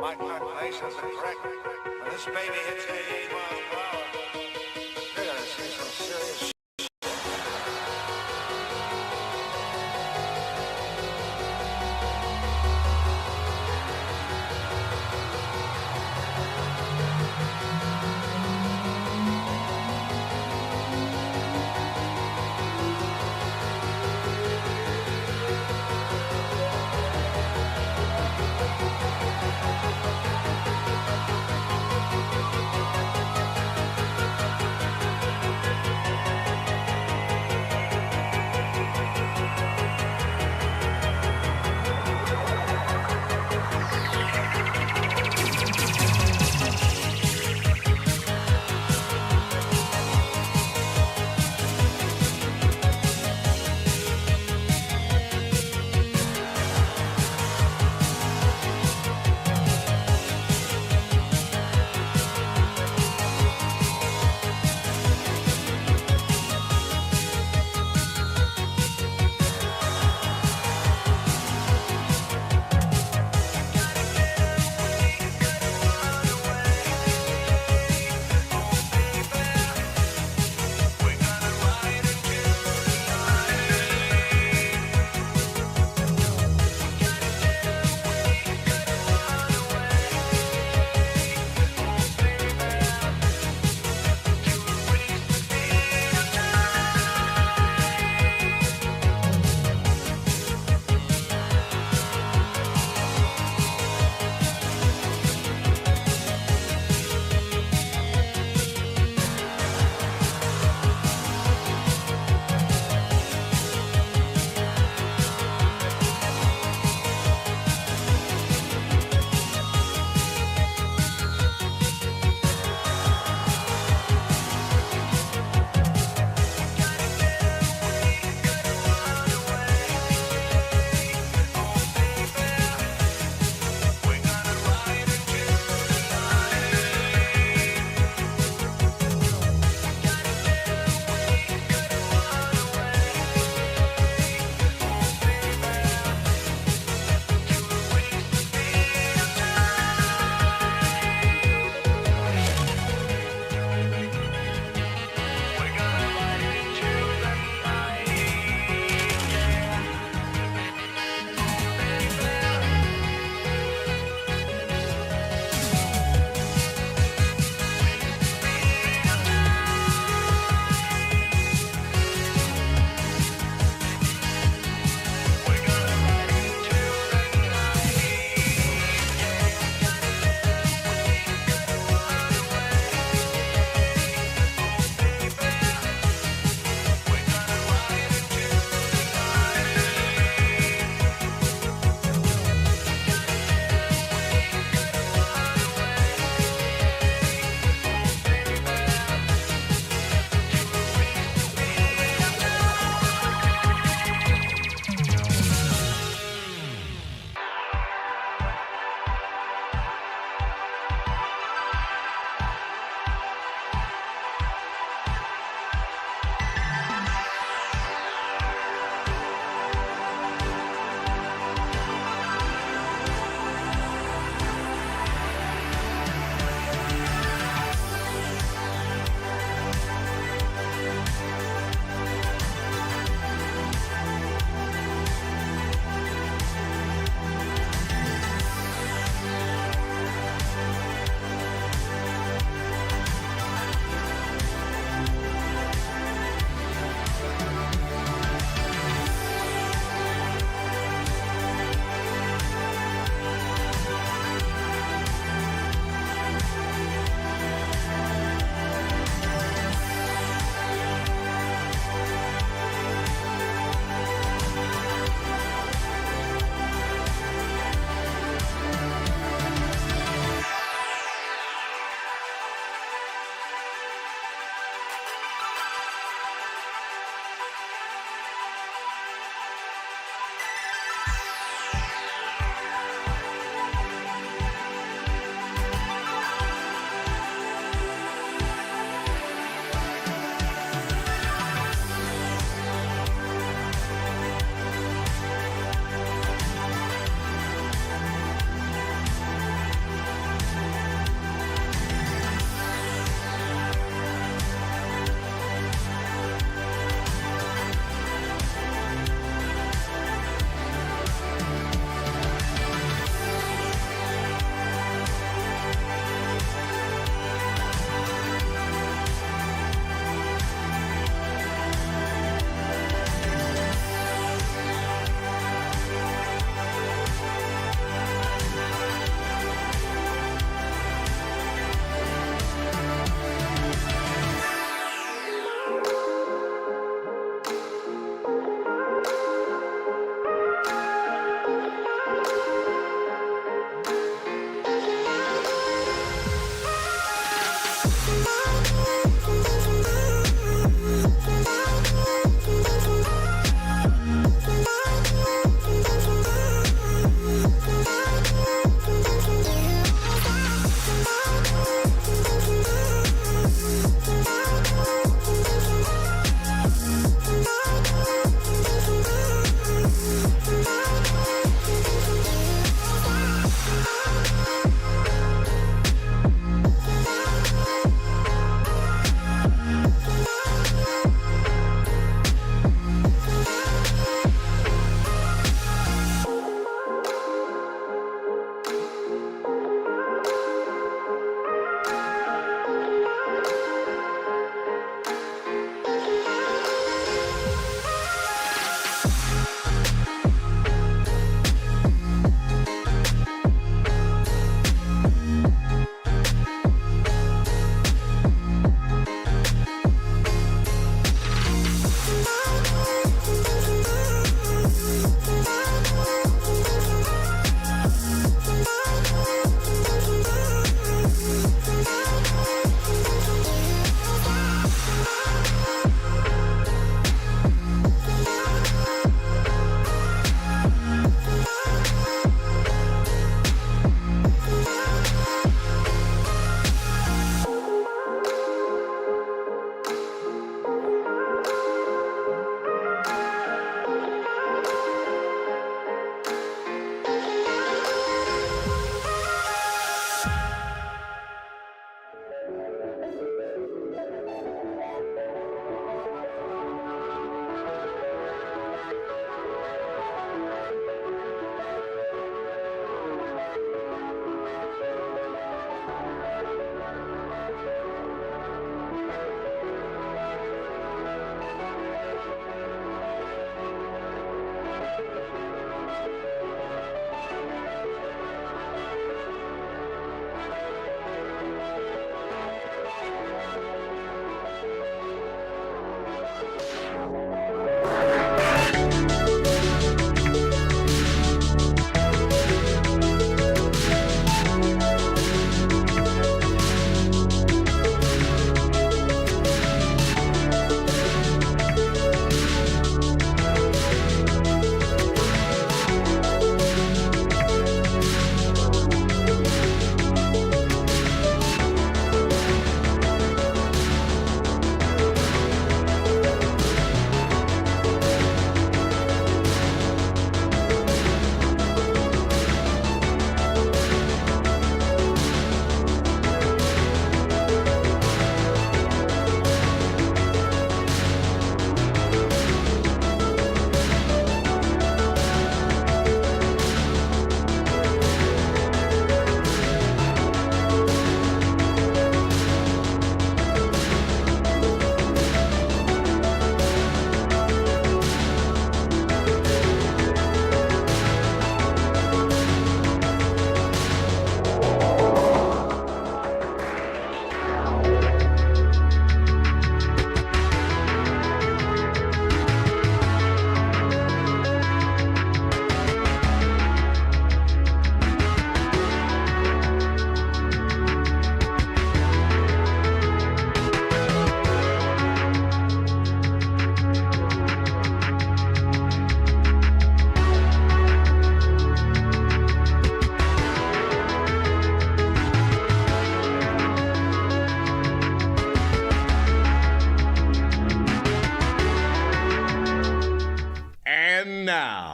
My calculations are correct. When this baby hits 88 miles per hour, you're gonna see some serious shit.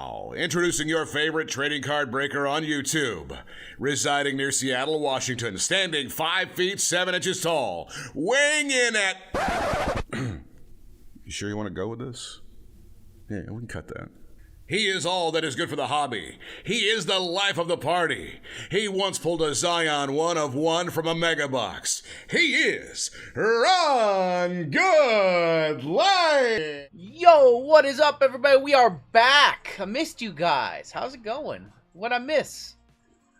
now, introducing your favorite trading card breaker on YouTube. Residing near Seattle, Washington, standing 5 feet 7 inches tall, weighing in at... You sure you want to go with this? Yeah, we can cut that. He is all that is good for the hobby. He is the life of the party. He once pulled a Zion 1 of 1 from a mega box. He is Rungoodlife. Yo, what is up, everybody? We are back. I missed you guys. How's it going? What'd I miss?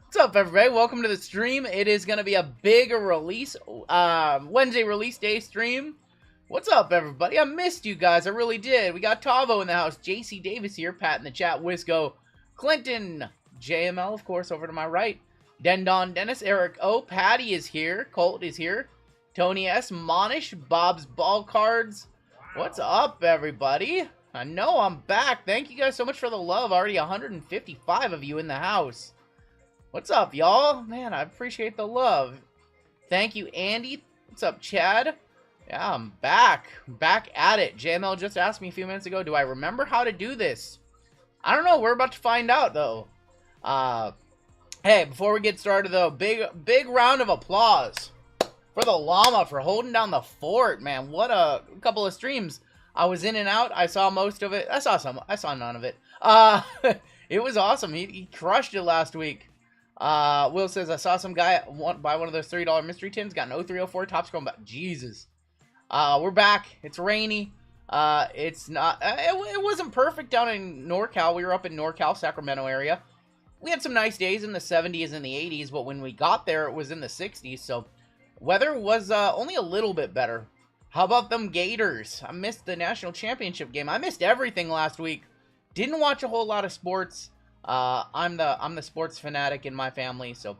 What's up, everybody? Welcome to the stream. It is going to be a big release, Wednesday release day stream. What's up, everybody? I missed you guys. I really did. We got Tavo in the house. JC Davis here. Pat in the chat. Wisco. Clinton. JML, of course, over to my right. Dendon Dennis. Eric O. Patty is here. Colt is here. Tony S. Monish. Bob's Ball Cards. What's up, everybody? I know I'm back. Thank you guys so much for the love. Already 155 of you in the house. What's up, y'all? Man, I appreciate the love. Thank you, Andy. What's up, Chad? Yeah, I'm back. Back at it. JML just asked me a few minutes ago, do I remember how to do this? I don't know. We're about to find out, though. Hey, before we get started, though, big round of applause for the llama for holding down the fort, man. What a couple of streams. I was in and out. I saw most of it. I saw some. I saw none of it. It was awesome. He crushed it last week. Will says, I saw some guy buy one of those $3 mystery tins. Got an 0304 top scroll back. Jesus. We're back. It's rainy. It's not, it wasn't perfect down in NorCal. We were up in NorCal, Sacramento area. We had some nice days in the 70s and the 80s, but when we got there, it was in the 60s, so weather was, only a little bit better. How about them Gators? I missed the national championship game. I missed everything last week. Didn't watch a whole lot of sports. I'm the sports fanatic in my family, so,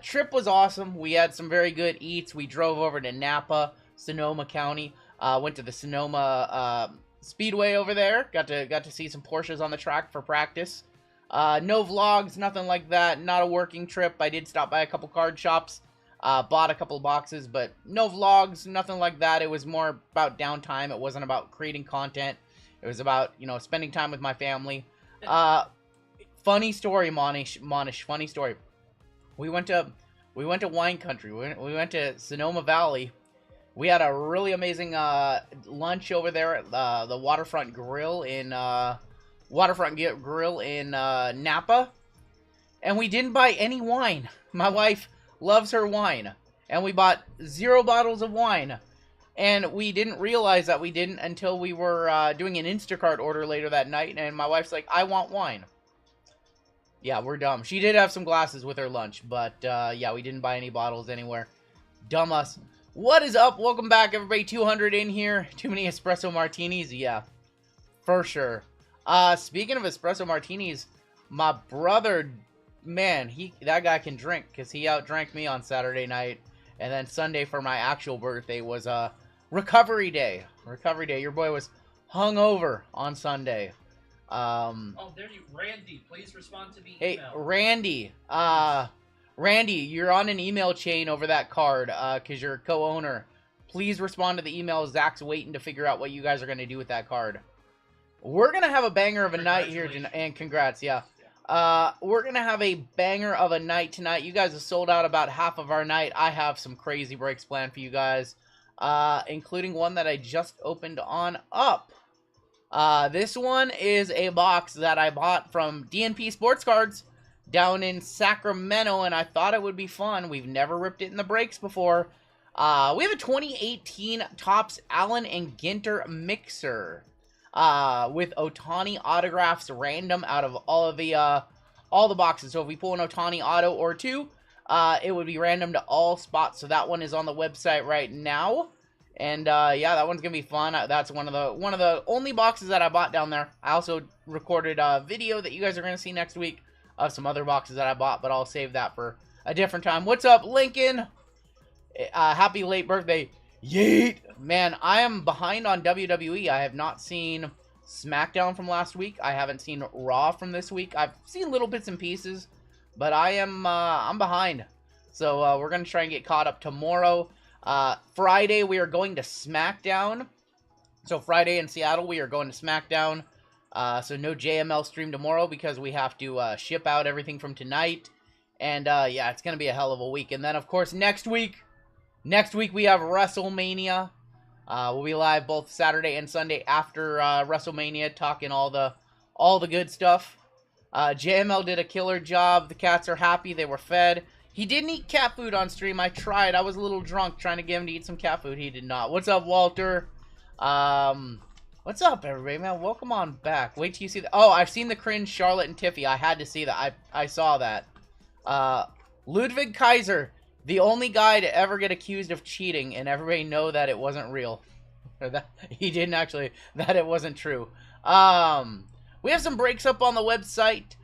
trip was awesome. We had some very good eats. We drove over to Napa, Sonoma County, went to the Sonoma Speedway over there. Got to see some Porsches on the track for practice. No vlogs, nothing like that. Not a working trip. I did stop by a couple card shops, bought a couple boxes, but no vlogs, nothing like that. It was more about downtime. It wasn't about creating content. It was about, you know, spending time with my family. Funny story, Monish. Funny story. We went to wine country. We went to Sonoma Valley. We had a really amazing lunch over there at the Waterfront Grill in Napa, and we didn't buy any wine. My wife loves her wine, and we bought 0 bottles of wine, and we didn't realize that we didn't until we were doing an Instacart order later that night, and my wife's like, I want wine. Yeah, we're dumb. She did have some glasses with her lunch, but yeah, we didn't buy any bottles anywhere. Dumb us. What is up? Welcome back, everybody. 200 in here. Too many espresso martinis? Yeah, for sure. Speaking of espresso martinis, my brother, man, that guy can drink, because he outdrank me on Saturday night, and then Sunday for my actual birthday was recovery day. Recovery day. Your boy was hungover on Sunday. Oh, there you, Randy. Please respond to the email. Hey, Randy. Randy, you're on an email chain over that card, because you're a co-owner. Please respond to the email. Zach's waiting to figure out what you guys are going to do with that card. We're going to have a banger of a night here tonight, and congrats, yeah. We're going to have a banger of a night tonight. You guys have sold out about half of our night. I have some crazy breaks planned for you guys, including one that I just opened on up. This one is a box that I bought from DNP Sports Cards down in Sacramento, and I thought it would be fun. We've never ripped it in the breaks before. We have a 2018 Topps Allen and Ginter Mixer with Ohtani autographs random out of all the boxes. So if we pull an Ohtani auto or two, it would be random to all spots. So that one is on the website right now. And yeah, that one's gonna be fun. That's one of the only boxes that I bought down there. I also recorded a video that you guys are gonna see next week of some other boxes that I bought, but I'll save that for a different time. What's up, Lincoln? Happy late birthday. Yeet! Man, I am behind on WWE. I have not seen SmackDown from last week. I haven't seen Raw from this week. I've seen little bits and pieces, but I'm behind. So we're gonna try and get caught up tomorrow. Friday we are going to SmackDown. So Friday in Seattle we are going to SmackDown. So no JML stream tomorrow because we have to ship out everything from tonight. And yeah, it's going to be a hell of a week. And then, of course, next week we have WrestleMania. We'll be live both Saturday and Sunday after WrestleMania, talking all the good stuff. JML did a killer job. The cats are happy. They were fed. He didn't eat cat food on stream. I tried. I was a little drunk trying to get him to eat some cat food. He did not. What's up, Walter? What's up, everybody, man? Welcome on back. Wait till you see that. Oh, I've seen the cringe Charlotte and Tiffy. I had to see that. I saw that. Ludwig Kaiser, the only guy to ever get accused of cheating, and everybody know that it wasn't real. Or that he didn't actually, that it wasn't true. We have some breaks up on the website.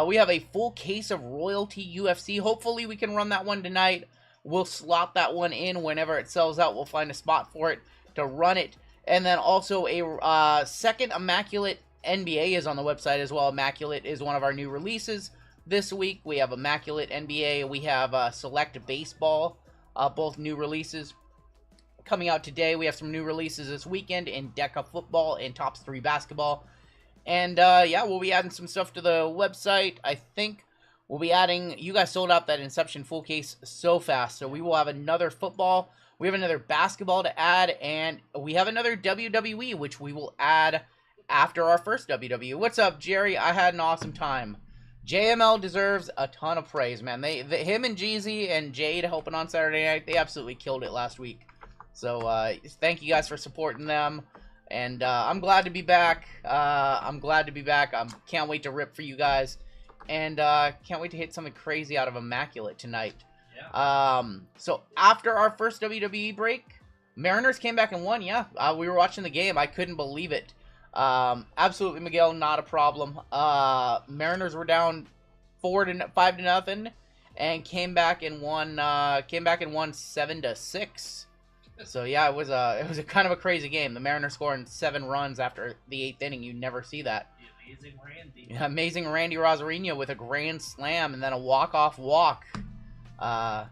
We have a full case of Royalty UFC. Hopefully we can run that one tonight. We'll slot that one in whenever it sells out. We'll find a spot for it to run it. And then also a second Immaculate NBA is on the website as well. Immaculate is one of our new releases. This week, we have Immaculate NBA. We have Select Baseball, both new releases. Coming out today, we have some new releases this weekend in Deca Football and Tops 3 Basketball. And, yeah, we'll be adding some stuff to the website. I think we'll be adding... You guys sold out that Inception full case so fast, so we will have another football. We have another basketball to add, and we have another WWE, which we will add after our first WWE. What's up, Jerry? I had an awesome time. JML deserves a ton of praise, man. Him and Jeezy and Jade helping on Saturday night, they absolutely killed it last week. So, thank you guys for supporting them. And, I'm glad to be back. I can't wait to rip for you guys. And, can't wait to hit something crazy out of Immaculate tonight. Yeah. So, after our first WWE break, Mariners came back and won, yeah. We were watching the game. I couldn't believe it. Absolutely, Miguel, not a problem. Mariners were down 5-0, and came back and won 7-6. So yeah, it was a kind of a crazy game. The Mariners scoring 7 runs after the 8th inning. You never see that. The amazing Randy. Yeah, amazing Randy Rosarino with a grand slam and then a walk-off walk. Yeah,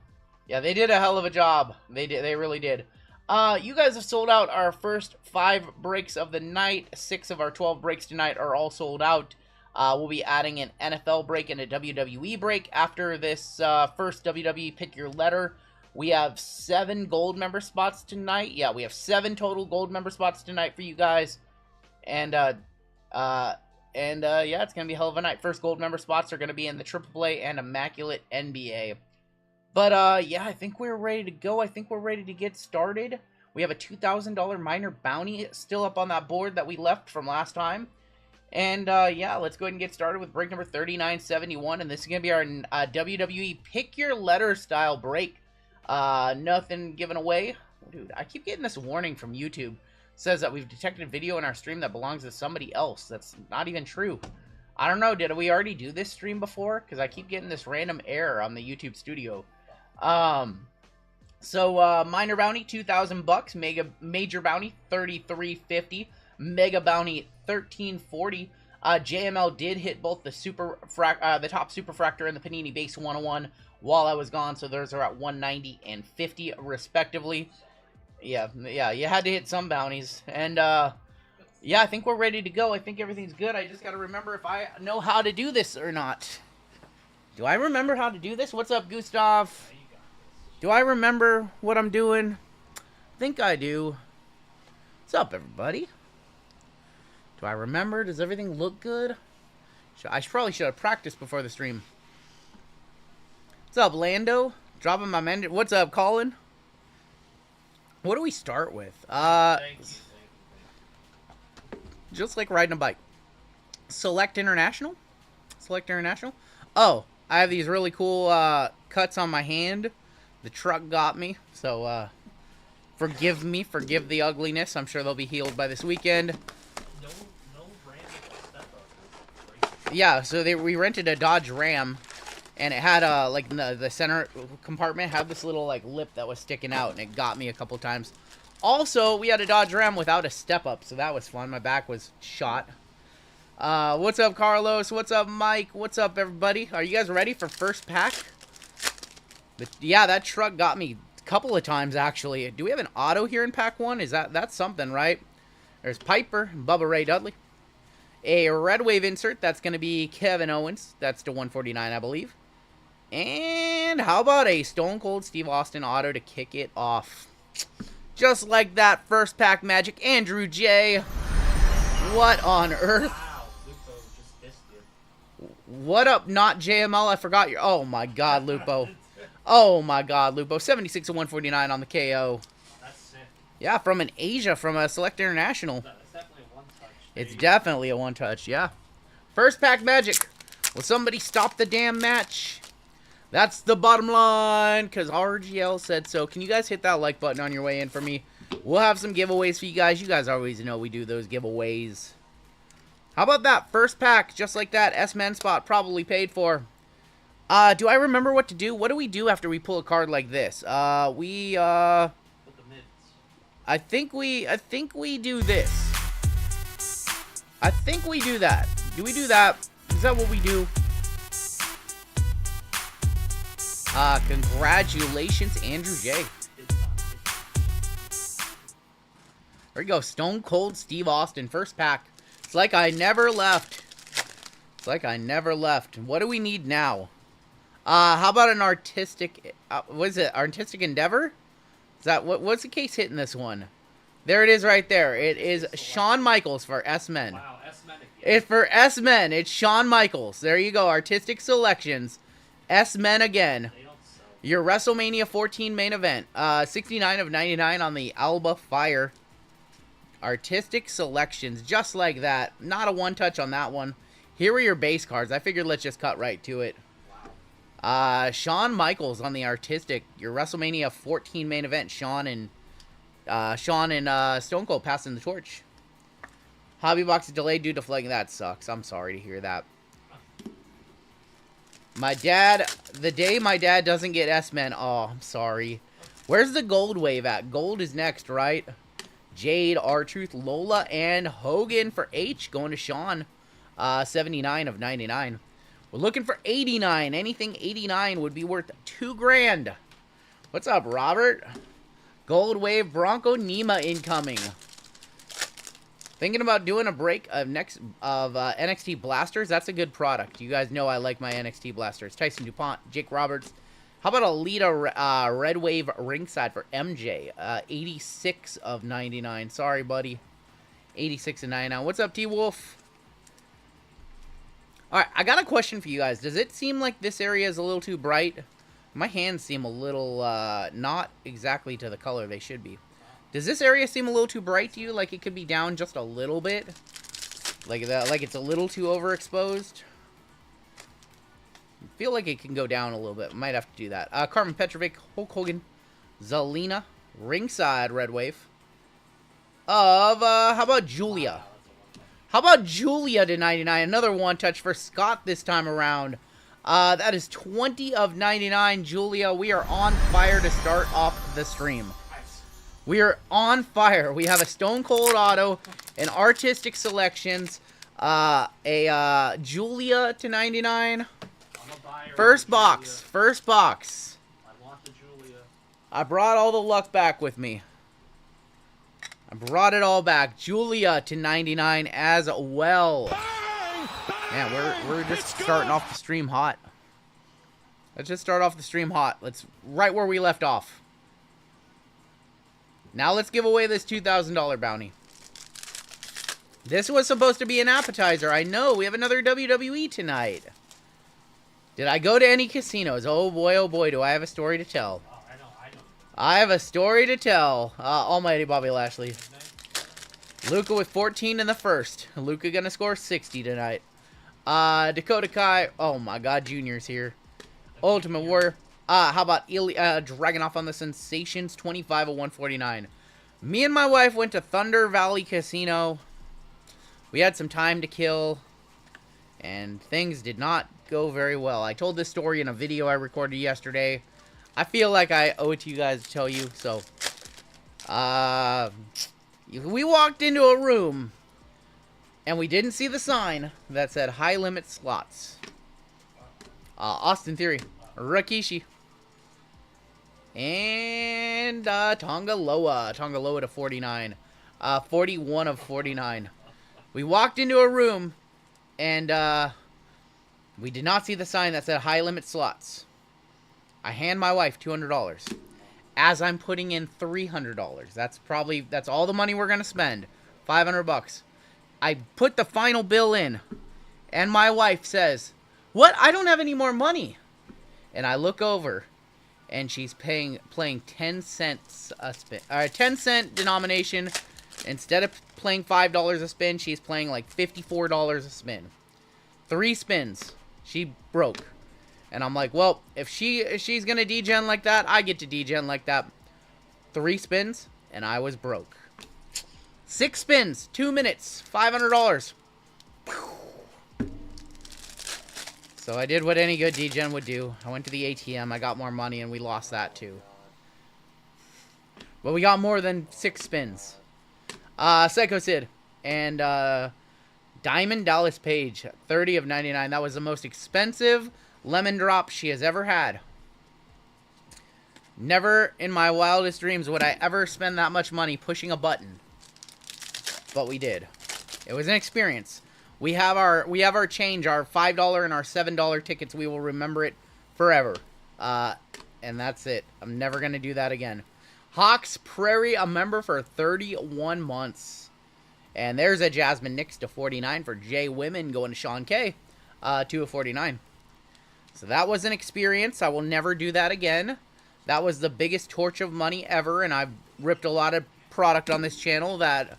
they did a hell of a job. They really did. You guys have sold out our first 5 breaks of the night. 6 of our 12 breaks tonight are all sold out. We'll be adding an NFL break and a WWE break after this first WWE Pick Your Letter. We have 7 gold member spots tonight. Yeah, we have 7 total gold member spots tonight for you guys. And yeah, it's going to be a hell of a night. First gold member spots are going to be in the AAA and Immaculate NBA. But, yeah, I think we're ready to go. I think we're ready to get started. We have a $2,000 minor bounty still up on that board that we left from last time. And, yeah, let's go ahead and get started with break number 3971. And this is going to be our WWE Pick Your Letter style break. Nothing given away. Dude, I keep getting this warning from YouTube. It says that we've detected a video in our stream that belongs to somebody else. That's not even true. I don't know, did we already do this stream before? Because I keep getting this random error on the YouTube studio. So, minor bounty, $2,000. Major bounty, $33.50. Mega bounty, $13.40. JML did hit both the the top superfractor and the Panini base 101 while I was gone, so those are at 190 and 50 respectively. Yeah, you had to hit some bounties. And, yeah, I think we're ready to go. I think everything's good. I just got to remember if I know how to do this or not. Do I remember how to do this? What's up, Gustav? Do I remember what I'm doing? I think I do. What's up, everybody? Do I remember? Does everything look good? I probably should have practiced before the stream. What's up, Lando? Dropping my men. What's up, Colin? What do we start with? Just like riding a bike. Select International? Select International? Oh, I have these really cool cuts on my hand. The truck got me, so forgive me, forgive the ugliness. I'm sure they'll be healed by this weekend. No random step-up. Yeah, so we rented a Dodge Ram, and it had like the center compartment had this little like lip that was sticking out, and it got me a couple times. Also, we had a Dodge Ram without a step-up, so that was fun. My back was shot. What's up, Carlos? What's up, Mike? What's up, everybody? Are you guys ready for first pack? Yeah, that truck got me a couple of times, actually. Do we have an auto here in pack 1? That's something, right? There's Piper and Bubba Ray Dudley. A Red Wave insert, that's going to be Kevin Owens. That's to 149, I believe. And how about a Stone Cold Steve Austin auto to kick it off? Just like that, first pack magic, Andrew J. What on earth? Wow, Lupo just missed you. What up, not JML? I forgot your... Oh, my God, Lupo. Oh, my God, Lupo. 76 to 149 on the KO. That's sick. Yeah, from an Asia, from a Select International. No, that's definitely a one-touch. It's definitely a one-touch, yeah. First pack magic. Will somebody stop the damn match? That's the bottom line, because RGL said so. Can you guys hit that like button on your way in for me? We'll have some giveaways for you guys. You guys always know we do those giveaways. How about that? First pack, just like that. S-Man spot, probably paid for. Do I remember what to do? What do we do after we pull a card like this? Put the mids. I think we do this. I think we do that. Do we do that? Is that what we do? Congratulations, Andrew J. There we go. Stone Cold Steve Austin. First pack. It's like I never left. It's like I never left. What do we need now? How about an artistic... what is it? Artistic Endeavor? Is that... what's the case hitting this one? There it is right there. It is Shawn Michaels for S-Men. Wow, S-Men again. It's for S-Men. It's Shawn Michaels. There you go. Artistic Selections. S-Men again. They don't sell. Your WrestleMania 14 main event. 69 of 99 on the Alba Fire. Artistic Selections. Just like that. Not a one-touch on that one. Here are your base cards. I figured let's just cut right to it. Shawn Michaels on the Artistic. Your WrestleMania 14 main event. Shawn and Stone Cold passing the torch. Hobby box is delayed due to flagging. That sucks. I'm sorry to hear that. My dad, the day my dad doesn't get S-Men. Oh, I'm sorry. Where's the gold wave at? Gold is next, right? Jade, R-Truth, Lola, and Hogan for H. Going to Shawn. 79 of 99. We're looking for 89. Anything 89 would be worth $2,000. What's up, Robert? Gold wave Bronco Nima incoming. Thinking about doing a break of NXT Blasters. That's a good product. You guys know I like my NXT Blasters. Tyson DuPont, Jake Roberts. How about a Lita Red Wave ringside for MJ? 86 of 99. Sorry, buddy. 86 of 99. What's up, T-Wolf? Alright, I got a question for you guys. Does it seem like this area is a little too bright? My hands seem a little, not exactly to the color they should be. Does this area seem a little too bright to you? Like it could be down just a little bit? Like that, like it's a little too overexposed? I feel like it can go down a little bit. Might have to do that. Carmen Petrovic, Hulk Hogan, Zelina, ringside Red Wave. How about Julia? How about Julia to 99? Another one touch for Scott this time around. That is 20 of 99, Julia. We are on fire to start off the stream. We are on fire. We have a Stone Cold Auto, an Artistic Selections, a Julia to 99. First box. First box. I want the Julia. I brought all the luck back with me. I brought it all back. Julia to 99 as well. Man, we're just starting off the stream hot. Let's just start off the stream hot. Let's right where we left off. Now let's give away this $2,000 bounty. This was supposed to be an appetizer. I know. We have another WWE tonight. Did I go to any casinos? Oh boy, do I have a story to tell. Oh, I know. I have a story to tell. Almighty Bobby Lashley. Luca with 14 in the first. Luca gonna score 60 tonight. Dakota Kai. Oh my God, Junior's here. Ultimate Warrior. How about Dragunov on the Sensations? 25 of 149. Me and my wife went to Thunder Valley Casino. We had some time to kill. And things did not go very well. I told this story in a video I recorded yesterday. I feel like I owe it to you guys to tell you. So, we walked into a room. And we didn't see the sign that said high limit slots. Austin Theory. Rikishi. And Tonga Loa. Tonga Loa to 49. 41 of 49. We walked into a room, and we did not see the sign that said high limit slots. I hand my wife $200 as I'm putting in $300. That's all the money we're gonna spend. $500. I put the final bill in, and my wife says, "What? I don't have any more money." And I look over, and she's playing 10 cents a spin. 10-cent denomination. Instead of playing $5 a spin, she's playing like $54 a spin. 3 spins. She broke. And I'm like, well, if she's gonna degen like that, I get to degen like that. 3 spins, and I was broke. 6 spins, 2 minutes, $500. So I did what any good degen would do. I went to the ATM, I got more money, and we lost that too. But we got more than 6 spins. Psycho Sid and Diamond Dallas Page, 30 of 99. That was the most expensive lemon drop she has ever had. Never in my wildest dreams would I ever spend that much money pushing a button. But we did. It was an experience. We have our change, our $5 and our $7 tickets. We will remember it forever. And that's it. I'm never going to do that again. Hawks Prairie, a member for 31 months. And there's a Jasmine Nix to 49 for Jay Women going to Sean K. 2 of 49. So that was an experience. I will never do that again. That was the biggest torch of money ever. And I've ripped a lot of product on this channel that,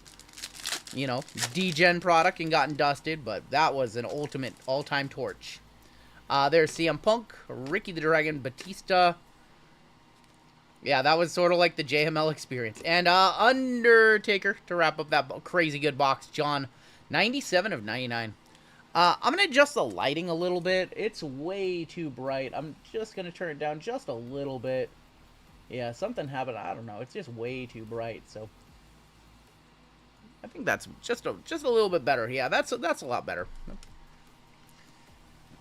you know, degen product and gotten dusted. But that was an ultimate all-time torch. There's CM Punk, Ricky the Dragon, Batista. Yeah, that was sort of like the JML experience. And Undertaker to wrap up that crazy good box. John, 97 of 99. I'm going to adjust the lighting a little bit. It's way too bright. I'm just going to turn it down just a little bit. Yeah, something happened. I don't know. It's just way too bright. So I think that's just a little bit better. Yeah, that's a lot better.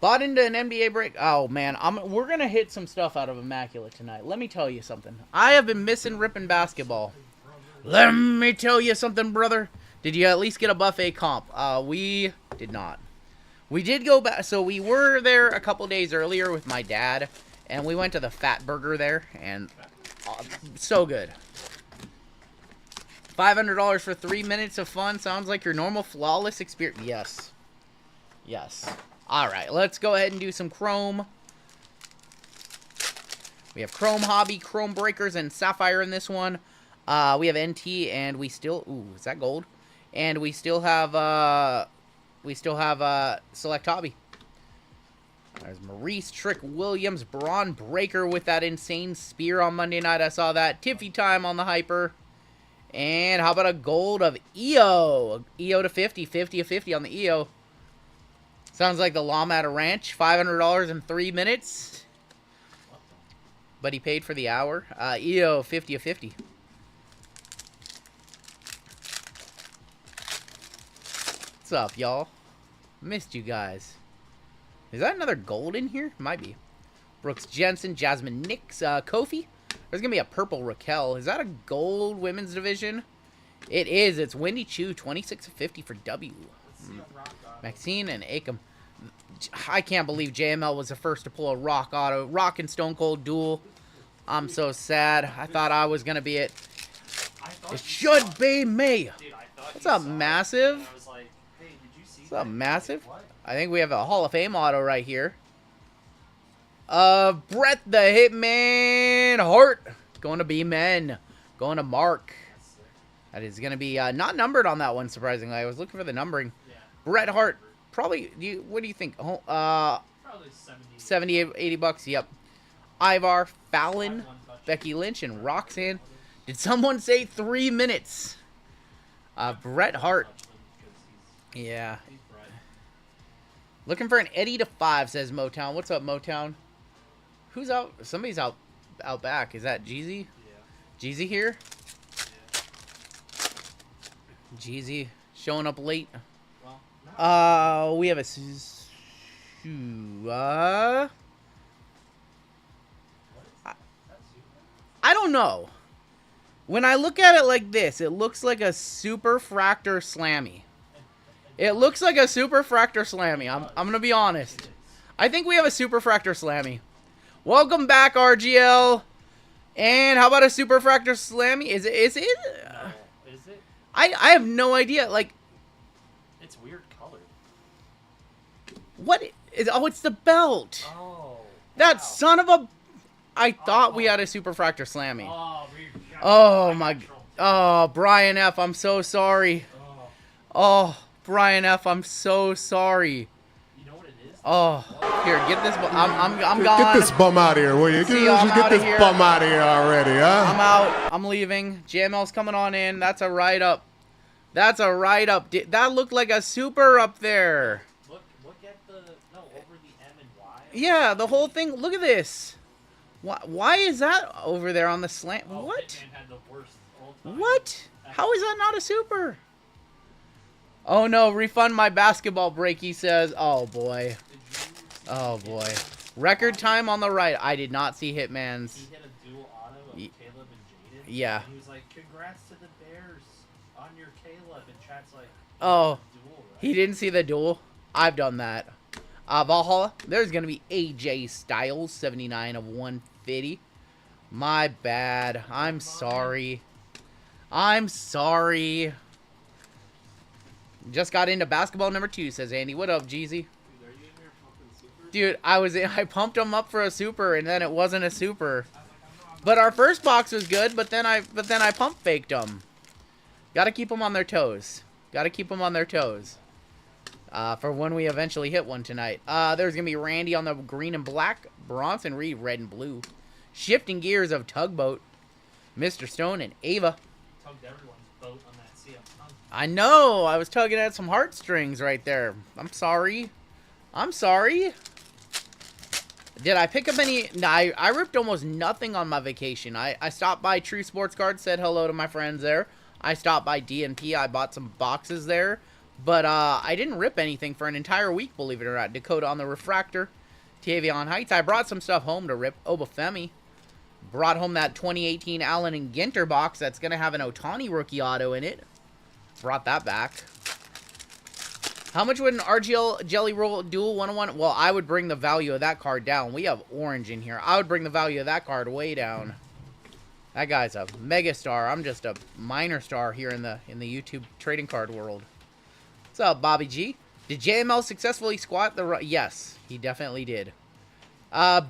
Bought into an NBA break. Oh, man. We're going to hit some stuff out of Immaculate tonight. Let me tell you something. I have been missing ripping basketball. Let me tell you something, brother. Did you at least get a buffet comp? We did not. We did go back. So we were there a couple days earlier with my dad. And we went to the Fat Burger there. And so good. $500 for 3 minutes of fun. Sounds like your normal flawless experience. Yes. Yes. Alright, let's go ahead and do some Chrome. We have Chrome Hobby, Chrome Breakers, and Sapphire in this one. We have NT, and we still... Ooh, is that gold? And we still have... Select Hobby. There's Maurice Trick Williams, Braun Breaker with that insane spear on Monday night. I saw that. Tiffy time on the Hyper. And how about a gold of EO? EO to 50. 50 of 50 on the EO. Sounds like the llama at a ranch. $500 in 3 minutes. But he paid for the hour. EO, 50 of 50. What's up, y'all? Missed you guys. Is that another gold in here? Might be. Brooks Jensen, Jasmine Nix, Kofi. There's going to be a purple Raquel. Is that a gold women's division? It is. It's Wendy Chu, 26 of 50 for W. Maxine and Akam. I can't believe JML was the first to pull a Rock auto. Rock and Stone Cold duel. I'm so sad. I thought I was going to be it. It should be me. What's up, Massive? What's up, Massive? I think we have a Hall of Fame auto right here. Brett the Hitman Hart. Going to be men. Going to Mark. That is going to be not numbered on that one, surprisingly. I was looking for the numbering. Bret Hart. Probably, what do you think? Probably 70, 80 bucks, yep. Ivar, Fallon, Becky Lynch, and Roxanne. Did someone say 3 minutes? Bret Hart. Yeah. Looking for an Eddie to 5, says Motown. What's up, Motown? Who's out? Somebody's out back. Is that Jeezy? Yeah. Jeezy here? Yeah. Jeezy showing up late. We have a I don't know. When I look at it like this, it looks like a Super Fractor Slammy. It looks like a Super Fractor Slammy. I'm going to be honest. I think we have a Super Fractor Slammy. Welcome back, RGL. And how about a Super Fractor Slammy? Is it? No. Is it? I have no idea. Like, It's weird colored. what is? Oh, it's the belt. Oh. That wow. son of a. I thought we had a Super Fractor Slammy. Oh, Oh my. Oh, Brian F. I'm so sorry. Oh, Brian F. I'm so sorry. You know what it is? Oh, here, get this. I'm gone. Get this bum out of here, will you? See, I'm Get outta this here. bum out of here already, huh? I'm out. I'm leaving. JML's coming on in. That's a write up. That's a write up. That looked like a super up there. Look at the over the M and Y. Yeah, the whole thing. Look at this. Why is that over there on the slant? Oh, What? Hitman had the worst all-time. What? How is that not a super? Oh no, refund my basketball break, he says. Oh boy. Oh boy. Record time on the right. I did not see Hitman's. He hit a dual auto of Caleb and Jaden. Yeah. And he was like, congrats to the Bears on your Caleb. And chat's like, Oh, dual, right? he didn't see the duel. I've done that. Valhalla, there's going to be AJ Styles, 79 of 150. My bad. I'm sorry. I'm sorry. Just got into basketball number 2, says Andy. What up, Jeezy? Dude, I pumped him up for a super, and then it wasn't a super. But our first box was good, but then I pump faked them. Gotta keep them on their toes. Gotta keep them on their toes. For when we eventually hit one tonight. There's gonna be Randy on the green and black, Bronson Reed red and blue, shifting gears of Tugboat, Mr. Stone and Ava. Tugged everyone's boat on that CM Punk. I know, I was tugging at some heartstrings right there. I'm sorry. I'm sorry. Did I pick up any? No, I ripped almost nothing on my vacation. I stopped by True Sports Cards, said hello to my friends there. I stopped by DNP. I bought some boxes there. But I didn't rip anything for an entire week, believe it or not. Dakota on the Refractor. Tavion Heights. I brought some stuff home to rip. Obafemi. Brought home that 2018 Allen and Ginter box that's going to have an Ohtani rookie auto in it. Brought that back. How much would an RGL Jelly Roll Dual 101? Well, I would bring the value of that card down. We have orange in here. I would bring the value of that card way down. That guy's a megastar. I'm just a minor star here in the YouTube trading card world. What's up, Bobby G? Did JML successfully squat the... Yes, he definitely did.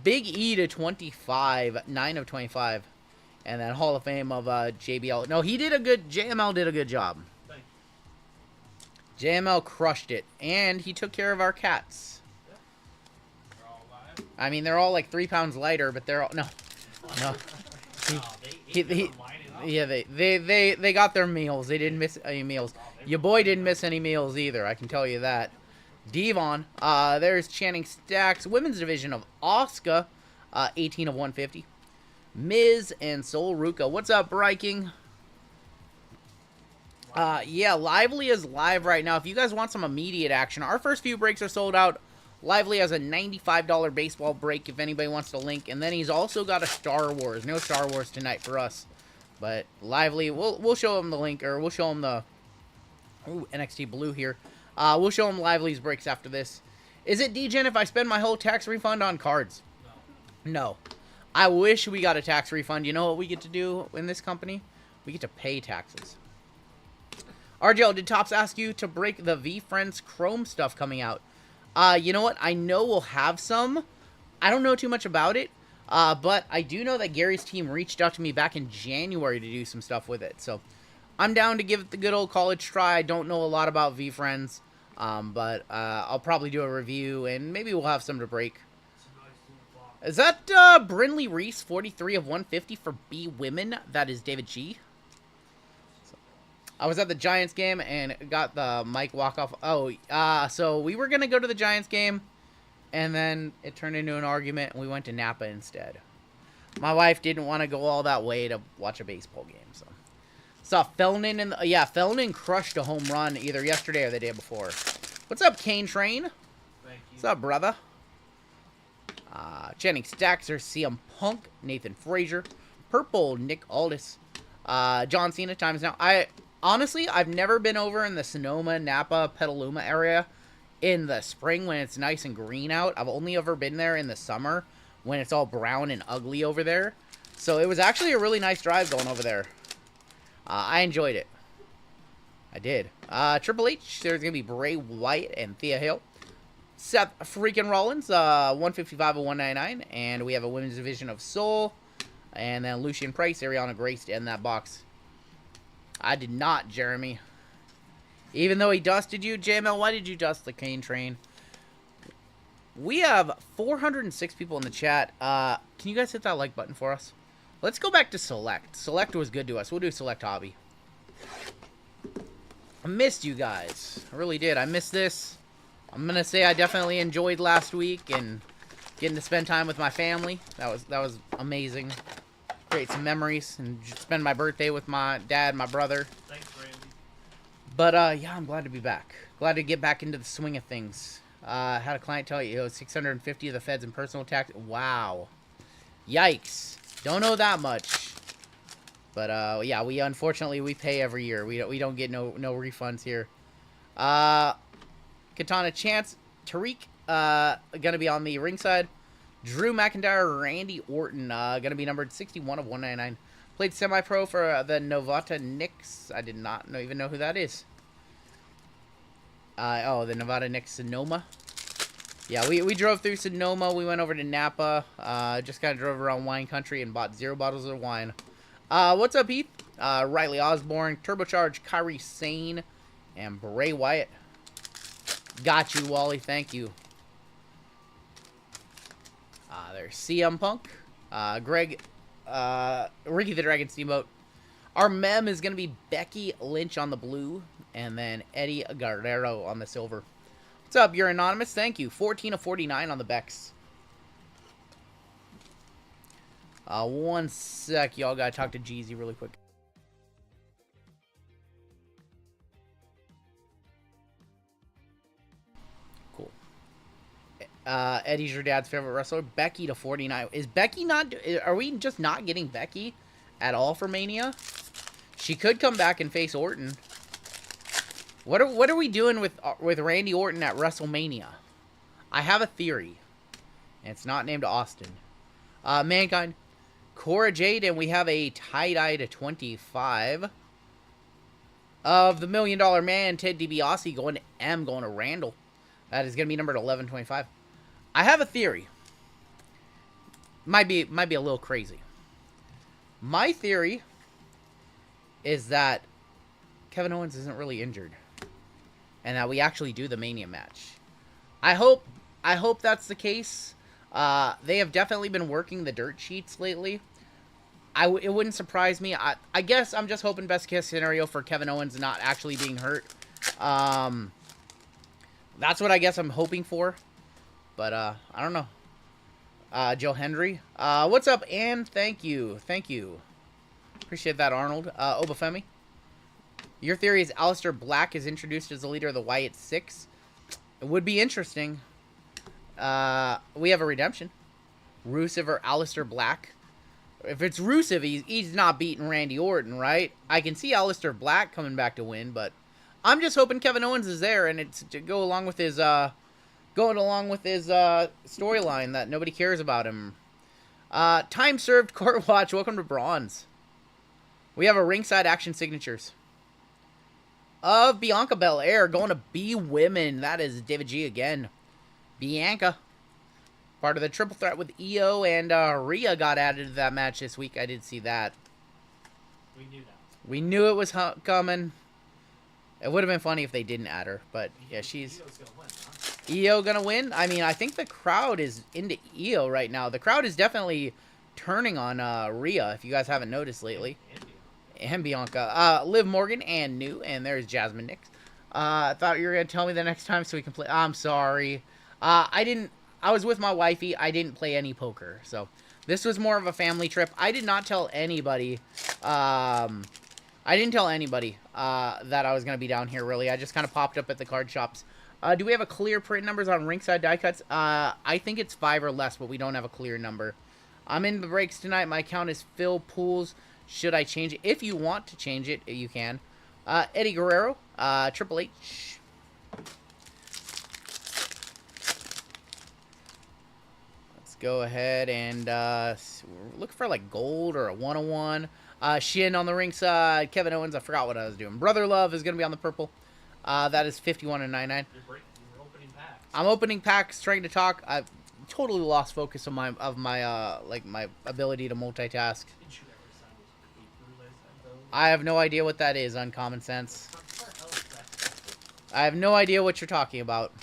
Big E to 25. 9 of 25. And then Hall of Fame of JBL. No, he did a good... JML did a good job. JML crushed it. And he took care of our cats. I mean, they're all like 3 pounds lighter, but they're all... No. No. Yeah, they got their meals. They didn't miss any meals. Your boy didn't miss any meals either, I can tell you that. Devon, there's Channing Stacks, women's division of Oscar, 18 of 150. Miz and Sol Ruka. What's up, Breaking? Yeah, Lively is live right now. If you guys want some immediate action, our first few breaks are sold out. Lively has a $95 baseball break if anybody wants to link. And then he's also got a Star Wars. No Star Wars tonight for us. But Lively, we'll show him the link, or we'll show him the... Ooh, NXT Blue here. We'll show him Lively's breaks after this. Is it DGen if I spend my whole tax refund on cards? No. I wish we got a tax refund. You know what we get to do in this company? We get to pay taxes. RGL, did Topps ask you to break the V-Friends Chrome stuff coming out? You know what? I know we'll have some. I don't know too much about it. But I do know that Gary's team reached out to me back in January to do some stuff with it. So I'm down to give it the good old college try. I don't know a lot about V-Friends. But I'll probably do a review, and maybe we'll have some to break. Is that Brinley Reese, 43 of 150 for B Women? That is David G. I was at the Giants game and got the mic walk-off. Oh, so we were going to go to the Giants game, and then it turned into an argument, and we went to Napa instead. My wife didn't want to go all that way to watch a baseball game, so. Saw Felnin in the... Yeah, Felnin crushed a home run either yesterday or the day before. What's up, Kane Train? Thank you. What's up, brother? Channing Staxer, CM Punk, Nathan Frazier, Purple, Nick Aldis, John Cena, times now. Honestly, I've never been over in the Sonoma, Napa, Petaluma area in the spring when it's nice and green out. I've only ever been there in the summer when it's all brown and ugly over there. So it was actually a really nice drive going over there. I enjoyed it. I did. Triple H, there's going to be Bray Wyatt and Thea Hale. Seth freaking Rollins, 155 of 199. And we have a women's division of Soul. And then Lucian Price, Ariana Grace to end that box. I did not, Jeremy. Even though he dusted you, JML, why did you dust the Kane train? We have 406 people in the chat. Can you guys hit that like button for us? Let's go back to Select. Select was good to us. We'll do Select Hobby. I missed you guys. I really did. I missed this. I'm going to say I definitely enjoyed last week and getting to spend time with my family. That was amazing. Create some memories and just spend my birthday with my dad, my brother. Thanks, Randy. But, yeah, I'm glad to be back. Glad to get back into the swing of things. Had a client tell you, 650 of the feds in personal tax. Wow. Yikes. Don't know that much. But, yeah, we unfortunately, we pay every year. We don't get no refunds here. Katana Chance, Tariq, gonna be on the ringside. Drew McIntyre, Randy Orton, gonna be numbered 61 of 199. Played semi-pro for the Nevada Knicks. I did not even know who that is. Oh, the Nevada Knicks Sonoma. Yeah, we drove through Sonoma. We went over to Napa. Just kind of drove around wine country and bought 0 bottles of wine. What's up, Heath? Riley Osborne, Turbocharged, Kyrie Sane, and Bray Wyatt. Got you, Wally. Thank you. There's CM Punk. Greg, Ricky the Dragon Steamboat. Our mem is going to be Becky Lynch on the blue. And then Eddie Guerrero on the silver. What's up? You're anonymous. Thank you. 14 of 49 on the Becks. One sec. Y'all got to talk to Jeezy really quick. Cool. Eddie's your dad's favorite wrestler. Becky to 49. Is Becky not... Are we just not getting Becky at all for Mania? She could come back and face Orton. What are we doing with Randy Orton at WrestleMania? I have a theory. And it's not named Austin. Mankind. Cora Jade, and we have a tie-dye to 25. Of the $1 Million Man, Ted DiBiase going to M, going to Randall. That is going to be numbered 1125. I have a theory. Might be a little crazy. My theory is that Kevin Owens isn't really injured. And that we actually do the Mania match. I hope that's the case. They have definitely been working the dirt sheets lately. It wouldn't surprise me. I guess I'm just hoping best case scenario for Kevin Owens not actually being hurt. That's what I guess I'm hoping for. But, I don't know. Joe Hendry. What's up, Ann? Thank you. Thank you. Appreciate that, Arnold. Obafemi. Your theory is Aleister Black is introduced as the leader of the Wyatt Six. It would be interesting. We have a redemption. Rusev or Aleister Black. If it's Rusev, he's not beating Randy Orton, right? I can see Aleister Black coming back to win, but I'm just hoping Kevin Owens is there and it's to go along with his storyline that nobody cares about him. Time served court watch. Welcome to Bronze. We have a ringside action signatures of Bianca Belair going to B Women. That is David G again. Bianca. Part of the triple threat with Io and Rhea got added to that match this week. I did see that. We knew that. We knew it was coming. It would have been funny if they didn't add her. But, yeah, she's... Io's gonna win, huh? Io gonna win? I mean, I think the crowd is into Io right now. The crowd is definitely turning on Rhea, if you guys haven't noticed lately. And Bianca. Liv Morgan and New. And there's Jasmine Nix. I thought you were going to tell me the next time so we can play. I'm sorry. I was with my wifey. I didn't play any poker. So this was more of a family trip. I did not tell anybody. That I was going to be down here, really. I just kind of popped up at the card shops. Do we have a clear print numbers on ringside die cuts? I think it's 5 or less, but we don't have a clear number. I'm in the breaks tonight. My account is Phil Pools. Should I change it? If you want to change it, you can. Eddie Guerrero, Triple H. Let's go ahead and look for like gold or a 101. Shin on the ring side. Kevin Owens, I forgot what I was doing. Brother Love is going to be on the purple. That is 51 and 99. You're opening packs. I'm opening packs, trying to talk. I've totally lost focus of my my ability to multitask. Did you ever sign those papers I sent those? I have no idea what that is on Common Sense. What the hell is that? I have no idea what you're talking about.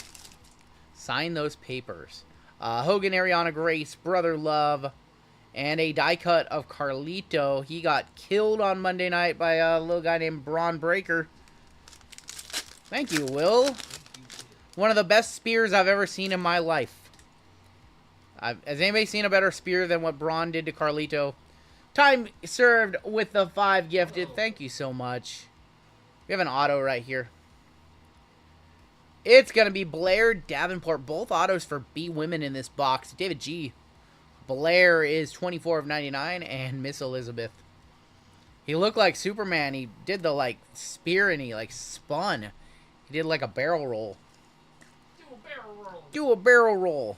Sign those papers. Hogan, Ariana Grace, Brother Love, and a die cut of Carlito. He got killed on Monday night by a little guy named Braun Breaker. Thank you, Will. One of the best spears I've ever seen in my life. Has anybody seen a better spear than what Braun did to Carlito? Time served with the 5 gifted. Thank you so much. We have an auto right here. It's going to be Blair Davenport. Both autos for B women in this box. David G. Blair is 24 of 99. And Miss Elizabeth. He looked like Superman. He did the, like, spear and he, like, spun. He did, like, a barrel roll. Do a barrel roll. Do a barrel roll.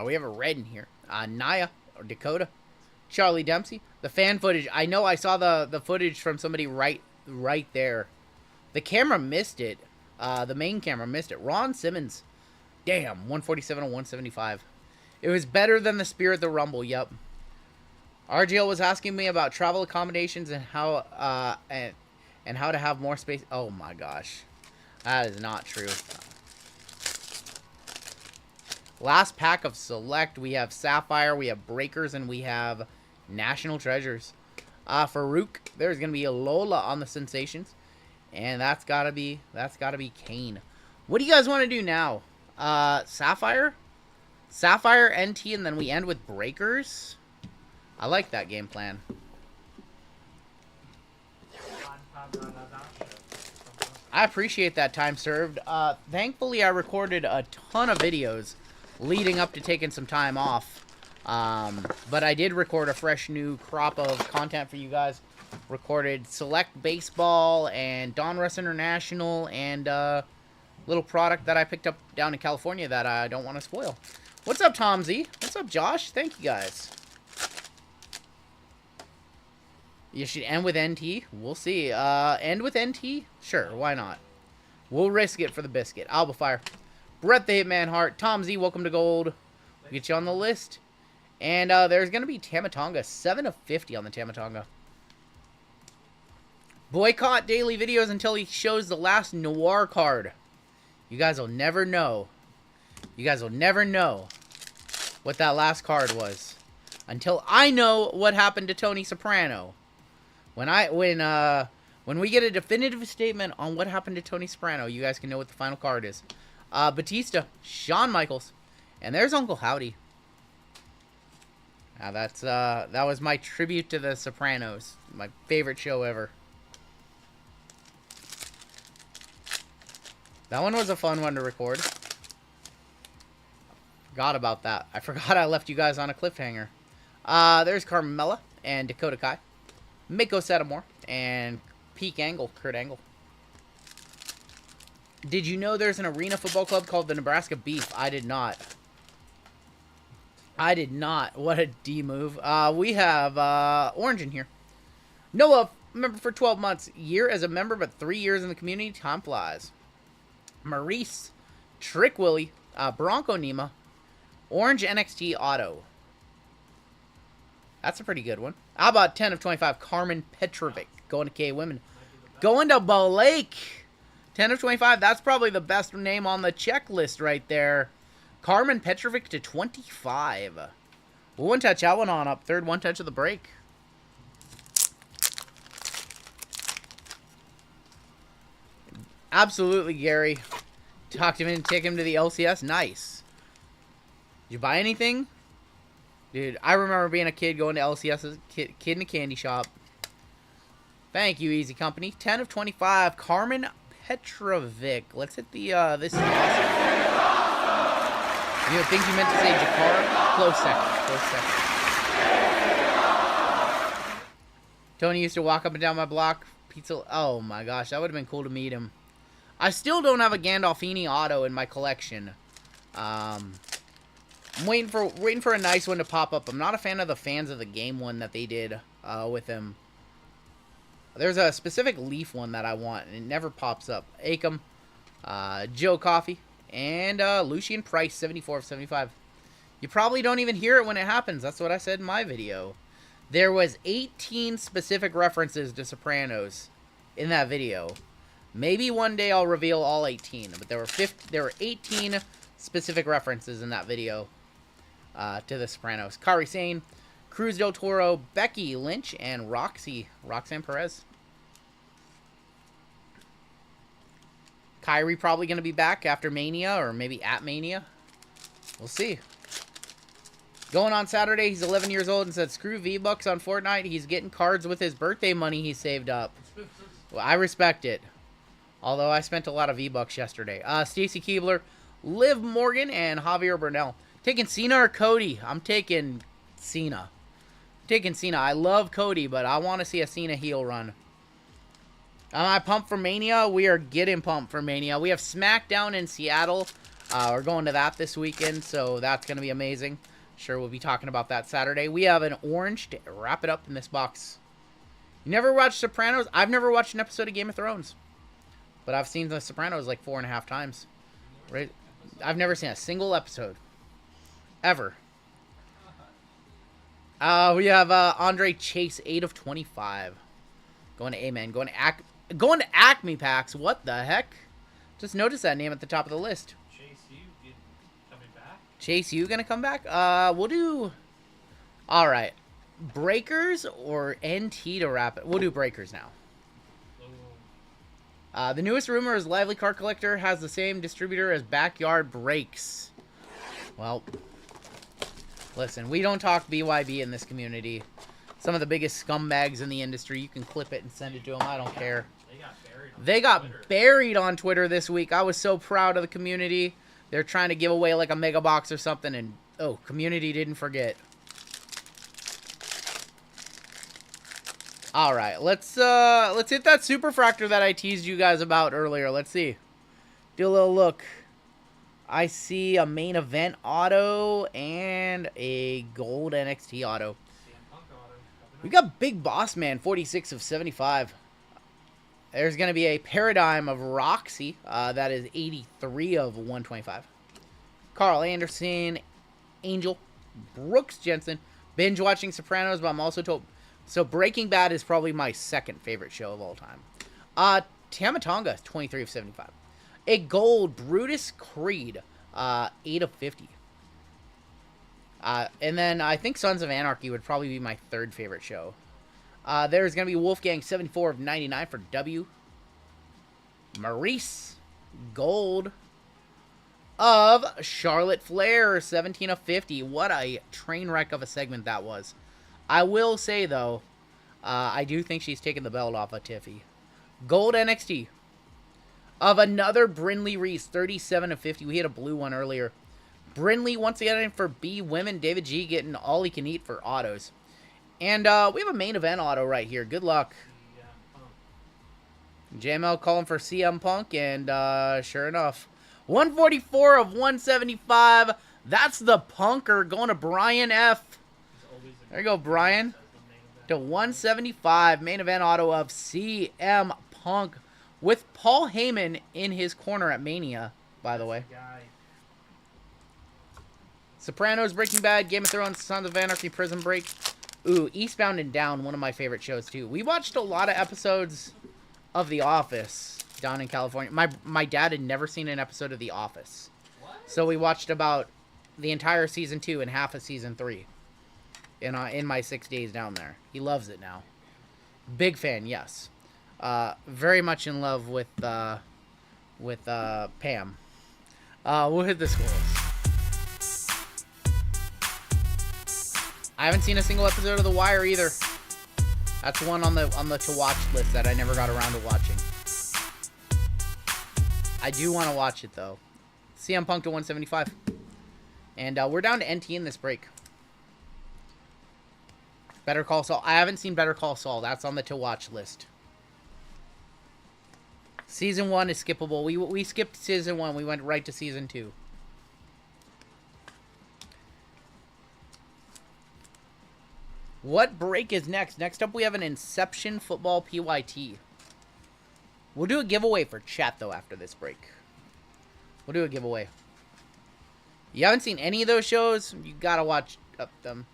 We have a red in here. Naya or Dakota. Charlie Dempsey. The fan footage. I know I saw the footage from somebody right there. The camera missed it. The main camera missed it. Ron Simmons. Damn, 147 and 175. It was better than the Spear at the Rumble. Yep. RGL was asking me about travel accommodations and how and how to have more space. Oh my gosh, that is not true. Last pack of Select. We have Sapphire, we have Breakers, and we have National Treasures. Farouk, there's gonna be a Lola on the Sensations, and that's gotta be Kane. What do you guys want to do now? Sapphire, NT, and then we end with Breakers. I like that game plan. I appreciate that time served. Thankfully, I recorded a ton of videos leading up to taking some time off. But I did record a fresh new crop of content for you guys. Recorded Select Baseball and Donruss International and a little product that I picked up down in California that I don't want to spoil. What's up, Tom Z? What's up, Josh? Thank you, guys. You should end with NT. We'll see. End with NT? Sure, why not? We'll risk it for the biscuit. Albafire. Brett the Hitman Hart. Tom Z, welcome to Gold. We'll get you on the list. And there's going to be Tamatonga. 7 of 50 on the Tamatonga. Boycott daily videos until he shows the last Noir card. You guys will never know. You guys will never know what that last card was. Until I know what happened to Tony Soprano. When we get a definitive statement on what happened to Tony Soprano, you guys can know what the final card is. Batista, Shawn Michaels, and there's Uncle Howdy. Now that was my tribute to the Sopranos, my favorite show ever. That one was a fun one to record. Forgot about that. I forgot I left you guys on a cliffhanger. There's Carmella and Dakota Kai. Mako Satomore and Peak Angle, Kurt Angle. Did you know there's an arena football club called the Nebraska Beef? I did not. I did not. What a D move. We have Orange in here. Noah, member for 12 months. Year as a member, but 3 years in the community. Time flies. Maurice, Trick Willie, Bronco Nima, Orange NXT Auto. That's a pretty good one. How about 10 of 25? Carmen Petrovic. Going to K Women. Going to Blake. 10 of 25. That's probably the best name on the checklist right there. Carmen Petrovic to 25. One touch that one on up. Third one touch of the break. Absolutely, Gary. Talked him in, take him to the LCS. Nice. Did you buy anything? Dude, I remember being a kid going to LCS as a kid in a candy shop. Thank you, Easy Company. 10 of 25. Carmen Petrovic. Let's hit the, this is awesome. You think you meant to say Jakar? Close second. Close second. Tony used to walk up and down my block. Pizza. Oh my gosh, that would have been cool to meet him. I still don't have a Gandolfini auto in my collection. I'm waiting for a nice one to pop up. I'm not a fan of the Fans of the Game one that they did with him. There's a specific Leaf one that I want, and it never pops up. Acom, Joe Coffey, and Lucian Price, 74 of 75. You probably don't even hear it when it happens. That's what I said in my video. There was 18 specific references to Sopranos in that video. Maybe one day I'll reveal all 18, but there were 18 specific references in that video to The Sopranos. Kari Sane, Cruz del Toro, Becky Lynch, and Roxanne Perez. Kyrie probably going to be back after Mania, or maybe at Mania. We'll see. Going on Saturday, he's 11 years old and said, screw V-Bucks on Fortnite. He's getting cards with his birthday money he saved up. Well, I respect it. Although I spent a lot of V-Bucks yesterday. Stacy Keebler, Liv Morgan, and Javier Burnell. Taking Cena or Cody? I'm taking Cena. I love Cody, but I want to see a Cena heel run. Am I pumped for Mania? We are getting pumped for Mania. We have SmackDown in Seattle. We're going to that this weekend, so that's going to be amazing. Sure, we'll be talking about that Saturday. We have an orange to wrap it up in this box. You never watched Sopranos? I've never watched an episode of Game of Thrones. But I've seen The Sopranos like 4.5 times. Right? I've never seen a single episode. Ever. We have Andre Chase, 8 of 25. Going to Amen. Going to Acme Packs. What the heck? Just noticed that name at the top of the list. Chase, you gonna come back? We'll do... Alright. Breakers or NT to wrap it? We'll do Breakers now. The newest rumor is Lively Card Collector has the same distributor as Backyard Breaks. Well, listen, we don't talk BYB in this community. Some of the biggest scumbags in the industry. You can clip it and send it to them. I don't care. They got buried on Twitter this week. I was so proud of the community. They're trying to give away like a mega box or something, and oh, community didn't forget. All right, let's hit that superfractor that I teased you guys about earlier. Let's see. Do a little look. I see a main event auto and a gold NXT auto. We got Big Boss Man, 46 of 75. There's going to be a Paradigm of Roxy. That is 83 of 125. Carl Anderson, Angel, Brooks Jensen. Binge watching Sopranos, but I'm also told... So Breaking Bad is probably my second favorite show of all time. Tamatonga, 23 of 75. A gold Brutus Creed, 8 of 50. And then I think Sons of Anarchy would probably be my third favorite show. There's going to be Wolfgang, 74 of 99 for W. Maurice, gold of Charlotte Flair, 17 of 50. What a train wreck of a segment that was. I will say, though, I do think she's taking the belt off of Tiffy. Gold NXT of another Brinley Reese, 37 of 50. We had a blue one earlier. Brinley once again in for B Women. David G getting all he can eat for autos. And we have a main event auto right here. Good luck. JML calling for CM Punk, and sure enough, 144 of 175. That's the punker going to Brian F. There you go, Brian. To 175. Main event auto of CM Punk with Paul Heyman in his corner at Mania, by the way. Sopranos, Breaking Bad, Game of Thrones, Sons of Anarchy, Prison Break. Ooh, Eastbound and Down, one of my favorite shows, too. We watched a lot of episodes of The Office down in California. My dad had never seen an episode of The Office. What? So we watched about the entire Season 2 and half of Season 3 in my 6 days down there. He loves it now. Big fan, yes. Very much in love with Pam. We'll hit the scores. I haven't seen a single episode of The Wire either. That's one on the to watch list that I never got around to watching. I do want to watch it though. CM Punk to 175. And we're down to NT in this break. Better Call Saul. I haven't seen Better Call Saul. That's on the to watch list. Season 1 is skippable. We skipped season 1. We went right to season 2. What break is next? Next up, we have an Inception Football PYT. We'll do a giveaway for chat, though, after this break. We'll do a giveaway. You haven't seen any of those shows? You gotta watch them.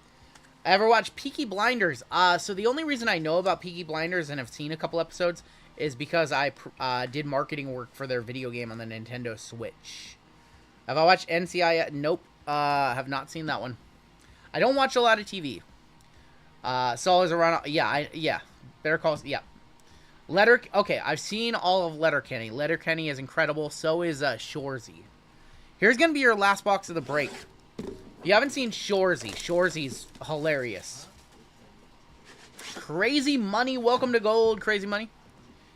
I ever watched Peaky Blinders? So the only reason I know about Peaky Blinders and have seen a couple episodes is because I did marketing work for their video game on the Nintendo Switch. Have I watched NCI yet? Nope. Have not seen that one. I don't watch a lot of TV. Saul is around. Yeah. Better Call. Yeah. Okay, I've seen all of Letterkenny. Letterkenny is incredible. So is Shoresy. Here's gonna be your last box of the break. If you haven't seen Shoresy's hilarious. Crazy Money, welcome to gold, Crazy Money.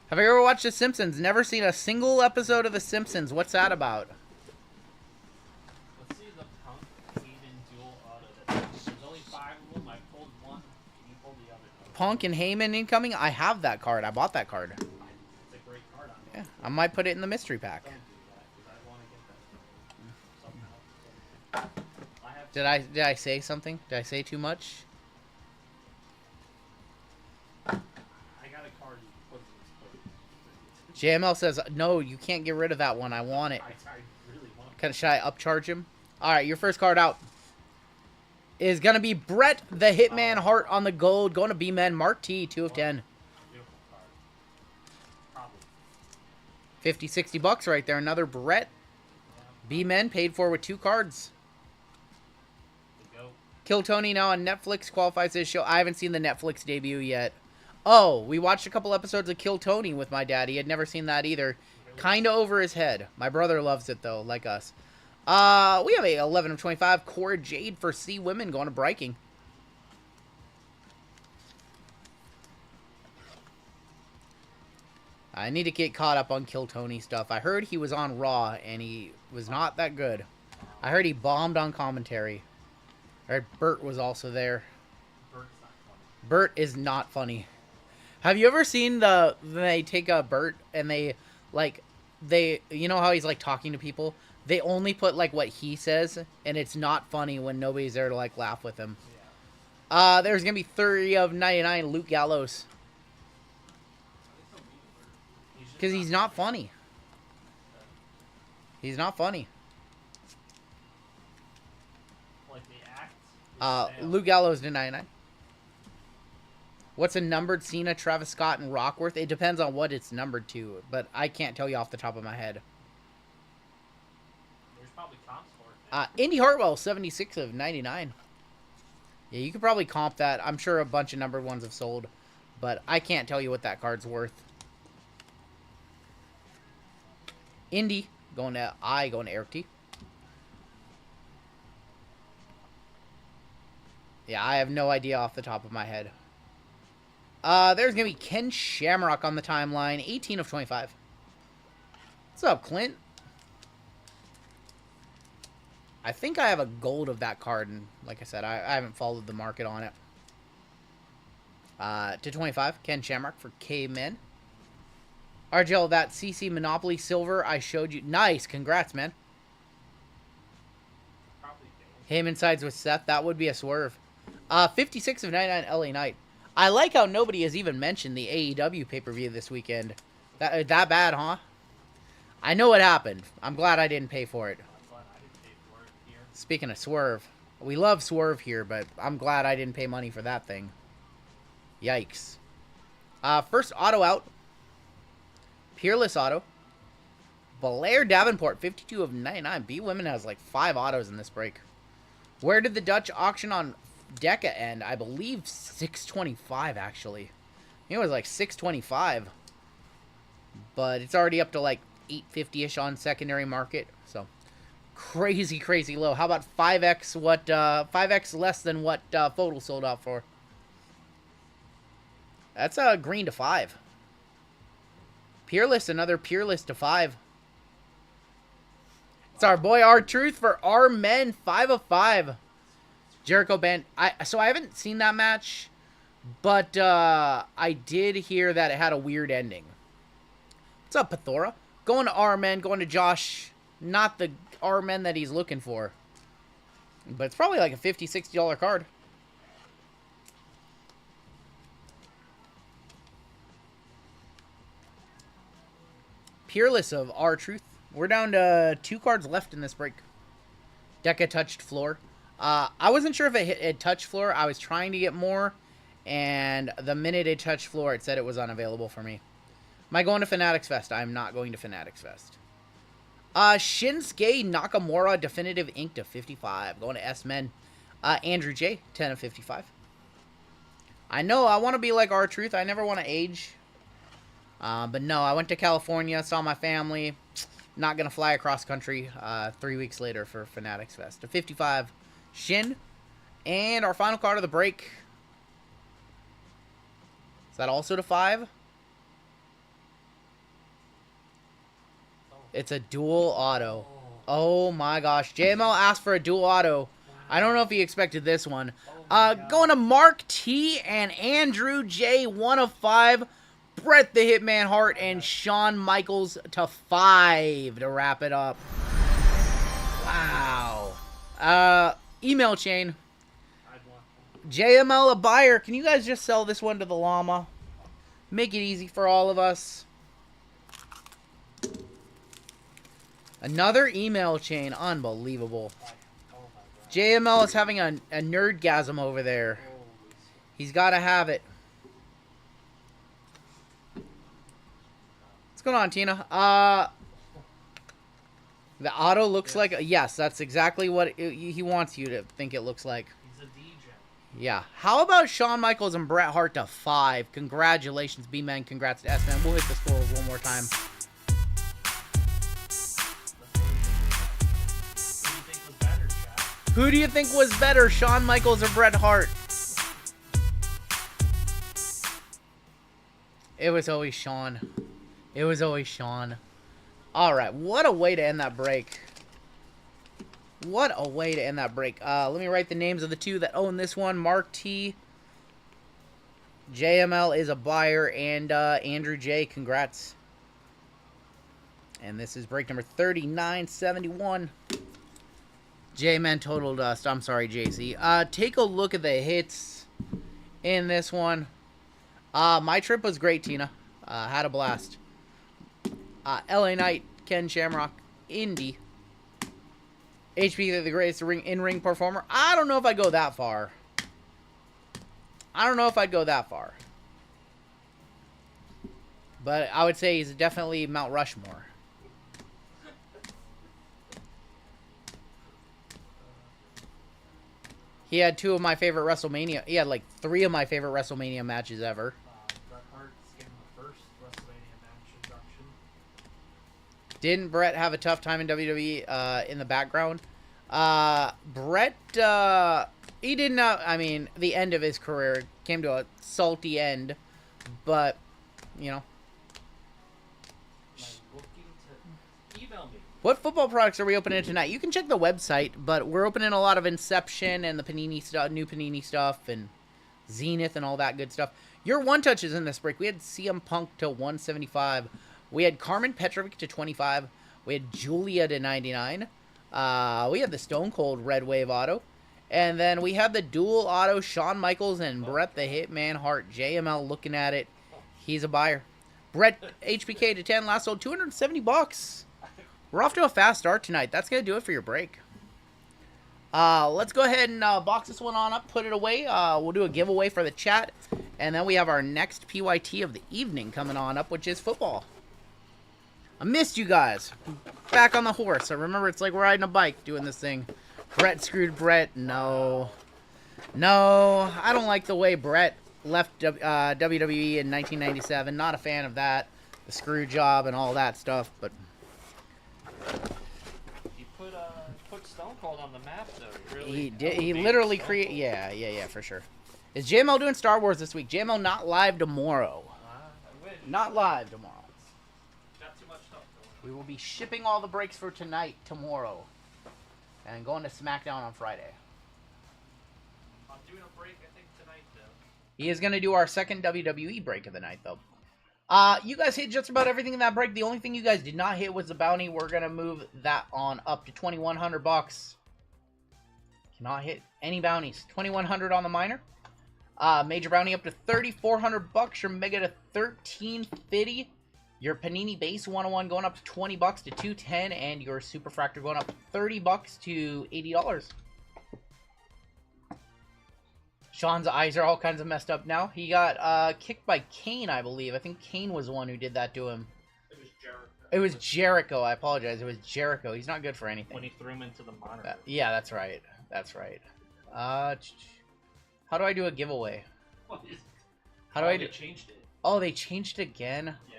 Have you ever watched The Simpsons? Never seen a single episode of The Simpsons. What's that about? Let's see the Punk Heyman dual auto. There's only 5 of them. I pulled one. You pulled the other. Punk and Heyman incoming? I have that card. I bought that card. It's a great card on Yeah, I might put it in the mystery pack. Don't do that because I want to get that something else. I have Did I say something? Did I say too much? I got a card you can put in this JML says, no, you can't get rid of that one. I want it. I really want it. Should I upcharge him? All right, your first card out is going to be Brett the Hitman Hart on the gold. Going to B-Men. Mark T, 2 of 10. Beautiful card. Probably. 50, 60 bucks right there. Another Brett. B-Men paid for with 2 cards. The GOAT. Kill Tony now on Netflix qualifies this show. I haven't seen the Netflix debut yet. Oh, we watched a couple episodes of Kill Tony with my dad. He had never seen that either. Kind of over his head. My brother loves it, though, like us. We have a 11 of 25. Cora Jade for C Women going to Breaking. I need to get caught up on Kill Tony stuff. I heard he was on Raw, and he was not that good. I heard he bombed on commentary. I heard Bert was also there. Bert's not funny. Bert is not funny. Have you ever seen they take a Bert and they you know how he's like talking to people? They only put like what he says, and it's not funny when nobody's there to like laugh with him. Yeah. There's gonna be 30 of 99 Luke Gallows. Because he's not funny. He's not funny. Like the act. Luke Gallows to 99. What's a numbered Cena, Travis Scott, and Rockworth? It depends on what it's numbered to, but I can't tell you off the top of my head. There's probably comps for it. Indy Hartwell, 76 of 99. Yeah, you could probably comp that. I'm sure a bunch of numbered ones have sold, but I can't tell you what that card's worth. Indy, going to Eric T. Yeah, I have no idea off the top of my head. There's going to be Ken Shamrock on the timeline, 18 of 25. What's up, Clint? I think I have a gold of that card, and like I said, I haven't followed the market on it. To 25, Ken Shamrock for K-Men. RGL, that CC Monopoly Silver I showed you. Nice, congrats, man. Probably Heyman sides with Seth, that would be a swerve. 56 of 99 LA Knight. I like how nobody has even mentioned the AEW pay-per-view this weekend. That bad, huh? I know what happened. I'm glad I didn't pay for it. I'm glad I didn't pay for it here. Speaking of Swerve, we love Swerve here, but I'm glad I didn't pay money for that thing. Yikes. First auto out. Peerless auto. Blair Davenport, 52 of 99. B-Women has like 5 autos in this break. Where did the Dutch auction on Deca end? I believe 625, actually. I think it was like 625. But it's already up to like 850-ish on secondary market. So, crazy, crazy low. How about 5x 5x less than what Photo sold out for? That's a green to 5. Peerless, another Peerless to 5. It's our boy R-Truth for R-Men, 5 of 5. Jericho Band. So I haven't seen that match. But I did hear that it had a weird ending. What's up, Pathora? Going to R-Men, going to Josh. Not the R-Men that he's looking for. But it's probably like a $50, $60 card. Peerless of R-Truth. We're down to 2 cards left in this break. Deca touched floor. I wasn't sure if it touched floor. I was trying to get more. And the minute it touched floor, it said it was unavailable for me. Am I going to Fanatics Fest? I'm not going to Fanatics Fest. Shinsuke Nakamura Definitive Ink to 55. Going to S-Men. Andrew J, 10 of 55. I know, I want to be like R-Truth. I never want to age. But no, I went to California, saw my family. Not going to fly across country 3 weeks later for Fanatics Fest. To 55, Shin. And our final card of the break. Is that also to 5? It's a dual auto. Oh my gosh. JML asked for a dual auto. I don't know if he expected this one. Going to Mark T and Andrew J, 1 of 5. Brett the Hitman Hart and Shawn Michaels to 5 to wrap it up. Wow. Email chain. JML a buyer. Can you guys just sell this one to the llama? Make it easy for all of us. Another email chain. Unbelievable. JML is having a nerdgasm over there. He's got to have it. What's going on, Tina? The auto looks like... Yes, that's exactly what he wants you to think it looks like. He's a DJ. Yeah. How about Shawn Michaels and Bret Hart to 5? Congratulations, B-Man. Congrats to S-Man. We'll hit the scores one more time. Who do you think was better, Shawn Michaels or Bret Hart? It was always Shawn. It was always Shawn. Alright, what a way to end that break. What a way to end that break. Let me write the names of the 2 that own this one. Mark T. JML is a buyer. And Andrew J. Congrats. And this is break number 3971. J-Man Total Dust. I'm sorry, JC. Take a look at the hits in this one. My trip was great, Tina. Had a blast. LA Knight, Ken Shamrock, Indy. HP, the greatest in-ring performer. I don't know if I'd go that far. But I would say he's definitely Mount Rushmore. He had 2 of my favorite WrestleMania. He had like 3 of my favorite WrestleMania matches ever. Bret Hart's getting the first WrestleMania match induction. Didn't Bret have a tough time in WWE in the background? Bret, he did not, I mean, the end of his career came to a salty end, but, you know. Email me. What football products are we opening tonight? You can check the website, but we're opening a lot of Inception and the Panini stuff, new Panini stuff, and Zenith and all that good stuff. Your one touches in this break. We had CM Punk to 175. We had Carmen Petrovic to 25. We had Julia to 99. We had the Stone Cold Red Wave auto. And then we had the dual auto Shawn Michaels and Bret the Hitman Hart. JML looking at it. He's a buyer. Bret HBK to 10. Last sold $270. We're off to a fast start tonight. That's going to do it for your break. Let's go ahead and box this one on up, put it away. We'll do a giveaway for the chat. And then we have our next PYT of the evening coming on up, which is football. I missed you guys. Back on the horse. I remember it's like riding a bike doing this thing. Bret screwed Bret. No. No, I don't like the way Bret left WWE in 1997. Not a fan of that. The screw job and all that stuff, but... He put Stone Cold on the map, though. Really He did. He literally created... Yeah, for sure. Is JML doing Star Wars this week? JML not live tomorrow. I wish. Not live tomorrow. Got too much stuff going We will be shipping all the breaks for tonight, tomorrow. And going to SmackDown on Friday. on. I'm doing a break, I think, tonight, though. He is going to do our second WWE break of the night, though. You guys hit just about everything in that break. The only thing you guys did not hit was the bounty. We're going to move that on up to 2,100 bucks. Cannot hit any bounties. 2,100 on the minor. Major bounty up to 3,400 bucks. Your mega to 1,350. Your Panini base 101 going up to 20 bucks to 210, and your super fractor going up 30 bucks to $80. Sean's eyes are all kinds of messed up now. He got kicked by Kane, I believe. I think Kane was the one who did that to him. It was Jericho. It was Jericho. I apologize. It was Jericho. He's not good for anything. When he threw him into the monitor. Yeah, that's right. That's right. How do I do a giveaway? What is... How do I They do? changed it. Oh, they changed it again? Yeah.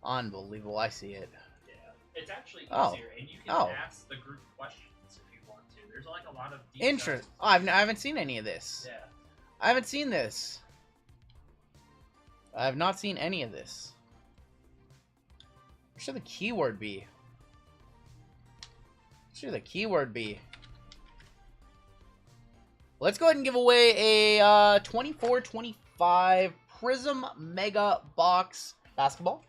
Unbelievable. I see it. Yeah. It's actually easier, Oh. and you can Oh. ask the group questions if you want to. There's like a lot of deep Interest. dives. Oh, I haven't seen any of this. Yeah. I haven't seen this. I have not seen any of this. What should the keyword be? What should the keyword be? Let's go ahead and give away a 24-25 Prism Mega Box Basketball.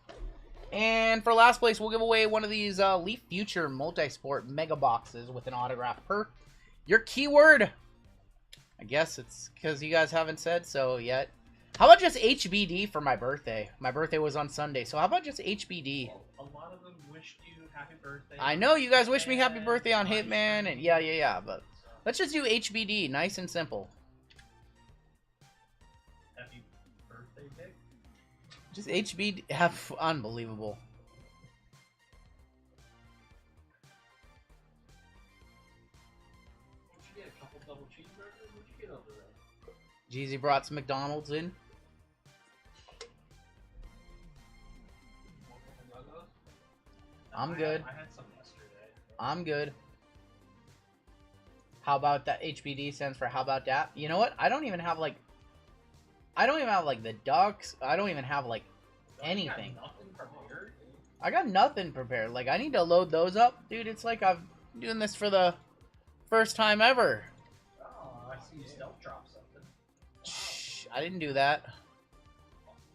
And for last place, we'll give away one of these Leaf Future Multisport Mega Boxes with an autograph per. Your keyword, I guess it's because you guys haven't said so yet. How about just HBD for my birthday? My birthday was on Sunday, so how about just HBD? Well, a lot of them wished you happy birthday. I know you guys wish me happy birthday on Hitman, and yeah, but let's just do HBD, nice and simple. Happy birthday, Dick. Just HBD, have unbelievable. Did you get a couple double cheeseburgers? What'd you get over there? Jeezy brought some McDonald's in. I'm good. I had some yesterday. I'm good. How about that? HBD stands for how about that? You know what? I don't even have like the ducks. I don't even have like anything. You got nothing prepared? I got nothing prepared. Like I need to load those up, dude. It's like I'm doing this for the first time ever. Oh, I see you stealth drop something. Shh, I didn't do that.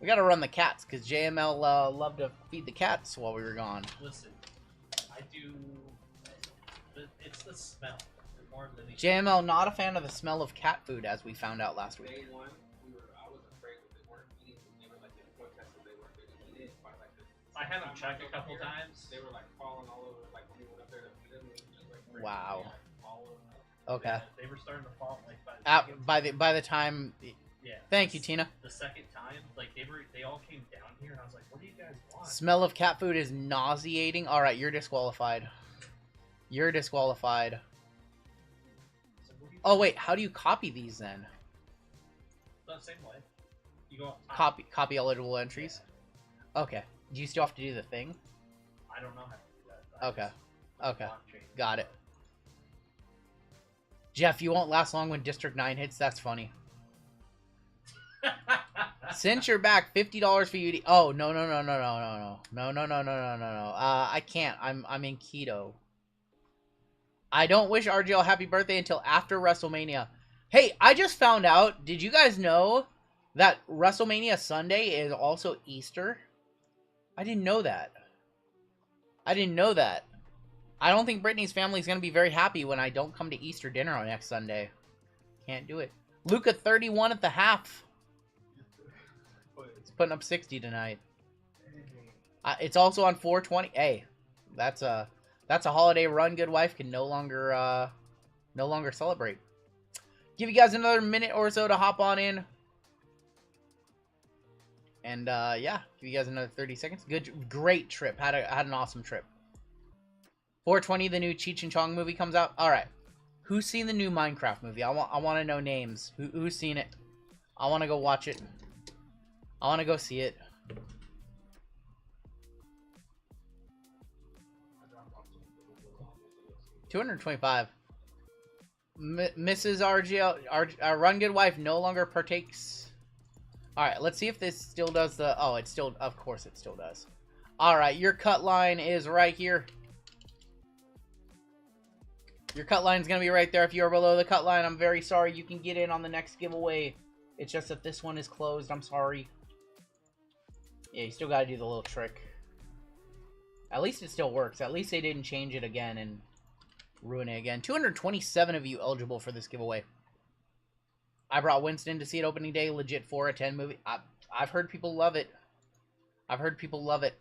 We gotta run the cats because JML loved to feed the cats while we were gone. Listen, I do. It's the smell. More than the JML not a fan of the smell of cat food, as we found out last week. Day one, I was afraid that they weren't eating. They were like in protest that they weren't going to eat it. By like I had them check a couple times. They were like falling all over. Like when we went up there to feed them, it was just like Wow. All over. Okay. They were starting to fall like By the time. yeah. Thank you, Tina. The second time, like they all came down here, and I was like, "What do you guys want?" Smell of cat food is nauseating. All right, you're disqualified. You're disqualified. So what do you Oh wait, how do you copy these then? the same way. You go up top. Copy eligible entries. Okay. Do you still have to do the thing? I don't know how to do that. Okay. Okay. Blockchain. Got it. Jeff, you won't last long when District 9 hits. That's funny. Since you're back, $50 for you. Oh no. I can't. I'm in keto. I don't wish RGL happy birthday until after WrestleMania. Hey, I just found out. Did you guys know that WrestleMania Sunday is also Easter? I didn't know that. I don't think Brittany's family is going to be very happy when I don't come to Easter dinner on next Sunday. Can't do it. Luca 31 at the half. It's putting up 60 tonight. It's also on 420. Hey, that's a holiday Rungoodlife can no longer celebrate. Give you guys another minute or so to hop on in. And yeah, give you guys another 30 seconds. Great trip. Had an awesome trip. 420, the new Cheech and Chong movie comes out. All right, who's seen the new Minecraft movie? I want to know names. Who's seen it? I want to go watch it. I want to go see it. $225. Mrs. RGL, Run Good Wife no longer partakes. All right, let's see if this still does the. Oh, it still. Of course, it still does. All right, your cut line is right here. Your cut line is going to be right there. If you are below the cut line, I'm very sorry. You can get in on the next giveaway It's just that this one is closed. I'm sorry. Yeah, you still gotta do the little trick. At least it still works. At least they didn't change it again and ruin it again. 227 of you eligible for this giveaway. I brought Winston to see it opening day. Legit 4 out of 10 movie. I've heard people love it. I've heard people love it.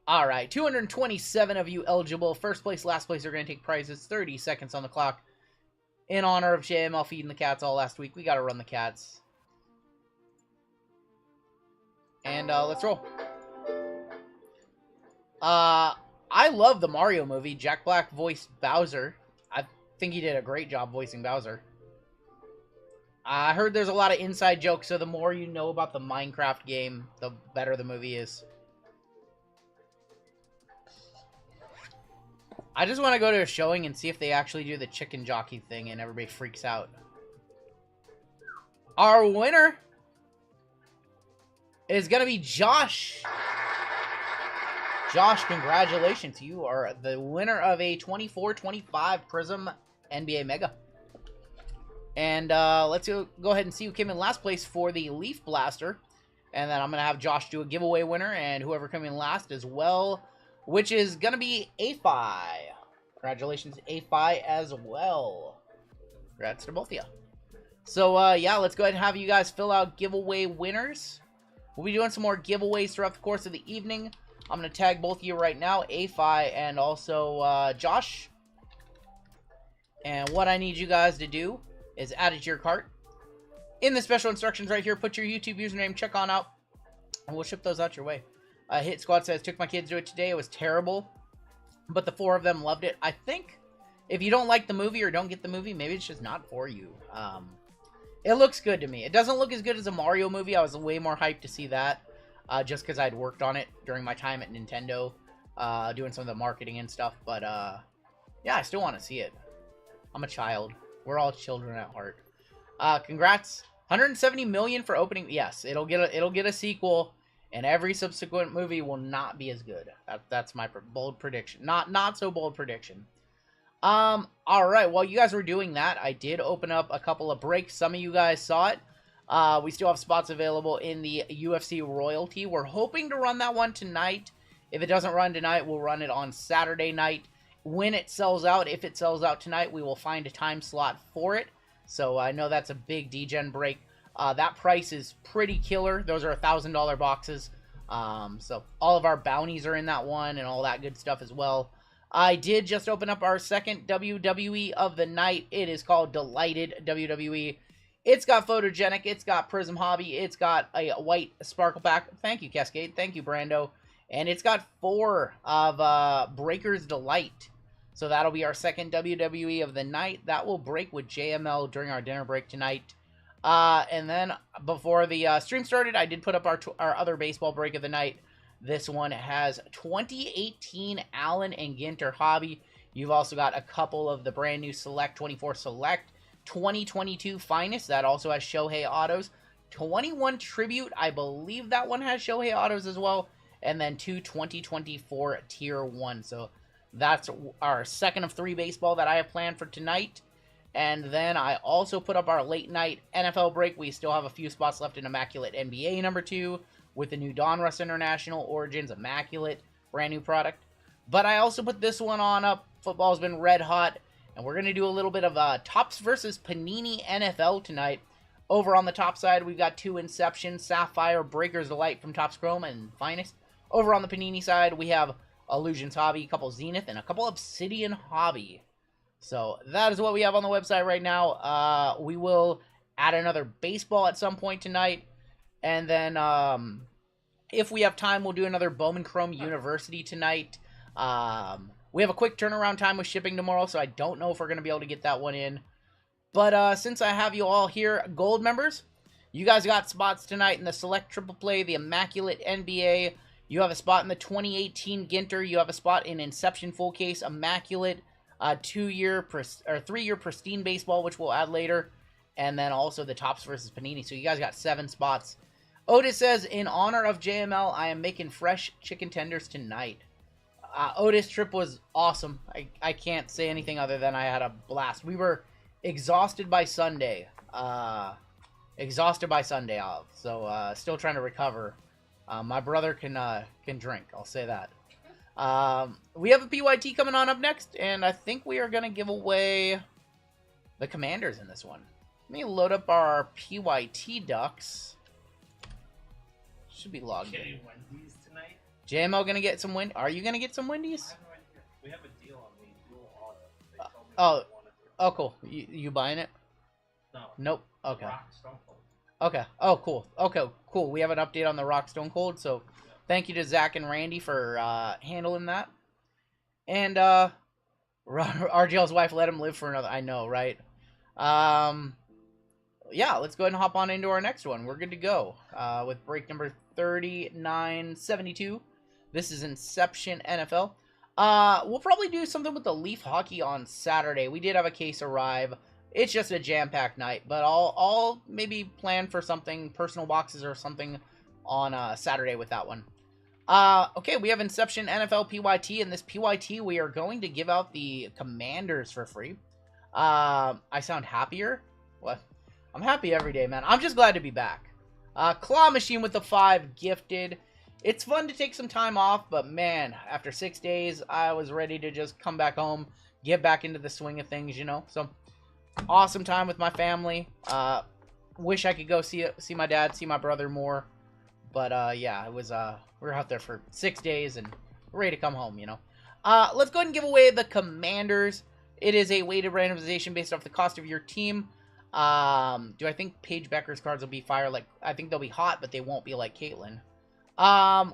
Alright, 227 of you eligible. First place, last place are going to take prizes. 30 seconds on the clock. In honor of JML feeding the cats all last week, we got to run the cats. And let's roll. I love the Mario movie. Jack Black voiced Bowser. I think he did a great job voicing Bowser. I heard there's a lot of inside jokes, so the more you know about the Minecraft game, the better the movie is. I just want to go to a showing and see if they actually do the chicken jockey thing and everybody freaks out. Our winner is going to be Josh. Josh, congratulations. You are the winner of a 24-25 Prism NBA Mega. And let's go ahead and see who came in last place for the Leaf Blaster. And then I'm going to have Josh do a giveaway winner and whoever came in last as well, which is going to be AFI. Congratulations, AFI, as well. Congrats to both of you. So, yeah, let's go ahead and have you guys fill out giveaway winners. We'll be doing some more giveaways throughout the course of the evening. I'm going to tag both of you right now, AFI and also Josh. And what I need you guys to do is add it to your cart. In the special instructions right here, put your YouTube username, check on out, and we'll ship those out your way. Hit Squad says, took my kids to it today. It was terrible, but the 4 of them loved it. I think if you don't like the movie or don't get the movie, maybe it's just not for you. It looks good to me. It doesn't look as good as a Mario movie. I was way more hyped to see that just because I'd worked on it during my time at Nintendo, doing some of the marketing and stuff. But yeah, I still want to see it. I'm a child. We're all children at heart. Congrats. 170 million for opening. Yes, it'll get a sequel, and every subsequent movie will not be as good. That's my bold prediction. Not so bold prediction. All right. While you guys were doing that, I did open up a couple of breaks. Some of you guys saw it. We still have spots available in the UFC Royalty. We're hoping to run that one tonight. If it doesn't run tonight, we'll run it on Saturday night. When it sells out, if it sells out tonight, we will find a time slot for it. So I know that's a big DGen break. That price is pretty killer. Those are $1,000 boxes. So all of our bounties are in that one and all that good stuff as well. I did just open up our second WWE of the night. It is called Delighted WWE. It's got Photogenic. It's got Prism Hobby. It's got a white Sparkle Pack. Thank you, Cascade. Thank you, Brando. And it's got 4 of Breaker's Delight. So that'll be our second WWE of the night. That will break with JML during our dinner break tonight. And then before the stream started, I did put up our other baseball break of the night. This one has 2018 Allen and Ginter Hobby. You've also got a couple of the brand new Select 24 Select 2022 Finest. That also has Shohei Autos. 21 Tribute. I believe that one has Shohei Autos as well. And then 2 2024 Tier 1. So that's our second of 3 baseball that I have planned for tonight. And then I also put up our late night NFL break. We still have a few spots left in Immaculate NBA number 2 with the new Donruss International Origins Immaculate, brand new product. But I also put this one on up. Football's been red hot. And we're going to do a little bit of Topps versus Panini NFL tonight. Over on the top side, we've got 2 Inception, Sapphire, Breaker's Delight from Topps Chrome and Finest. Over on the Panini side, we have Illusions Hobby, a couple Zenith, and a couple Obsidian Hobby. So that is what we have on the website right now. We will add another baseball at some point tonight. And then if we have time, we'll do another Bowman Chrome University tonight. We have a quick turnaround time with shipping tomorrow, so I don't know if we're going to be able to get that one in. But since I have you all here, Gold members, you guys got spots tonight in the Select Triple Play, the Immaculate NBA. You have a spot in the 2018 Ginter. You have a spot in Inception Full Case, Immaculate, 3-year Pristine Baseball, which we'll add later. And then also the Topps versus Panini. So you guys got 7 spots. Otis says, in honor of JML, I am making fresh chicken tenders tonight. Otis' trip was awesome. I can't say anything other than I had a blast. We were exhausted by Sunday. Exhausted by Sunday off, so still trying to recover. My brother can drink, I'll say that. We have a PYT coming on up next, and I think we are going to give away the Commanders in this one. Let me load up our PYT ducks. Should be logged in. Getting Wendy's tonight? JMO going to get some Wendy's? Are you going to get some Wendy's? I have no idea. We have a deal on the dual auto. They told me oh. they wanted to. Oh, cool. You buying it? No. Nope. Okay. Rock Stone Cold. Okay. Oh, cool. Okay, cool. We have an update on the Rock Stone Cold, so thank you to Zach and Randy for handling that. And RGL's wife let him live for another. I know, right? Yeah, let's go ahead and hop on into our next one. We're good to go with break number 3972. This is Inception NFL. We'll probably do something with the Leaf Hockey on Saturday. We did have a case arrive. It's just a jam-packed night, but I'll maybe plan for something, personal boxes or something on Saturday with that one. Okay, we have Inception NFL PYT. In this PYT, we are going to give out the Commanders for free. I sound happier? What? I'm happy every day, man. I'm just glad to be back. Claw Machine with the 5 gifted. It's fun to take some time off, but man, after 6 days, I was ready to just come back home, get back into the swing of things, you know? So, awesome time with my family. Wish I could go see my dad, see my brother more. But, yeah, it was, we were out there for 6 days and we're ready to come home, you know? Let's go ahead and give away the Commanders. It is a weighted randomization based off the cost of your team. Do I think Paige Becker's cards will be fire? Like, I think they'll be hot, but they won't be like Caitlyn.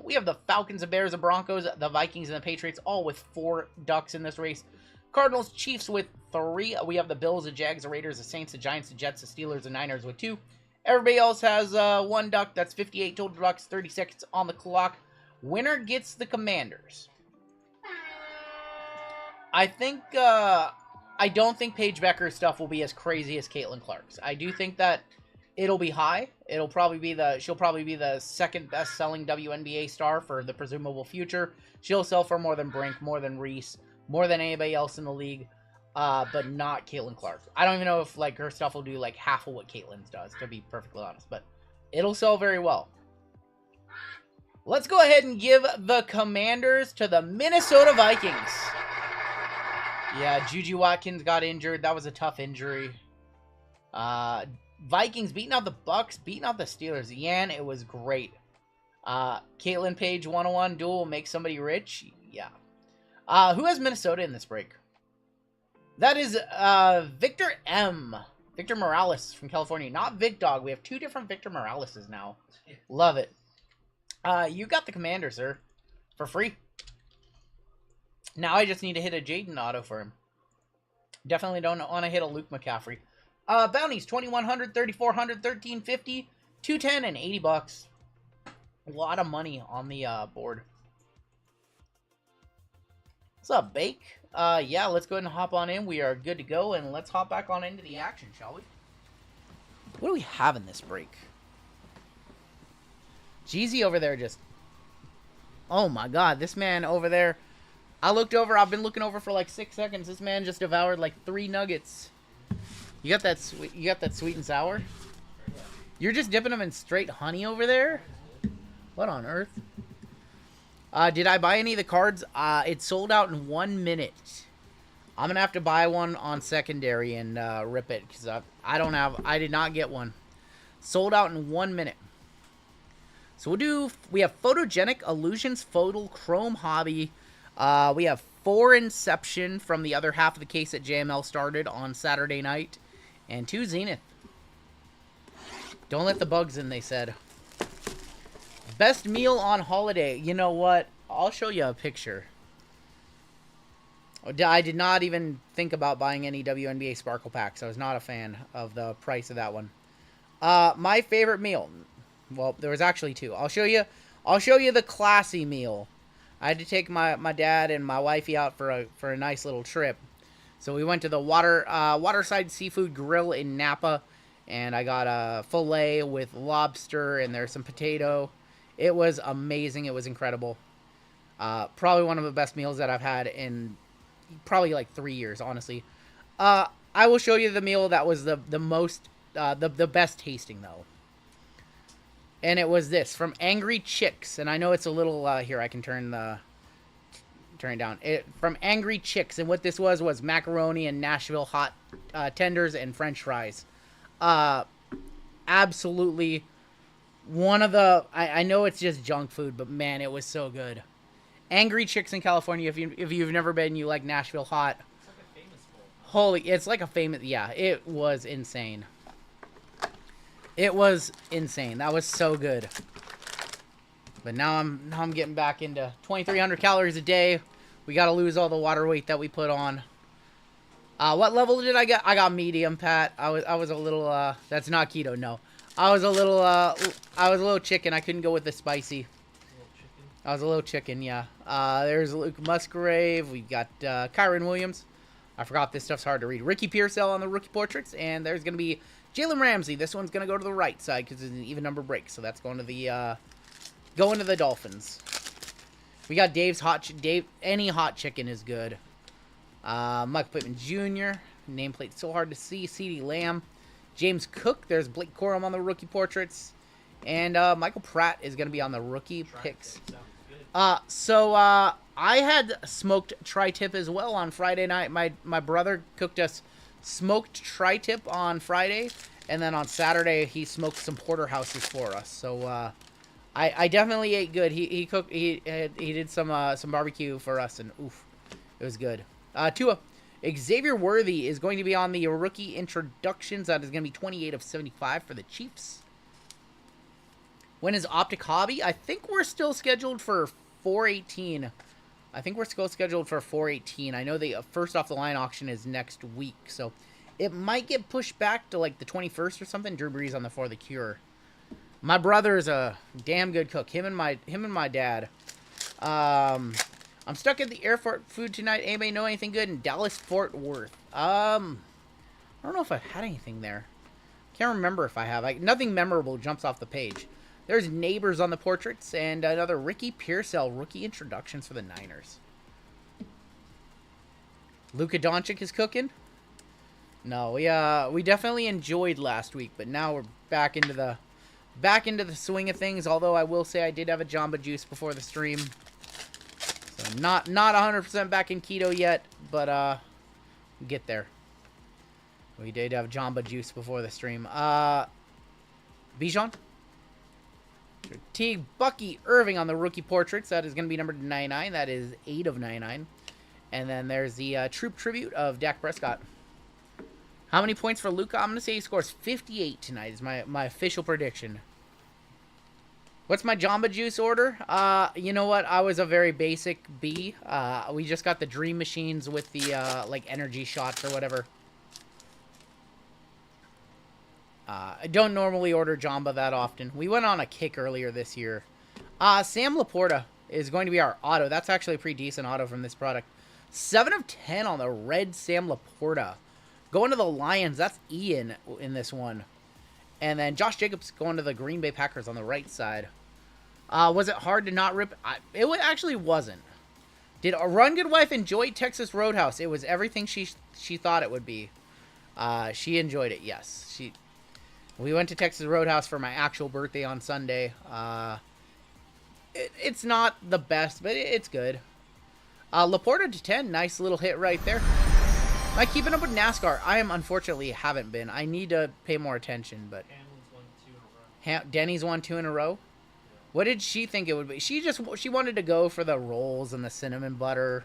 We have the Falcons, the Bears, the Broncos, the Vikings, and the Patriots, all with 4 ducks in this race. Cardinals, Chiefs with 3. We have the Bills, the Jags, the Raiders, the Saints, the Giants, the Jets, the Steelers, the Niners with 2. Everybody else has 1 duck. That's 58 total ducks, 30 seconds on the clock. Winner gets the Commanders. I think, I don't think Paige Becker's stuff will be as crazy as Caitlin Clark's. I do think that it'll be high. She'll probably be the second best selling WNBA star for the presumable future. She'll sell for more than Brink, more than Reese, more than anybody else in the league, but not Caitlin Clark. I don't even know if like her stuff will do like half of what Caitlin's does, to be perfectly honest, but it'll sell very well. Let's go ahead and give the Commanders to the Minnesota Vikings. Yeah, Juju Watkins got injured. That was a tough injury. Vikings beating out the Bucks, beating out the Steelers. Yan, it was great. Caitlin Page 101 duel will make somebody rich. Yeah. Who has Minnesota in this break? That is Victor M. Victor Morales from California. Not Vic Dog. We have 2 different Victor Moraleses now. Love it. You got the Commander, sir. For free. Now I just need to hit a Jaden auto for him. Definitely don't want to hit a Luke McCaffrey. Bounties, 2,100, 3,400, 1,350, 210, and 80 bucks. A lot of money on the board. What's up, Bake? Yeah, let's go ahead and hop on in. We are good to go, and let's hop back on into the action, shall we? What do we have in this break? Jeezy over there just... Oh my god, this man over there... I looked over, I've been looking over for like 6 seconds. This man just devoured like 3 nuggets. You got that sweet and sour? You're just dipping them in straight honey over there? What on earth? Did I buy any of the cards? It sold out in 1 minute. I'm gonna have to buy one on secondary and rip it because I did not get one. Sold out in 1 minute. So we have Photogenic, Illusions, Photo, Chrome Hobby. We have 4 Inception from the other half of the case that JML started on Saturday night. And 2 Zenith. Don't let the bugs in, they said. Best meal on holiday. You know what? I'll show you a picture. I did not even think about buying any WNBA Sparkle Packs. I was not a fan of the price of that one. My favorite meal. Well, there was actually 2. I'll show you the classy meal. I had to take my dad and my wifey out for a nice little trip. So we went to the Waterside Seafood Grill in Napa, and I got a filet with lobster, and there's some potato. It was amazing. It was incredible. Probably one of the best meals that I've had in probably like 3 years, honestly. I will show you the meal that was the most the best tasting though. And it was this from Angry Chicks, and I know it's a little here. I can turn it down. From Angry Chicks, and what this was macaroni and Nashville hot tenders and French fries. Absolutely one of the. I know it's just junk food, but man, it was so good. Angry Chicks in California. If you've never been, you like Nashville hot. It's like a famous bowl. Holy, it's like a famous. Yeah, it was insane. It was insane. That was so good. But now I'm getting back into 2,300 calories a day. We got to lose all the water weight that we put on. What level did I get? I got medium, Pat. I was a little that's not keto, no. I was a little chicken. I couldn't go with the spicy. I was a little chicken, yeah. There's Luke Musgrave. We've got Kyron Williams. I forgot this stuff's hard to read. Ricky Pearsall on the rookie portraits, and there's going to be Jalen Ramsey. This one's going to go to the right side because it's an even number break, so that's going to the Dolphins. We got Dave. Any hot chicken is good. Mike Pittman Jr. Nameplate so hard to see. CeeDee Lamb. James Cook. There's Blake Corum on the rookie portraits. And Michael Pratt is going to be on the rookie picks. So I had smoked tri-tip as well on Friday night. My brother cooked us smoked tri-tip on Friday. And then on Saturday, he smoked some porterhouses for us. So I definitely ate good. He cooked. He did some barbecue for us, and oof, it was good. Tua, Xavier Worthy is going to be on the rookie introductions. That is going to be 28 of 75 for the Chiefs. When is Optic Hobby? I think we're still scheduled for 4/18. I think we're still scheduled for 4/18. I know the first off the line auction is next week, so it might get pushed back to like the 21st or something. Drew Brees on the For the Cure. My brother is a damn good cook. Him and my dad. I'm stuck at the airport food tonight. Anybody know anything good in Dallas Fort Worth? I don't know if I've had anything there. Can't remember if I have. Nothing memorable jumps off the page. There's Neighbors on the portraits and another Ricky Pearsall rookie introductions for the Niners. Luka Doncic is cooking. No, we definitely enjoyed last week, but now we're back into the swing of things. Although I will say I did have a Jamba Juice before the stream, so not 100% back in keto yet, but get there. We did have Jamba Juice before the stream. Bijan. Teague Bucky Irving on the rookie portraits. That is going to be number 99. That is 8 of 99. And then there's the troop tribute of Dak Prescott. How many points for Luka? I'm going to say he scores 58 tonight is my official prediction. What's my Jamba Juice order? You know what? I was a very basic B. We just got the Dream Machines with the like energy shots or whatever. I don't normally order Jamba that often. We went on a kick earlier this year. Sam Laporta is going to be our auto. That's actually a pretty decent auto from this product. 7 of 10 on the red Sam Laporta. Going to the Lions. That's Ian in this one. And then Josh Jacobs going to the Green Bay Packers on the right side. Was it hard to not rip? It actually wasn't. Did Rungoodlife enjoy Texas Roadhouse? It was everything she thought it would be. She enjoyed it, yes. We went to Texas Roadhouse for my actual birthday on Sunday. It's not the best, but it's good. Laporta to 10. Nice little hit right there. Am I keeping up with NASCAR? I unfortunately haven't been. I need to pay more attention, but Denny's won 2 in a row. What did she think it would be? She wanted to go for the rolls and the cinnamon butter.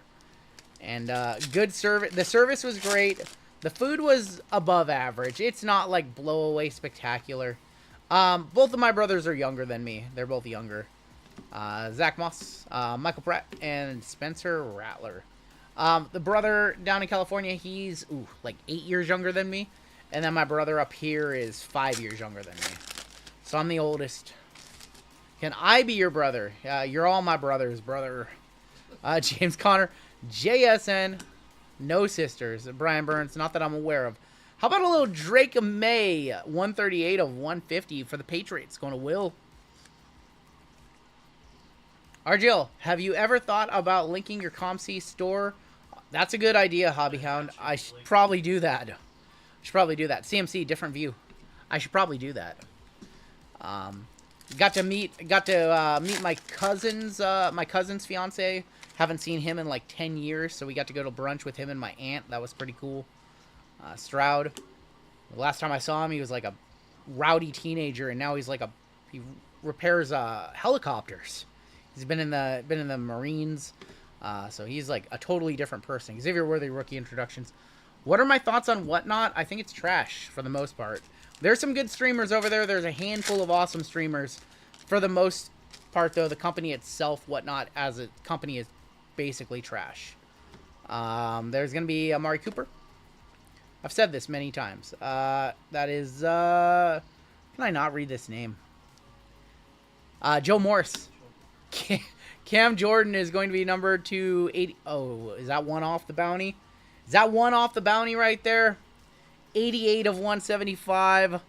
And good service. The service was great. The food was above average. It's not like blow away spectacular. Both of my brothers are younger than me. They're both younger. Zach Moss, Michael Pratt, and Spencer Rattler. The brother down in California, he's like 8 years younger than me. And then my brother up here is 5 years younger than me. So I'm the oldest. Can I be your brother? You're all my brothers, brother. James Conner, JSN. No sisters. Brian Burns, not that I'm aware of. How about a little Drake May? 138 of 150 for the Patriots. Going to Will. RGL, have you ever thought about linking your ComC store? That's a good idea, Hobbyhound. I should probably do that. CMC, different view. I should probably do that. Got to meet my cousin's fiance. Haven't seen him in like 10 years, so we got to go to brunch with him and my aunt. That was pretty cool. Stroud. The last time I saw him, he was like a rowdy teenager, and now he's like he repairs helicopters. He's been in the Marines, so he's like a totally different person. Xavier Worthy rookie introductions. What are my thoughts on Whatnot? I think it's trash for the most part. There's some good streamers over there. There's a handful of awesome streamers. For the most part, though, the company itself, Whatnot, as a company, is basically trash. There's going to be Amari Cooper. I've said this many times. That is, can I not read this name? Joe Morris. Cam Jordan is going to be numbered to 80. Oh, is that one off the bounty? Is that one off the bounty right there? 88 of 175.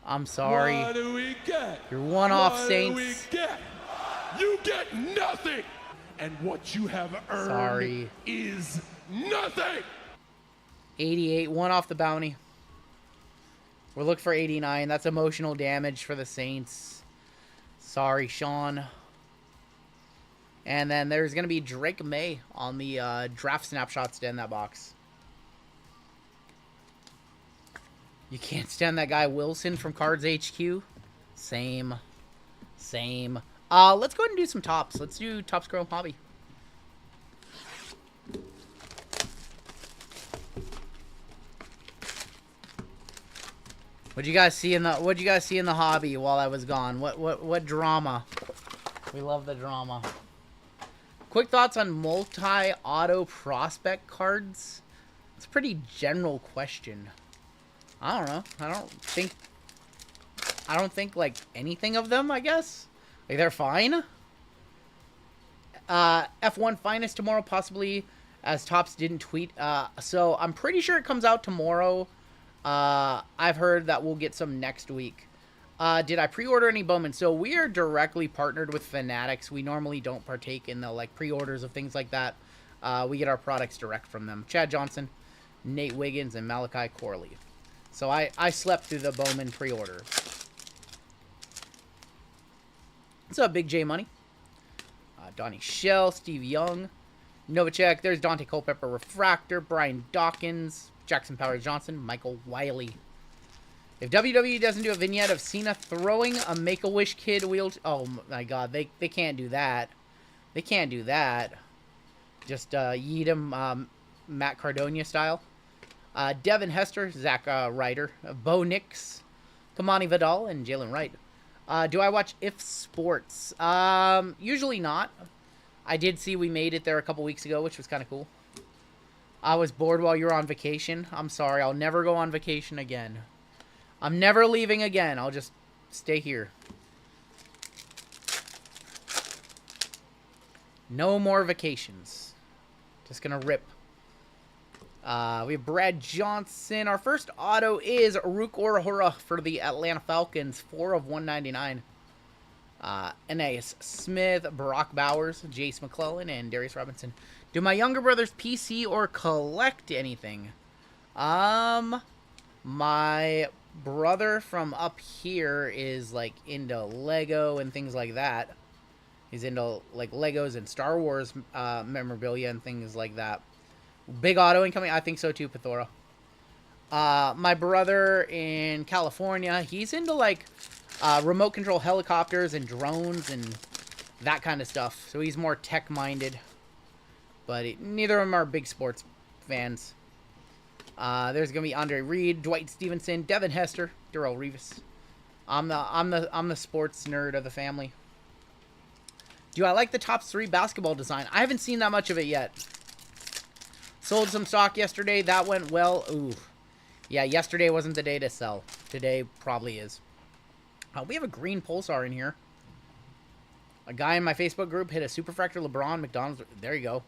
I'm sorry. What do we get? You're one off, What Saints. do we get? You get nothing. And what you have earned is nothing. 88, one off the bounty. We're looking for 89. That's emotional damage for the Saints. Sorry, Sean. And then there's going to be Drake May on the draft snapshots to end that box. You can't stand that guy Wilson from Cards HQ? Same. Let's go ahead and do some tops. Let's do Topps Chrome Hobby. What'd you guys see in the hobby while I was gone? What drama? We love the drama. Quick thoughts on multi-auto prospect cards? It's a pretty general question. I don't know. I don't think like anything of them, I guess. Like they're fine. F1 Finest tomorrow, possibly, as Topps didn't tweet. So I'm pretty sure it comes out tomorrow. I've heard that we'll get some next week. Did I pre-order any Bowman? So we are directly partnered with Fanatics. We normally don't partake in the like pre-orders of things like that. We get our products direct from them. Chad Johnson, Nate Wiggins, and Malachi Corley. So I slept through the Bowman pre-order. What's up, Big J Money? Donnie Shell, Steve Young, Novacek. There's Dante Culpepper, Refractor, Brian Dawkins, Jackson Powers Johnson, Michael Wiley. If WWE doesn't do a vignette of Cena throwing a Make-A-Wish kid wheelchair... Oh, my God. They can't do that. They can't do that. Just yeet him Matt Cardona style. Devin Hester, Zach Ryder, Bo Nix, Kamani Vidal, and Jalen Wright. Do I watch If Sports? Usually not. I did see we made it there a couple weeks ago, which was kind of cool. I was bored while you were on vacation. I'm sorry. I'll never go on vacation again. I'm never leaving again. I'll just stay here. No more vacations. Just gonna rip. We have Brad Johnson. Our first auto is Rook Orahura for the Atlanta Falcons. 4 of 199. Anais Smith, Barack Bowers, Jace McClellan, and Darius Robinson. Do my younger brothers PC or collect anything? My brother from up here is like into Lego and things like that. He's into like Legos and Star Wars memorabilia and things like that. Big auto incoming? I think so too, Pithora. My brother in California, he's into like remote control helicopters and drones and that kind of stuff. So he's more tech-minded. But neither of them are big sports fans. There's gonna be Andre Reed, Dwight Stevenson, Devin Hester, Darrell Revis. I'm the sports nerd of the family. Do I like the Topps 3 basketball design? I haven't seen that much of it yet. Sold some stock yesterday. That went well. Ooh. Yeah, yesterday wasn't the day to sell. Today probably is. We have a green Pulsar in here. A guy in my Facebook group hit a Superfractor LeBron McDonald's. There you go.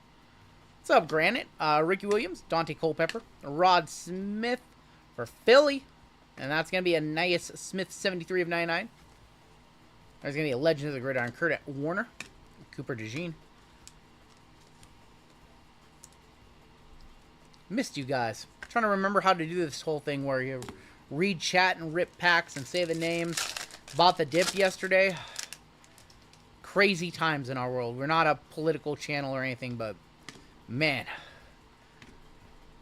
What's up, Granite? Ricky Williams, Dante Culpepper, Rod Smith for Philly. And that's going to be a nice Smith 73 of 99. There's going to be a Legend of the Gridiron, Kurt Warner, Cooper DeJean. Missed you guys. I'm trying to remember how to do this whole thing where you read chat and rip packs and say the names. Bought the dip yesterday. Crazy times in our world. We're not a political channel or anything, but man,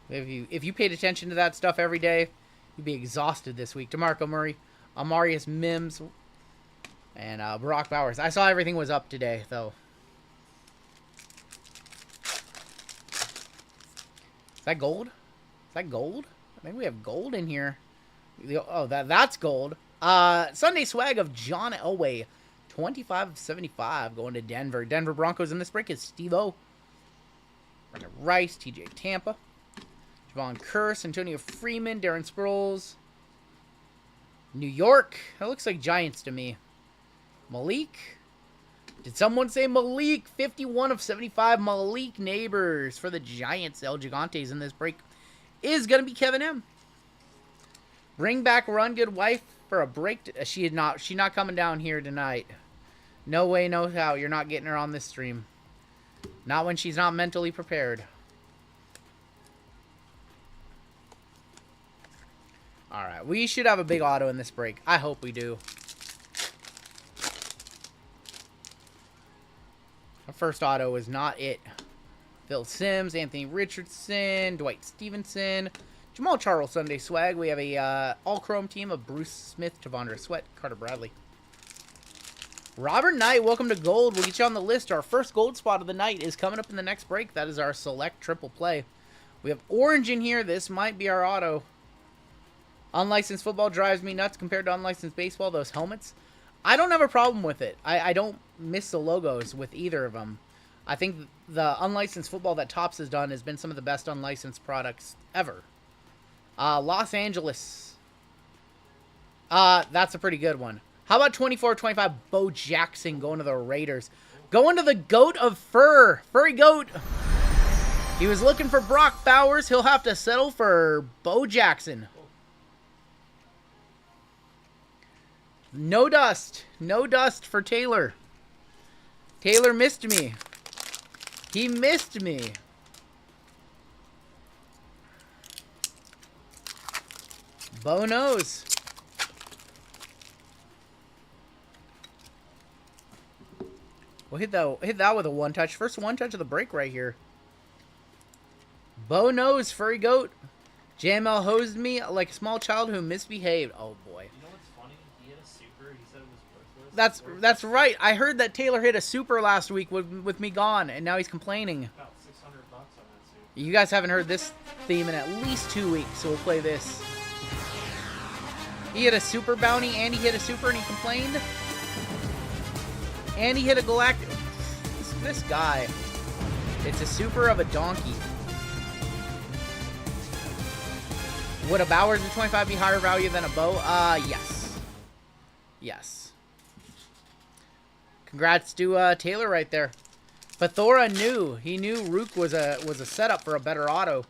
if you paid attention to that stuff every day, you'd be exhausted this week. DeMarco Murray, Amarius Mims, and Brock Bowers. I saw everything was up today, though. Is that gold? Is that gold? I think we have gold in here. Oh, that's gold. Sunday swag of John Elway. 25 of 75 going to Denver. Denver Broncos in this break is Steve-O. Brandon Rice, TJ Tampa. Javon Curse, Antonio Freeman, Darren Sproles. New York. That looks like Giants to me. Malik. Did someone say Malik? 51 of 75. Malik Neighbors for the Giants. El Gigantes in this break is going to be Kevin M. Bring back Rungoodlife for a break. She's not coming down here tonight. No way, no how. You're not getting her on this stream. Not when she's not mentally prepared. Alright, we should have a big auto in this break. I hope we do. Our first auto is not it. Phil Simms, Anthony Richardson, Dwight Stevenson, Jamal Charles Sunday swag. We have a all-chrome team of Bruce Smith, Tavondra Sweat, Carter Bradley. Robert Knight, welcome to Gold. We'll get you on the list. Our first gold spot of the night is coming up in the next break. That is our select triple play. We have orange in here. This might be our auto. Unlicensed football drives me nuts compared to unlicensed baseball. Those helmets. I don't have a problem with it. I don't miss the logos with either of them. I think the unlicensed football that Topps has done has been some of the best unlicensed products ever. Los Angeles. That's a pretty good one. How about 24-25 Bo Jackson going to the Raiders? Going to the GOAT of Fur. Furry Goat. He was looking for Brock Bowers. He'll have to settle for Bo Jackson. No dust. No dust for Taylor. Taylor missed me. He missed me. Bo knows. We'll hit that with a one touch. First one touch of the break right here. Bo knows, Furry Goat. JML hosed me like a small child who misbehaved. Oh boy. You know what's funny? He hit a super. He said it was worthless. That's right. I heard that Taylor hit a super last week with me gone, and now he's complaining. About $600 on that super. You guys haven't heard this theme in at least 2 weeks, so we'll play this. He hit a super bounty, and he hit a super, and he complained. And he hit a galactic. This guy. It's a super of a donkey. Would a Bowers at 25 be higher value than a Bo? Yes. Yes. Congrats to Taylor right there. Pathora knew. He knew Rook was a setup for a better auto.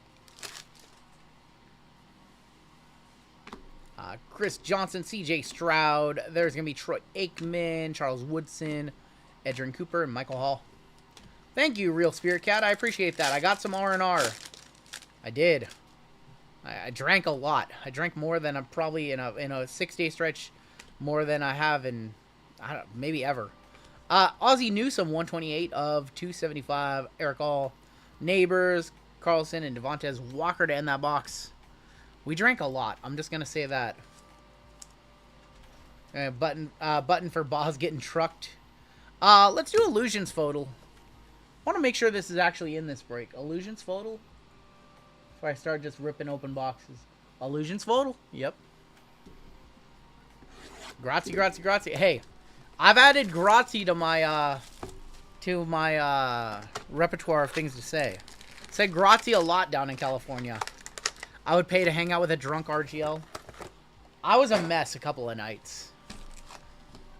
Chris Johnson, CJ Stroud. There's going to be Troy Aikman, Charles Woodson, Edrin Cooper, and Michael Hall. Thank you, Real Spirit Cat. I appreciate that. I got some R&R. I did. I drank a lot. I drank more than I'm probably in a 6-day stretch, more than I have in, I don't know, maybe ever. Ozzie Newsome, 128 of 275. Eric All, Neighbors, Carlson, and Devontae Walker to end that box. We drank a lot. I'm just going to say that. Button for Boz getting trucked. Let's do Illusions Photo. I want to make sure this is actually in this break. Illusions Photo. Before I start just ripping open boxes. Illusions Photo. Yep. Grazie, grazie, grazie. Hey, I've added grazie to my repertoire of things to say. Said grazie a lot down in California. I would pay to hang out with a drunk RGL. I was a mess a couple of nights.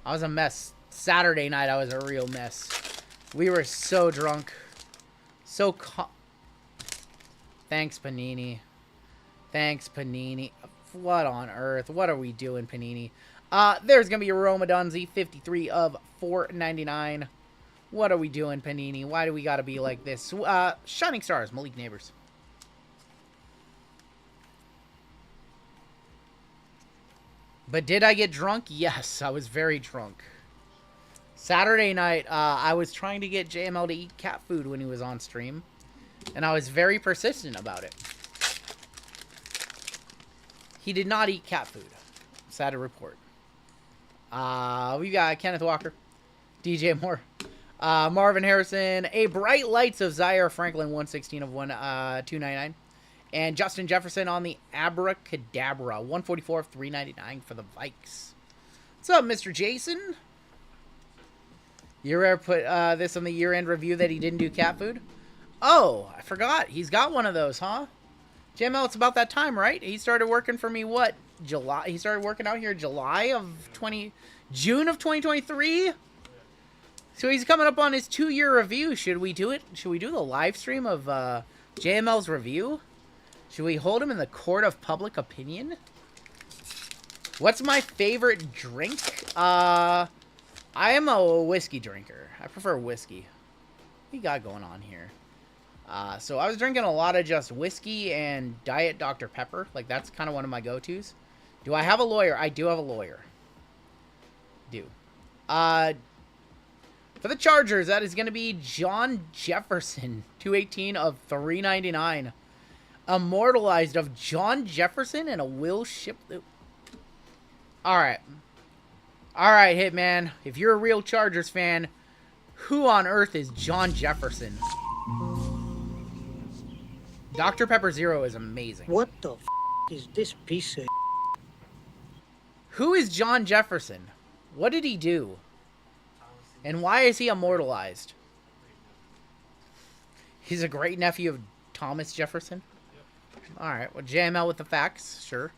I was a mess. Saturday night, I was a real mess. We were so drunk. So Thanks, Panini. Thanks, Panini. What on earth? What are we doing, Panini? There's going to be a Roma Dunzi, 53 of 499. What are we doing, Panini? Why do we got to be like this? Shining Stars, Malik Neighbors. But did I get drunk? Yes, I was very drunk. Saturday night, I was trying to get JML to eat cat food when he was on stream. And I was very persistent about it. He did not eat cat food. Sad to report. We got Kenneth Walker, DJ Moore, Marvin Harrison, a Bright Lights of Zaire Franklin, 116 of 299. And Justin Jefferson on the Abracadabra, 144 of 399 for the Vikes. What's up, Mr. Jason? You ever put this on the year-end review that he didn't do cat food? Oh, I forgot. He's got one of those, huh? JML, it's about that time, right? He started working for me, what? July? He started working out here June of 2023? So he's coming up on his 2-year review. Should we do it? Should we do the live stream of JML's review? Should we hold him in the court of public opinion? What's my favorite drink? I am a whiskey drinker. I prefer whiskey. What we got going on here? So I was drinking a lot of just whiskey and Diet Dr. Pepper. Like, that's kind of one of my go-tos. Do I have a lawyer? I do have a lawyer. For the Chargers, that is going to be John Jefferson, 218 of 399. Immortalized of John Jefferson and a Will Shipley. Alright. Alright, Hitman. If you're a real Chargers fan, who on earth is John Jefferson? Dr. Pepper Zero is amazing. What the f is this piece of... Who is John Jefferson? What did he do? And why is he immortalized? He's a great nephew of Thomas Jefferson? Alright, well, JML with the facts, sure.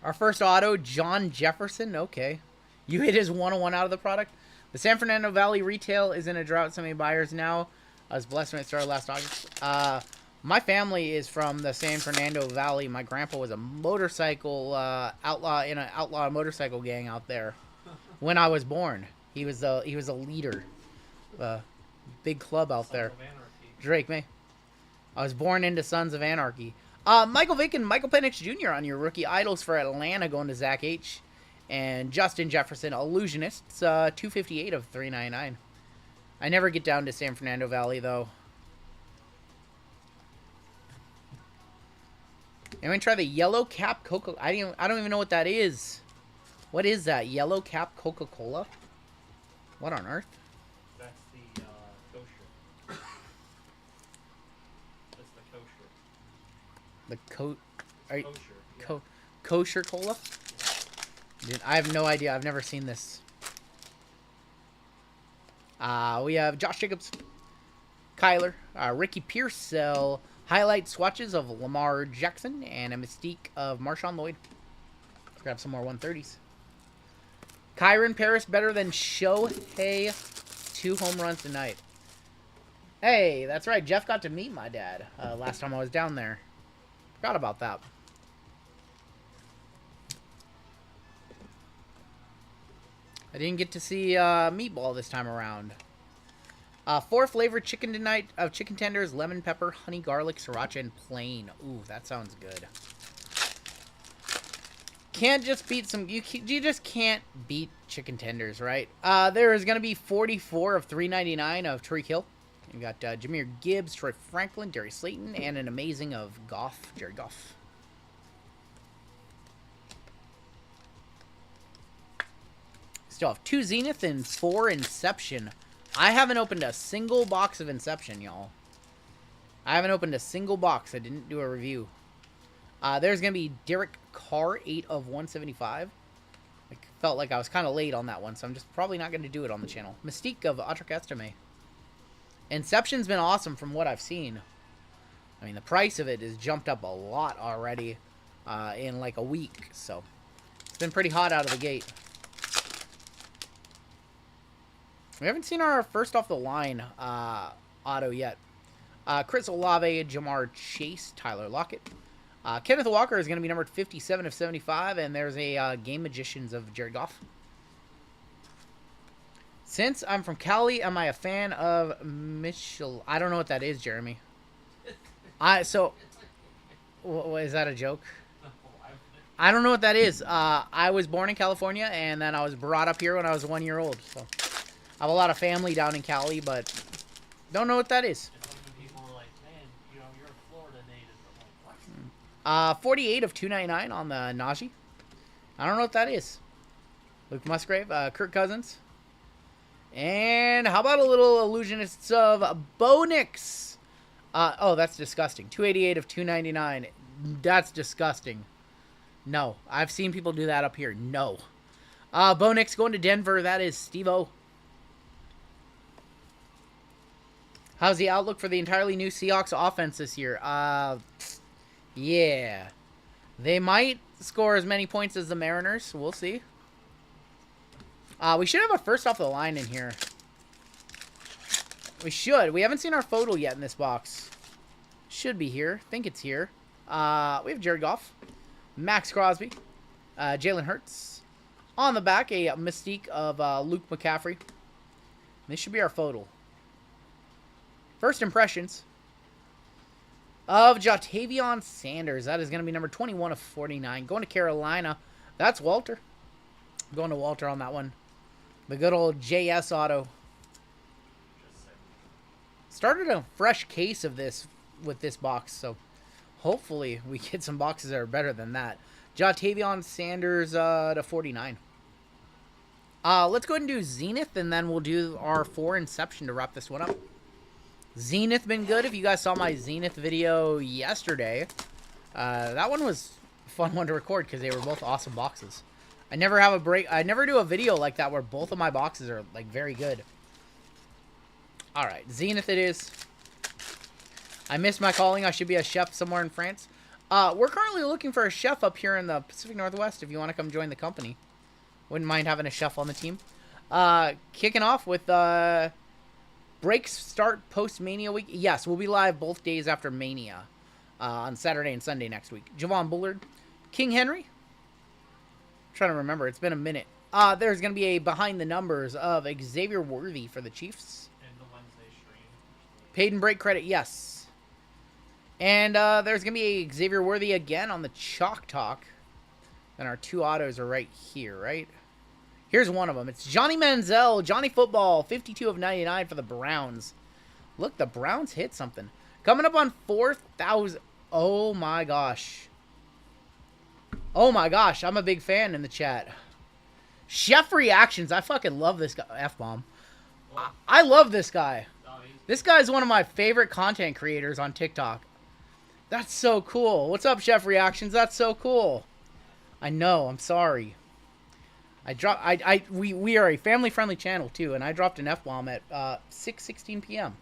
Our first auto, John Jefferson, okay. You hit his 101 out of the product. The San Fernando Valley retail is in a drought. So many buyers now. I was blessed when it started last August. My family is from the San Fernando Valley. My grandpa was a motorcycle outlaw in an outlaw motorcycle gang out there. When I was born, he was a leader, big club out there. Drake, me. I was born into Sons of Anarchy. Michael Vick and Michael Penix Jr. on your rookie idols for Atlanta, going to Zach H. And Justin Jefferson, Illusionists, 258 of 399. I never get down to San Fernando Valley, though. Anyone try the Yellow Cap Coca? I don't even know what that is. What is that? Yellow Cap Coca-Cola? What on earth? That's the kosher. That's the kosher. Kosher. Kosher cola? Dude, I have no idea. I've never seen this. We have Josh Jacobs, Kyler, Ricky Pierce, highlight swatches of Lamar Jackson, and a mystique of Marshawn Lloyd. Let's grab some more 130s. Kyron Paris better than Shohei. 2 home runs tonight. Hey, that's right. Jeff got to meet my dad last time I was down there. Forgot about that. I didn't get to see Meatball this time around. 4 flavored chicken tonight of chicken tenders, lemon pepper, honey garlic, sriracha, and plain. Ooh, that sounds good. Can't just beat some... You just can't beat chicken tenders, right? There is going to be 44 of 399 of Tariq Hill. You got Jahmyr Gibbs, Troy Franklin, Darius Slayton, and an amazing of Goff, Jared Goff. Still have 2 Zenith and 4 Inception. I haven't opened a single box of Inception, y'all. I haven't opened a single box. I didn't do a review. There's going to be Derek Carr, 8 of 175. I felt like I was kind of late on that one, so I'm just probably not going to do it on the channel. Mystique of Atric Estime. Inception's been awesome from what I've seen. I mean, the price of it has jumped up a lot already in like a week, so it's been pretty hot out of the gate. We haven't seen our first off the line auto yet. Chris Olave, Jamar Chase, Tyler Lockett. Kenneth Walker is going to be numbered 57 of 75, and there's a Game Magicians of Jared Goff. Since I'm from Cali, am I a fan of Mitchell? I don't know what that is, Jeremy. Is that a joke? I don't know what that is. I was born in California, and then I was brought up here when I was 1 year old. So I have a lot of family down in Cali, but don't know what that is. It's like when people were like, man, you know, you're a Florida native. I'm like, what? 48 of 299 on the Najee. I don't know what that is. Luke Musgrave, Kirk Cousins. And how about a little Illusionists of Bo Nix? Oh, that's disgusting. 288 of 299. That's disgusting. No. I've seen people do that up here. No. Bo Nix going to Denver. That is Steve-O. How's the outlook for the entirely new Seahawks offense this year? Yeah. They might score as many points as the Mariners. We'll see. We should have a first off the line in here. We should. We haven't seen our photo yet in this box. Should be here. Think it's here. We have Jared Goff, Max Crosby, Jalen Hurts. On the back, a mystique of Luke McCaffrey. This should be our photo. First impressions of Jatavion Sanders. That is going to be number 21 of 49. Going to Carolina. That's Walter. Going to Walter on that one. The good old JS auto. Started a fresh case of this with this box, so hopefully we get some boxes that are better than that. Jatavion Sanders to 49. Let's go ahead and do Zenith, and then we'll do our 4 Inception to wrap this one up. Zenith been good. If you guys saw my Zenith video yesterday, that one was a fun one to record because they were both awesome boxes. I never have a break. I never do a video like that where both of my boxes are like very good. All right, Zenith it is. I missed my calling. I should be a chef somewhere in France. We're currently looking for a chef up here in the Pacific Northwest. If you want to come join the company, wouldn't mind having a chef on the team. Kicking off with breaks start post Mania week. Yes, we'll be live both days after Mania on Saturday and Sunday next week. Javon Bullard, King Henry. I'm trying to remember. It's been a minute. There's going to be a behind the numbers of Xavier Worthy for the Chiefs. And the Wednesday stream. Paid and break credit, yes. And there's going to be a Xavier Worthy again on the Chalk Talk. And our 2 autos are right here, right? Here's one of them. It's Johnny Manziel, Johnny Football, 52 of 99 for the Browns. Look, the Browns hit something. Coming up on 4,000. Oh, my gosh. Oh, my gosh. I'm a big fan in the chat. Chef Reactions. I fucking love this guy. F-bomb. I love this guy. This guy's one of my favorite content creators on TikTok. That's so cool. What's up, Chef Reactions? That's so cool. I know. I'm sorry. We are a family-friendly channel, too, and I dropped an F-bomb at 6:16 p.m.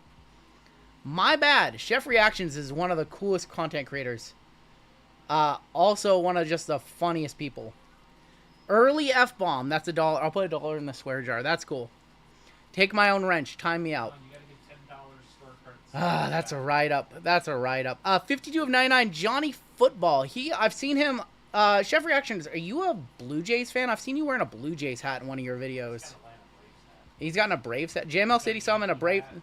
My bad. Chef Reactions is one of the coolest content creators. Also one of just the funniest people. Early F-bomb. That's $1. I'll put $1 in the swear jar. That's cool. Take my own wrench. Time me out. You gotta get $10 scorecards. That's a write-up. That's a write-up. 52 of 99, Johnny Football. I've seen him. Chef Reactions, are you a Blue Jays fan? I've seen you wearing a Blue Jays hat in one of your videos. He's gotten a Braves hat. JML said he saw him in a Brave. He's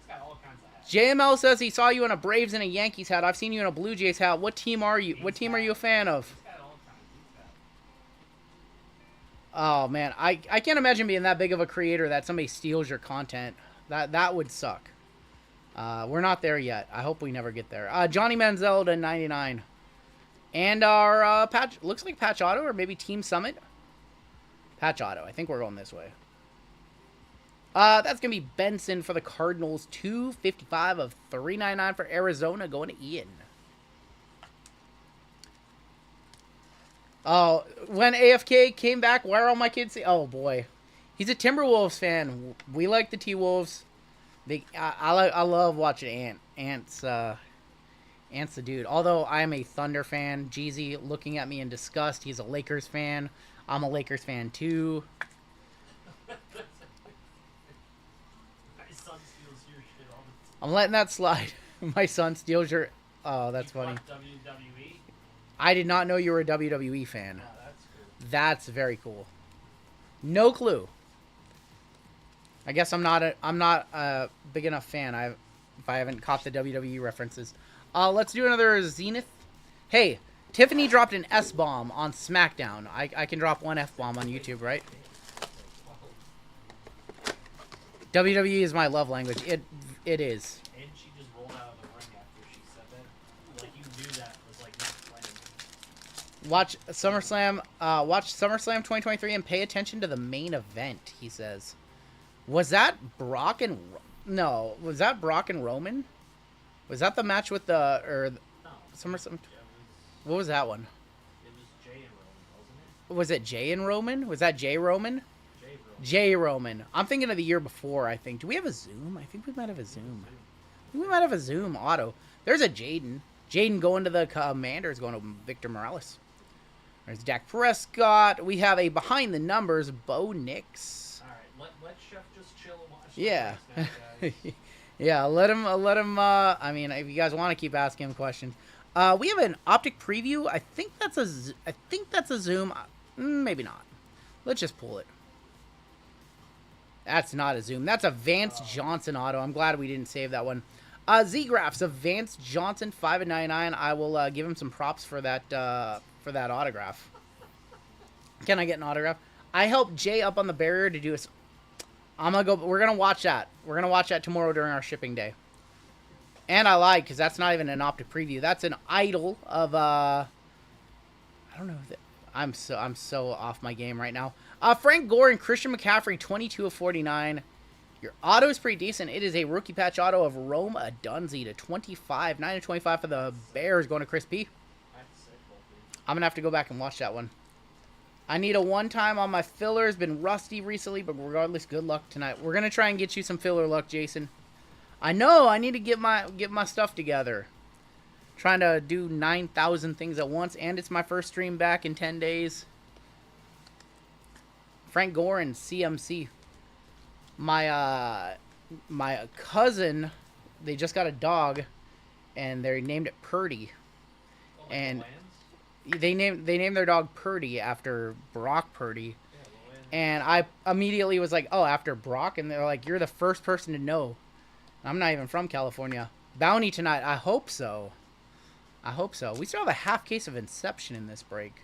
got all kinds of hats. JML says he saw you in a Braves and a Yankees hat. I've seen you in a Blue Jays hat. What team are you? What team are you a fan of? He's got all kinds. Oh, man. I can't imagine being that big of a creator that somebody steals your content. That would suck. We're not there yet. I hope we never get there. Johnny Manziel to 99. And our patch, looks like Patch Auto or maybe Team Summit. Patch Auto. I think we're going this way. That's going to be Benson for the Cardinals. 255 of 399 for Arizona going to Ian. Oh, when AFK came back, why are all my kids saying, oh boy. He's a Timberwolves fan. We like the T-Wolves. I love watching Ant's the dude. Although I am a Thunder fan. Jeezy looking at me in disgust. He's a Lakers fan. I'm a Lakers fan too. My son steals your shit all the time. I'm letting that slide. My son steals your... Oh, that's You funny. watch WWE? I did not know you were a WWE fan. No, that's cool. That's very cool. No clue. I guess I'm not a big enough fan. If I haven't caught the WWE references. Let's do another Zenith. Hey, Tiffany dropped an S-bomb on SmackDown. I can drop one F-bomb on YouTube, right? WWE is my love language. It is. And she just rolled out of the ring after she said that. Like, you knew that was, like, not planned. Watch SummerSlam 2023 and pay attention to the main event, he says. Was that Brock and... No. Was that Brock and Roman? Was that the match with the... Or No. SummerSlam... Yeah, What was that one? it was Jay and Roman, wasn't it? Was it Jay and Roman? Was that Jay Roman? Jay Roman. Jay Roman. I'm thinking of the year before, I think. Do we have a Zoom? I think we might have a Zoom. I think we might have a Zoom auto. There's a Jaden. Jaden going to the Commanders, going to Victor Morales. There's Dak Prescott. We have a behind the numbers, Bo Nix. Alright, let Chef just chill and watch. Yeah. the race now, guys. Yeah, let him, I mean, if you guys want to keep asking him questions. We have an optic preview. I think that's a Zoom. Maybe not. Let's just pull it. That's not a Zoom. That's a Vance Johnson auto. I'm glad we didn't save that one. Z-Graphs of Vance Johnson, 5/99. I will give him some props for that autograph. Can I get an autograph? I helped Jay up on the barrier to do a... We're gonna watch that. We're gonna watch that tomorrow during our shipping day. And I lied, because that's not even an optic preview. That's an idol of, I don't know. I'm so off my game right now. Frank Gore and Christian McCaffrey, 22/49. Your auto is pretty decent. It is a rookie patch auto of Rome Odunze to 25. 9/25 for the Bears, going to Chris P. I'm going to have to go back and watch that one. I need a one-time on my fillers. Been rusty recently, but regardless, good luck tonight. We're going to try and get you some filler luck, Jason. I know. I need to get my stuff together. Trying to do 9,000 things at once, and it's my first stream back in 10 days. Frank Gore and CMC. My cousin, they just got a dog, and they named it Purdy. Oh, like And Lions? they named their dog Purdy after Brock Purdy. Yeah, Lions. And I immediately was like, oh, after Brock? And they're like, you're the first person to know. I'm not even from California. Bounty tonight. I hope so. I hope so. We still have a half case of Inception in this break.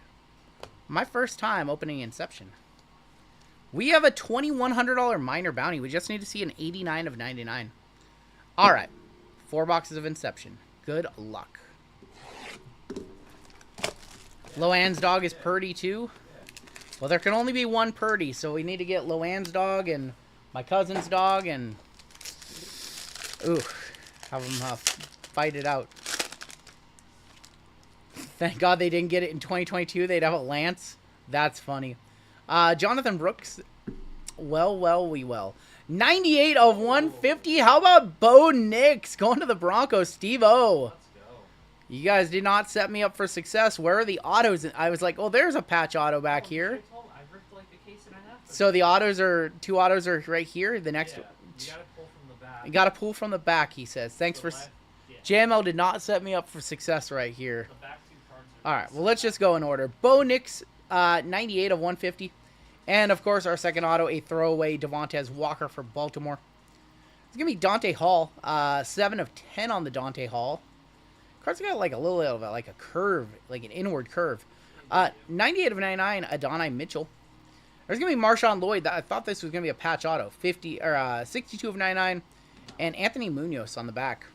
My first time opening Inception. We have a $2,100 minor bounty. We just need to see an 89 of 99. All right. 4 boxes of Inception. Good luck. Loan's dog is Purdy too. Well, there can only be one Purdy, so we need to get Loan's dog and my cousin's dog and... Ooh. Have them fight it out. Thank God they didn't get it in 2022. They'd have a Lance. That's funny. Jonathan Brooks. Well. 98 of 150. How about Bo Nix going to the Broncos? Steve-O. Let's go. You guys did not set me up for success. Where are the autos? I was like, oh, there's a patch auto back here. I ripped like a case and a half. So the autos are, 2 autos are right here. The next, Yeah, you gotta pull from the back. you got to pull from the back, he says. Thanks for... Yeah, JML did not set me up for success right here. the back 2 cards are All right, well, let's just go in order. Bo Nix, 98 of 150. And, of course, our second auto, a throwaway Devontae Walker for Baltimore. It's going to be Dante Hall, 7 of 10 on the Dante Hall. Card's got, like, a little bit of like a curve, like an inward curve. 98 of 99, Adonai Mitchell. There's going to be Marshawn Lloyd. I thought this was going to be a patch auto. 62 of 99. And Anthony Munoz on the back.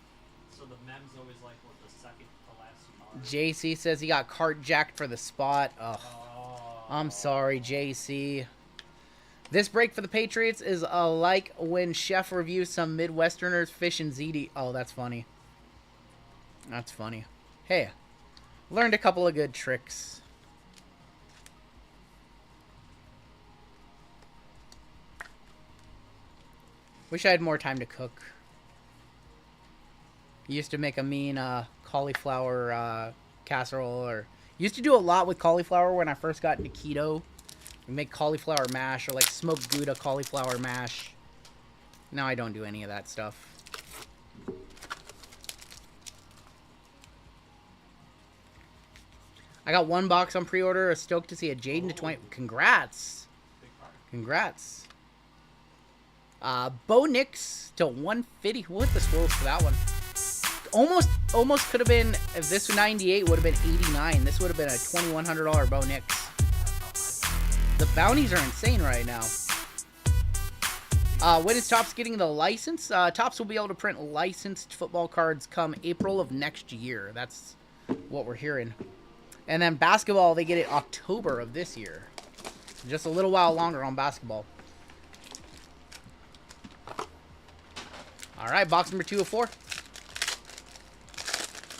So the mem's always like what the second to last card. JC says he got cart jacked for the spot. Ugh. Oh. I'm sorry, JC. This break for the Patriots is like when Chef reviews some Midwesterners fish and ziti. Oh, that's funny. That's funny. Hey, learned a couple of good tricks. Wish I had more time to cook. Used to make a mean cauliflower casserole, or used to do a lot with cauliflower when I first got into keto. We make cauliflower mash or like smoked Gouda cauliflower mash. Now I don't do any of that stuff. I got 1 box on pre-order. Stoked to see a Jaden to 20. Congrats. Congrats. Bo Nix to 150. What the scrolls for that one? Almost could have been, if this 98 would have been 89, this would have been a $2,100 Bo Nix. The bounties are insane right now. When is Topps getting the license? Topps will be able to print licensed football cards come April of next year. That's what we're hearing. And then basketball, they get it October of this year. Just a little while longer on basketball. All right, box number 2 of 4.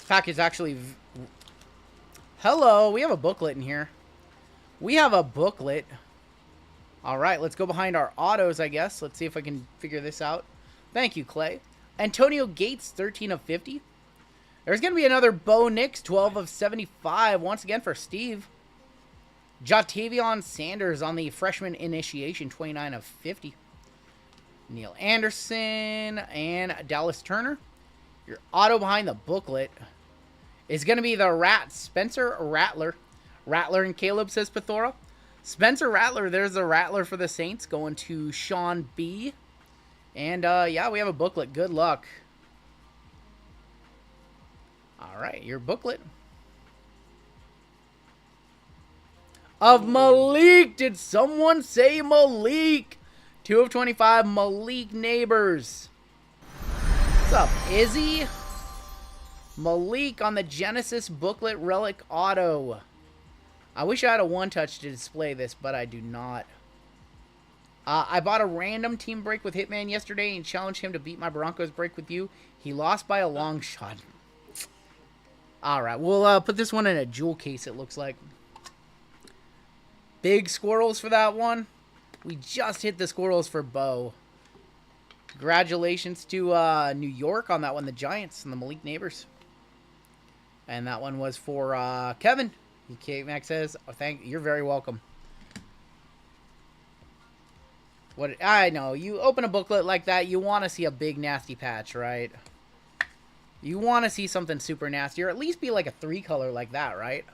Pack is actually... Hello, we have a booklet in here. We have a booklet. All right, let's go behind our autos, I guess. Let's see if I can figure this out. Thank you, Clay. Antonio Gates, 13 of 50. There's going to be another Bo Nix, 12 of 75, once again for Steve. Jatavion Sanders on the freshman initiation, 29 of 50. Neil Anderson and Dallas Turner. Your auto behind the booklet is going to be the Spencer Rattler. Rattler and Caleb, says Pithora. Spencer Rattler, there's the Rattler for the Saints, going to Sean B. And, yeah, we have a booklet. Good luck. All right, your booklet. Of Malik. Did someone say Malik? 2 of 25, Malik Neighbors. What's up, Izzy? Malik on the Genesis booklet relic auto. I wish I had a one-touch to display this, but I do not. I bought a random team break with Hitman yesterday and challenged him to beat my Broncos break with you. He lost by a long shot. All right, we'll put this one in a jewel case, it looks like. Big squirrels for that one. We just hit the squirrels for Bo. Congratulations to New York on that one, the Giants and the Malik Neighbors. And that one was for Kevin. K-Max says, oh, you're very welcome. What I know, you open a booklet like that, you want to see a big nasty patch, right? You want to see something super nasty, or at least be like a 3-color like that, right?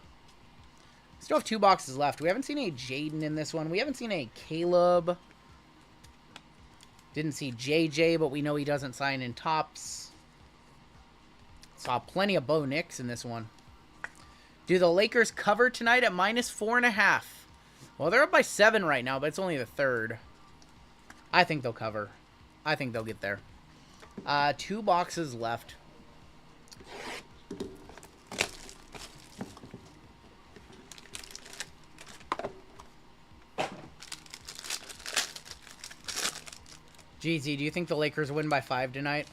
Still have 2 boxes left. We haven't seen a Jaden in this one. We haven't seen a Caleb. Didn't see JJ, but we know he doesn't sign in Topps. Saw plenty of Bo Nix in this one. Do the Lakers cover tonight at -4.5? Well, they're up by 7 right now, but it's only the 3rd. I think they'll cover. I think they'll get there. 2 boxes left. GZ, do you think the Lakers win by 5 tonight?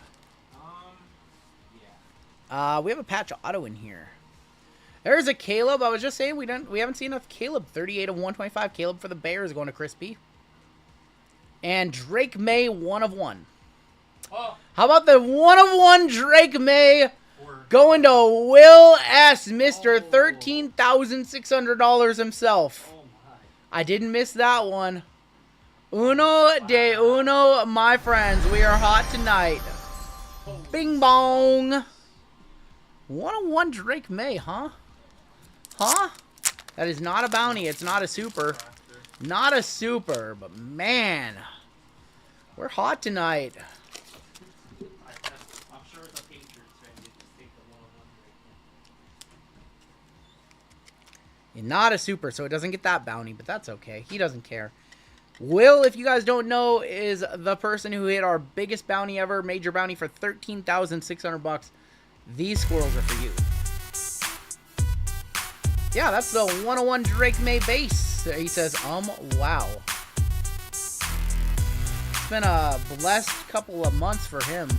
Yeah. We have a patch auto in here. There's a Caleb. I was just saying we haven't seen enough Caleb. 38 of 125. Caleb for the Bears going to Chris B. And Drake May, 1 of 1. Oh. How about the 1 of 1 Drake May going to Will S. Mr. $13,600 himself. Oh my. I didn't miss that one. Uno de uno, my friends. We are hot tonight. Bing bong. 1 of 1 Drake May, huh? Huh? That is not a bounty. It's not a super. Not a super, but man, we're hot tonight. I'm sure the Patriots fan did just take the 1-on-1 right now. Not a super, so it doesn't get that bounty, but that's okay. He doesn't care. Will, if you guys don't know, is the person who hit our biggest bounty ever, major bounty for $13,600. These squirrels are for you. Yeah, that's the 101 Drake May base. He says, wow. It's been a blessed couple of months for him.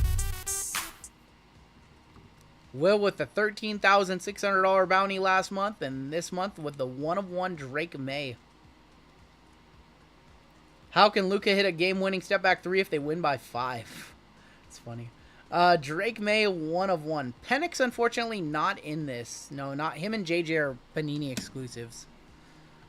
Will with the $13,600 bounty last month, and this month with the 1 of 1 Drake May. How can Luka hit a game-winning step-back 3 if they win by 5? It's funny. Drake May, 1 of 1. Penix, unfortunately, not in this. No, not him and JJ are Panini exclusives.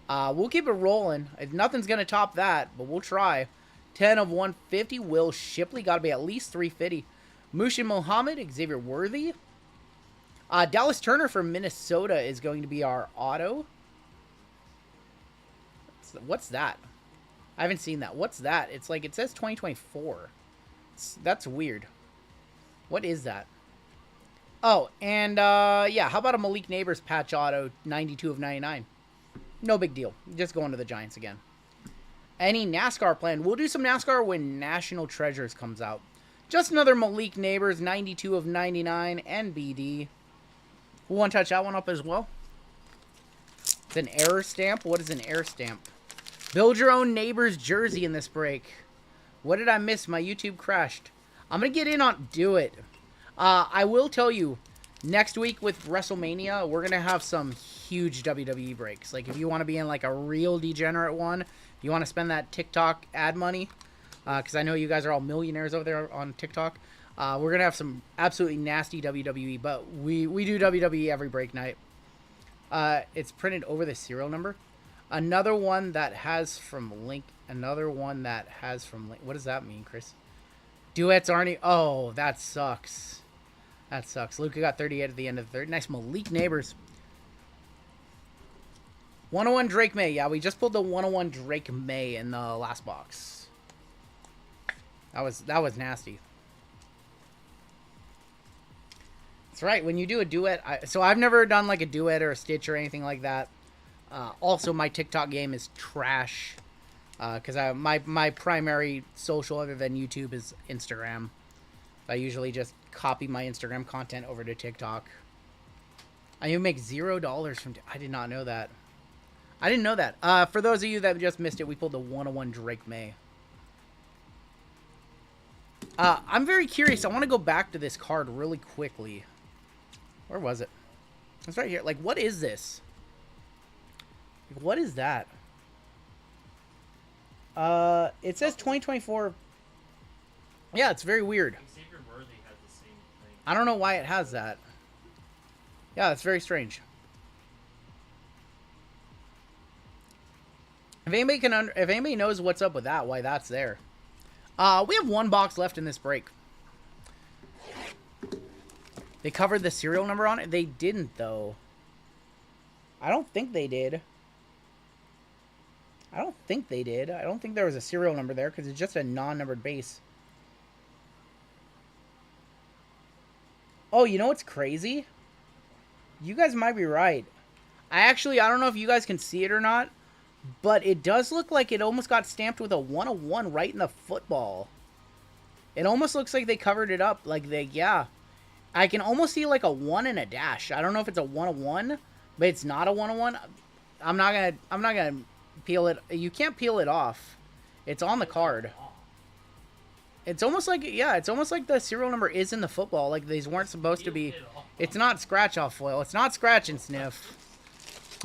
We'll keep it rolling. Nothing's going to top that, but we'll try. 10 of 150. Will Shipley, got to be at least 350. Mushin Mohammed, Xavier Worthy. Dallas Turner from Minnesota is going to be our auto. What's that? I haven't seen that. What's that? It's like, it says 2024. That's weird. What is that? Oh, and yeah, how about a Malik Neighbors patch auto, 92 of 99? No big deal. Just going to the Giants again. Any NASCAR plan? We'll do some NASCAR when National Treasures comes out. Just another Malik Neighbors, 92 of 99, NBD. We'll one touch that one up as well. It's an error stamp. What is an error stamp? Build your own neighbor's jersey in this break. What did I miss? My YouTube crashed. I'm going to get in on Do It. I will tell you, next week with WrestleMania, we're going to have some huge WWE breaks. Like, if you want to be in, like, a real degenerate one, if you want to spend that TikTok ad money, because I know you guys are all millionaires over there on TikTok, we're going to have some absolutely nasty WWE, but we do WWE every break night. It's printed over the serial number. Another one that has from Link. Another one that has from Link. What does that mean, Chris? Duets aren't... Oh, that sucks. That sucks. Luka got 38 at the end of the third. Nice Malik Neighbors. 101 Drake May. Yeah, we just pulled the 101 Drake May in the last box. That was nasty. That's right. When you do a duet... So I've never done like a duet or a stitch or anything like that. Also, my TikTok game is trash. Because my primary social other than YouTube is Instagram. I usually just copy my Instagram content over to TikTok. I even make $0 from... I did not know that. I didn't know that. For those of you that just missed it, we pulled the 101 Drake May. I'm very curious. I want to go back to this card really quickly. Where was it? It's right here. Like, what is this? Like, what is that? It says 2024. Yeah, it's very weird. Xavier Worthy has the same thing. I don't know why it has that. Yeah, it's very strange. If anybody knows what's up with that, why that's there. We have one box left in this break. They covered the serial number on it? They didn't, though. I don't think they did. I don't think they did. I don't think there was a serial number there because it's just a non-numbered base. Oh, you know what's crazy? You guys might be right. I don't know if you guys can see it or not, but it does look like it almost got stamped with a 101 right in the football. It almost looks like they covered it up. Like yeah. I can almost see like a 1 and a dash. I don't know if it's a 101, but it's not a 101. I'm not gonna peel it. You can't peel it off. It's on the card. It's almost like, yeah, it's almost like the serial number is in the football. Like these weren't supposed to be. It's not scratch off foil. It's not scratch and sniff.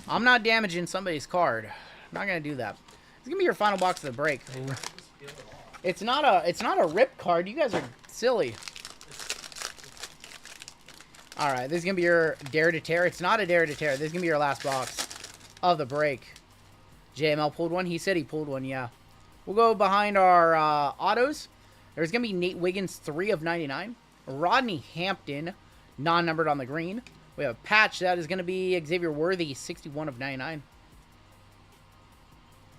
I'm not damaging somebody's card. I'm not gonna do that. It's gonna be your final box of the break. It's not a rip card. You guys are silly. All right, this is gonna be your Dare to Tear. It's not a Dare to Tear. This is gonna be your last box of the break. JML pulled one. He said he pulled one. Yeah. We'll go behind our autos. There's gonna be Nate Wiggins 3 of 99. Rodney Hampton, non-numbered on the green. We have a patch that is gonna be Xavier Worthy 61 of 99.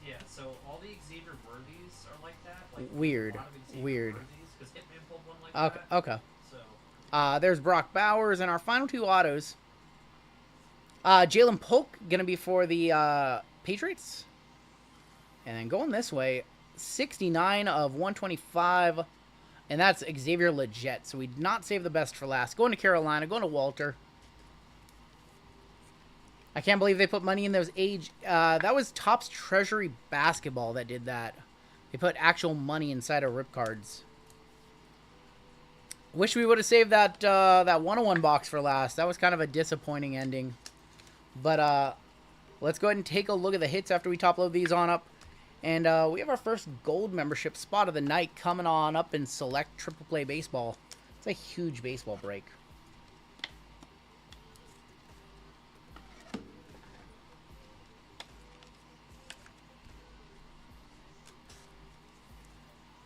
Yeah. So all the Xavier Worthies are like that. Like Weird. A lot of Xavier Weird. Worthies, 'cause Hitman pulled one like Okay. that. Okay. So. There's Brock Bowers and our final two autos. Jalen Polk gonna be for the Patriots. And then going this way, 69 of 125. And that's Xavier Legette. So we did not save the best for last. Going to Carolina, going to Walter. I can't believe they put money in those age. That was Topps Treasury Basketball that did that. They put actual money inside of rip cards. Wish we would have saved that 101 box for last. That was kind of a disappointing ending. But let's go ahead and take a look at the hits after we top load these on up. And we have our first gold membership spot of the night coming on up in Select Triple Play Baseball. It's a huge baseball break.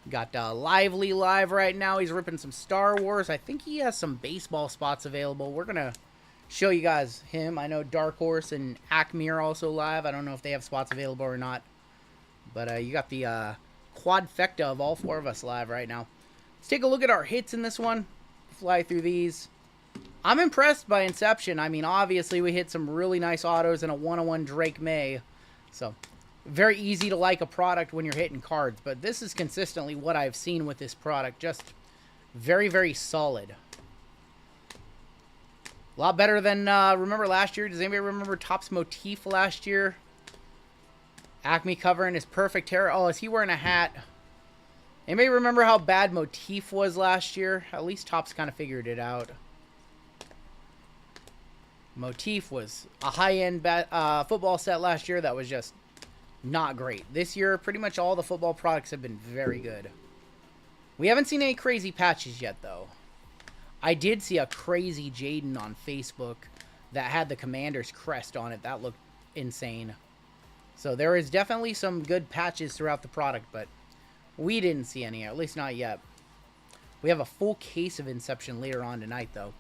Got Lively live right now. He's ripping some Star Wars. I think he has some baseball spots available. We're going to show you guys him. I know Dark Horse and Acme are also live. I don't know if they have spots available or not. But you got the quadfecta of all four of us live right now. Let's take a look at our hits in this one. Fly through these. I'm impressed by Inception. I mean, obviously we hit some really nice autos and a 101 Drake May. So, very easy to like a product when you're hitting cards. But this is consistently what I've seen with this product. Just very, very solid. A lot better than, remember last year? Does anybody remember Topps Motif last year? Acme covering his perfect hair. Oh, is he wearing a hat? Anybody remember how bad Motif was last year? At least Topps kind of figured it out. Motif was a high-end football set last year that was just not great. This year, pretty much all the football products have been very good. We haven't seen any crazy patches yet, though. I did see a crazy Jaden on Facebook that had the Commander's crest on it. That looked insane. So there is definitely some good patches throughout the product, but we didn't see any, at least not yet. We have a full case of Inception later on tonight, though.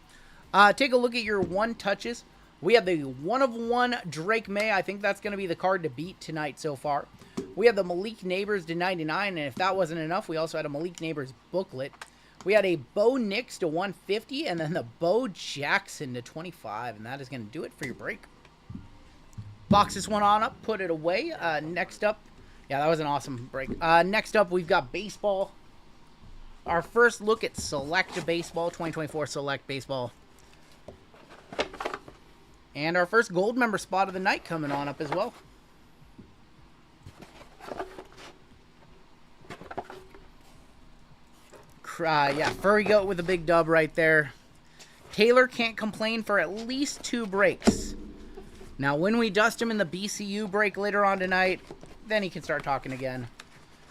Take a look at your one touches. We have the 1/1 Drake May. I think that's going to be the card to beat tonight so far. We have the Malik Neighbors to 99, and if that wasn't enough, we also had a Malik Neighbors booklet. We had a Bo Nix to 150, and then the Bo Jackson to 25, and that is going to do it for your break. Box this one on up, put it away. Next up, yeah, that was an awesome break. Next up, we've got baseball. Our first look at Select Baseball, 2024 Select Baseball. And our first gold member spot of the night coming on up as well. Yeah, Furry Goat with a big dub right there. Taylor can't complain for at least 2 breaks. Now, when we dust him in the BCU break later on tonight, then he can start talking again.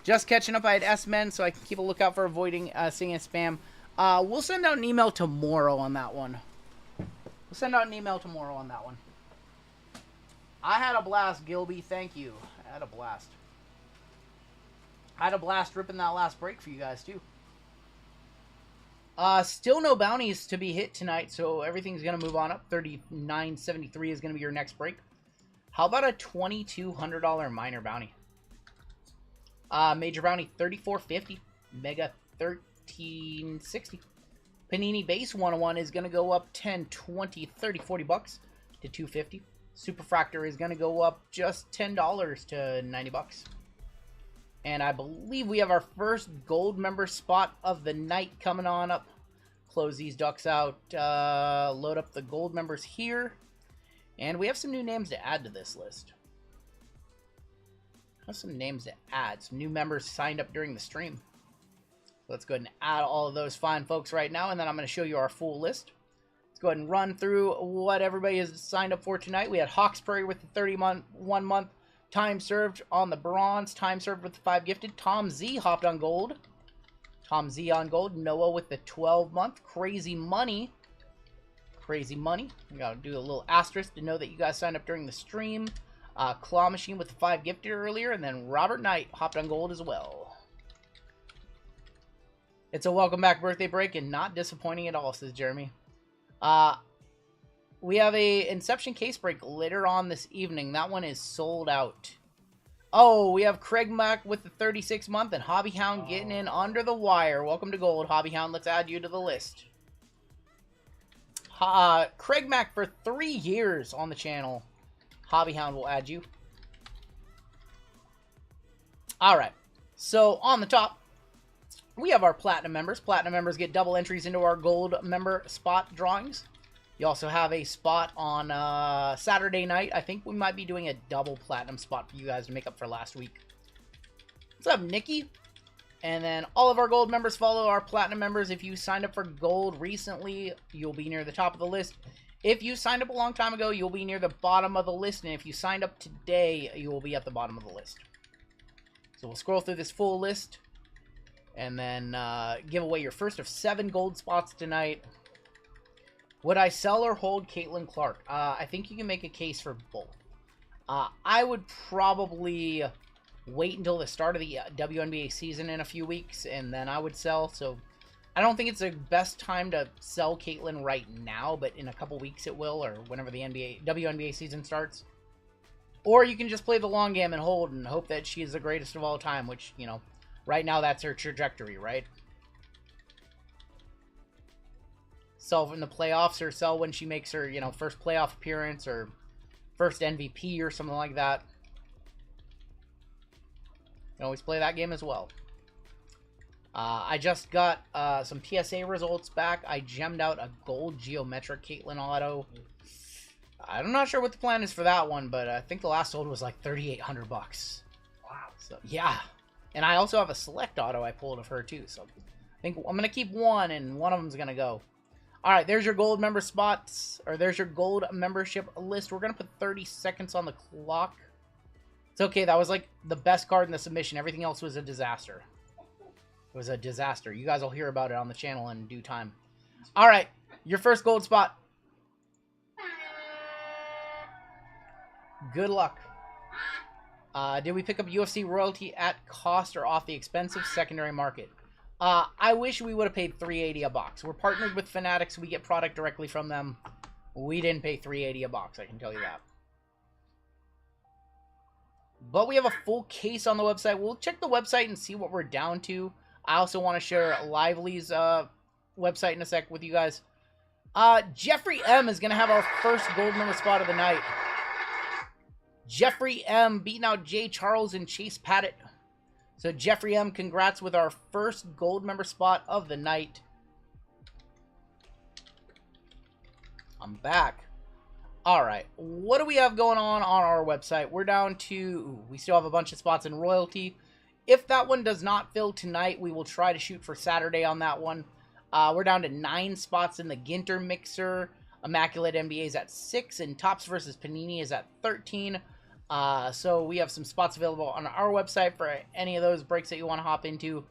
Just catching up, I had S-Men, so I can keep a lookout for avoiding seeing spam. We'll send out an email tomorrow on that one. We'll send out an email tomorrow on that one. I had a blast, Gilby. Thank you. I had a blast. I had a blast ripping that last break for you guys, too. Still no bounties to be hit tonight, so everything's going to move on up. $39.73 is going to be your next break. How about a $2,200 minor bounty? Major bounty, $34.50. Mega, $13.60. Panini base 101 is going to go up 10, 20, 30, 40 bucks to $250. Superfractor is going to go up just $10 to 90 bucks. And I believe we have our first gold member spot of the night coming on up. Close these ducks out. Load up the gold members here. And we have some new names to add to this list. Have some names to add. Some new members signed up during the stream. Let's go ahead and add all of those fine folks right now. And then I'm going to show you our full list. Let's go ahead and run through what everybody has signed up for tonight. We had Hawkesbury with the 31 month. Time served on the bronze. Time served with the 5 gifted. Tom Z hopped on gold. Tom Z on gold. Noah with the 12-month. Crazy Money. Crazy Money. We got to do a little asterisk to know that you guys signed up during the stream. Claw Machine with the 5 gifted earlier. And then Robert Knight hopped on gold as well. It's a welcome back birthday break and not disappointing at all, says Jeremy. We have a Inception case break later on this evening. That one is sold out. Oh, we have Craig Mack with the 36-month and Hobby Hound getting in under the wire. Welcome to gold, Hobby Hound. Let's add you to the list. Craig Mack for 3 years on the channel. Hobby Hound will add you. All right. So on the top, we have our Platinum members. Platinum members get double entries into our gold member spot drawings. You also have a spot on Saturday night. I think we might be doing a double platinum spot for you guys to make up for last week. What's up, Nikki? And then all of our gold members follow our platinum members. If you signed up for gold recently, you'll be near the top of the list. If you signed up a long time ago, you'll be near the bottom of the list. And if you signed up today, you will be at the bottom of the list. So we'll scroll through this full list. And then give away your first of 7 gold spots tonight. Would I sell or hold Caitlin Clark? I think you can make a case for both. I would probably wait until the start of the WNBA season in a few weeks, and then I would sell. So I don't think it's the best time to sell Caitlin right now, but in a couple weeks it will, or whenever the WNBA season starts. Or you can just play the long game and hold and hope that she is the greatest of all time, which, you know, right now that's her trajectory, right? sell in the playoffs or sell when she makes her, first playoff appearance or first MVP or something like that. You can always play that game as well. I just got some PSA results back. I gemmed out a gold geometric Caitlyn auto. I'm not sure what the plan is for that one, but I think the last sold was like $3,800. Wow. So yeah, and I also have a select auto I pulled of her too. So I think I'm gonna keep one, and one of them's gonna go. All right, there's your gold member spots, or there's your gold membership list. We're gonna put 30 seconds on the clock. It's okay. That was like the best card in the submission. Everything else was a disaster. It was a disaster. You guys will hear about it on the channel in due time. All right, your first gold spot. Good luck. Did we pick up UFC Royalty at cost or off the expensive secondary market? I wish we would have paid $380 a box. We're partnered with Fanatics. We get product directly from them. We didn't pay $380 a box, I can tell you that. But we have a full case on the website. We'll check the website and see what we're down to. I also want to share Lively's website in a sec with you guys. Jeffrey M is going to have our first gold member spot of the night. Jeffrey M beating out Jay Charles and Chase Paddock. So Jeffrey M, congrats with our first gold member spot of the night. I'm back. All right, what do we have going on our website? We're down to, we still have a bunch of spots in Royalty. If that one does not fill tonight, we will try to shoot for Saturday on that one. We're down to 9 spots in the Ginter Mixer. Immaculate NBA is at 6, and Tops versus Panini is at 13. So we have some spots available on our website for any of those breaks that you want to hop into.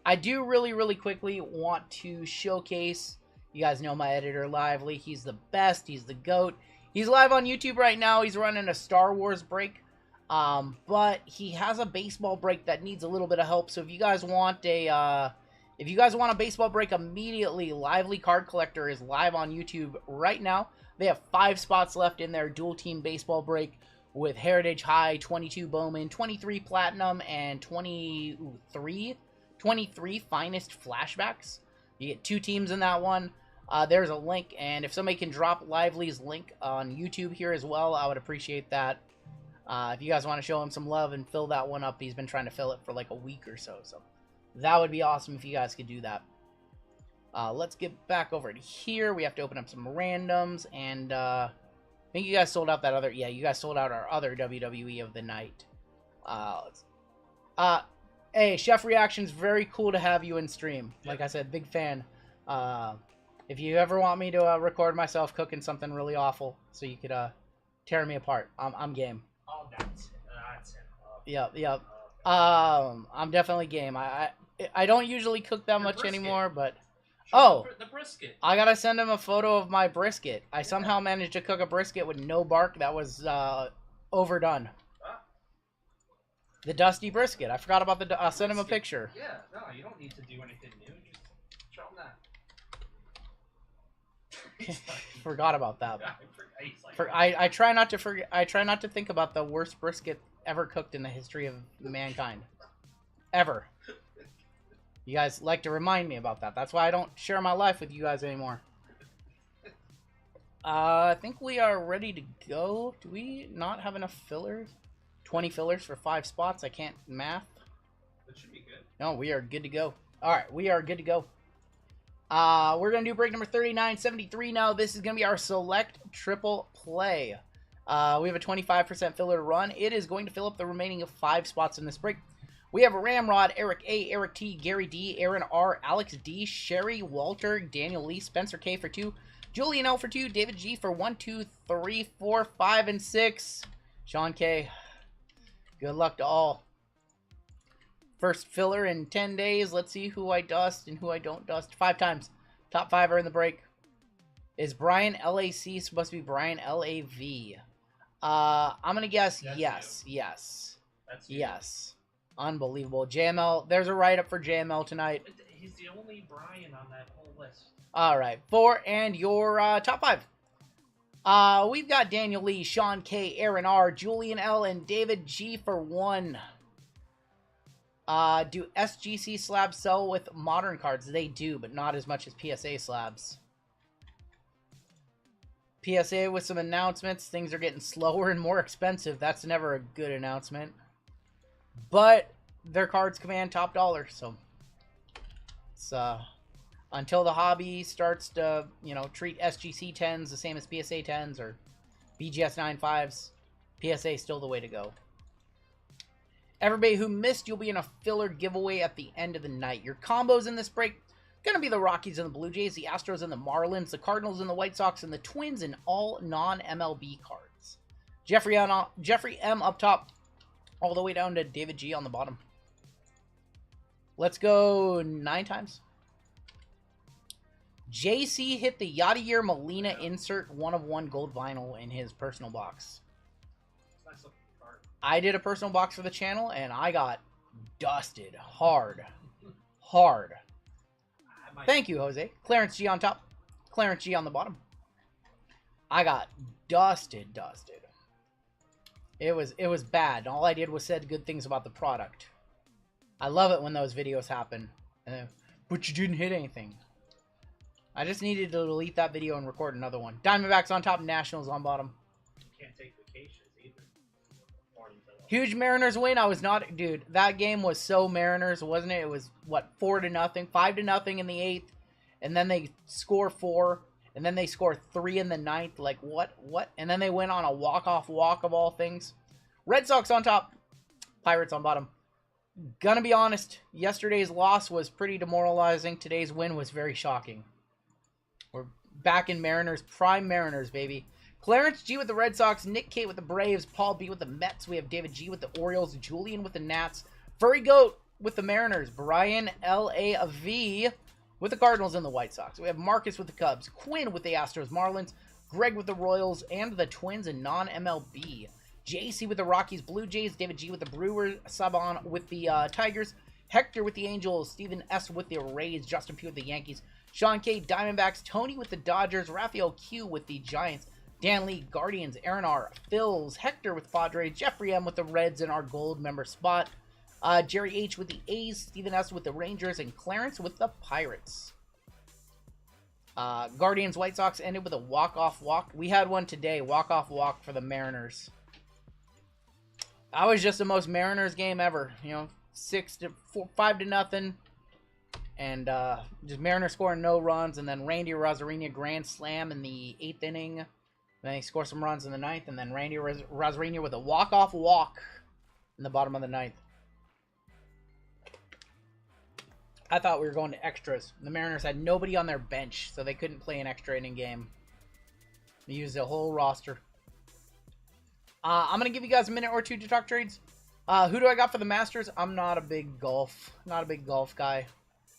I do really quickly want to showcase, you guys know my editor Lively. He's the best. He's the GOAT. He's live on YouTube right now. He's running a Star Wars break. But he has a baseball break that needs a little bit of help. So if you guys want a baseball break immediately, Lively Card Collector is live on YouTube right now. They have 5 spots left in their dual team baseball break with Heritage High, 22 Bowman, 23 Platinum, and 23 Finest Flashbacks. You get 2 teams in that one. There's a link, and if somebody can drop Lively's link on YouTube here as well, I would appreciate that. If you guys want to show him some love and fill that one up, he's been trying to fill it for like a week or so. So that would be awesome if you guys could do that. Let's get back over to here. We have to open up some randoms, and I think you guys sold out that other, yeah, you guys sold out our other WWE of the night. Hey, Chef Reactions, very cool to have you in stream. Like I said, big fan. If you ever want me to record myself cooking something really awful so you could tear me apart, I'm game. Oh, that's it. Yep. I'm definitely game. I don't usually cook that much anymore, but The brisket. I gotta send him a photo of my brisket. I somehow managed to cook a brisket with no bark that was overdone. The dusty brisket. I forgot about the. I'll send him a picture. Yeah, no, you don't need to do anything new. Just show him that. Forgot about that. Yeah, I try not to forget. I try not to think about the worst brisket ever cooked in the history of mankind, ever. You guys like to remind me about that. That's why I don't share my life with you guys anymore. I think we are ready to go. Do we not have enough fillers? 20 fillers for 5 spots. I can't math. That should be good. No, we are good to go. All right, we are good to go. We're going to do break number 3973 now. This is going to be our select triple play. We have a 25% filler to run. It is going to fill up the remaining 5 spots in this break. We have Ramrod, Eric A, Eric T, Gary D, Aaron R, Alex D, Sherry, Walter, Daniel Lee, Spencer K for 2, Julian L for 2, David G for 1, 2, 3, 4, 5, and 6. Sean K. Good luck to all. First filler in 10 days. Let's see who I dust and who I don't dust. 5 times. Top 5 are in the break. Is Brian LAC supposed to be Brian LAV? I'm going to guess yes. You. Yes. That's you. Yes. Unbelievable. JML. There's a write-up for JML tonight. He's the only Brian on that whole list. All right. 4 and your top 5. We've got Daniel Lee, Sean K, Aaron R, Julian L, and David G for 1. Do SGC slabs sell with modern cards? They do, but not as much as PSA slabs. PSA with some announcements. Things are getting slower and more expensive. That's never a good announcement. But their cards command top dollar, so it's until the hobby starts to, you know, treat SGC 10s the same as PSA 10s or BGS 95s, PSA is still the way to go. Everybody who missed, you'll be in a filler giveaway at the end of the night. Your combos in this break going to be the Rockies and the Blue Jays, the Astros and the Marlins, the Cardinals and the White Sox, and the Twins, and all non-MLB cards. Jeffrey M up top, all the way down to David G on the bottom. Let's go 9 times. JC hit the Yadier Molina insert 1/1 gold vinyl in his personal box. I did a personal box for the channel, and I got dusted hard. Hard. Thank you, Jose. Clarence G on top. Clarence G on the bottom. I got dusted. It was bad. All I did was said good things about the product. I love it when those videos happen. But you didn't hit anything. I just needed to delete that video and record another one. Diamondbacks on top, Nationals on bottom. Can't take vacations either. Huge Mariners win. I was not... Dude, that game was so Mariners, wasn't it? It was, what, 4-0? 5-0 in the 8th. And then they score 4. And then they score 3 in the 9th. Like, what? And then they went on a walk-off walk of all things. Red Sox on top. Pirates on bottom. Gonna be honest, yesterday's loss was pretty demoralizing. Today's win was very shocking. We're back in Mariners. Prime Mariners, baby. Clarence G with the Red Sox. Nick K with the Braves. Paul B with the Mets. We have David G with the Orioles. Julian with the Nats. Furry Goat with the Mariners. Brian L.A.V. with the Cardinals and the White Sox. We have Marcus with the Cubs. Quinn with the Astros Marlins. Greg with the Royals and the Twins and non-MLB. JC with the Rockies, Blue Jays, David G with the Brewers, Saban with the Tigers, Hector with the Angels, Stephen S with the Rays, Justin P with the Yankees, Sean K, Diamondbacks, Tony with the Dodgers, Raphael Q with the Giants, Dan Lee, Guardians, Aaron R, Phils, Hector with Padres, Jeffrey M with the Reds in our gold member spot, Jerry H with the A's, Stephen S with the Rangers, and Clarence with the Pirates. Guardians, White Sox ended with a walk-off walk. We had one today, walk-off walk for the Mariners. That was just the most Mariners game ever. You know, 5-0. And just Mariners scoring no runs. And then Randy Rosarina grand slam in the 8th inning. Then he scored some runs in the 9th. And then Randy Rosarina with a walk-off walk in the bottom of the 9th. I thought we were going to extras. The Mariners had nobody on their bench, so they couldn't play an extra inning game. They used the whole roster. I'm going to give you guys a minute or two to talk trades. Who do I got for the Masters? I'm not a big golf guy.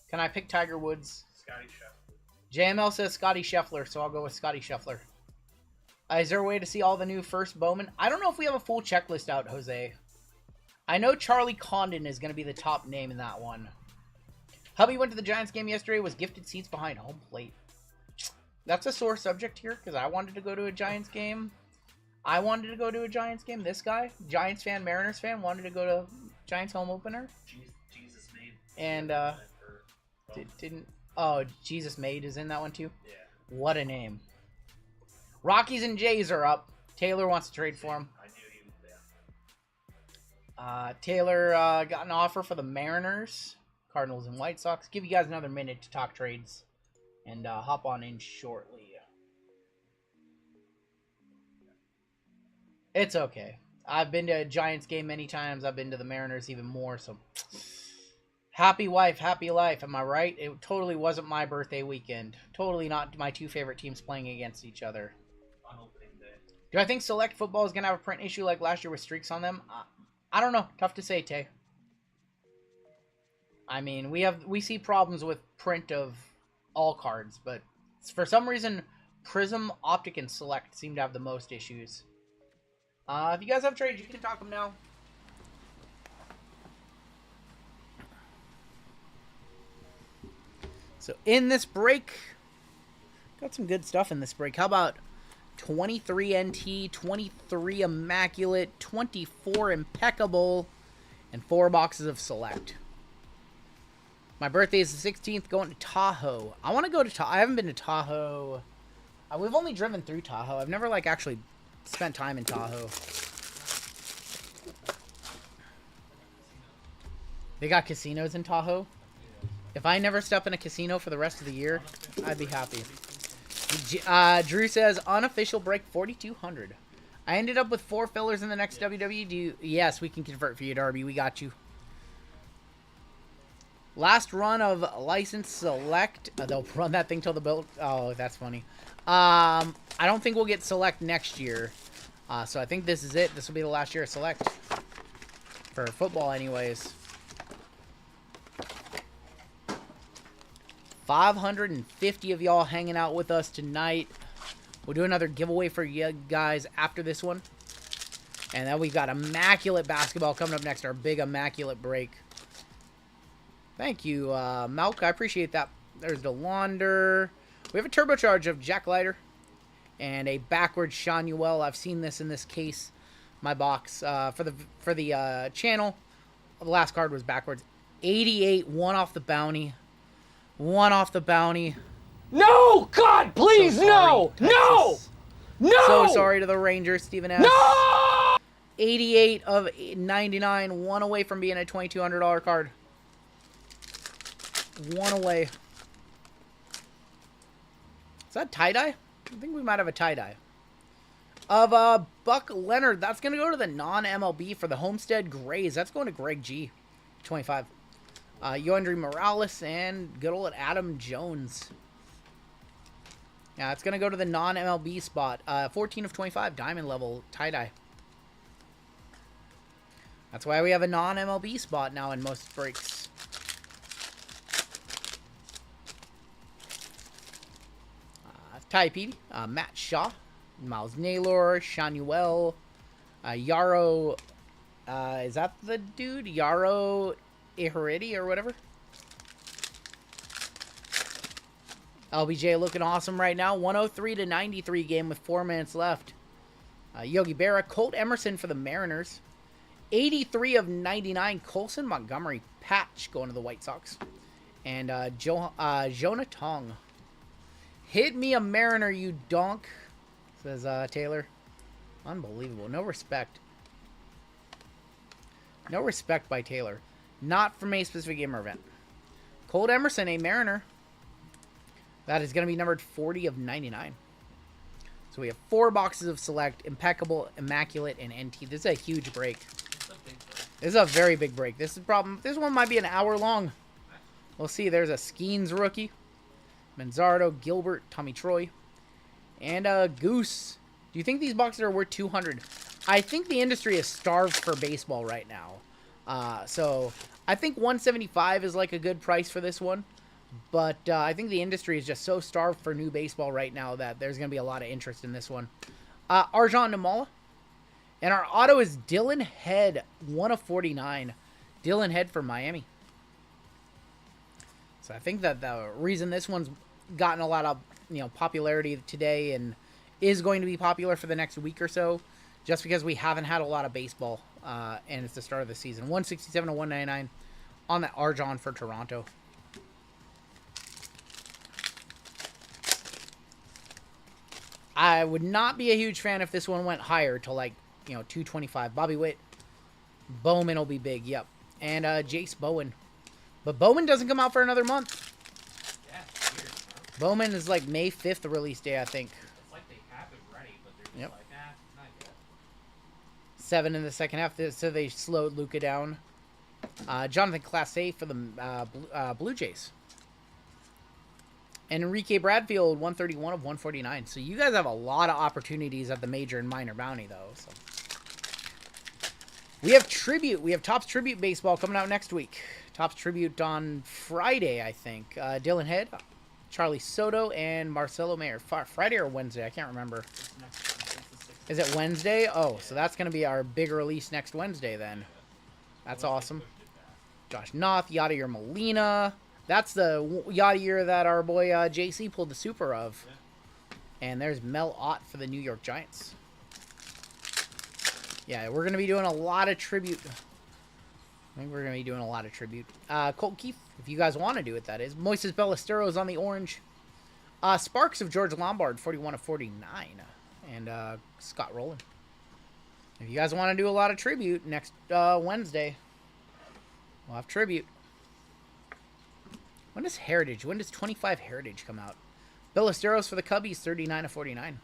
Can I pick Tiger Woods? Scotty Scheffler. JML says Scotty Scheffler, so I'll go with Scotty Scheffler. Is there a way to see all the new first Bowman? I don't know if we have a full checklist out, Jose. I know Charlie Condon is going to be the top name in that one. Hubby went to the Giants game yesterday, was gifted seats behind home plate. That's a sore subject here, because I wanted to go to a Giants game. This guy, Giants fan, Mariners fan, wanted to go to Giants home opener. Jesus made. And didn't. Oh, Jesus Made is in that one too. Yeah. What a name. Rockies and Jays are up. Taylor wants to trade for him. I knew he was there. Taylor got an offer for the Mariners, Cardinals, and White Sox. Give you guys another minute to talk trades, and hop on in shortly. It's okay. I've been to a Giants game many times. I've been to the Mariners even more, so... Happy wife, happy life, am I right? It totally wasn't my birthday weekend. Totally not my two favorite teams playing against each other. On opening day. Do I think Select Football is going to have a print issue like last year with streaks on them? I don't know. Tough to say, Tay. I mean, we see problems with print of all cards, but for some reason, Prism, Optic, and Select seem to have the most issues. If you guys have trades, you can talk them now. So in this break, got some good stuff in this break. How about 23 NT, 23 Immaculate, 24 Impeccable, and 4 boxes of Select. My birthday is the 16th, going to Tahoe. I want to go to Tahoe. I haven't been to Tahoe We've only driven through Tahoe. I've never, like, actually spent time in Tahoe. They got casinos in Tahoe? If I never step in a casino for the rest of the year, I'd be happy. Drew says, unofficial break 4,200. I ended up with 4 fillers in the next WWE. Do you... Yes, we can convert for you, Darby. We got you. Last run of license select. They'll run that thing till the build. Oh, that's funny. I don't think we'll get select next year. So I think this is it. This will be the last year of select. For football anyways. 550 of y'all hanging out with us tonight. We'll do another giveaway for you guys after this one. And then we've got Immaculate basketball coming up next. Our big Immaculate break. Thank you, Malk. I appreciate that. There's the Launder. We have a turbocharge of Jack Leiter. And a backwards Shanuel. I've seen this in this case. My box. For the channel. The last card was backwards. 88. 1 off the bounty. 1 off the bounty. No! God, please, So no! sorry, No! Texas. No! So sorry to the Rangers, Stephen S. No! 88 of 99. 1 away from being a $2,200 card. 1 away. Is that tie-dye? I think we might have a tie-dye. Of Buck Leonard. That's going to go to the non-MLB for the Homestead Grays. That's going to Greg G. 25. Yoandre Morales and good old Adam Jones. Yeah, it's going to go to the non-MLB spot. 14 of 25. Diamond level tie-dye. That's why we have a non-MLB spot now in most breaks. Ty Petey, Matt Shaw, Miles Naylor, Shanuel, Yaro, is that the dude? Yaro Ihariti or whatever? LBJ looking awesome right now. 103 to 93 game with 4 minutes left. Yogi Berra, Colt Emerson for the Mariners. 83 of 99, Colson Montgomery patch going to the White Sox. And Jonah Tong. Hit me a Mariner, you donk, says Taylor. Unbelievable. No respect. No respect by Taylor. Not from a specific game or event. Colt Emerson, a Mariner. That is going to be numbered 40 of 99. So we have 4 boxes of Select, Impeccable, Immaculate, and NT. This is a huge break. This is a very big break. This one might be an hour long. We'll see. There's a Skeens rookie. Manzardo, Gilbert, Tommy Troy, and Goose. Do you think these boxes are worth 200? I think the industry is starved for baseball right now. So I think 175 is like a good price for this one. But I think the industry is just so starved for new baseball right now that there's going to be a lot of interest in this one. Arjan Namala. And our auto is Dylan Head, 1 of 49. Dylan Head from Miami. So I think that the reason this one's gotten a lot of popularity today and is going to be popular for the next week or so, just because we haven't had a lot of baseball, and it's the start of the season. 167 to 199 on that Arjan for Toronto. I would not be a huge fan if this one went higher to 225. Bobby Witt. Bowman will be big, yep. And Jace Bowen. But Bowman doesn't come out for another month. Yeah, it's weird, huh? Bowman is like May 5th, the release day, I think. It's like they have it ready, but they're just like, nah, not yet. 7 in the second half, so they slowed Luka down. Jonathan Clase for the Blue Jays. And Enrique Bradfield, 131 of 149. So you guys have a lot of opportunities at the major and minor bounty, though. So we have Tribute. We have Topps Tribute Baseball coming out next week. Topps Tribute on Friday, I think. Dylan Head, Charlie Soto, and Marcelo Mayer. Friday or Wednesday? I can't remember. Is it Wednesday? Oh, so that's going to be our big release next Wednesday then. That's awesome. Josh Noth, Yadier Molina. That's the Yadier that our boy JC pulled the super of. And there's Mel Ott for the New York Giants. Yeah, we're going to be doing a lot of tribute. I think we're going to be doing a lot of tribute. Colt Keith, if you guys want to do it, that is. Moises Ballesteros on the orange. Sparks of George Lombard, 41 of 49. And Scott Rowland. If you guys want to do a lot of tribute next Wednesday, we'll have tribute. When does Heritage? When does 25 Heritage come out? Ballesteros for the Cubbies, 39 of 49.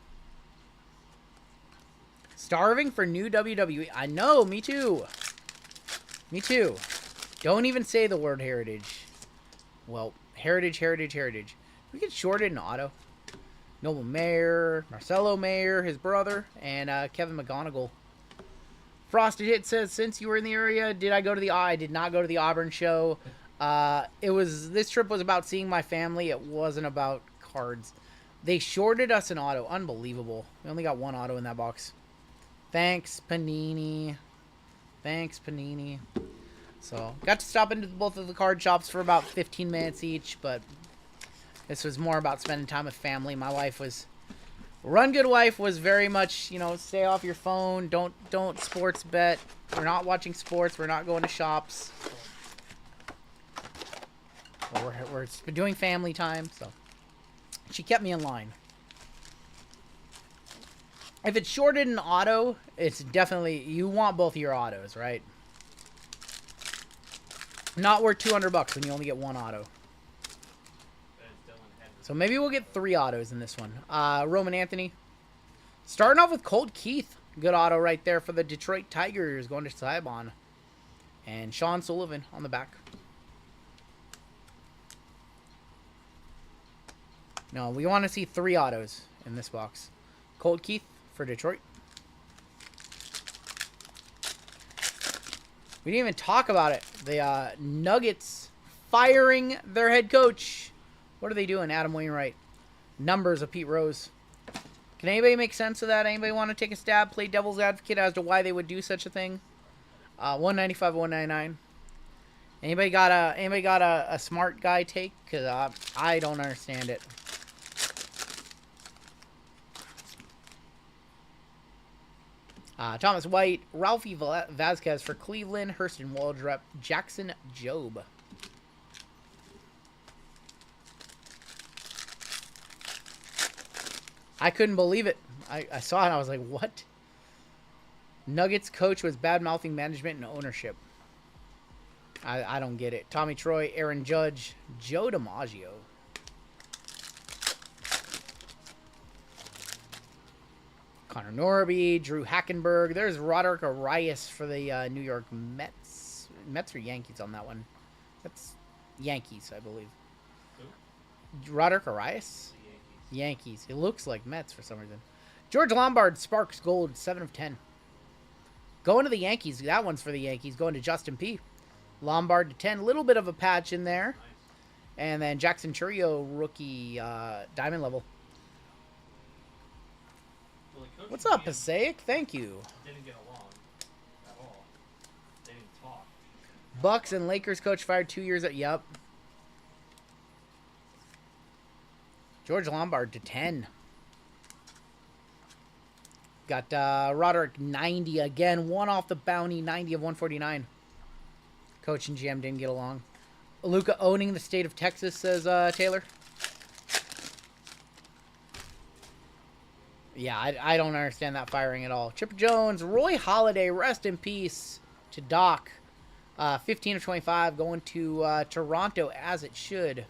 Starving for new WWE. I know, me too. Me too. Don't even say the word Heritage. Well, Heritage. We get shorted in auto. Noble Mayer, Marcelo Mayer, his brother, and Kevin McGonigal. Frosted Hit says, since you were in the area, did I go to the... I did not go to the Auburn show. This trip was about seeing my family. It wasn't about cards. They shorted us an auto. Unbelievable. We only got one auto in that box. Thanks, Panini. So, got to stop into both of the card shops for about 15 minutes each, but this was more about spending time with family. My life was... Rungoodlife was very much, you know, stay off your phone. Don't sports bet. We're not watching sports. We're not going to shops. We're doing family time, so she kept me in line. If it's shorted in auto, it's definitely, you want both of your autos, right? Not worth $200 when you only get one auto. So maybe we'll get 3 autos in this one. Roman Anthony. Starting off with Colt Keith. Good auto right there for the Detroit Tigers going to Saibon. And Sean Sullivan on the back. No, we want to see 3 autos in this box. Colt Keith for Detroit. We didn't even talk about it. The Nuggets firing their head coach. What are they doing? Adam Wainwright. Numbers of Pete Rose. Can anybody make sense of that? Anybody want to take a stab, play devil's advocate as to why they would do such a thing? 195, 199. Anybody got a smart guy take? Because I don't understand it. Thomas White, Ralphie Vasquez for Cleveland, Hurston Waldrep, Jackson Jobe. I couldn't believe it. I saw it and I was like, what? Nuggets coach was bad-mouthing management and ownership. I don't get it. Tommy Troy, Aaron Judge, Joe DiMaggio. Connor Norby, Drew Hackenberg. There's Roderick Arias for the New York Mets. Mets or Yankees on that one? That's Yankees, I believe. Who? Roderick Arias? Yankees. It looks like Mets for some reason. George Lombard, Sparks Gold, 7 of 10. Going to the Yankees. That one's for the Yankees. Going to Justin P. Lombard to 10. Little bit of a patch in there. Nice. And then Jackson Churio, rookie, diamond level. Well, what's up, Passaic? Thank you. Didn't get along at all. They didn't talk. Bucks and Lakers coach fired 2 years at... Yep. George Lombard to 10. Got Roderick 90 again. One off the bounty. 90 of 149. Coach and GM didn't get along. Luka owning the state of Texas, says Taylor. Yeah, I don't understand that firing at all. Chipper Jones, Roy Halladay, rest in peace to Doc. 15 of 25 going to Toronto as it should.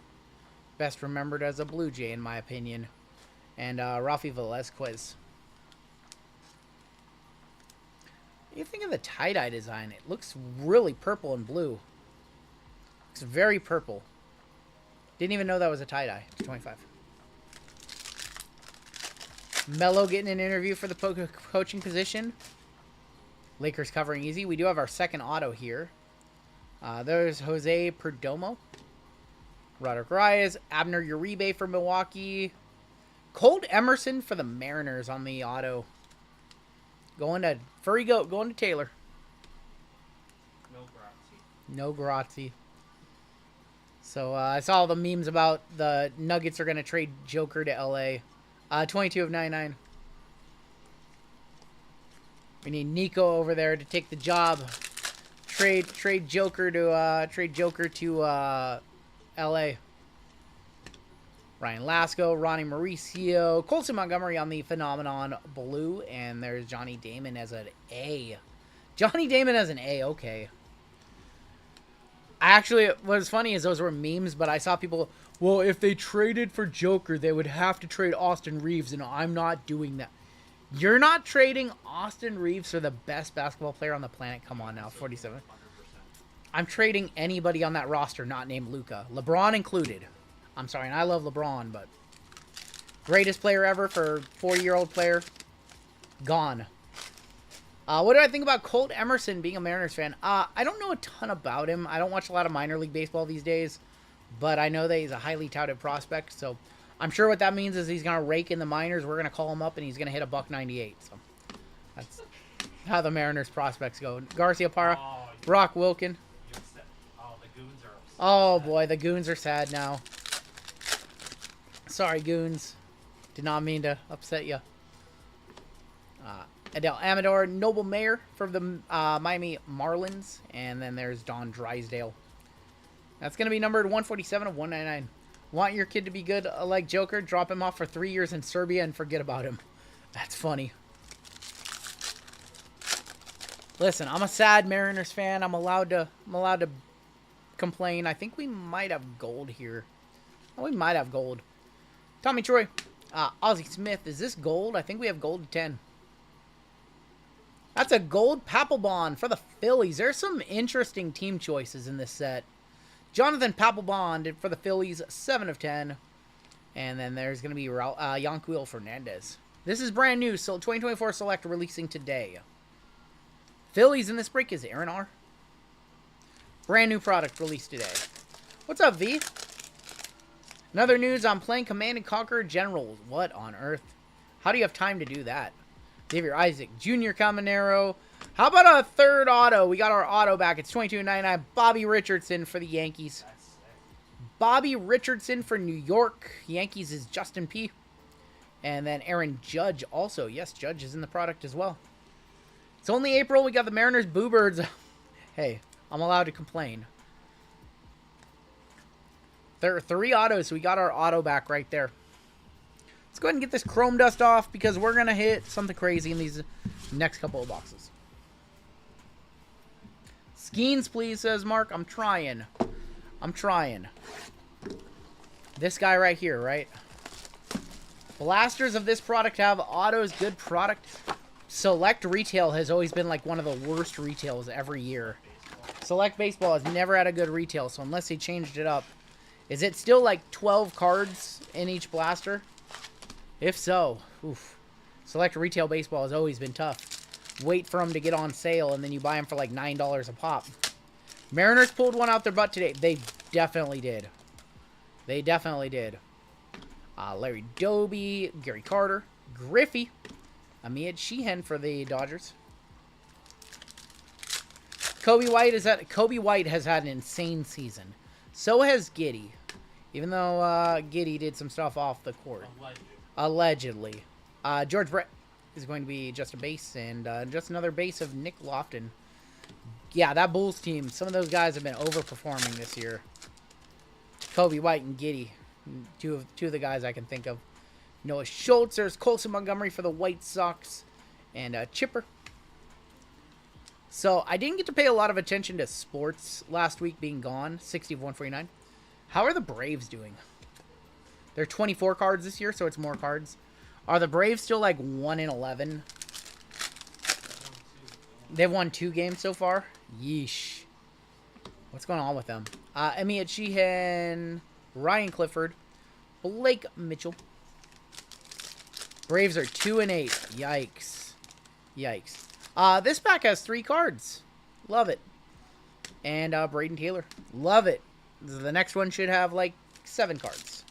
Best remembered as a Blue Jay, in my opinion. And Rafi Velazquez. What do you think of the tie-dye design? It looks really purple and blue. Looks very purple. Didn't even know that was a tie-dye. It's 25. Melo getting an interview for the coaching position. Lakers covering easy. We do have our second auto here. There's Jose Perdomo. Roderick Arias, Abner Uribe for Milwaukee. Colt Emerson for the Mariners on the auto. Going to Furry Goat, going to Taylor. No grazie. So I saw all the memes about the Nuggets are going to trade Joker to LA. 22 of 99. We need Nico over there to take the job. Trade Joker to LA. Ryan Lasco, Ronnie Mauricio, Colson Montgomery on the Phenomenon blue, and there's Johnny Damon as an A. Johnny Damon as an A, okay. Actually, what's funny is those were memes, but I saw people, well, if they traded for Joker, they would have to trade Austin Reeves, and I'm not doing that. You're not trading Austin Reeves for the best basketball player on the planet. Come on now, 47. I'm trading anybody on that roster not named Luka. LeBron included. I'm sorry, and I love LeBron, but greatest player ever for 40-year-old player, gone. What do I think about Colt Emerson being a Mariners fan? I don't know a ton about him. I don't watch a lot of minor league baseball these days, but I know that he's a highly touted prospect, so I'm sure what that means is he's going to rake in the minors. We're going to call him up, and he's going to hit a $198. So that's how the Mariners prospects go. Garcia Parra, Brock Wilkin. The Goons are upset. Oh, boy, the Goons are sad now. Sorry, Goons. Did not mean to upset you. Adele Amador, Noble Mayer for the Miami Marlins. And then there's Don Drysdale. That's going to be numbered 147 of 199. Want your kid to be good like Joker? Drop him off for 3 years in Serbia and forget about him. That's funny. Listen, I'm a sad Mariners fan. I'm allowed to complain. I think we might have gold here. Oh, we might have gold. Tommy Troy. Ozzie Smith. Is this gold? I think we have gold 10. That's a gold Papelbon for the Phillies. There's some interesting team choices in this set. Jonathan Papelbon for the Phillies, 7 of 10. And then there's going to be Yanquiel Fernandez. This is brand new, so 2024 Select releasing today. Phillies in this break is Aaron R. Brand new product released today. What's up, V? Another news, I'm playing Command & Conquer Generals. What on earth? How do you have time to do that? Xavier Isaac, Junior Caminero. How about a third auto? We got our auto back. It's $22.99. Bobby Richardson for the Yankees. Bobby Richardson for New York. Yankees is Justin P. And then Aaron Judge also. Yes, Judge is in the product as well. It's only April. We got the Mariners Boo Birds. Hey, I'm allowed to complain. There are 3 autos, so we got our auto back right there. Let's go ahead and get this chrome dust off because we're going to hit something crazy in these next couple of boxes. Skeens, please, says Mark. I'm trying. This guy right here, right? Blasters of this product have autos, good product. Select retail has always been like one of the worst retails every year. Select baseball has never had a good retail, so unless they changed it up. Is it still like 12 cards in each blaster? If so, oof. Select retail baseball has always been tough. Wait for them to get on sale, and then you buy them for like $9 a pop. Mariners pulled one out their butt today. They definitely did. Larry Doby, Gary Carter, Griffey, Amiyad Sheehan for the Dodgers. Kobe White has had an insane season. So has Giddy. Even though Giddy did some stuff off the court. Allegedly. George Brett is going to be just a base, and just another base of Nick Lofton. Yeah, that Bulls team, some of those guys have been overperforming this year. Kobe White and Giddy, two of the guys I can think of. Noah Schultz, there's Colson Montgomery for the White Sox, and Chipper. So, I didn't get to pay a lot of attention to sports last week being gone, 60 of 149. How are the Braves doing? They're 24 cards this year, so it's more cards. Are the Braves still like 1-11? They've won 2 games so far? Yeesh. What's going on with them? Amiyad Sheehan, Ryan Clifford, Blake Mitchell. Braves are 2-8. Yikes. This pack has 3 cards. Love it. And Braden Taylor. Love it. The next one should have like 7 cards.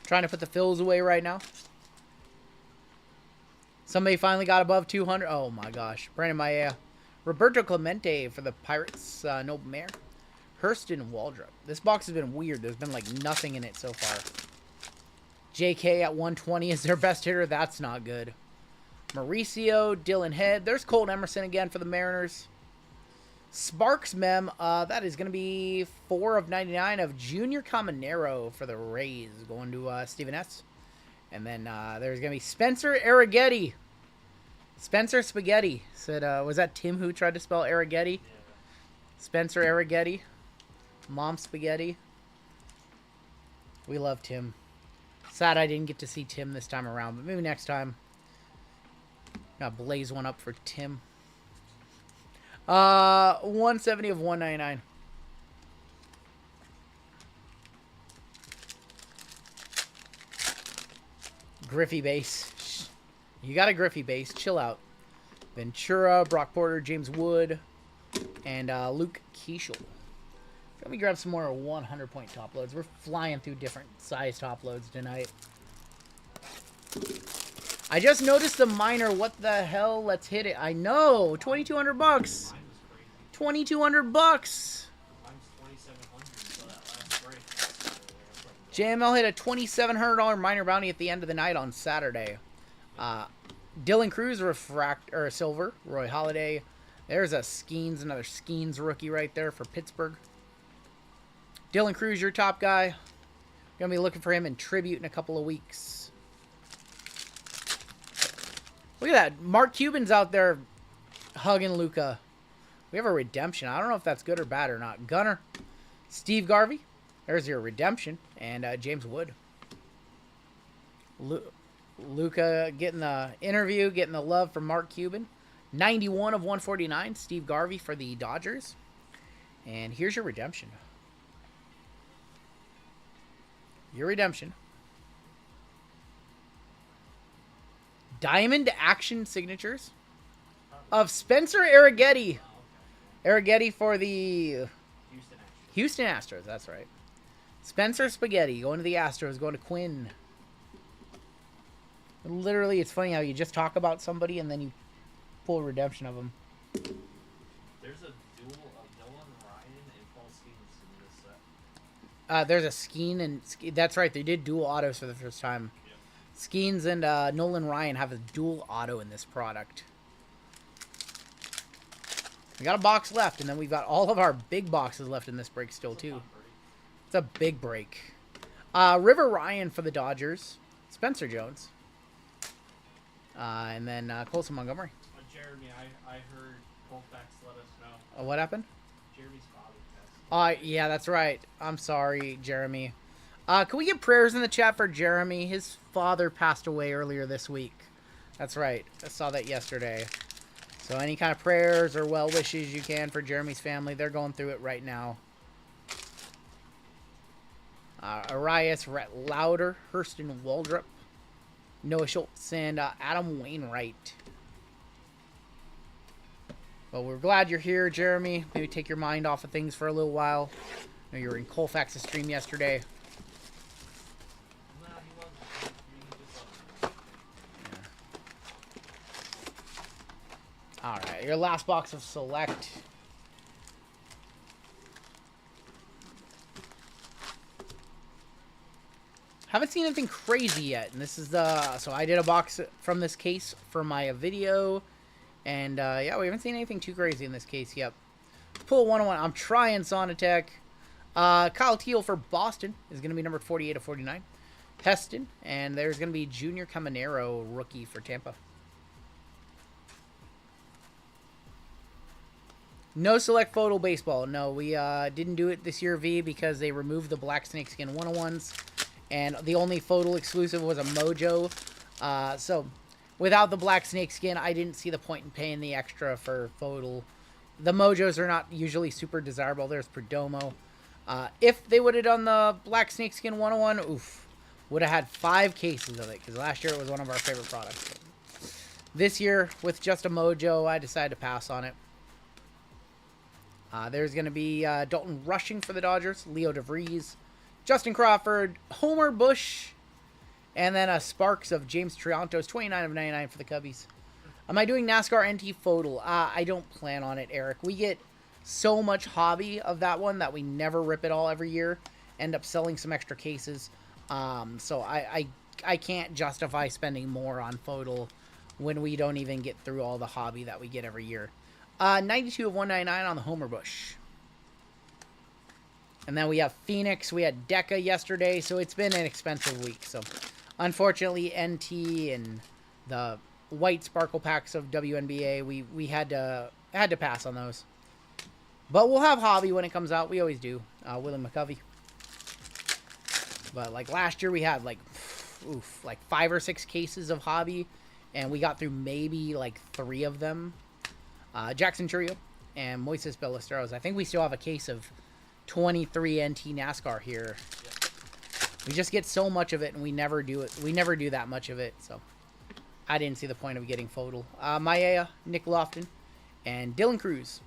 Trying to put the fills away right now. Somebody finally got above 200. Oh my gosh. Brandon Maya. Roberto Clemente for the Pirates. Noble Mayer. Hurston Waldrop. This box has been weird. There's been like nothing in it so far. JK at 120 is their best hitter. That's not good. Mauricio, Dylan Head. There's Colt Emerson again for the Mariners. Sparks mem, that is going to be 4 of 99 of Junior Caminero for the Rays, going to Stephen S. And then there's going to be Spencer Arrighetti. Spencer Spaghetti said, was that Tim who tried to spell Arrighetti? Yeah. Spencer Arrighetti. Mom Spaghetti. We love Tim. Sad I didn't get to see Tim this time around, but maybe next time. Gotta blaze one up for Tim. 170 of 199. Griffey base. You got a Griffey base. Chill out. Ventura, Brock Porter, James Wood, and Luke Keeschel. Let me grab some more 100-point top loads. We're flying through different size top loads tonight. I just noticed the minor. What the hell? Let's hit it. I know. $2,200 bucks. 2,200 bucks. Mine's 2,700 until that last break. JML hit a $2,700 minor bounty at the end of the night on Saturday. Dylan Cruz silver. Roy Halladay. There's a Skeens, another Skeens rookie right there for Pittsburgh. Dylan Cruz, your top guy. Gonna be looking for him in tribute in a couple of weeks. Look at that. Mark Cuban's out there hugging Luca. We have a redemption. I don't know if that's good or bad or not. Gunner. Steve Garvey. There's your redemption. And James Wood. Luca getting the interview, getting the love from Mark Cuban. 91 of 149. Steve Garvey for the Dodgers. And here's your redemption. Your redemption. Diamond action signatures of Spencer Arrighetti. Arrighetti for the Houston Astros. That's right. Spencer Spaghetti going to the Astros, going to Quinn. Literally, it's funny how you just talk about somebody and then you pull a redemption of them. There's a duel of Nolan Ryan and Paul Skeens in this set. There's a Skeen and that's right. They did dual autos for the first time. Yep. Skeens and Nolan Ryan have a dual auto in this product. We got a box left, and then we've got all of our big boxes left in this break still, too. It's a big break. River Ryan for the Dodgers. Spencer Jones. And then Colson Montgomery. Jeremy, I heard Colfax let us know. What happened? Jeremy's father passed. Yeah, that's right. I'm sorry, Jeremy. Can we get prayers in the chat for Jeremy? His father passed away earlier this week. That's right. I saw that yesterday. So any kind of prayers or well wishes you can for Jeremy's family. They're going through it right now. Arias, Rhett Lauder, Hurston Waldrop, Noah Schultz, and Adam Wainwright. Well, we're glad you're here, Jeremy. Maybe take your mind off of things for a little while. I know you were in Colfax's stream yesterday. No, he wasn't. He just Alright, your last box of Select. Haven't seen anything crazy yet, and this is the... So I did a box from this case for my video, and yeah, we haven't seen anything too crazy in this case yet. Pull 101. I'm trying Sonatech. Kyle Teal for Boston is going to be numbered 48 of 49. Heston, and there's going to be Junior Caminero, rookie for Tampa. No Select Photo Baseball. No, we didn't do it this year, V, because they removed the Black Snakeskin 101s. And the only photo exclusive was a Mojo. So, without the Black Snakeskin, I didn't see the point in paying the extra for photo. The Mojos are not usually super desirable. There's Perdomo. If they would have done the Black Snakeskin 101, oof. Would have had 5 cases of it, because last year it was one of our favorite products. This year, with just a Mojo, I decided to pass on it. There's going to be Dalton Rushing for the Dodgers, Leo DeVries, Justin Crawford, Homer Bush, and then a Sparks of James Triantos, 29 of 99 for the Cubbies. Am I doing NASCAR NT Photo? I don't plan on it, Eric. We get so much hobby of that one that we never rip it all every year. End up selling some extra cases. So I can't justify spending more on Photo when we don't even get through all the hobby that we get every year. 92 of 199 on the Homer Bush. And then we have Phoenix. We had Deca yesterday, so it's been an expensive week. So, unfortunately, NT and the white sparkle packs of WNBA, we had to pass on those. But we'll have Hobby when it comes out. We always do. Willie McCovey. But like last year, we had like 5 or 6 cases of Hobby, and we got through maybe like 3 of them. Jackson Churio and Moises Ballesteros. I think we still have a case of 23 NT NASCAR here. We just get so much of it, and we never do it. We never do that much of it, so I didn't see the point of getting Fodal. Maya, Nick Lofton, and Dylan Cruz.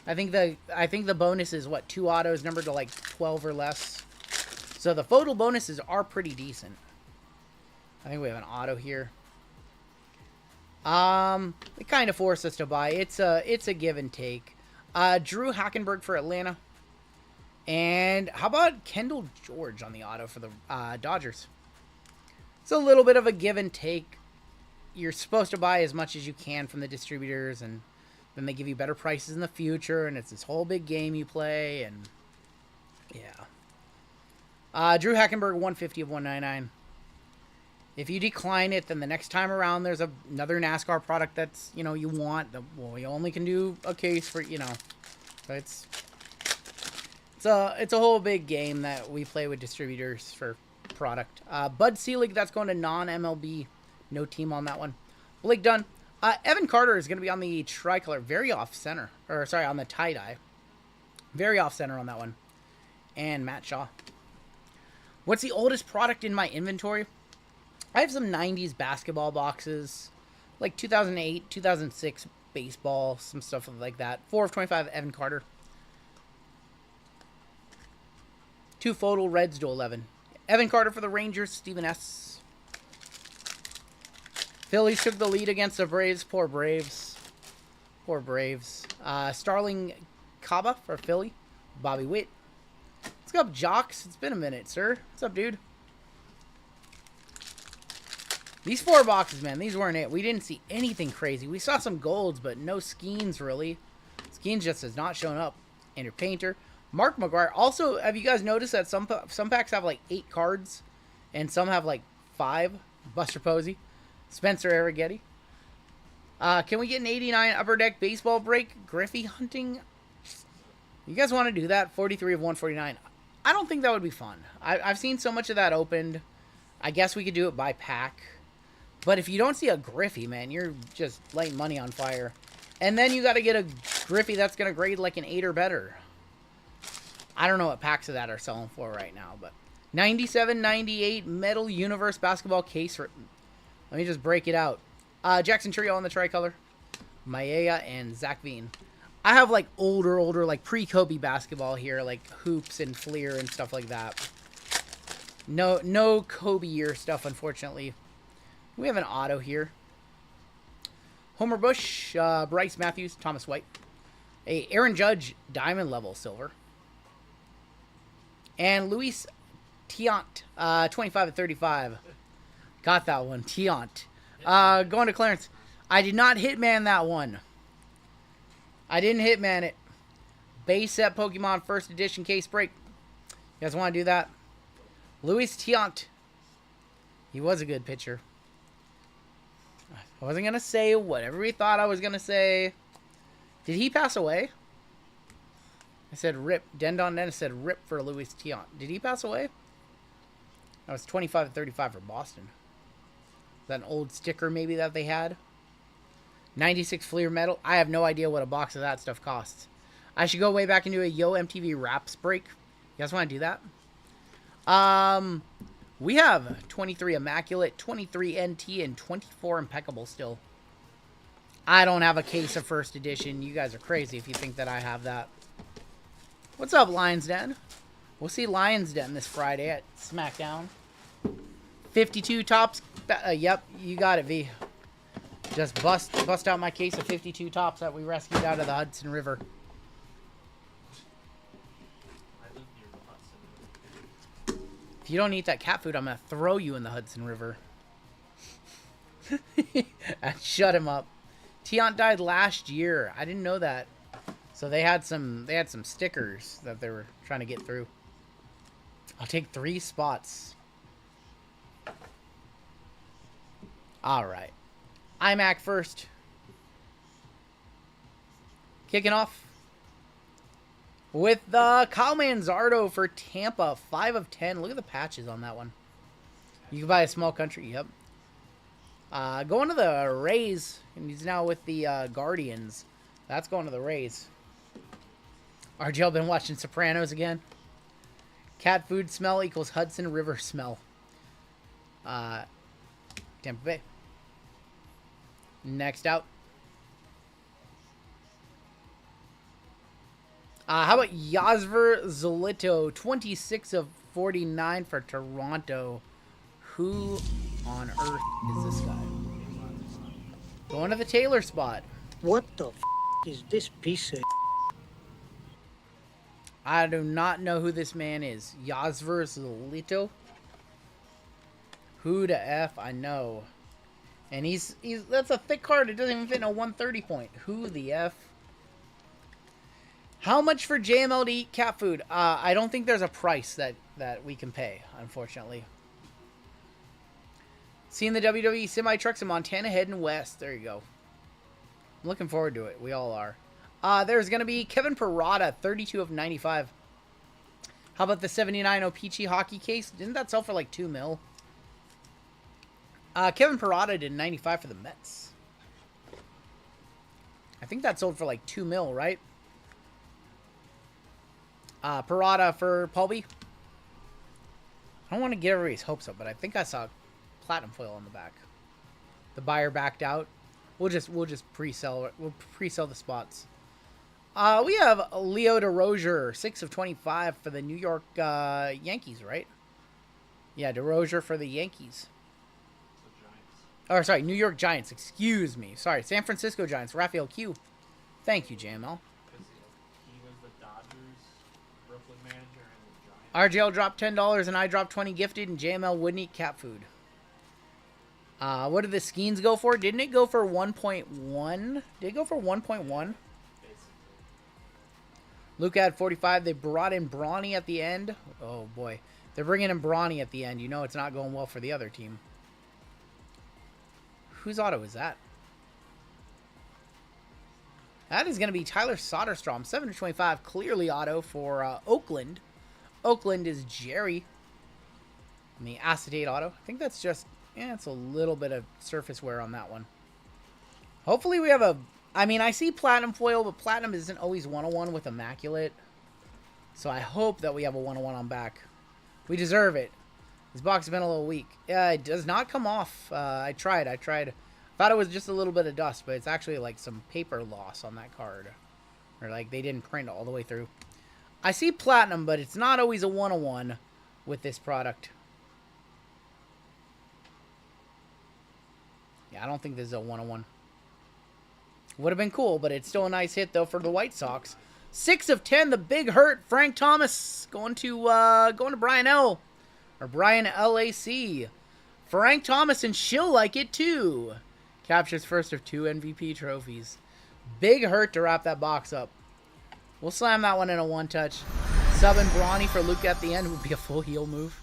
I think the bonus is what, 2 autos numbered to like 12 or less. So the Fodal bonuses are pretty decent. I think we have an auto here. It kind of forced us to buy. It's a give and take. Drew Hackenberg for Atlanta. And how about Kendall George on the auto for the Dodgers? It's a little bit of a give and take. You're supposed to buy as much as you can from the distributors, and then they give you better prices in the future, and it's this whole big game you play, and yeah. Drew Hackenberg, 150 of 199. If you decline it, then the next time around there's another NASCAR product that's, you want. Well, you only can do a case for, So it's a whole big game that we play with distributors for product. Bud Selig, that's going to non-MLB. No team on that one. Blake Dunn. Evan Carter is going to be on the tricolor. Very off-center. Or, sorry, on the tie-dye. Very off-center on that one. And Matt Shaw. What's the oldest product in my inventory? I have some 90s basketball boxes. Like 2008, 2006 baseball. Some stuff like that. 4 of 25, Evan Carter. 2 Fodal Reds to 11. Evan Carter for the Rangers. Stephen S. Phillies took the lead against the Braves. Poor Braves. Poor Braves. Starling Kaba for Philly. Bobby Witt. What's up, Jocks? It's been a minute, sir. What's up, dude? These 4 boxes, man, these weren't it. We didn't see anything crazy. We saw some golds, but no Skeens, really. Skeens just has not shown up. Andrew Painter. Mark McGuire. Also, have you guys noticed that some packs have like 8 cards, and some have like 5? Buster Posey. Spencer Arrighetti. Can we get an 89 Upper Deck baseball break? Griffey hunting? You guys want to do that? 43 of 149. I don't think that would be fun. I've seen so much of that opened. I guess we could do it by pack. But if you don't see a Griffey, man, you're just lighting money on fire. And then you got to get a Griffey that's going to grade like an 8 or better. I don't know what packs of that are selling for right now, but 97-98 Metal Universe basketball case. Let me just break it out. Jackson Trio on the tricolor. Maea and Zach Veen. I have like older, like pre-Kobe basketball here, like Hoops and Fleer and stuff like that. No Kobe year stuff, unfortunately. We have an auto here. Homer Bush, Bryce Matthews, Thomas White. A Aaron Judge, diamond level silver. And Luis Tiant, 25 of 35. Got that one. Tiant. Going to Clarence. I did not hitman that one. I didn't hitman it. Base set Pokemon first edition case break. You guys want to do that? Luis Tiant. He was a good pitcher. I wasn't going to say whatever we thought I was going to say. Did he pass away? I said rip. Dendon Dennis said rip for Luis Tiant. Did he pass away? That was 25 of 35 for Boston. Is that an old sticker maybe that they had? 96 Fleer Metal. I have no idea what a box of that stuff costs. I should go way back and do a Yo MTV Raps break. You guys want to do that? We have 23 Immaculate, 23 NT, and 24 Impeccable still. I don't have a case of first edition. You guys are crazy if you think that I have that. What's up, Lions Den? We'll see Lions Den this Friday at SmackDown. 52 tops. Yep, you got it, V. Just bust out my case of 52 tops that we rescued out of the Hudson River. If you don't eat that cat food, I'm going to throw you in the Hudson River. Shut him up. Tiant died last year. I didn't know that. So they had some stickers that they were trying to get through. I'll take 3 spots. All right. iMac first. Kicking off with the Kyle Manzardo for Tampa. 5 of 10. Look at the patches on that one. You can buy a small country. Yep. Going to the Rays. And he's now with the Guardians. That's going to the Rays. RGL been watching Sopranos again. Cat food smell equals Hudson River smell. Tampa Bay. Next out. How about Yasver Zolito? 26 of 49 for Toronto. Who on earth is this guy? Going to the Taylor spot. What the f is this piece of? I do not know who this man is. Yasver Zolito. Who the F? I know. And he's that's a thick card. It doesn't even fit in a 130 point. Who the F? How much for JML to eat cat food? I don't think there's a price that we can pay, unfortunately. Seeing the WWE semi-trucks in Montana heading west. There you go. I'm looking forward to it. We all are. There's going to be Kevin Parada, 32 of 95. How about the 79 O-Pee-Chee hockey case? Didn't that sell for like $2 mil? Kevin Parada did 95 for the Mets. I think that sold for like $2 mil, right? Parada for Paul B. I don't want to get everybody's hopes up, but I think I saw platinum foil on the back. The buyer backed out. We'll just pre-sell it. We'll pre-sell the spots. We have Leo DeRozier, 6 of 25 for the New York Yankees, right? Yeah, DeRozier for the Yankees. Or sorry, New York Giants. Excuse me. Sorry, San Francisco Giants. Raphael Q. Thank you, JML. RGL dropped $10 and I dropped 20 gifted, and JML wouldn't eat cat food. What did the Skeens go for? Didn't it go for 1.1? Did it go for 1.1? Luca had 45. They brought in Brawny at the end. Oh, boy. They're bringing in Brawny at the end. You know it's not going well for the other team. Whose auto is that? That is going to be Tyler Soderstrom. 7 of 25. Clearly auto for Oakland. Oakland is Jerry. And the acetate auto. I think that's just... yeah, it's a little bit of surface wear on that one. Hopefully we have a... I mean, I see platinum foil, but platinum isn't always 101 with Immaculate. So I hope that we have a 101 on back. We deserve it. This box has been a little weak. Yeah, it does not come off. I tried. Thought it was just a little bit of dust, but it's actually like some paper loss on that card. Or like they didn't print all the way through. I see platinum, but it's not always a 101 with this product. Yeah, I don't think this is a 101. Would have been cool, but it's still a nice hit, though, for the White Sox. 6 of 10, the big hurt. Frank Thomas going to Brian L. Or Brian LAC. Frank Thomas, and she'll like it, too. Captures first of 2 MVP trophies. Big hurt to wrap that box up. We'll slam that one in a one-touch. Subbing Brawny for Luke at the end would be a full heel move.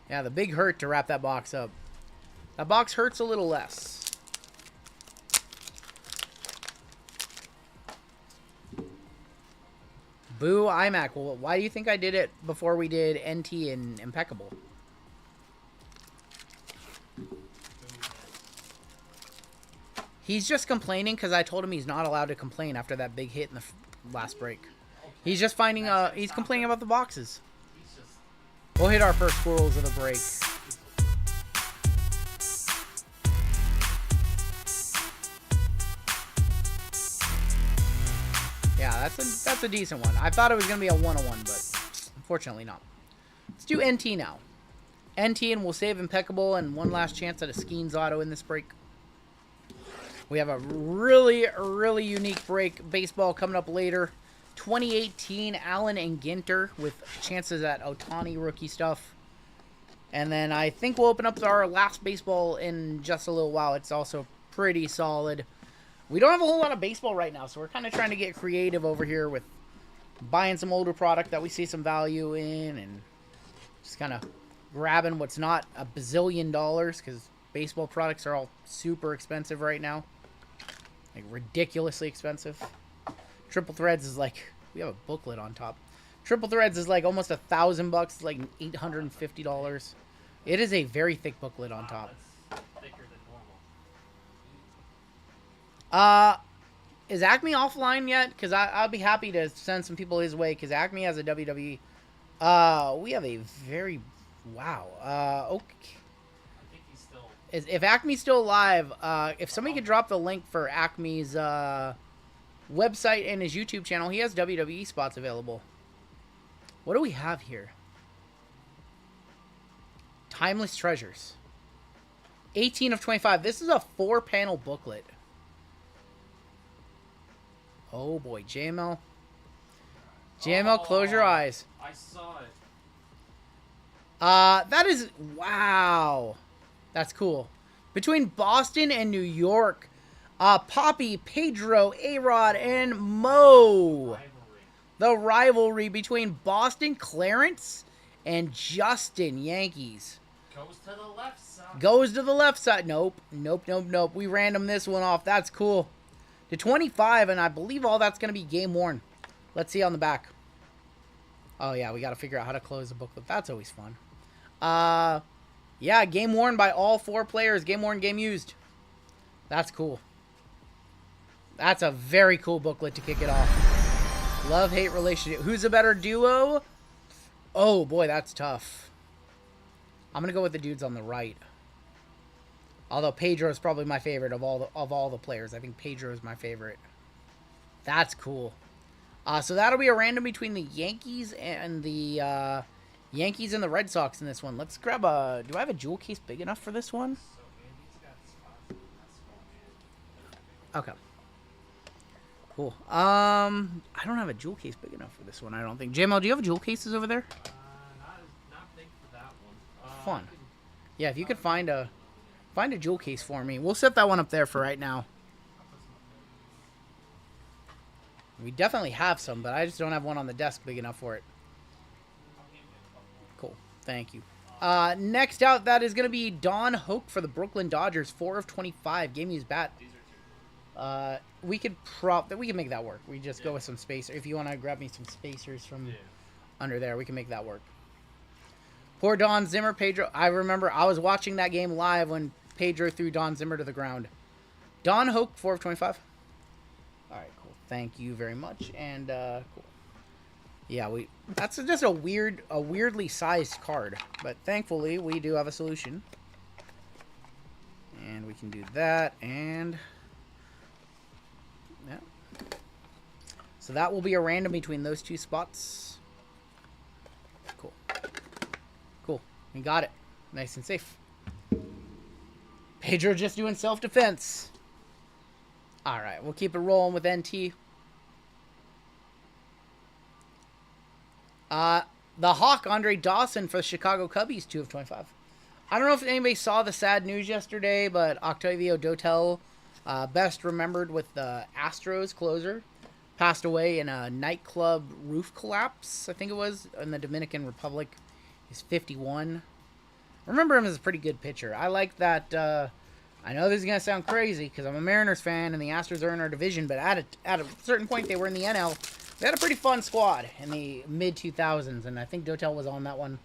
Yeah, the big hurt to wrap that box up. That box hurts a little less. Boo, iMac. Well, why do you think I did it before we did NT and Impeccable? He's just complaining because I told him he's not allowed to complain after that big hit in the last break. He's just finding, he's complaining about the boxes. We'll hit our first squirrels of the break. Yeah, that's a decent one. I thought it was going to be a 101, but unfortunately not. Let's do NT now. NT, and we'll save Impeccable and one last chance at a Skeens auto in this break. We have a really, really unique break. Baseball coming up later. 2018, Allen and Ginter with chances at Ohtani rookie stuff. And then I think we'll open up our last baseball in just a little while. It's also pretty solid. We don't have a whole lot of baseball right now, so we're kind of trying to get creative over here with buying some older product that we see some value in and just kind of grabbing what's not a bazillion dollars because baseball products are all super expensive right now. Like, ridiculously expensive. Triple Threads is like... We have a booklet on top. Triple Threads is like almost $1,000. It's like $850. It is a very thick booklet on top. That's thicker than normal. Is Acme offline yet? Because I'll be happy to send some people his way. Because Acme has a WWE. We have a very... Wow. Okay. I think he's still... If Acme's still alive, if somebody could drop the link for Acme's website and his YouTube channel, he has WWE spots available. What do we have here? Timeless Treasures. 18 of 25. This is a 4-panel booklet. Oh boy, JML. JML, close your eyes. I saw it. That is... Wow. That's cool. Between Boston and New York, Poppy, Pedro, A-Rod, and Mo. Rivalry. The rivalry between Boston, Clarence, and Justin, Yankees. Goes to the left side. Goes to the left side. Nope. Nope, nope, nope. We random this one off. That's cool. To 25, and I believe all that's going to be game worn. Let's see on the back. Oh, yeah, we got to figure out how to close the booklet. That's always fun. Yeah, game worn by all 4 players. Game worn, game used. That's cool. That's a very cool booklet to kick it off. Love-hate relationship. Who's a better duo? Oh, boy, that's tough. I'm going to go with the dudes on the right. Although Pedro is probably my favorite of all the players. I think Pedro is my favorite. That's cool. So that'll be a random between the Yankees and the Yankees and the Red Sox in this one. Let's grab a... Do I have a jewel case big enough for this one? So Andy's got spots in that small man. Okay. Cool. I don't have a jewel case big enough for this one, I don't think. JML, do you have jewel cases over there? Not big for that one. Fun. Yeah, if you could find a jewel case for me. We'll set that one up there for right now. We definitely have some, but I just don't have one on the desk big enough for it. Cool. Thank you. Next out, that is going to be Don Hoke for the Brooklyn Dodgers. 4 of 25. Game used bat. We could make that work. We just go with some spacer. If you want to grab me some spacers from under there, we can make that work. Poor Don Zimmer, Pedro. I remember I was watching that game live when Pedro threw Don Zimmer to the ground. Don Hoke, 4 of 25. All right, cool. Thank you very much. And cool. Yeah, that's just a weirdly sized card, but thankfully we do have a solution. And we can do that, and yeah. So that will be a random between those 2 spots. Cool. Cool. We got it. Nice and safe. Pedro just doing self-defense. All right, we'll keep it rolling with NT. The Hawk, Andre Dawson for the Chicago Cubbies, 2 of 25. I don't know if anybody saw the sad news yesterday, but Octavio Dotel, best remembered with the Astros closer, passed away in a nightclub roof collapse, I think it was, in the Dominican Republic. He's 51. I remember him as a pretty good pitcher. I like that. I know this is going to sound crazy because I'm a Mariners fan and the Astros are in our division, but at a certain point they were in the NL. They had a pretty fun squad in the mid-2000s, and I think Dotel was on that one,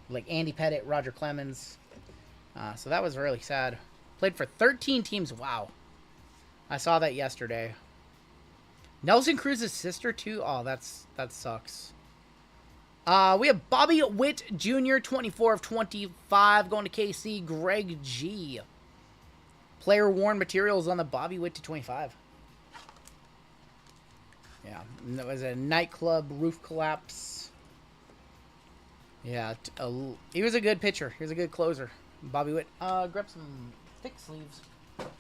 like Andy Pettitte, Roger Clemens. So that was really sad. Played for 13 teams. Wow. I saw that yesterday. Nelson Cruz's sister, too? Oh, that sucks. We have Bobby Witt Jr., 24 of 25, going to KC. Greg G. Player worn materials on the Bobby Witt to 25. Yeah, that was a nightclub roof collapse. Yeah, he was a good pitcher. He was a good closer. Bobby Witt. Grab some thick sleeves.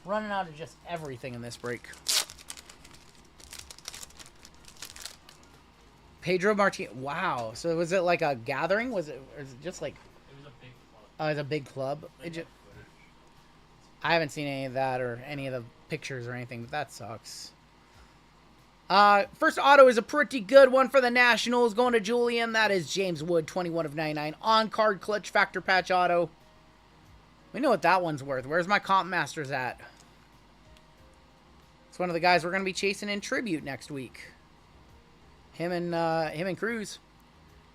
Running out of just everything in this break. Pedro Martinez. Wow. So was it like a gathering? Or is it just like... It was a big club. Oh, it's a big club. I haven't seen any of that or any of the pictures or anything, but that sucks. First auto is a pretty good one for the Nationals. Going to Julian. That is James Wood, 21 of 99. On-card clutch factor patch auto. We know what that one's worth. Where's my Comp Masters at? It's one of the guys we're going to be chasing in Tribute next week. Him and Cruz.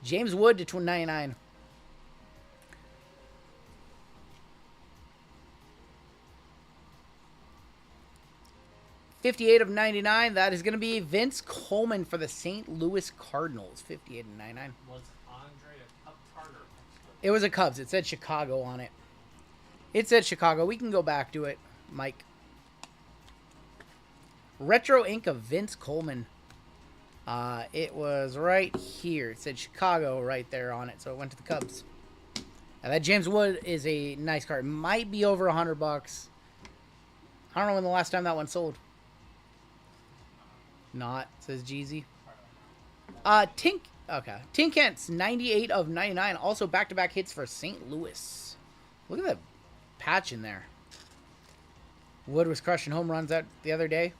James Wood to 299. $58 of 99. That is going to be Vince Coleman for the St. Louis Cardinals. 58 of 99. Was Andre a Cub Carter? It was a Cubs. It said Chicago on it. It said Chicago. We can go back to it, Mike. Retro ink of Vince Coleman. It was right here. It said Chicago right there on it, so it went to the Cubs. Now that James Wood is a nice card. Might be over $100. I don't know when the last time that one sold. Not, says Jeezy. Tin Kent's 98 of 99. Also back-to-back hits for St. Louis. Look at that patch in there. Wood was crushing home runs out the other day.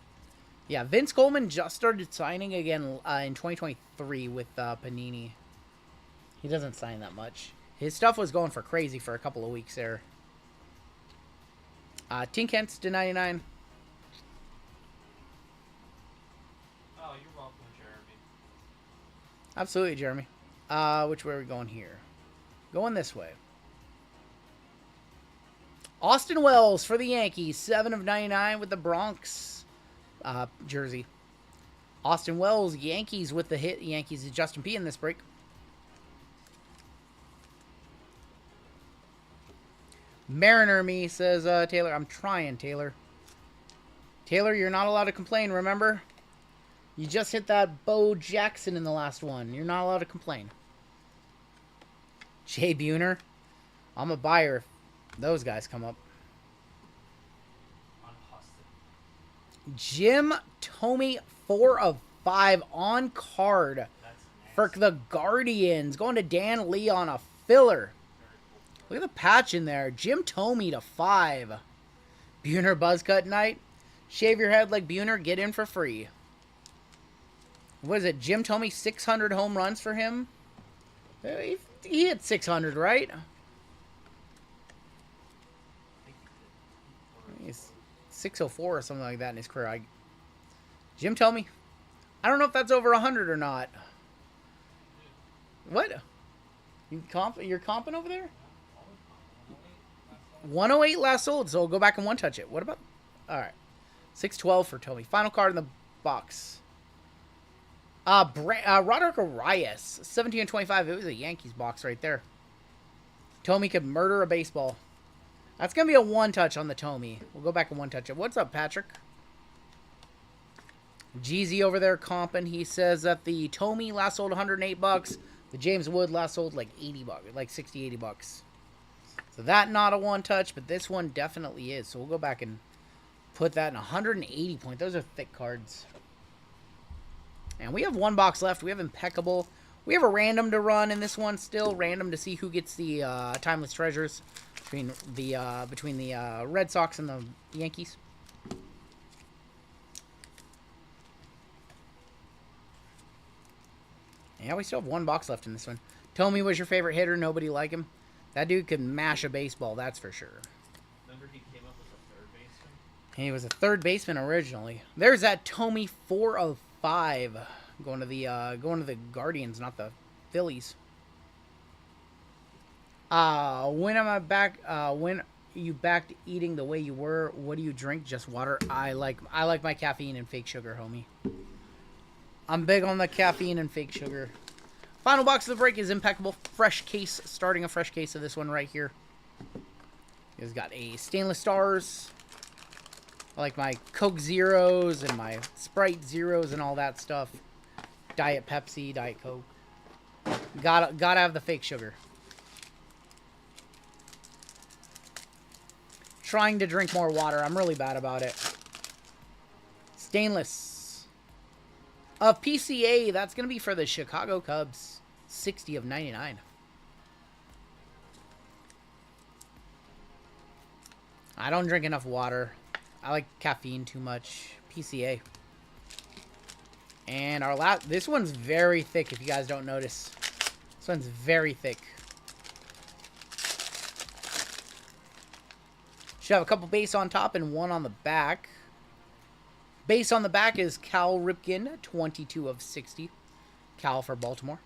Yeah, Vince Coleman just started signing again in 2023 with Panini. He doesn't sign that much. His stuff was going for crazy for a couple of weeks there. Tin Kent's to 99. Oh, you're welcome, Jeremy. Absolutely, Jeremy. Which way are we going here? Going this way. Austin Wells for the Yankees. 7 of 99 with the Bronx jersey. Austin Wells, Yankees with the hit. Yankees is Justin P in this break. Mariner me, says Taylor. I'm trying, Taylor. Taylor, you're not allowed to complain, remember? You just hit that Bo Jackson in the last one. You're not allowed to complain. Jay Buhner. I'm a buyer if those guys come up. Jim Thome, 4 of 5 on card for the Guardians. Going to Dan Lee on a filler. Look at the patch in there. Jim Thome to 5. Buhner buzzcut night. Shave your head like Buhner. Get in for free. What is it? Jim Thome, 600 home runs for him. He hit 600, right? He's 604 or something like that in his career. Jim, tell me. I don't know if that's over 100 or not. What? You're comping over there? 108 last sold, so we'll go back and one-touch it. What about... Alright. 612 for Tommy. Final card in the box. Roderick Arias. 17 and 25. It was a Yankees box right there. Tommy could murder a baseball. That's going to be a one-touch on the Thome. We'll go back and one-touch it. What's up, Patrick? Jeezy over there comping. He says that the Thome last sold $108. The James Wood last sold like $80, like 60, 80 bucks. So that not a one-touch, but this one definitely is. So we'll go back and put that in 180 point. Those are thick cards. And we have one box left. We have Impeccable. We have a random to run in this one still. Random to see who gets the Timeless Treasures between the Red Sox and the Yankees. Yeah, we still have one box left in this one. Tommy was your favorite hitter. Nobody like him. That dude could mash a baseball, that's for sure. Remember he came up as a third baseman? He was a third baseman originally. There's that Tommy, 4 of 5. Going to the Guardians, not the Phillies. When am I back? When you back to eating the way you were? What do you drink? Just water. I like my caffeine and fake sugar, homie. I'm big on the caffeine and fake sugar. Final box of the break is Impeccable. Fresh case. Starting a fresh case of this one right here. It's got a Stainless Stars. I like my Coke Zeros and my Sprite Zeros and all that stuff. Diet Pepsi, Diet Coke. Gotta have the fake sugar. Trying to drink more water. I'm really bad about it. Stainless. Of PCA, that's going to be for the Chicago Cubs. 60 of 99. I don't drink enough water. I like caffeine too much. PCA. And our last... This one's very thick, if you guys don't notice. This one's very thick. Should have a couple base on top and one on the back. Base on the back is Cal Ripken, 22 of 60. Cal for Baltimore.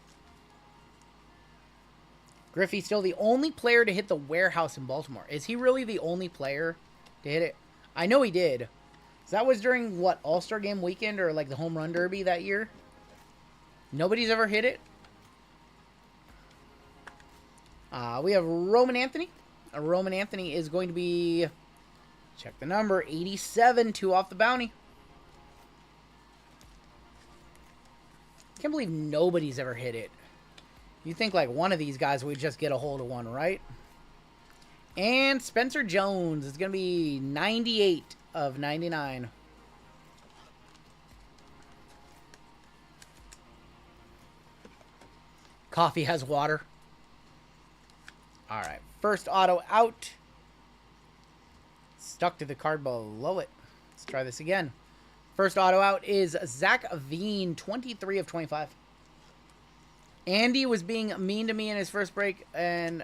Griffey still the only player to hit the warehouse in Baltimore. Is he really the only player to hit it? I know he did. So that was during, what, All-Star Game weekend or, like, the Home Run Derby that year? Nobody's ever hit it. We have Roman Anthony. Roman Anthony is going to be, check the number, 87, 2 off the bounty. Can't believe nobody's ever hit it. You think like one of these guys would just get a hold of one, right? And Spencer Jones is going to be 98 of 99. Coffee has water. All right. First auto out. Stuck to the card below it. Let's try this again. First auto out is Zach Veen, 23 of 25. Andy was being mean to me in his first break, and,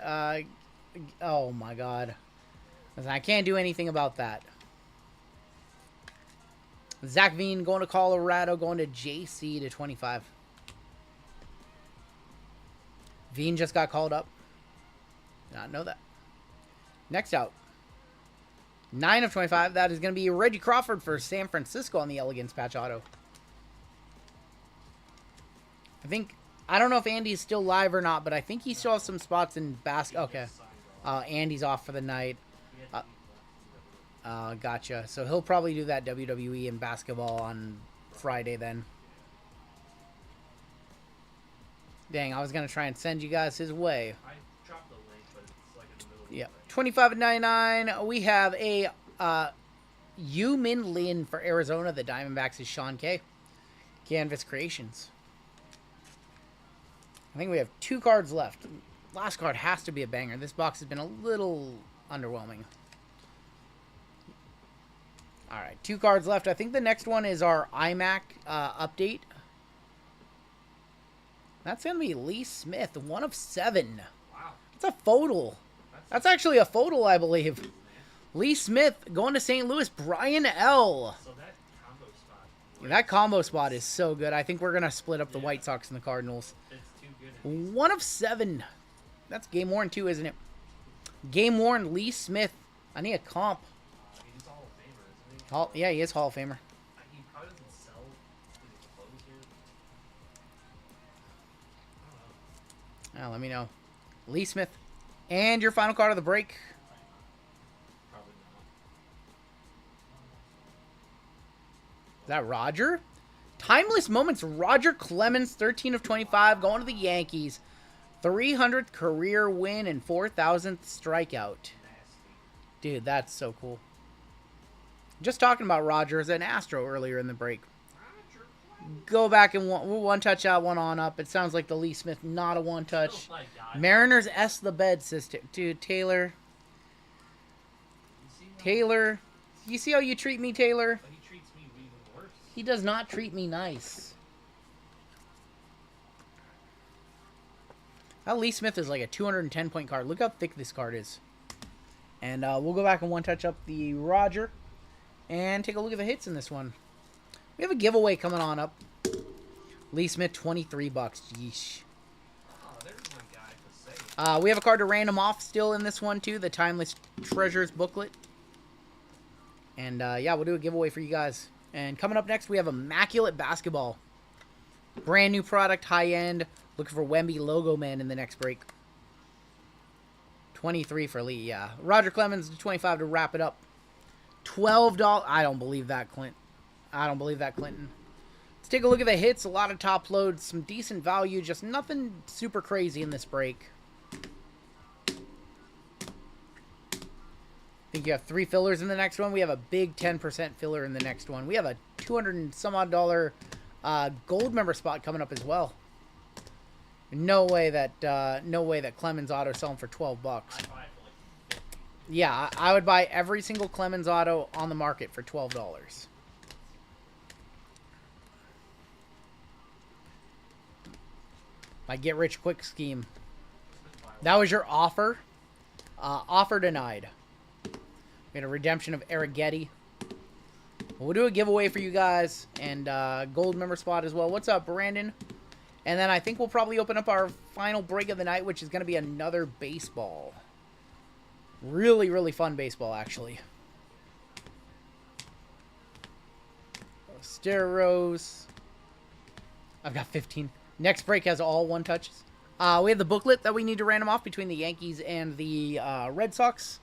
oh my god. I can't do anything about that. Zach Veen going to Colorado, going to JC to 25. Veen just got called up. Did not know that. Next out. 9 of 25. That is going to be Reggie Crawford for San Francisco on the Elegance patch auto. I don't know if Andy's still live or not, but I think he still has some spots in basketball. Okay. Andy's off for the night. Gotcha. So he'll probably do that WWE and basketball on Friday then. Dang, I was going to try and send you guys his way. I dropped the link, but it's like in the middle of the Yeah. break. 25 of 99. We have a Yu Min Lin for Arizona. The Diamondbacks is Sean K. Canvas Creations. I think we have 2 cards left. Last card has to be a banger. This box has been a little underwhelming. All right, 2 cards left. I think the next one is our iMac update. That's going to be Lee Smith, 1 of 7. Wow. That's a photo. That's actually a photo, I believe. Lee Smith going to St. Louis. Brian L. So that combo spot. That combo spot is so good. I think we're going to split up the White Sox and the Cardinals. It's too good. 1 of 7. That's game worn too, isn't it? Game worn Lee Smith. I need a comp. He's Hall of Famer, isn't he? Yeah, he is Hall of Famer. He probably doesn't sell his clothes here. I don't know. Let me know. Lee Smith. And your final card of the break. Probably not. Is that Roger? Timeless Moments. Roger Clemens, 13 of 25, going to the Yankees. 300th career win and 4,000th strikeout. Dude, that's so cool. Just talking about Roger as an Astro earlier in the break. Go back and one touch out, one on up. It sounds like the Lee Smith, not a one touch. Oh my God. Mariners S the bed system. Dude, Taylor. Taylor. You see how you treat me, Taylor? But he treats me even worse. He does not treat me nice. That Lee Smith is like a 210-point card. Look how thick this card is. And we'll go back and one touch up the Roger. And take a look at the hits in this one. We have a giveaway coming on up. Lee Smith, $23. Yeesh. Oh, there's my guy for sale. We have a card to random off still in this one, too. The Timeless Treasures booklet. And, yeah, we'll do a giveaway for you guys. And coming up next, we have Immaculate Basketball. Brand new product, high-end. Looking for Wemby Logo Man in the next break. 23 for Lee, yeah. Roger Clemens, 25 to wrap it up. $12. I don't believe that, Clint. I don't believe that, Clinton. Let's take a look at the hits. A lot of top loads. Some decent value. Just nothing super crazy in this break. I think you have 3 fillers in the next one. We have a big 10% filler in the next one. We have a $200 and some odd gold member spot coming up as well. No way that Clemens auto selling for $12. I buy it for like 50. Yeah, I would buy every single Clemens auto on the market for $12. My get-rich-quick scheme. That was your offer? Offer denied. We had a redemption of Arrighetti. We'll do a giveaway for you guys, and gold member spot as well. What's up, Brandon? And then I think we'll probably open up our final break of the night, which is going to be another baseball. Really, really fun baseball, actually. Steros. I've got 15. Next break has all one touches. We have the booklet that we need to random off between the Yankees and the Red Sox.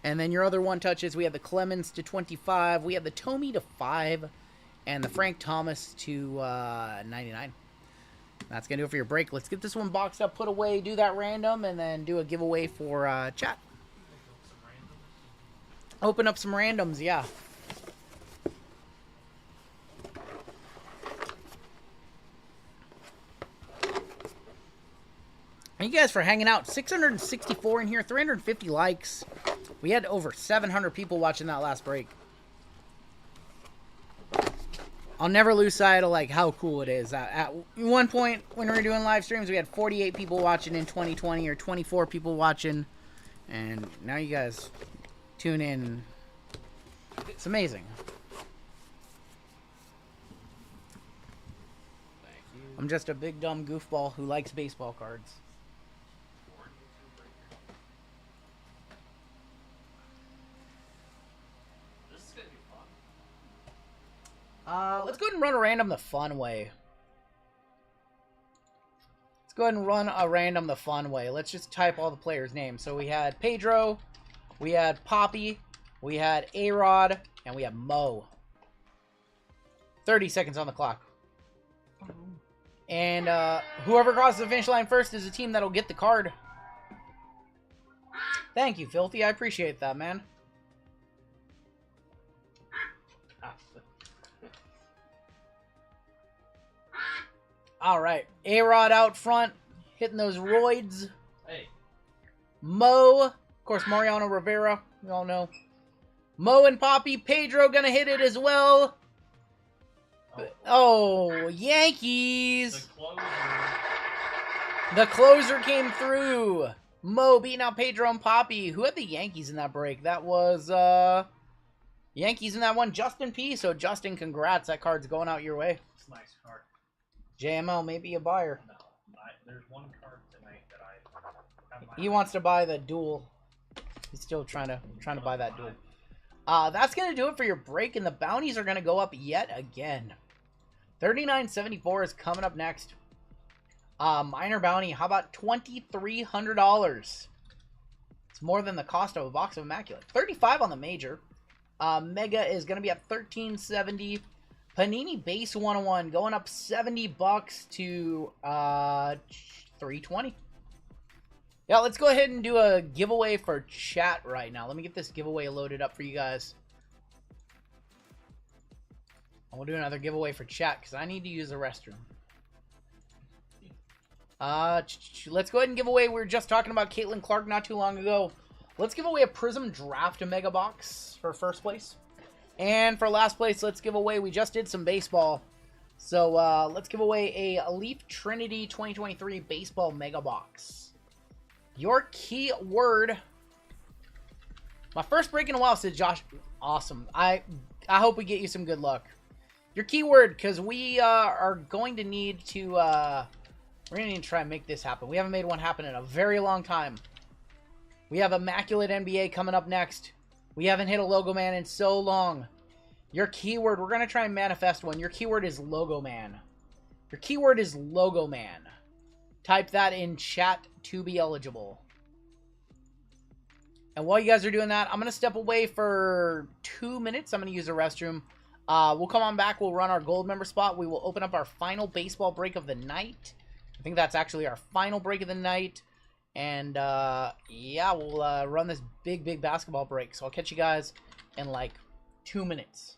And then your other one touches, we have the Clemens to 25. We have the Tomey to 5. And the Frank Thomas to 99. That's going to do it for your break. Let's get this one boxed up, put away, do that random, and then do a giveaway for chat. Open up some randoms, yeah. Thank you guys for hanging out. 664 in here, 350 likes. We had over 700 people watching that last break. I'll never lose sight of like how cool it is. At one point when we were doing live streams, we had 48 people watching in 2020 or 24 people watching. And now you guys tune in. It's amazing. I'm just a big dumb goofball who likes baseball cards. Let's go ahead and run a random the fun way. Let's go ahead and run a random the fun way. Let's just type all the players' names. So we had Pedro, we had Poppy, we had A-Rod, and we have Mo. 30 seconds on the clock. And whoever crosses the finish line first is the team that'll get the card. Thank you, Filthy. I appreciate that, man. All right, A-Rod out front, hitting those roids. Hey. Mo, of course, Mariano Rivera, we all know. Mo and Poppy, Pedro gonna hit it as well. Oh, Yankees. The closer came through. Mo beating out Pedro and Poppy. Who had the Yankees in that break? That was Yankees in that one. Justin P. So Justin, congrats. That card's going out your way. It's a nice card. JML may be a buyer. No, there's one card tonight that I have. He wants to buy the duel. He's still trying to buy that duel. That's gonna do it for your break, and the bounties are gonna go up yet again. 39.74 is coming up next. Minor bounty. How about $2,300? It's more than the cost of a box of Immaculate. 35 on the major. Mega is gonna be at $13.70. Panini base 101 going up $70 to $320. Yeah, let's go ahead and do a giveaway for chat right now. Let me get this giveaway loaded up for you guys. And we'll do another giveaway for chat because I need to use the restroom. Let's go ahead and give away. We were just talking about Caitlin Clark not too long ago. Let's give away a Prism Draft Mega Box for first place. And for last place, let's give away, we just did some baseball. So let's give away a Leaf Trinity 2023 Baseball Mega Box. Your keyword. My first break in a while, said Josh. Awesome. I hope we get you some good luck. Your keyword, because we are going to need to, we're going to need to try and make this happen. We haven't made one happen in a very long time. We have Immaculate NBA coming up next. We haven't hit a Logo Man in so long. Your keyword, we're going to try and manifest one. Your keyword is Logo Man. Your keyword is Logo Man. Type that in chat to be eligible. And while you guys are doing that, I'm going to step away for 2 minutes. I'm going to use the restroom. We'll come on back. We'll run our gold member spot. We will open up our final baseball break of the night. I think that's actually our final break of the night. And, yeah, we'll run this big basketball break. So I'll catch you guys in, like, 2 minutes.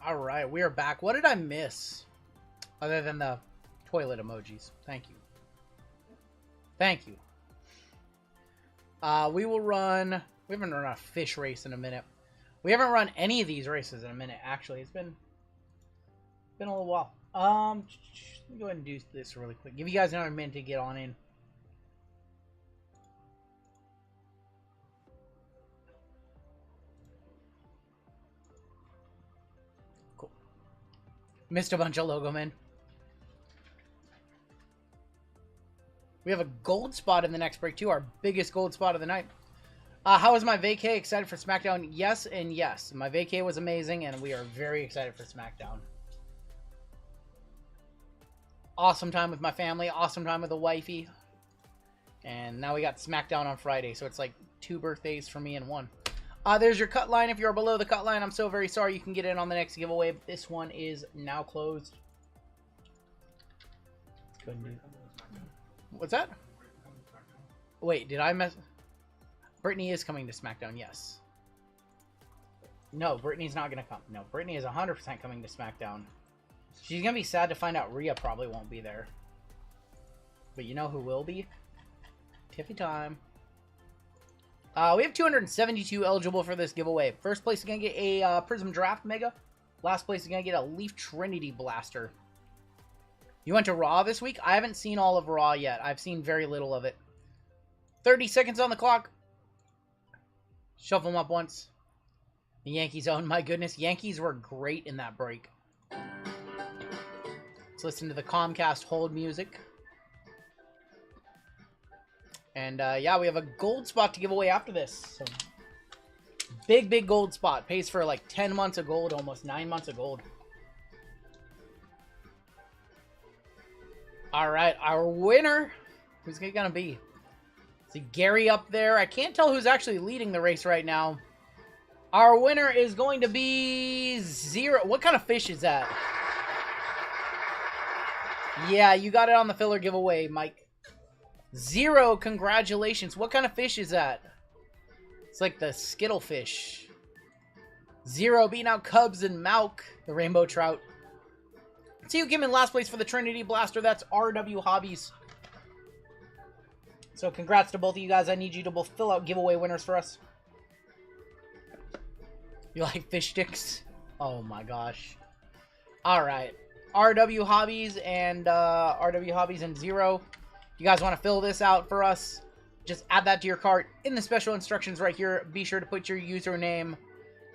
All right, we are back. What did I miss? Other than the toilet emojis. Thank you. Thank you. We will run... We haven't run a fish race in a minute. We haven't run any of these races in a minute, actually. It's been a little while. Let me go ahead and do this really quick. Give you guys another minute to get on in. Cool. Missed a bunch of logo men. We have a gold spot in the next break, too. Our biggest gold spot of the night. How was my vacay? Excited for SmackDown? Yes and yes. My vacay was amazing, and we are very excited for SmackDown. Awesome time with my family. Awesome time with the wifey. And now we got SmackDown on Friday, so it's like 2 birthdays for me in one. There's your cut line. If you're below the cut line, I'm so very sorry. You can get in on the next giveaway. This one is now closed. What's that? Wait, did I mess... Brittany is coming to SmackDown, yes. No, Brittany's not going to come. No, Brittany is 100% coming to SmackDown. She's going to be sad to find out Rhea probably won't be there. But you know who will be? Tiffy time. We have 272 eligible for this giveaway. First place is going to get a Prism Draft Mega. Last place is going to get a Leaf Trinity Blaster. You went to Raw this week? I haven't seen all of Raw yet. I've seen very little of it. 30 seconds on the clock. Shuffle them up once. The Yankees own. My goodness, Yankees were great in that break. Let's listen to the Comcast hold music. And yeah, we have a gold spot to give away after this. So, big gold spot. Pays for like 10 months of gold, almost 9 months of gold. All right, our winner. Who's it gonna be? See Gary up there. I can't tell who's actually leading the race right now. Our winner is going to be Zero. What kind of fish is that? Yeah, you got it on the filler giveaway, Mike. Zero, congratulations. What kind of fish is that? It's like the Skittle fish. Zero beating out Cubs and Malk, the rainbow trout. See who came in last place for the Trinity Blaster. That's RW Hobbies. So congrats to both of you guys. I need you to both fill out giveaway winners for us. You like fish sticks? Oh my gosh. Alright. RW Hobbies and Zero. If you guys want to fill this out for us, just add that to your cart in the special instructions right here. Be sure to put your username.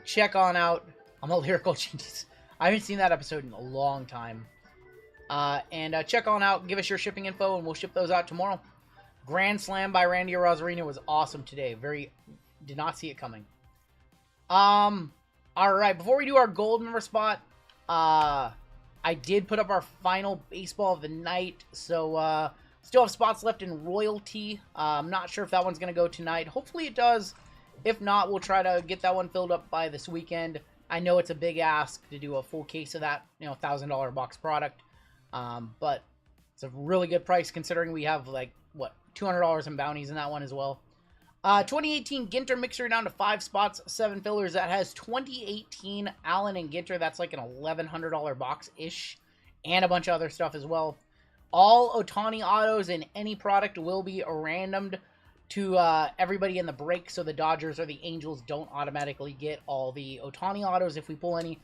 Check on out. I'm a lyrical genius. I haven't seen that episode in a long time. And check on out. Give us your shipping info and we'll ship those out tomorrow. Grand Slam by Randy Rosarino was awesome today. Did not see it coming. Alright, before we do our gold member spot, I did put up our final baseball of the night, so, still have spots left in Royalty. I'm not sure if that one's going to go tonight. Hopefully it does. If not, we'll try to get that one filled up by this weekend. I know it's a big ask to do a full case of that, you know, $1,000 box product. But it's a really good price considering we have, like, what, $200 in bounties in that one as well. 2018 Ginter Mixer down to 5 spots, 7 fillers. That has 2018 Allen and Ginter. That's like an $1,100 box-ish. And a bunch of other stuff as well. All Ohtani autos in any product will be randomed to everybody in the break. So the Dodgers or the Angels don't automatically get all the Ohtani autos if we pull any.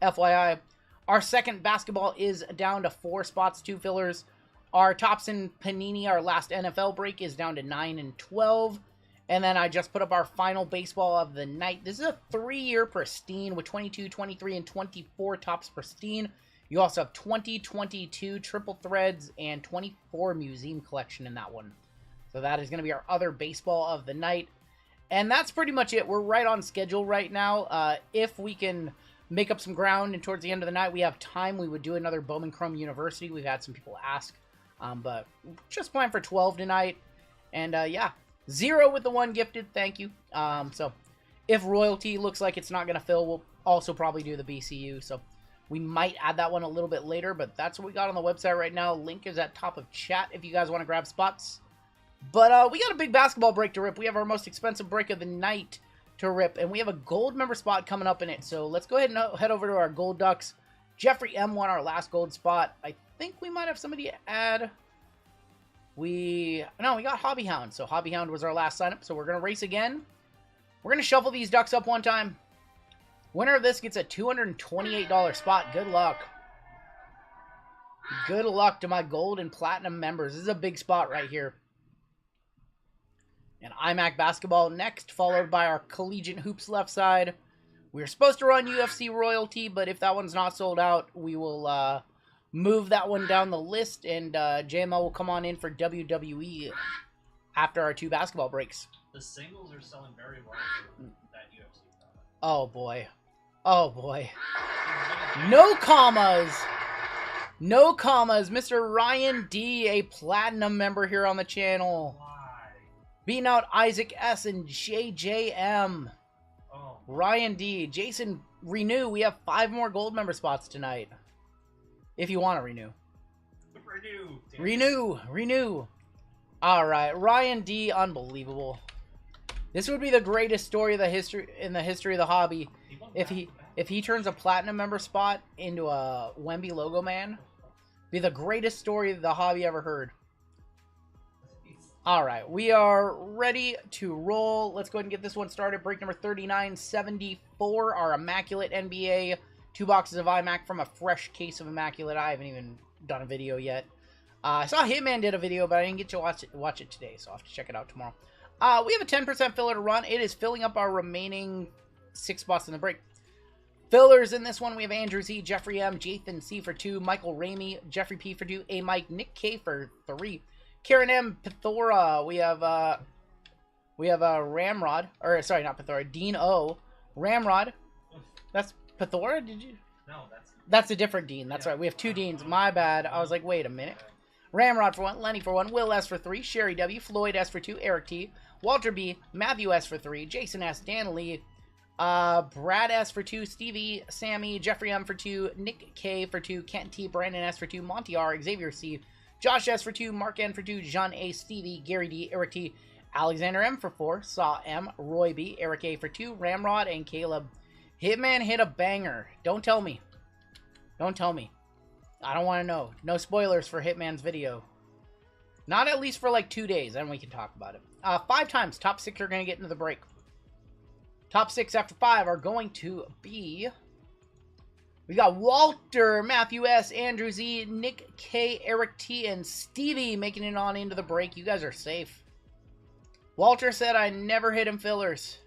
FYI. Our second basketball is down to 4 spots, 2 fillers. Our Topps Panini, our last NFL break, is down to 9 and 12. And then I just put up our final baseball of the night. This is a 3-year Pristine with 22, 23, and 24 Topps Pristine. You also have 20, 22 Triple Threads, and 24 Museum Collection in that one. So that is going to be our other baseball of the night. And that's pretty much it. We're right on schedule right now. If we can make up some ground and towards the end of the night we have time, we would do another Bowman Chrome University. We've had some people ask. But just plan for 12 tonight. And yeah, 0 with the 1 gifted. Thank you. So if Royalty looks like it's not going to fill, we'll also probably do the BCU. So we might add that one a little bit later, but that's what we got on the website right now. Link is at top of chat if you guys want to grab spots. But we got a big basketball break to rip. We have our most expensive break of the night. to rip. And we have a gold member spot coming up in it. So let's go ahead and head over to our gold ducks. Jeffrey M won our last gold spot. I think we might have somebody to add. We got Hobby Hound. So Hobby Hound was our last sign-up. So we're going to race again. We're going to shuffle these ducks up one time. Winner of this gets a $228 spot. Good luck. Good luck to my gold and platinum members. This is a big spot right here. And IMAC basketball next, followed by our collegiate hoops left side. We were supposed to run UFC Royalty, but if that one's not sold out, we will move that one down the list, and JML will come on in for WWE after our 2 basketball breaks. The singles are selling very well for that UFC product. Oh boy. Oh boy. No commas. No commas. Mr. Ryan D, a platinum member here on the channel. Why? Beating out Isaac S and JJM. Oh. Ryan D. Jason, renew. We have 5 more gold member spots tonight. If you want to renew. Renew. Alright, Ryan D, unbelievable. This would be the greatest story of the history of the hobby if he turns a platinum member spot into a Wemby logo man. Be the greatest story the hobby ever heard. Alright, we are ready to roll. Let's go ahead and get this one started. Break number 3974, our Immaculate NBA. 2 boxes of iMac from a fresh case of Immaculate. I haven't even done a video yet. I saw Hitman did a video, but I didn't get to watch it today, so I'll have to check it out tomorrow. We have a 10% filler to run. It is filling up our remaining 6 spots in the break. Fillers in this one, we have Andrew Z, Jeffrey M, Jathan C for 2, Michael Ramey, Jeffrey P for 2, A Mike, Nick K for 3, Karen M, Pithora. We have Ramrod, or sorry, not Pithora, Dean O, Ramrod. That's Pithora. Did you? No, that's a different Dean. That's right. We have 2 Deans. My bad. I was like, wait a minute. Ramrod for 1, Lenny for 1, Will S for 3, Sherry W, Floyd S for 2, Eric T, Walter B, Matthew S for 3, Jason S, Dan Lee, Brad S for 2, Stevie, Sammy, Jeffrey M for 2, Nick K for 2, Kent T, Brandon S for 2, Monty R, Xavier C, Josh S for 2, Mark N for 2, John A, Stevie, Gary D, Eric T, Alexander M for 4, Saw M, Roy B, Eric A for 2, Ramrod, and Caleb. Hitman hit a banger. Don't tell me. Don't tell me. I don't want to know. No spoilers for Hitman's video. Not at least for like 2 days, then we can talk about it. 5 times. Top 6 are going to get into the break. Top 6 after 5 are going to be... We got Walter, Matthew S, Andrew Z, Nick K, Eric T, and Stevie making it on into the break. You guys are safe. Walter said I never hit him fillers.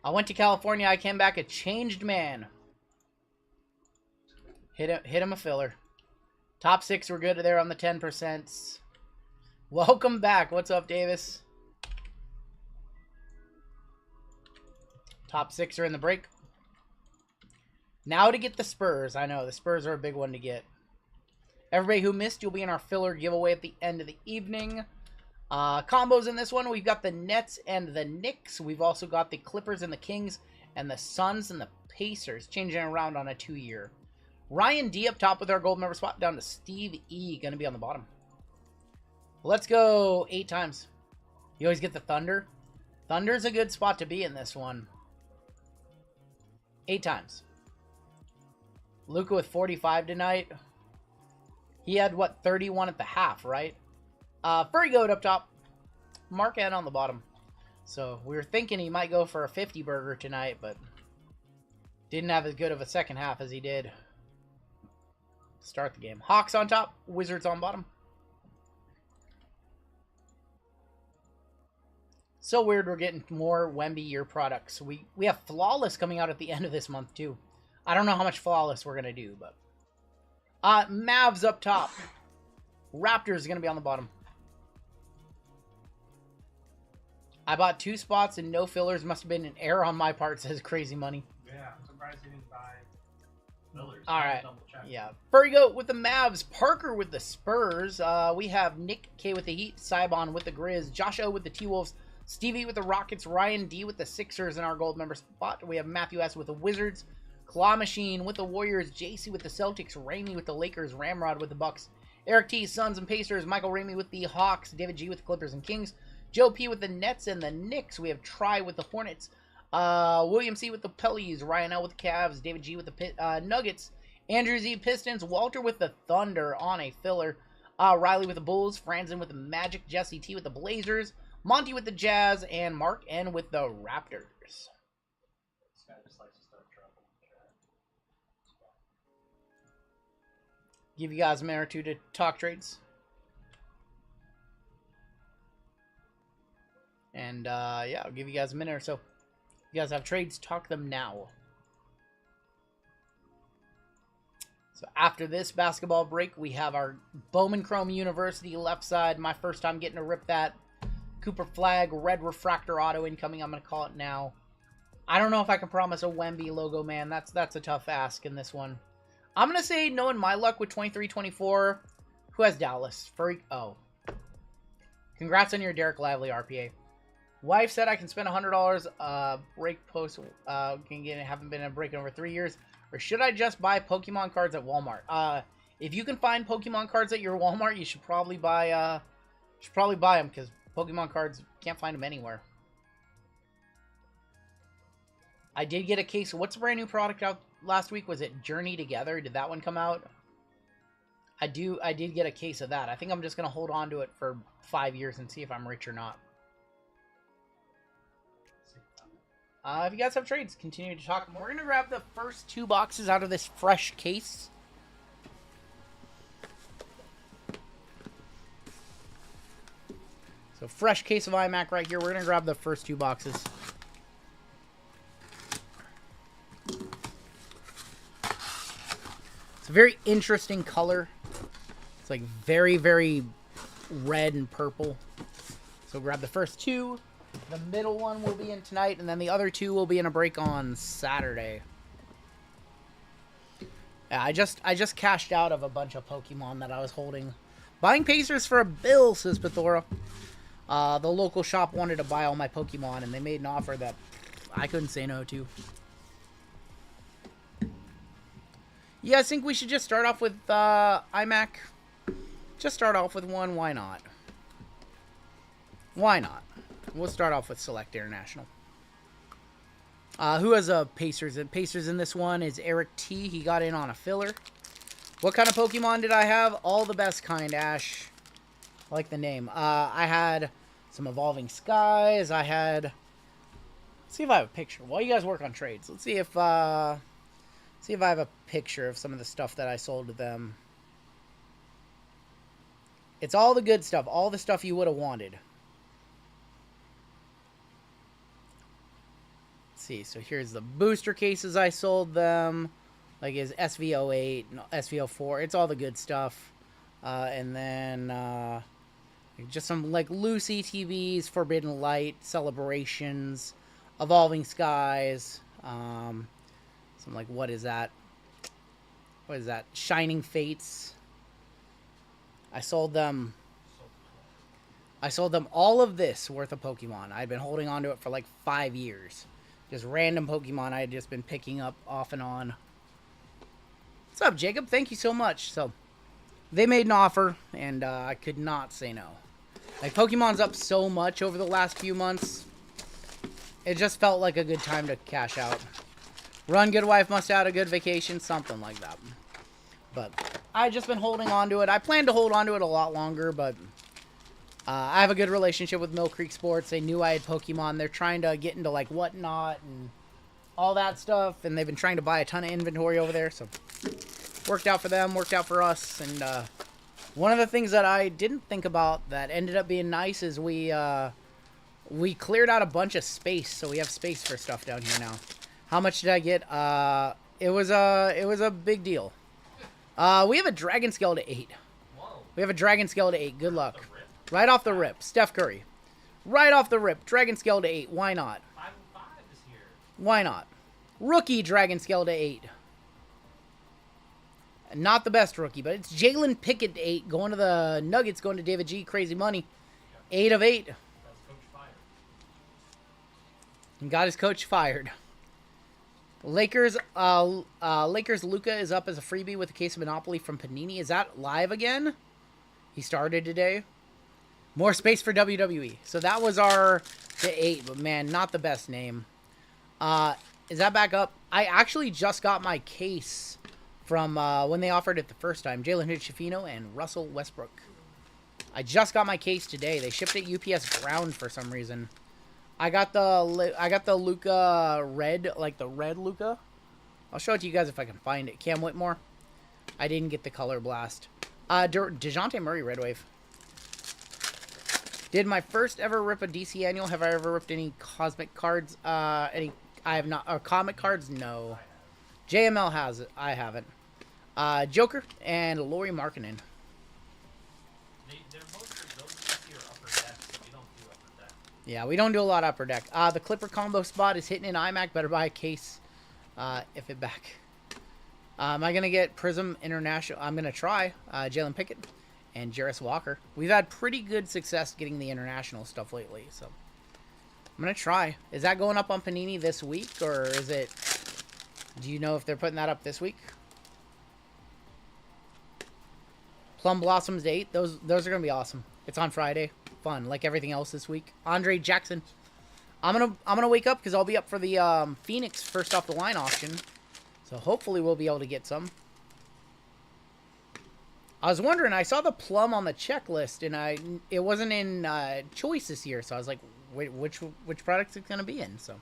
I went to California. I came back a changed man. Hit him a filler. Top 6 were good there on the 10%. Welcome back. What's up, Davis? Top 6 are in the break. Now to get the Spurs. I know, the Spurs are a big one to get. Everybody who missed, you'll be in our filler giveaway at the end of the evening. Combos in this one, we've got the Nets and the Knicks. We've also got the Clippers and the Kings, and the Suns and the Pacers, changing around on a 2-year. Ryan D up top with our gold member spot, down to Steve E, going to be on the bottom. Let's go 8 times. You always get the Thunder. Thunder's a good spot to be in this one. 8 times. Luka with 45 tonight. He had, what, 31 at the half, right? Furry Goat up top. Mark N on the bottom. So we were thinking he might go for a 50 burger tonight, but didn't have as good of a second half as he did. Start the game. Hawks on top. Wizards on bottom. So weird we're getting more Wemby Year products. We have Flawless coming out at the end of this month, too. I don't know how much Flawless we're going to do, but... Mavs up top. Raptors is going to be on the bottom. I bought 2 spots and no fillers. Must have been an error on my part, says Crazy Money. Yeah, I'm surprised you didn't buy fillers. Alright, yeah. Furry Goat with the Mavs. Parker with the Spurs. We have Nick K with the Heat. Cybon with the Grizz. Josh O with the T-Wolves. Stevie with the Rockets. Ryan D with the Sixers in our gold member spot. We have Matthew S with the Wizards. Claw Machine with the Warriors. JC with the Celtics. Ramey with the Lakers. Ramrod with the Bucks. Eric T, Suns and Pacers. Michael Ramey with the Hawks. David G with the Clippers and Kings. Joe P with the Nets and the Knicks. We have Try with the Hornets. William C. with the Pellies, Ryan L. with the Cavs, David G. with the Nuggets, Andrew Z. Pistons, Walter with the Thunder on a filler, Riley with the Bulls, Franzen with the Magic, Jesse T. with the Blazers, Monty with the Jazz, and Mark N. with the Raptors. This guy just likes to start trouble. Give you guys a minute or two to talk trades. And, yeah, I'll give you guys a minute or so. You guys have trades, talk them now. So after this basketball break, we have our Bowman Chrome University left side. My first time getting to rip that. Cooper Flag, red refractor auto incoming, I'm going to call it now. I don't know if I can promise a Wemby logo, man. That's a tough ask in this one. I'm going to say, knowing my luck with 23-24, who has Dallas? Freak. Oh. Congrats on your Derek Lively RPA. Wife said I can spend $100 break post. Haven't been in a break in over 3 years. Or should I just buy Pokemon cards at Walmart? If you can find Pokemon cards at your Walmart, you should probably buy them, because Pokemon cards, can't find them anywhere. I did get a case. What's the brand new product out last week? Was it Journey Together? Did that one come out? I did get a case of that. I think I'm just going to hold on to it for 5 years and see if I'm rich or not. If you guys have trades, continue to talk. We're going to grab the first 2 boxes out of this fresh case. So fresh case of iMac right here. We're going to grab the first 2 boxes. It's a very interesting color. It's like very, very red and purple. So grab the first 2. The middle one will be in tonight, and then the other 2 will be in a break on Saturday. Yeah, I just cashed out of a bunch of Pokemon that I was holding. Buying Pacers for a bill, says Bethora. The local shop wanted to buy all my Pokemon, and they made an offer that I couldn't say no to. Yeah, I think we should just start off with iMac. Just start off with one. Why not? Why not? We'll start off with Select International. Who has a Pacers? Pacers in this one is Eric T. He got in on a filler. What kind of Pokemon did I have? All the best kind, Ash. I like the name. I had some Evolving Skies. I had... Let's see if I have a picture. While you guys work on trades, let's see if I have a picture of some of the stuff that I sold to them. It's all the good stuff. All the stuff you would have wanted. See, so here's the booster cases I sold them, like his SV08, SV04. It's all the good stuff, and then just some like loose ETBs, Forbidden Light, Celebrations, Evolving Skies, some like what is that? What is that? Shining Fates. I sold them all of this worth of Pokemon. I'd been holding on to it for like 5 years. Just random Pokemon I had just been picking up off and on. What's up, Jacob? Thank you so much. So, they made an offer, and I could not say no. Like, Pokemon's up so much over the last few months. It just felt like a good time to cash out. Rungoodlife must have had a good vacation, something like that. But I've just been holding on to it. I plan to hold on to it a lot longer, but... I have a good relationship with Mill Creek Sports. They knew I had Pokemon. They're trying to get into, like, Whatnot and all that stuff. And they've been trying to buy a ton of inventory over there. So, worked out for them, worked out for us. And one of the things that I didn't think about that ended up being nice is we cleared out a bunch of space. So, we have space for stuff down here now. How much did I get? It was a big deal. We have a Dragon Scale to 8. We have a Dragon Scale to 8. Good luck. Right off the rip, Steph Curry. Right off the rip, Dragon Scale to 8. Why not? 5 is here. Why not? Rookie Dragon Scale to 8. Not the best rookie, but it's Jalen Pickett to 8. Going to the Nuggets, going to David G. Crazy money. 8 of 8. That's Coach fired. And got his coach fired. Lakers Luka is up as a freebie with a case of Monopoly from Panini. Is that live again? He started today. More space for WWE. So that was the 8, but man, not the best name. Is that back up? I actually just got my case from when they offered it the first time. Jalen Hood-Schifino and Russell Westbrook. I just got my case today. They shipped it UPS ground for some reason. I got the Luka red, like the red Luka. I'll show it to you guys if I can find it. Cam Whitmore. I didn't get the color blast. DeJounte Murray red wave. Did my first ever rip a DC annual? Have I ever ripped any cosmic cards? I have not. Or comic cards? No. JML has it. I haven't. Joker and Lauri Markkanen. They're mostly those DC are upper deck, so we don't do upper deck. Yeah, we don't do a lot of upper deck. The Clipper combo spot is hitting in iMac. Better buy a case if it back. Am I going to get Prism International? I'm going to try Jalen Pickett and Jarris Walker. We've had pretty good success getting the international stuff lately, so I'm going to try. Is that going up on Panini this week, or is it... Do you know if they're putting that up this week? Plum Blossoms 8. Those are going to be awesome. It's on Friday. Fun, like everything else this week. Andre Jackson. I'm gonna wake up because I'll be up for the Phoenix first off the line auction. So hopefully we'll be able to get some. I was wondering, I saw the plum on the checklist and it wasn't in choice this year, so I was like, wait, which product is it gonna be in? So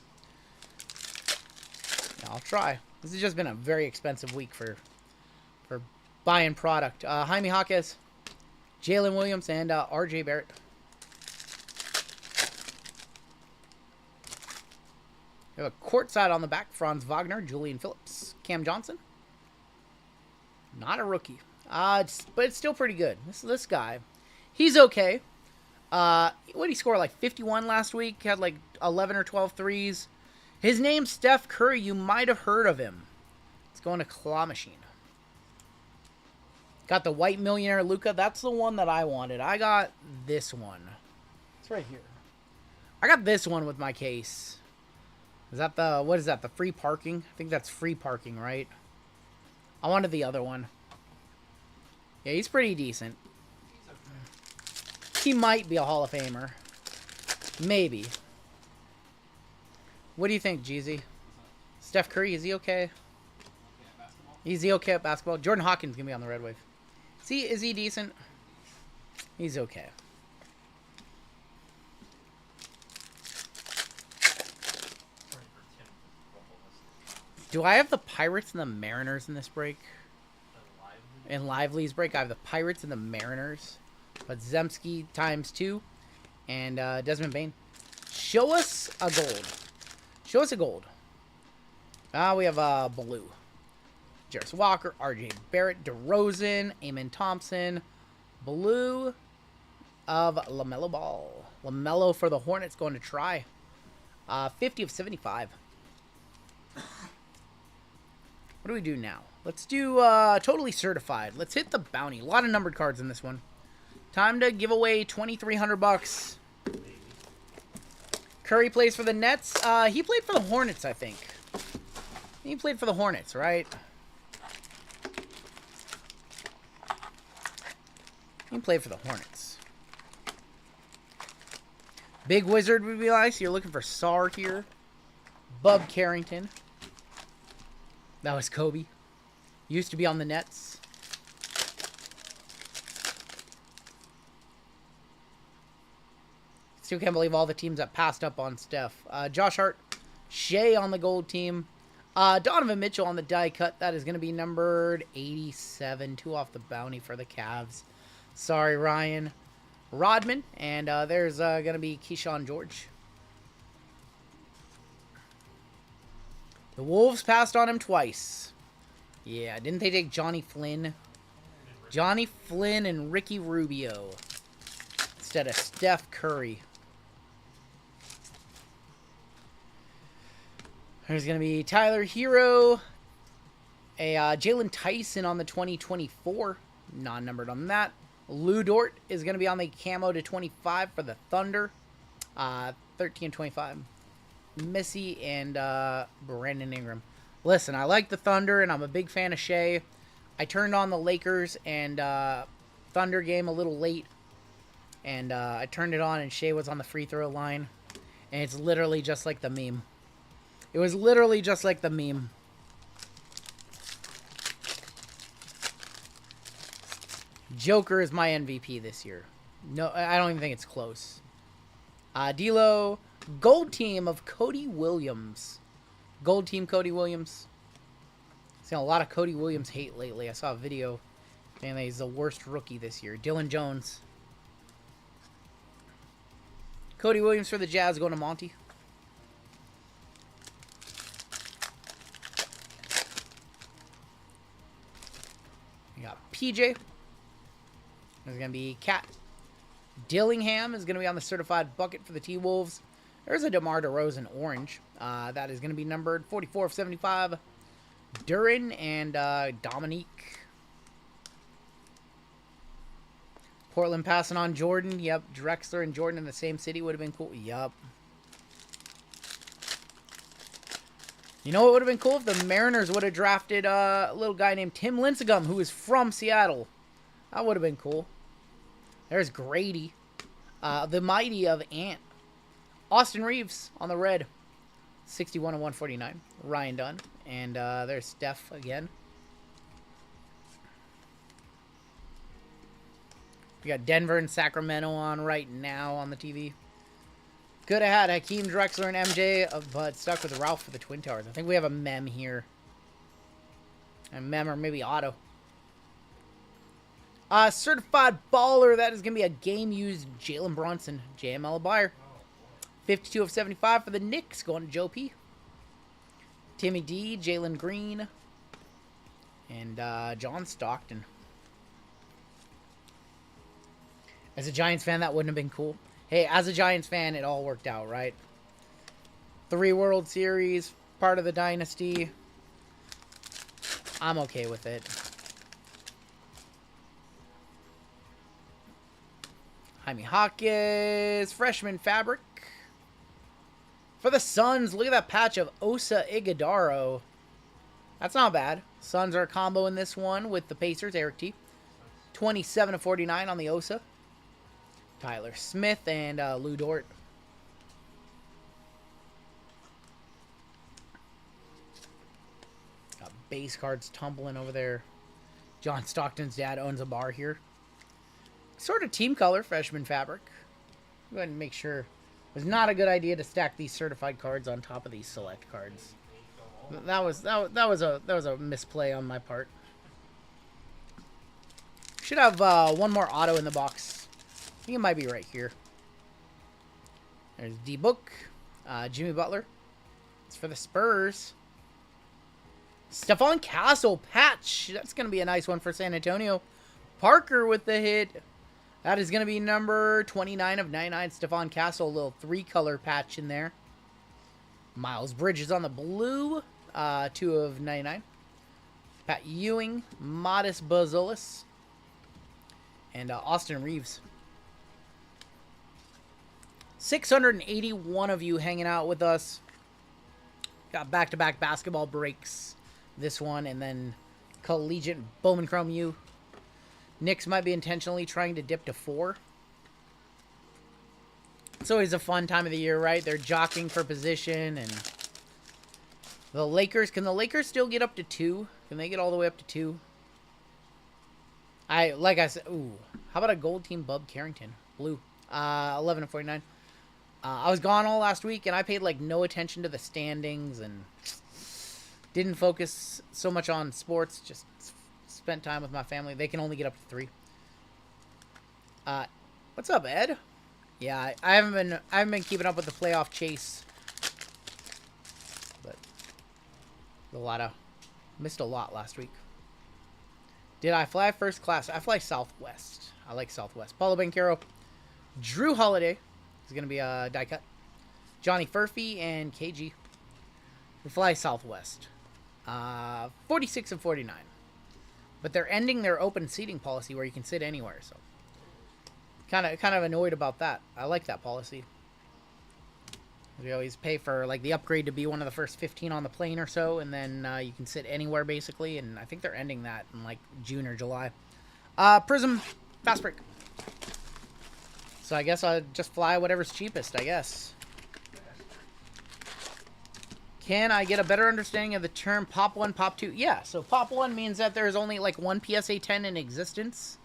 yeah, I'll try. This has just been a very expensive week for buying product. Jaime Jaquez, Jalen Williams, and RJ Barrett. We have a courtside on the back. Franz Wagner, Julian Phillips, Cam Johnson. Not a rookie. But it's still pretty good. This guy. He's okay. What did he score? Like 51 last week? Had like 11 or 12 threes. His name's Steph Curry. You might have heard of him. It's going to Claw Machine. Got the White Millionaire Luka. That's the one that I wanted. I got this one. It's right here. I got this one with my case. Is that the... What is that? The free parking? I think that's free parking, right? I wanted the other one. Yeah, he's pretty decent. He might be a Hall of Famer. Maybe. What do you think, Jeezy? Steph Curry, is he okay? Is he okay at basketball? Jordan Hawkins going to be on the Red Wave. Is he decent? He's okay. Do I have the Pirates and the Mariners in this break? In Lively's break, I have the Pirates and the Mariners. But Zemsky ×2 and Desmond Bain. Show us a gold. Show us a gold. We have blue. Jarris Walker, RJ Barrett, DeRozan, Amen Thompson. Blue of LaMelo Ball. LaMelo for the Hornets going to try. 50 of 75. What do we do now? Let's do totally certified. Let's hit the bounty. A lot of numbered cards in this one. Time to give away $2,300. Curry plays for the Nets. He played for the Hornets, I think. He played for the Hornets, right? He played for the Hornets. Big Wizard would be nice. You're looking for Sar here. Bub Carrington. That was Kobe. Used to be on the Nets. Still can't believe all the teams that passed up on Steph. Josh Hart. Shea on the gold team. Donovan Mitchell on the die cut. That is going to be numbered 87. 2 off the bounty for the Cavs. Sorry, Ryan. Rodman. And there's going to be Keyshawn George. The Wolves passed on him twice. Yeah, didn't they take Johnny Flynn? Johnny Flynn and Ricky Rubio instead of Steph Curry. There's going to be Tyler Hero. A Jalen Tyson on the 2024. Non-numbered on that. Lou Dort is going to be on the camo to 25 for the Thunder. 13-25. Missy and Brandon Ingram. Listen, I like the Thunder, and I'm a big fan of Shea. I turned on the Lakers and Thunder game a little late, and I turned it on, and Shea was on the free throw line, and it's literally just like the meme. It was literally just like the meme. Joker is my MVP this year. No, I don't even think it's close. D'Lo, gold team of Cody Williams. Gold team Cody Williams. Seen a lot of Cody Williams hate lately. I saw a video saying that he's the worst rookie this year. Dylan Jones. Cody Williams for the Jazz going to Monty. We got PJ. There's going to be Cat. Dillingham is going to be on the certified bucket for the T-Wolves. There's a DeMar DeRozan orange. That is going to be numbered 44 of 75. Duran and Dominique. Portland passing on Jordan. Yep. Drexler and Jordan in the same city would have been cool. Yep. You know what would have been cool? If the Mariners would have drafted a little guy named Tim Lincecum, who is from Seattle. That would have been cool. There's Grady. The mighty of Ant. Austin Reeves on the red. 61 of 149. Ryan Dunn. And there's Steph again. We got Denver and Sacramento on right now on the TV. Could have had Hakeem, Drexler, and MJ, but stuck with Ralph for the Twin Towers. I think we have a mem here. A mem or maybe auto. Certified baller. That is going to be a game-used Jalen Brunson. JML buyer. 52 of 75 for the Knicks. Going to Joe P. Timmy D. Jalen Green. And John Stockton. As a Giants fan, that wouldn't have been cool. Hey, as a Giants fan, it all worked out, right? 3 World Series, part of the dynasty. I'm okay with it. Jaime Hawkins, freshman fabric. For the Suns, look at that patch of Osa Iguodaro. That's not bad. Suns are a combo in this one with the Pacers, Eric T. 27 of 49 on the Osa. Tyler Smith and Lou Dort. Got base cards tumbling over there. John Stockton's dad owns a bar here. Sort of team color, freshman fabric. Go ahead and make sure. It was not a good idea to stack these certified cards on top of these select cards. That was a misplay on my part. Should have one more auto in the box. I think it might be right here. There's D-Book. Jimmy Butler. It's for the Spurs. Stephon Castle patch. That's going to be a nice one for San Antonio. Parker with the hit. That is going to be number 29 of 99. Stephon Castle. A little 3-color patch in there. Miles Bridges on the blue. 2 of 99. Pat Ewing. Modest Bazulis. And Austin Reeves. 681 of you hanging out with us. Got back-to-back basketball breaks. This one, and then collegiate Bowman Chrome U. Knicks might be intentionally trying to dip to 4. It's always a fun time of the year, right? They're jockeying for position, and the Lakers. Can the Lakers still get up to 2? Can they get all the way up to 2? Like I said, ooh. How about a gold team Bub Carrington? Blue. 11 of 49. I was gone all last week, and I paid, like, no attention to the standings and didn't focus so much on sports. Just spent time with my family. They can only get up to 3. What's up, Ed? Yeah, I haven't been keeping up with the playoff chase. But missed a lot last week. Did I fly first class? I fly Southwest. I like Southwest. Paulo Banchero. Drew Holiday is going to be a die cut. Johnny Furphy and KG. We fly Southwest. 46 and 49. But they're ending their open seating policy where you can sit anywhere. So kind of annoyed about that. I like that policy. We always pay for like the upgrade to be one of the first 15 on the plane or so, and then you can sit anywhere basically. And I think they're ending that in like June or July. Prism fast break. So I guess I'll just fly whatever's cheapest, I guess. Can I get a better understanding of the term Pop 1, Pop 2? Yeah, so Pop 1 means that there's only like one PSA 10 in existence.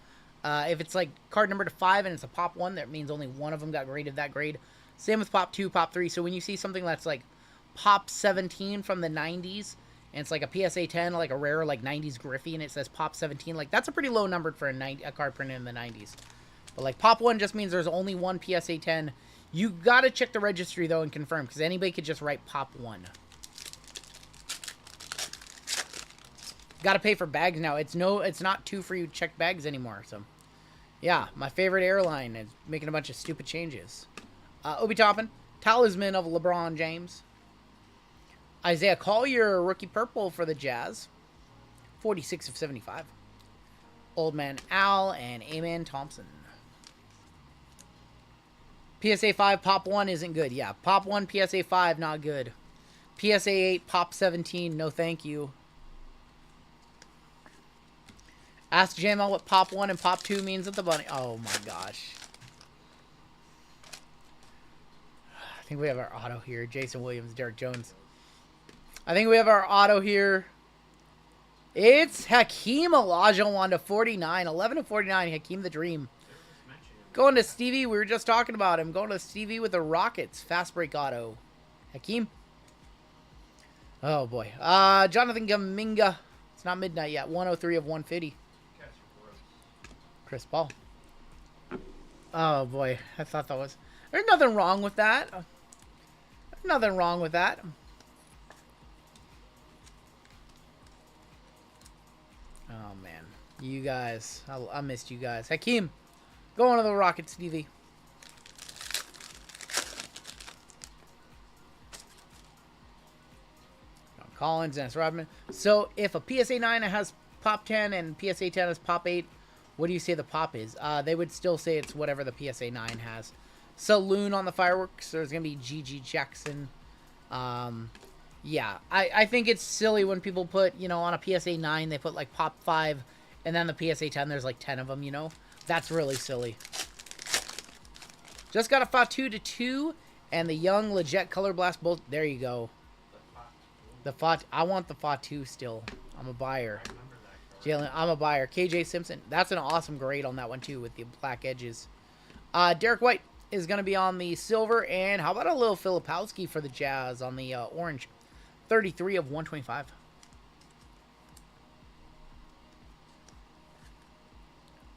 If it's like card number to 5 and it's a Pop 1, that means only one of them got graded that grade. Same with Pop 2, Pop 3. So when you see something that's like Pop 17 from the 90s, and it's like a PSA 10, like a rare like 90s Griffey, and it says Pop 17, like that's a pretty low number for a card printed in the 90s. But like Pop 1 just means there's only one PSA 10. You gotta check the registry though and confirm, because anybody could just write Pop 1. Gotta pay for bags now. It's not too for you to check bags anymore. So, yeah, my favorite airline is making a bunch of stupid changes. Obi Toppin, Talisman of LeBron James. Isaiah Collier, rookie purple for the Jazz. 46 of 75. Old Man Al and Amen Thompson. PSA 5 Pop 1 isn't good. Yeah, Pop 1 PSA 5 not good. PSA 8 Pop 17 no thank you. Ask JML what Pop 1 and Pop 2 means at the bunny. Oh my gosh. I think we have our auto here. Jason Williams, Derek Jones. I think we have our auto here. It's Hakeem Olajuwon to 49. 11 to 49. Hakeem the Dream. Going to Stevie. We were just talking about him. Going to Stevie with the Rockets. Fast break auto. Hakeem. Oh boy. Jonathan Gaminga. It's not midnight yet. 103 of 150. Chris Paul. Oh boy, I thought that was... There's nothing wrong with that. There's nothing wrong with that. Oh man, you guys, I missed you guys. Hakeem, going to the Rockets, TV. Collins, Dennis Rodman. So if a PSA 9 has Pop 10 and PSA 10 has Pop 8, what do you say the Pop is? They would still say it's whatever the PSA 9 has. Saloon on the fireworks. There's going to be GG Jackson. Yeah, I think it's silly when people put, you know, on a PSA 9, they put like Pop 5, and then the PSA 10, there's like 10 of them, you know? That's really silly. Just got a Fatu to 2, and the Young Leggett Color Blast both. There you go. I want the Fatu still. I'm a buyer. Jalen, I'm a buyer. KJ Simpson. That's an awesome grade on that one, too, with the black edges. Derek White is going to be on the silver. And how about a little Filipowski for the Jazz on the orange? 33 of 125.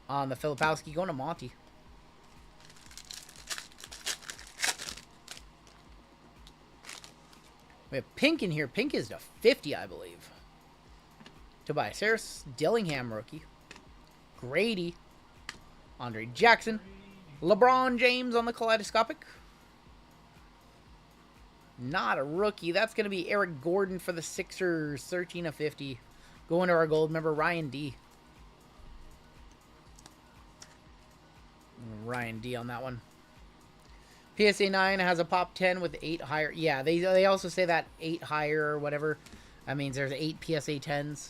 On the Filipowski, going to Monty. We have Pink in here. Pink is to 50, I believe. Tobias Harris, Dillingham rookie. Grady. Andre Jackson. LeBron James on the kaleidoscopic. Not a rookie. That's going to be Eric Gordon for the Sixers. 13 of 50. Going to our gold member, Ryan D. Ryan D on that one. PSA 9 has a Pop 10 with 8 higher. Yeah, they also say that 8 higher or whatever. That means there's 8 PSA 10s.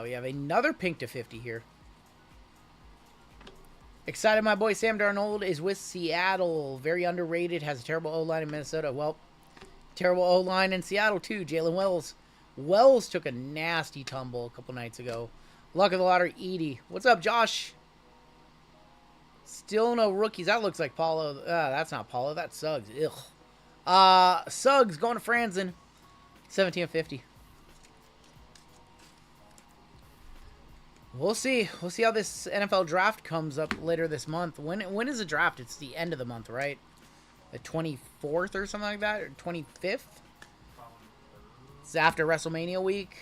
We have another Pink to 50 here. Excited my boy Sam Darnold is with Seattle. Very underrated. Has a terrible O-line in Minnesota. Well, terrible O-line in Seattle too. Jalen Wells. Wells took a nasty tumble a couple nights ago. Luck of the lottery, Edie. What's up, Josh? Still no rookies. That looks like Paulo. That's not Paulo. That's Suggs. Ugh. Suggs going to Franzen. 17 of 50. We'll see. We'll see how this NFL draft comes up later this month. When is the draft? It's the end of the month, right? The 24th or something like that? Or 25th? It's after WrestleMania week.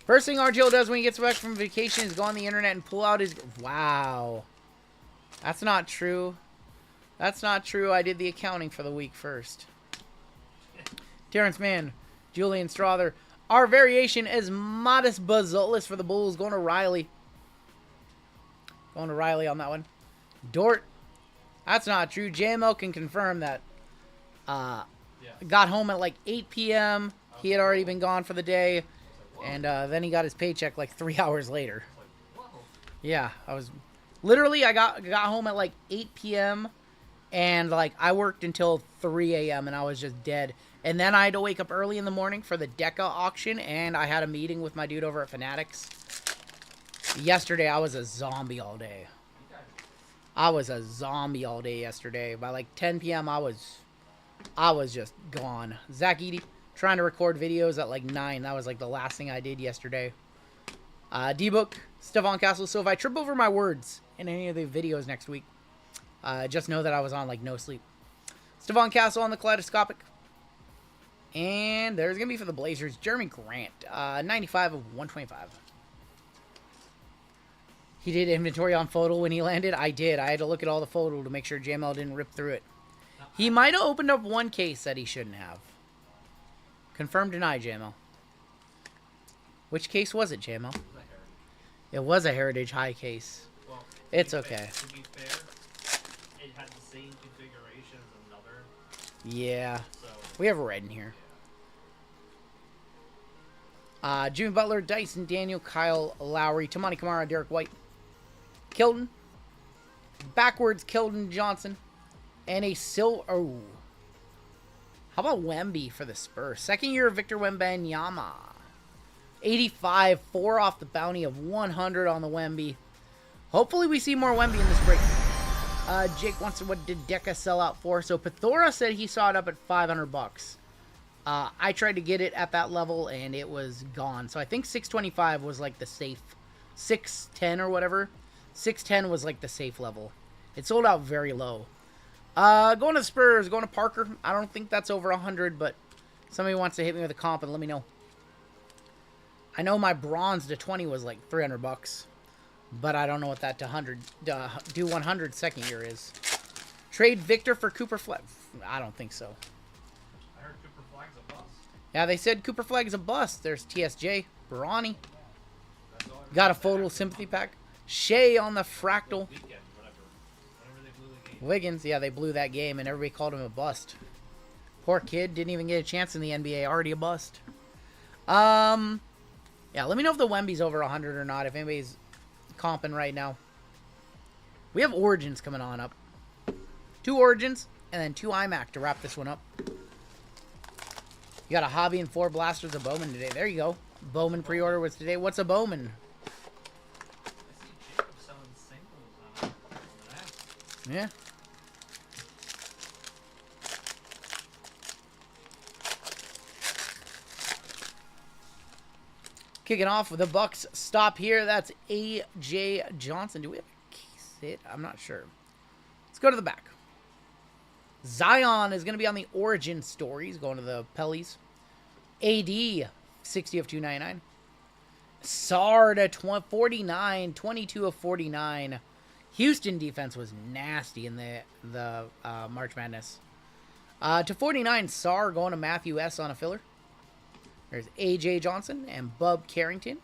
First thing RGL does when he gets back from vacation is go on the internet and pull out his... Wow. That's not true. That's not true. I did the accounting for the week first. Terrence Mann. Julian Strother. Our variation is Modest Bazolis for the Bulls. Going to Riley. Going to Riley on that one. Dort. That's not true. JML can confirm that. Got home at like 8 p.m. He had already been gone for the day. And then he got his paycheck like 3 hours later. Yeah, I was Literally, I got home at like 8 p.m. and like I worked until 3 a.m. and I was just dead. And then I had to wake up early in the morning for the DECA auction, and I had a meeting with my dude over at Fanatics. Yesterday, I was a zombie all day. I was a zombie all day yesterday. By like 10 p.m., I was just gone. Zach Eady, trying to record videos at like 9. That was like the last thing I did yesterday. D-Book, Stephon Castle. So if I trip over my words in any of the videos next week, just know that I was on like no sleep. Stephon Castle on the Kaleidoscopic. And there's going to be for the Blazers, Jeremy Grant, 95 of 125. He did inventory on photo when he landed. I did. I had to look at all the photo to make sure JML didn't rip through it. He might have opened up one case that he shouldn't have. Confirm, deny, JML. Which case was it, JML? It was a Heritage High case. Well, it's okay. To be fair, it had the same configuration as another. Yeah. So. We have a red in here. Jimmy Butler, Dyson Daniel, Kyle Lowry, Tamani Kamara, Derek White, Kilton, backwards Keldon Johnson, and a Oh. How about Wemby for the Spurs? Second year of Victor Wembanyama. 85, 4 off the bounty of 100 on the Wemby. Hopefully we see more Wemby in this break. Jake wants to, what did Deca sell out for? So Pithora said he saw it up at $500. I tried to get it at that level and it was gone. So I think 625 was like the safe. 610 or whatever. 610 was like the safe level. It sold out very low. Going to the Spurs, going to Parker. I don't think that's over 100, but somebody wants to hit me with a comp and let me know. I know my bronze to 20 was like $300. But I don't know what that to 100 do 100 second year is. Trade Victor for Cooper Flag. I don't think so. I heard Cooper Flag's a bust. Yeah, they said Cooper Flag is a bust. There's TSJ, Barani. Got a photo sympathy pack. Shea on the fractal. Weekend, whenever they blew the game. Wiggins, yeah, they blew that game and everybody called him a bust. Poor kid, didn't even get a chance in the NBA. Already a bust. Yeah, let me know if the Wemby's over 100 or not. If anybody's comping right now. We have Origins coming on up. 2 Origins and then 2 iMac to wrap this one up. You got a Hobby and 4 Blasters of Bowman today. There you go. Bowman pre-order was today. What's a Bowman? I see Jacob selling singles on that. Yeah. Kicking off with the Bucks stop here. That's A.J. Johnson. Do we have a case hit? I'm not sure. Let's go to the back. Zion is going to be on the Origin Stories. Going to the Pellies. AD, 60 of 299. Sard at 49, 22 of 49. Houston defense was nasty in the March Madness. To 49, Sar going to Matthew S. on a filler. There's A.J. Johnson and Bub Carrington.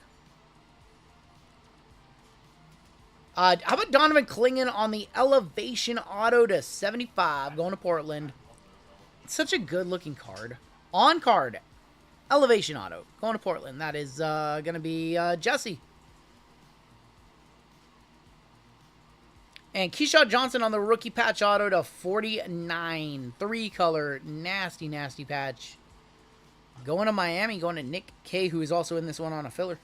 How about Donovan Clingan on the Elevation Auto to 75 going to Portland. It's such a good-looking card. On card, Elevation Auto going to Portland. That is going to be Jesse. And Keyshawn Johnson on the rookie patch auto to 49. 3-color, nasty, nasty patch. Going to Miami, going to Nick K, who is also in this one on a filler.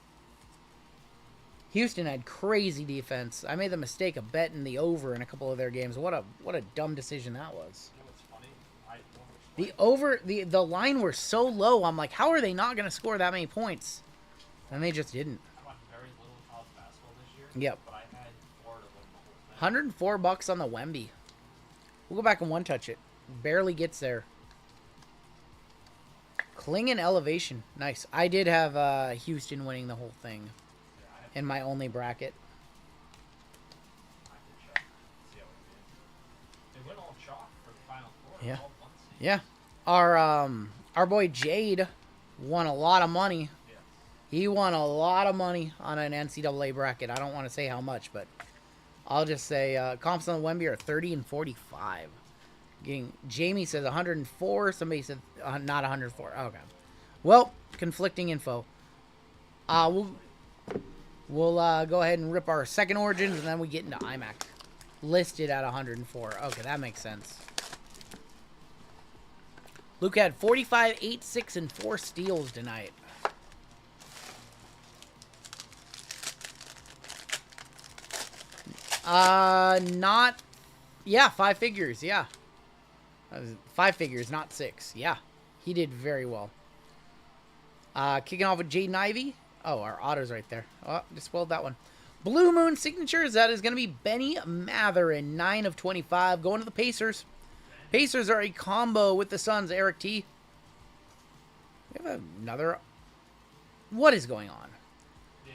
Houston had crazy defense. I made the mistake of betting the over in a couple of their games. What a dumb decision that was. You know what's funny? The over, the line were so low. I'm like, how are they not going to score that many points? And they just didn't. I watched very little college basketball this year. Yep. But I had Florida win the whole thing. $104 on the Wemby. We'll go back and one-touch it. Barely gets there. Klingon Elevation. Nice. I did have Houston winning the whole thing in my only bracket. I could check. See how it did. They went all chalk for the Final Four. Yeah. All one seed. Yeah. Our boy Jade won a lot of money. Yeah. He won a lot of money on an NCAA bracket. I don't want to say how much, but I'll just say comps on the Wemby are 30 and 45. Jamie says 104. Somebody said not 104. Okay. Well, conflicting info. We'll go ahead and rip our second Origins, and then we get into IMAC. Listed at 104. Okay, that makes sense. Luke had 45, 8, 6, and 4 steals tonight. Yeah, 5 figures, yeah. 5 figures, not 6. Yeah, he did very well. Kicking off with Jaden Ivey. Oh, our auto's right there. Oh, just spoiled that one. Blue Moon Signatures, that is going to be Benny Matherin, 9 of 25. Going to the Pacers. Pacers are a combo with the Suns, Eric T. We have another... What is going on?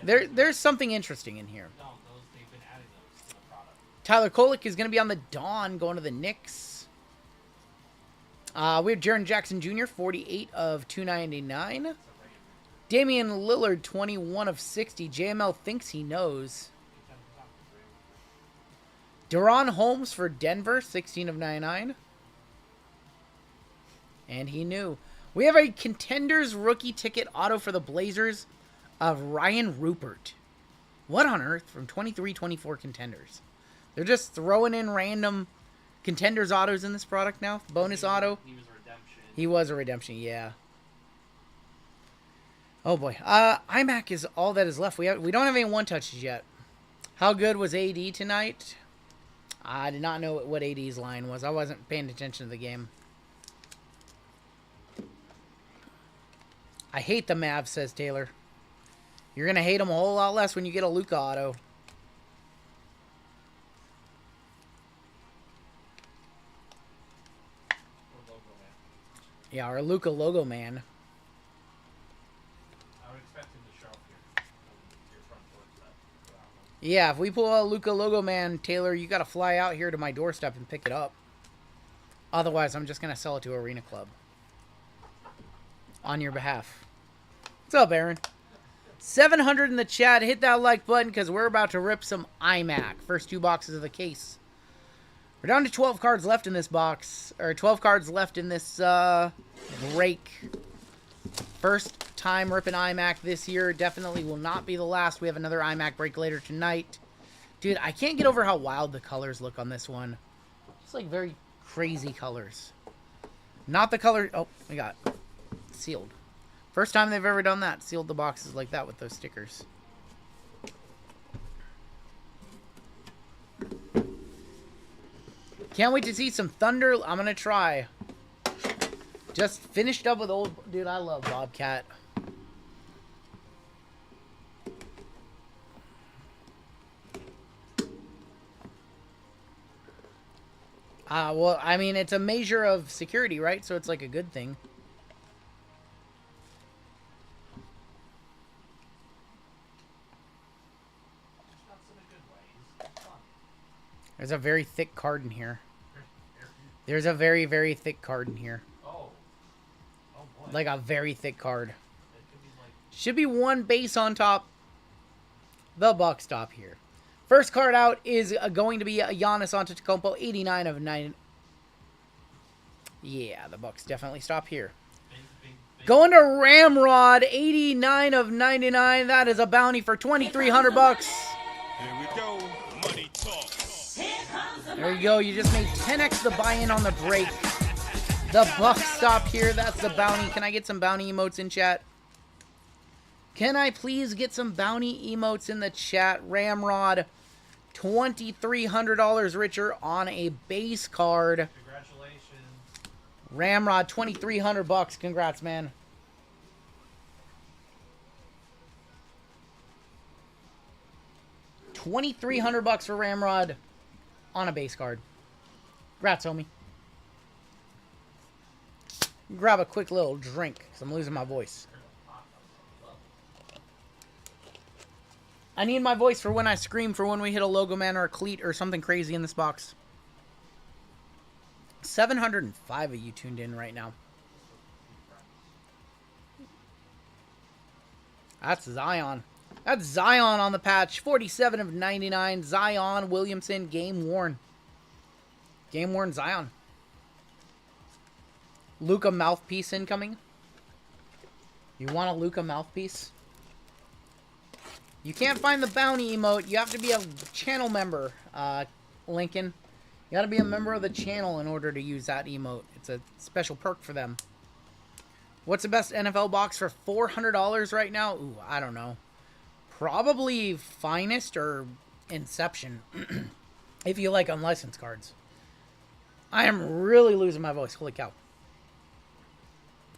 Yeah, there's something interesting in here. No, they've been adding those to the product. Tyler Kolek is going to be on the Dawn, going to the Knicks. We have Jaren Jackson Jr., 48 of 299. Damian Lillard, 21 of 60. JML thinks he knows. Deron Holmes for Denver, 16 of 99. And he knew. We have a Contenders rookie ticket auto for the Blazers of Ryan Rupert. What on earth from 23-24 Contenders? They're just throwing in random Contenders autos in this product now. Bonus auto. He was a redemption. He was a redemption, yeah. Oh boy. IMAC is all that is left. We don't have any one-touches yet. How good was AD tonight? I did not know what AD's line was. I wasn't paying attention to the game. I hate the Mavs, says Taylor. You're going to hate them a whole lot less when you get a Luka auto. Yeah, our Luka logo man. I would expect him to show up here. Your front door for that one. Yeah, if we pull a Luka logo man, Taylor, you got to fly out here to my doorstep and pick it up. Otherwise, I'm just going to sell it to Arena Club. On your behalf. What's up, Aaron? 700 in the chat. Hit that like button because we're about to rip some IMAC. First 2 boxes of the case. We're down to 12 cards left in this box. Or 12 cards left in this break. First time ripping IMAC this year. Definitely will not be the last. We have another IMAC break later tonight. Dude, I can't get over how wild the colors look on this one. It's like very crazy colors. Not the color... Oh, we got sealed. First time they've ever done that. Sealed the boxes like that with those stickers. Can't wait to see some Thunder. I'm going to try. Just finished up with old... Dude, I love Bobcat. Well, I mean, it's a measure of security, right? So it's like a good thing. There's a very thick card in here. There's a very, very thick card in here. Oh. Oh boy. Like a very thick card. Should be 1 base on top. The Bucks stop here. First card out is going to be Giannis Antetokounmpo, 89 of 9. Yeah, the Bucks definitely stop here. Big. Going to Ramrod, 89 of 99. That is a bounty for $2,300. Here we go. Money talk. There you go. You just made 10x the buy-in on the break. The Bucks stop here. That's the bounty. Can I get some bounty emotes in chat? Can I please get some bounty emotes in the chat? Ramrod, $2,300 richer on a base card. Congratulations. Ramrod, $2,300. Congrats, man. $2,300 for Ramrod on a base card. Congrats, homie. Grab a quick little drink because I'm losing my voice. I need my voice for when I scream for when we hit a logo man or a cleat or something crazy in this box. 705 of you tuned in right now. That's Zion. That's Zion on the patch. 47 of 99. Zion Williamson, game worn. Game worn Zion. Luka mouthpiece incoming. You want a Luka mouthpiece? You can't find the bounty emote. You have to be a channel member, Lincoln. You gotta be a member of the channel in order to use that emote. It's a special perk for them. What's the best NFL box for $400 right now? Ooh, I don't know. Probably Finest or Inception. If you like unlicensed cards. I am really losing my voice. Holy cow.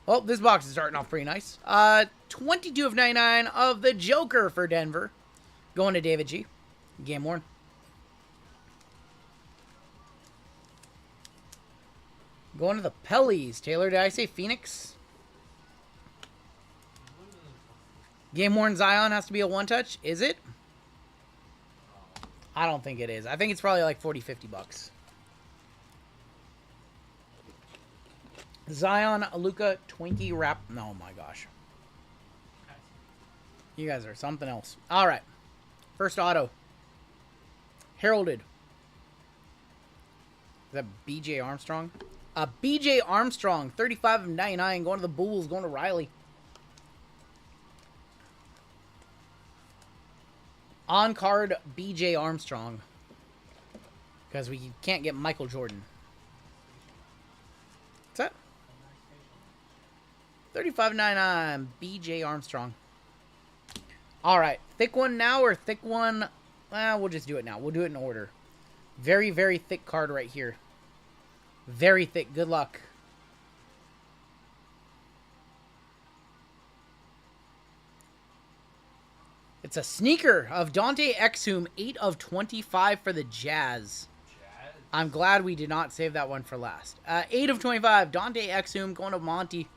Well, this box is starting off pretty nice. 22 of 99 of the Joker for Denver. Going to David G. Game worn. Going to the Pellies. Taylor, did I say Phoenix? Game worn Zion has to be a one-touch. Is it? I don't think it is. I think it's probably like 40, 50 bucks. Zion, Luka, Twinkie, Wrap. Oh my gosh. You guys are something else. All right. First auto. Heralded. Is that BJ Armstrong? BJ Armstrong, 35 of 99. Going to the Bulls. Going to Riley. On card, BJ Armstrong. Because we can't get Michael Jordan. What's that? 35.99, BJ Armstrong. Alright, thick one now or thick one? We'll just do it now. We'll do it in order. Very, very thick card right here. Very thick. Good luck. It's a sneaker of Dante Exum, 8 of 25 for the Jazz. I'm glad we did not save that one for last. 8 of 25, Dante Exum going to Monty.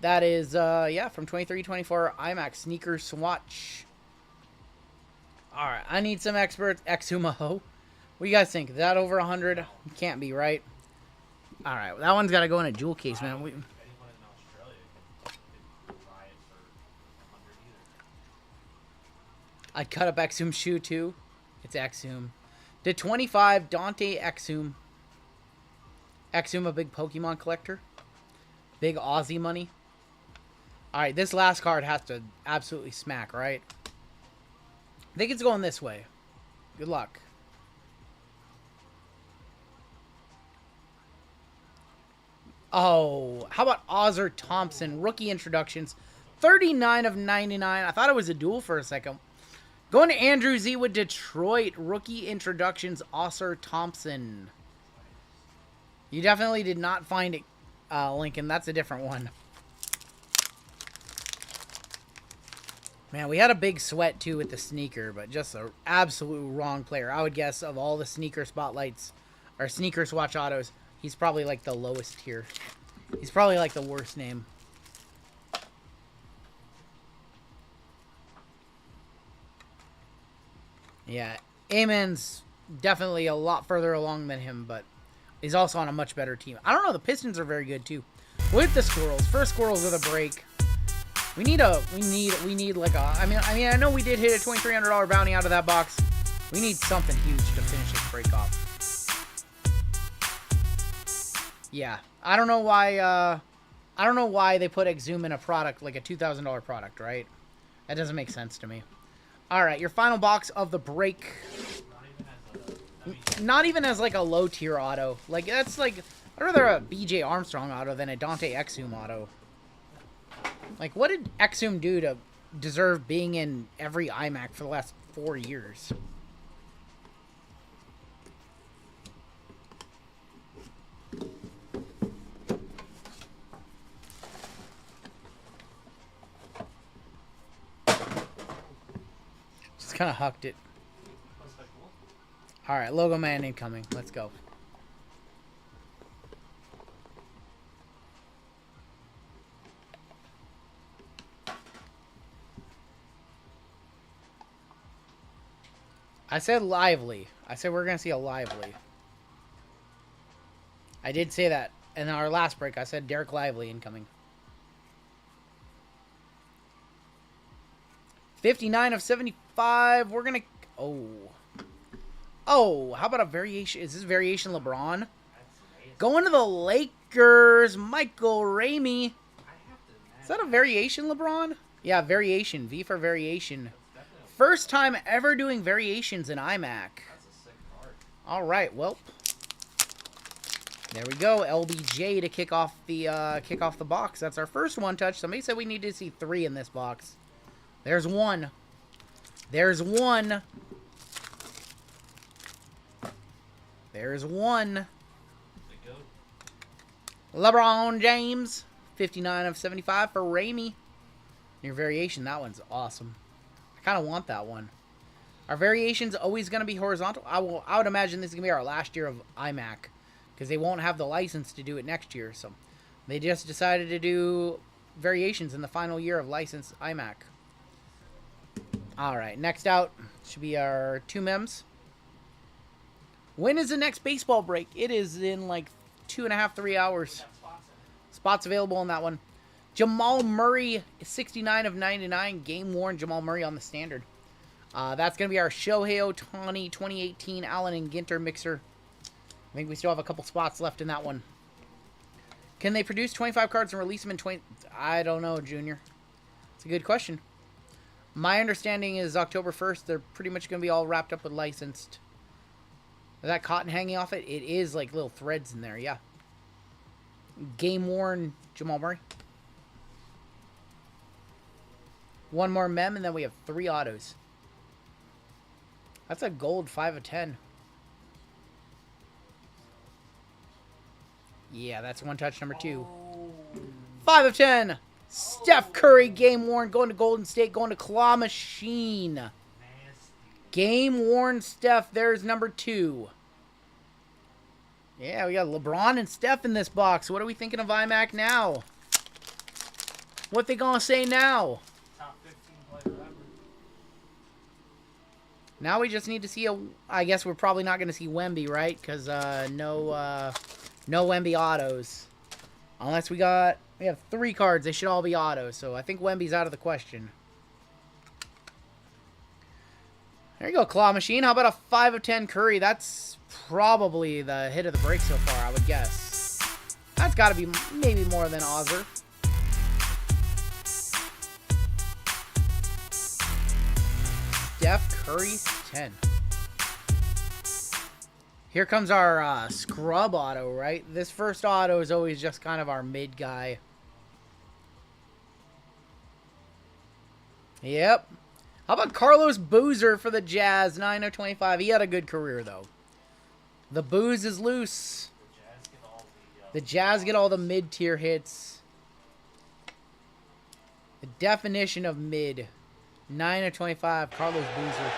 That is, yeah, from 23-24 IMAX sneaker swatch. Alright, I need some experts. Exumaho. What do you guys think? Is that over 100? Can't be, right? Alright, that one's got to go in a jewel case, man. I'd cut up Exum shoe, too. It's Exum. To 25, Dante Exum. Exum, a big Pokemon collector. Big Aussie money. Alright, this last card has to absolutely smack, right? I think it's going this way. Good luck. Oh, how about Ozzer Thompson? Rookie introductions. 39 of 99. I thought it was a duel for a second. Going to Andrew Z with Detroit. Rookie introductions, Ozzer Thompson. You definitely did not find it, Lincoln. That's a different one. Man, we had a big sweat, too, with the sneaker, but just an absolute wrong player. I would guess of all the sneaker spotlights, or sneaker swatch autos, he's probably, like, the lowest tier. He's probably, like, the worst name. Yeah, Amen's definitely a lot further along than him, but he's also on a much better team. I don't know, the Pistons are very good, too. With the Squirrels. First Squirrels with a break. We need like a, I mean, I know we did hit a $2,300 bounty out of that box. We need something huge to finish this break off. Yeah, I don't know why they put Exum in a product, like a $2,000 product, right? That doesn't make sense to me. All right, your final box of the break. Not even as like a low tier auto. Like that's like, I'd rather a BJ Armstrong auto than a Dante Exum auto. Like, what did Exum do to deserve being in every iMac for the last 4 years? Just kind of hucked it. All right, Logo Man incoming. Let's go. I said lively. I said we're going to see a lively. I did say that in our last break. I said Derek Lively incoming. 59 of 75. We're going to... Oh, how about a variation? Is this variation LeBron? Going to the Lakers. Michael Ramey. Is that a variation LeBron? Yeah, variation. V for variation. First time ever doing variations in iMac. That's a sick card. All right, well, there we go. LBJ to kick off the box. That's our first one touch. Somebody said we need to see 3 in this box. There's one. There's one. There's one. LeBron James, 59 of 75 for Ramey. Your variation, that one's awesome. I kind of want that one. Our variation's always going to be horizontal. I would imagine this is going to be our last year of iMac, because they won't have the license to do it next year. So they just decided to do variations in the final year of licensed iMac. All right, next out should be our 2 mems. When is the next baseball break? It is in like 2.5, 3 hours. Spots available on that one. Jamal Murray, 69 of 99. Game worn Jamal Murray on the standard. That's going to be our Shohei Ohtani 2018 Allen and Ginter Mixer. I think we still have a couple spots left in that one. Can they produce 25 cards and release them in 20? I don't know, Junior. It's a good question. My understanding is October 1st, they're pretty much going to be all wrapped up with licensed. Is that cotton hanging off it? It is like little threads in there, yeah. Game worn Jamal Murray. One more mem, and then we have 3 autos. That's a gold 5 of 10. Yeah, that's one touch number 2. 5 of 10. Steph Curry, game worn, going to Golden State, going to Claw Machine. Game worn Steph, there's number 2. Yeah, we got LeBron and Steph in this box. What are we thinking of iMac now? What they gonna say now? Top 15 player ever. Now we just need to see I guess we're probably not gonna see Wemby, right? Because no Wemby autos. Unless we have 3 cards, they should all be autos. So I think Wemby's out of the question. There you go, Claw Machine. How about a 5 of 10 Curry? That's probably the hit of the break so far, I would guess. That's got to be maybe more than Ozer. Steph Curry, 10. Here comes our scrub auto, right? This first auto is always just kind of our mid guy. Yep. How about Carlos Boozer for the Jazz, 9 of 25. He had a good career, though. The booze is loose. The Jazz get all the mid-tier hits. The definition of mid. 9 of 25, Carlos Boozer.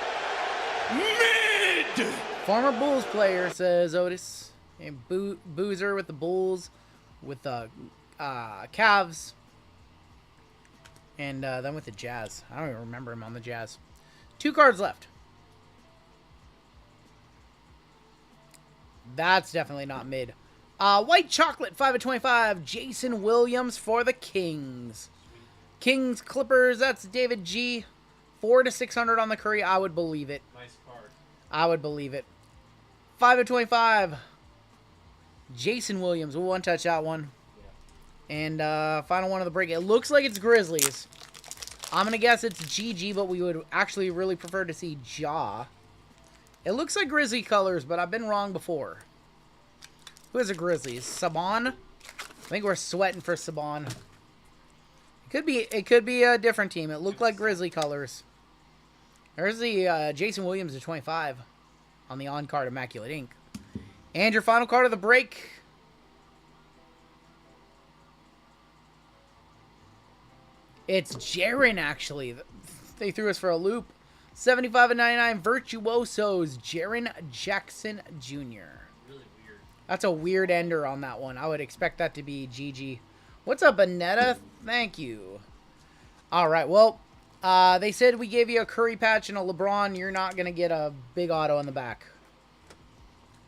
Mid! Former Bulls player, says Otis. And Boozer with the Bulls, with the Cavs. And then with the Jazz. I don't even remember him on the Jazz. 2 cards left. That's definitely not mid. White Chocolate, 5 of 25. Jason Williams for the Kings. Kings, Clippers, that's David G. 4 to 600 on the Curry. I would believe it. Nice card. I would believe it. 5 of 25. Jason Williams. We'll one-touch that one. And final one of the break. It looks like it's Grizzlies. I'm going to guess it's GG, but we would actually really prefer to see Ja. It looks like Grizzly colors, but I've been wrong before. Who is a Grizzlies? Saban? I think we're sweating for Saban. It could be a different team. It looked like Grizzly colors. There's the Jason Williams at 25 on the on-card Immaculate Ink. And your final card of the break. It's Jaren, actually. They threw us for a loop. 75 of 99 Virtuosos. Jaren Jackson Jr. Really weird. That's a weird ender on that one. I would expect that to be GG. What's up, Anetta? Thank you. All right, well, they said we gave you a Curry patch and a LeBron. You're not going to get a big auto in the back.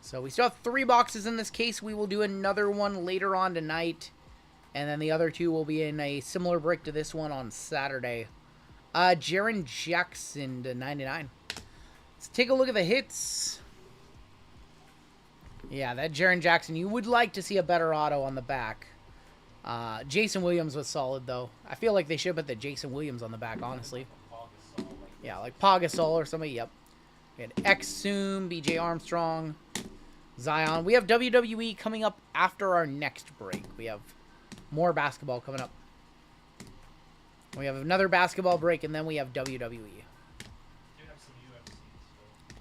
So we still have 3 boxes in this case. We will do another one later on tonight. And then the other 2 will be in a similar break to this one on Saturday. Jaren Jackson to 99. Let's take a look at the hits. Yeah, that Jaren Jackson. You would like to see a better auto on the back. Jason Williams was solid, though. I feel like they should put the Jason Williams on the back, honestly. Yeah, like Pau Gasol or somebody. Yep. We had Exum, BJ Armstrong, Zion. We have WWE coming up after our next break. We have more basketball coming up. We have another basketball break, and then we have WWE.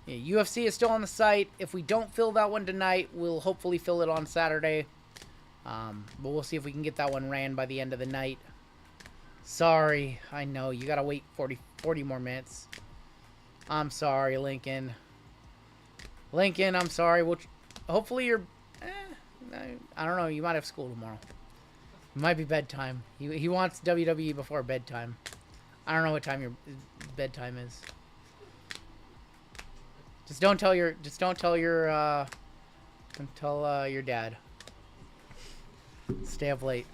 Yeah, UFC is still on the site. If we don't fill that one tonight, we'll hopefully fill it on Saturday. But we'll see if we can get that one ran by the end of the night. Sorry, I know, you gotta wait 40 more minutes. I'm sorry, Lincoln. Lincoln, I'm sorry. Hopefully you're... I don't know, you might have school tomorrow. It might be bedtime. He wants WWE before bedtime. I don't know what time your bedtime is. Don't tell your dad. Stay up late.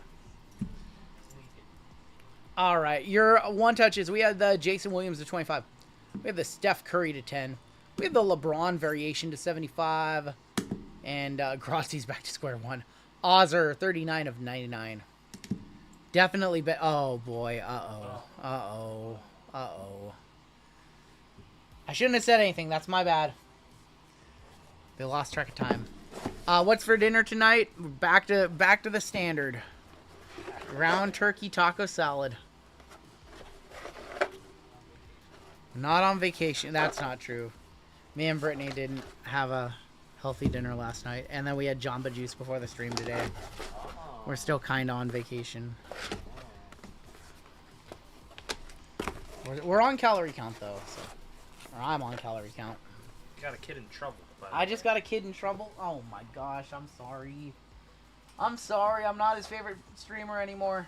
All right, your one touches. We have the Jason Williams to 25. We have the Steph Curry to 10. We have the LeBron variation to 75. And Grossi's back to square one. Ozzer, 39 of 99. Definitely oh, boy. Uh-oh. Uh-oh. Uh-oh. I shouldn't have said anything. That's my bad. They lost track of time. What's for dinner tonight? Back to the standard. Ground turkey taco salad. Not on vacation. That's not true. Me and Brittany didn't have a healthy dinner last night. And then we had Jamba Juice before the stream today. We're still kind of on vacation. We're on calorie count, though. So. Or I'm on calorie count. You got a kid in trouble. I just got a kid in trouble? Oh my gosh, I'm sorry. I'm sorry, I'm not his favorite streamer anymore.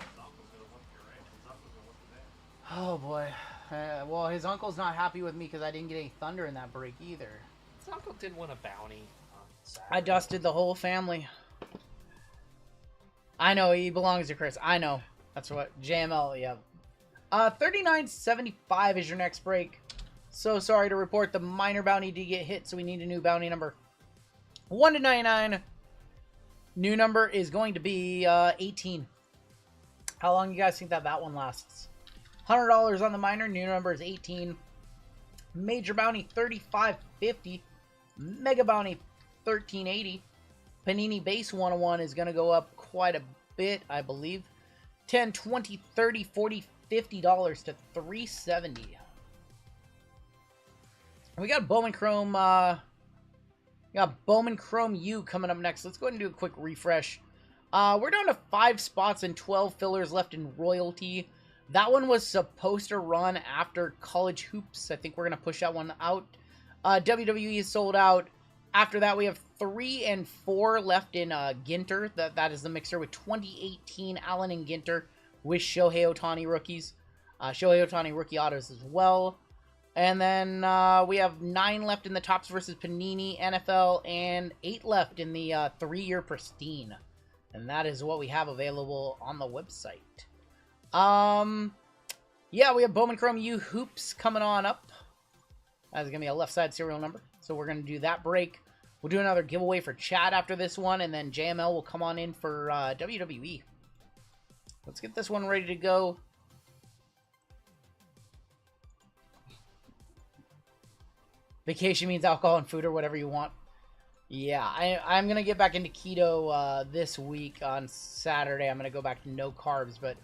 Oh boy. Well, his uncle's not happy with me because I didn't get any thunder in that break either. His uncle did win a bounty. I dusted the whole family. I know, he belongs to Chris. I know. That's what. JML, yeah. 39.75 is your next break. So sorry to report the minor bounty did get hit, so we need a new bounty number. 1 to 99. New number is going to be 18. How long you guys think that one lasts? $100 on the minor. New number is 18. Major bounty 35.50. Mega bounty 13.80. Panini base 101 is going to go up quite a bit, I believe. 10, 20, 30, 40, $50 to $370. We got Bowman Chrome. We got Bowman Chrome U coming up next. Let's go ahead and do a quick refresh. We're down to 5 spots and 12 fillers left in Royalty. That one was supposed to run after College Hoops. I think we're going to push that one out. WWE is sold out. After that, we have 3 and 4 left in Ginter. That is the mixer with 2018 Allen and Ginter with Shohei Ohtani rookies. Shohei Ohtani rookie autos as well. And then we have 9 left in the Topps versus Panini NFL and 8 left in the 3-year Pristine. And that is what we have available on the website. Yeah, we have Bowman Chrome U Hoops coming on up. That's going to be a left side serial number. So we're going to do that break. We'll do another giveaway for Chad after this one. And then JML will come on in for WWE. Let's get this one ready to go. Vacation means alcohol and food or whatever you want. Yeah, I'm going to get back into keto this week on Saturday. I'm going to go back to no carbs, but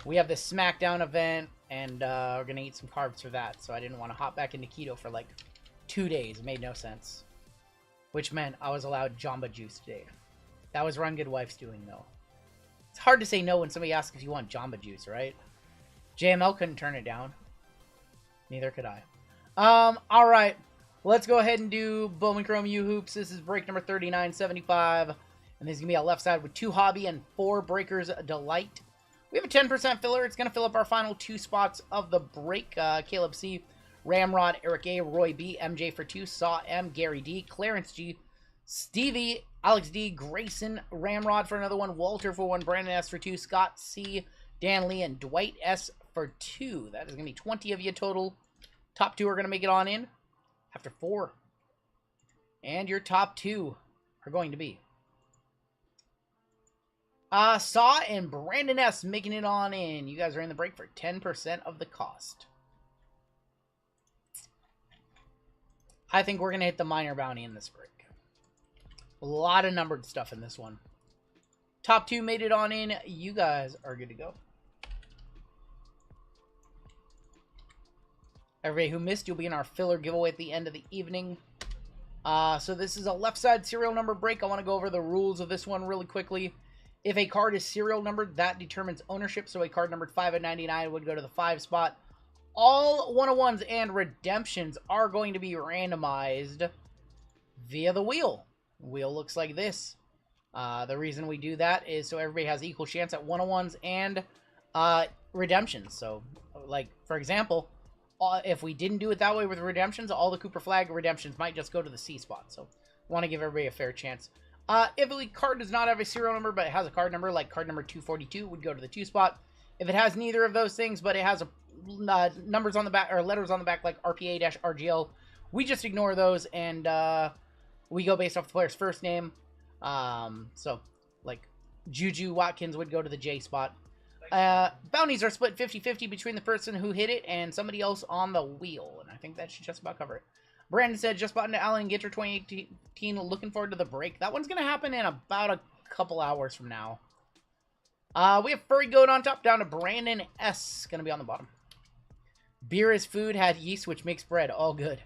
we have this SmackDown event, and we're going to eat some carbs for that. So I didn't want to hop back into keto for like 2 days. It made no sense. Which meant I was allowed Jamba Juice today. That was Rungoodlife's doing, though. It's hard to say no when somebody asks if you want Jamba Juice, right? JML couldn't turn it down. Neither could I. All right. Let's go ahead and do Bowman Chrome U Hoops. This is break number 39.75. And this is going to be a left side with 2 Hobby and 4 Breakers Delight. We have a 10% filler. It's going to fill up our final 2 spots of the break. Caleb C., Ramrod, Eric A., Roy B., MJ for 2, Saw M., Gary D., Clarence G., Stevie, Alex D., Grayson, Ramrod for another one, Walter for 1, Brandon S. for 2, Scott C., Dan Lee, and Dwight S. for 2. That is going to be 20 of you total. Top 2 are going to make it on in after 4. And your top 2 are going to be Saw and Brandon S. making it on in. You guys are in the break for 10% of the cost. I think we're going to hit the minor bounty in this break. A lot of numbered stuff in this one. Top 2 made it on in. You guys are good to go. Everybody who missed, you'll be in our filler giveaway at the end of the evening. So this is a left side serial number break. I want to go over the rules of this one really quickly. If a card is serial numbered, that determines ownership. So a card numbered 5 of 99 would go to the 5 spot. All 101s and redemptions are going to be randomized via the wheel. Wheel looks like this. The reason we do that is so everybody has equal chance at 101s and redemptions. So, like, for example, if we didn't do it that way with redemptions, all the Cooper Flag redemptions might just go to the C spot. So, want to give everybody a fair chance. If a card does not have a serial number, but it has a card number, like card number 242 would go to the 2 spot. If it has neither of those things, but it has a numbers on the back, or letters on the back, like RPA-RGL, we just ignore those, and we go based off the player's first name. So, like, Juju Watkins would go to the J spot. Bounties are split 50-50 between the person who hit it and somebody else on the wheel, and I think that should just about cover it. Brandon said, just bought into Allen Ginter 2018, looking forward to the break. That one's going to happen in about a couple hours from now. We have Furry Goat on top, down to Brandon S. Going to be on the bottom. Beer is food, had yeast, which makes bread. All good.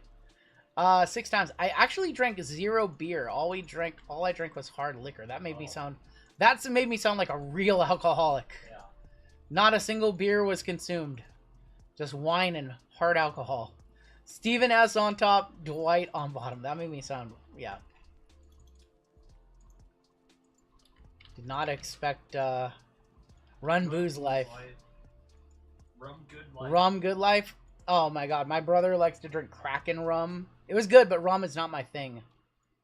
6 times. I actually drank 0 beer. All I drank was hard liquor. That made me sound... That's made me sound like a real alcoholic. Yeah. Not a single beer was consumed. Just wine and hard alcohol. Steven S. on top, Dwight on bottom. That made me sound... Yeah. Did not expect... Run Booze Life. Rum Good Life. Oh my god, my brother likes to drink Kraken rum. It was good, but rum is not my thing.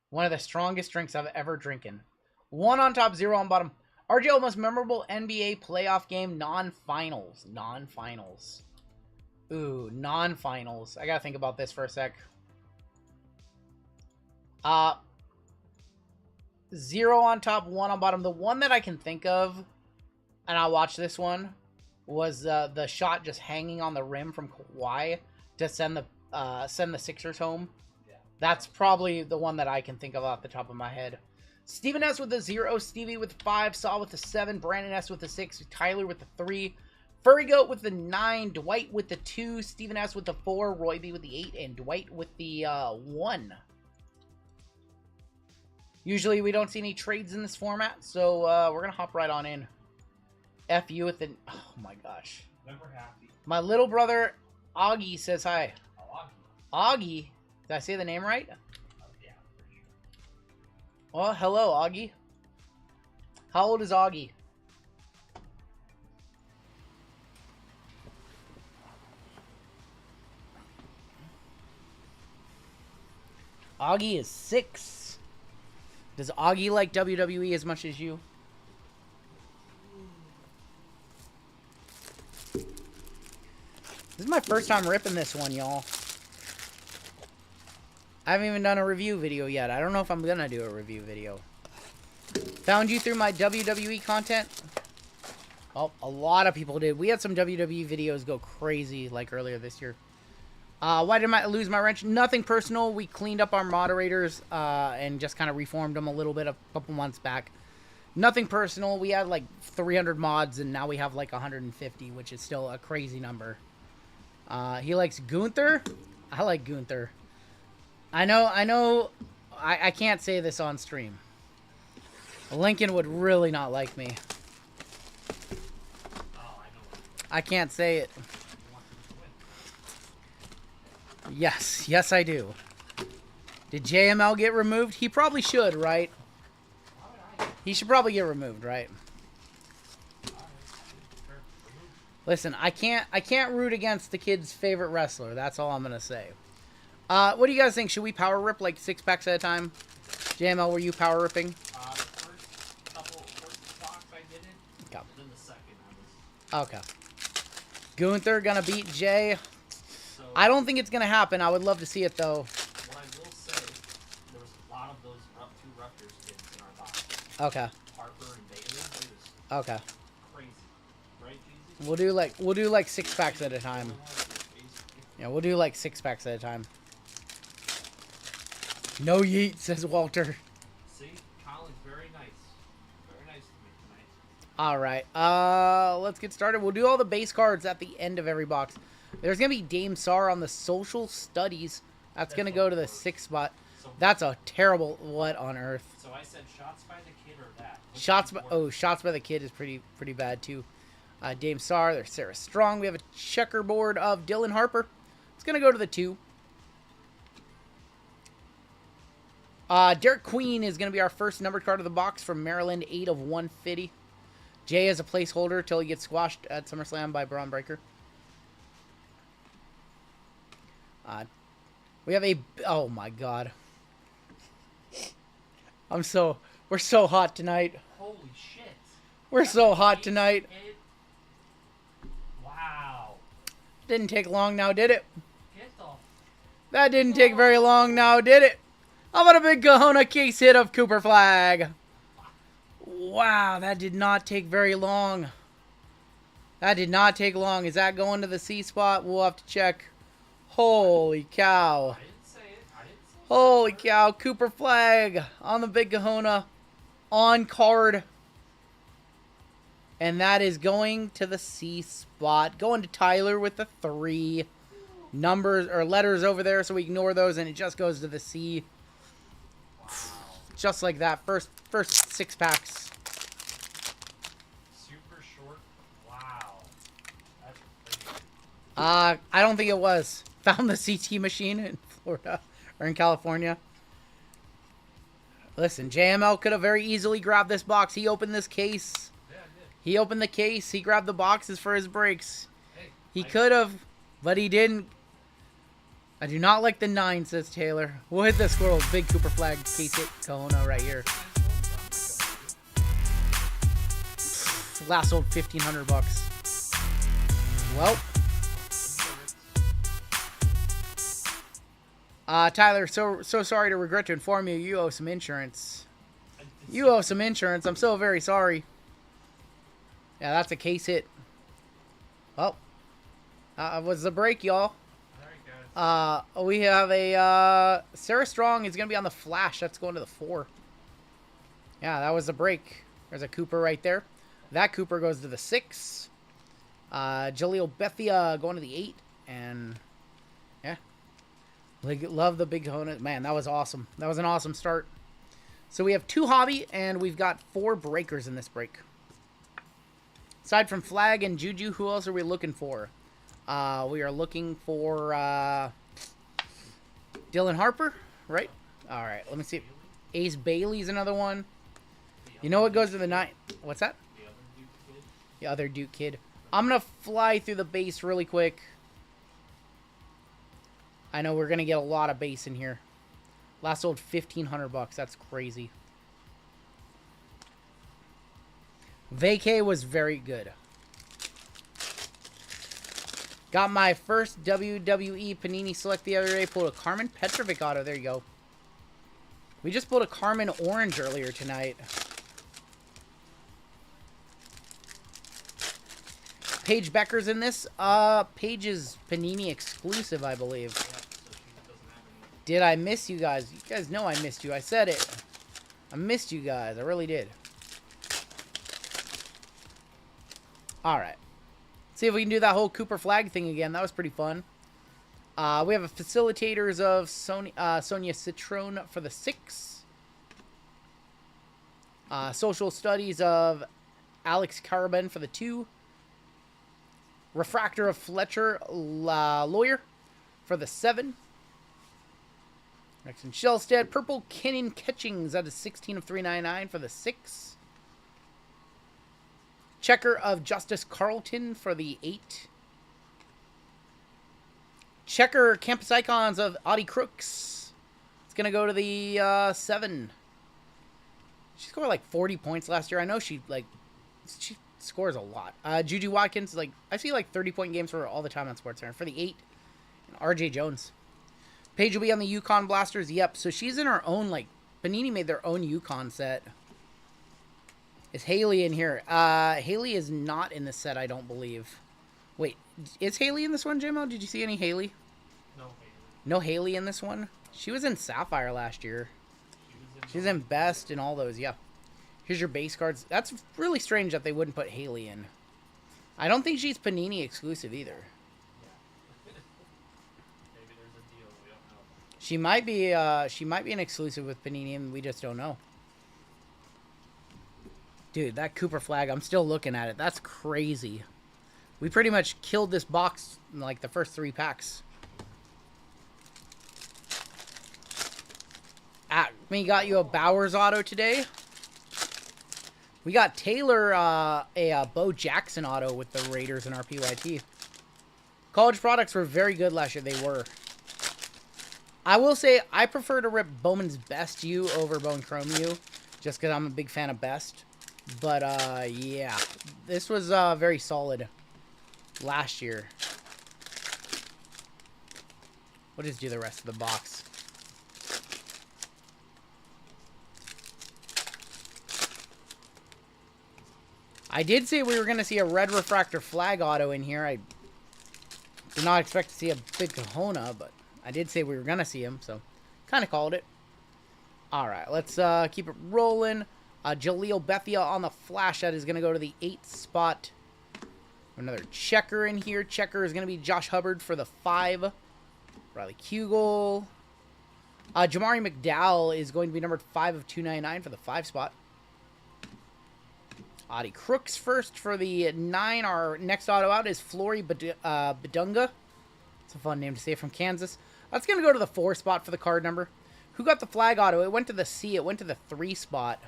One of the strongest drinks I've ever drinking. 1 on top, 0 on bottom. RGL most memorable NBA playoff game, non-finals. Non-finals. Ooh, non-finals. I gotta think about this for a sec. 0 on top, 1 on bottom. The one that I can think of, and I'll watch this one, was the shot just hanging on the rim from Kawhi to send the Sixers home. Yeah. That's probably the one that I can think of off the top of my head. Steven S. with the 0, Stevie with the 5, Saul with the 7, Brandon S. with the 6, Tyler with the 3, Furry Goat with the 9, Dwight with the 2, Steven S. with the 4, Roy B. with the 8, and Dwight with the 1. Usually we don't see any trades in this format, so we're going to hop right on in. FU with the... Oh my gosh. Never happy. My little brother, Augie, says hi. Oh, Augie? Did I say the name right? yeah, pretty sure. Well, hello, Augie. How old is Augie? Augie is 6. Does Augie like WWE as much as you? This is my first time ripping this one, y'all. I haven't even done a review video yet. I don't know if I'm gonna do a review video. Found you through my WWE content? Oh, a lot of people did. We had some WWE videos go crazy, like, earlier this year. Why did I lose my wrench? Nothing personal. We cleaned up our moderators and just kind of reformed them a little bit a couple months back. Nothing personal. We had, like, 300 mods, and now we have, like, 150, which is still a crazy number. He likes Gunther. I like Gunther. I know, I can't say this on stream. Lincoln would really not like me. I can't say it. Yes, I do. Did JML get removed? He probably should, right? He should probably get removed, right? Listen, I can't root against the kid's favorite wrestler. That's all I'm gonna say. What do you guys think? Should we power rip like 6 packs at a time? JML, were you power ripping? The first box I did it. Okay. And then the second I was. Okay. Gunther gonna beat Jay. So, I don't think it's gonna happen. I would love to see it though. what I will say, there was a lot of those 2 Rutgers kids in our box. Okay. Harper and Bailey. Okay. Crazy. Right, Jeezy? We'll do like 6 packs at a time. Yeah, we'll do like 6 packs at a time. No yeet, says Walter. See? Colin's very nice. Very nice to me tonight. Alright, let's get started. We'll do all the base cards at the end of every box. There's going to be Dame Sar on the social studies. That's going to go to the 6th spot. That's a terrible what on earth. So I said shots by the kid or that? Shots by the kid is pretty bad too. Dame Sar, there's Sarah Strong. We have a checkerboard of Dylan Harper. It's going to go to the 2. Derek Queen is going to be our first numbered card of the box from Maryland, 8 of 150. Jay as a placeholder till he gets squashed at SummerSlam by Braun Breaker. We have a... Oh, my God. We're so hot tonight. Holy shit. We're so hot tonight. Wow. Didn't take long now, did it? Get the... That didn't take very long now, did it? How about a big Kahuna case hit of Cooper Flag? Wow, that did not take very long. That did not take long. Is that going to the C spot? We'll have to check. Holy cow. I didn't say it. Holy cow. Cooper Flag on the big Kahuna. On card. And that is going to the C spot. Going to Tyler with the 3 numbers or letters over there, so we ignore those, and it just goes to the C. Wow. Just like that. First 6 packs. Super short. Wow. That's crazy. I don't think it was. Found the CT machine in Florida or in California. Listen, JML could have very easily grabbed this box. He opened this case. Yeah, I did. He opened the case. He grabbed the boxes for his breaks. Hey, He could have, but he didn't. I do not like the 9, says Taylor. We'll hit the squirrel. Big Cooper Flag case hit Kahuna right here. Last sold $1,500. Well. Tyler, so sorry to regret to inform you, you owe some insurance. You owe some insurance. I'm so very sorry. Yeah, that's a case hit. Well, was the break, y'all. We have a, Sarah Strong is going to be on the flash. That's going to the 4. Yeah, that was the break. There's a Cooper right there. That Cooper goes to the 6. Jaleel Bethia going to the 8. And, yeah. Love the big Kahuna. Man, that was awesome. That was an awesome start. So we have 2 hobby, and we've got 4 breakers in this break. Aside from Flag and Juju, who else are we looking for? We are looking for Dylan Harper, right? All right, let me see. Ace Bailey's another one. You know what goes to the 9? What's that? The other Duke kid. I'm going to fly through the base really quick. I know we're going to get a lot of base in here. Last sold $1,500. That's crazy. Vacay was very good. Got my first WWE Panini Select the other day. Pulled a Carmen Petrovic auto. There you go. We just pulled a Carmen Orange earlier tonight. Paige Becker's in this. Paige is Panini exclusive, I believe. Did I miss you guys? You guys know I missed you. I said it. I missed you guys. I really did. Alright. See if we can do that whole Cooper Flag thing again. That was pretty fun. We have a facilitators of Sonia Citron for the 6. Social studies of Alex Caraben for the 2. Refractor of Fletcher Lawyer for the 7. Next in Shellstead. Purple Kenyon Catchings out of 16 of 399 for the 6. Checker of Justice Carlton for the 8. Checker Campus Icons of Audie Crooks. It's going to go to the 7. She scored like 40 points last year. I know she scores a lot. Juju Watkins, I see 30-point games for her all the time on SportsCenter. For the 8. And RJ Jones. Paige will be on the Yukon Blasters. Yep, so she's in her own, Panini made their own Yukon set. Is Haley in here? Haley is not in the set, I don't believe. Wait, is Haley in this one, JMO? Did you see any Haley? No Haley. No Haley in this one? She was in Sapphire last year. She was in Best and all those, yeah. Here's your base cards. That's really strange that they wouldn't put Haley in. I don't think she's Panini exclusive either. Yeah. Maybe there's a deal we don't know. She might be an exclusive with Panini and we just don't know. Dude, that Cooper flag, I'm still looking at it. That's crazy. We pretty much killed this box in like the first 3 packs. We got you a Bowers auto today. We got Taylor a Bo Jackson auto with the Raiders in our PYT. College products were very good last year. They were. I will say I prefer to rip Bowman's Best U over Bone Chrome U, just because I'm a big fan of Best. But, yeah. This was very solid last year. We'll just do the rest of the box. I did say we were going to see a red refractor flag auto in here. I did not expect to see a big Kahuna, but I did say we were going to see him, so kind of called it. All right, let's keep it rolling. Jaleel Bethia on the flash. That is going to go to the 8th spot. Another checker in here. Checker is going to be Josh Hubbard for the 5. Riley Kugel. Jamari McDowell is going to be numbered 5 of 299 for the 5 spot. Audie Crooks first for the 9. Our next auto out is Flory Badunga. It's a fun name to say, from Kansas. That's going to go to the 4 spot for the card number. Who got the flag auto? It went to the C. It went to the 3 spot.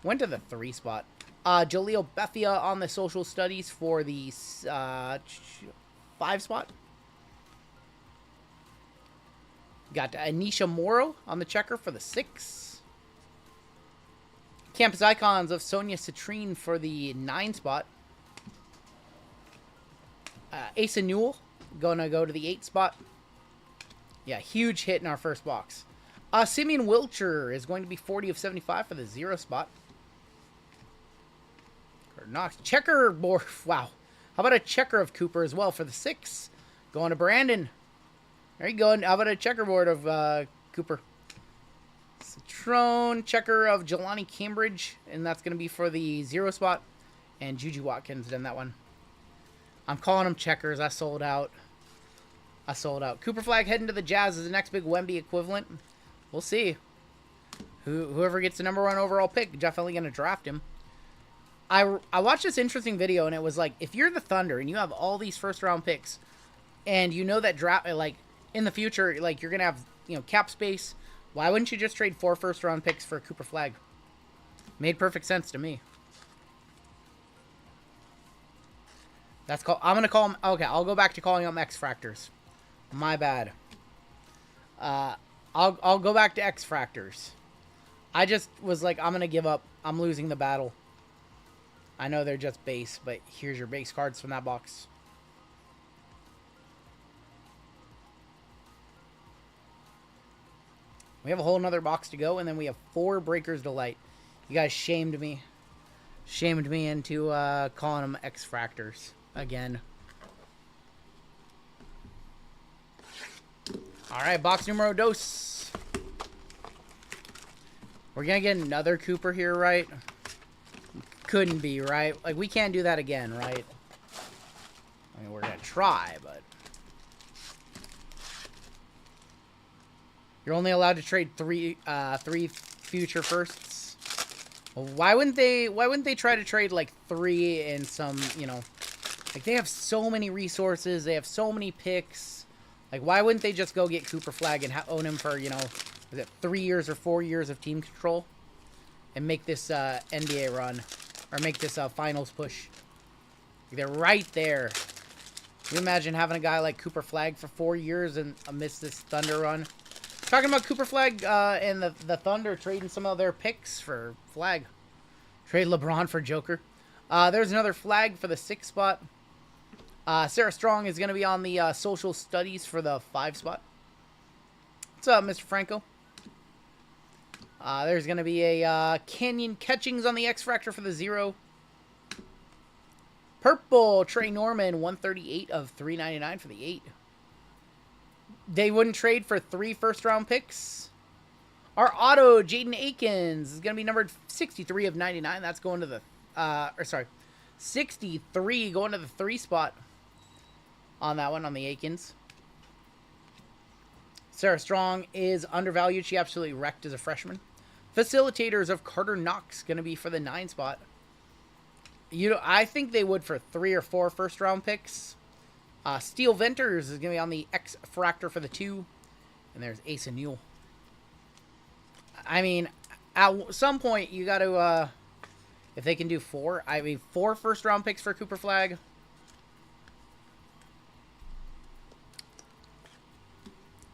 Went to the 3 spot. Jaleel Bethia on the social studies for the 5 spot. Got Anisha Morrow on the checker for the 6. Campus Icons of Sonia Citrine for the 9 spot. Asa Newell going to go to the 8 spot. Yeah, huge hit in our first box. Simeon Wilcher is going to be 40 of 75 for the 0 spot. Knox. Checkerboard. Wow. How about a checker of Cooper as well for the 6? Going to Brandon. There you go. How about a checkerboard of Cooper? Citrone. Checker of Jelani Cambridge. And that's going to be for the 0 spot. And Juju Watkins done that one. I'm calling them checkers. I sold out. Cooper flag heading to the Jazz is the next big Wemby equivalent. We'll see. Whoever gets the #1 overall pick, definitely going to draft him. I watched this interesting video, and it was like, if you're the Thunder and you have all these first-round picks, and you know that draft, like, in the future, like, you're going to have, you know, cap space, why wouldn't you just trade 4 first-round picks for a Cooper flag? Made perfect sense to me. That's called, I'm going to call them, okay, I'll go back to calling them X-Fractors. My bad. I'll go back to X-Fractors. I just was like, I'm going to give up. I'm losing the battle. I know they're just base, but here's your base cards from that box. We have a whole nother box to go, and then we have 4 Breakers Delight. You guys shamed me. Shamed me into calling them X-Fractors again. Alright, box numero dos. We're going to get another Cooper here, right? Couldn't be, right? Like, we can't do that again, right? I mean, we're going to try, but... You're only allowed to trade 3 future firsts. Well, why wouldn't they try to trade, like, 3 and some, you know... Like, they have so many resources. They have so many picks. Like, why wouldn't they just go get Cooper Flag and own him for, you know... Is it 3 years or 4 years of team control? And make this NBA run. Or make this finals push. They're right there. Can you imagine having a guy like Cooper Flag for 4 years and miss this Thunder run? Talking about Cooper Flag and the Thunder trading some of their picks for Flag. Trade LeBron for Joker. There's another Flag for the 6th spot. Sarah Strong is going to be on the social studies for the 5 spot. What's up, Mr. Franco? There's going to be a Canyon Catchings on the X-Fractor for the 0. Purple, Trey Norman, 138 of 399 for the 8. They wouldn't trade for 3 first-round picks. Our auto, Jaden Akins, is going to be numbered 63 of 99. That's going to the, 63 going to the 3 spot on that one, on the Akins. Sarah Strong is undervalued. She absolutely wrecked as a freshman. Facilitators of Carter Knox, going to be for the 9 spot. I think they would for 3 or 4 first-round picks. Steel Venters is going to be on the X-Fractor for the 2. And there's Asa Newell. I mean, at some point, you got to, if they can do 4. I mean, 4 first-round picks for Cooper Flag.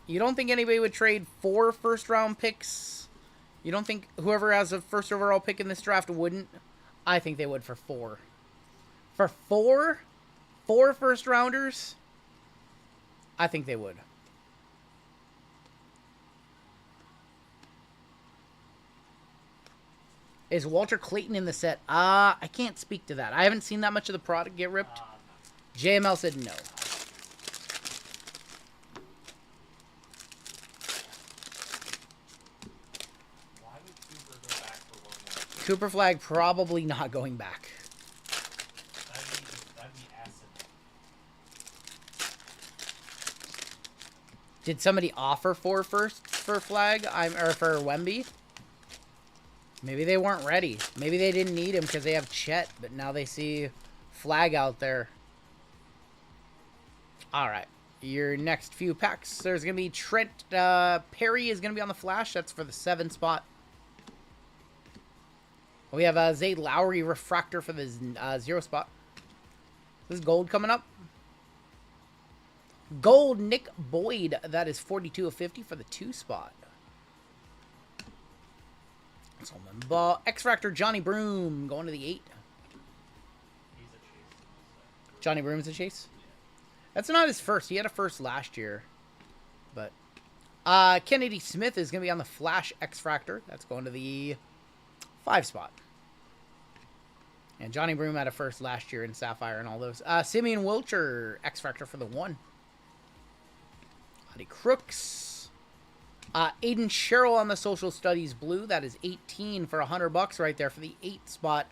You don't think anybody would trade 4 first-round picks? You don't think whoever has a first overall pick in this draft wouldn't? I think they would for 4. For 4? 4 first-rounders? I think they would. Is Walter Clayton in the set? I can't speak to that. I haven't seen that much of the product get ripped. JML said no. Why would Cooper go back for 1 more? Cooper Flag probably not going back. That'd be acid. Did somebody offer 4 first for Flag? Or for Wemby? Maybe they weren't ready. Maybe they didn't need him because they have Chet, but now they see Flag out there. All right. Your next few packs. There's going to be Trent Perry is going to be on the Flash. That's for the 7 spot. We have Zay Lowry Refractor for the 0 spot. This is gold coming up. Gold Nick Boyd. That is 42 of 50 for the 2 spot. Ball. X-Fractor Johnny Broom going to the 8. He's a chase. Johnny Broom's a chase? That's not his first. He had a first last year. But Kennedy Smith is going to be on the Flash X-Fractor. That's going to the 5 spot. And Johnny Broom had a first last year in Sapphire and all those. Simeon Wilcher X-Fractor for the 1. Howdy Crooks. Aiden Sherrill on the Social Studies Blue. That is 18 for $100 right there for the 8 spot.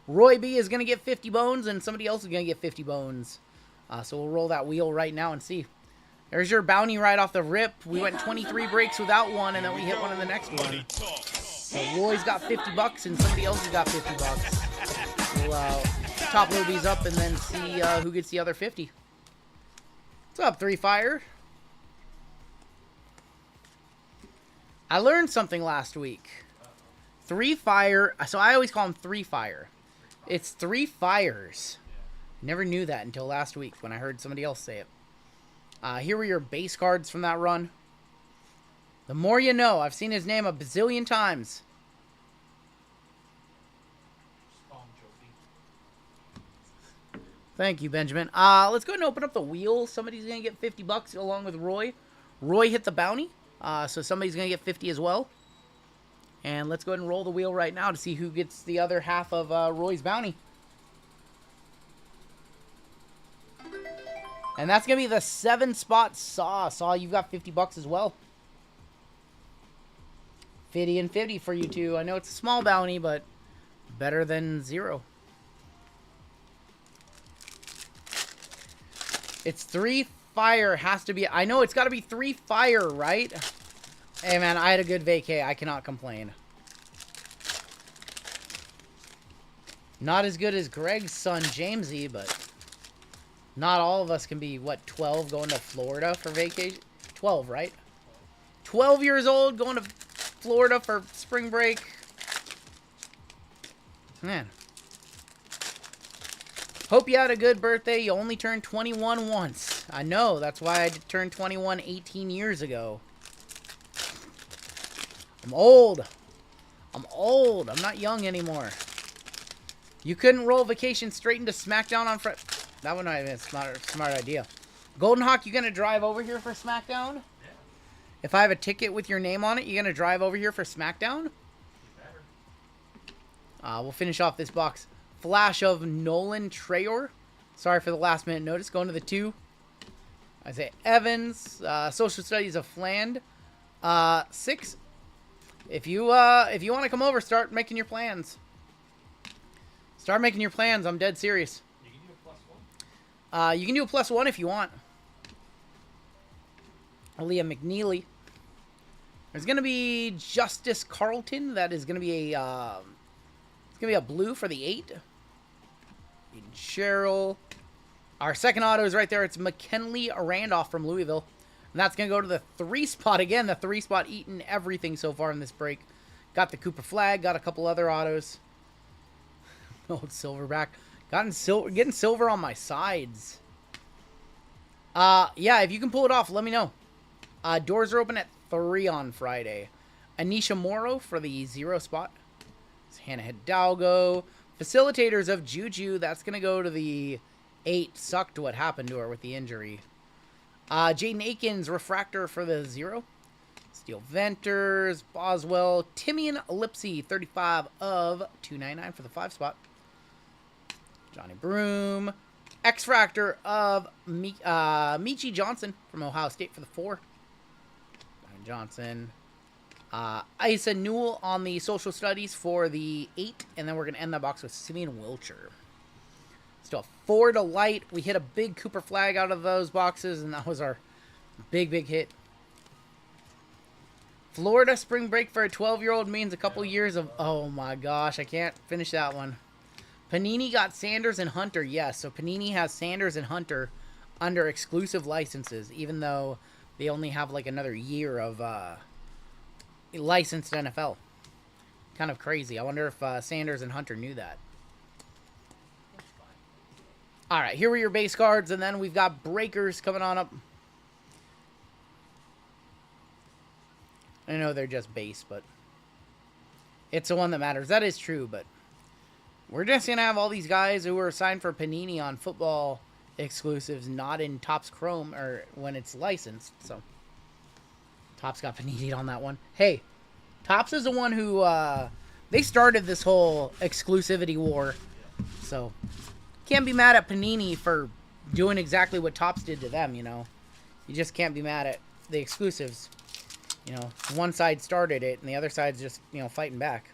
Roy B is going to get 50 bones, and somebody else is going to get 50 bones. So we'll roll that wheel right now and see. There's your bounty right off the rip. We went 23 breaks without one, and then we hit one in the next one. So Roy's got $50, and somebody else has got $50. We'll top load these up and then see who gets the other 50. What's up, 3 Fire? I learned something last week. 3 Fire. So I always call them 3 Fire. It's 3 Fires. Never knew that until last week when I heard somebody else say it. Here were your base cards from that run. The more you know. I've seen his name a bazillion times. Thank you, Benjamin. Let's go ahead and open up the wheel. Somebody's going to get $50 along with Roy. Roy hit the bounty. So somebody's going to get 50 as well. And let's go ahead and roll the wheel right now to see who gets the other half of Roy's bounty. And that's going to be the 7 spot Saw. Saw, you've got $50 as well. 50 and 50 for you two. I know it's a small bounty, but better than 0. It's 3 Fire has to be. I know it's got to be 3 Fire, right? Hey, man, I had a good vacay. I cannot complain. Not as good as Greg's son, Jamesy, but not all of us can be, what, 12 going to Florida for vacation? 12, right? 12 years old going to Florida for spring break. Man. Hope you had a good birthday. You only turned 21 once. I know. That's why I turned 21 18 years ago. I'm old. I'm old. I'm not young anymore. You couldn't roll vacation straight into SmackDown on Friday. That would not have been a smart idea. Golden Hawk, you going to drive over here for SmackDown? Yeah. If I have a ticket with your name on it, you going to drive over here for SmackDown? We'll finish off this box. Flash of Nolan Trayor. Sorry for the last minute notice. Going to the 2. Isaiah Evans. Social Studies of Fland. 6. If you want to come over, start making your plans. Start making your plans. I'm dead serious. You can do a +1. You can do a +1 if you want. Aaliyah McNeely. There's gonna be Justice Carlton. That is gonna be a it's gonna be a blue for the 8. Eden Cheryl. Our second auto is right there. It's McKinley Randolph from Louisville. And that's going to go to the 3 spot. Again, the 3 spot eating everything so far in this break. Got the Cooper flag. Got a couple other autos. Old Silverback. Getting silver on my sides. Yeah, if you can pull it off, let me know. Doors are open at 3 on Friday. Anisha Morrow for the 0 spot. It's Hannah Hidalgo. Facilitators of Juju. That's going to go to the 8. Sucked what happened to her with the injury. Jaden Akins, Refractor for the 0. Steel Venters, Boswell, Timian Ellipsy, 35 of 299 for the 5 spot. Johnny Broom, X-Fractor of Michi Johnson from Ohio State for the 4. Ryan Johnson. Isa Newell on the Social Studies for the 8. And then we're going to end that box with Simeon Wilcher. Still 4 to light. We hit a big Cooper flag out of those boxes, and that was our big hit. Florida spring break for a 12-year-old means a couple years of... Oh my gosh, I can't finish that one. Panini got Sanders and Hunter. Yes, so Panini has Sanders and Hunter under exclusive licenses, even though they only have like another year of licensed NFL. Kind of crazy. I wonder if Sanders and Hunter knew that. Alright, here were your base cards, and then we've got breakers coming on up. I know they're just base, but it's the one that matters. That is true, but we're just going to have all these guys who are signed for Panini on football exclusives, not in Topps Chrome, or when it's licensed, so Topps got Panini on that one. Hey, Topps is the one who, they started this whole exclusivity war, so... Can't be mad at Panini for doing exactly what Topps did to them, you know. You just can't be mad at the exclusives. You know, one side started it, and the other side's just, you know, fighting back.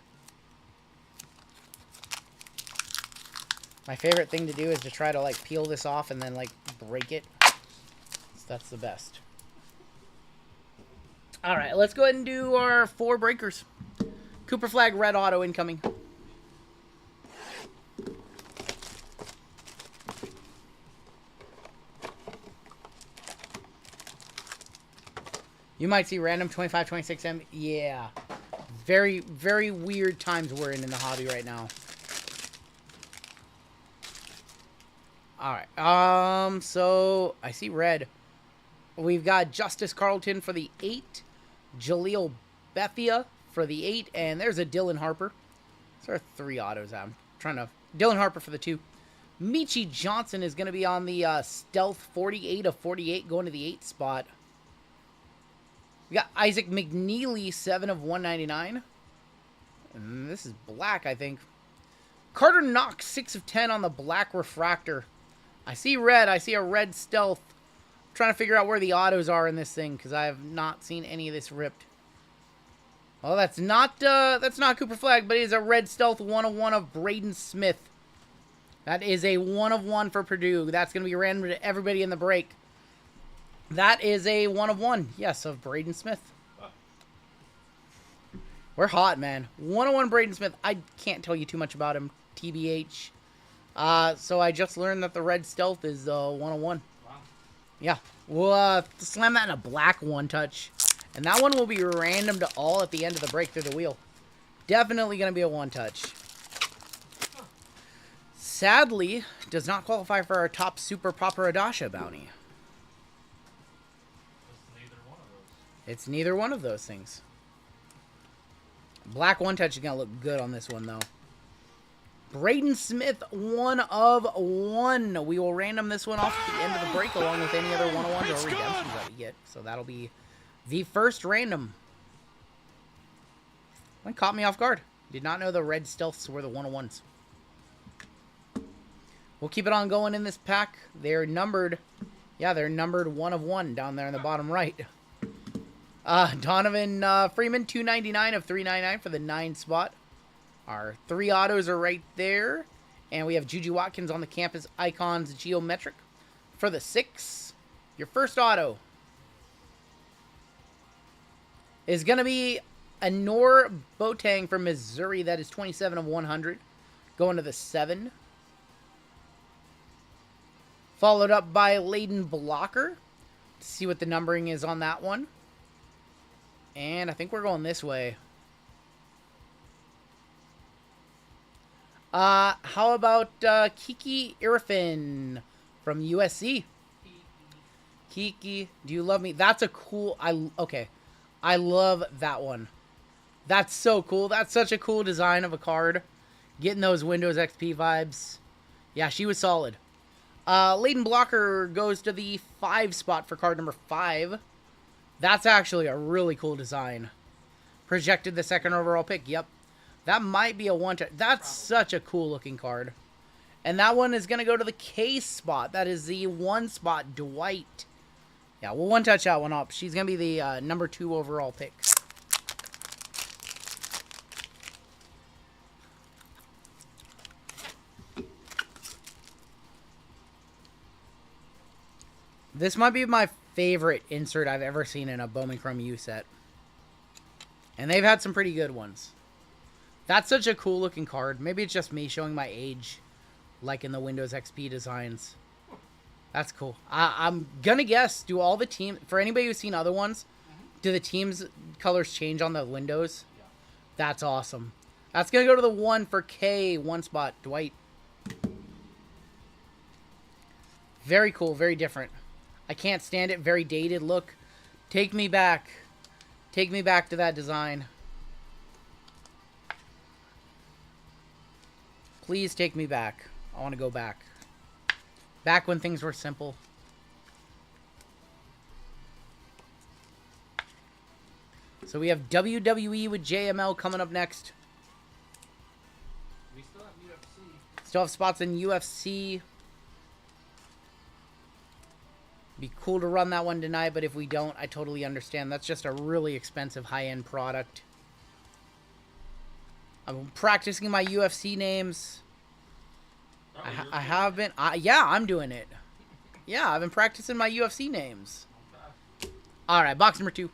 My favorite thing to do is to try to, like, peel this off and then, like, break it. So that's the best. Alright, let's go ahead and do our 4 breakers. Cooper flag, red auto incoming. You might see random 25, 26 M. Yeah. Very, very weird times we're in the hobby right now. Alright. So, I see red. We've got Justice Carlton for the 8. Jaleel Bethia for the 8. And there's a Dylan Harper. Those are 3 autos. I'm trying to... Dylan Harper for the 2. Michi Johnson is going to be on the Stealth 48 of 48, going to the 8 spot. We got Isaac McNeely, 7 of 199. And this is black, I think. Carter Knox, 6 of 10 on the black refractor. I see red. I see a red Stealth. I'm trying to figure out where the autos are in this thing, because I have not seen any of this ripped. Well, that's not Cooper flag, but it is a red Stealth 1/1 of Braden Smith. That is a 1/1 for Purdue. That's going to be random to everybody in the break. That is a 1/1, yes, of Braden Smith. We're hot, man. 1/1 Braden Smith. I can't tell you too much about him, TBH. So I just learned that the red Stealth is 1/1. Wow. Yeah. We'll slam that in a black 1-touch. And that one will be random to all at the end of the break through the wheel. Definitely going to be a 1-touch. Sadly, does not qualify for our top Super Paparadasha bounty. It's neither one of those things. Black 1-touch is going to look good on this one, though. Braden Smith, 1/1. We will random this one off at the end of the break, along with any other 1/1s or redemptions that we get. So that'll be the first random. That caught me off guard. Did not know the red stealths were the 101s. We'll keep it on going in this pack. They're numbered. Yeah, they're numbered 1 of 1 down there in the bottom right. Donovan Freeman, 299 of 399 for the 9 spot. Our 3 autos are right there. And we have Juju Watkins on the Campus Icons Geometric for the 6. Your first auto is going to be Anor Boateng from Missouri. That is 27 of 100. Going to the 7. Followed up by Layden Blocker. Let's see what the numbering is on that one. And I think we're going this way. How about Kiki Irfin from USC? Kiki, do you love me? That's a cool... Okay. I love that one. That's so cool. That's such a cool design of a card. Getting those Windows XP vibes. Yeah, she was solid. Layden Blocker goes to the 5 spot for card number 5. That's actually a really cool design. Projected the 2nd overall pick. Yep. That might be a one-touch. That's such a cool-looking card. And that one is going to go to the K spot. That is the 1 spot, Dwight. Yeah, we'll one-touch that one up. She's going to be the number 2 overall pick. This might be my favorite insert I've ever seen in a Bowman Chrome U set. And they've had some pretty good ones. That's such a cool looking card. Maybe it's just me showing my age, like in the Windows XP designs. That's cool. I'm gonna guess, do all the team, for anybody who's seen other ones, do the team's colors change on the windows? Yeah. That's awesome. That's gonna go to the 1 for K, 1 spot, Dwight. Very cool, very different. I can't stand it. Very dated look. Take me back. Take me back to that design. Please take me back. I want to go back. Back when things were simple. So we have WWE with JML coming up next. We still have UFC. Still have spots in UFC. Be cool to run that one tonight, but if we don't, I totally understand. That's just a really expensive high-end product. I'm practicing my UFC names. I have been. Yeah, I'm doing it. Yeah, I've been practicing my UFC names. All right, box number 2.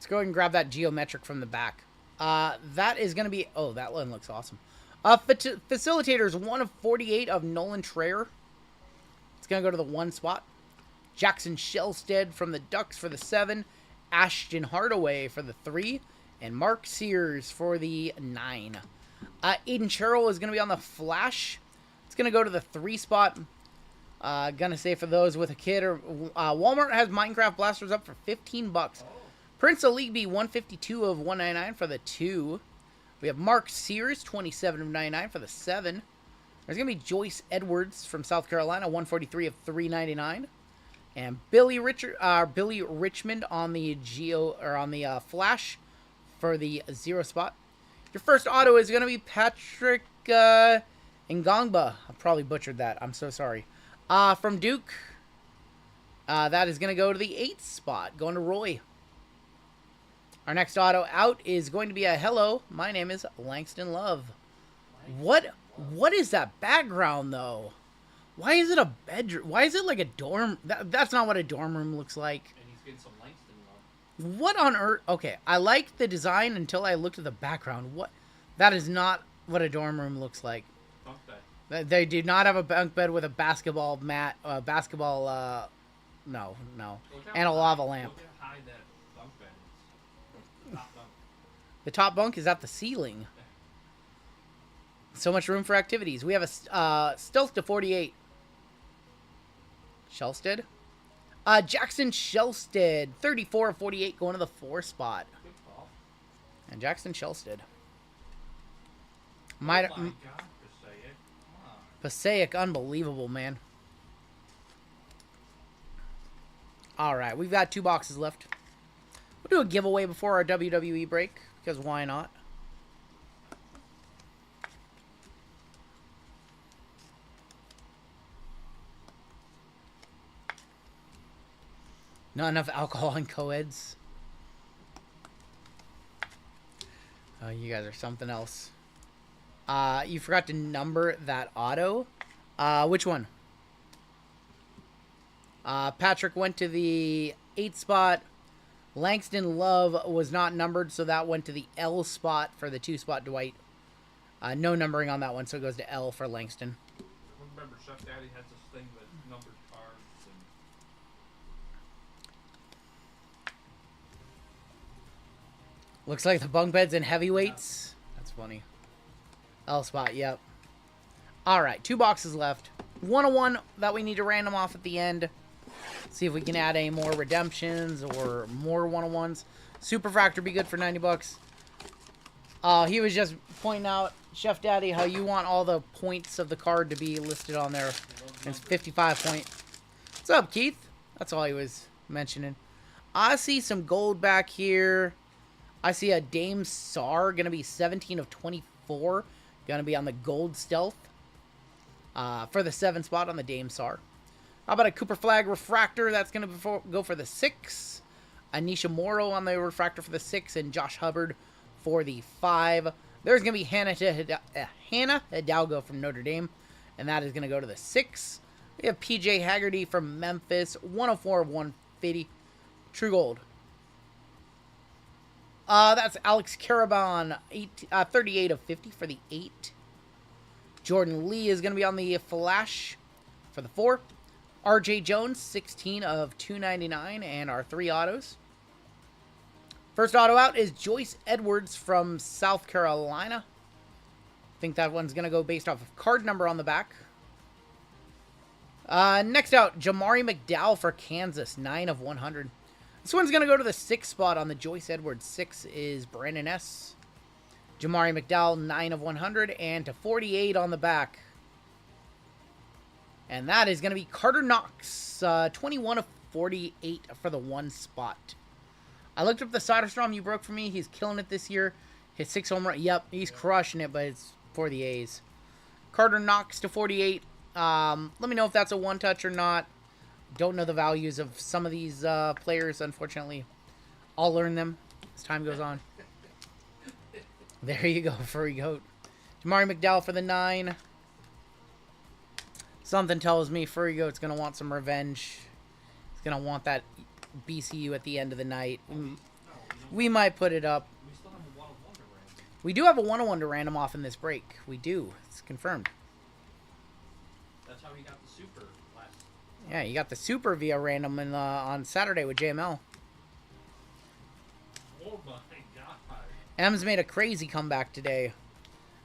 Go ahead and grab that geometric from the back. That is going to be... Oh, that one looks awesome. Facilitators, 1 of 48 of Nolan Trayer. It's going to go to the 1 spot. Jackson Shellstead from the Ducks for the 7. Ashton Hardaway for the 3. And Mark Sears for the 9. Aiden Sherrill is going to be on the Flash. It's going to go to the 3 spot. Gonna say for those with a kid, or Walmart has Minecraft Blasters up for $15. Prince Aligby, 152 of 199 for the 2. We have Mark Sears, 27 of 99 for the 7. There's going to be Joyce Edwards from South Carolina, 143 of 399. And Billy Richmond on the Flash for the 0 spot. Your first auto is going to be Patrick Ngongba. I probably butchered that. I'm so sorry. From Duke. That is going to go to the 8th spot, going to Roy. Our next auto out is going to be a hello. My name is Langston Love. What is that background though? Why is it a bedroom? Why is it like a dorm? That's not what a dorm room looks like. And he's getting some Langston love. What on earth? Okay, I liked the design until I looked at the background. What? That is not what a dorm room looks like. Bunk bed. They do not have a bunk bed with a basketball mat, no, and a lava lamp. Look how high that bunk bed is. Top bunk. The top bunk is at the ceiling. So much room for activities. We have a Stealth to 48. Shellstead. Jackson Shellstead, 34 of 48, going to the 4 spot. Good call. And Jackson Shellstead. Might, Oh my God, Passaic. Come on. Passaic, unbelievable, man. Alright, we've got 2 boxes left. We'll do a giveaway before our WWE break, because why not? Not enough alcohol in co-eds. Oh, you guys are something else. You forgot to number that auto. Which one? Patrick went to the 8 spot. Langston Love was not numbered, so that went to the L spot for the 2 spot Dwight. No numbering on that one, so it goes to L for Langston. I remember Chef Daddy has this thing that numbered cards and Looks like the bunk beds and heavyweights. That's funny. L spot, yep. Alright, 2 boxes left. 101 that we need to random off at the end. See if we can add any more redemptions or more 101s. Superfractor be good for 90 bucks. He was just pointing out, Chef Daddy, how you want all the points of the card to be listed on there. It's 55 point. What's up, Keith? That's all he was mentioning. I see some gold back here. I see a Dame Sar going to be 17 of 24. Going to be on the gold stealth. For the 7 spot on the Dame Sar. How about a Cooper Flag Refractor? That's going to go for the 6. Anisha Morrow on the Refractor for the 6. And Josh Hubbard for the 5. There's going to be Hannah Hidalgo from Notre Dame. And that is going to go to the 6. We have PJ Haggerty from Memphis. 104 of 150. True Gold. That's Alex Caraban. 38 of 50 for the 8. Jordan Lee is going to be on the Flash for the 4. RJ Jones, 16 of 299, and our 3 autos. First auto out is Joyce Edwards from South Carolina. I think that one's going to go based off of card number on the back. Next out, Jamari McDowell for Kansas, 9 of 100. This one's going to go to the 6 spot on the Joyce Edwards. 6 is Brandon S. Jamari McDowell, 9 of 100, and to 48 on the back. And that is going to be Carter Knox, 21 of 48 for the 1 spot. I looked up the Soderstrom you broke for me. He's killing it this year. Hit 6 home run. Yep, he's crushing it, but it's for the A's. Carter Knox to 48. Let me know if that's a 1-touch or not. Don't know the values of some of these players, unfortunately. I'll learn them as time goes on. There you go, Furry Goat. Jamari McDowell for the 9. Something tells me Furry Goat's going to want some revenge. He's going to want that BCU at the end of the night. We might put it up. we still have a 101 to random. We do have a 101 to random off in this break. We do. It's confirmed. That's how he got the super last. Yeah, you got the super via random on Saturday with JML. Oh my God. M's made a crazy comeback today.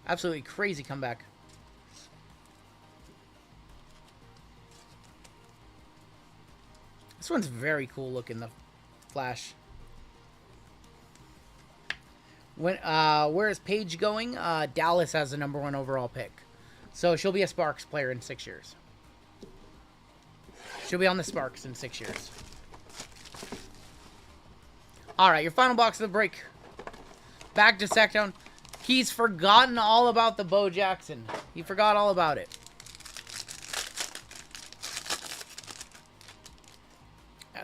Absolutely crazy comeback. This one's very cool looking, the Flash. Where is Paige going? Dallas has the #1 overall pick. So she'll be a Sparks player in 6 years. She'll be on the Sparks in 6 years. Alright, your final box of the break. Back to Sacktown. He's forgotten all about the Bo Jackson. He forgot all about it.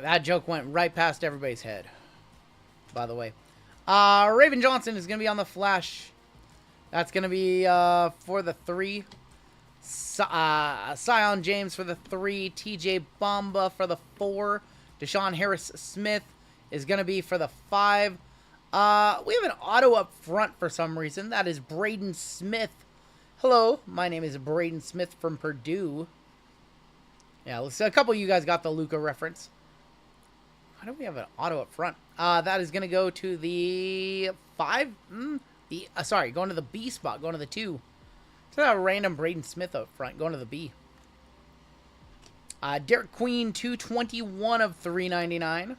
That joke went right past everybody's head, by the way. Raven Johnson is going to be on the Flash. That's going to be for the 3. Sion James for the 3. TJ Bamba for the 4. Deshaun Harris Smith is going to be for the 5. We have an auto up front for some reason. That is Braden Smith. Hello, my name is Braden Smith from Purdue. Yeah, a couple of you guys got the Luca reference. Why do we have an auto up front? That is going to go to the 5. Sorry, going to the B spot, going to the 2. So that random Braden Smith up front, going to the B. Derek Queen, 221 of 399.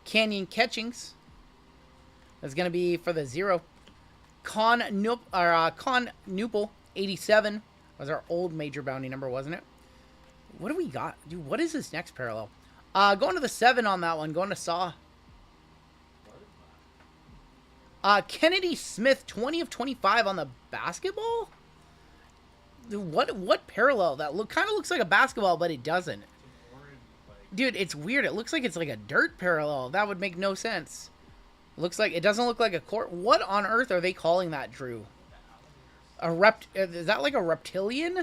Canyon Catchings. That's going to be for the 0. Con Nupel 87 was our old major bounty number, wasn't it? What do we got? Dude, what is this next parallel? Going to the 7 on that one. Going to Saw. Kennedy Smith, 20 of 25 on the basketball? Dude, what parallel? That kind of looks like a basketball, but it doesn't. Dude, it's weird. It looks like it's like a dirt parallel. That would make no sense. It doesn't look like a court. What on earth are they calling that, Drew? Is that like a reptilian?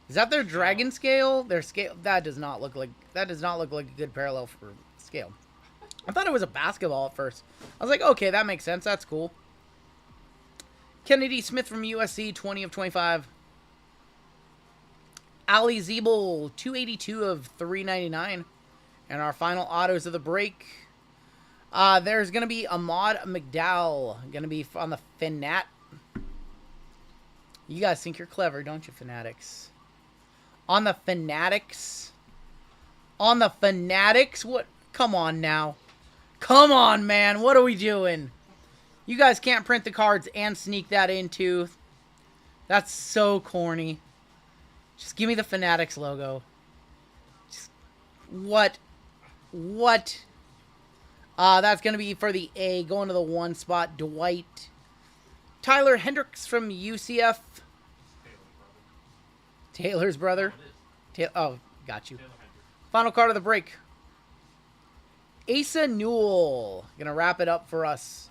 Is that their dragon scale? Their scale that does not look like a good parallel for scale. I thought it was a basketball at first. I was like, okay, that makes sense. That's cool. Kennedy Smith from USC, 20 of 25. Ali Zeeble, 282 of 399. And our final autos of the break. There's going to be Ahmad McDowell. Going to be on the Fanat. You guys think you're clever, don't you, Fanatics? On the Fanatics. On the Fanatics? What? Come on now. Come on, man. What are we doing? You guys can't print the cards and sneak that in, too. That's so corny. Just give me the Fanatics logo. Just, what? What? That's going to be for the A. Going to the 1 spot, Dwight. Tyler Hendricks from UCF. Taylor's brother. Oh, got you. Final card of the break. Asa Newell. Gonna wrap it up for us.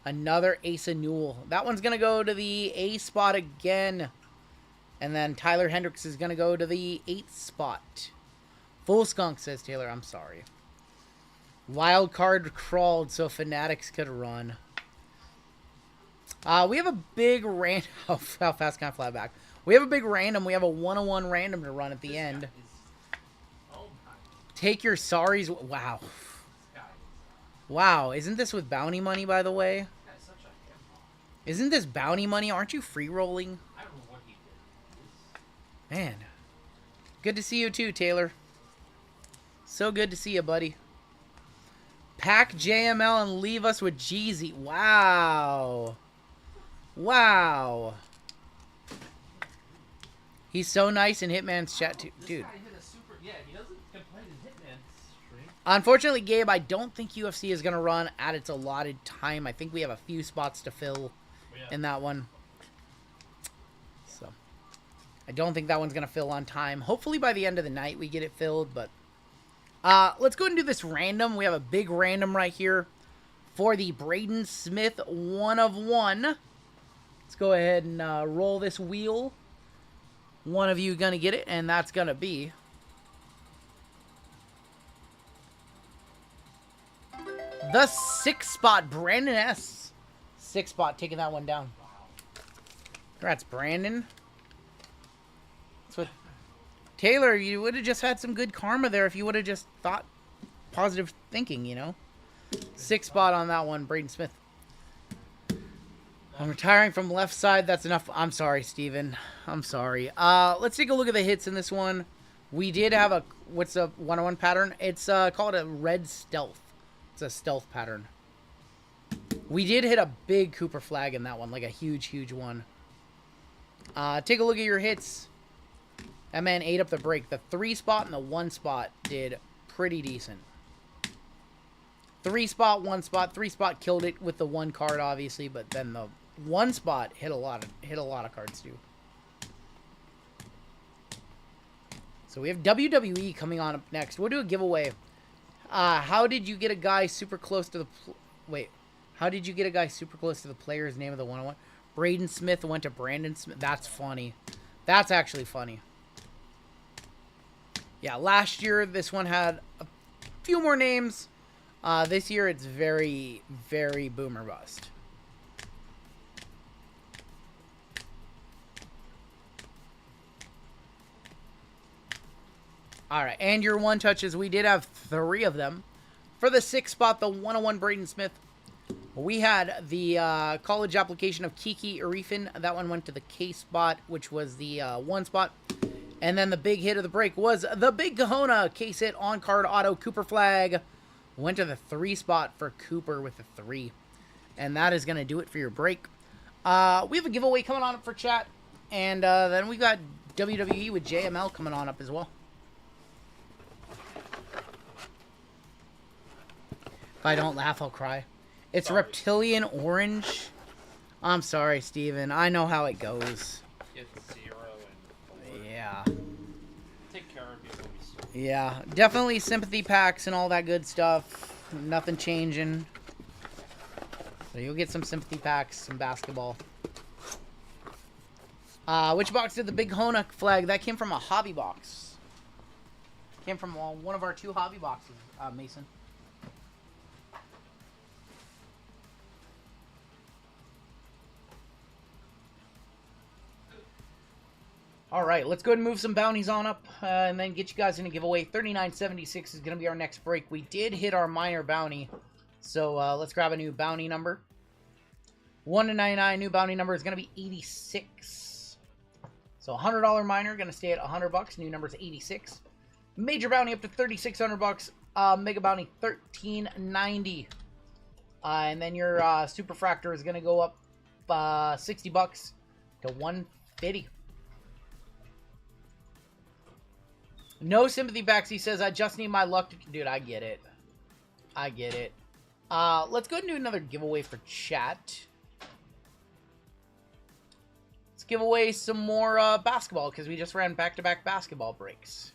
Another Asa Newell. That one's gonna go to the A spot again. And then Tyler Hendricks is gonna go to the 8th spot. Full skunk, says Taylor. I'm sorry. Wild card crawled so Fanatics could run. We have a big random. How fast can I fly back? We have a big random. We have a 101 random to run at the end. Take your sorries. Wow. Wow. Isn't this with bounty money, by the way? Isn't this bounty money? Aren't you free rolling? Man. Good to see you too, Taylor. So good to see you, buddy. Pack JML and leave us with Jeezy. Wow. Wow. He's so nice in Hitman's chat too. Dude. Unfortunately, Gabe, I don't think UFC is going to run at its allotted time. I think we have a few spots to fill in that one. So, I don't think that one's going to fill on time. Hopefully by the end of the night we get it filled, but let's go ahead and do this random. We have a big random right here for the Braden Smith 1 of 1. Let's go ahead and roll this wheel. One of you going to get it, and that's going to be the 6th spot, Brandon S. 6th spot, taking that one down. Congrats, Brandon. That's what Taylor, you would have just had some good karma there if you would have just thought positive thinking, you know. 6th spot on that one, Braden Smith. I'm retiring from left side. That's enough. I'm sorry, Steven. I'm sorry. Let's take a look at the hits in this one. We did have a, what's a 101 pattern? It's called a red stealth. It's a stealth pattern. We did hit a big Cooper flag in that one, like a huge, huge one. Take a look at your hits. That man ate up the break. The 3 spot and the 1 spot did pretty decent. 3 spot, 1 spot. 3 spot killed it with the 1 card, obviously, but then the 1 spot hit a lot of cards too. So we have WWE coming on up next. We'll do a giveaway. How did you get a guy super close to the... How did you get a guy super close to the player's name of the 101? Braden Smith went to Brandon Smith. That's funny. That's actually funny. Yeah, last year this one had a few more names. This year it's very, very boomer bust. Alright, and your 1 touches, we did have 3 of them. For the 6th spot, the 101 Braden Smith, we had the college application of Kiki Arifin. That one went to the K spot, which was the 1 spot. And then the big hit of the break was the Big Kahuna case hit on card auto Cooper flag. Went to the 3 spot for Cooper with the 3. And that is going to do it for your break. We have a giveaway coming on up for chat. And then we've got WWE with JML coming on up as well. If I don't laugh, I'll cry. It's Sorry. Reptilian Orange. I'm sorry, Steven. I know how it goes. It's 0 and 4. Yeah. Take care of you when we start. Yeah. Definitely sympathy packs and all that good stuff. Nothing changing. So you'll get some sympathy packs, some basketball. Which box did the big Honak flag? That came from a hobby box. Came from one of our 2 hobby boxes, Mason. Alright, let's go ahead and move some bounties on up, and then get you guys in a giveaway. 3976 is going to be our next break. We did hit our minor bounty, so let's grab a new bounty number. 1 to 99, new bounty number is going to be 86. So $100 minor, going to stay at $100. New number is 86. Major bounty up to $3,600. Mega bounty $1,390. And then your superfractor is going to go up $60 to $150. No sympathy backs, he says. I just need my luck to... Dude, I get it. I get it. Let's go ahead and do another giveaway for chat. Let's give away some more basketball, because we just ran back-to-back basketball breaks.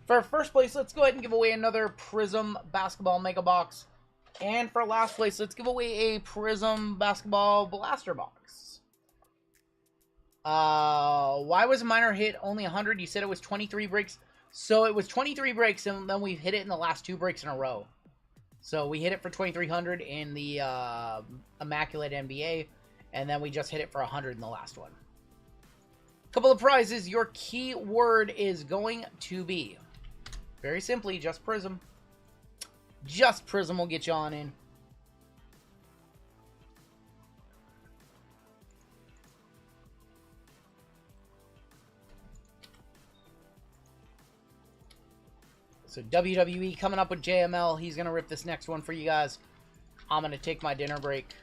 For first place, let's go ahead and give away another Prism Basketball Mega Box. And for last place, let's give away a Prism Basketball Blaster Box. Why was a minor hit only 100? You said it was 23 breaks. So it was 23 breaks, and then we hit it in the last 2 breaks in a row. So we hit it for 2,300 in the Immaculate NBA, and then we just hit it for 100 in the last one. Couple of prizes. Your keyword is going to be, very simply, just Prism. Just Prism will get you on in. So WWE coming up with JML. He's going to rip this next one for you guys. I'm going to take my dinner break.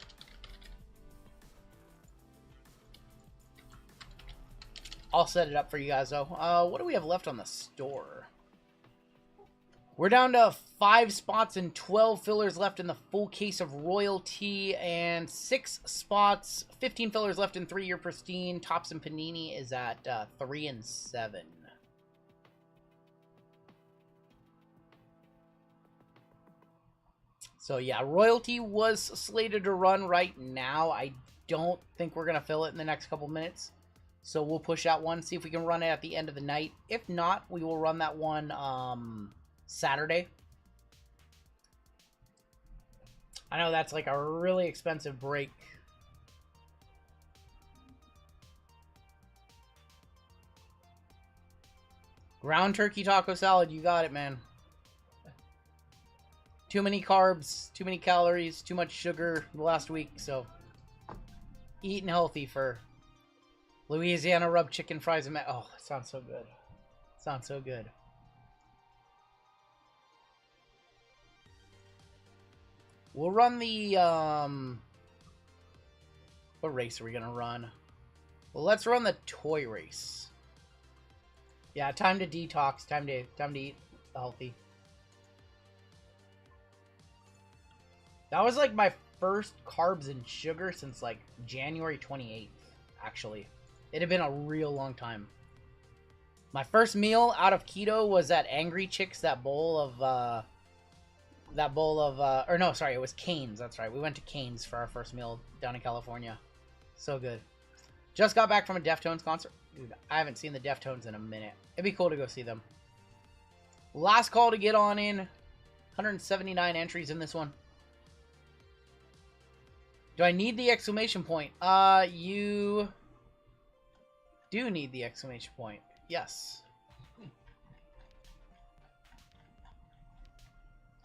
I'll set it up for you guys, though. What do we have left on the store? We're down to 5 spots and 12 fillers left in the full case of Royalty. And 6 spots, 15 fillers left in 3 Year Pristine. Tops and Panini is at 3 and 7. So yeah, Royalty was slated to run right now. I don't think we're going to fill it in the next couple minutes. So we'll push out one, see if we can run it at the end of the night. If not, we will run that one Saturday. I know that's like a really expensive break. Ground turkey taco salad, you got it, man. Too many carbs, too many calories, too much sugar the last week, so eating healthy for Louisiana rub chicken fries and oh, that sounds so good. Sounds so good. We'll run the what race are we gonna run? Well, let's run the toy race. Yeah, time to detox, time to eat healthy. That was like my first carbs and sugar since like January 28th, actually. It had been a real long time. My first meal out of keto was at Angry Chicks, that bowl of, or no, sorry, it was Cane's, that's right. We went to Cane's for our first meal down in California. So good. Just got back from a Deftones concert. Dude, I haven't seen the Deftones in a minute. It'd be cool to go see them. Last call to get on in. 179 entries in this one. Do I need the exclamation point? You do need the exclamation point. Yes.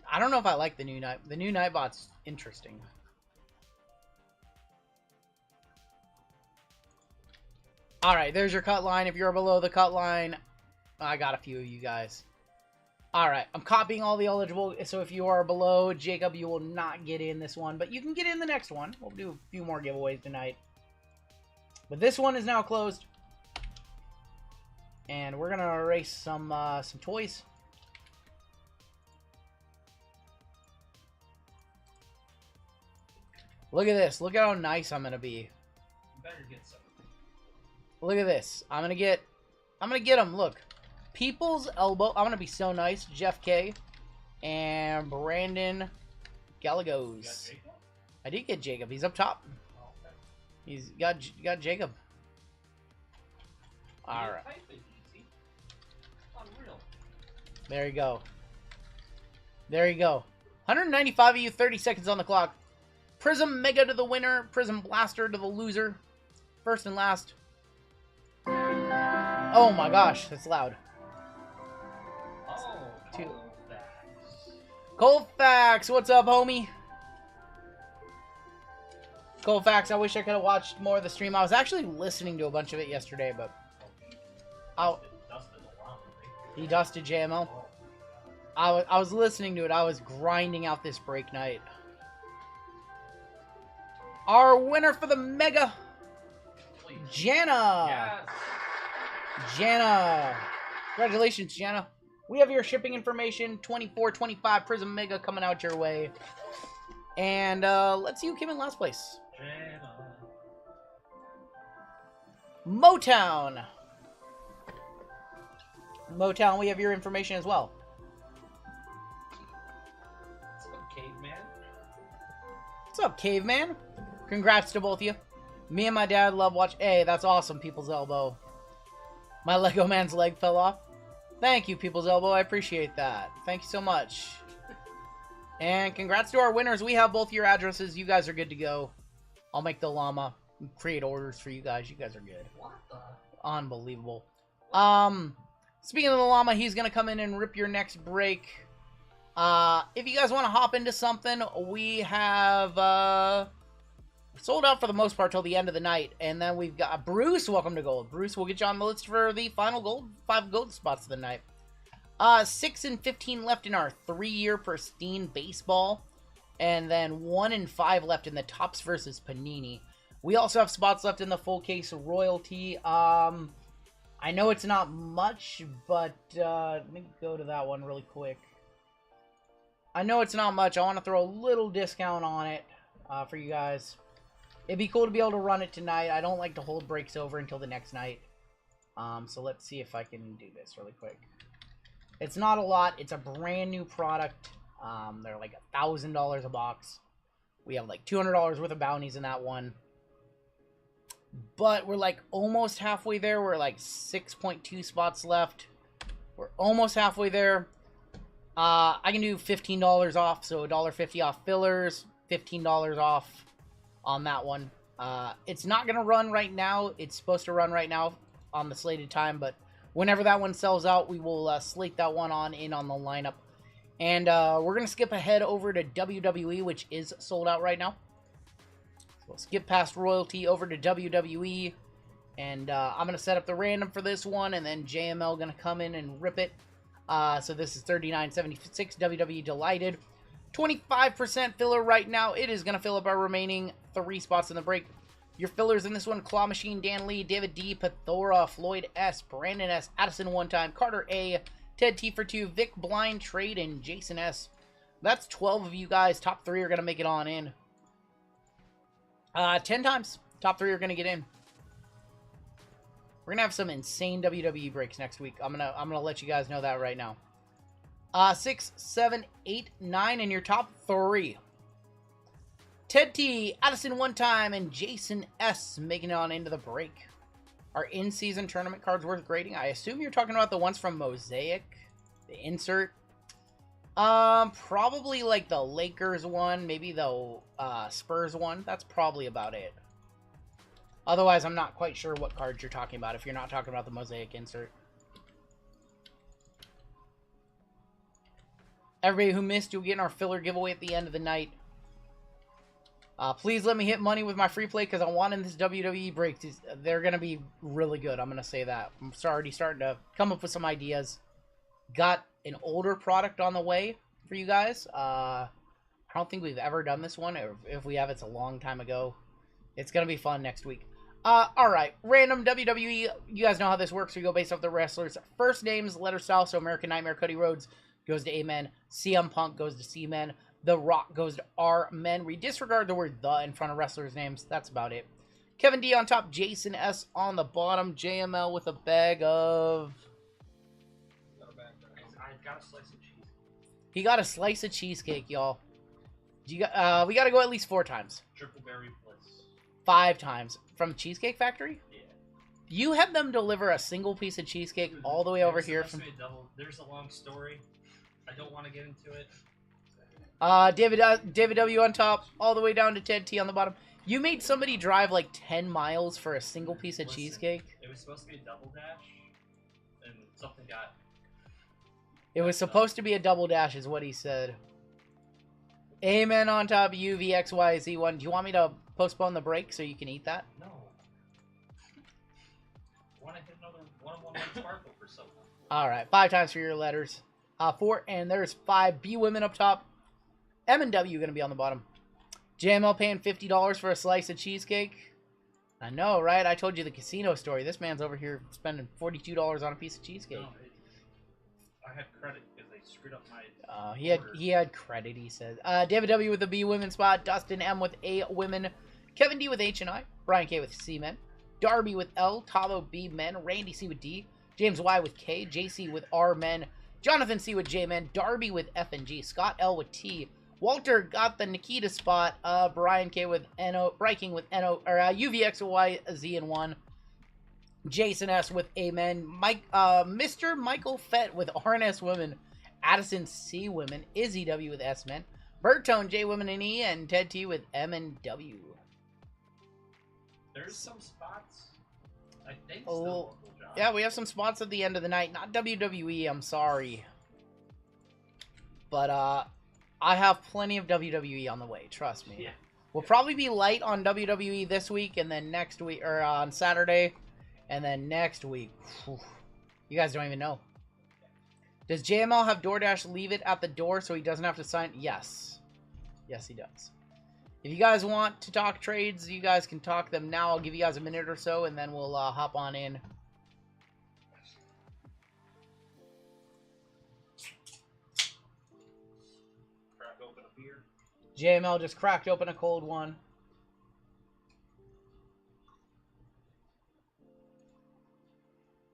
I don't know if I like the new night. The new Nightbot's interesting. Alright, there's your cut line. If you're below the cut line, I got a few of you guys. Alright, I'm copying all the eligible, so if you are below Jacob, you will not get in this one, but you can get in the next one. We'll do a few more giveaways tonight. But this one is now closed. And we're gonna erase some toys. Look at this. Look at how nice I'm gonna be. You better get some. Look at this. I'm gonna get them. Look. People's Elbow. I'm gonna be so nice. Jeff K. And Brandon Gallegos. I did get Jacob. He's up top. Oh, okay. He's got Jacob. All right. Unreal. There you go. There you go. 195 of you. 30 seconds on the clock. Prism Mega to the winner. Prism Blaster to the loser. First and last. Oh my gosh, that's loud. Oh, Two. Colfax. Colfax, what's up, homie? Colfax, I wish I could have watched more of the stream. I was actually listening to a bunch of it yesterday, but he dusted JML. I was listening to it. I was grinding out this break night. Our winner for the Mega, Jana. Yes. Jana. Congratulations, Jana. We have your shipping information. 2425 Prism Mega coming out your way. And let's see who came in last place. Motown. Motown, we have your information as well. What's up, caveman? What's up, caveman? Congrats to both of you. Me and my dad love watch. Hey, that's awesome, People's Elbow. My Lego man's leg fell off. Thank you, People's Elbow. I appreciate that. Thank you so much. And congrats to our winners. We have both your addresses. You guys are good to go. I'll make the llama create orders for you guys. You guys are good. What the? Unbelievable. Speaking of the llama, he's going to come in and rip your next break. If you guys want to hop into something, we have sold out for the most part till the end of the night. And then we've got Bruce. Welcome to Gold. Bruce, we'll get you on the list for the final 5 gold spots of the night. 6 and 15 left in our 3-year Pristine baseball. And then 1 and 5 left in the Tops versus Panini. We also have spots left in the full case Royalty. I know it's not much, but let me go to that one really quick. I know it's not much. I want to throw a little discount on it for you guys. It'd be cool to be able to run it tonight. I don't like to hold breaks over until the next night. So let's see if I can do this really quick. It's not a lot. It's a brand new product. They're like $1,000 a box. We have like $200 worth of bounties in that one. But we're like almost halfway there. We're like 6.2 spots left. We're almost halfway there. I can do $15 off, so $1.50 off fillers, $15 off on that one. It's not going to run right now. It's supposed to run right now on the slated time, but whenever that one sells out, we will slate that one on in on the lineup. And we're going to skip ahead over to WWE, which is sold out right now. So we'll skip past Royalty over to WWE. And I'm going to set up the random for this one, and then JML going to come in and rip it. So this is 39.76 WWE Delighted. 25% filler right now. It is going to fill up our remaining 3 spots in the break. Your fillers in this one: Claw Machine, Dan Lee, David D, Pathora, Floyd S, Brandon S, Addison One Time, Carter A, Ted T for 2, Vic Blind Trade, and Jason S. That's 12 of you guys. Top 3 are going to make it on in. 10 times. Top 3 are going to get in. We're gonna have some insane WWE breaks next week. I'm gonna let you guys know that right now. 6, 7, 8, 9 in your top 3. Ted T, Addison One Time, and Jason S making it on into the break. Our in-season tournament cards worth grading. I assume you're talking about the ones from Mosaic, the insert. Probably like the Lakers one, maybe the Spurs one. That's probably about it. Otherwise, I'm not quite sure what cards you're talking about if you're not talking about the Mosaic insert. Everybody who missed, you'll get in our filler giveaway at the end of the night. Please let me hit money with my free play because I want in this WWE break. They're going to be really good. I'm going to say that. I'm already starting to come up with some ideas. Got an older product on the way for you guys. I don't think we've ever done this one. If we have, it's a long time ago. It's going to be fun next week. Alright, random WWE. You guys know how this works. We go based off the wrestlers' first names, letter style. So American Nightmare Cody Rhodes goes to A-Men. CM Punk goes to C-Men. The Rock goes to R-Men. We disregard the word "the" in front of wrestlers' names. That's about it. Kevin D on top. Jason S on the bottom. JML with a bag of... I got a slice of cheese. He got a slice of cheesecake, y'all. We got to go at least 4 times. Triple berry bliss. 5 times. From Cheesecake Factory? Yeah. You had them deliver a single piece of cheesecake all the way over here. There's a long story. I don't want to get into it. David W on top, all the way down to Ted T on the bottom. You made somebody drive like 10 miles for a single piece of cheesecake? It was supposed to be a double dash, and something got... It was supposed to be a double dash is what he said. Amen on top, UVXYZ1. Do you want me to postpone the break so you can eat that? No. I want to hit another one-on-one sparkle for someone. Alright, 5 times for your letters. 4, and there's 5 B women up top. M and W going to be on the bottom. JML paying $50 for a slice of cheesecake. I know, right? I told you the casino story. This man's over here spending $42 on a piece of cheesecake. No, I had credit because they screwed up my... He had credit, he said. David W with the B women spot. Dustin M with A women. Kevin D with H and I. Brian K with C men. Darby with L. Tavo B men. Randy C with D. James Y with K. JC with R men. Jonathan C with J men. Darby with F and G. Scott L with T. Walter got the Nikita spot. Brian K with NO. Briking with NO. Or UVXY and 1. Jason S with Amen. Mr. Michael Fett with RNS women. Addison C women. Izzy W with S men. Bertone J women and E. And Ted T with M and W. There's some spots. I think Oh, still local, John. yeah, we have some spots at the end of the night. Not WWE, I'm sorry. But, I have plenty of WWE on the way, trust me. Yeah. We'll probably be light on WWE this week, and then next week, or on Saturday, and then next week. Whew, you guys don't even know. Does JML have DoorDash leave it at the door so he doesn't have to sign? Yes. Yes, he does. If you guys want to talk trades, you guys can talk them now. I'll give you guys a minute or so, and then we'll hop on in. Crack open a beer. JML just cracked open a cold one.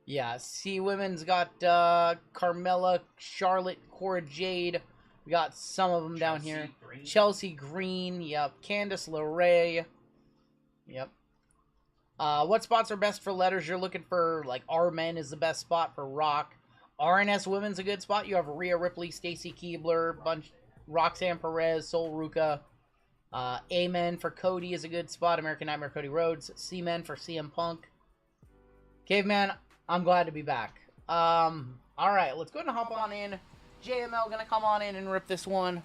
Yeah, C Women's got Carmella, Charlotte, Cora Jade. We got some of them down here. Green. Chelsea Green, yep. Candice LeRae, yep. What spots are best for letters? You're looking for, like, R-Men is the best spot for Rock. RNS Women's a good spot. You have Rhea Ripley, Stacy Keibler, Roxanne Perez, Sol Ruka. Amen for Cody is a good spot. American Nightmare Cody Rhodes. C-Men for CM Punk. Caveman, I'm glad to be back. Alright, let's go ahead and hop on in. JML gonna come on in and rip this one.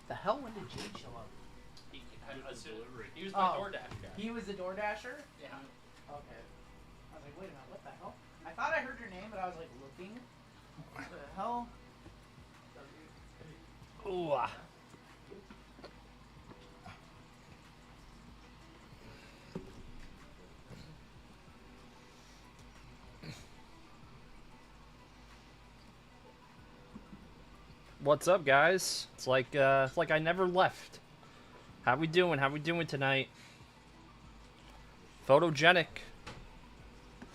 The hell, when did Jade show up? He was my DoorDash guy. He was the DoorDasher? Yeah. Okay. I was like, wait a minute, what the hell? I thought I heard your name, but I was like looking. What the hell? Ooh. What's up, guys? It's like I never left. How we doing? How we doing tonight? Photogenic.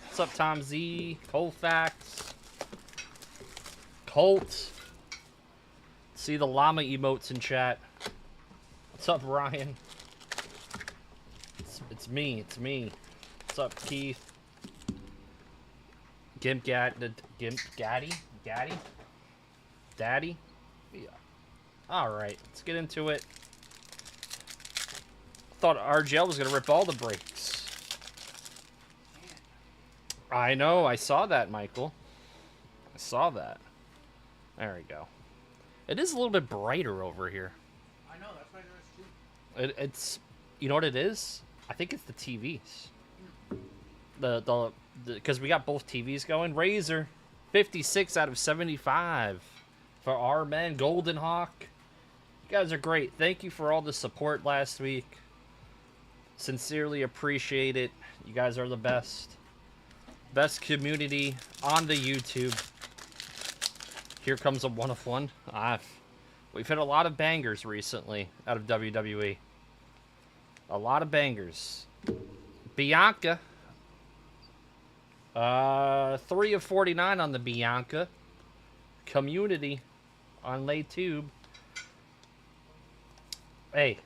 What's up, Tom Z? Colfax. Colt. See the llama emotes in chat. What's up, Ryan? It's me. It's me. What's up, Keith? Gimp Gaddy? Daddy? Yeah. Alright, let's get into it. Thought RGL was going to rip all the breaks. I know, I saw that, Michael. I saw that. There we go. It is a little bit brighter over here. I know, that's what I noticed too. It's, you know what it is? I think it's the TVs. Because we got both TVs going. Razor, 56 out of 75 for our man, Golden Hawk. You guys are great. Thank you for all the support last week. Sincerely appreciate it. You guys are the best. Best community on the YouTube. Here comes a 1 of 1. We've hit a lot of bangers recently out of WWE. A lot of bangers. Bianca. 3 of 49 on the Bianca. Community on LayTube. Hey,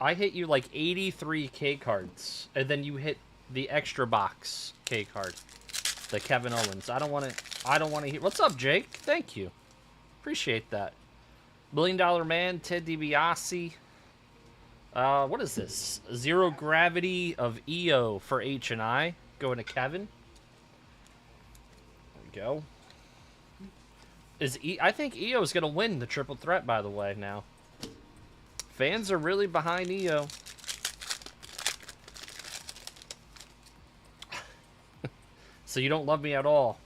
I hit you like 83 K cards, and then you hit the extra box K card, the Kevin Owens. I don't want to hear. What's up, Jake? Thank you. Appreciate that. $1 Million Man, Ted DiBiase. What is this? Zero Gravity of EO for H&I. Going to Kevin. There we go. I think EO is going to win the triple threat, by the way, now. Fans are really behind EO. So you don't love me at all.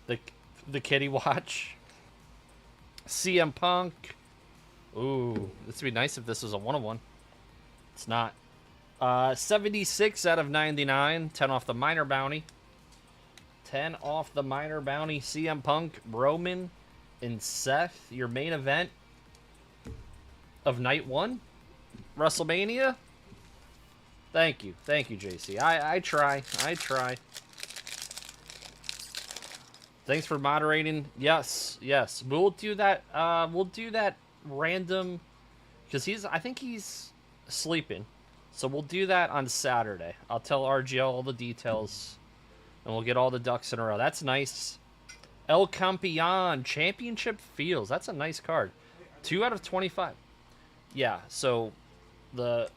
The Kitty Watch. CM Punk. Ooh, this would be nice if this was a 1 of 1. It's not. 76 out of 99. 10 off the minor bounty. 10 off the minor bounty. CM Punk, Roman, and Seth. Your main event of night 1. WrestleMania. Thank you. Thank you, JC. I try. Thanks for moderating. Yes. We'll do that. We'll do that random, because I think he's sleeping. So we'll do that on Saturday. I'll tell RGL all the details, and we'll get all the ducks in a row. That's nice. El Campeon Championship Feels. That's a nice card. 2 out of 25. Yeah. So the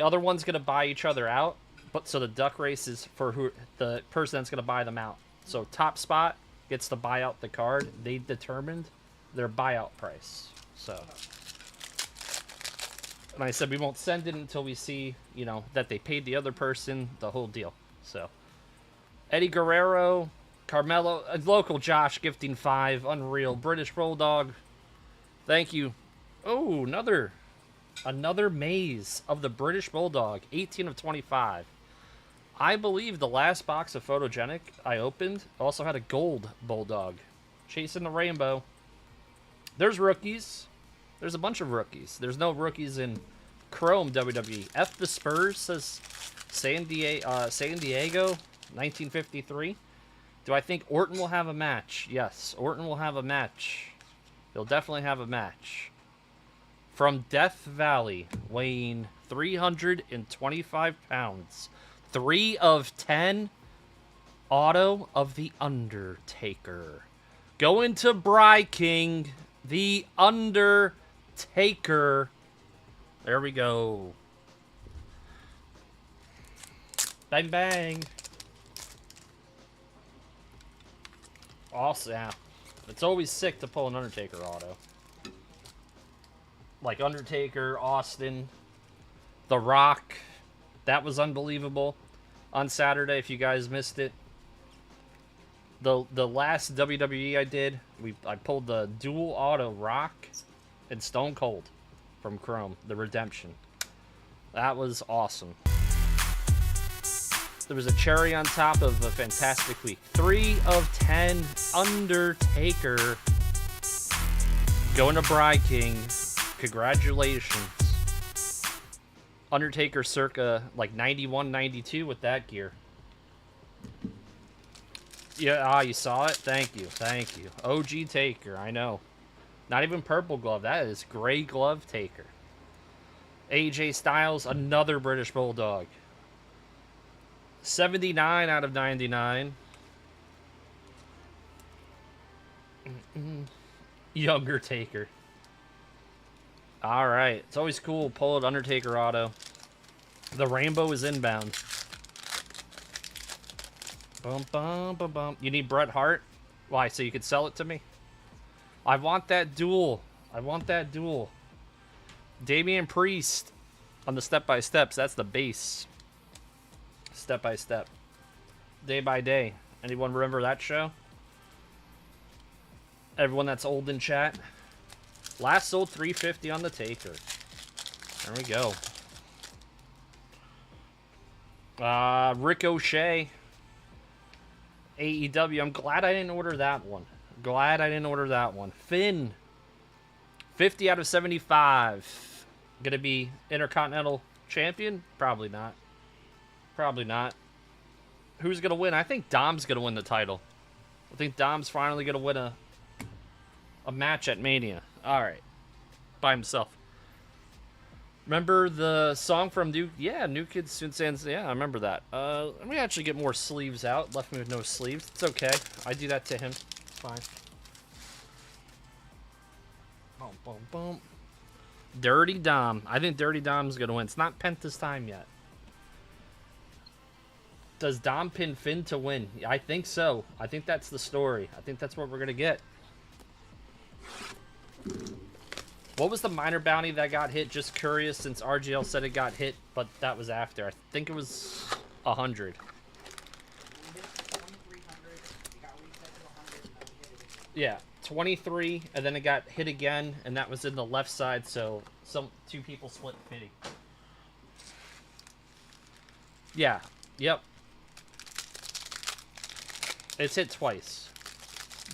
other one's gonna buy each other out. But so the duck race is for the person that's going to buy them out. So top spot gets to buy out the card. They determined their buyout price. So, and I said we won't send it until we see, that they paid the other person, the whole deal. So, Eddie Guerrero, Carmelo, local Josh gifting 5, Unreal, British Bulldog. Thank you. Oh, another maze of the British Bulldog, 18 of 25. I believe the last box of Photogenic I opened also had a gold Bulldog. Chasing the rainbow. There's rookies. There's a bunch of rookies. There's no rookies in Chrome WWE. F the Spurs says San Diego, 1953. Do I think Orton will have a match? Yes, Orton will have a match. He'll definitely have a match. From Death Valley, weighing 325 pounds. 3 of 10. Auto of The Undertaker. Going to Bry King. The Undertaker. There we go. Bang, bang. Awesome. Yeah. It's always sick to pull an Undertaker auto. Like Undertaker, Austin, The Rock. That was unbelievable on Saturday, if you guys missed it. The last WWE I did, I pulled the dual auto Rock and Stone Cold from Chrome, the Redemption. That was awesome. There was a cherry on top of a fantastic week. 3 of 10 Undertaker. Going to Bry King. Congratulations. Undertaker circa like 91, 92 with that gear. Yeah, you saw it? Thank you. OG Taker, I know. Not even purple glove. That is gray glove Taker. AJ Styles, another British Bulldog. 79 out of 99. Younger Taker. All right. It's always cool. Pull it Undertaker auto. The rainbow is inbound. Bum, bum, bum, bum. You need Bret Hart? Why? So you could sell it to me? I want that duel. Damian Priest on the step-by-steps. That's the base. Step-by-step. Day by Day. Anyone remember that show? Everyone that's old in chat. Last sold 350 on the Taker. There we go. Ricochet. AEW. I'm glad I didn't order that one. Finn. 50 out of 75. Gonna be Intercontinental Champion? Probably not. Who's gonna win? I think Dom's gonna win the title. I think Dom's finally gonna win a match at Mania. Alright. By himself. Remember the song from New Kid Soon Sans? Yeah, I remember that. Let me actually get more sleeves out. Left me with no sleeves. It's okay. I do that to him. It's fine. Boom, boom, boom. Dirty Dom. I think Dirty Dom's gonna win. It's not Penta's time yet. Does Dom pin Finn to win? I think so. I think that's the story. I think that's what we're gonna get. What was the minor bounty that got hit? Just curious, since RGL said it got hit, but that was after. I think it was 100. Yeah, 23, and then it got hit again, and that was in the left side, so two people split 50. Yeah, yep. It's hit twice.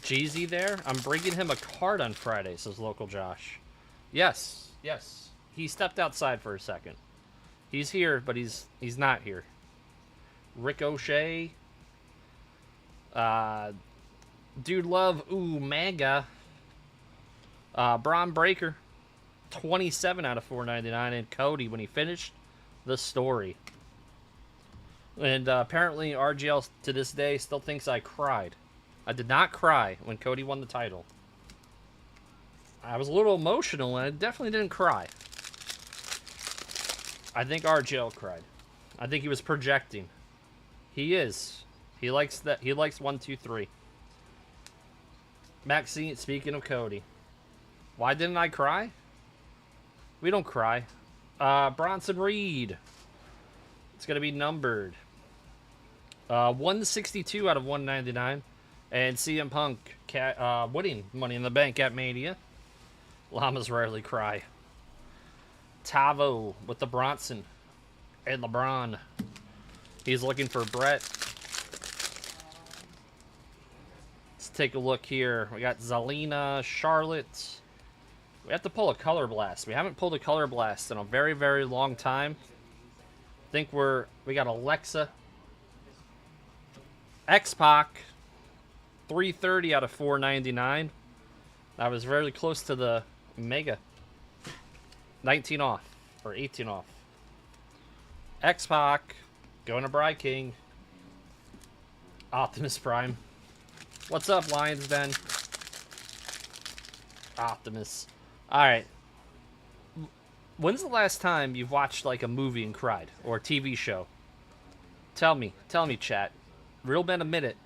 Jeezy there? I'm bringing him a card on Friday, says local Josh. Yes. He stepped outside for a second. He's here, but he's not here. Ricochet. Dude Love. Ooh, Mega. Braun Breaker. 27 out of 499. And Cody when he finished the story. And apparently RGL to this day still thinks I cried. I did not cry when Cody won the title. I was a little emotional, and I definitely didn't cry. I think RGL cried. I think he was projecting. He is. He likes that. He likes 1, 2, 3. Maxine, speaking of Cody. Why didn't I cry? We don't cry. Bronson Reed. It's going to be numbered. 162 out of 199. And CM Punk winning Money in the Bank at Mania. Llamas rarely cry. Tavo with the Bronson and LeBron. He's looking for Brett. Let's take a look here. We got Zelina, Charlotte. We have to pull a Color Blast. We haven't pulled a Color Blast in a very, very long time. I think we got Alexa. X-Pac. 330 out of 499. That was very close to the Mega. 19 off. Or 18 off. X-Pac. Going to Bry King. Optimus Prime. What's up, Lions Den? Optimus. Alright. When's the last time you've watched like a movie and cried? Or a TV show? Tell me, chat. Real been a minute.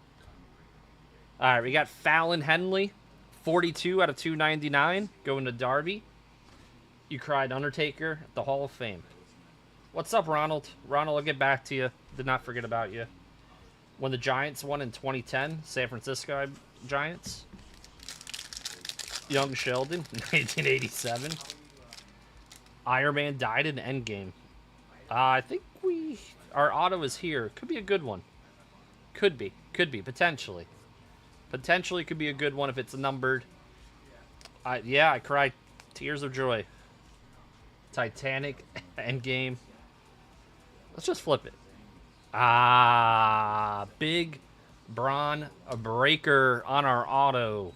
Alright, we got Fallon Henley. 42 out of 299. Going to Darby. You cried Undertaker at the Hall of Fame. What's up, Ronald? Ronald, I'll get back to you. Did not forget about you. When the Giants won in 2010, San Francisco Giants. Young Sheldon, 1987. Iron Man died in Endgame. I think our auto is here. Could be a good one. Could be, potentially. Potentially could be a good one if it's numbered. Yeah, I cried tears of joy. Titanic, Endgame. Let's just flip it. Big Braun Breaker on our auto.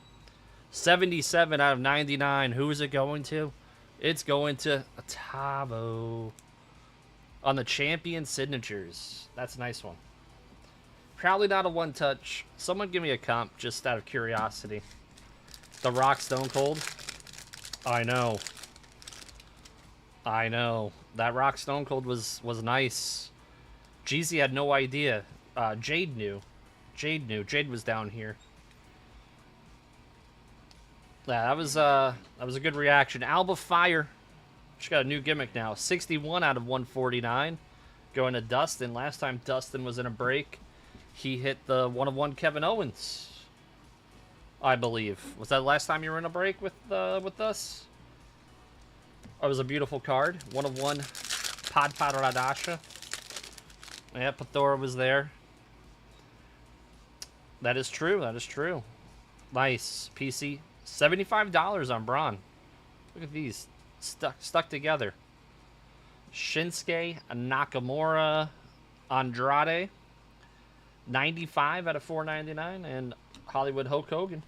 77 out of 99. Who is it going to? It's going to Tavo. On the champion signatures. That's a nice one. Probably not a one-touch. Someone give me a comp, just out of curiosity. The Rock Stone Cold. I know. That Rock Stone Cold was nice. Jeezy had no idea. Jade knew. Jade was down here. Yeah, that was a good reaction. Alba Fire. She got a new gimmick now. 61 out of 149. Going to Dustin. Last time Dustin was in a break, he hit the 1-of-1 Kevin Owens, I believe. Was that the last time you were in a break with us? Oh, it was a beautiful card. 1-of-1 Pod Radasha. Yeah, Pathora was there. That is true. That is true. Nice. PC. $75 on Braun. Look at these. Stuck together. Shinsuke Nakamura Andrade. 95 out of 499. And Hollywood Hulk Hogan.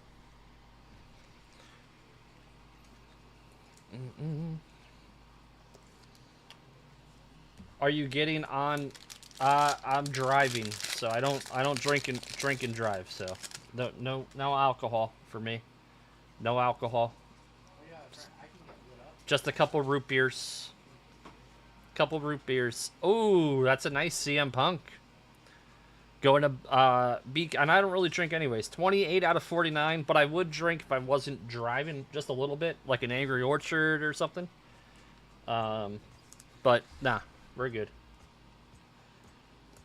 Are you getting on? I'm driving, so I don't drink and drive. So no alcohol for me. No alcohol. Just a couple root beers. Oh, that's a nice CM Punk. Going to and I don't really drink anyways. 28 out of 49, but I would drink if I wasn't driving just a little bit, like an Angry Orchard or something. But nah, we're good.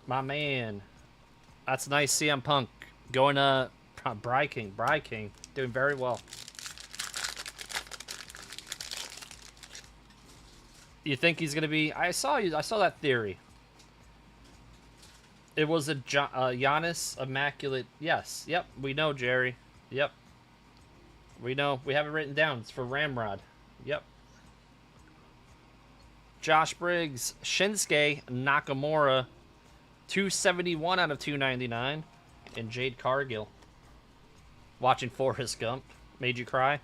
My man, that's nice. CM Punk going to Bry King, doing very well. You think he's gonna be? I saw that theory. It was a Giannis Immaculate. Yes. Yep. We know, Jerry. Yep. We know. We have it written down. It's for Ramrod. Yep. Josh Briggs, Shinsuke Nakamura, 271 out of 299, and Jade Cargill. Watching Forrest Gump made you cry.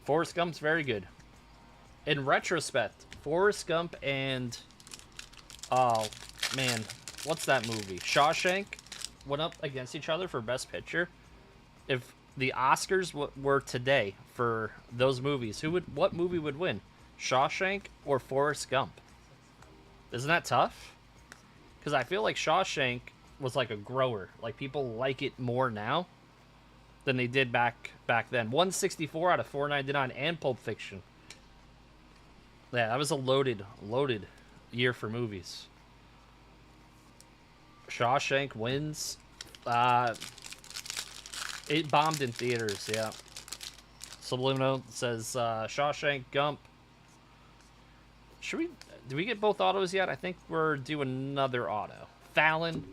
Forrest Gump's very good. In retrospect, Forrest Gump and oh man, what's that movie? Shawshank went up against each other for Best Picture. If the Oscars were today for those movies, what movie would win? Shawshank or Forrest Gump? Isn't that tough? Because I feel like Shawshank was like a grower. Like people like it more now than they did back then. 164 out of 499 and Pulp Fiction. Yeah, that was a loaded year for movies. Shawshank wins. It bombed in theaters, yeah. Subliminal says Shawshank, Gump. Do we get both autos yet? I think we're due another auto. Fallon,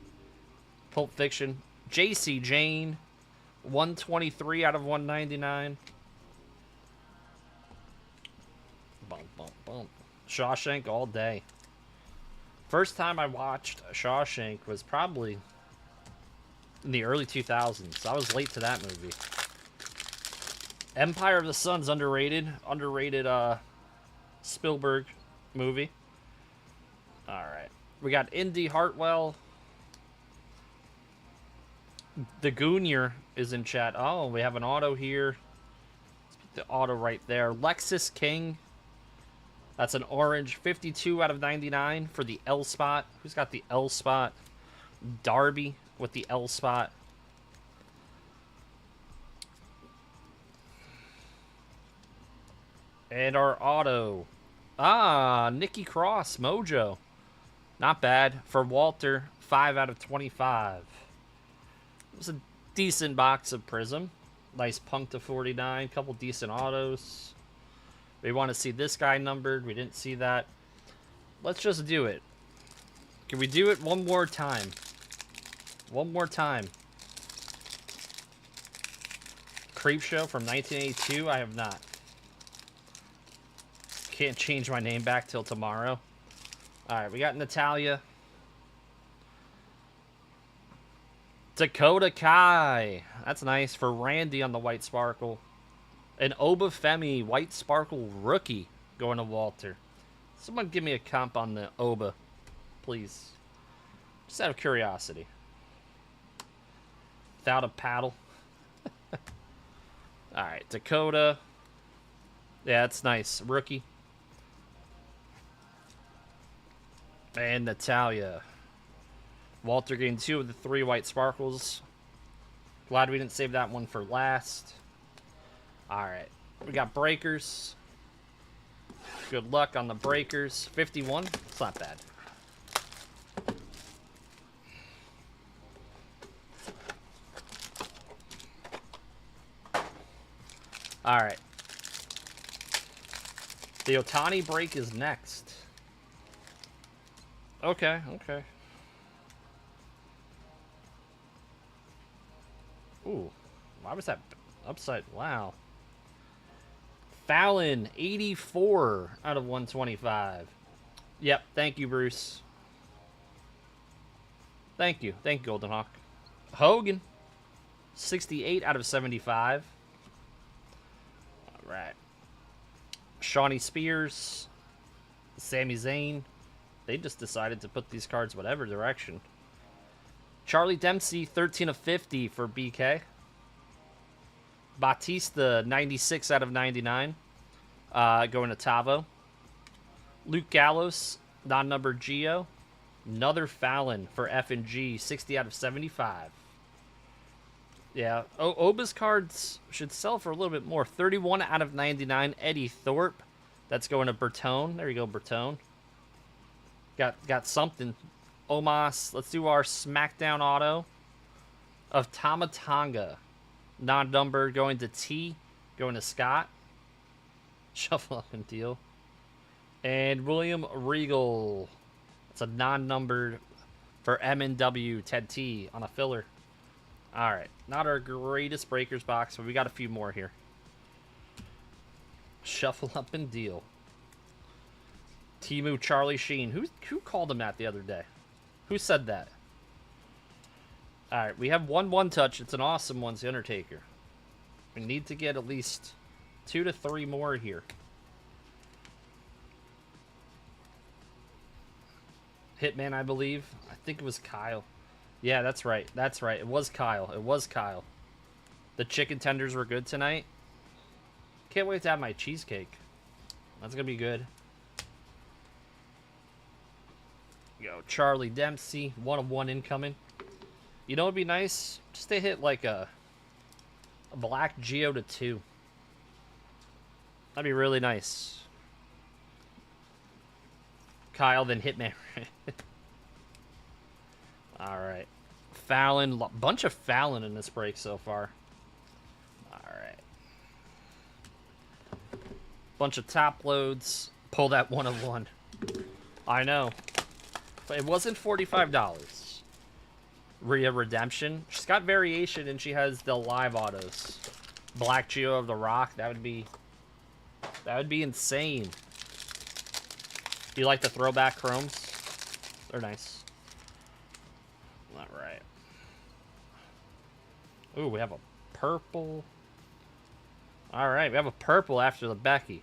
Pulp Fiction, JC Jane, 123 out of 199. Bump. Shawshank all day. First time I watched Shawshank was probably in the early 2000s. I was late to that movie. Empire of the Sun's underrated. Underrated Spielberg movie. Alright. We got Indy Hartwell. The Goonier is in chat. Oh, we have an auto here. Let's put the auto right there. Lexus King. That's an orange. 52 out of 99 for the L spot. Who's got the L spot? Darby with the L spot. And our auto. Nikki Cross, Mojo. Not bad. For Walter, 5 out of 25. It was a decent box of Prism. Nice Punk to 49. Couple decent autos. We want to see this guy numbered. We didn't see that. Let's just do it. Can we do it one more time? One more time. Creepshow from 1982? I have not. Can't change my name back till tomorrow. Alright, we got Natalia. Dakota Kai. That's nice for Randy on the White Sparkle. An Obafemi White Sparkle rookie going to Walter. Someone give me a comp on the Oba, please. Just out of curiosity. Without a paddle. Alright, Dakota. Yeah, that's nice. Rookie. And Natalia. Walter getting 2 of the 3 White Sparkles. Glad we didn't save that one for last. Alright. We got breakers. Good luck on the breakers. 51. It's not bad. All right. The Ohtani break is next. Okay, okay. Ooh, why was that upside? Wow. Fallon, 84 out of 125. Yep, thank you, Bruce. Thank you, Golden Hawk. Hogan, 68 out of 75. All right. Shawnee Spears, Sami Zayn. They just decided to put these cards whatever direction. Charlie Dempsey, 13 of 50 for BK. Batista, 96 out of 99. Going to Tavo. Luke Gallows, non-numbered Geo. Another Fallon for F&G, 60 out of 75. Yeah, Oba's cards should sell for a little bit more. 31 out of 99, Eddie Thorpe. That's going to Bertone. There you go, Bertone. Got something. Omas. Let's do our SmackDown auto of Tamatanga. Non-numbered going to T. Going to Scott. Shuffle up and deal. And William Regal. It's a non-numbered for M&W Ted T on a filler. All right. Not our greatest breakers box, but we got a few more here. Shuffle up and deal. Timu Charlie Sheen. Who called him that the other day? Who said that? All right. We have one touch. It's an awesome one. It's The Undertaker. We need to get at least 2 to 3 more here. Hitman, I believe. I think it was Kyle. Yeah, that's right. That's right. It was Kyle. It was Kyle. The chicken tenders were good tonight. Can't wait to have my cheesecake. That's going to be good. Yo, Charlie Dempsey. 1 of 1 incoming. You know what would be nice? Just to hit like a black Geo to 2. That'd be really nice. Kyle, then Hitman. Alright. Fallon. Bunch of Fallon in this break so far. Alright. Bunch of top loads. Pull that 1 of 1. I know. But it wasn't $45. Rhea Redemption. She's got variation and she has the live autos. Black Geo of the Rock. That would be insane. Do you like the throwback chromes? They're nice. All right. Ooh, we have a purple. All right, we have a purple after the Becky.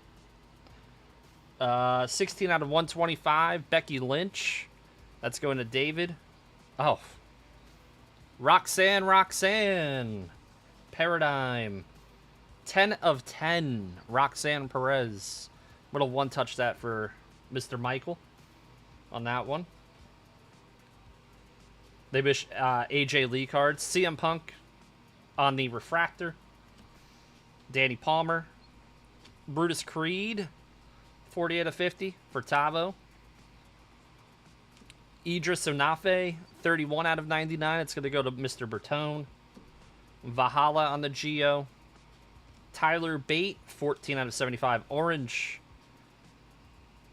16 out of 125. Becky Lynch. That's going to David. Oh. Roxanne. Paradigm. 10 of 10. Roxanne Perez. I'm going to one-touch that for Mr. Michael on that one. They wish AJ Lee cards. CM Punk on the refractor. Danny Palmer. Brutus Creed. 48 of 50 for Tavo. Idris Onafe. 31 out of 99. It's going to go to Mr. Bertone. Valhalla on the Geo. Tyler Bate. 14 out of 75. Orange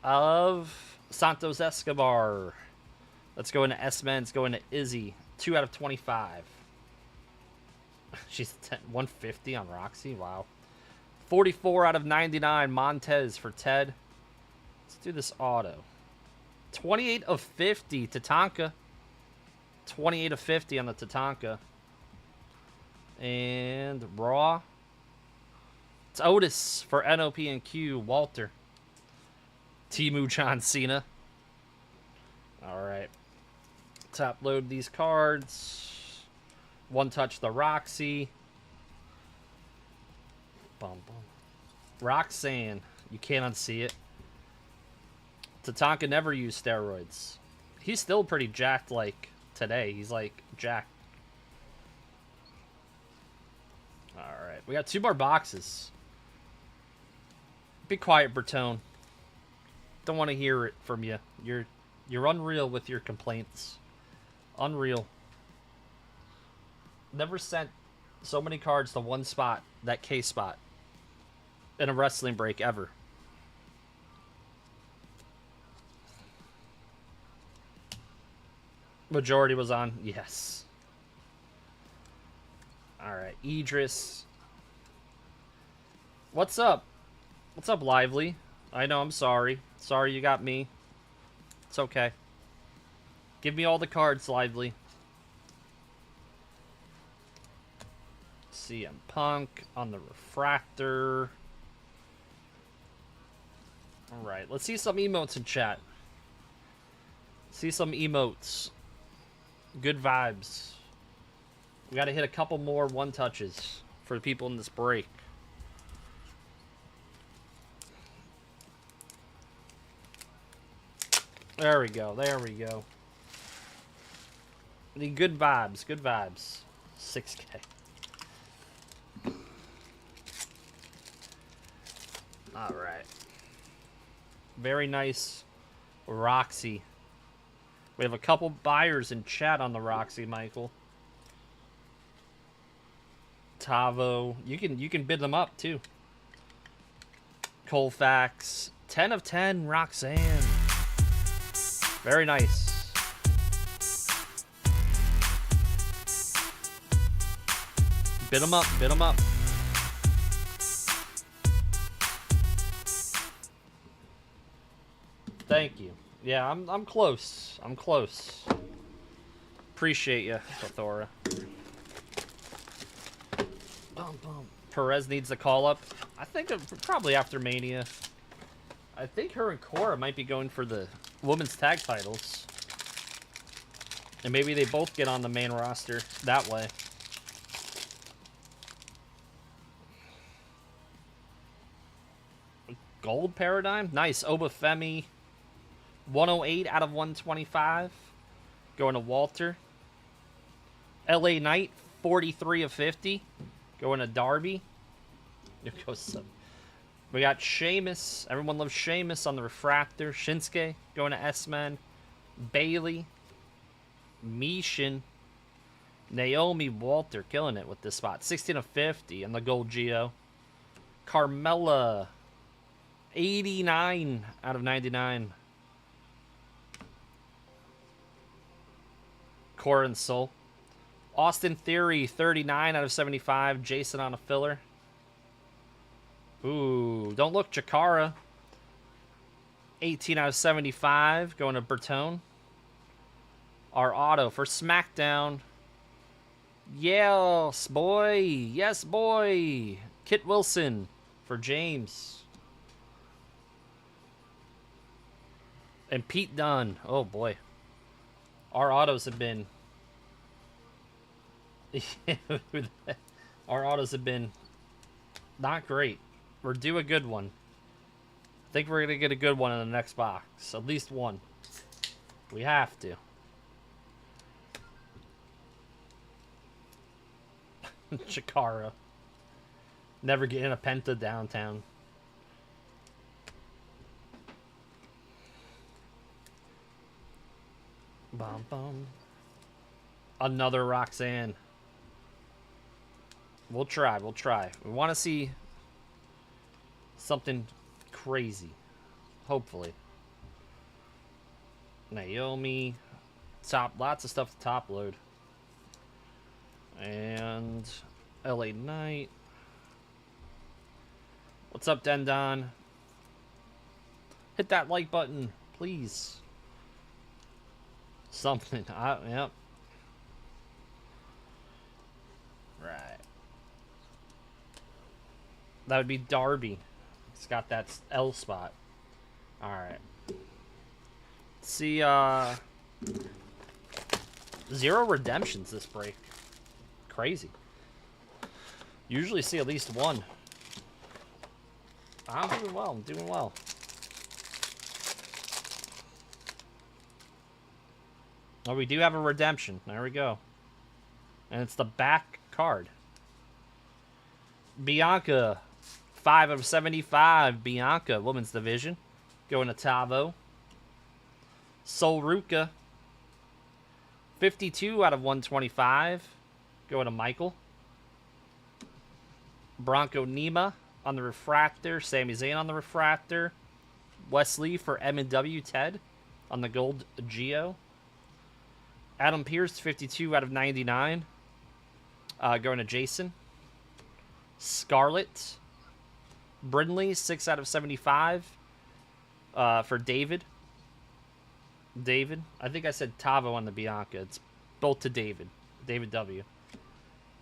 of Santos Escobar. Let's go into S-Men. It's going to Izzy. 2 out of 25. She's 150 on Roxy. Wow. 44 out of 99. Montez for Ted. Let's do this auto. 28 of 50. Tatanka. 28 of 50 on the Tatanka. And Raw. It's Otis for NOP and Q. Walter. Timu John Cena. Alright. Top load these cards. One touch the Roxy. Bum, bum. Roxanne. You can't unsee it. Tatanka never used steroids. He's still pretty jacked like today. He's like jacked. Alright. We got 2 more boxes. Be quiet, Bertone. Don't want to hear it from you. You're unreal with your complaints. Unreal. Never sent so many cards to one spot, that K spot. in a wrestling break ever. Majority was on. Yes. All right, Idris. What's up? What's up, Lively? I know, I'm sorry. Sorry you got me. It's okay. Give me all the cards, Lively. CM Punk on the refractor. Alright, let's see some emotes in chat. See some emotes. Good vibes. We gotta hit a couple more one-touches for the people in this break. There we go, there we go. The good vibes, good vibes. 6K. Alright. Very nice Roxy. We have a couple buyers in chat on the Roxy, Michael. Tavo. You can bid them up too. Colfax. 10 of 10, Roxanne. Very nice. Bid them up, bid them up. Thank you. Yeah, I'm close. I'm close. Appreciate you, Thora. Perez needs the call up. I think probably after Mania. I think her and Cora might be going for the women's tag titles. And maybe they both get on the main roster that way. Gold Paradigm. Nice. Obafemi. 108 out of 125. Going to Walter. LA Knight. 43 of 50. Going to Darby. We got Sheamus. Everyone loves Sheamus on the refractor. Shinsuke going to S-Man. Bailey. Mishin. Naomi Walter killing it with this spot. 16 of 50 on the gold Geo. Carmella. 89 out of 99. Corin Soul. Austin Theory, 39 out of 75. Jason on a filler. Ooh, don't look, Jakara. 18 out of 75. Going to Bertone. Our auto for SmackDown. Yes, boy. Yes, boy. Kit Wilson for James. And Pete Dunne. Oh, boy. Our autos have been... Our autos have been not great. We're due a good one. I think we're going to get a good one in the next box. At least one. We have to. Chikara. Never getting a Penta downtown. Bum, bum. Another Roxanne. We'll try. We'll try. We want to see something crazy. Hopefully. Naomi. Lots of stuff to top load. And LA Knight. What's up, Dendon? Hit that like button, please. Something. Yep. Right. That would be Darby. It's got that L spot. Alright. See, 0 redemptions this break. Crazy. Usually see at least one. I'm doing well. I'm doing well. Oh, we do have a redemption. There we go. And it's the back card. Bianca. 5 of 75. Bianca, women's division. Going to Tavo. Solruka. 52 out of 125. Going to Michael. Bronco Nima. on the refractor. Sami Zayn on the refractor. Wesley for M&W Ted on the gold Geo. Adam Pearce, 52 out of 99. Going to Jason. Scarlett. Brindley, 6 out of 75. For David. I think I said Tavo on the Bianca. It's both to David. David W.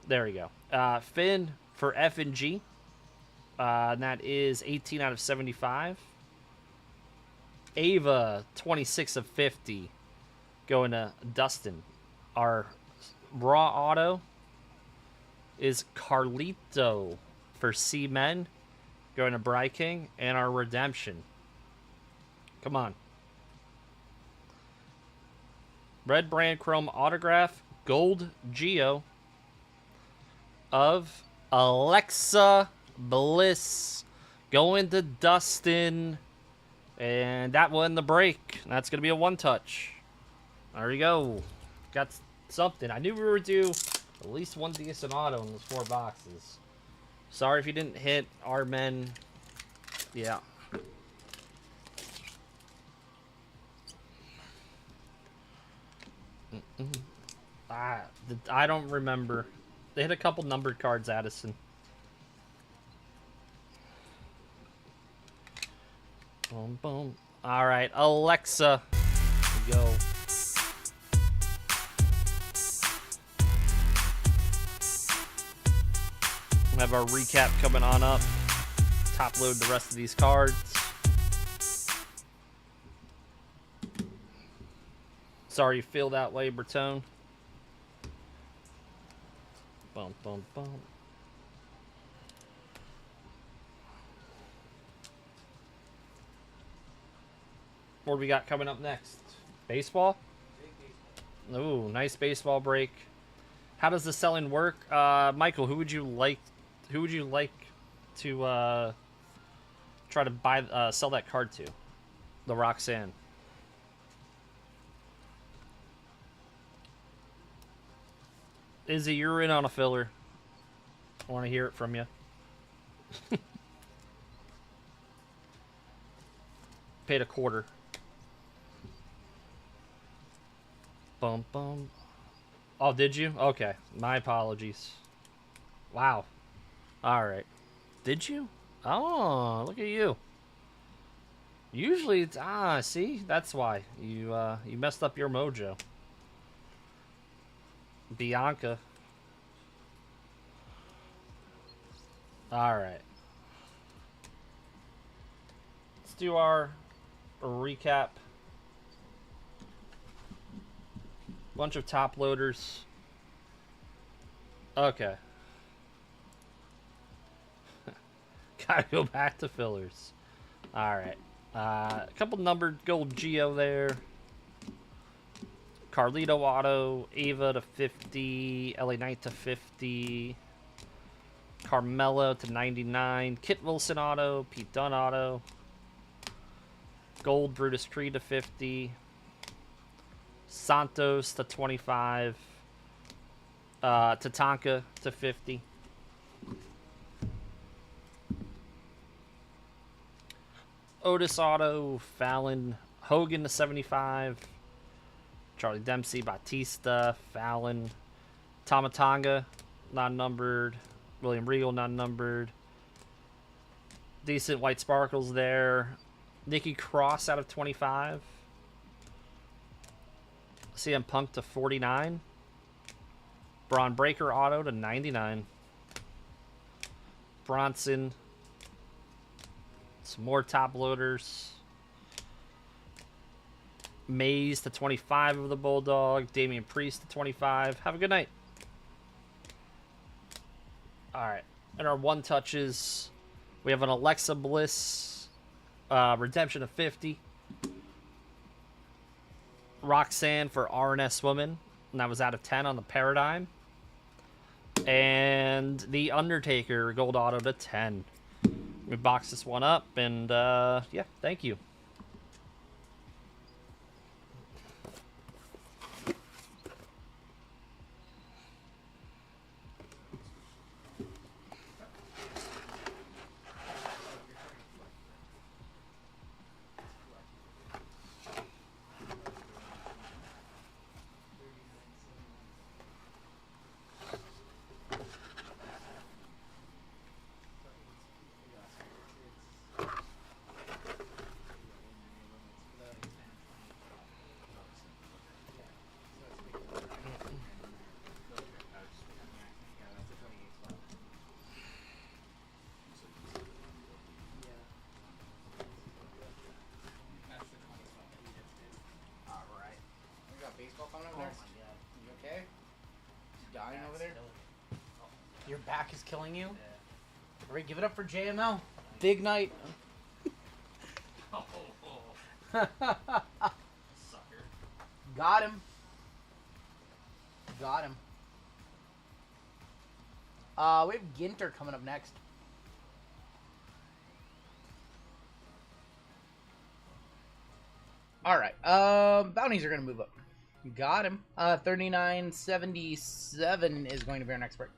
There we go. Finn for F and G. And that is 18 out of 75. Ava, 26 of 50. Going to Dustin. Our raw auto is Carlito for C-Men. Going to Bry King. And our redemption. Come on. Red Brand Chrome autograph. Gold Geo of Alexa Bliss. Going to Dustin. And that won the break. That's going to be a one-touch. There we go. Got something. I knew we were due at least one decent auto in those 4 boxes. Sorry if you didn't hit our men. Yeah. I don't remember. They hit a couple numbered cards, Addison. Boom, boom. All right, Alexa. Here we go. We'll have our recap coming on up. Top load the rest of these cards. Sorry you feel that way, Bertone. Bum, bum, bum. What do we got coming up next? Baseball? Ooh, nice baseball break. How does the selling work? Michael, who would you like to try to buy sell that card to? The Roxanne. Izzy, you're in on a filler. I want to hear it from you. Paid a quarter. Bum, bum. Oh, did you? Okay. My apologies. Wow. All right. Did you? Oh, look at you. Usually it's... see? That's why. You messed up your mojo. Bianca. All right. Let's do our recap. Bunch of top loaders. Okay. Gotta go back to fillers. All right. A couple numbered gold Geo there. Carlito auto, Ava to 50, LA Knight to 50, Carmelo to 99, Kit Wilson auto, Pete Dunne auto, gold Brutus Creed to 50, Santos to 25, Tatanka to 50. Otis auto, Fallon, Hogan to 75. Charlie Dempsey, Batista, Fallon, Tamatanga, non-numbered. William Regal, non-numbered. Decent white sparkles there. Nikki Cross out of 25. CM Punk to 49. Braun Breaker auto to 99. Bronson. Some more top loaders. Mays to 25 of the Bulldog. Damian Priest to 25. Have a good night. Alright. And our one touches. We have an Alexa Bliss. Redemption of 50. Roxanne for RNS Woman. And that was out of 10 on the Paradigm. And the Undertaker gold auto to 10. We box this one up. And yeah, thank you. back is killing you? Yeah. Alright, give it up for JML. Big night. Sucker. Got him. Got him. We have Ginter coming up next. Alright, bounties are going to move up. Got him. 39.77 is going to be our next break.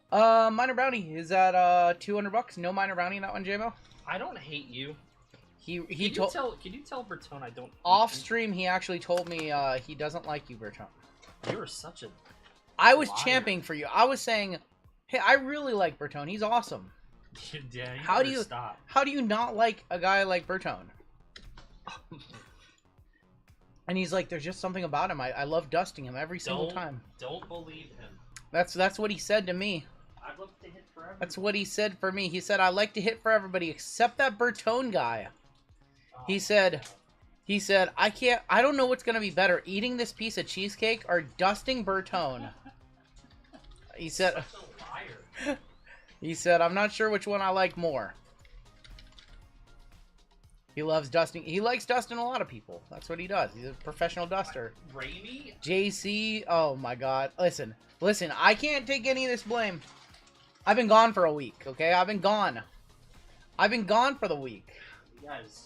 Minor bounty is at $200. No minor bounty in that one, JMO. I don't hate you. Can you tell Bertone I don't? Off stream, he actually told me he doesn't like you, Bertone. You were such a. I was championing for you. I was saying, hey, I really like Bertone. He's awesome. Yeah, how do you stop? How do you not like a guy like Bertone? And he's like, there's just something about him. I love dusting him every single time. Don't believe him. That's what he said to me. I'd love to hit for everybody. That's what he said for me. He said, I like to hit for everybody except that Bertone guy. He said, I don't know what's going to be better, eating this piece of cheesecake or dusting Bertone. He said, Such a liar. He said, I'm not sure which one I like more. He loves dusting. He likes dusting a lot of people. That's what he does. He's a professional duster. Raimi? JC, oh my god. Listen, I can't take any of this blame. I've been gone for a week, okay? I've been gone for the week. You guys.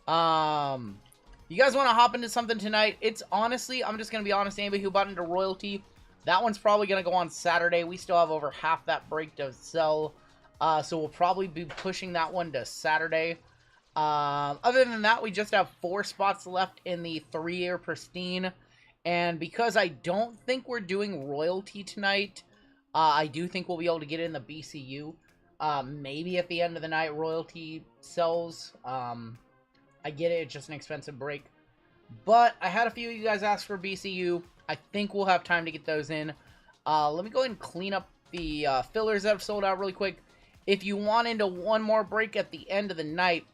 You guys want to hop into something tonight? It's honestly, I'm just going to be honest, anybody who bought into Royalty, that one's probably going to go on Saturday. We still have over half that break to sell, so we'll probably be pushing that one to Saturday. Other than that, we just have 4 spots left in the 3-year Pristine, and because I don't think we're doing Royalty tonight, I do think we'll be able to get in the BCU. Maybe at the end of the night, Royalty sells. I get it, it's just an expensive break. But I had a few of you guys ask for BCU. I think we'll have time to get those in. Let me go ahead and clean up the fillers that have sold out really quick. If you want into one more break at the end of the night,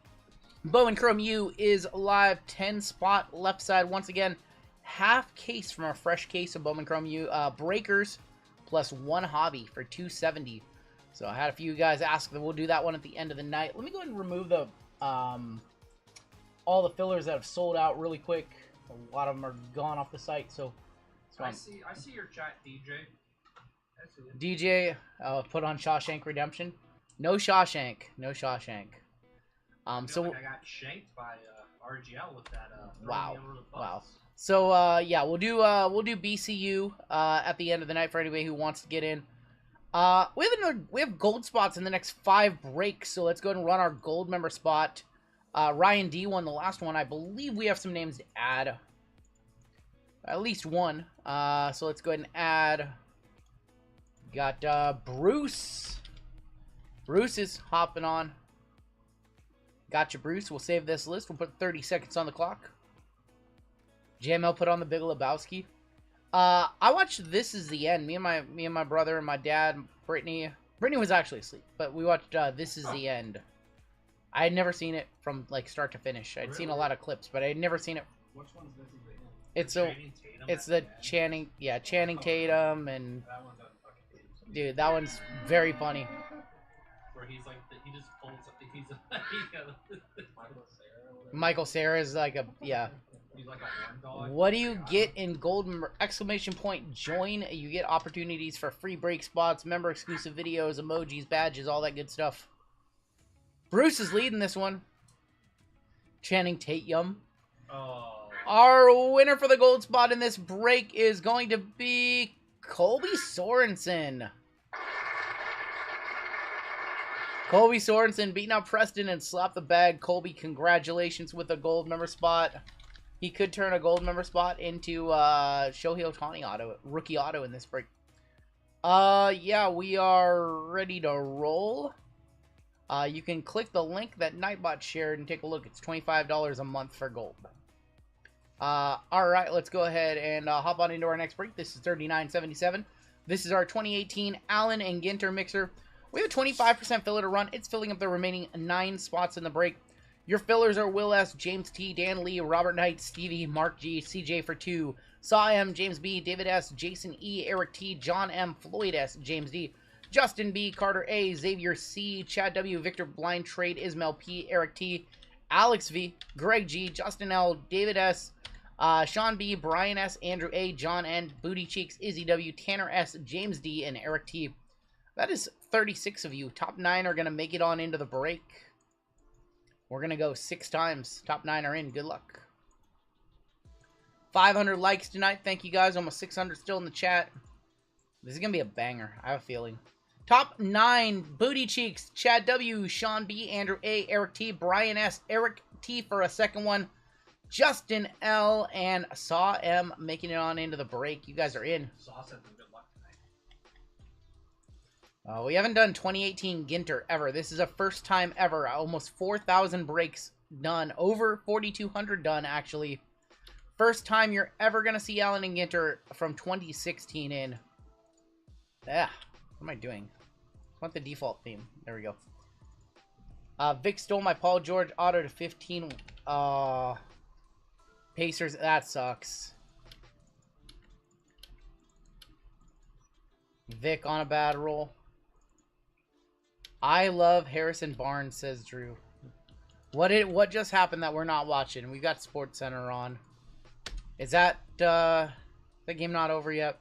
Bowman Chrome U is live, 10 spot left side. Once again, half case from a fresh case of Bowman Chrome U. Breakers plus 1 hobby for $270. So I had a few guys ask that we'll do that one at the end of the night. Let me go ahead and remove the all the fillers that have sold out really quick. A lot of them are gone off the site. So I see your chat, DJ. DJ, put on Shawshank Redemption. No Shawshank. So like I got shanked by RGL with that. Wow. So yeah, we'll do BCU at the end of the night for anybody who wants to get in. We have gold spots in the next 5 breaks, so let's go ahead and run our gold member spot. Ryan D won the last one. I believe we have some names to add. At least one. So let's go ahead and add. Got Bruce. Bruce is hopping on. Gotcha, Bruce. We'll save this list. We'll put 30 seconds on the clock. JML put on the Big Lebowski. I watched This Is the End. Me and my brother and my dad, Brittany. Brittany was actually asleep, but we watched This Is the End. I had never seen it from like start to finish. I'd seen a lot of clips, but I had never seen it. Which one's This Is the End? It's the Channing Tatum and dude, that one's very funny. Where he's like he just pulls he's Michael Cera is like a He's like a horn dog. What do you get in gold exclamation point join? You get opportunities for free break spots, member exclusive videos, emojis, badges, all that good stuff. Bruce is leading this one. Channing Tatum. Oh. Our winner for the gold spot in this break is going to be Colby Sorensen. Colby Sorensen beating out Preston and slap the bag. Colby, congratulations with a gold member spot. He could turn a gold member spot into Shohei Ohtani rookie auto in this break. Yeah, we are ready to roll. You can click the link that Nightbot shared and take a look. It's $25 a month for gold. Alright, let's go ahead and hop on into our next break. This is 39.77. This is our 2018 Allen and Ginter Mixer. We have a 25% filler to run. It's filling up the remaining 9 spots in the break. Your fillers are Will S., James T., Dan Lee, Robert Knight, Stevie, Mark G., CJ for 2, Saw M., James B., David S., Jason E., Eric T., John M., Floyd S., James D., Justin B, Carter A, Xavier C, Chad W, Victor Blind Trade, Ismail P, Eric T, Alex V, Greg G, Justin L, David S, Sean B, Brian S, Andrew A, John N, Booty Cheeks, Izzy W, Tanner S, James D, and Eric T. That is 36 of you. Top 9 are going to make it on into the break. We're going to go 6 times. Top 9 are in. Good luck. 500 likes tonight. Thank you guys. Almost 600 still in the chat. This is going to be a banger. I have a feeling. Top 9. Booty Cheeks, Chad W, Sean B, Andrew A, Eric T, Brian S, Eric T for a second one, Justin L, and Saw M making it on into the break. You guys are in. Saw said good luck tonight. We haven't done 2018 Ginter ever. This is a first time ever. Almost 4,000 breaks done. Over 4,200 done, actually. First time you're ever going to see Allen and Ginter from 2016 in. Yeah. What am I doing? I want the default theme. There we go. Vic stole my Paul George auto to 15. Pacers. That sucks. Vic on a bad roll. I love Harrison Barnes, says Drew. What just happened that we're not watching? We've got Sports Center on. Is that the game not over yet?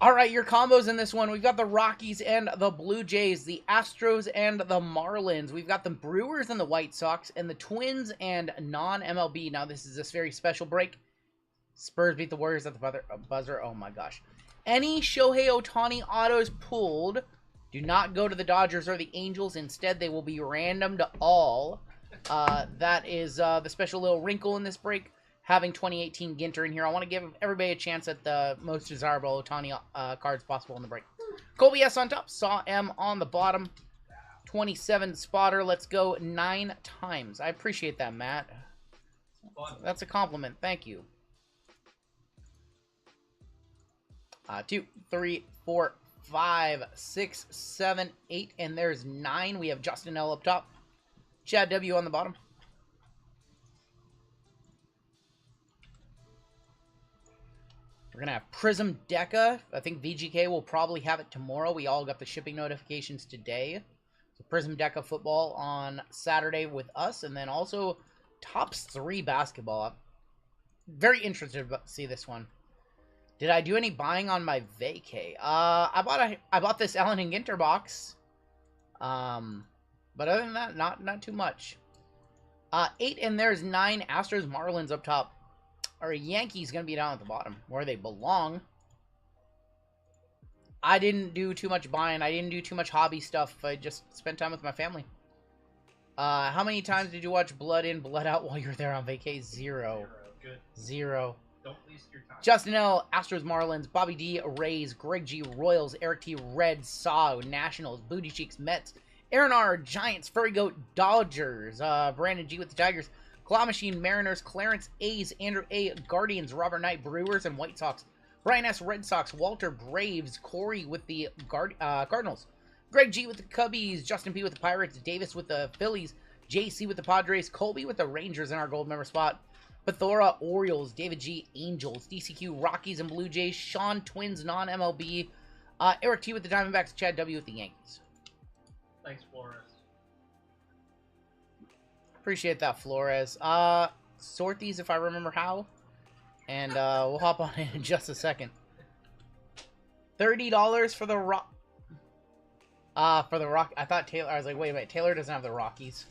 Alright, your combos in this one. We've got the Rockies and the Blue Jays, the Astros and the Marlins. We've got the Brewers and the White Sox, and the Twins and non-MLB. Now, this is this very special break. Spurs beat the Warriors at the buzzer. Oh my gosh. Any Shohei Ohtani autos pulled do not go to the Dodgers or the Angels. Instead, they will be random to all. That is the special little wrinkle in this break. Having 2018 Ginter in here. I want to give everybody a chance at the most desirable Ohtani cards possible in the break. Colby S on top. Saw M on the bottom. 27 spotter. Let's go 9 times. I appreciate that, Matt. That's a compliment. Thank you. 2, 3, 4, 5, 6, 7, 8, and there's 9. We have Justin L up top. Chad W on the bottom. We're going to have Prism Deca. I think VGK will probably have it tomorrow. We all got the shipping notifications today. So Prism Deca football on Saturday with us. And then also Tops 3 basketball. I'm very interested to see this one. Did I do any buying on my vacay? I bought this Allen and Ginter box. But other than that, not too much. 8, and there's 9 Astros Marlins up top. Our Yankees going to be down at the bottom, where they belong. I didn't do too much buying. I didn't do too much hobby stuff. I just spent time with my family. How many times did you watch Blood In, Blood Out while you were there on vacay? 0. Good. 0. Don't waste your time. Justin L, Astros, Marlins, Bobby D, Rays, Greg G, Royals, Eric T, Reds, Saw, Nationals, Booty Cheeks, Mets, Aaron R, Giants, Furry Goat, Dodgers, Brandon G with the Tigers, Claw Machine, Mariners, Clarence A's, Andrew A, Guardians, Robert Knight, Brewers, and White Sox, Brian S, Red Sox, Walter, Braves, Corey with the Cardinals, Greg G with the Cubbies, Justin P with the Pirates, Davis with the Phillies, JC with the Padres, Colby with the Rangers in our gold member spot, Bethora, Orioles, David G, Angels, DCQ, Rockies, and Blue Jays, Sean, Twins, non-MLB, Eric T with the Diamondbacks, Chad W with the Yankees. Thanks, Flores. Appreciate that, Flores. Sort these if I remember how, and we'll hop on in just a second. $30 for the Rock. I thought Taylor. I was like, wait a minute. Taylor doesn't have the Rockies.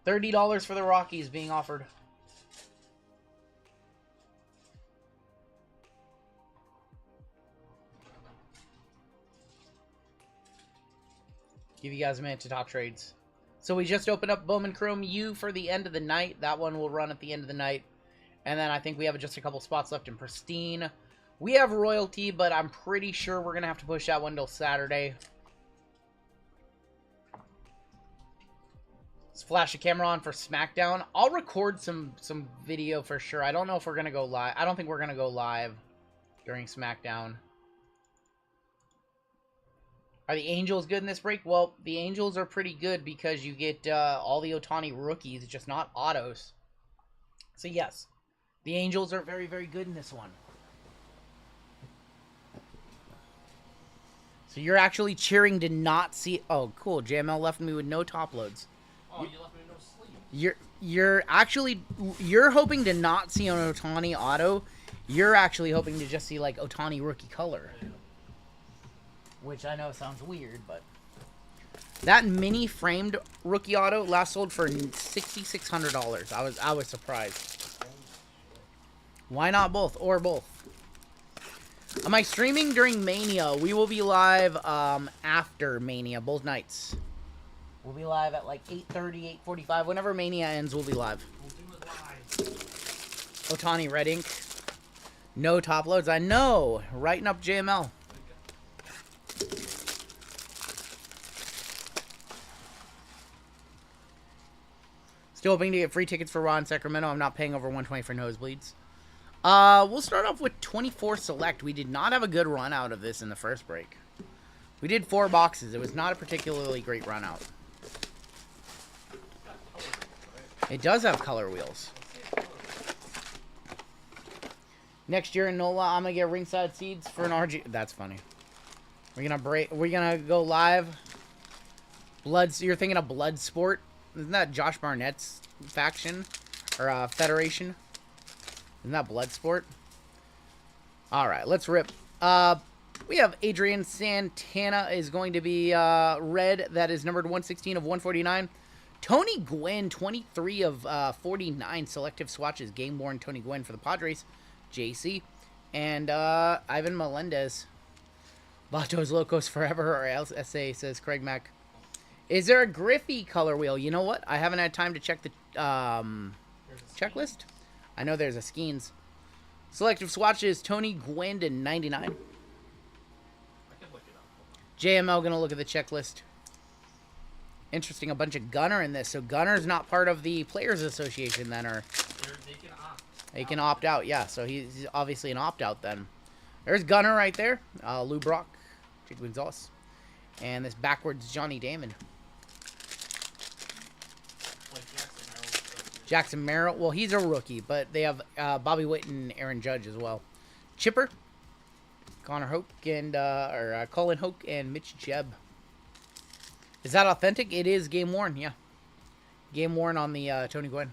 $30 for the Rockies being offered. Give you guys a minute to top trades. So we just opened up Bowman Chrome U for the end of the night. That one will run at the end of the night. And then I think we have just a couple spots left in Pristine. We have Royalty, but I'm pretty sure we're going to have to push that one till Saturday. Let's flash the camera on for SmackDown. I'll record some video for sure. I don't know if we're going to go live. I don't think we're going to go live during SmackDown. Are the Angels good in this break? Well, the Angels are pretty good because you get all the Ohtani rookies, just not autos. So yes, the Angels are very, very good in this one. So you're actually cheering to not see... Oh, cool. JML left me with no top loads. Oh, you left me no sleeve. You're hoping to not see an Ohtani auto. You're actually hoping to just see, like, Ohtani rookie color. Yeah. Which I know sounds weird, but... That mini framed rookie auto last sold for $6,600. I was surprised. Why not both? Or both? Am I streaming during Mania? We will be live after Mania, both nights. We'll be live at like 8:30, 8:45. Whenever Mania ends, we'll be live. We'll do it live. Ohtani red ink. No top loads. I know. Writing up JML. Still hoping to get free tickets for Raw in Sacramento. I'm not paying over $120 for nosebleeds. We'll start off with 24 Select. We did not have a good run out of this in the first break. We did 4 boxes. It was not a particularly great run out. It does have color wheels. Next year in NOLA, I'm gonna get ringside seats for an RG. That's funny. We're gonna go live. You're thinking of Bloodsport? Isn't that Josh Barnett's faction or federation? Isn't that Bloodsport? All right, let's rip. We have Adrian Santana is going to be red. That is numbered 116 of 149. Tony Gwynn, 23 of 49. Selective swatches. Game worn Tony Gwynn for the Padres. JC. And Ivan Melendez. Vatos Locos Forever, or LSA, says Craig Mack. Is there a Griffey color wheel? You know what? I haven't had time to check the checklist. I know there's a Skeens. Selective swatches, Tony Gwynn in 99. I can look it up. JML gonna look at the checklist. Interesting, a bunch of Gunner in this. So Gunner's not part of the Players Association then, or They can opt. he can opt out. Yeah, so he's obviously an opt-out then. There's Gunner right there. Lou Brock, Jake Gonzalez. And this backwards Johnny Damon. Like Jackson Merrill. Jackson Merrill. Well, he's a rookie, but they have Bobby Witt and Aaron Judge as well. Chipper, Connor Hoke, and Colin Hoke and Mitch Jebb. Is that authentic? It is game worn, yeah. Game worn on the Tony Gwynn.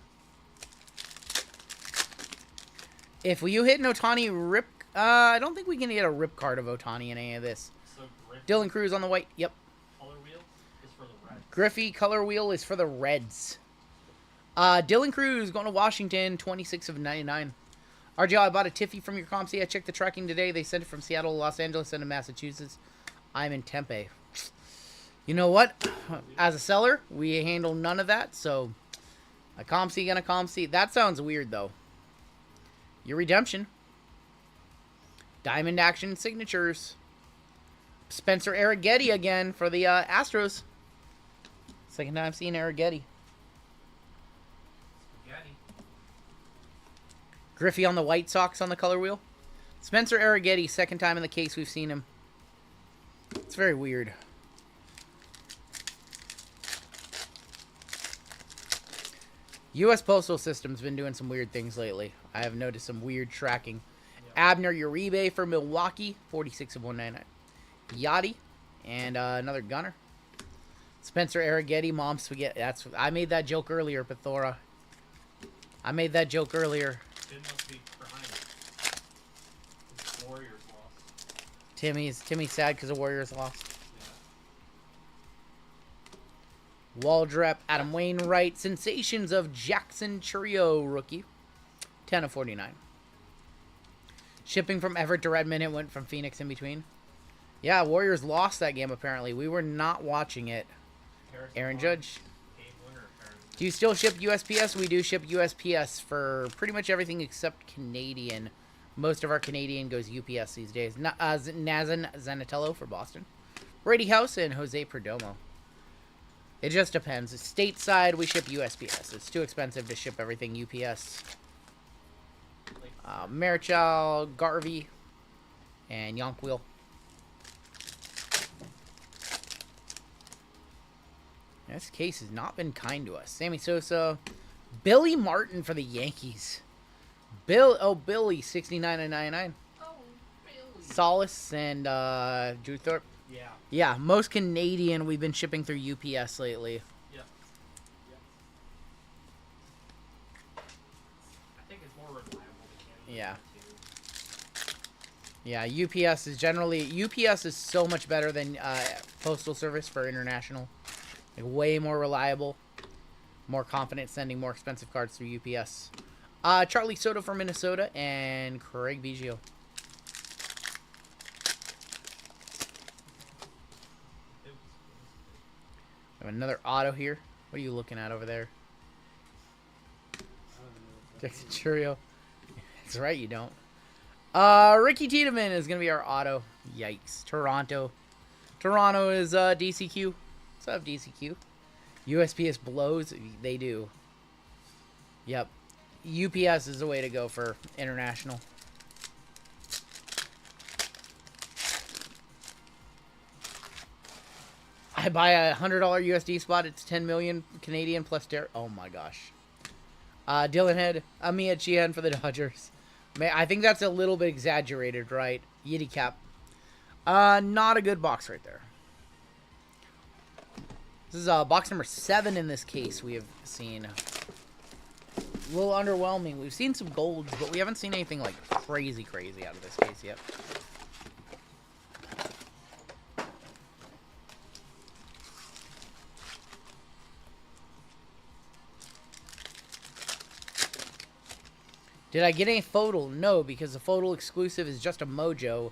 If you hit an Ohtani rip, I don't think we can get a rip card of Ohtani in any of this. So Griffey, Dylan Cruz on the white. Yep. color wheel is for the red. Griffey color wheel is for the Reds. Dylan Cruz going to Washington, 26 of 99. RGL, I bought a Tiffy from your comp. I checked the tracking today. They sent it from Seattle to Los Angeles and to Massachusetts. I'm in Tempe. You know what? As a seller, we handle none of that, so a ComC gonna ComC. That sounds weird, though. Your redemption. Diamond Action Signatures. Spencer Arrighetti again for the Astros. Second time seeing Arrighetti. Spaghetti. Griffey on the White Sox on the color wheel. Spencer Arrighetti, second time in the case we've seen him. It's very weird. U.S. Postal System's been doing some weird things lately. I have noticed some weird tracking. Yep. Abner Uribe for Milwaukee, 46 of 199. Yachty, and another Gunner. Spencer Arrighetti, Mom Spaghetti. I made that joke earlier, Pithora. I made that joke earlier. Tim must be crying. The Warriors lost. Timmy's sad because the Warriors lost. Yeah. Waldrep, Adam Wainwright, Sensations of Jackson Churio, rookie, 10 of 49. Shipping from Everett to Redmond, it went from Phoenix in between. Yeah, Warriors lost that game apparently. We were not watching it. Aaron Judge. Do you still ship USPS? We do ship USPS for pretty much everything except Canadian. Most of our Canadian goes UPS these days. Nazan Zanatello for Boston. Brady House and Jose Perdomo. It just depends. Stateside, we ship USPS. It's too expensive to ship everything UPS. Marichal, Garvey, and Yonkwheel. This case has not been kind to us. Sammy Sosa. Billy Martin for the Yankees. Billy, 69 and 99. Oh, Billy. Solace and Drew Thorpe. Yeah. Yeah, most Canadian we've been shipping through UPS lately. Yep. I think it's more reliable than Canada. Yeah. Too. Yeah, UPS is so much better than Postal Service for international. Like, way more reliable, more confident sending more expensive cards through UPS. Charlie Soto from Minnesota and Craig Biggio. I have another auto here. What are you looking at over there? Jackson Churio. That's right, you don't. Ricky Tiedemann is going to be our auto. Yikes. Toronto. Toronto is DCQ. What's up, DCQ? USPS blows. They do. Yep. UPS is the way to go for international. I buy a $100 USD spot. It's 10 million Canadian plus oh my gosh. Dylan Head, Amia Chien for the Dodgers. I think that's a little bit exaggerated, right? Yiddy cap. Not a good box right there. This is box number 7 in this case we have seen. A little underwhelming. We've seen some golds, but we haven't seen anything like crazy out of this case yet. Did I get any photo? No, because the photo exclusive is just a mojo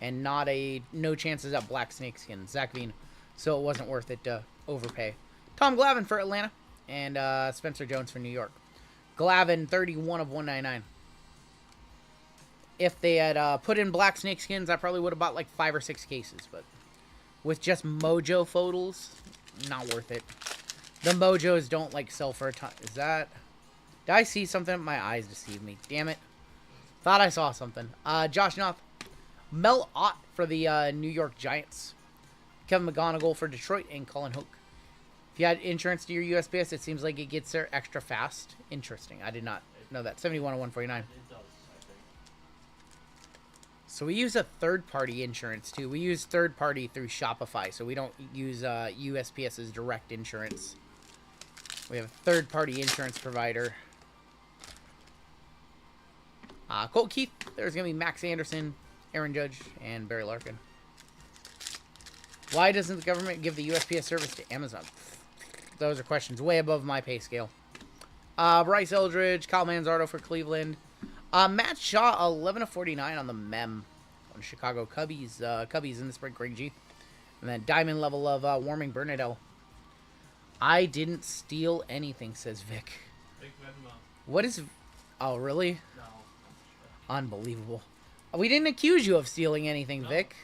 and not a no chances at black snakeskin. Zach Veen. So it wasn't worth it to overpay. Tom Glavine for Atlanta and Spencer Jones for New York. Glavine, 31 of 199. If they had put in black snakeskins, I probably would have bought like 5 or 6 cases. But with just mojo photos, not worth it. The mojos don't like sell for a ton. Is that... Did I see something? My eyes deceived me. Damn it. Thought I saw something. Josh Noth. Mel Ott for the New York Giants. Kevin McGonigal for Detroit and Colin Hoke. If you had insurance to your USPS, it seems like it gets there extra fast. Interesting. I did not know that. 71 of 149. It does, I think. So we use a third-party insurance, too. We use third-party through Shopify, so we don't use USPS's direct insurance. We have a third-party insurance provider. Colt Keith. There's going to be Max Anderson, Aaron Judge, and Barry Larkin. Why doesn't the government give the USPS service to Amazon? Those are questions way above my pay scale. Bryce Eldridge, Kyle Manzardo for Cleveland. Matt Shaw, 11 of 49 on the Mem. On Chicago Cubbies. Cubbies in this break, Greg G. And then diamond level of Warming Bernadette. I didn't steal anything, says Vic. Big Venmo. What is... Oh, really? No. Unbelievable. We didn't accuse you of stealing anything, No. Vic.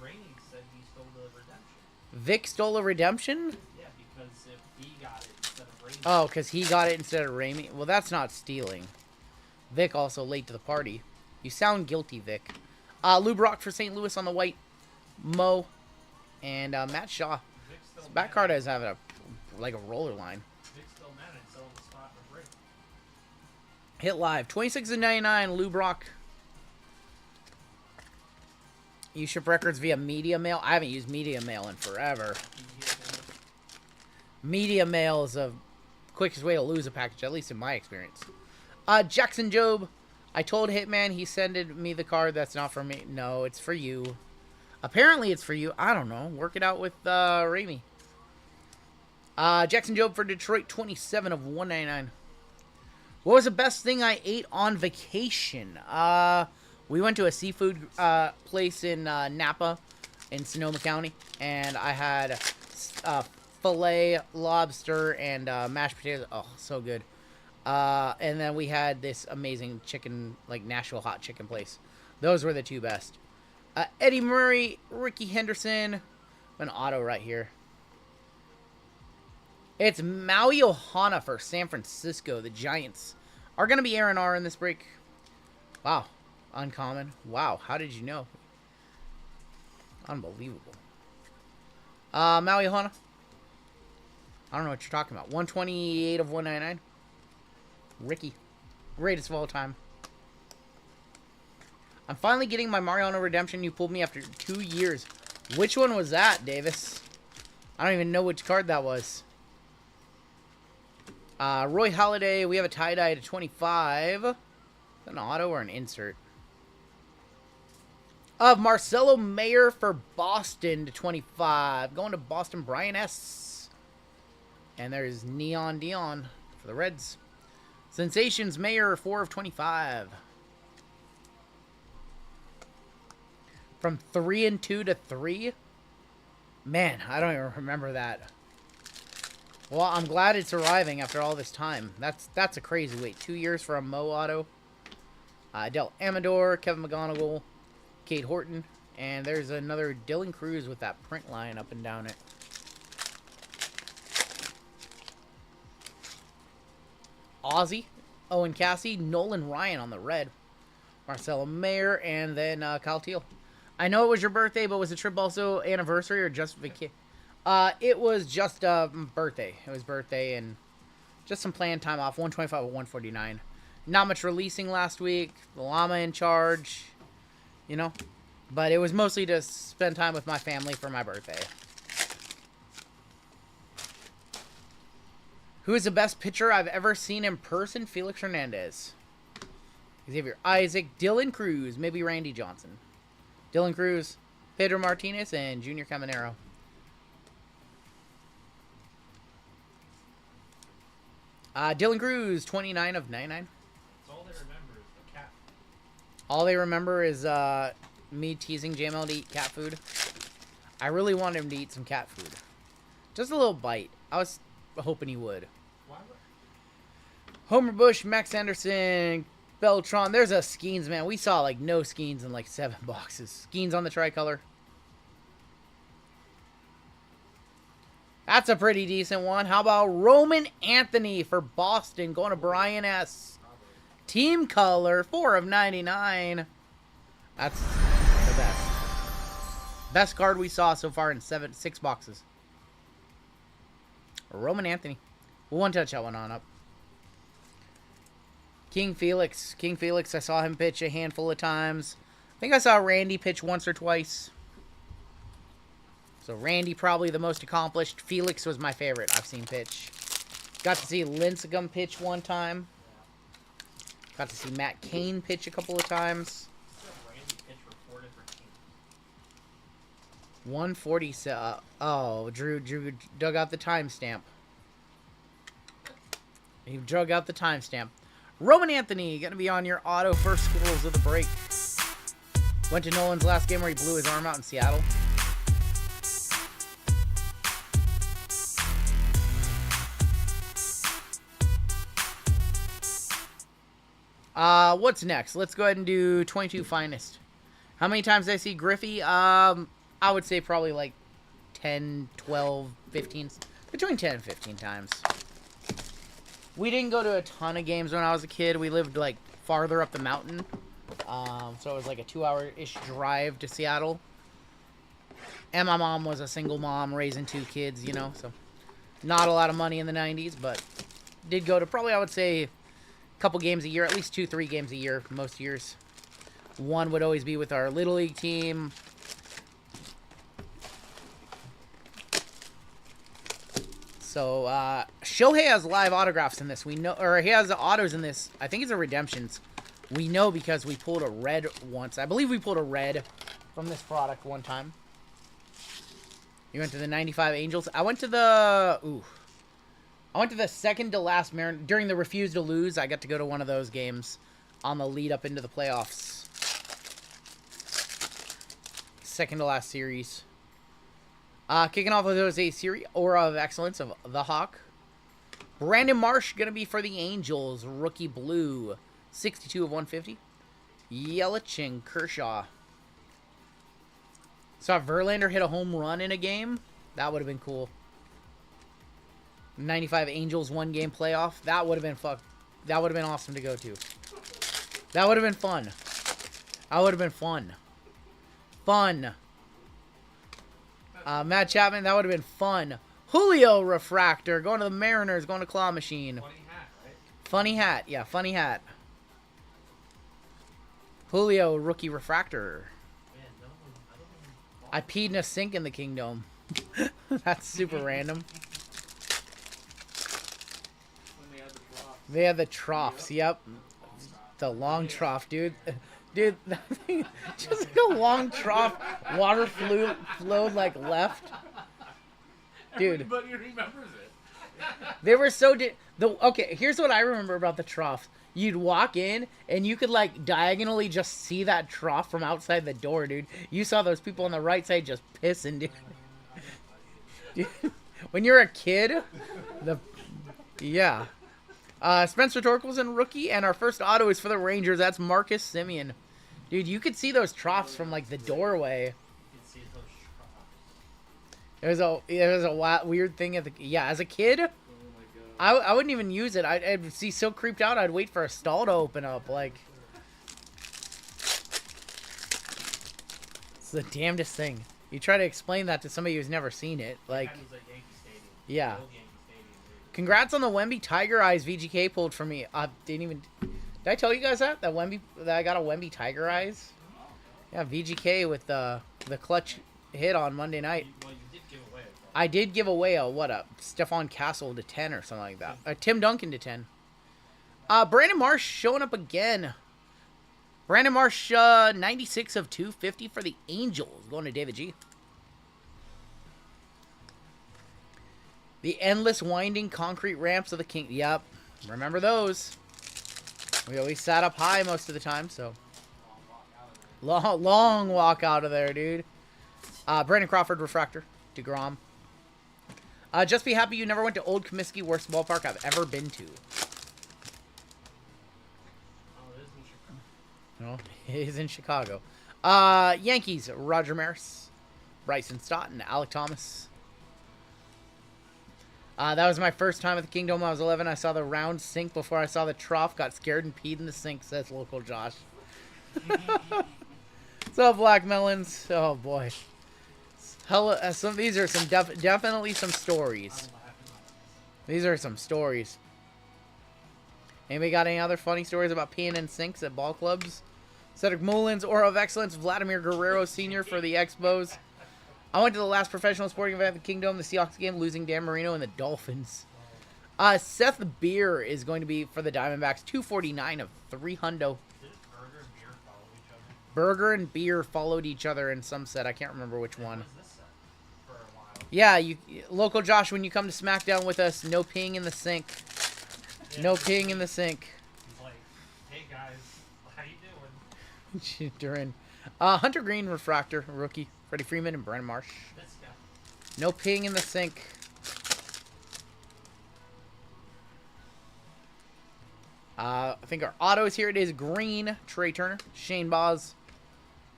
Rainey said he stole the redemption. Vic stole a redemption? Yeah, because if he got it instead of Rainey. Oh, because he got it instead of Raimi? Well, that's not stealing. Vic also late to the party. You sound guilty, Vic. Lou Brock for St. Louis on the white. Mo. And Matt Shaw. Vic's still Back mad. card is having a roller line. Vic's still mad and selling the spot in the break. Hit live. 26 of 99, Lou Brock. You ship records via media mail? I haven't used media mail in forever. Media mail is the quickest way to lose a package, at least in my experience. Jackson Job. I told Hitman he sended me the card. That's not for me. No, it's for you. Apparently it's for you. I don't know. Work it out with Raimi. Jackson Job for Detroit, 27 of 199. What was the best thing I ate on vacation? We went to a seafood place in Napa in Sonoma County, and I had filet, lobster, and mashed potatoes. Oh, so good. And then we had this amazing chicken, like Nashville hot chicken place. Those were the 2 best. Eddie Murray, Ricky Henderson, an auto right here. It's Maui Ohana for San Francisco. The Giants are going to be Aaron R in this break. Wow. Uncommon. Wow. How did you know? Unbelievable. Maui Ohana. I don't know what you're talking about. 128 of 199. Ricky. Greatest of all time. I'm finally getting my Mariano redemption. You pulled me after 2 years. Which one was that, Davis? I don't even know which card that was. Roy Halladay, we have a tie-dye to 25. Is that an auto or an insert? Of Marcelo Mayer for Boston to 25. Going to Boston, Brian S. And there's Neon Dion for the Reds. Sensations Mayer, 4 of 25. From 3 and 2 to 3? Man, I don't even remember that. Well, I'm glad it's arriving after all this time. That's a crazy wait. 2 years for a Mo auto. Del Amador, Kevin McGonigal, Kate Horton, and there's another Dylan Cruz with that print line up and down it. Ozzy, Owen Cassie, Nolan Ryan on the red. Marcelo Mayer, and then Kyle Teal. I know it was your birthday, but was the trip also anniversary or just vacation? It was just birthday. It was birthday and just some planned time off. 125 or 149. Not much releasing last week. The llama in charge, you know. But it was mostly to spend time with my family for my birthday. Who is the best pitcher I've ever seen in person? Felix Hernandez. Xavier Isaac, Dylan Cruz, maybe Randy Johnson. Dylan Cruz, Pedro Martinez, and Junior Caminero. Dylan Cruz, 29 of 99. That's all they remember is the cat. All they remember is me teasing JML to eat cat food. I really wanted him to eat some cat food. Just a little bite. I was hoping he would. Why would... Homer Bush, Max Anderson, Beltron. There's a Skeens, man. We saw like no Skeens in like 7 boxes. Skeens on the tricolor. That's a pretty decent one. How about Roman Anthony for Boston? Going to Brian S. Team color, 4 of 99. That's the best. Best card we saw so far in 6 boxes. Roman Anthony. We'll one touch that one on up. King Felix. King Felix, I saw him pitch a handful of times. I think I saw Randy pitch once or twice. So Randy probably the most accomplished. Felix was my favorite I've seen pitch. Got to see Lincecum pitch one time. Got to see Matt Cain pitch a couple of times. Randy pitched for 4 different teams. 147. Oh, Drew dug out the timestamp. He dug out the timestamp. Roman Anthony, going to be on your auto first squirrels of the break. Went to Nolan's last game where he blew his arm out in Seattle. What's next? Let's go ahead and do 22 finest. How many times did I see Griffey? I would say probably like 10, 12, 15. Between 10 and 15 times. We didn't go to a ton of games when I was a kid. We lived like farther up the mountain. So it was like a 2-hour-ish drive to Seattle. And my mom was a single mom raising 2 kids, you know. So not a lot of money in the 90s, but did go to probably, I would say, couple games a year, at least 2-3 games a year most years. One would always be with our Little League team. So Shohei has live autographs in this. We know, or he has autos in this. I think it's a redemptions. We know because we pulled a red once. I believe we pulled a red from this product one time. You went to the 95 Angels. I went to the second to last Mariners. During the refuse to lose, I got to go to one of those games on the lead up into the playoffs. Second to last series. Kicking off with Jose Siri, Aura of Excellence of the Hawk. Brandon Marsh going to be for the Angels. Rookie blue. 62 of 150. Yelich and Kershaw. Saw Verlander hit a home run in a game. That would have been cool. 95 Angels 1-game playoff. That would have been That would have been awesome to go to. That would have been fun. That would have been fun. Fun. Matt Chapman, that would have been fun. Julio Refractor, going to the Mariners, going to Claw Machine. Funny hat, right? Funny hat, yeah, funny hat. Julio, rookie refractor. I peed in a sink in the Kingdom. That's super random. They had the troughs, yep. The long trough, dude. Dude, that thing, just like a long trough, water flowed like left. Dude. Everybody remembers it. They were so... Okay, here's what I remember about the trough. You'd walk in, and you could, like, diagonally just see that trough from outside the door, dude. You saw those people on the right side just pissing, dude. Dude, when you're a kid, yeah. Spencer Torkelson, rookie, and our first auto is for the Rangers. That's Marcus Semien. Dude, you could see those troughs from, like, the doorway. It was a weird thing at the... Yeah, as a kid, I wouldn't even use it. I'd see so creeped out, I'd wait for a stall to open up, like... It's the damnedest thing. You try to explain that to somebody who's never seen it, like... Yeah. Congrats on the Wemby Tiger Eyes VGK pulled for me. Did I tell you guys that I got a Wemby Tiger Eyes? Yeah, VGK with the clutch hit on Monday night. Well, you did give away I did give away a Stephon Castle to 10 or something like that. Tim Duncan to 10. Brandon Marsh showing up again. Brandon Marsh 96 of 250 for the Angels, going to David G. The endless winding concrete ramps of the King. Yep. Remember those. We always sat up high most of the time, so. Long walk out of there, dude. Brandon Crawford, refractor. DeGrom. Just be happy you never went to Old Comiskey, worst ballpark I've ever been to. No, it is in Chicago. Yankees, Roger Maris. Bryson Stott, Alec Thomas. That was my first time at the Kingdom when I was 11. I saw the round sink before I saw the trough. Got scared and peed in the sink, says local Josh. What's up, Black Melons? Oh, boy. These are some definitely some stories. These are some stories. Anybody got any other funny stories about peeing in sinks at ball clubs? Cedric Mullins, Aura of Excellence, Vladimir Guerrero Sr. for the Expos. I went to the last professional sporting event at the Kingdom, the Seahawks game, losing Dan Marino and the Dolphins. Seth Beer is going to be for the Diamondbacks, 249 of 300. Burger and Beer followed each other in some set. I can't remember which one. Yeah, local Josh, when you come to SmackDown with us, no peeing in the sink. No peeing in the sink. He's like, hey guys, how you doing? During Hunter Green, refractor, rookie. Freddie Freeman and Brandon Marsh. No peeing in the sink. I think our auto is here. It is green. Trey Turner, Shane Boz.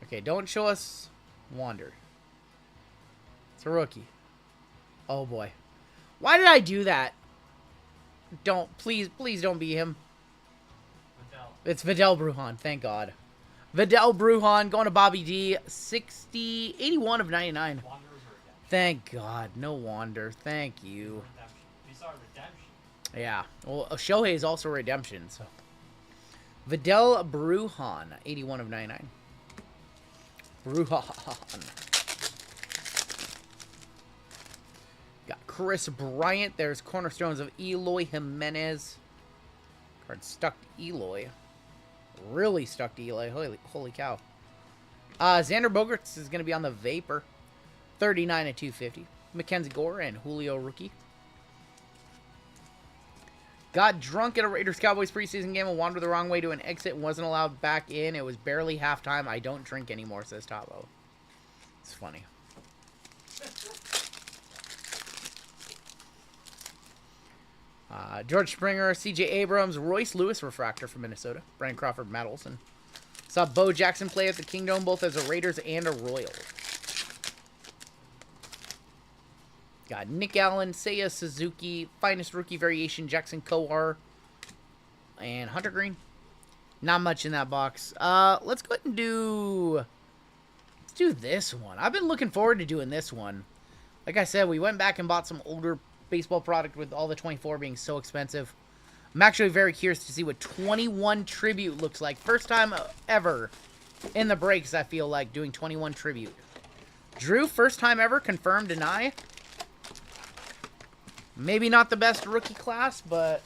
Okay, don't show us Wander. It's a rookie. Oh boy. Why did I do that? Please don't be him. It's Vidal Brujan, thank God. Vidal Brujan going to Bobby D. 81 of 99. Thank God. No Wander. Thank you. We saw redemption. Yeah. Well, Shohei is also redemption, so. Vidal Brujan. 81 of 99. Brujan. Got Chris Bryant. There's cornerstones of Eloy Jimenez. Card stuck to Eloy. Really stuck to Eloy. Holy cow. Xander Bogaerts is going to be on the Vapor. 39 at 250. Mackenzie Gore and Julio rookie. Got drunk at a Raiders-Cowboys preseason game and wandered the wrong way to an exit and wasn't allowed back in. It was barely halftime. I don't drink anymore, says Tavo. It's funny. George Springer, C.J. Abrams, Royce Lewis, refractor from Minnesota. Brandon Crawford, Matt Olson. Saw Bo Jackson play at the Kingdom, both as a Raiders and a Royal. Got Nick Allen, Seiya Suzuki, Finest Rookie Variation, Jackson Kowar, and Hunter Green. Not much in that box. Let's go ahead and do this one. I've been looking forward to doing this one. Like I said, we went back and bought some older baseball product with all the 24 being so expensive. I'm actually very curious to see what 21 Tribute looks like. First time ever in the breaks, I feel like, doing 21 Tribute. Drew, first time ever, confirm, deny. Maybe not the best rookie class, but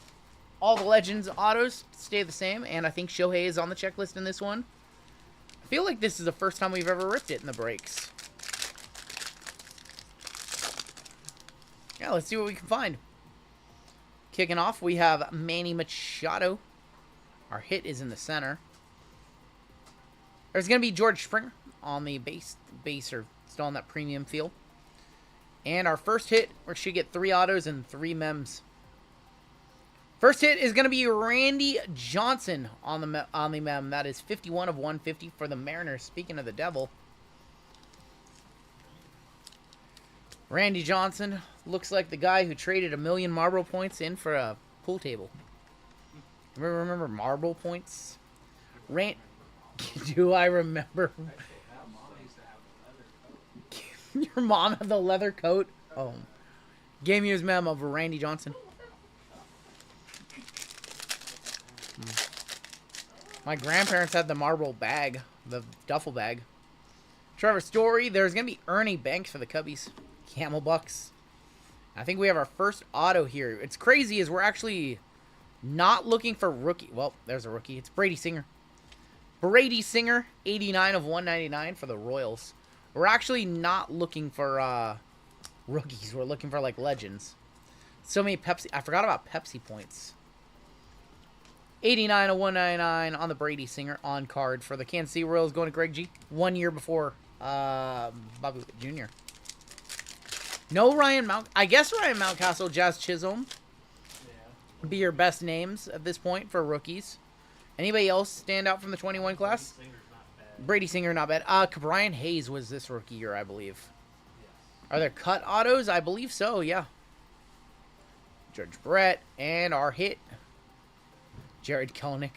all the Legends autos stay the same, and I think Shohei is on the checklist in this one. I feel like this is the first time we've ever ripped it in the breaks. Yeah, let's see what we can find. Kicking off, we have Manny Machado. Our hit is in the center. There's going to be George Springer on the base or still on that premium feel. And our first hit, we should get 3 autos and 3 mems. First hit is going to be Randy Johnson on the mem. That is 51 of 150 for the Mariners. Speaking of the devil. Randy Johnson looks like the guy who traded 1 million marble points in for a pool table. Remember marble points? Do I remember? Your mom had the leather coat? Oh. Game use mem of Randy Johnson. My grandparents had the marble bag, the duffel bag. Trevor Story, there's going to be Ernie Banks for the Cubbies. Camel Bucks. I think we have our first auto here. It's crazy is we're actually not looking for rookie. Well, there's a rookie. It's Brady Singer. Brady Singer, 89 of 199 for the Royals. We're actually not looking for rookies. We're looking for, like, legends. So many Pepsi. I forgot about Pepsi points. 89 of 199 on the Brady Singer on card for the Kansas City Royals going to Greg G. 1 year before Bobby Jr. No Ryan Mount. I guess Ryan Mountcastle, Jazz Chisholm be your best names at this point for rookies. Anybody else stand out from the 21 class? Brady Singer, not bad. Brian Hayes was this rookie year, I believe. Are there cut autos? I believe so, yeah. George Brett and our hit, Jared Kelenic.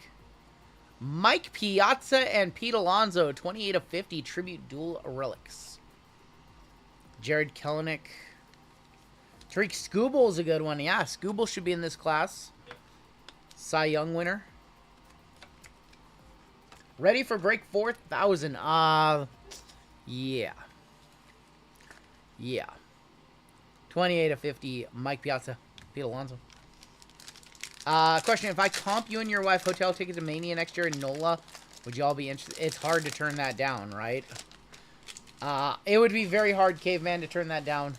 Mike Piazza and Pete Alonso, 28 of 50 tribute dual relics. Jared Kelenic. Tariq Skubal is a good one. Yeah, Skubal should be in this class. Cy Young winner. Ready for break 4,000. Yeah. Yeah. 28 of 50. Mike Piazza. Pete Alonso. Question. If I comp you and your wife hotel tickets to Mania next year in NOLA, would you all be interested? It's hard to turn that down, right? It would be very hard, Caveman, to turn that down.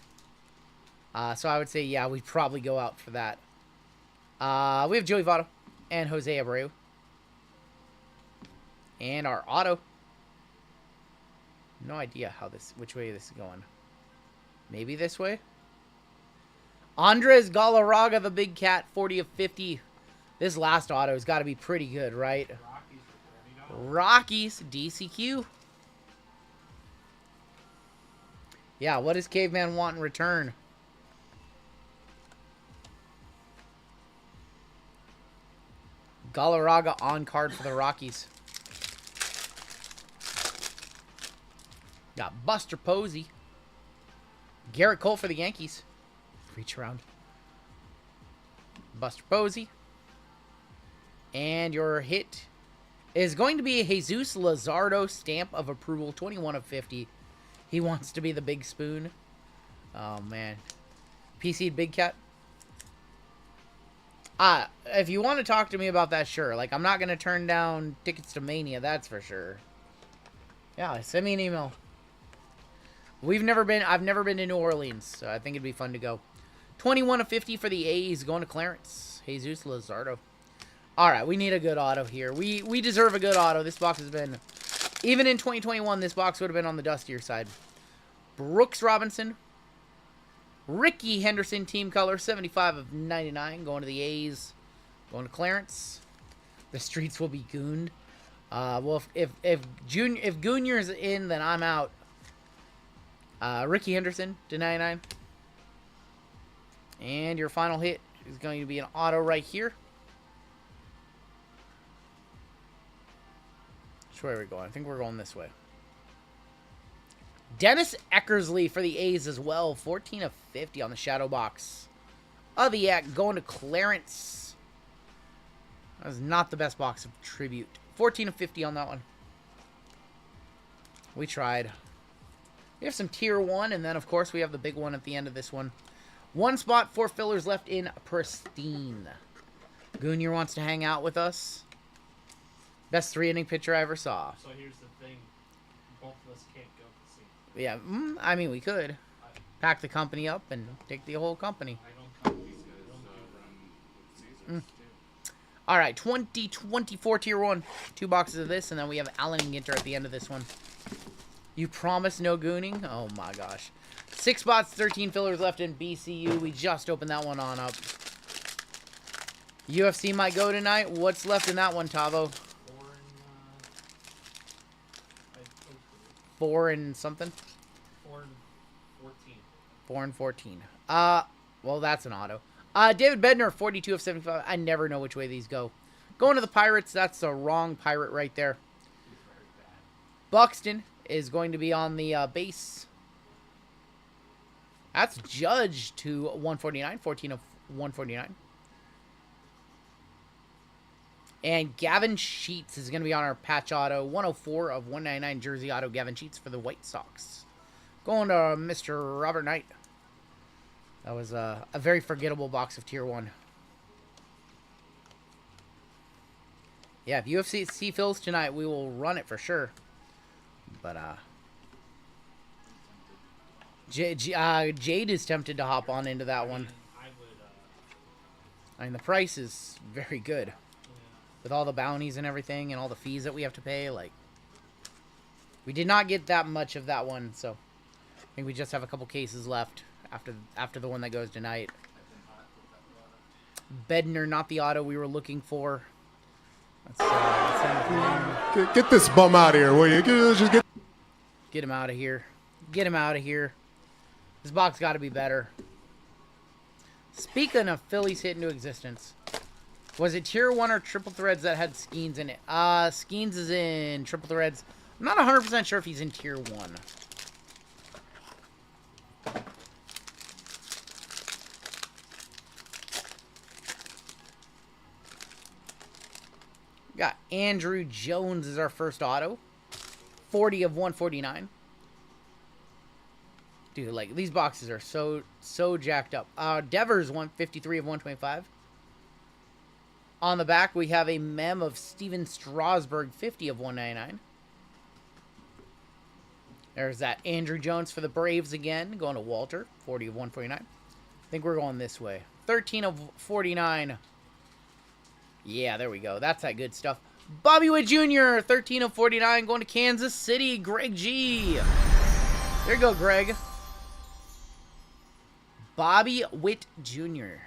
So I would say, yeah, we'd probably go out for that. We have Joey Votto and Jose Abreu. And our auto. No idea which way this is going. Maybe this way? Andres Galarraga, the big cat, 40 of 50. This last auto has got to be pretty good, right? Rockies, DCQ. Yeah, what does Caveman want in return? Galarraga on card for the Rockies. Got Buster Posey. Garrett Cole for the Yankees. Reach around. Buster Posey. And your hit is going to be a Jesus Luzardo stamp of approval. 21 of 50. He wants to be the big spoon. Oh, man. PC Big Cat. If you want to talk to me about that, sure. Like, I'm not going to turn down tickets to Mania, that's for sure. Yeah, send me an email. I've never been to New Orleans, so I think it'd be fun to go. 21 of 50 for the A's, going to Clarence. Jesus Luzardo. Alright, we need a good auto here. We deserve a good auto. This box has been... Even in 2021, this box would have been on the dustier side. Brooks Robinson. Ricky Henderson, team color, 75 of 99, going to the A's. Going to Clarence. The streets will be gooned. Well, if Junior's in, then I'm out. Ricky Henderson to 99. And your final hit is going to be an auto right here. Which way are we going? I think we're going this way. Dennis Eckersley for the A's as well. 14 of 50 on the shadow box. Of the act going to Clarence. That was not the best box of tribute. 14 of 50 on that one. We tried. We have some tier 1, and then, of course, we have the big one at the end of this one. One spot, 4 fillers left in Pristine. Goonier wants to hang out with us. Best 3-inning pitcher I ever saw. So here's the thing. Both of us can't go to see. Yeah, I mean, we could. Pack the company up and take the whole company. I don't come these guys run with Caesars, too. All right, 2024 tier 1. 2 boxes of this, and then we have Allen and Ginter at the end of this one. You promised no gooning? Oh, my gosh. 6 spots, 13 fillers left in BCU. We just opened that one on up. UFC might go tonight. What's left in that one, Tavo? 4 and something? 4 and 14. 4 and 14. Well, that's an auto. David Bednar, 42 of 75. I never know which way these go. Going to the Pirates. That's the wrong Pirate right there. Buxton is going to be on the base. That's Judge to 149. 14 of 149. And Gavin Sheets is going to be on our patch auto. 104 of 199 jersey auto Gavin Sheets for the White Sox. Going to Mr. Robert Knight. That was a very forgettable box of tier 1. Yeah, if UFC fills tonight, we will run it for sure. But, Jade is tempted to hop on into that one. I mean, the price is very good. With all the bounties and everything and all the fees that we have to pay, like, we did not get that much of that one, so I think we just have a couple cases left after the one that goes tonight. Bednar, not the auto we were looking for. Let's Get this bum out of here, will you? Just get him out of here. Get him out of here. This box got to be better. Speaking of Phillies hit into existence. Was it tier 1 or triple threads that had Skeens in it? Skeens is in triple threads. I'm not 100% sure if he's in tier 1. We got Andrew Jones as our first auto. 40 of 149. Dude, like, these boxes are so jacked up. Devers, 153 of 125. On the back, we have a mem of Steven Strasburg, 50 of 199. There's that Andrew Jones for the Braves again, going to Walter, 40 of 149. I think we're going this way. 13 of 49. Yeah, there we go. That's that good stuff. Bobby Witt Jr., 13 of 49, going to Kansas City. Greg G. There you go, Greg. Bobby Witt Jr.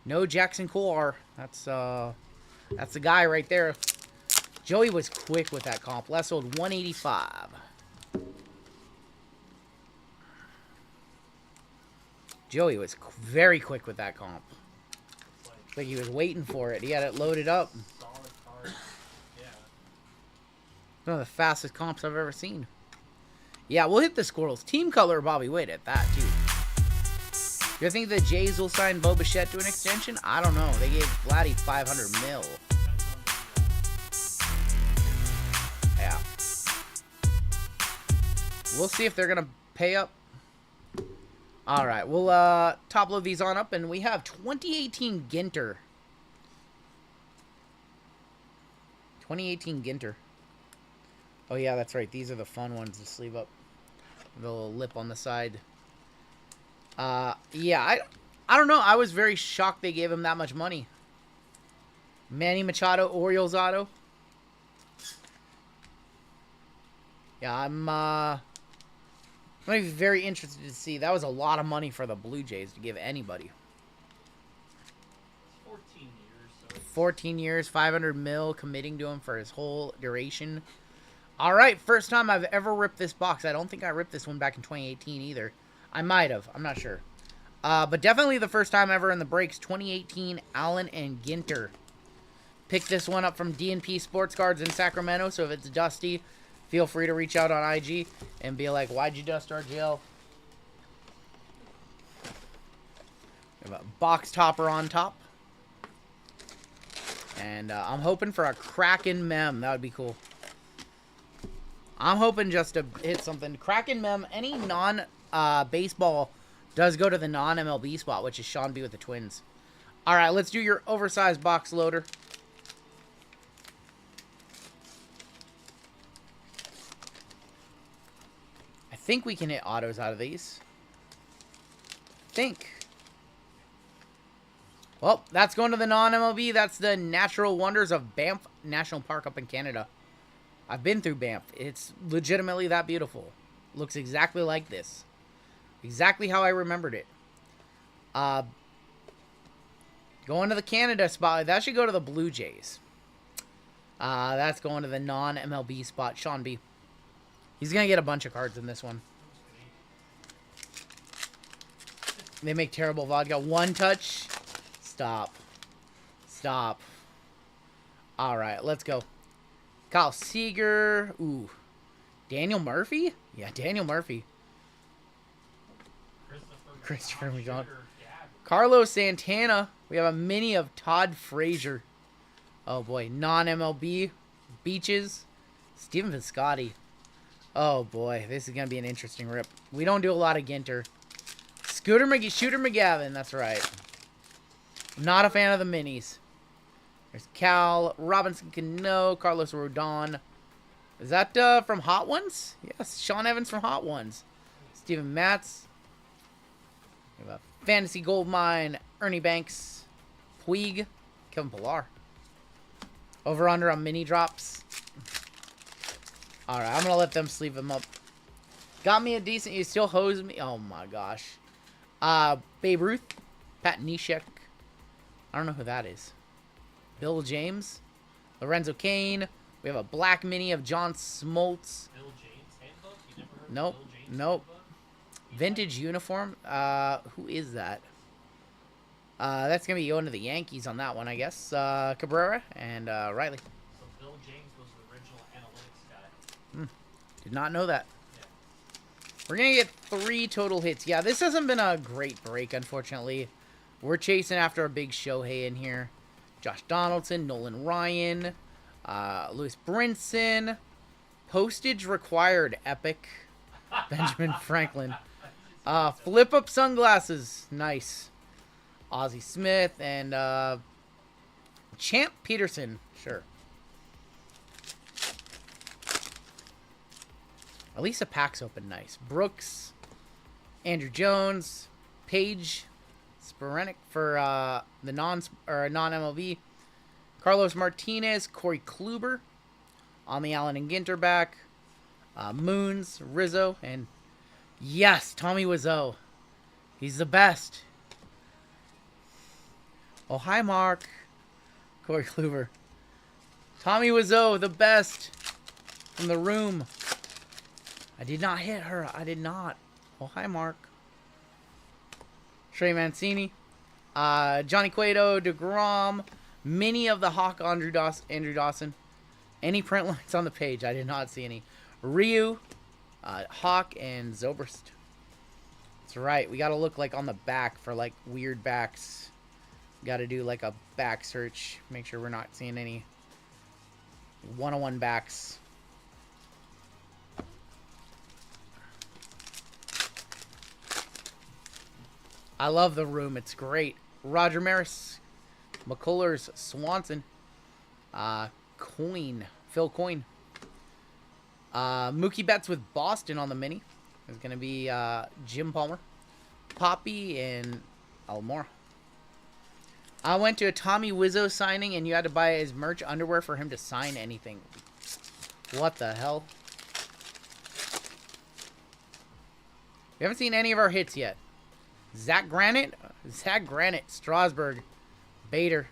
No Jackson Kolar. That's the guy right there. Joey was quick with that comp. Last sold 185. Joey was very quick with that comp. Like he was waiting for it. He had it loaded up. One of the fastest comps I've ever seen. Yeah, we'll hit the Squirrels. Team color Bobby Witt at that, too. Do you think the Jays will sign Bo Bichette to an extension? I don't know. They gave Vladdy 500 mil. Yeah. We'll see if they're going to pay up. All right. We'll top load these on up, and we have 2018 Ginter. 2018 Ginter. Oh, yeah, that's right. These are the fun ones to sleeve up. The little lip on the side. Yeah, I don't know. I was very shocked they gave him that much money. Manny Machado, Orioles auto. Yeah, I'm gonna be very interested to see. That was a lot of money for the Blue Jays to give anybody. 14 years. So 14 years, 500 mil, committing to him for his whole duration. All right, first time I've ever ripped this box. I don't think I ripped this one back in 2018 either. I might have. I'm not sure. But definitely the first time ever in the breaks. 2018 Allen and Ginter. Picked this one up from D&P Sports Cards in Sacramento. So if it's dusty, feel free to reach out on IG and be like, why'd you dust RGL? We have a box topper on top. And I'm hoping for a Kraken mem. That would be cool. I'm hoping just to hit something. Kraken mem, any non-baseball does go to the non-MLB spot, which is Sean B with the Twins. All right, let's do your oversized box loader. I think we can hit autos out of these. Well, that's going to the non-MLB. That's the Natural Wonders of Banff National Park up in Canada. I've been through Banff. It's legitimately that beautiful. Looks exactly like this. Exactly how I remembered it. Going to the Canada spot. That should go to the Blue Jays. That's going to the non-MLB spot. Sean B. He's going to get a bunch of cards in this one. They make terrible vodka. One touch. Stop. Stop. All right, let's go. Kyle Seager. Ooh. Daniel Murphy? Yeah, Daniel Murphy. Christopher McDonald. Carlos Santana. We have a mini of Todd Frazier. Oh, boy. Non-MLB. Beaches. Steven Viscotti. Oh, boy. This is going to be an interesting rip. We don't do a lot of Ginter. Shooter McGavin. That's right. Not a fan of the minis. There's Cal. Robinson Cano. Carlos Rodon. Is that from Hot Ones? Yes. Sean Evans from Hot Ones. Steven Matz. We have a Fantasy Goldmine. Ernie Banks. Puig. Kevin Pillar. Over under on mini drops. Alright, I'm going to let them sleeve him up. Got me a decent... You still hose me? Oh, my gosh. Babe Ruth. Pat Neshek. I don't know who that is. Bill James. Lorenzo Kane. We have a black mini of John Smoltz. Bill James handbook? You never heard Nope. of Bill James Nope. handbook? Vintage uniform. Who is that? That's going to be going to the Yankees on that one, I guess. Cabrera and Riley. So Bill James was the original analytics guy. Did not know that. Yeah. We're going to get 3 total hits. Yeah, this hasn't been a great break, unfortunately. We're chasing after a big Shohei in here. Josh Donaldson, Nolan Ryan, Lewis Brinson. Postage required, epic. Benjamin Franklin. Flip-up sunglasses. Nice. Ozzie Smith and Champ Peterson. Sure. At least a pack's open. Nice. Brooks. Andrew Jones. Page. Sporenic for the non-MLB. Carlos Martinez. Corey Kluber. On the Allen and Ginter back. Moons. Rizzo. And yes, Tommy Wiseau. He's the best. Oh, hi, Mark. Corey Kluber. Tommy Wiseau, the best. From the room. I did not hit her. I did not. Oh, hi, Mark. Trey Mancini. Johnny Cueto. DeGrom. Mini of the Hawk, Andrew Dawson. Any print lines on the page? I did not see any. Ryu. Hawk and Zobrist. That's right. We got to look like on the back for like weird backs. Got to do like a back search. Make sure we're not seeing any one-on-one backs. I love the room. It's great. Roger Maris. McCullers. Swanson. Coin. Phil Coyne. Mookie Betts with Boston on the mini. There's going to be Jim Palmer. Poppy and Almora. I went to a Tommy Wiseau signing and you had to buy his merch underwear for him to sign anything. What the hell? We haven't seen any of our hits yet. Zach Granite, Strasburg, Bader,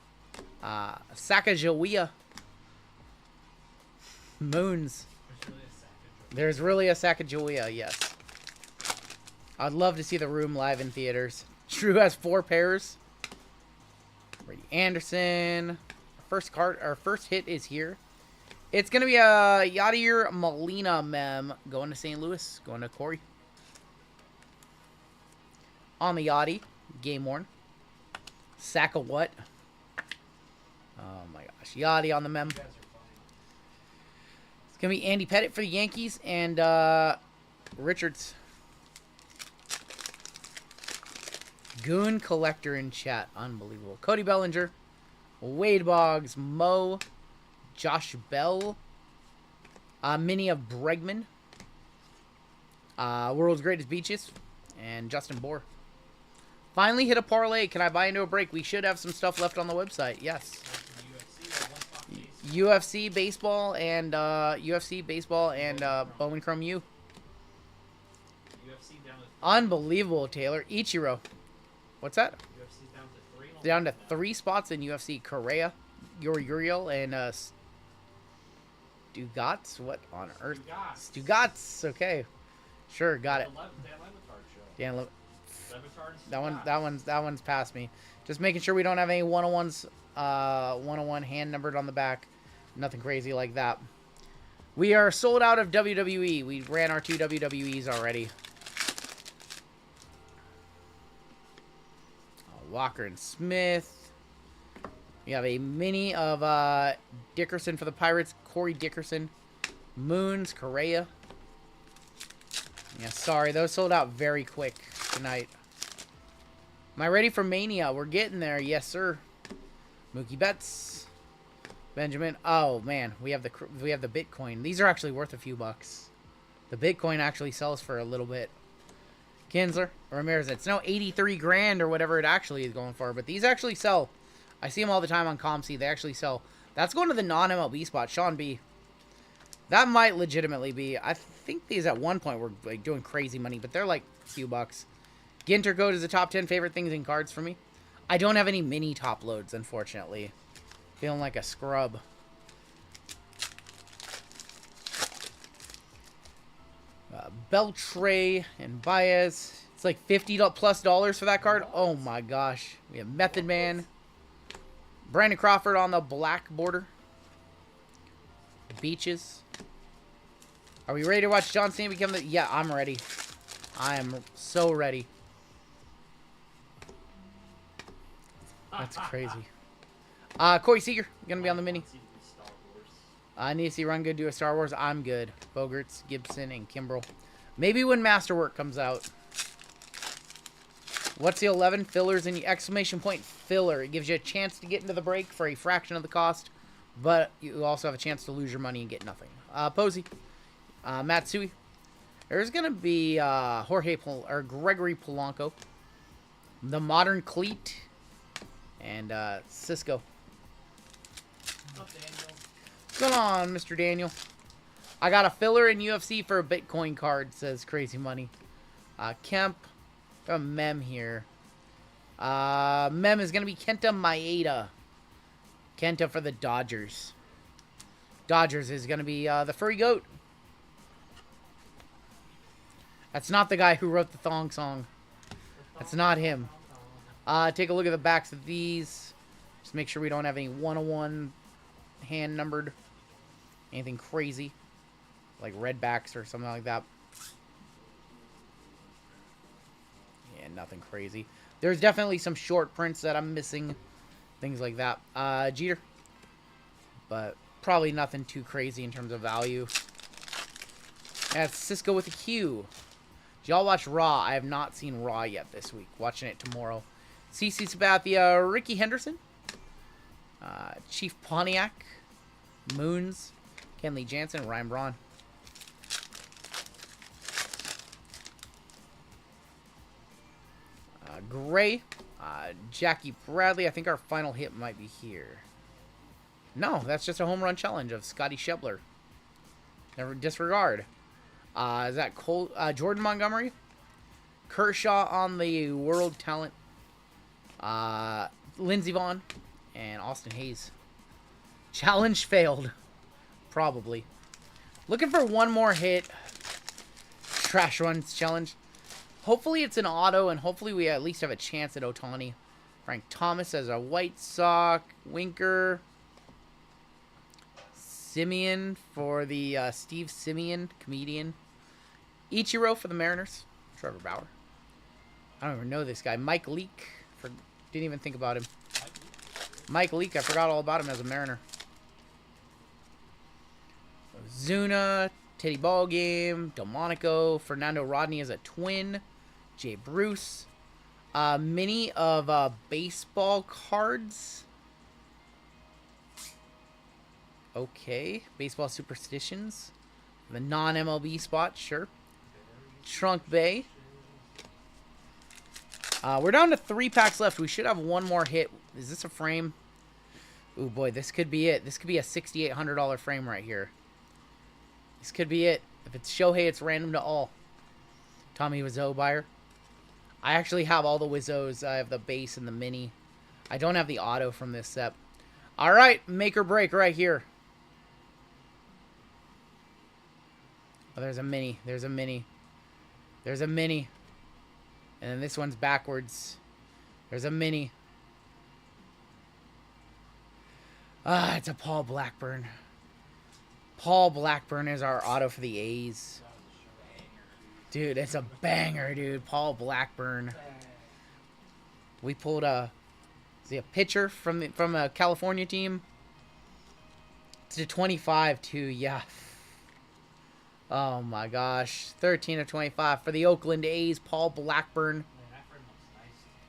Sacagawea, Moons. There's really a Sacagawea, yes. I'd love to see the room live in theaters. Drew has 4 pairs. Brady Anderson. Our first hit is here. It's going to be a Yadier Molina mem going to St. Louis, going to Corey. On the Yachty, game worn. Sack of what? Oh my gosh. Yachty on the mem. It's going to be Andy Pettit for the Yankees and Richards. Goon Collector in chat. Unbelievable. Cody Bellinger. Wade Boggs. Mo. Josh Bell. Mini of Bregman. World's Greatest Beaches. And Justin Bohr. Finally hit a parlay. Can I buy into a break? We should have some stuff left on the website. Yes. UFC baseball and Bowman Chrome U. Unbelievable, Taylor. Ichiro. What's that? Down to 3 spots in UFC. Correa, Uriel, and Stugotz. What on earth? Stugotz. Okay, sure, got it. Dan that one's past me. Just making sure we don't have any 101s, 101 hand numbered on the back. Nothing crazy like that. We are sold out of WWE. We ran our 2 WWEs already. Walker and Smith. We have a mini of Dickerson for the Pirates. Corey Dickerson. Moons, Correa. Yeah, sorry. Those sold out very quick tonight. Am I ready for Mania? We're getting there. Yes, sir. Mookie Betts. Benjamin. Oh, man. We have the Bitcoin. These are actually worth a few bucks. The Bitcoin actually sells for a little bit. Kinsler, Ramirez, it's no 83 grand or whatever it actually is going for, but these actually sell. I see them all the time on ComC. They actually sell. That's going to the non-MLB spot. Sean B. That might legitimately be. I think these at one point were like doing crazy money, but they're like a few bucks. Ginter Code is the top 10 favorite things in cards for me. I don't have any mini top loads, unfortunately. Feeling like a scrub. Beltray and Baez. It's like $50+ for that card. Oh my gosh. We have Method Man. Brandon Crawford on the black border. Beaches. Are we ready to watch John Cena become the... Yeah, I'm ready. I am so ready. That's crazy. Corey Seager. Going to be on the mini. I need to see Run Good do a Star Wars. I'm good. Bogarts, Gibson, and Kimbrel. Maybe when Masterwork comes out. What's the 11 fillers and exclamation point filler? It gives you a chance to get into the break for a fraction of the cost, but you also have a chance to lose your money and get nothing. Posey, Matsui. There's gonna be Gregory Polanco, the Modern Cleat, and Cisco. What's going on, Mr. Daniel? I got a filler in UFC for a Bitcoin card, says Crazy Money. Kemp. Got a mem here. Mem is going to be Kenta Maeda. Kenta for the Dodgers. Dodgers is going to be the Furry Goat. That's not the guy who wrote the thong song. That's not him. Take a look at the backs of these. Just make sure we don't have any 101 hand numbered. Anything crazy. Like red backs or something like that. Yeah, nothing crazy. There's definitely some short prints that I'm missing. Things like that. Jeter. But probably nothing too crazy in terms of value. That's Cisco with a Q. Did y'all watch Raw? I have not seen Raw yet this week. Watching it tomorrow. CC Sabathia, Ricky Henderson. Chief Pontiac. Moons. Kenley Jansen, Ryan Braun. Gray. Jackie Bradley. I think our final hit might be here. No, that's just a home run challenge of Scotty Schebler. Never disregard. Is that Cole, Jordan Montgomery? Kershaw on the World Talent. Lindsey Vaughn. And Austin Hayes. Challenge failed. Probably. Looking for one more hit. Trash runs challenge. Hopefully it's an auto, and hopefully we at least have a chance at Ohtani. Frank Thomas as a White Sox. Winker. Simeon for the Steve Simeon, comedian. Ichiro for the Mariners. Trevor Bauer. I don't even know this guy. Mike Leake. Didn't even think about him. Mike Leake, I forgot all about him as a Mariner. Zuna, Teddy Ballgame, Delmonico, Fernando Rodney as a Twin, Jay Bruce. Mini of baseball cards. Okay, baseball superstitions. The non-MLB spot, sure. Trunk Bay. We're down to 3 packs left. We should have one more hit. Is this a frame? Ooh, boy, this could be it. This could be a $6,800 frame right here. This could be it. If it's Shohei, it's random to all. Tommy Wiseau buyer. I actually have all the Wiseaus. I have the base and the mini. I don't have the auto from this set. All right, make or break right here. Oh, there's a mini. There's a mini. There's a mini. And then this one's backwards. There's a mini. Ah, it's a Paul Blackburn. Paul Blackburn is our auto for the A's. Dude, it's a banger, dude. Paul Blackburn. We pulled a pitcher from a California team. It's a 25 too, yeah. Oh my gosh. 13 of 25 for the Oakland A's, Paul Blackburn.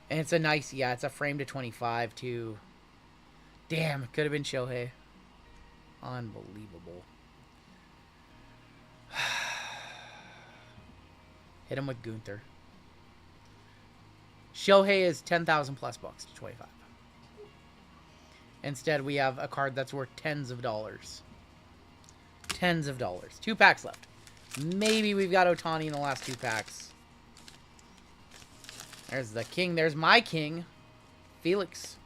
And it's a nice, yeah, it's a frame to 25 too. Damn, it could have been Shohei. Unbelievable. Hit him with Ginter. Shohei is 10,000 plus bucks to 25. Instead, we have a card that's worth tens of dollars. Tens of dollars. 2 packs left. Maybe we've got Ohtani in the last 2 packs. There's the king. There's my king. Felix.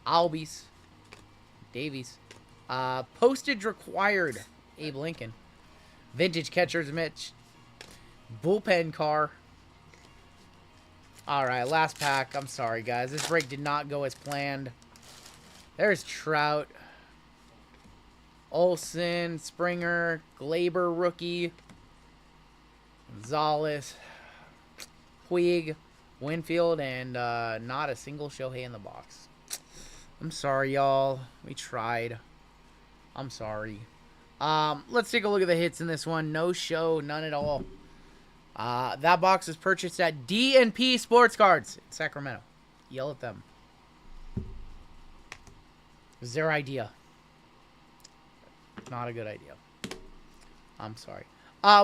Albies. Davies. Postage required. Abe Lincoln. Vintage catchers Mitch. Bullpen car. Alright, last pack. I'm sorry, guys. This break did not go as planned. There's Trout. Olsen, Springer, Glaber rookie. Gonzalez. Puig. Winfield. And not a single Shohei in the box. I'm sorry, y'all. We tried. I'm sorry. Let's take a look at the hits in this one. No show. None at all. That box was purchased at D&P Sports Cards in Sacramento. Yell at them. It was their idea. Not a good idea. I'm sorry.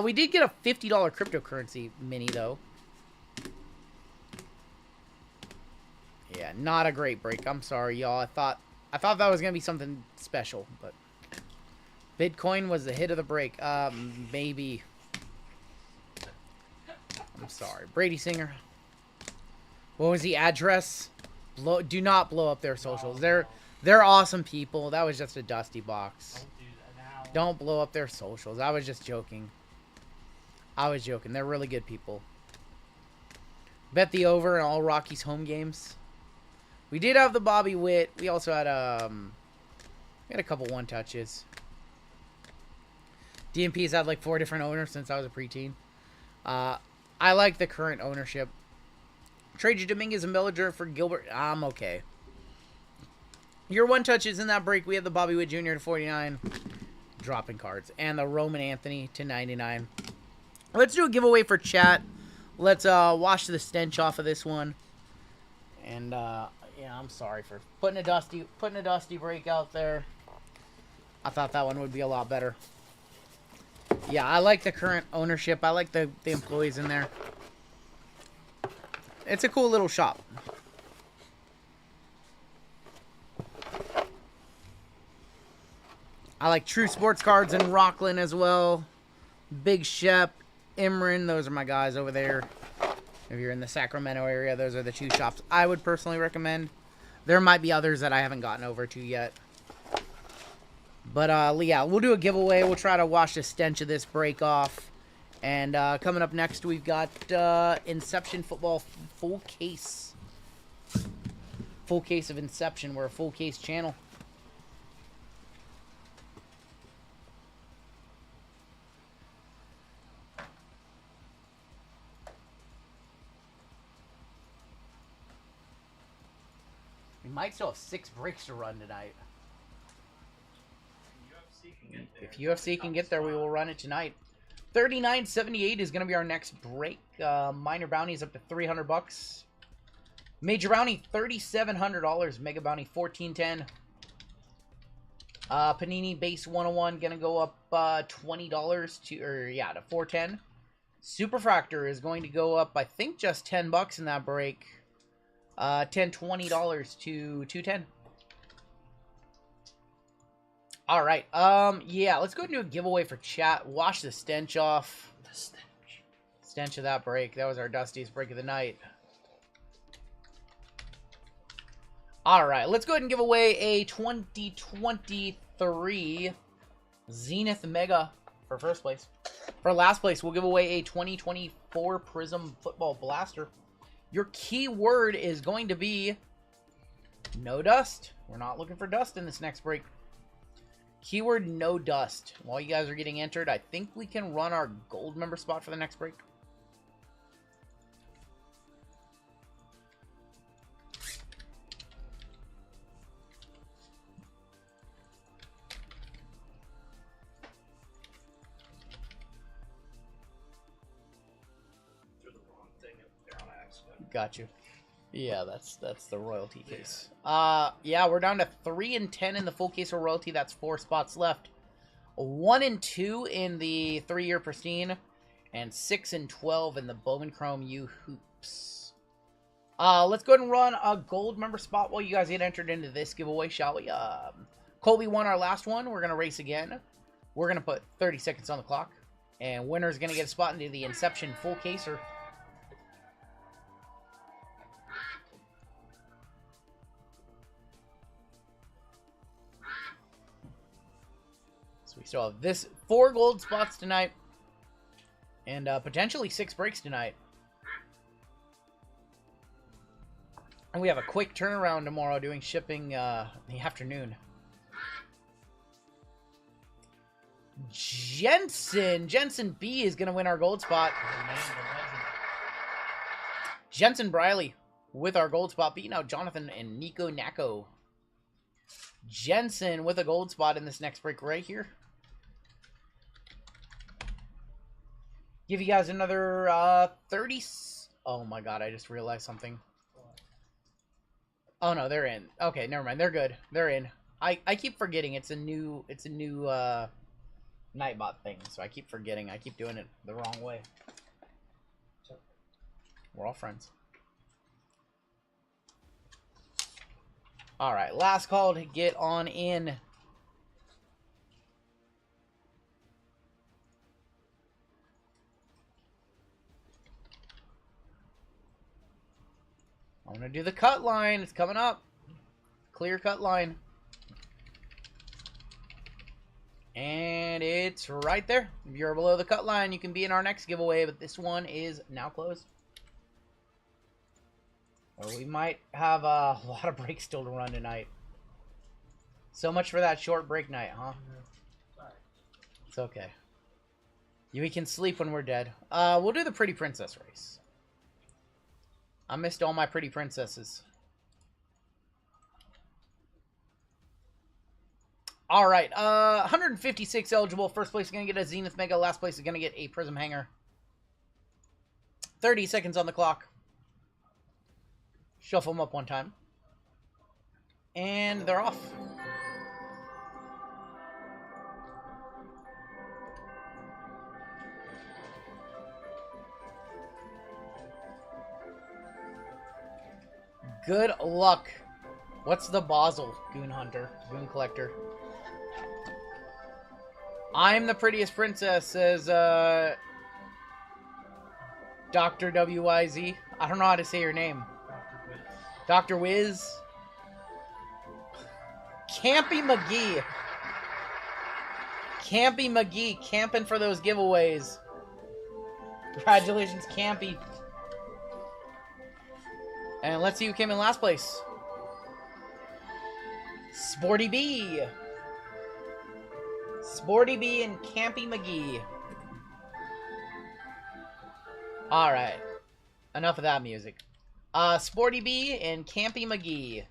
We did get a $50 cryptocurrency mini, though. Yeah, not a great break. I'm sorry, y'all. I thought that was going to be something special, but Bitcoin was the hit of the break. Maybe. I'm sorry. Brady Singer. What was the address? Do not blow up their socials. They're awesome people. That was just a dusty box. Don't blow up their socials. I was just joking. I was joking. They're really good people. Bet the over in all Rockies home games. We did have the Bobby Witt. We also had we had a couple one touches. DMP's had like 4 different owners since I was a preteen. I like the current ownership. Trade you Dominguez and Bellinger for Gilbert. I'm okay. Your one touches in that break. We have the Bobby Witt Jr. to 49. Dropping cards. And the Roman Anthony to 99. Let's do a giveaway for chat. Let's wash the stench off of this one. And yeah, I'm sorry for putting a dusty break out there. I thought that one would be a lot better. Yeah, I like the current ownership. I like the employees in there. It's a cool little shop. I like True Sports Cards in Rockland as well. Big Shep, Imran, those are my guys over there. If you're in the Sacramento area, those are the 2 shops I would personally recommend. There might be others that I haven't gotten over to yet. But, yeah, we'll do a giveaway. We'll try to wash the stench of this break off. And coming up next, we've got Inception Football full case. Full case of Inception. We're a full case channel. We might still have 6 breaks to run tonight. If UFC can get there, we will run it tonight. 39.78 is going to be our next break. Minor bounties up to $300. Major bounty $3,700. Mega bounty $1,410. Panini base 101 going to go up $20 to 410. Superfractor is going to go up, I think, just $10 in that break. $20 to 210. All right. Yeah, let's go ahead and do a giveaway for chat. Wash the stench off. The stench. Stench of that break. That was our Dusty's break of the night. All right, let's go ahead and give away a 2023 Zenith Mega for first place. For last place, we'll give away a 2024 Prism Football Blaster. Your keyword is going to be no dust. We're not looking for dust in this next break. Keyword no dust. While you guys are getting entered, I think we can run our gold member spot for the next break. Got you. Yeah, that's the royalty case. Yeah, we're down to 3 and 10 in the full case of royalty. That's 4 spots left. 1 and 2 in the 3-year pristine, and 6 and 12 in the Bowman Chrome U hoops. Let's go ahead and run a gold member spot while you guys get entered into this giveaway, shall we? Colby won our last one. We're gonna race again. We're gonna put 30 seconds on the clock, and winner's gonna get a spot into the Inception full caser. We still have this 4 gold spots tonight, and potentially 6 breaks tonight. And we have a quick turnaround tomorrow, doing shipping in the afternoon. Jensen B is going to win our gold spot. Jensen Briley with our gold spot, beating out Jonathan and Nico Nako. Jensen with a gold spot in this next break right here. Give you guys another 30. Oh my god, I just realized something. Oh no, they're in. Okay, never mind. They're good. They're in. I keep forgetting it's a new Nightbot thing, so I keep forgetting. I keep doing it the wrong way. We're all friends. All right, last call to get on in. I'm going to do the cut line. It's coming up. Clear cut line. And it's right there. If you're below the cut line, you can be in our next giveaway, but this one is now closed. Or we might have a lot of breaks still to run tonight. So much for that short break night, huh? It's okay. We can sleep when we're dead. We'll do the Pretty Princess race. I missed all my pretty princesses. All right, 156 eligible. First place is going to get a Zenith Mega. Last place is going to get a Prism Hanger. 30 seconds on the clock. Shuffle them up one time. And they're off. Good luck. What's the Basel? Goon Hunter. Goon Collector. I'm the prettiest princess, says Dr. WIZ. I don't know how to say your name. Dr. Wiz. Campy McGee. Campy McGee. Camping for those giveaways. Congratulations, Campy. And let's see who came in last place. Sporty B. Sporty B and Campy McGee. Alright. Enough of that music. Sporty B and Campy McGee.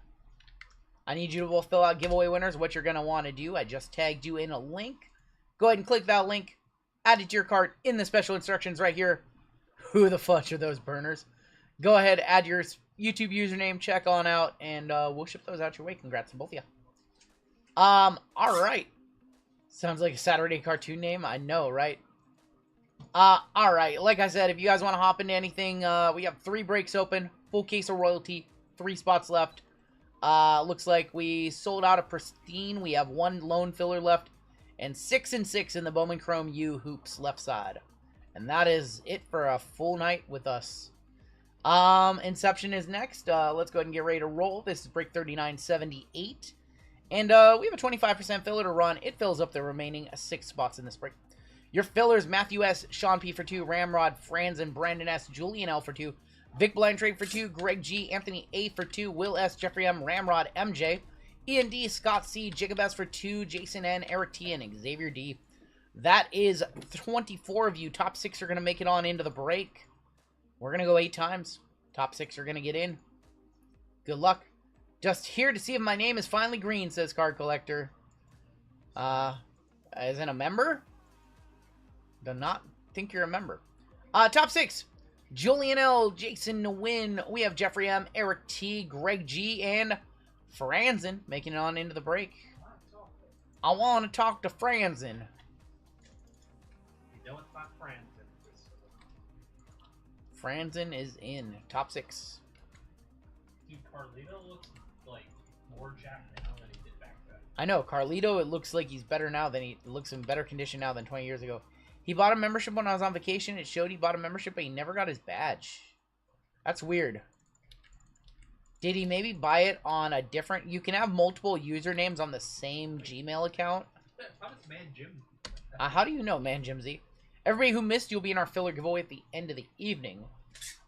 I need you to both fill out giveaway winners, what you're going to want to do. I just tagged you in a link. Go ahead and click that link. Add it to your cart in the special instructions right here. Who the fudge are those burners? Go ahead, add your YouTube username, check on out, and we'll ship those out your way. Congrats to both of you. All right. Sounds like a Saturday cartoon name. I know, right? All right. Like I said, if you guys want to hop into anything, we have 3 breaks open. Full case of Royalty. 3 spots left. Looks like we sold out of Pristine. We have 1 lone filler left. And 6 and 6 in the Bowman Chrome U hoops left side. And that is it for a full night with us. Inception is next. Let's go ahead and get ready to roll. This is break 3978. And we have a 25% filler to run. It fills up the remaining 6 spots in this break. Your fillers: Matthew S., Sean P. for 2, Ramrod, Franz, and Brandon S., Julian L. for 2, Vic Blantrade for 2, Greg G., Anthony A. for 2, Will S., Jeffrey M., Ramrod, MJ, Ian D., Scott C., Jacob S. for 2, Jason N., Eric T., and Xavier D. That is 24 of you. Top 6 are going to make it on into the break. We're going to go 8 times. Top 6 are going to get in. Good luck. Just here to see if my name is finally green, says Card Collector. As in a member? Do not think you're a member. Top 6. Julian L., Jason Nguyen. We have Jeffrey M., Eric T., Greg G., and Franzen making it on into the break. I want to talk to Franzen. You know it's not Franzen. Franzen is in. Top 6. Dude, Carlito looks like more jacked now than he did back then. I know, Carlito, it looks like he's better now than he looks in better condition now than 20 years ago. He bought a membership when I was on vacation. It showed he bought a membership, but he never got his badge. That's weird. Did he maybe buy it on a different... You can have multiple usernames on the same Gmail account. How does Man Jim? How do you know, Man Jimsy? Everybody who missed, you'll be in our filler giveaway at the end of the evening.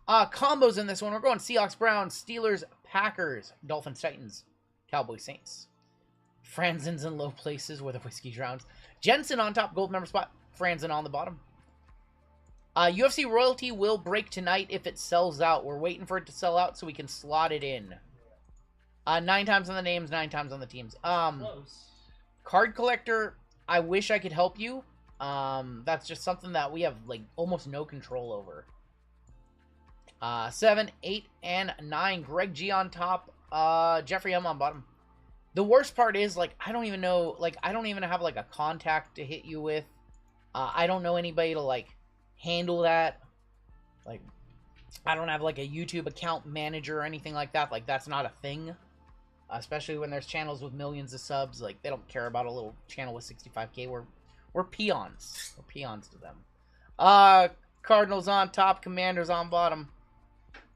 Combos in this one. We're going Seahawks, Browns, Steelers, Packers, Dolphins, Titans, Cowboys, Saints. Franzen's in low places where the whiskey drowns. Jensen on top, gold member spot. Franzen on the bottom. UFC Royalty will break tonight if it sells out. We're waiting for it to sell out so we can slot it in. 9 times on the names, 9 times on the teams. Close. Card Collector, I wish I could help you. That's just something that we have like almost no control over. 7, 8, and 9. Greg G on top. Jeffrey M on bottom. The worst part is, like, I don't even know, like, I don't even have like a contact to hit you with. I don't know anybody to like handle that. Like, I don't have like a YouTube account manager or anything like that. Like, that's not a thing. Especially when there's channels with millions of subs. Like, they don't care about a little channel with 65K. We're peons. We're peons to them. Cardinals on top, Commanders on bottom.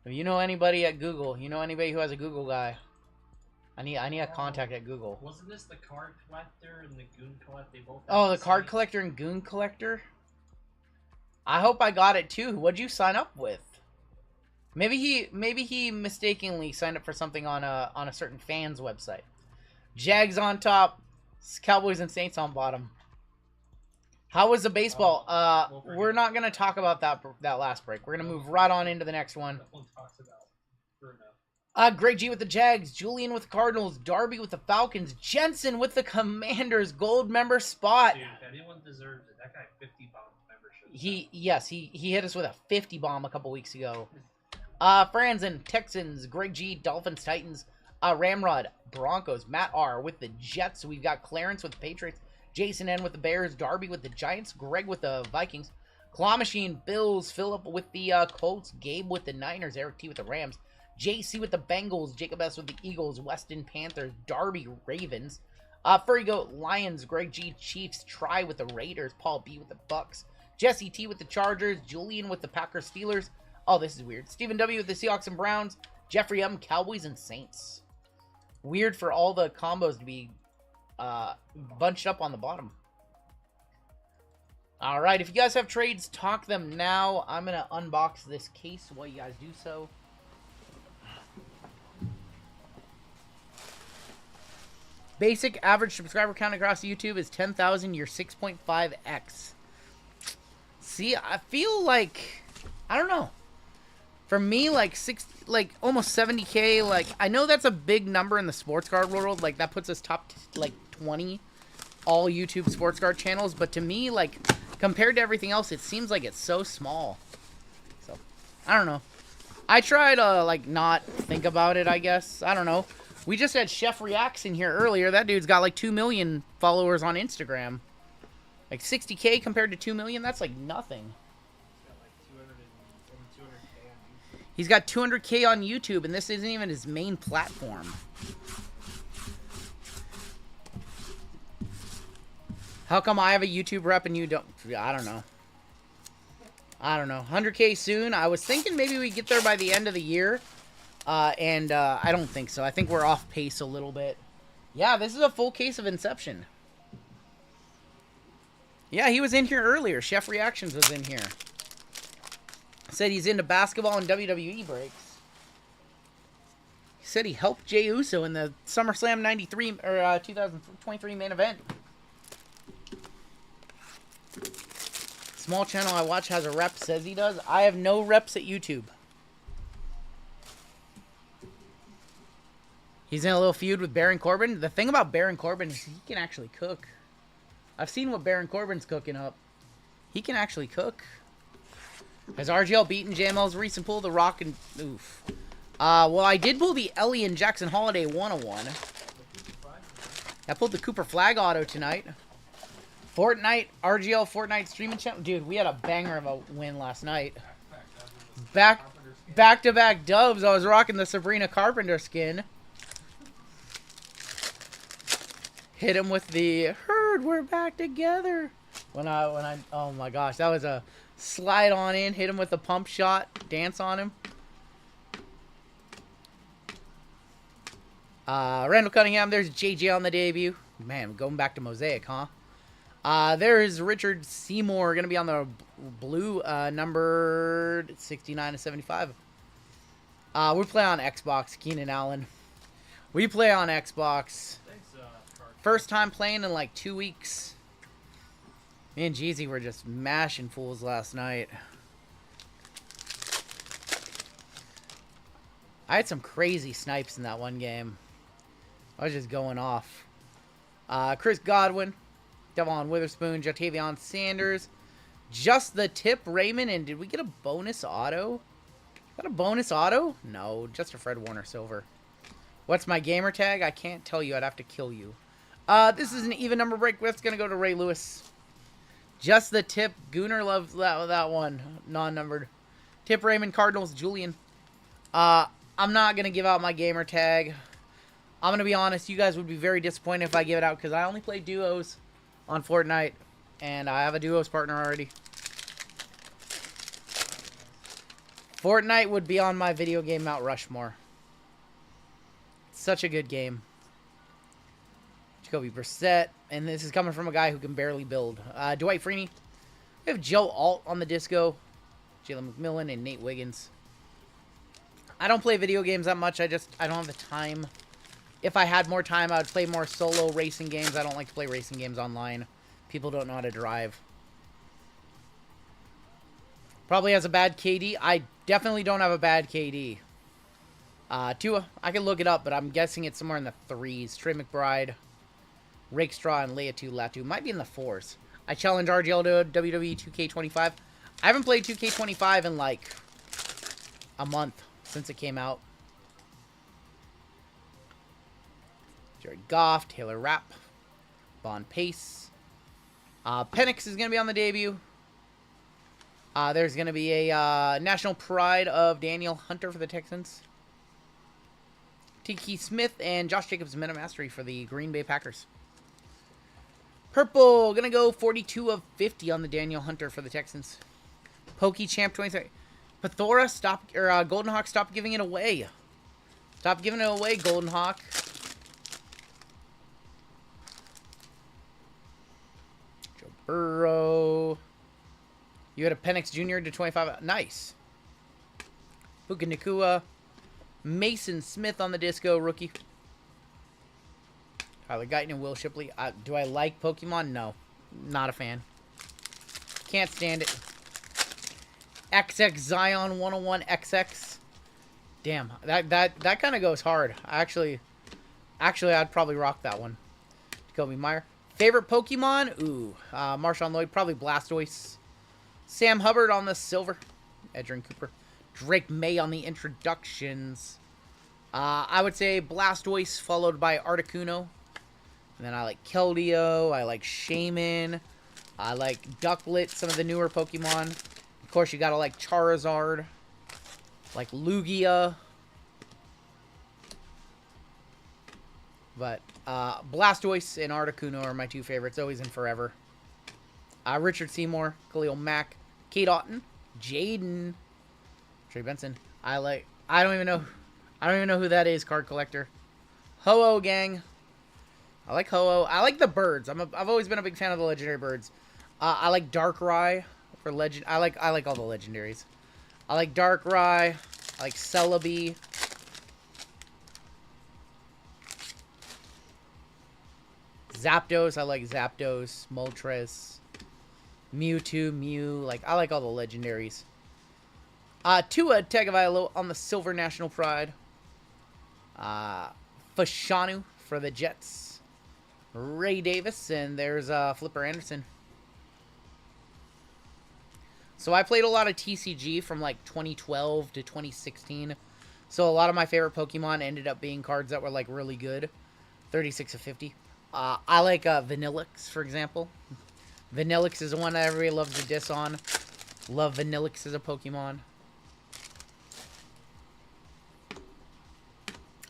If you know anybody at Google, you know anybody who has a Google guy, I need a contact at Google. Wasn't this the Card Collector and the Goon Collector? They both. Oh, the Card Collector and Goon Collector. I hope I got it too. What'd you sign up with? Maybe he mistakenly signed up for something on a certain fan's website. Jags on top, Cowboys and Saints on bottom. How was the baseball? We're not gonna talk about that last break. We're gonna move right on into the next one. That one talks about Bruno. Greg G with the Jags, Julian with the Cardinals, Darby with the Falcons, Jensen with the Commanders, gold member spot. Dude, if anyone deserves it, that guy 50 bomb membership. He hit us with a 50 bomb a couple weeks ago. Franzen, Texans, Greg G, Dolphins, Titans, Ramrod, Broncos, Matt R with the Jets. We've got Clarence with the Patriots, Jason N with the Bears, Darby with the Giants, Greg with the Vikings, Claw Machine, Bills, Philip with the Colts, Gabe with the Niners, Eric T with the Rams, JC with the Bengals, Jacob S with the Eagles, Weston Panthers, Darby Ravens, Furry Goat Lions, Greg G Chiefs, Try with the Raiders, Paul B with the Bucks, Jesse T with the Chargers, Julian with the Packers Steelers. Oh, this is weird. Stephen W with the Seahawks and Browns, Jeffrey M Cowboys and Saints. Weird for all the combos to be bunched up on the bottom. All right, if you guys have trades, talk them now. I'm gonna unbox this case while you guys do so. Basic average subscriber count across YouTube is 10,000. You're 6.5x. See, I feel like, I don't know. For me, like almost 70K. Like, I know that's a big number in the sports card world. Like, that puts us top like 20 all YouTube sports card channels. But to me, like, compared to everything else, it seems like it's so small. So, I don't know. I try to, like, not think about it, I guess. I don't know. We just had Chef Reacts in here earlier. That dude's got, like, 2 million followers on Instagram. Like, 60K compared to 2 million? That's, like, nothing. He's got 200K on YouTube, and this isn't even his main platform. How come I have a YouTube rep and you don't? I don't know. I don't know. 100K soon. I was thinking maybe we get there by the end of the year. And I don't think so. I think we're off pace a little bit. Yeah, this is a full case of Inception. Yeah, he was in here earlier. Chef Reactions was in here. Said he's into basketball and WWE breaks. He said he helped Jey Uso in the SummerSlam 93 or 2023 main event. Small channel I watch has a rep, says he does. I have no reps at YouTube. He's in a little feud with Baron Corbin. The thing about Baron Corbin is he can actually cook. I've seen what Baron Corbin's cooking up. He can actually cook. Has RGL beaten JML's recent pull? The Rock and... Oof. Well, I did pull the Ellie and Jackson Holiday 101. I pulled the Cooper Flag auto tonight. Fortnite, RGL Fortnite streaming channel. Dude, we had a banger of a win last night. Back-to-back dubs. I was rocking the Sabrina Carpenter skin. Hit him with the herd, we're back together. When I oh my gosh, that was a slide on in, hit him with a pump shot, dance on him. Randall Cunningham, there's JJ on the debut. Man, going back to Mosaic, huh? There's Richard Seymour, going to be on the blue, numbered 69 to 75. We play on Xbox, Keenan Allen. We play on Xbox. First time playing in like 2 weeks. Me and Jeezy were just mashing fools last night. I had some crazy snipes in that one game. I was just going off. Chris Godwin, Devon Witherspoon, Jatavion Sanders, Just the Tip, Raymond, and did we get a bonus auto? Got a bonus auto? No, just a Fred Warner Silver. What's my gamer tag? I can't tell you. I'd have to kill you. This is an even number break. It's going to go to Ray Lewis. Just the Tip. Gooner loves that one. Non-numbered. Tip, Raymond, Cardinals, Julian. I'm not going to give out my gamer tag. I'm going to be honest. You guys would be very disappointed if I give it out because I only play duos on Fortnite. And I have a duos partner already. Fortnite would be on my video game Mount Rushmore. It's such a good game. Jacoby Brissett. And this is coming from a guy who can barely build. Dwight Freeney. We have Joe Alt on the disco. Jalen McMillan and Nate Wiggins. I don't play video games that much. I don't have the time. If I had more time, I would play more solo racing games. I don't like to play racing games online. People don't know how to drive. Probably has a bad KD. I definitely don't have a bad KD. Tua, I can look it up, but I'm guessing it's somewhere in the 3s. Trey McBride, Rakestraw, and Leatu Latu. Might be in the 4s. I challenge RGL to WWE 2K25. I haven't played 2K25 in like a month since it came out. Jared Goff, Taylor Rapp, Bon Pace. Penix is going to be on the debut. There's going to be a National Pride of Daniel Hunter for the Texans. Tiki Smith and Josh Jacobs Meta Mastery for the Green Bay Packers. Purple, going to go 42 of 50 on the Daniel Hunter for the Texans. Pokey Champ 23. Pathora, stop, or Golden Hawk, stop giving it away. Stop giving it away, Golden Hawk. Joe Burrow. You had a Penix Jr. to 25. Nice. Puka Nakua. Mason Smith on the disco, rookie. Tyler Guyton and Will Shipley. Do I like Pokemon? No. Not a fan. Can't stand it. XX Zion 101 XX. Damn, that kind of goes hard. Actually, I'd probably rock that one. Jacoby Meyer. Favorite Pokemon? Ooh, Marshawn Lloyd, probably Blastoise. Sam Hubbard on the silver. Edgerrin Cooper. Drake May on the introductions. I would say Blastoise followed by Articuno. And then I like Keldeo. I like Shaman. I like Ducklet, some of the newer Pokemon. Of course, you gotta like Charizard. Like Lugia. But Blastoise and Articuno are my two favorites, always and forever. Richard Seymour, Khalil Mack, Kate Otten, Jaden, Trey Benson. I don't even know who that is. Card collector. Ho-Oh gang. I like Ho-Oh. I like the birds. I've always been a big fan of the legendary birds. I like Darkrai for legend. I like all the legendaries. I like Darkrai. I like Celebi. Zapdos. I like Zapdos. Moltres. Mewtwo. Mew. I like all the legendaries. Tua Tagovailoa on the Silver National Pride. Fashanu for the Jets. Ray Davis. And there's Flipper Anderson. So I played a lot of TCG from like 2012 to 2016. So a lot of my favorite Pokemon ended up being cards that were like really good. 36 of 50. I like Vanillix, for example. Vanillix is the one that everybody loves to diss on. Love Vanillix as a Pokemon.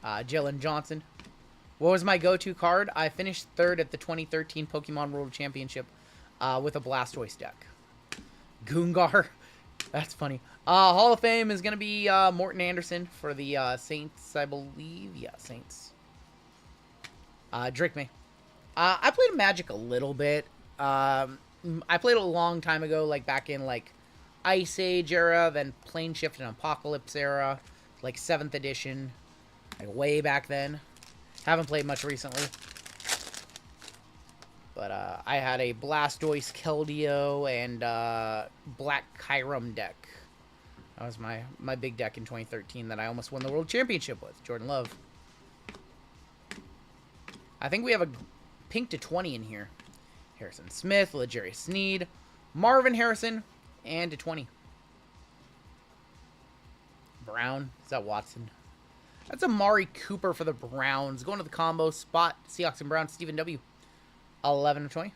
Jalen Johnson. What was my go-to card? I finished third at the 2013 Pokemon World Championship with a Blastoise deck. Goongar. That's funny. Hall of Fame is going to be Morton Anderson for the Saints, I believe. Yeah, Saints. Drake May. I played Magic a little bit. I played a long time ago, like back in like Ice Age era, then Plane Shift and Apocalypse era, like 7th edition, like way back then. Haven't played much recently. But I had a Blastoise, Keldeo, and Black Kyurem deck. That was my big deck in 2013 that I almost won the World Championship with. Jordan Love. I think we have a pink to 20 in here. Harrison Smith, Legarius Sneed, Marvin Harrison, and to 20. Brown. Is that Watson? That's Amari Cooper for the Browns. Going to the combo spot. Seahawks and Browns. Stephen W. 11 of 20.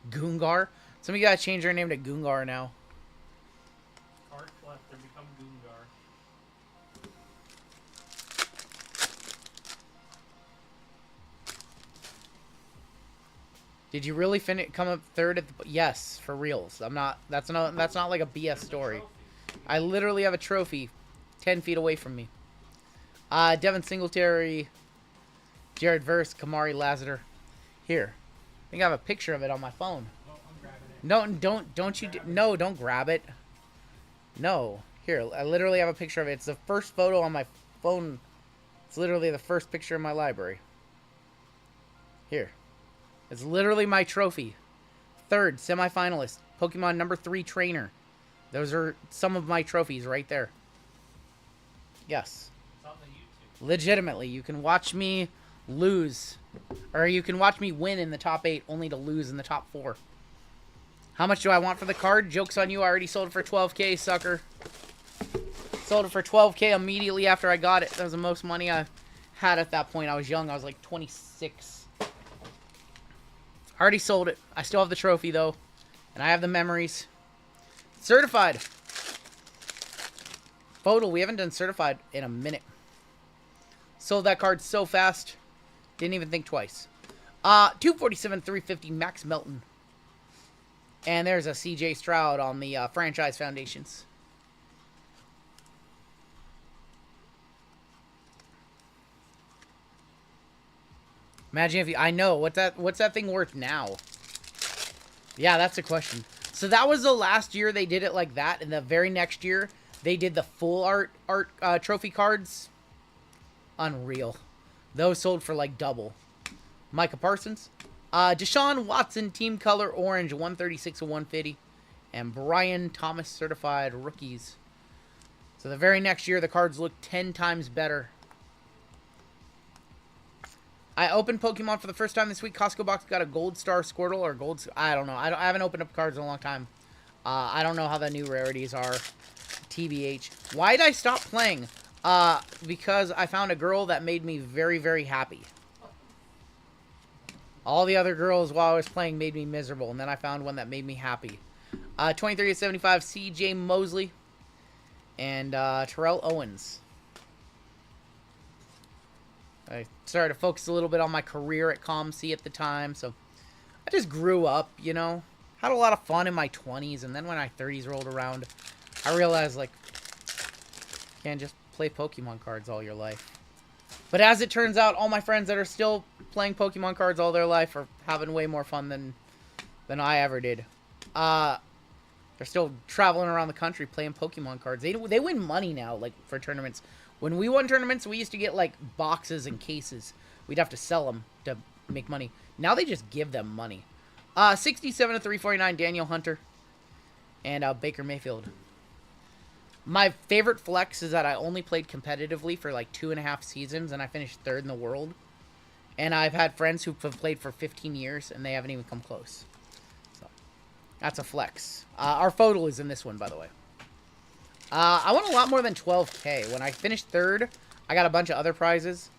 Goongar. Some of you guys change their name to Goongar now. Card collector, become Goongar. Did you really come up third at the... Yes, for reals. I'm not... That's not like a BS story. I literally have a trophy 10 feet away from me. Devin Singletary, Jared Verse, Kamari Lassiter. Here. I think I have a picture of it on my phone. No, don't grab it. No. Here, I literally have a picture of it. It's the first photo on my phone. It's literally the first picture in my library. Here. It's literally my trophy. Third, semifinalist. Pokemon number 3 trainer. Those are some of my trophies right there. Yes. It's on the YouTube. Legitimately, you can watch me lose. Or you can watch me win in the top 8, only to lose in the top 4. How much do I want for the card? Joke's on you, I already sold it for $12K, sucker. Sold it for $12K immediately after I got it. That was the most money I had at that point. I was young, I was like 26. Already sold it. I still have the trophy, though. And I have the memories. Certified. Photo, we haven't done certified in a minute. Sold that card so fast. Didn't even think twice. 247, 350, Max Melton. And there's a CJ Stroud on the franchise foundations. Imagine if you... I know. What's that thing worth now? Yeah, that's the question. So that was the last year they did it like that. And the very next year, they did the full art trophy cards. Unreal. Those sold for like double. Micah Parsons. Deshaun Watson, team color orange, 136 of 150. and Brian Thomas certified rookies. So the very next year, the cards look 10 times better. I opened Pokemon for the first time this week. Costco box got a Gold Star Squirtle or Gold... I don't know. I haven't opened up cards in a long time. I don't know how the new rarities are. TBH. Why did I stop playing? Because I found a girl that made me very, very happy. All the other girls while I was playing made me miserable, and then I found one that made me happy. 23/75 CJ Mosley and Terrell Owens. I started to focus a little bit on my career at ComC at the time, so I just grew up, you know. Had a lot of fun in my 20s, and then when my 30s rolled around, I realized, like, you can't just play Pokemon cards all your life. But as it turns out, all my friends that are still playing Pokemon cards all their life are having way more fun than I ever did. They're still traveling around the country playing Pokemon cards. They win money now, like, for tournaments. When we won tournaments, we used to get, like, boxes and cases. We'd have to sell them to make money. Now they just give them money. 67/349, Daniel Hunter. And Baker Mayfield. My favorite flex is that I only played competitively for, like, 2.5 seasons, and I finished 3rd in the world. And I've had friends who have played for 15 years, and they haven't even come close. So, that's a flex. Our photo is in this one, by the way. I won a lot more than 12K. When I finished 3rd, I got a bunch of other prizes.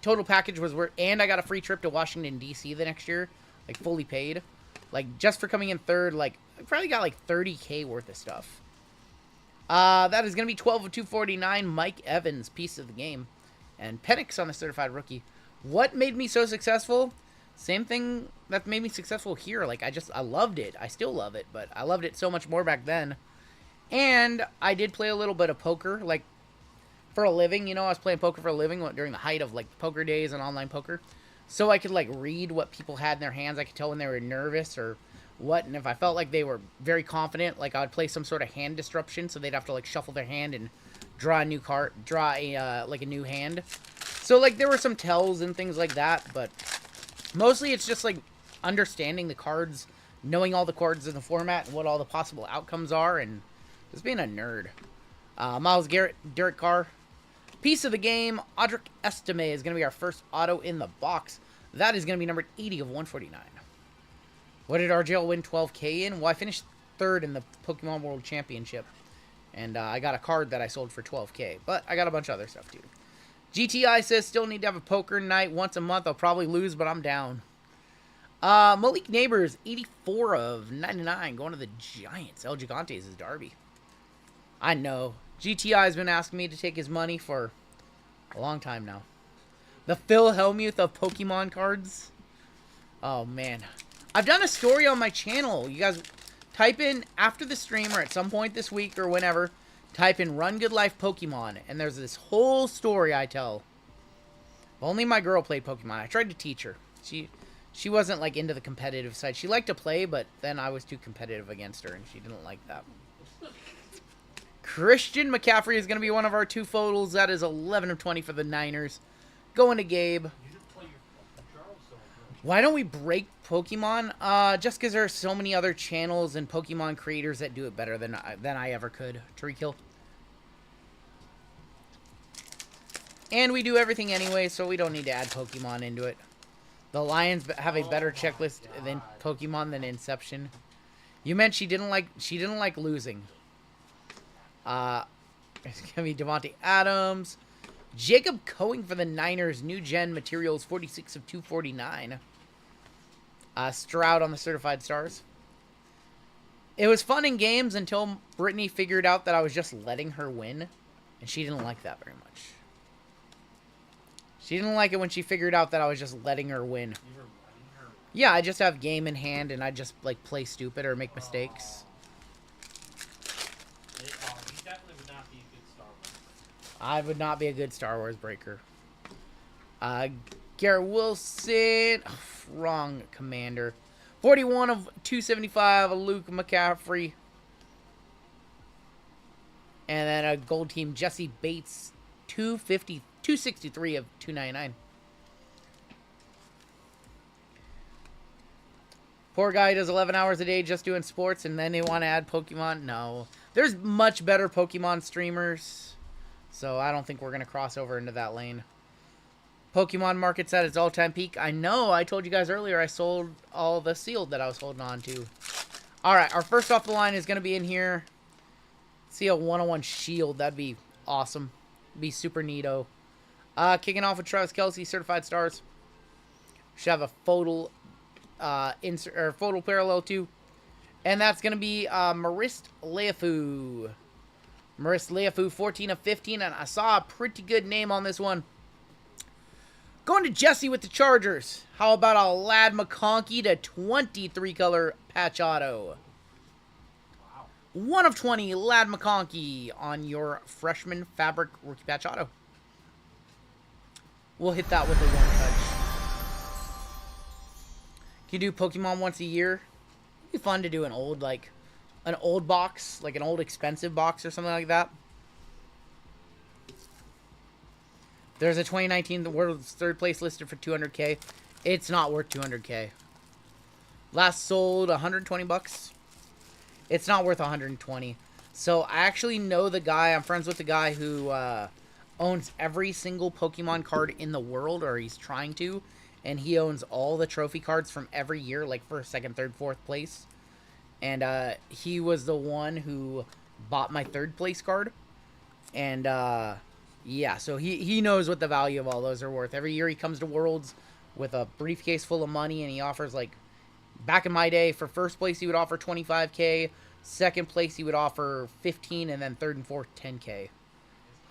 Total package was worth... And I got a free trip to Washington, D.C. the next year. Like, fully paid. Like, just for coming in 3rd, like, I probably got, like, 30K worth of stuff. That is going to be 12/249, Mike Evans, piece of the game. And Penix on the certified rookie. What made me so successful? Same thing that made me successful here. Like, I loved it. I still love it, but I loved it so much more back then. And I did play a little bit of poker, like, for a living. You know, I was playing poker for a living during the height of, like, poker days and online poker. So I could, like, read what people had in their hands. I could tell when they were nervous or what. And if I felt like they were very confident, like, I would play some sort of hand disruption. So they'd have to, like, shuffle their hand and draw a new card, like, a new hand. So, like, there were some tells and things like that. But mostly it's just, like, understanding the cards, knowing all the cards in the format and what all the possible outcomes are, and just being a nerd. Myles Garrett, Derek Carr. Piece of the game, Audric Estime is going to be our first auto in the box. That is going to be numbered 80 of 149. What did RGL win 12K in? Well, I finished 3rd in the Pokemon World Championship. And I got a card that I sold for 12K. But I got a bunch of other stuff, too. GTI says, still need to have a poker night once a month. I'll probably lose, but I'm down. Malik Neighbors, 84 of 99, going to the Giants. El Gigantes is Derby. I know. GTI has been asking me to take his money for a long time now. The Phil Hellmuth of Pokemon cards. Oh, man. I've done a story on my channel. You guys type in after the stream or at some point this week or whenever. Type in Rungoodlife Pokemon. And there's this whole story I tell. Only my girl played Pokemon. I tried to teach her. She wasn't, like, into the competitive side. She liked to play, but then I was too competitive against her, and she didn't like that. Christian McCaffrey is going to be one of our 2 photos. That is 11 of 20 for the Niners. Going to Gabe. Why don't we break Pokemon? Just because there are so many other channels and Pokemon creators that do it better than I ever could. Tariq. And we do everything anyway, so we don't need to add Pokemon into it. The Lions have a better checklist than Pokemon than Inception. You meant she didn't like losing. It's gonna be Devontae Adams, Jacob Coing for the Niners, new gen materials, 46 of 249. Stroud on the certified stars. It was fun in games until Brittany figured out that I was just letting her win, and she didn't like that very much. She didn't like it when she figured out that I was just letting her win. Yeah, I just have game in hand, and I just, like, play stupid or make mistakes. I would not be a good Star Wars breaker. Garrett Wilson. Oh, wrong commander. 41 of 275, Luke McCaffrey. And then a gold team, Jesse Bates, 263 of 299. Poor guy does 11 hours a day just doing sports, and then they want to add Pokemon. No. There's much better Pokemon streamers, so I don't think we're going to cross over into that lane. Pokemon market's at its all-time peak. I know. I told you guys earlier I sold all the sealed that I was holding on to. All right, our first off the line is going to be in here. See a 101 shield. That'd be awesome. Be super neato. Kicking off with Travis Kelce, Certified Stars. Should have a photo photo parallel too. And that's going to be Marist Leafu. Marist Leafu, 14 of 15. And I saw a pretty good name on this one. Going to Jesse with the Chargers. How about a Lad McConkey to 23 color patch auto? Wow. 1 of 20 Lad McConkey on your freshman fabric rookie patch auto. We'll hit that with a 1 touch. Can you do Pokemon once a year? It'd be fun to do an old, like, an old box, like an old expensive box or something like that. There's a 2019, the world's third place listed for 200K. It's not worth 200K. Last sold 120 bucks. It's not worth 120. So I actually know the guy. I'm friends with the guy who owns every single Pokemon card in the world, or he's trying to. And he owns all the trophy cards from every year, like first, second, third, fourth place. And he was the one who bought my third place card. And yeah, so he knows what the value of all those are worth. Every year he comes to Worlds with a briefcase full of money, and he offers, like, back in my day, for first place he would offer 25K, second place he would offer 15, and then third and fourth 10K.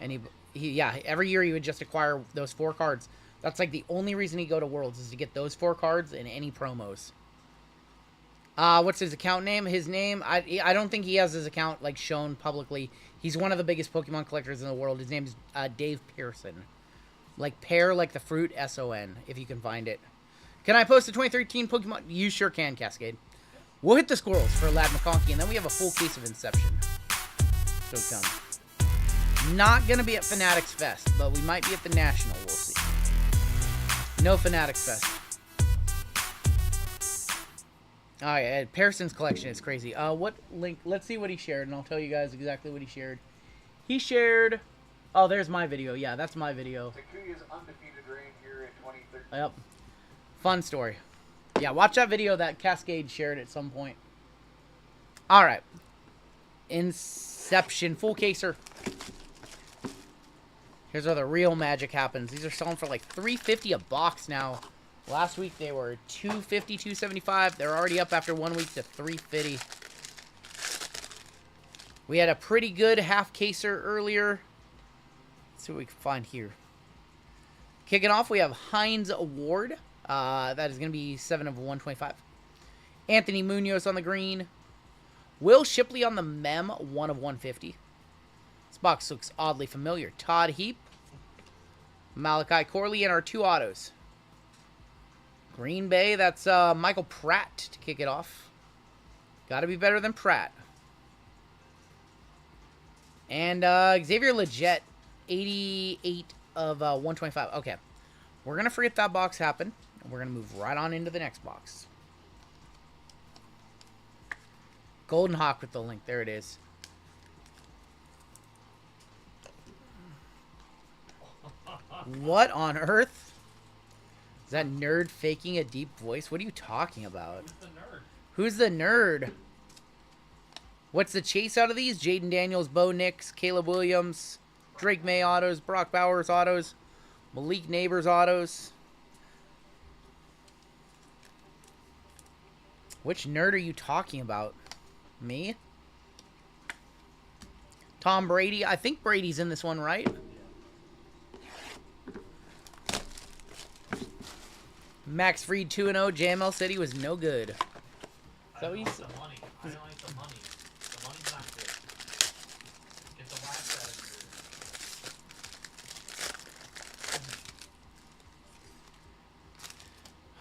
And yeah, every year he would just acquire those 4 cards. That's like the only reason he'd go to Worlds, is to get those 4 cards and any promos. What's his account name? His name, I don't think he has his account, like, shown publicly. He's one of the biggest Pokemon collectors in the world. His name is Dave Pearson. Like, pear, like the fruit, S-O-N, if you can find it. Can I post a 2013 Pokemon? You sure can, Cascade. We'll hit the squirrels for Lad McConkey, and then we have a full case of Inception. So come. Not going to be at Fanatics Fest, but we might be at the National. We'll see. No Fanatics Fest. Oh, yeah, Pearson's collection is crazy. What link? Let's see what he shared, and I'll tell you guys exactly what he shared. He shared... Oh, there's my video. Yeah, that's my video. Takuya's undefeated reign here in 2013. Yep. Fun story. Yeah, watch that video that Cascade shared at some point. All right. Inception. Full caser. Here's where the real magic happens. These are selling for like $3.50 a box now. Last week they were $2.50, $2.75. They're already up after 1 week to $3.50. We had a pretty good half caser earlier. Let's see what we can find here. Kicking off, we have Heinz Award. That is going to be 7 of 125. Anthony Munoz on the green. Will Shipley on the mem, 1 of 150. This box looks oddly familiar. Todd Heap. Malachi Corley, and our 2 autos. Green Bay, that's Michael Pratt to kick it off. Got to be better than Pratt. And Xavier Legette, 88 of 125. Okay. We're going to forget that box happened. And we're going to move right on into the next box. Golden Hawk with the link. There it is. What on earth? Is that nerd faking a deep voice? What are you talking about? Who's the nerd? Who's the nerd? What's the chase out of these? Jaden Daniels, Bo Nix, Caleb Williams, Drake May autos, Brock Bowers autos, Malik Neighbors autos. Which nerd are you talking about? Me? Tom Brady? I think Brady's in this one, right? Max Fried 2-0. JML said he was no good. I don't like the money. I don't like the money. The money's not good. Get the last out of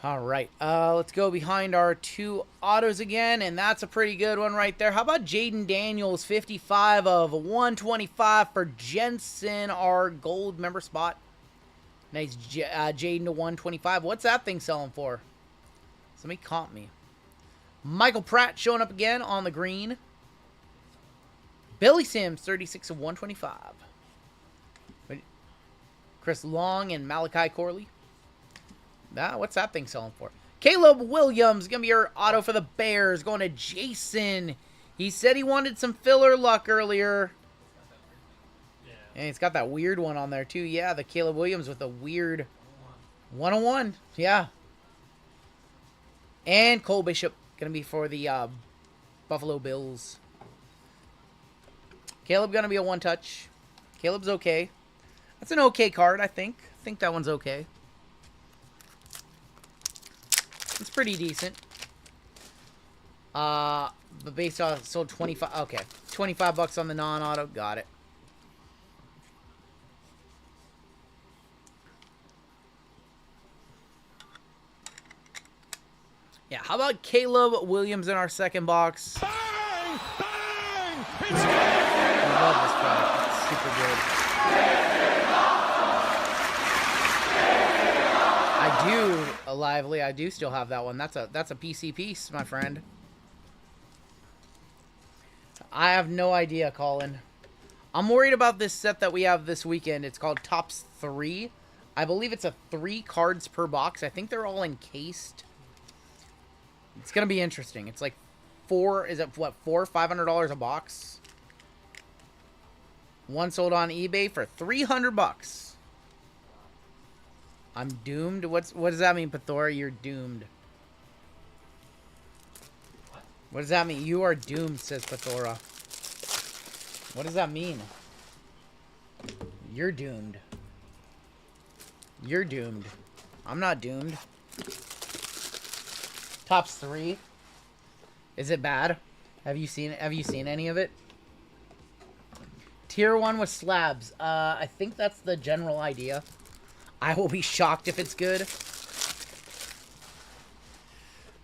here. All right. Let's go behind our 2 autos again, and that's a pretty good one right there. How about Jaden Daniels, 55 of 125 for Jensen, our gold member spot. Nice Jaden to 125. What's that thing selling for? Somebody comp me. Michael Pratt showing up again on the green. Billy Sims, 36 of 125. Chris Long and Malachi Corley. What's that thing selling for? Caleb Williams, going to be your auto for the Bears. Going to Jason. He said he wanted some filler luck earlier. And he's got that weird one on there, too. Yeah, the Caleb Williams with the weird 101. Yeah. And Cole Bishop, going to be for the Buffalo Bills. Caleb going to be a one-touch. Caleb's okay. That's an okay card, I think. I think that one's okay. It's pretty decent. But based on, sold 25. Okay. 25 bucks on the non-auto. Got it. Yeah, how about Caleb Williams in our second box? Bang! Bang! I love this product. It's super good. I do, Lively. I do still have that one. That's a PC piece, my friend. I have no idea, Colin. I'm worried about this set that we have this weekend. It's called Tops 3. I believe it's a 3 cards per box. I think they're all encased. It's going to be interesting. It's like $500 a box? One sold on eBay for 300 bucks. I'm doomed? What does that mean, Pathora? You're doomed. What does that mean? You are doomed, says Pathora. What does that mean? You're doomed. You're doomed. I'm not doomed. Tops 3. Is it bad? Have you seen any of it? Tier 1 with slabs. I think that's the general idea. I will be shocked if it's good.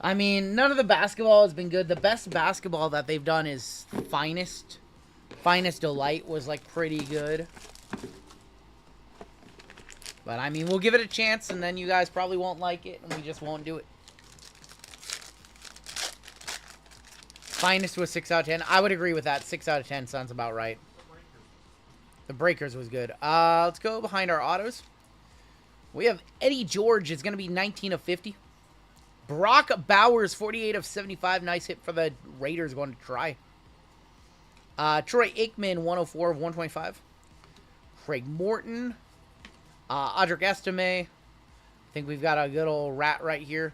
I mean, none of the basketball has been good. The best basketball that they've done is Finest. Finest Delight was, like, pretty good. But, I mean, we'll give it a chance, and then you guys probably won't like it, and we just won't do it. Finest was 6 out of 10. I would agree with that. 6 out of 10 sounds about right. The Breakers was good. Let's go behind our autos. We have Eddie George. It's going to be 19 of 50. Brock Bowers, 48 of 75. Nice hit for the Raiders going to try. Troy Aikman, 104 of 125. Craig Morton. Audric Estime. I think we've got a good old rat right here.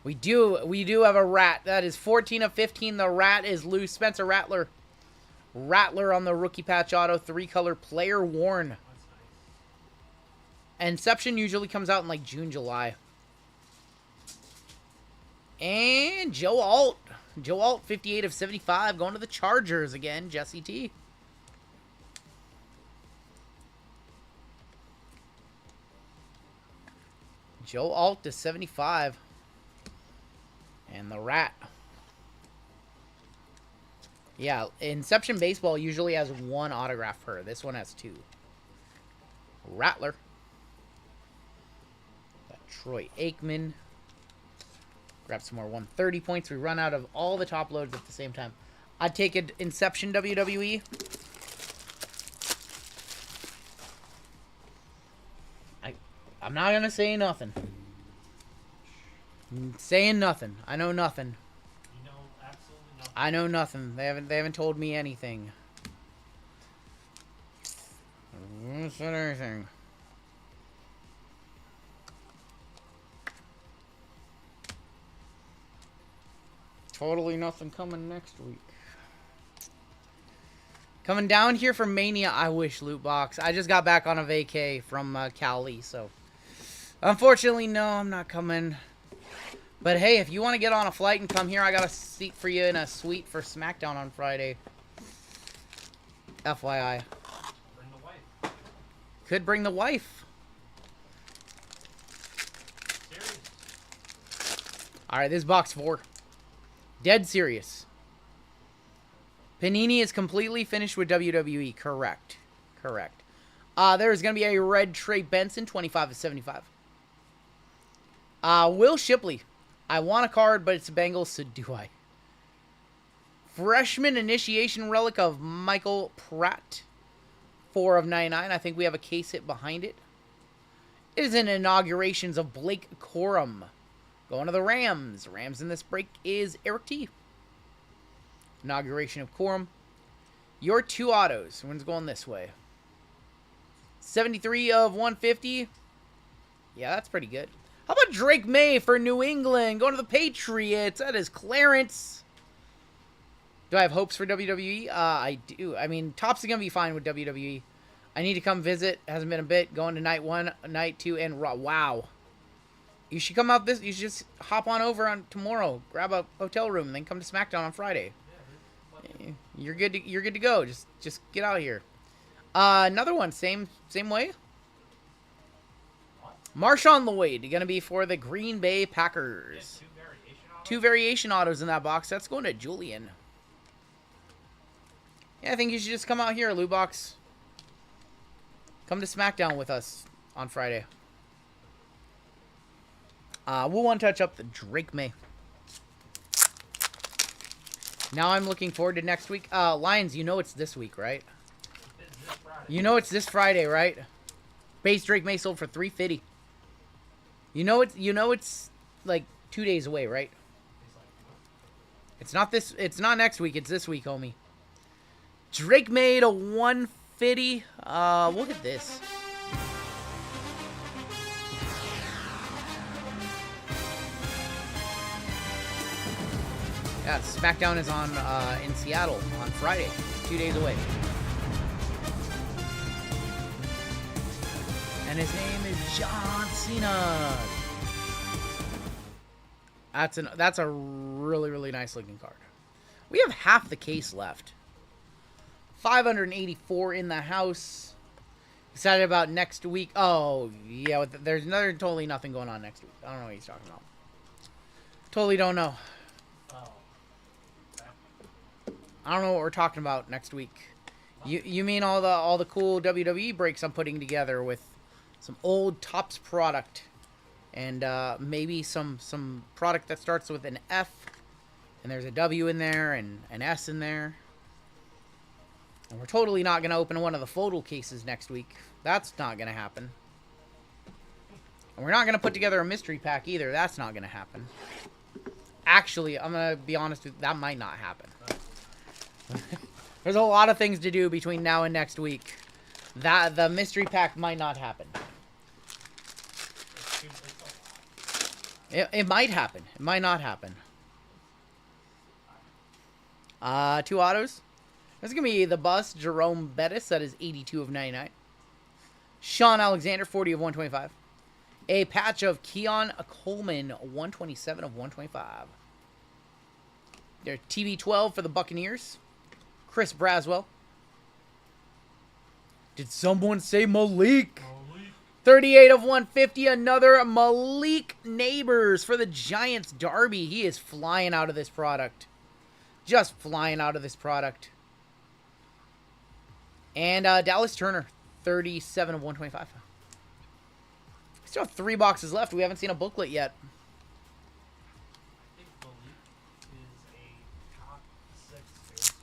We do have a rat. That is 14 of 15. The rat is loose. Spencer Rattler. Rattler on the rookie patch auto. 3-color player worn. Inception usually comes out in like June, July. And Joe Alt. Joe Alt, 58 of 75. Going to the Chargers again. Jesse T. Joe Alt to 75. And the rat. Yeah, Inception Baseball usually has 1 autograph per. This one has 2. Rattler. Troy Aikman. Grab some more 130 points. We run out of all the top loads at the same time. I'd take an Inception WWE. I'm not going to say nothing. I'm saying nothing. I know nothing. You know absolutely nothing. I know nothing. They haven't told me anything. I haven't said anything. Totally nothing coming next week. Coming down here for Mania, I wish loot box. I just got back on a vacay from Cali, so unfortunately, no, I'm not coming. But hey, if you want to get on a flight and come here, I got a seat for you in a suite for SmackDown on Friday. FYI. Bring the wife. Could bring the wife. Serious. Alright, this is box 4. Dead serious. Panini is completely finished with WWE. Correct. Correct. There's going to be a red Trey Benson, 25 of 75. Will Shipley. I want a card, but it's a Bengals, so do I. Freshman initiation relic of Michael Pratt. 4 of 99. I think we have a case hit behind it. It is an inaugurations of Blake Corum. Going to the Rams. Rams in this break is Eric T. Inauguration of Corum. Your 2 autos. One's going this way. 73 of 150. Yeah, that's pretty good. How about Drake May for New England? Going to the Patriots. That is Clarence. Do I have hopes for WWE? I do. I mean, Topps is going to be fine with WWE. I need to come visit. Hasn't been a bit. Going to night 1, night 2, and Raw. Wow. You should come out this. You should just hop on over on tomorrow. Grab a hotel room and then come to SmackDown on Friday. You're good to go. Just get out here. Another one. Same way. Marshawn Lloyd. Going to be for the Green Bay Packers. 2 variation autos in that box. That's going to Julian. Yeah, I think you should just come out here, Lou Box. Come to SmackDown with us on Friday. We'll one touch up the Drake May. Now I'm looking forward to next week. Lions, you know it's this week, right? You know it's this Friday, right? Base Drake May sold for $350. You know it's like 2 days away, right? It's not next week, it's this week, homie. Drake May to 150. Look at this. Yeah, SmackDown is on in Seattle on Friday, 2 days away. And his name is John Cena. That's a really, really nice looking card. We have half the case left. 584 in the house. Excited about next week. Oh, yeah, there's totally nothing going on next week. I don't know what he's talking about. Totally don't know. I don't know what we're talking about next week. You mean all the cool WWE breaks I'm putting together with some old Topps product and maybe some product that starts with an F and there's a W in there and an S in there. And we're totally not going to open one of the photo cases next week. That's not going to happen. And we're not going to put together a mystery pack either. That's not going to happen. Actually, I'm going to be honest with you, that might not happen. There's a lot of things to do between now and next week. The mystery pack might not happen. It might happen. It might not happen. 2 autos. This is going to be the bus, Jerome Bettis. That is 82 of 99. Sean Alexander, 40 of 125. A patch of Keon Coleman, 127 of 125. There's TB12 for the Buccaneers. Chris Braswell. Did someone say Malik? 38 of 150. Another Malik Neighbors for the Giants Derby. He is flying out of this product. Just flying out of this product. And Dallas Turner, 37 of 125. We still have 3 boxes left. We haven't seen a booklet yet. I think Malik is a top 6 fantasy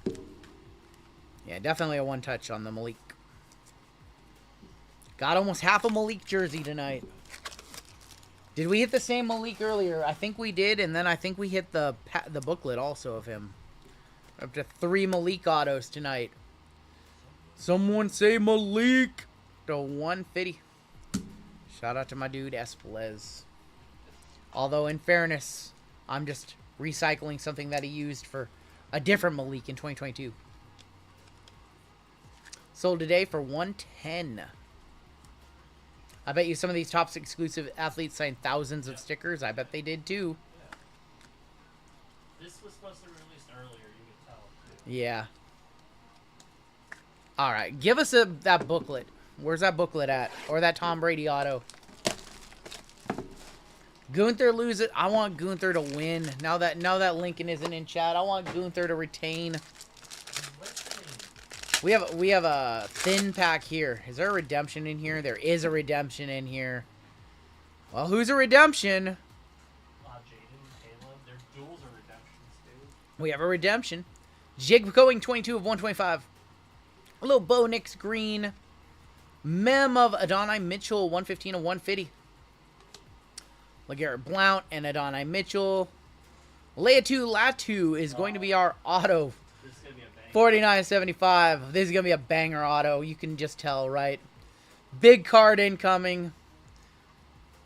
wide. Yeah, definitely a one touch on the Malik. Got almost half a Malik jersey tonight. Did we hit the same Malik earlier? I think we did, and then I think we hit the booklet also of him. Up to 3 Malik autos tonight. Someone say Malik to 150. Shout out to my dude Esplez. Although, in fairness, I'm just recycling something that he used for a different Malik in 2022. Sold today for 110. I bet you some of these Topps exclusive athletes signed thousands of stickers. I bet they did too. This was supposed to be released earlier, you can tell. Yeah. All right, give us that booklet. Where's that booklet at? Or that Tom Brady auto? Gunther lose it. I want Gunther to win. Now that Lincoln isn't in chat, I want Gunther to retain. We have a thin pack here. Is there a redemption in here? There is a redemption in here. Well, who's a redemption? Jaden, Caleb, their duels are redemptions, dude. We have a redemption. Jig going 22 of 125. A little Bo Nix green. Mem of Adonai Mitchell, 115 of 150. LeGarrette Blount and Adonai Mitchell. Leatu Latu is going to be our auto. This is going to be a banger. 49.75. This is going to be a banger auto. You can just tell, right? Big card incoming.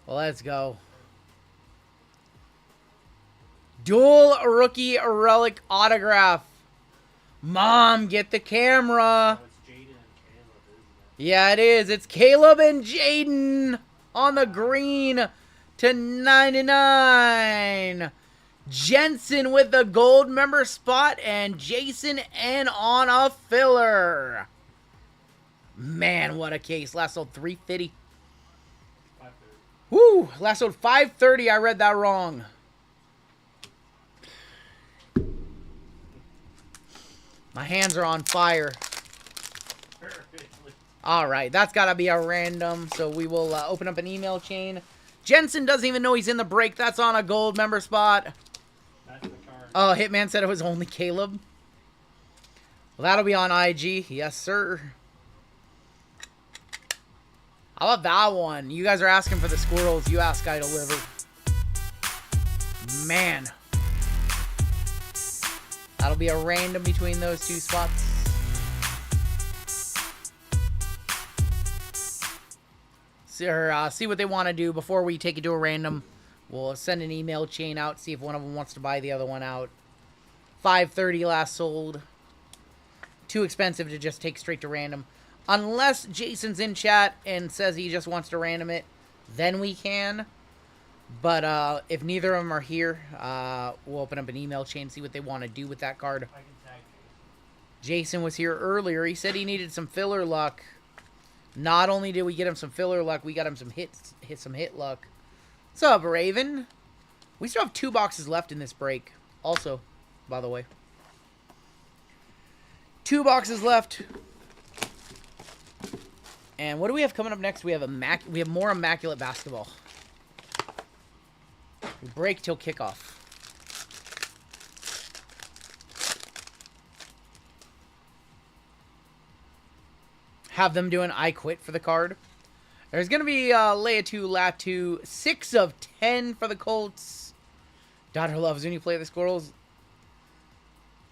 Well, let's go. Dual rookie relic autograph. Mom, get the camera. Oh, it's Jaden and Caleb, isn't it? Yeah, it is. It's Caleb and Jaden on the green to 99. Jensen with the gold member spot and Jason N on a filler. Man, what a case. Last sold 350. 530. Woo! Last sold 530. I read that wrong. My hands are on fire. All right, that's got to be a random. So we will open up an email chain. Jensen doesn't even know he's in the break. That's on a gold member spot. That's the card. Oh, Hitman said it was only Caleb. Well, that'll be on IG. Yes, sir. How about that one? You guys are asking for the squirrels. You ask, I deliver. Man. That'll be a random between those two spots. See what they want to do before we take it to a random. We'll send an email chain out, see if one of them wants to buy the other one out. 530 last sold. Too expensive to just take straight to random. Unless Jason's in chat and says he just wants to random it, then we can. But if neither of them are here, we'll open up an email chain, see what they want to do with that card. I can tag Jason was here earlier. He said he needed some filler luck. Not only did we get him some filler luck, we got him some hit luck. What's up, Raven? We still have 2 boxes left in this break. Also, by the way. 2 boxes left. And what do we have coming up next? We have more Immaculate basketball. We break till kickoff. Have them doing I quit for the card. There's going to be Leatu Latu, 6 of 10 for the Colts. Daughter loves when you play the Squirrels.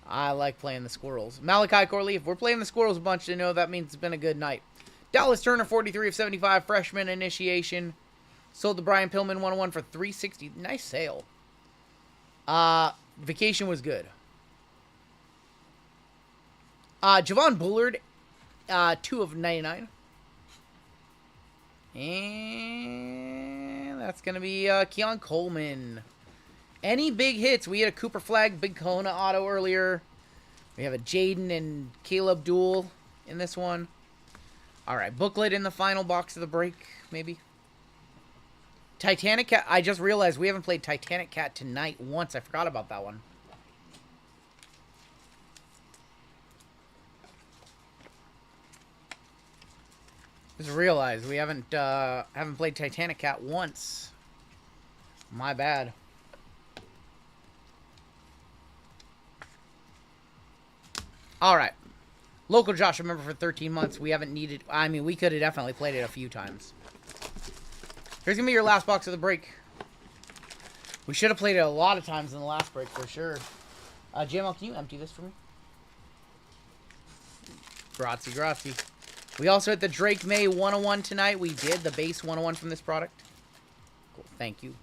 I like playing the Squirrels. Malachi Corley, if we're playing the Squirrels a bunch, you know that means it's been a good night. Dallas Turner, 43 of 75, freshman initiation. Sold to Brian Pillman, 101 for $360. Nice sale. Vacation was good. Javon Bullard, 2 of 99. And that's going to be Keon Coleman. Any big hits? We had a Cooper Flag, Big Kona auto earlier. We have a Jaden and Caleb duel in this one. All right, booklet in the final box of the break, maybe. Titanic Cat. I just realized we haven't played Titanic Cat tonight once. I forgot about that one. Just realized we haven't played Titanic Cat once. My bad. All right. Local Josh, remember for 13 months, we haven't needed... I mean, we could have definitely played it a few times. Here's going to be your last box of the break. We should have played it a lot of times in the last break, for sure. JML, can you empty this for me? Grazie, grazie. We also hit the Drake May 101 tonight. We did the base 101 from this product. Cool, thank you.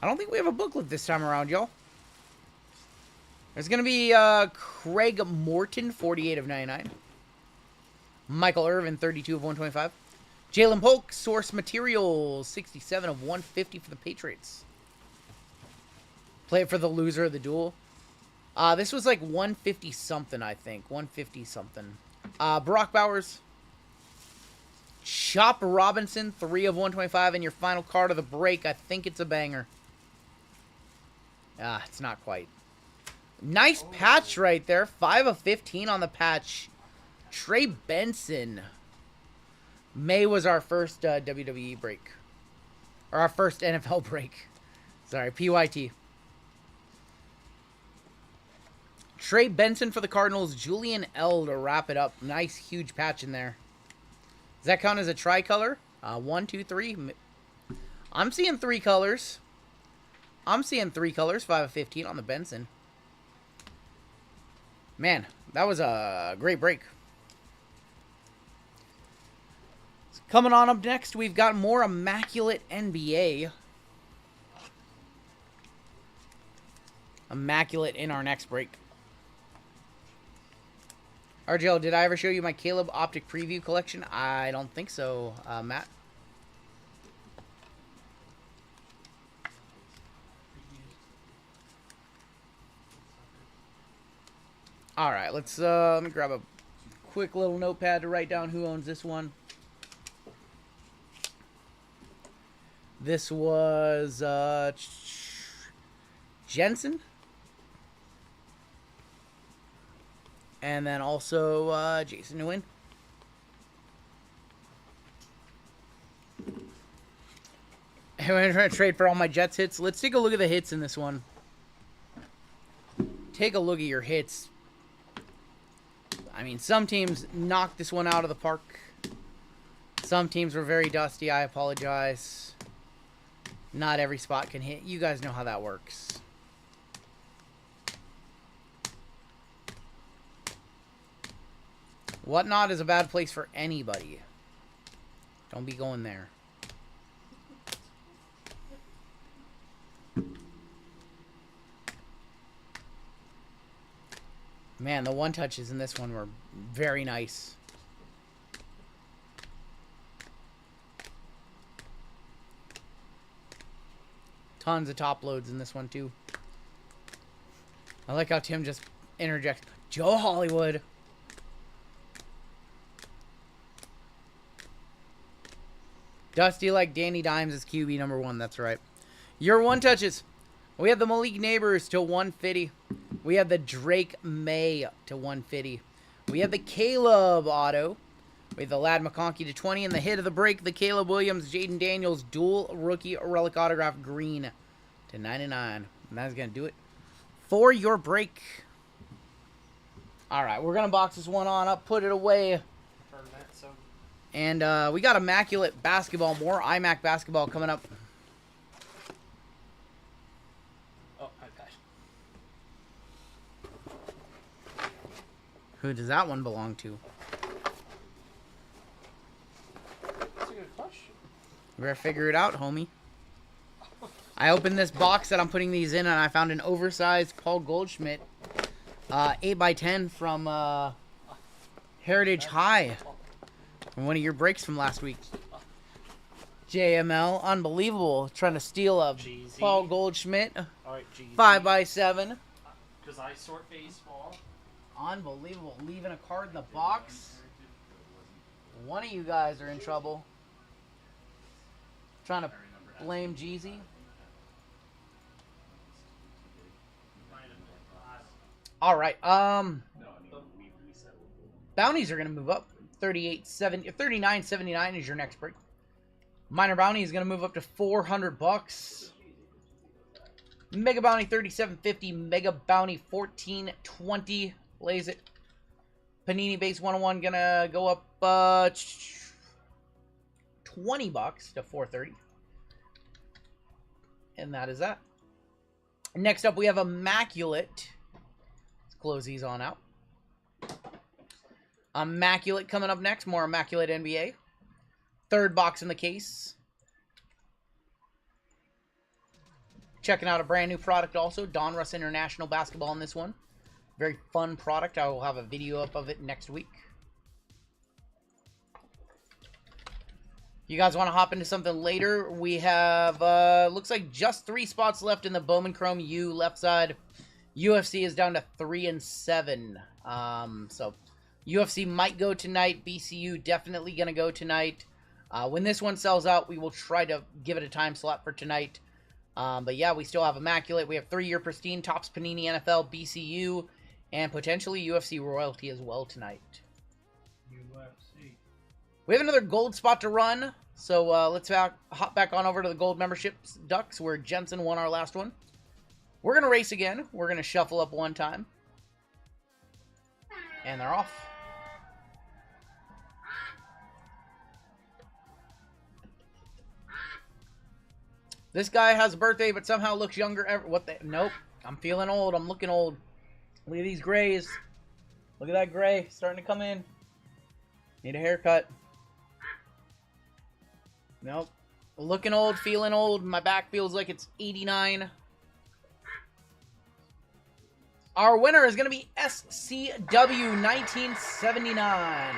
I don't think we have a booklet this time around, y'all. There's going to be Craig Morton, 48 of 99. Michael Irvin, 32 of 125. Jalen Polk, source material, 67 of 150 for the Patriots. Play it for the loser of the duel. This was like 150-something, I think. 150-something. Brock Bowers. Chop Robinson, 3 of 125. And your final card of the break, I think it's a banger. It's not quite. Nice patch right there. 5 of 15 on the patch. Trey Benson. May was our first WWE break. Or our first NFL break. Sorry, PYT. Trey Benson for the Cardinals. Julian L to wrap it up. Nice, huge patch in there. Does that count as a tricolor? 1, 2, 3. I'm seeing 3 colors. I'm seeing 3 colors. 5 of 15 on the Benson. Man, that was a great break. Coming on up next, we've got more Immaculate NBA. Immaculate in our next break. RGL, did I ever show you my Caleb Optic Preview collection? I don't think so, Matt. All right, let me grab a quick little notepad to write down who owns this one. This was Jensen. And then also Jason Nguyen. I'm trying to trade for all my Jets hits. Let's take a look at the hits in this one. Take a look at your hits. I mean, some teams knocked this one out of the park. Some teams were very dusty. I apologize. Not every spot can hit. You guys know how that works. Whatnot is a bad place for anybody. Don't be going there. Man, the one touches in this one were very nice. Tons of top loads in this one too. I like how Tim just interjects. Joe Hollywood. Dusty like Danny Dimes is QB number 1. That's right. Your one touches. We have the Malik Neighbors to 150. We have the Drake May to 150. We have the Caleb auto. We have the Lad McConkey to 20. And the hit of the break, the Caleb Williams, Jaden Daniels dual rookie relic autograph green to 99. And that's going to do it for your break. All right, we're going to box this one on up, put it away. And we got Immaculate Basketball, more iMac Basketball coming up. Oh, iPad. Who does that one belong to? That's a good question. You better figure it out, homie. I opened this box that I'm putting these in, and I found an oversized Paul Goldschmidt 8x10 from Heritage High. From one of your breaks from last week. JML, unbelievable. Trying to steal a GZ. Paul Goldschmidt. All right, GZ. 5x7. Because I sort baseball. Unbelievable. Leaving a card in the box. One of you guys are in trouble. Trying to blame Jeezy. All right. Bounties are going to move up. 39.79 is your next break. Minor bounty is going to move up to $400. Mega bounty 37.50. Mega bounty 14.20. Lays it. Panini base 101 gonna go up $20 to $430. And that is that. Next up we have Immaculate. Let's close these on out. Immaculate coming up next. More Immaculate NBA. Third box in the case. Checking out a brand new product also. Donruss International Basketball in this one. Very fun product. I will have a video up of it next week. You guys want to hop into something later? We have, looks like just 3 spots left in the Bowman Chrome U left side. UFC is down to 3-7. So UFC might go tonight. BCU definitely going to go tonight. When this one sells out, we will try to give it a time slot for tonight. But yeah, we still have Immaculate. We have 3-year Pristine, Topps Panini NFL, BCU, and potentially UFC Royalty as well tonight. UFC. We have another gold spot to run, so let's hop back on over to the gold memberships Ducks, where Jensen won our last one. We're going to race again. We're going to shuffle up one time. And they're off. This guy has a birthday, but somehow looks younger. Nope. I'm feeling old. I'm looking old. Look at these grays. Look at that gray starting to come in. Need a haircut. Nope. Looking old, feeling old. My back feels like it's 89. Our winner is going to be SCW 1979.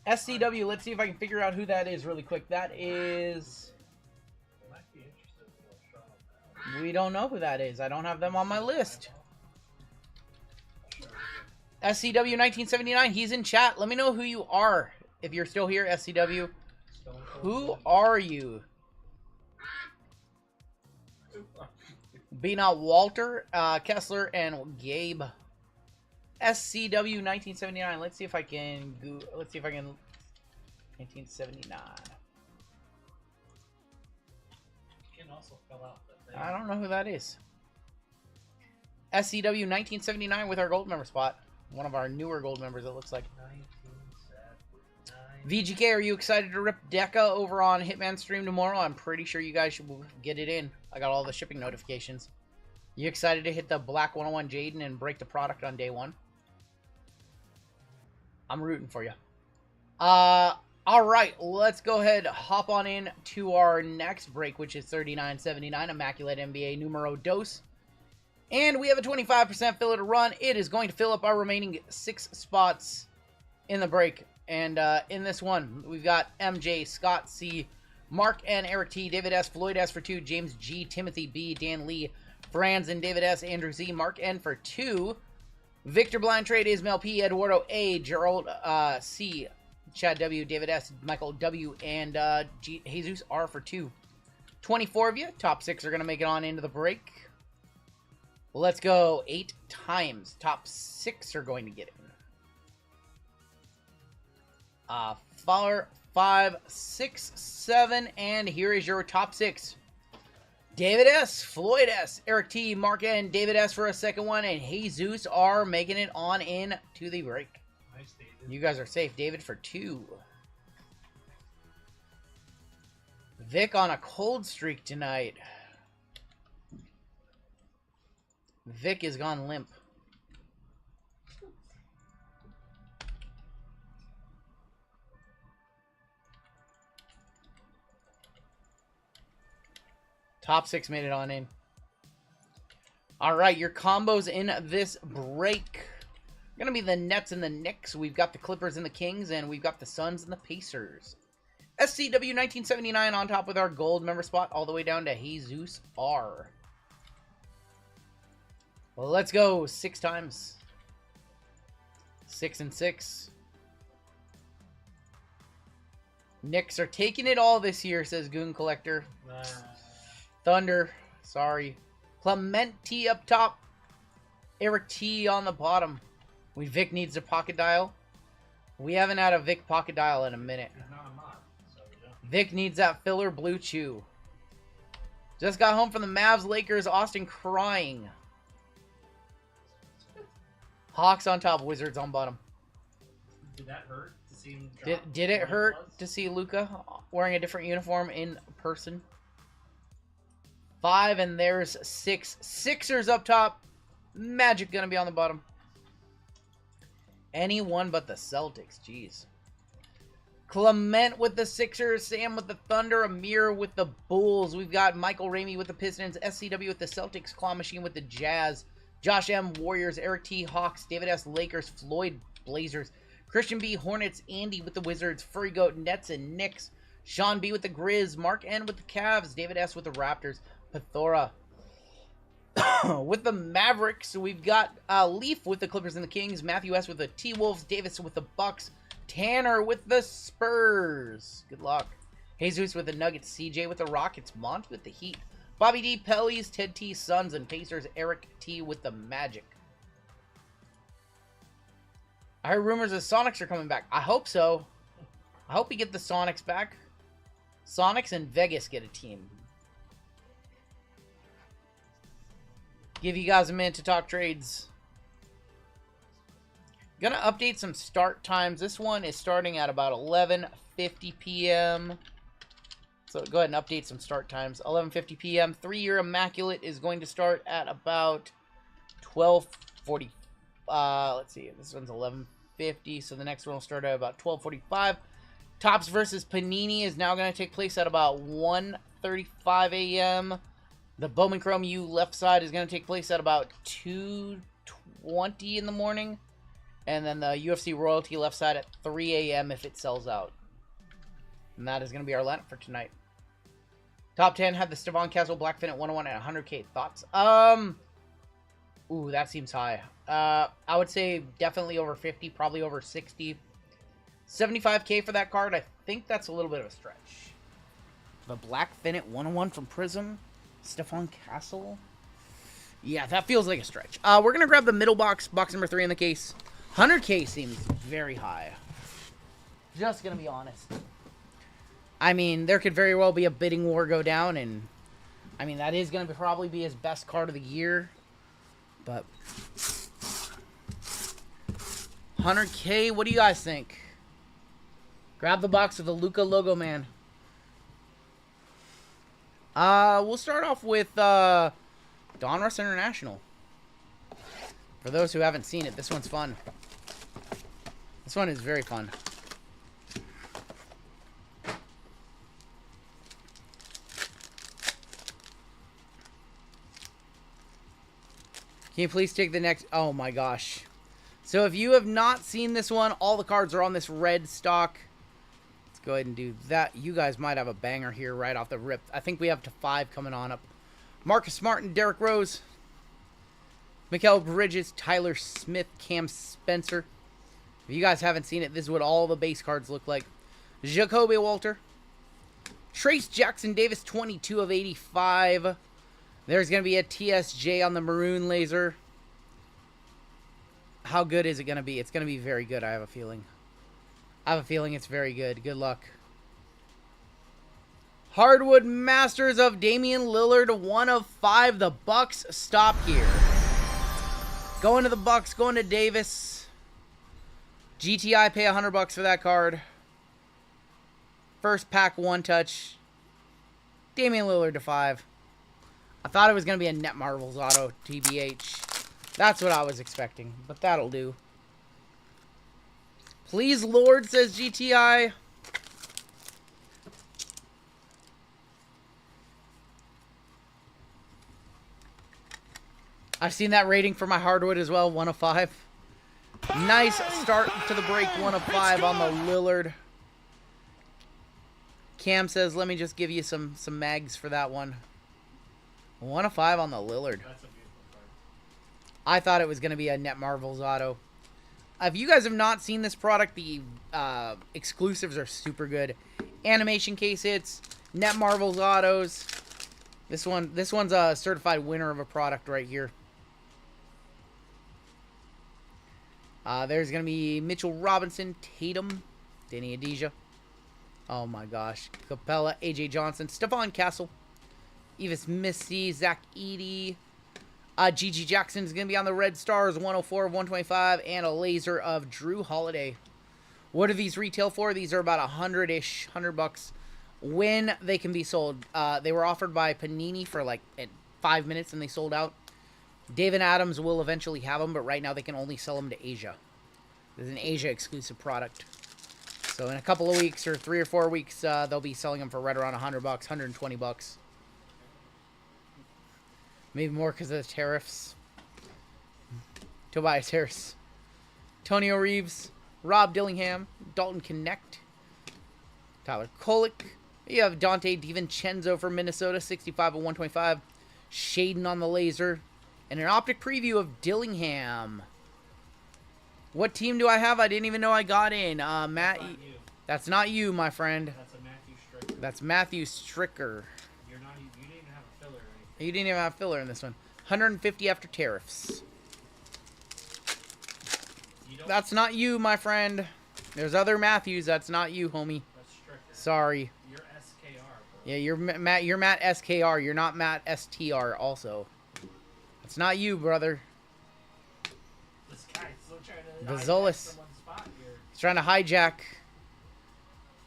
SCW, let's see if I can figure out who that is really quick. That is... We don't know who that is. I don't have them on my list. SCW 1979, he's in chat. Let me know who you are. If you're still here, SCW. Who are you? Being out Walter, Kessler, and Gabe. SCW 1979. Let's see if I can 1979. Can also fill out the thing. I don't know who that is. SCW 1979 with our gold member spot. One of our newer gold members, it looks like. 1979. VGK, are you excited to rip Deca over on Hitman stream tomorrow? I'm pretty sure you guys should get it in. I got all the shipping notifications. You excited to hit the Black 101 Jaden and break the product on day one? I'm rooting for you. Alright, let's go ahead hop on in to our next break, which is 39.79 Immaculate NBA numero dos. And we have a 25% filler to run. It is going to fill up our remaining 6 spots in the break. And in this one, we've got MJ, Scott C, Mark N, Eric T, David S, Floyd S for 2, James G, Timothy B, Dan Lee, Franz and David S, Andrew Z, Mark N for 2, Victor Blind Trade, Ismail P, Eduardo A, Gerald C, Chad W, David S, Michael W, and Jesus R for 2. 24 of you. Top 6 are going to make it on into the break. Let's go 8 times. Top 6 are going to get in. 4, 5, 6, 7, and here is your top 6. David S, Floyd S, Eric T, Mark N, David S for a second one, and Jesus are making it on in to the break. Nice, David. You guys are safe. David for 2. Vic on a cold streak tonight. Vic has gone limp. Top 6 made it on in. All right, your combos in this break. Going to be the Nets and the Knicks. We've got the Clippers and the Kings, and we've got the Suns and the Pacers. SCW 1979 on top with our gold member spot all the way down to Jesus R. Well, let's go 6 times. 6 and 6. Knicks are taking it all this year, says Goon Collector. Thunder, sorry. Clement T up top. Eric T on the bottom. Vic needs a pocket dial. We haven't had a Vic pocket dial in a minute. No, I'm not. So, yeah. Vic needs that filler blue chew. Just got home from the Mavs, Lakers, Austin crying. Hawks on top, Wizards on bottom. Did that hurt to see him drop? Did it hurt to see Luka wearing a different uniform in person? 5, and there's 6. Sixers up top. Magic gonna be on the bottom. Anyone but the Celtics. Jeez. Clement with the Sixers. Sam with the Thunder. Amir with the Bulls. We've got Michael Ramey with the Pistons. SCW with the Celtics. Claw Machine with the Jazz. Josh M. Warriors. Eric T. Hawks. David S. Lakers. Floyd Blazers. Christian B. Hornets. Andy with the Wizards. Furry Goat. Nets and Knicks. Sean B. with the Grizz. Mark N. with the Cavs. David S. with the Raptors. Pethora with the Mavericks. We've got Leaf with the Clippers and the Kings. Matthew S. with the T-Wolves. Davis with the Bucks. Tanner with the Spurs. Good luck. Jesus with the Nuggets, CJ with the Rockets, Mont with the Heat, Bobby D, Pellies, Ted T, Suns, and Pacers, Eric T with the Magic. I heard rumors the Sonics are coming back. I hope so. I hope we get the Sonics back. Sonics and Vegas get a team. Give you guys a minute to talk trades. Gonna update some start times. This one is starting at about 11:50 p.m. So go ahead and update some start times. 11:50 p.m. 3-year Immaculate is going to start at about 12:40. Let's see. This one's 11:50, so the next one will start at about 12:45. Topps versus Panini is now going to take place at about 1:35 a.m. The Bowman Chrome U left side is going to take place at about 2:20 in the morning. And then the UFC Royalty left side at 3 a.m. if it sells out. And that is going to be our lineup for tonight. Top 10 had the Stephon Castle Blackfin at 101 at 100K. Thoughts? Ooh, that seems high. I would say definitely over 50, probably over 60. 75K for that card, I think that's a little bit of a stretch. The Blackfin at 101 from Prism. Stephon Castle. Yeah, that feels like a stretch. We're going to grab the middle box, box number 3 in the case. 100K seems very high. Just going to be honest. I mean, there could very well be a bidding war go down, and I mean, that is going to probably be his best card of the year. But 100K, what do you guys think? Grab the box with the Luca logo, man. We'll start off with Donruss International. For those who haven't seen it, this one's fun. This one is very fun. Can you please take the next... Oh my gosh. So if you have not seen this one, all the cards are on this red stock. Let's go ahead and do that. You guys might have a banger here right off the rip. I think we have to 5 coming on up. Marcus Smart and Derrick Rose. Mikal Bridges, Tyler Smith, Cam Spencer. If you guys haven't seen it, this is what all the base cards look like. Jacoby Walter. Trace Jackson Davis, 22 of 85. There's going to be a TSJ on the maroon laser. How good is it going to be? It's going to be very good, I have a feeling. I have a feeling it's very good. Good luck. Hardwood Masters of Damian Lillard, 1 of 5. The Bucks stop here. Going to the Bucks, going to Davis. GTI, pay $100 for that card. First pack, 1 touch. Damian Lillard to 5. I thought it was going to be a Net Marvels auto, TBH. That's what I was expecting, but that'll do. Please, Lord, says GTI. I've seen that rating for my hardwood as well, 1 of 5. Nice start to the break, 1 of 5 on the Lillard. Cam says, let me just give you some mags for that one. 1 of 5 on the Lillard. That's a beautiful card. I thought it was going to be a Net Marvels auto. If you guys have not seen this product, the exclusives are super good. Animation case hits, Net Marvels autos. This one's a certified winner of a product right here. There's going to be Mitchell Robinson, Tatum, Danny Adija. Oh my gosh. Capella, AJ Johnson, Stephon Castle, Evis Missy, Zach Edey. GG Jackson is going to be on the Red Stars, 104 of 125, and a laser of Drew Holiday. What do these retail for? These are about $100-ish, $100 when they can be sold. They were offered by Panini for like 5 minutes and they sold out. David Adams will eventually have them, but right now they can only sell them to Asia. This is an Asia exclusive product. So in a couple of weeks or 3 or 4 weeks, they'll be selling them for right around $100, $120. Maybe more because of the tariffs. Tobias Harris. Tonio Reeves. Rob Dillingham. Dalton Connect. Tyler Kolek. You have Dante DiVincenzo from Minnesota. 65 of 125. Shaden on the laser. And an optic preview of Dillingham. What team do I have? I didn't even know I got in. Matt. Not you. That's not you, my friend. That's a Matthew Strickland. That's Matthew Stricker. You didn't even have a filler or anything. You didn't even have filler in this one. 150 after tariffs. That's not you, my friend. There's other Matthews. That's not you, homie. That's Stricker. Sorry. You're SKR, bro. Yeah, you're Matt. You're Matt SKR. You're not Matt STR. Also, it's not you, brother. This guy's still trying to Vazolis. someone's spot here. He's trying to hijack.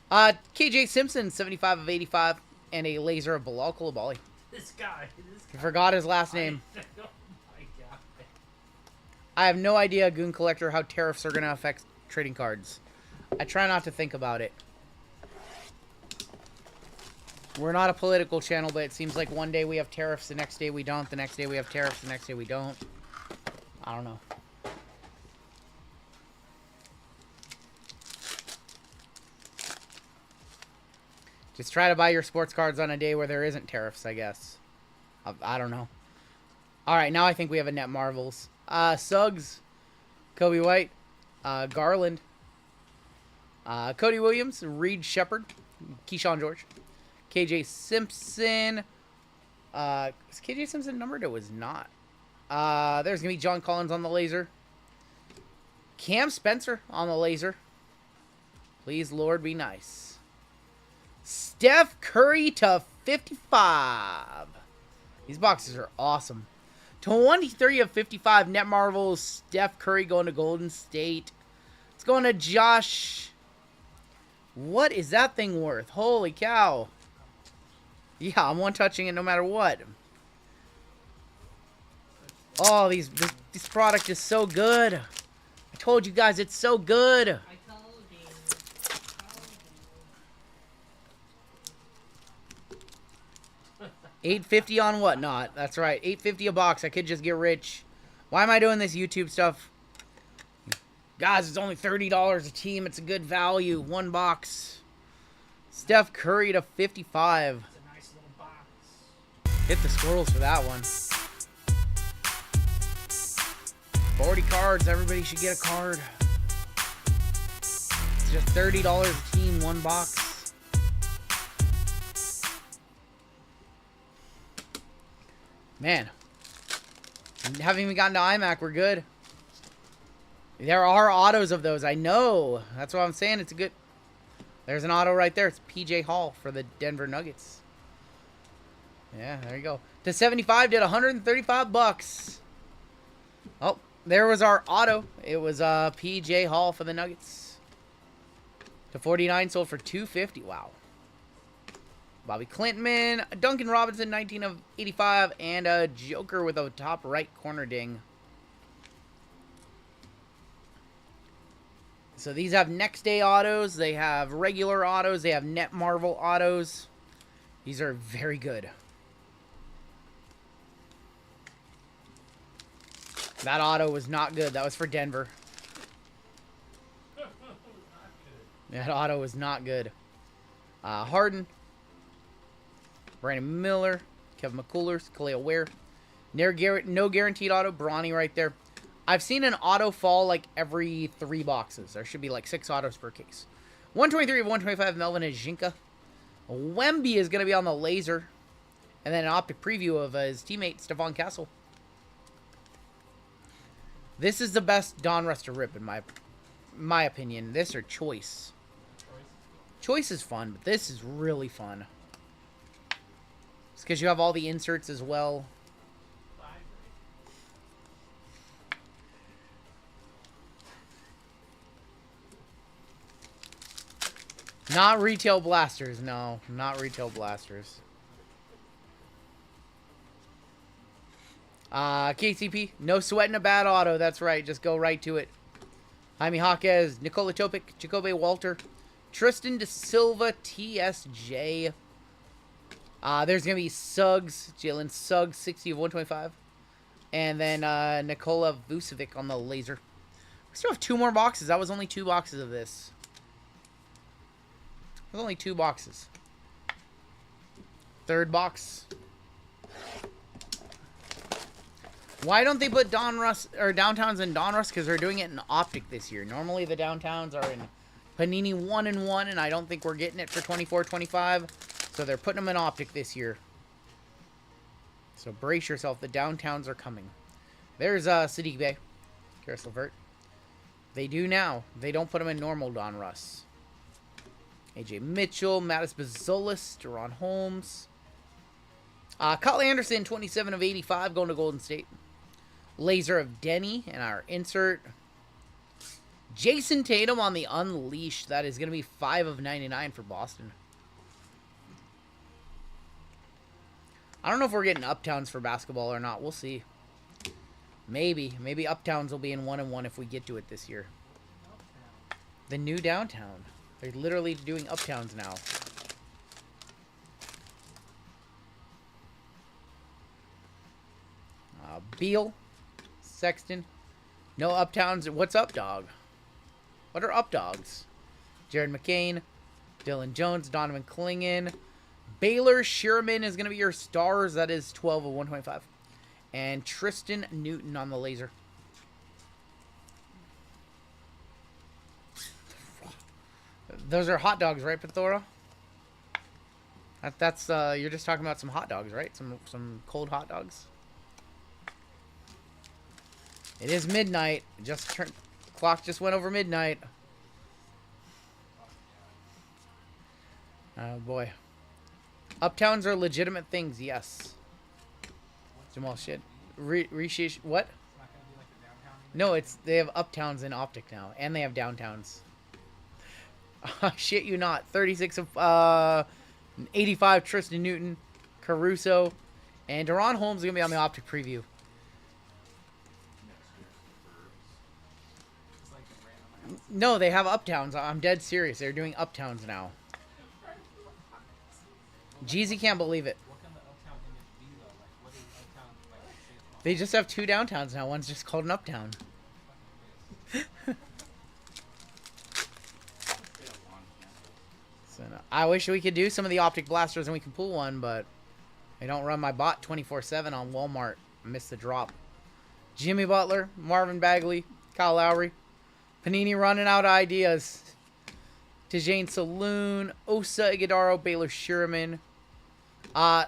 KJ Simpson, 75 of 85, and a laser of Bilal Coulibaly. This guy. I forgot his last name. Oh my god. I have no idea, Goon Collector, how tariffs are going to affect trading cards. I try not to think about it. We're not a political channel, but it seems like one day we have tariffs, the next day we don't, the next day we have tariffs, the next day we don't. I don't know. Just try to buy your sports cards on a day where there isn't tariffs, I guess. I don't know. Alright, now I think we have a Net Marvels. Suggs, Kobe White, Garland, Cody Williams, Reed Shepard, Keyshawn George, KJ Simpson. Is KJ Simpson numbered? It was not. There's going to be John Collins on the laser. Cam Spencer on the laser. Please, Lord, be nice. Steph Curry to 55. These boxes are awesome. 23 of 55 Net Marvels. Steph Curry going to Golden State. It's going to Josh. What is that thing worth? Holy cow. Yeah, I'm one-touching it no matter what. Oh, this product is so good. I told you guys it's so good. $8.50 on whatnot. That's right. $8.50 a box. I could just get rich. Why am I doing this YouTube stuff? Guys, it's only $30 a team. It's a good value. One box. Steph Curry to 55. It's a nice little box. Hit the squirrels for that one. 40 cards. Everybody should get a card. It's just $30 a team. One box. Man, haven't even gotten to iMac. We're good. There are autos of those. I know. That's what I'm saying. It's a good. There's an auto right there. It's PJ Hall for the Denver Nuggets. Yeah, there you go. To 75 did 135 bucks. Oh, there was our auto. It was PJ Hall for the Nuggets. To 49 sold for 250. Wow. Bobby Clinton, Duncan Robinson, 19 of 85, and a Joker with a top right corner ding. So these have next day autos, they have regular autos, they have Net Marvel autos. These are very good. That auto was not good. That was for Denver. That auto was not good. Harden. Brandon Miller, Kevin McCullers, Khalil Ware. No guaranteed auto. Bronny right there. I've seen an auto fall like every 3 boxes. There should be like 6 autos per case. 123 of 125, Melvin Ajinka. Wemby is going to be on the laser. And then an optic preview of his teammate, Stephon Castle. This is the best Donruss to rip in my opinion. This or Choice. Choice is fun, but this is really fun. It's because you have all the inserts as well. Not retail blasters. No, not retail blasters. KCP. No sweating a bad auto. That's right. Just go right to it. Jaime Jaquez. Nikola Topic. Jacoby Walter. Tristan De Silva. TSJ. There's going to be Suggs, Jalen Suggs, 60 of 125. And then Nikola Vucevic on the laser. We still have 2 more boxes. That was only 2 boxes of this. There's only 2 boxes. 3rd box. Why don't they put Downtowns in Donruss? Because they're doing it in Optic this year. Normally the Downtowns are in Panini 1-1, and I don't think we're getting it for 24-25. So they're putting them in Optic this year. So brace yourself. The downtowns are coming. There's Sadiq Bey. Karis LeVert. They do now. They don't put them in normal Donruss. AJ Mitchell, Mattis Bazolis, Deron Holmes. Kyle Anderson, 27/85, going to Golden State. Laser of Denny in our insert. Jason Tatum on the Unleashed. That is going to be 5/99 for Boston. I don't know if we're getting Uptowns for basketball or not. We'll see. Maybe. Maybe Uptowns will be in 1-1 if we get to it this year. The new downtown. They're literally doing Uptowns now. Beal. Sexton. No Uptowns. What's up, dog? What are up dogs? Jared McCain. Dylan Jones. Donovan Clingan. Baylor Sherman is going to be your stars. That is 12/125. And Tristan Newton on the laser. Those are hot dogs, right, Pithora? That's you're just talking about some hot dogs, right? Some cold hot dogs. It is midnight. Clock just went over midnight. Oh boy. Uptowns are legitimate things, yes. Jamal shit. Reshish what? No, they have Uptowns in Optic now, and they have downtowns. Shit you not. 86/85 Tristan Newton, Caruso, and Deron Holmes is gonna be on the Optic preview. No, they have Uptowns. I'm dead serious. They're doing Uptowns now. Jeezy can't believe it. They just have 2 downtowns now. One's just called an Uptown. So, no, I wish we could do some of the Optic Blasters and we can pull one, but I don't run my bot 24/7 on Walmart. I missed the drop. Jimmy Butler, Marvin Bagley, Kyle Lowry. Panini running out of ideas. Tijane Saloon, Osa Iguodaro, Baylor Sherman,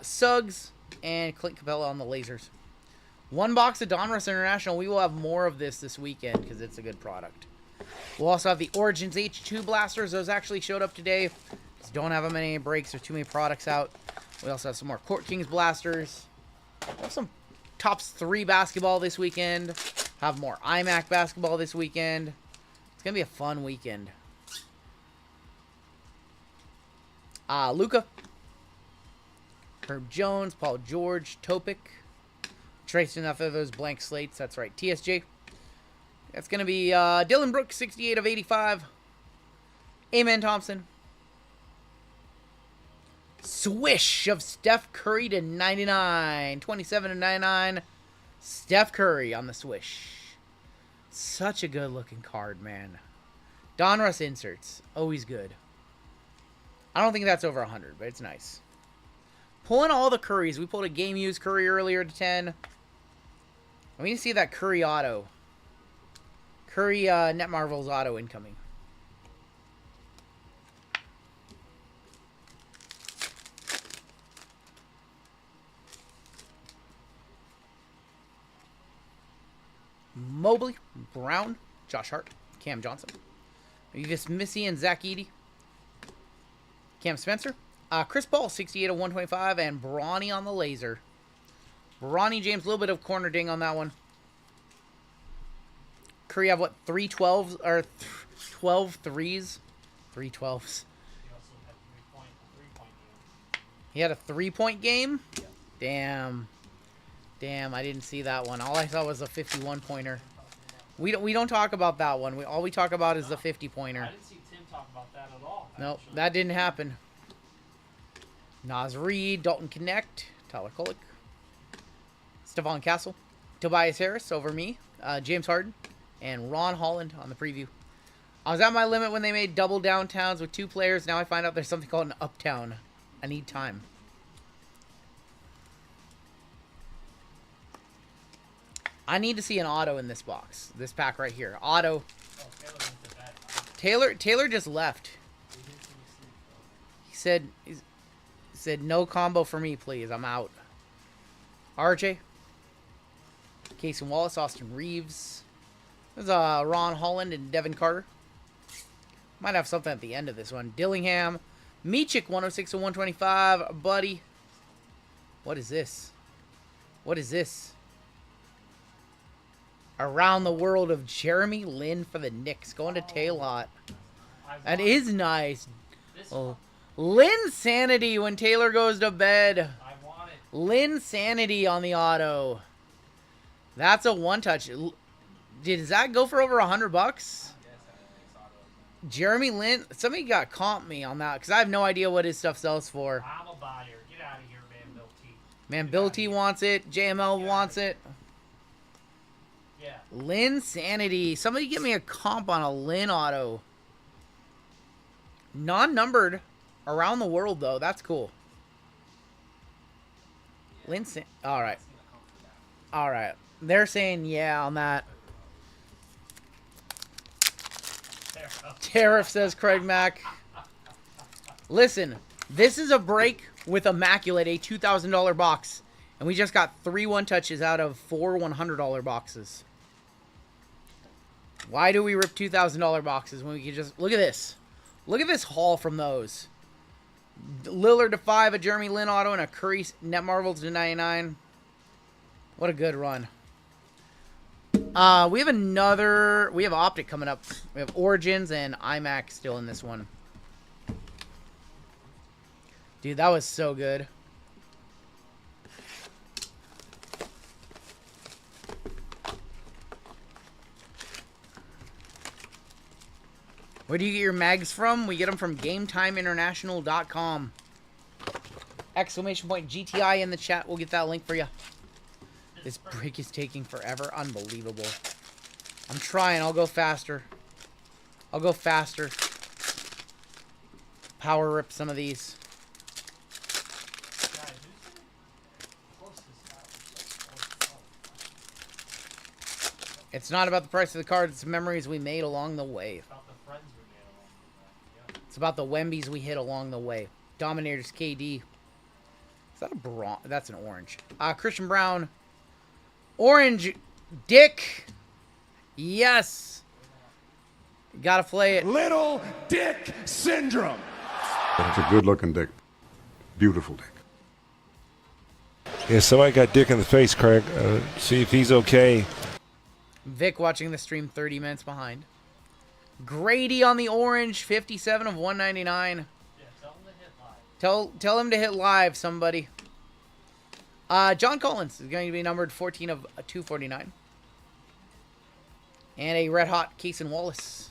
Suggs, and Clint Capella on the lasers. 1 box of Donruss International. We will have more of this weekend because it's a good product. We'll also have the Origins H2 Blasters. Those actually showed up today. Just don't have them any breaks or too many products out. We also have some more Court Kings Blasters. We have some Tops 3 basketball this weekend. Have more IMAC basketball this weekend. It's going to be a fun weekend. Luka. Herb Jones, Paul George, Topic. Tracing enough of those blank slates. That's right. TSJ. That's going to be Dylan Brooks, 68/85. Amen Thompson. Swish of Steph Curry to 99. 27/99. Steph Curry on the swish. Such a good looking card, man. Donruss inserts. Always good. I don't think that's over 100, but it's nice. Pulling all the Currys. We pulled a game used Curry earlier to 10. I need to see that Curry auto. Curry Net Marvels auto incoming. Mobley, Brown, Josh Hart, Cam Johnson. Uvis Missy and Zach Edey. Cam Spencer. Chris Paul, 68/125, and Bronny on the laser. Bronny James, a little bit of corner ding on that one. Curry have, what, 3 12s, or 12 threes? 3 12s. He had a 3-point game? Damn. Damn, I didn't see that one. All I saw was a 51-pointer. We don't talk about that one. All we talk about is the 50-pointer. I didn't see Tim talk about that at all. Nope, that didn't happen. Naz Reid, Dalton Connect, Tyler Kolek, Stephon Castle, Tobias Harris over me, James Harden, and Ron Holland on the preview. I was at my limit when they made double downtowns with 2 players. Now I find out there's something called an uptown. I need time. I need to see an auto in this box. This pack right here. Auto. Taylor just left. He said no combo for me, please. I'm out. RJ. Casey Wallace, Austin Reeves. There's Ron Holland and Devin Carter. Might have something at the end of this one. Dillingham. Michik, 106 to 125. Buddy. What is this? What is this? Around the World of Jeremy Lin for the Knicks. Going to Taylor. That is nice. Oh. Lin Sanity when Taylor goes to bed. Lin Sanity on the auto. That's a one-touch. Does that go for over $100? Jeremy Lin. Somebody got comp me on that because I have no idea what his stuff sells for. I'm a buyer. Get out of here, man, Bill T. Man, Bill T wants it. JML wants it. Yeah. Lin Sanity. Somebody give me a comp on a Lin auto. Non-numbered. Around the world, though. That's cool. Lin San... Alright. Alright. They're saying yeah on that. Tariff, says Craig Mack. Listen, this is a break with Immaculate, a $2,000 box. And we just got 3 one-touches out of 4 $100 boxes. Why do we rip $2,000 boxes when we can just... Look at this. Look at this haul from those. Lillard to 5, a Jeremy Lin auto, and a Curry Net Marvels to 99. What a good run. We have another... We have Optic coming up. We have Origins and IMAX still in this one. Dude, that was so good. Where do you get your mags from? We get them from GameTimeInternational.com. Exclamation point GTI in the chat. We'll get that link for you. This break is taking forever. Unbelievable. I'm trying. I'll go faster. I'll go faster. Power rip some of these. It's not about the price of the cards. It's memories we made along the way. It's about the Wembies we hit along the way. Dominators KD. Is that a bronze? That's an orange. Christian Brown. Orange. Dick. Yes. Gotta play it. Little Dick Syndrome. That's a good-looking dick. Beautiful dick. Yeah, somebody got Dick in the face, Craig. See if he's okay. Vic watching the stream 30 minutes behind. Grady on the orange, 57 of 199. Yeah, tell him to hit live. Tell him to hit live, somebody. John Collins is going to be numbered 14 of 249. And a red hot Casey Wallace.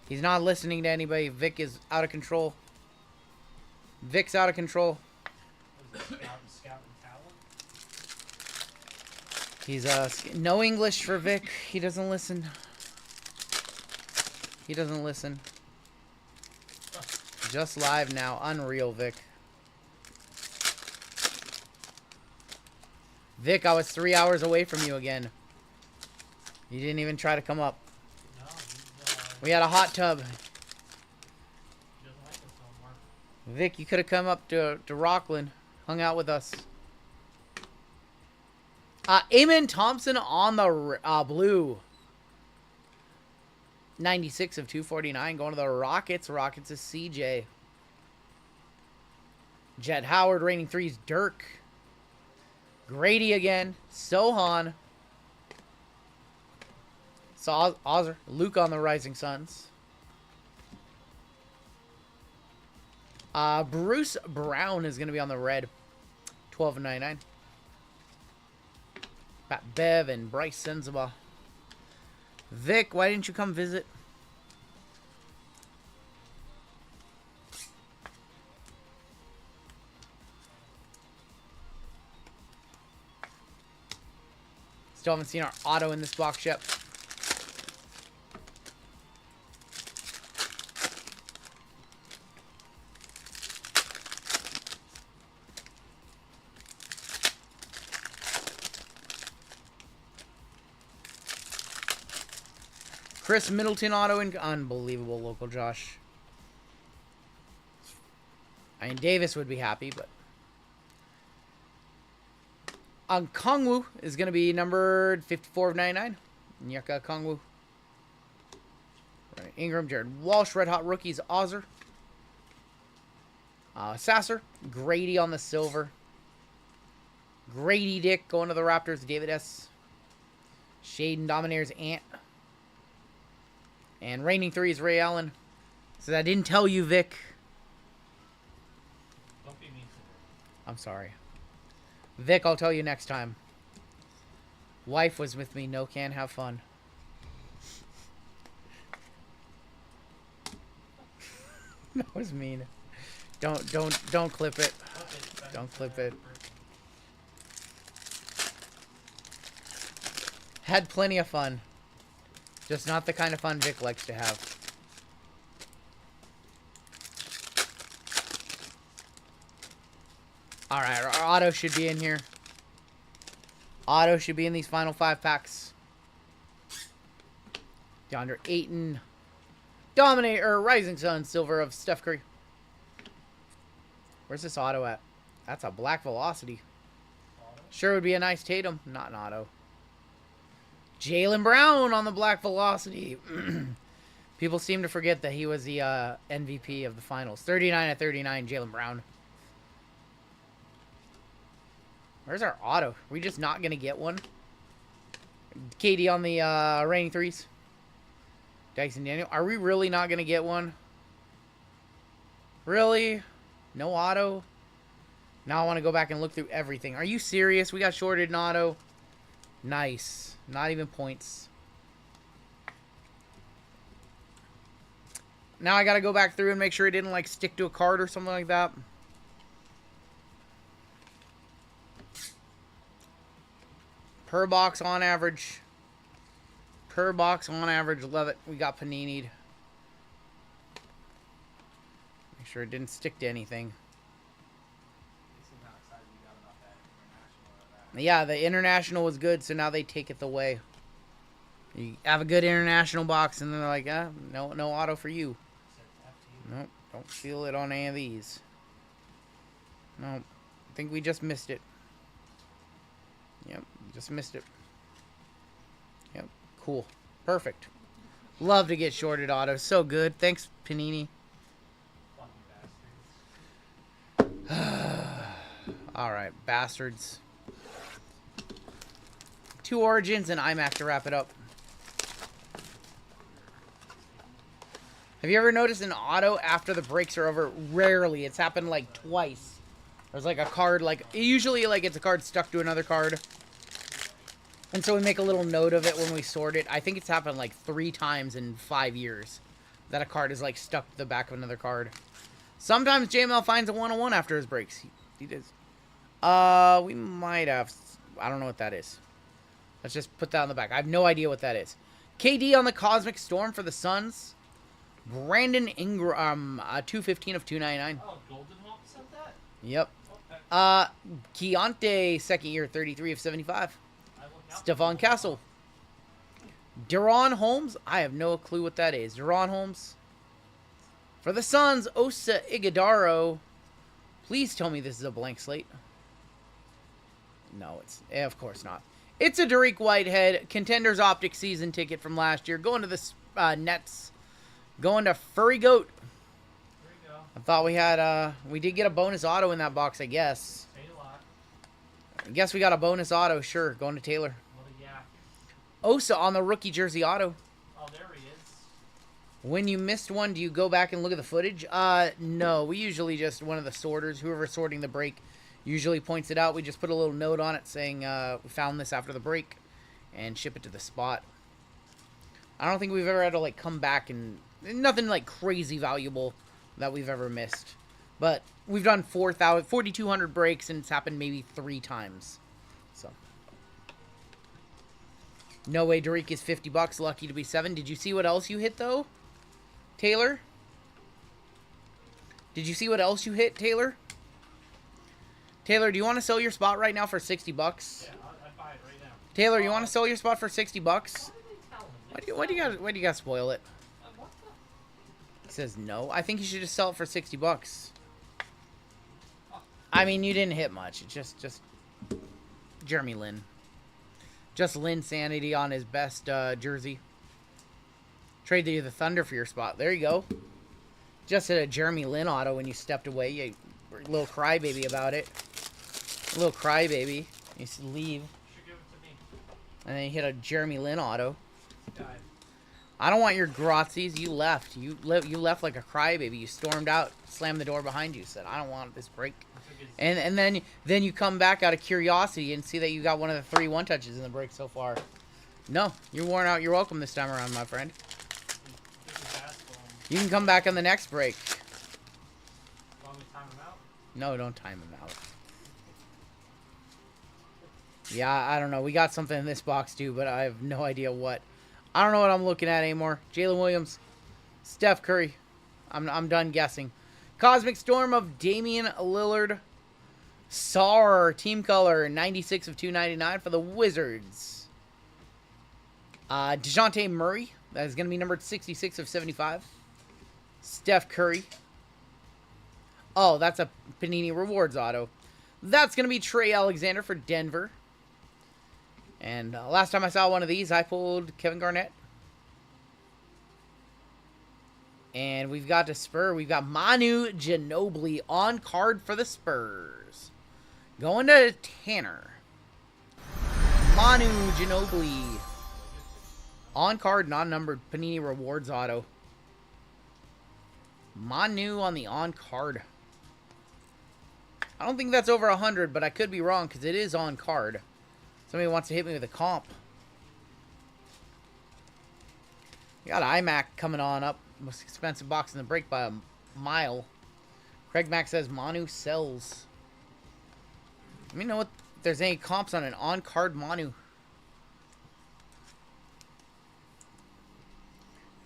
He's not listening to anybody. Vic is out of control. Vic's out of control. He's no English for Vic. He doesn't listen. He doesn't listen. Just live now. Unreal, Vic. Vic, I was 3 hours away from you again. You didn't even try to come up. No, we had a hot tub. he doesn't like us no more. Vic, you could have come up to Rockland. Hung out with us. Eamon Thompson on the blue. 96 of 249. Going to the Rockets. Rockets is CJ. Jet Howard. Reigning threes. Dirk. Grady again. Sohan. Ozer. Luke on the Rising Suns. Bruce Brown is going to be on the red. 12 of 99. Pat Bev and Bryce Senzaba. Vic, why didn't you come visit? Still haven't seen our auto in this box yet. Chris Middleton auto and unbelievable local Josh. I mean, Davis would be happy, but Kongwu is going to be numbered 54 of 99. Nyeka Kongwu. Right. Ingram, Jared Walsh, Red Hot Rookies, Ozer. Sasser, Grady on the silver. Grady Dick going to the Raptors, David S. Shaden Dominator's Ant. And reigning 3 is Ray Allen. Says, I didn't tell you, Vic. Don't be mean to her. I'm sorry. Vic, I'll tell you next time. Wife was with me, no can, have fun. That was mean. Don't clip it. Don't clip it. Had plenty of fun. Just not the kind of fun Vic likes to have. Alright, our auto should be in here. Auto should be in these final 5 packs. DeAndre Ayton. Dominator, Rising Sun, silver of Steph Curry. Where's this auto at? That's a black velocity. Sure would be a nice Tatum. Not an auto. Jaylen Brown on the black velocity. People seem to forget that he was the MVP of the finals. 39 of 39, Jaylen Brown. Where's our auto? Are we just not going to get one? KD on the reigning 3s. Dyson Daniel. Are we really not going to get one? Really? No auto? Now I want to go back and look through everything. Are you serious? We got shorted in auto. Nice. Not even points. Now I got to go back through and make sure it didn't like stick to a card or something like that. Per box on average. Per box on average. Love it. We got Panini'd. Make sure it didn't stick to anything. Yeah, the international was good, so now they take it away. You have a good international box, and they're like, no auto for you. Nope, don't feel it on any of these. Nope, I think we just missed it. Yep, just missed it. Yep, cool. Perfect. Love to get shorted autos. So good. Thanks, Panini. Alright, bastards. 2 Origins and IMAC to wrap it up. Have you ever noticed an auto after the breaks are over? Rarely. It's happened like twice. There's like a card, like, usually like it's a card stuck to another card. And so we make a little note of it when we sort it. I think it's happened like 3 times in 5 years that a card is like stuck to the back of another card. Sometimes JML finds a 101 after his breaks. He does. We might have. I don't know what that is. Let's just put that on the back. I have no idea what that is. KD on the Cosmic Storm for the Suns. Brandon Ingram, 215 of 299. Oh, Golden Hawk said that? Yep. Keontae, second year, 33 of 75. Stephon Castle. Deron Holmes. I have no clue what that is. Deron Holmes. For the Suns, Osa Iguodaro. Please tell me this is a blank slate. No, it's... of course not. It's a Derek Whitehead. Contenders Optic season ticket from last year. Going to the Nets. Going to Furry Goat. There you go. I thought we had... we did get a bonus auto in that box, I guess. I guess we got a bonus auto. Sure, going to Taylor. What a yak. Osa on the rookie jersey auto. Oh, there he is. When you missed one, do you go back and look at the footage? No. We usually just, one of the sorters, whoever's sorting the break, usually points it out. We just put a little note on it saying we found this after the break and ship it to the spot. I don't think we've ever had to, like, come back and... nothing, like, crazy valuable that we've ever missed. But we've done 4,200 breaks, and it's happened maybe 3 times. So. No way Derek is $50. Lucky to be 7. Did you see what else you hit, though? Taylor? Did you see what else you hit, Taylor? Taylor, do you want to sell your spot right now for $60? Yeah, I'd buy it right now. Taylor, you want to sell your spot for $60? What did they tell him? Why do you gotta spoil it? He says no. I think you should just sell it for $60. I mean, you didn't hit much. It's just Jeremy Lin. Just Lin sanity on his best jersey. Trade the Thunder for your spot. There you go. Just hit a Jeremy Lin auto when you stepped away. You were a little crybaby about it. A little crybaby. You leave. And then you hit a Jeremy Lin auto. I don't want your Grazies. You left. You left like a crybaby. You stormed out, slammed the door behind you, said, "I don't want this break." And then you come back out of curiosity and see that you got one of the 3 one-touches in the break so far. No, you're worn out. You're welcome this time around, my friend. You can come back on the next break. No, don't time him out. Yeah, I don't know. We got something in this box too, but I have no idea what. I don't know what I'm looking at anymore. Jalen Williams, Steph Curry. I'm done guessing. Cosmic Storm of Damian Lillard. SAR team color 96 of 299 for the Wizards. DeJounte Murray. That is going to be numbered 66 of 75. Steph Curry. Oh, that's a Panini Rewards auto. That's going to be Trey Alexander for Denver. And last time I saw one of these, I pulled Kevin Garnett. And we've got to Spur. We've got Manu Ginobili on card for the Spurs. Going to Tanner. Manu Ginobili. On card, non-numbered Panini Rewards auto. Manu on the on card. I don't think that's over 100, but I could be wrong because it is on card. Somebody wants to hit me with a comp. We got iMac coming on up. Most expensive box in the break by a mile. Craig Mack says Manu sells. Let me know if there's any comps on an on-card Manu.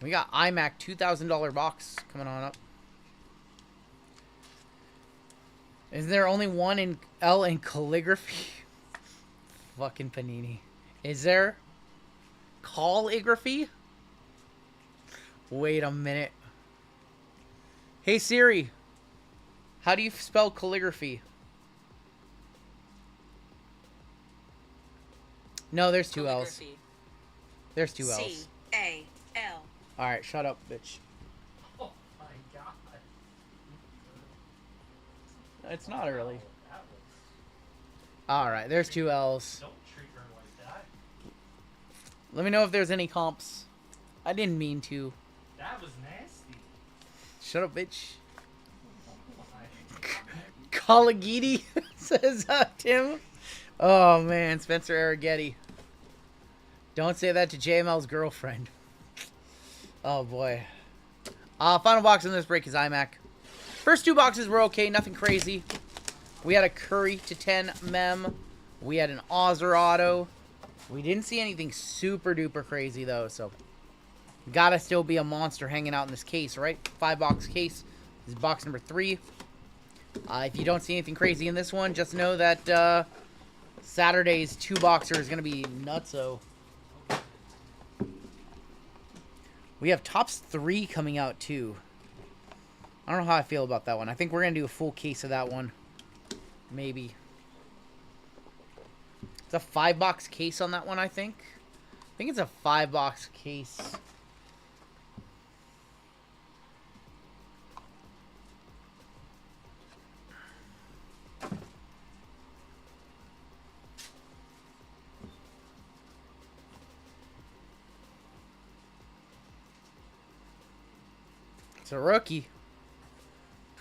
We got iMac $2,000 box coming on up. Is there only one in L in calligraphy? Fucking Panini. Is there calligraphy? Wait a minute. Hey Siri, how do you spell calligraphy? No, there's 2 L's. There's 2 L's. C-A-L. Alright, shut up, bitch. Oh my god. It's not early. Alright, there's 2 L's. Don't treat her like that. Let me know if there's any comps. I didn't mean to. That was nasty. Shut up, bitch. Caligiti, says Tim. Oh, man. Spencer Arrighetti. Don't say that to JML's girlfriend. Oh, boy. Final box in this break is iMac. First 2 boxes were okay. Nothing crazy. We had a Curry to 10 mem. We had an Ozzer auto. We didn't see anything super duper crazy, though, so gotta still be a monster hanging out in this case, right? 5-box case. This is box number 3. If you don't see anything crazy in this one, just know that Saturday's 2-boxer is going to be nutso. We have Topps 3 coming out, too. I don't know how I feel about that one. I think we're going to do a full case of that one. Maybe. It's a 5-box case on that one, I think. I think it's a 5-box case. It's a rookie.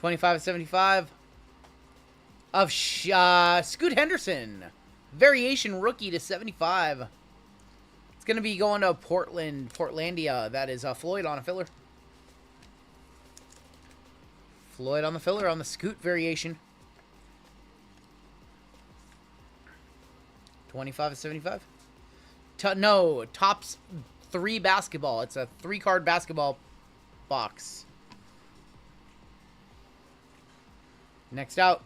25/75 of Scoot Henderson. Variation rookie to 75. It's going to be going to Portlandia. That is Floyd on a filler. Floyd on the filler on the Scoot variation. 25/75. No, Topps 3 basketball. It's a 3-card basketball box. Next out.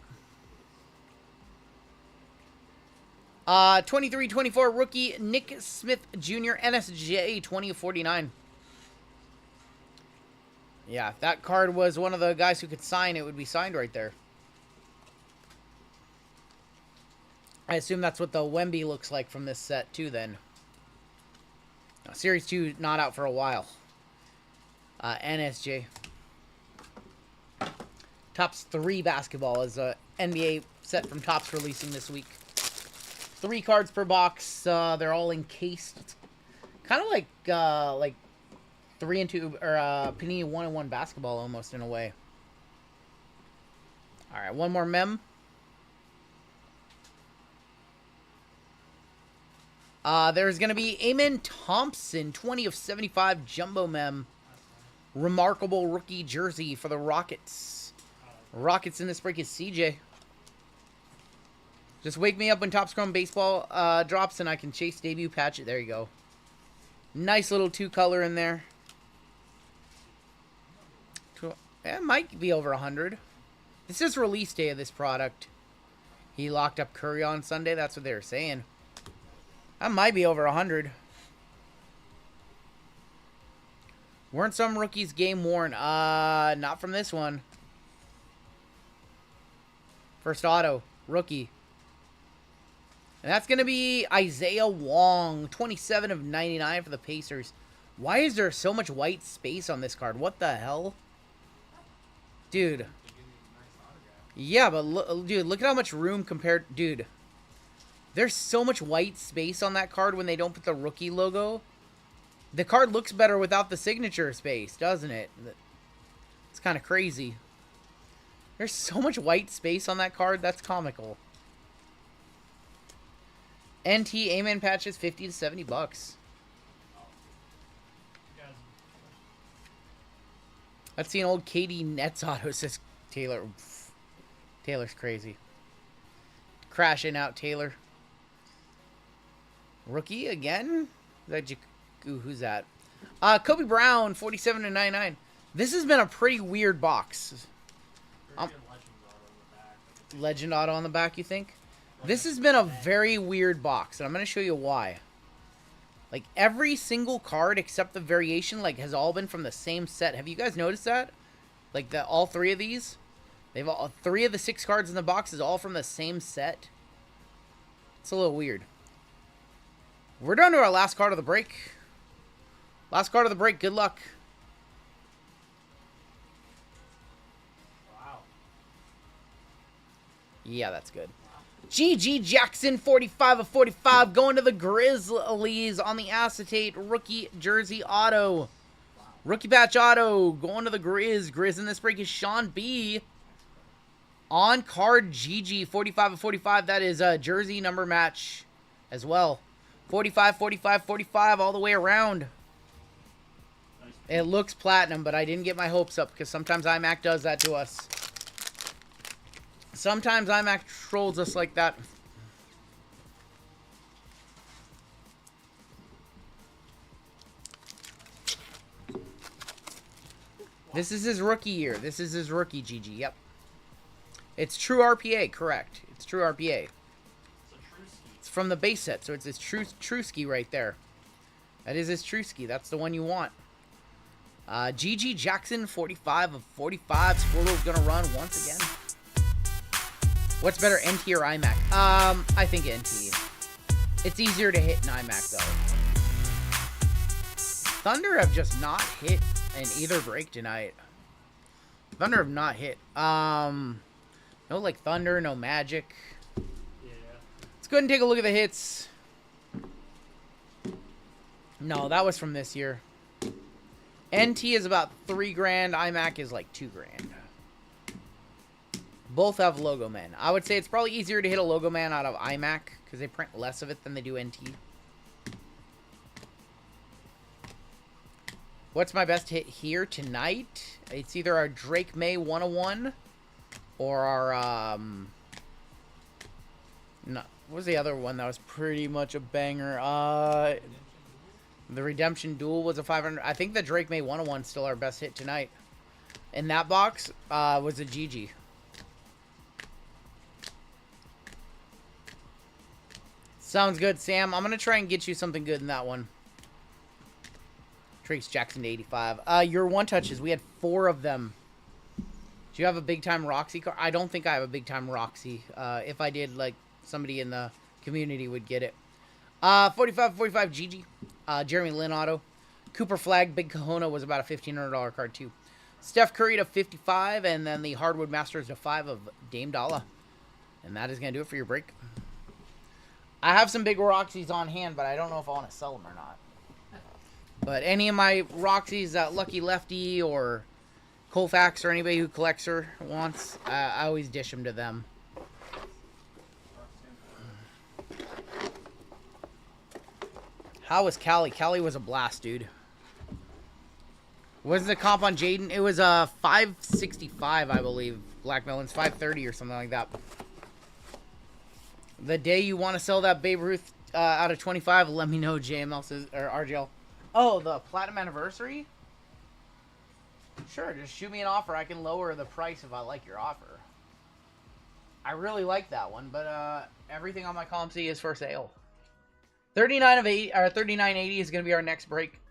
23-24 rookie Nick Smith Jr. NSJ 20/49. Yeah, if that card was one of the guys who could sign, it would be signed right there. I assume that's what the Wemby looks like from this set, too, then. Series 2 not out for a while. NSJ. Topps 3 basketball is a NBA set from Topps releasing this week. 3 cards per box. They're all encased. Kind of like 3 and 2 or Panini 1-and-1 basketball almost in a way. All right, one more mem. There's going to be Amen Thompson, 20/75 Jumbo Mem. Remarkable rookie jersey for the Rockets. Rockets in this break is CJ. Just wake me up when Topps Chrome Baseball drops and I can chase debut patch it. There you go. Nice little 2-color in there. It might be over 100. This is release day of this product. He locked up Curry on Sunday. That's what they were saying. That might be over 100. Weren't some rookies game worn? Not from this one. First auto. Rookie. And that's going to be Isaiah Wong. 27/99 for the Pacers. Why is there so much white space on this card? What the hell? Dude. Yeah, but dude, look at how much room compared... Dude. There's so much white space on that card when they don't put the rookie logo. The card looks better without the signature space, doesn't it? It's kind of crazy. There's so much white space on that card. That's comical. NT Amen patches, 50 to 70 bucks. Let's see an old KD Nets auto, says Taylor. Taylor's crazy. Crashing out, Taylor. Rookie again? Who's that? Kobe Brown, 47/99. This has been a pretty weird box. Legend auto on the back, you think? This has been a very weird box, and I'm going to show you why. Like, every single card except the variation, like, has all been from the same set. Have you guys noticed that? Like, all 3 of these? They've all 3 of the 6 cards in the box is all from the same set. It's a little weird. We're down to our last card of the break. Last card of the break. Good luck. Wow. Yeah, that's good. GG Jackson, 45/45, going to the Grizzlies on the acetate rookie jersey auto. Rookie patch auto, going to the Grizz. Grizz in this break is Sean B. On card GG, 45/45. That is a jersey number match as well. 45/45/45 all the way around. It looks platinum, but I didn't get my hopes up because sometimes iMac does that to us. Sometimes iMac trolls us like that. This is his rookie year. This is his rookie GG. Yep. It's true RPA, correct. It's true RPA. It's from the base set, so it's his true ski right there. That is his true ski. That's the one you want. GG Jackson, 45/45. Squirrel's gonna run once again. What's better, NT or iMac? I think NT. It's easier to hit in iMac, though. Thunder have just not hit in either break tonight. Thunder have not hit. No, like, Thunder, no Magic. Yeah. Let's go ahead and take a look at the hits. No, that was from this year. NT is about $3 grand. iMac is like $2 grand. Both have logo men. I would say it's probably easier to hit a logo man out of iMac because they print less of it than they do NT. What's my best hit here tonight? It's either our Drake May 101 or our no, what was the other one that was pretty much a banger? The Redemption Duel was a 500. I think the Drake May 101 is still our best hit tonight. In that box was a GG. Sounds good, Sam. I'm going to try and get you something good in that one. Trace Jackson to 85. Your one touches, we had 4 of them. Do you have a big-time Roxy card? I don't think I have a big-time Roxy. If I did, like, somebody in the community would get it. 45 GG. Jeremy Lin auto. Cooper Flag, Big Kahuna was about a $1,500 card, too. Steph Curry to 55, and then the Hardwood Masters to 5 of Dame Dalla. And that is going to do it for your break. I have some big Roxys on hand, but I don't know if I want to sell them or not. But any of my Roxys that Lucky Lefty or Colfax or anybody who collects her wants, I always dish them to them. How was Cali? Cali was a blast, dude. Wasn't the comp on Jaden? It was 565, I believe. Black Melons, 530 or something like that. The day you want to sell that Babe Ruth out of 25, let me know, JML says, or RGL. Oh, the Platinum Anniversary? Sure, just shoot me an offer. I can lower the price if I like your offer. I really like that one, but everything on my column C is for sale. 39.80 is going to be our next break.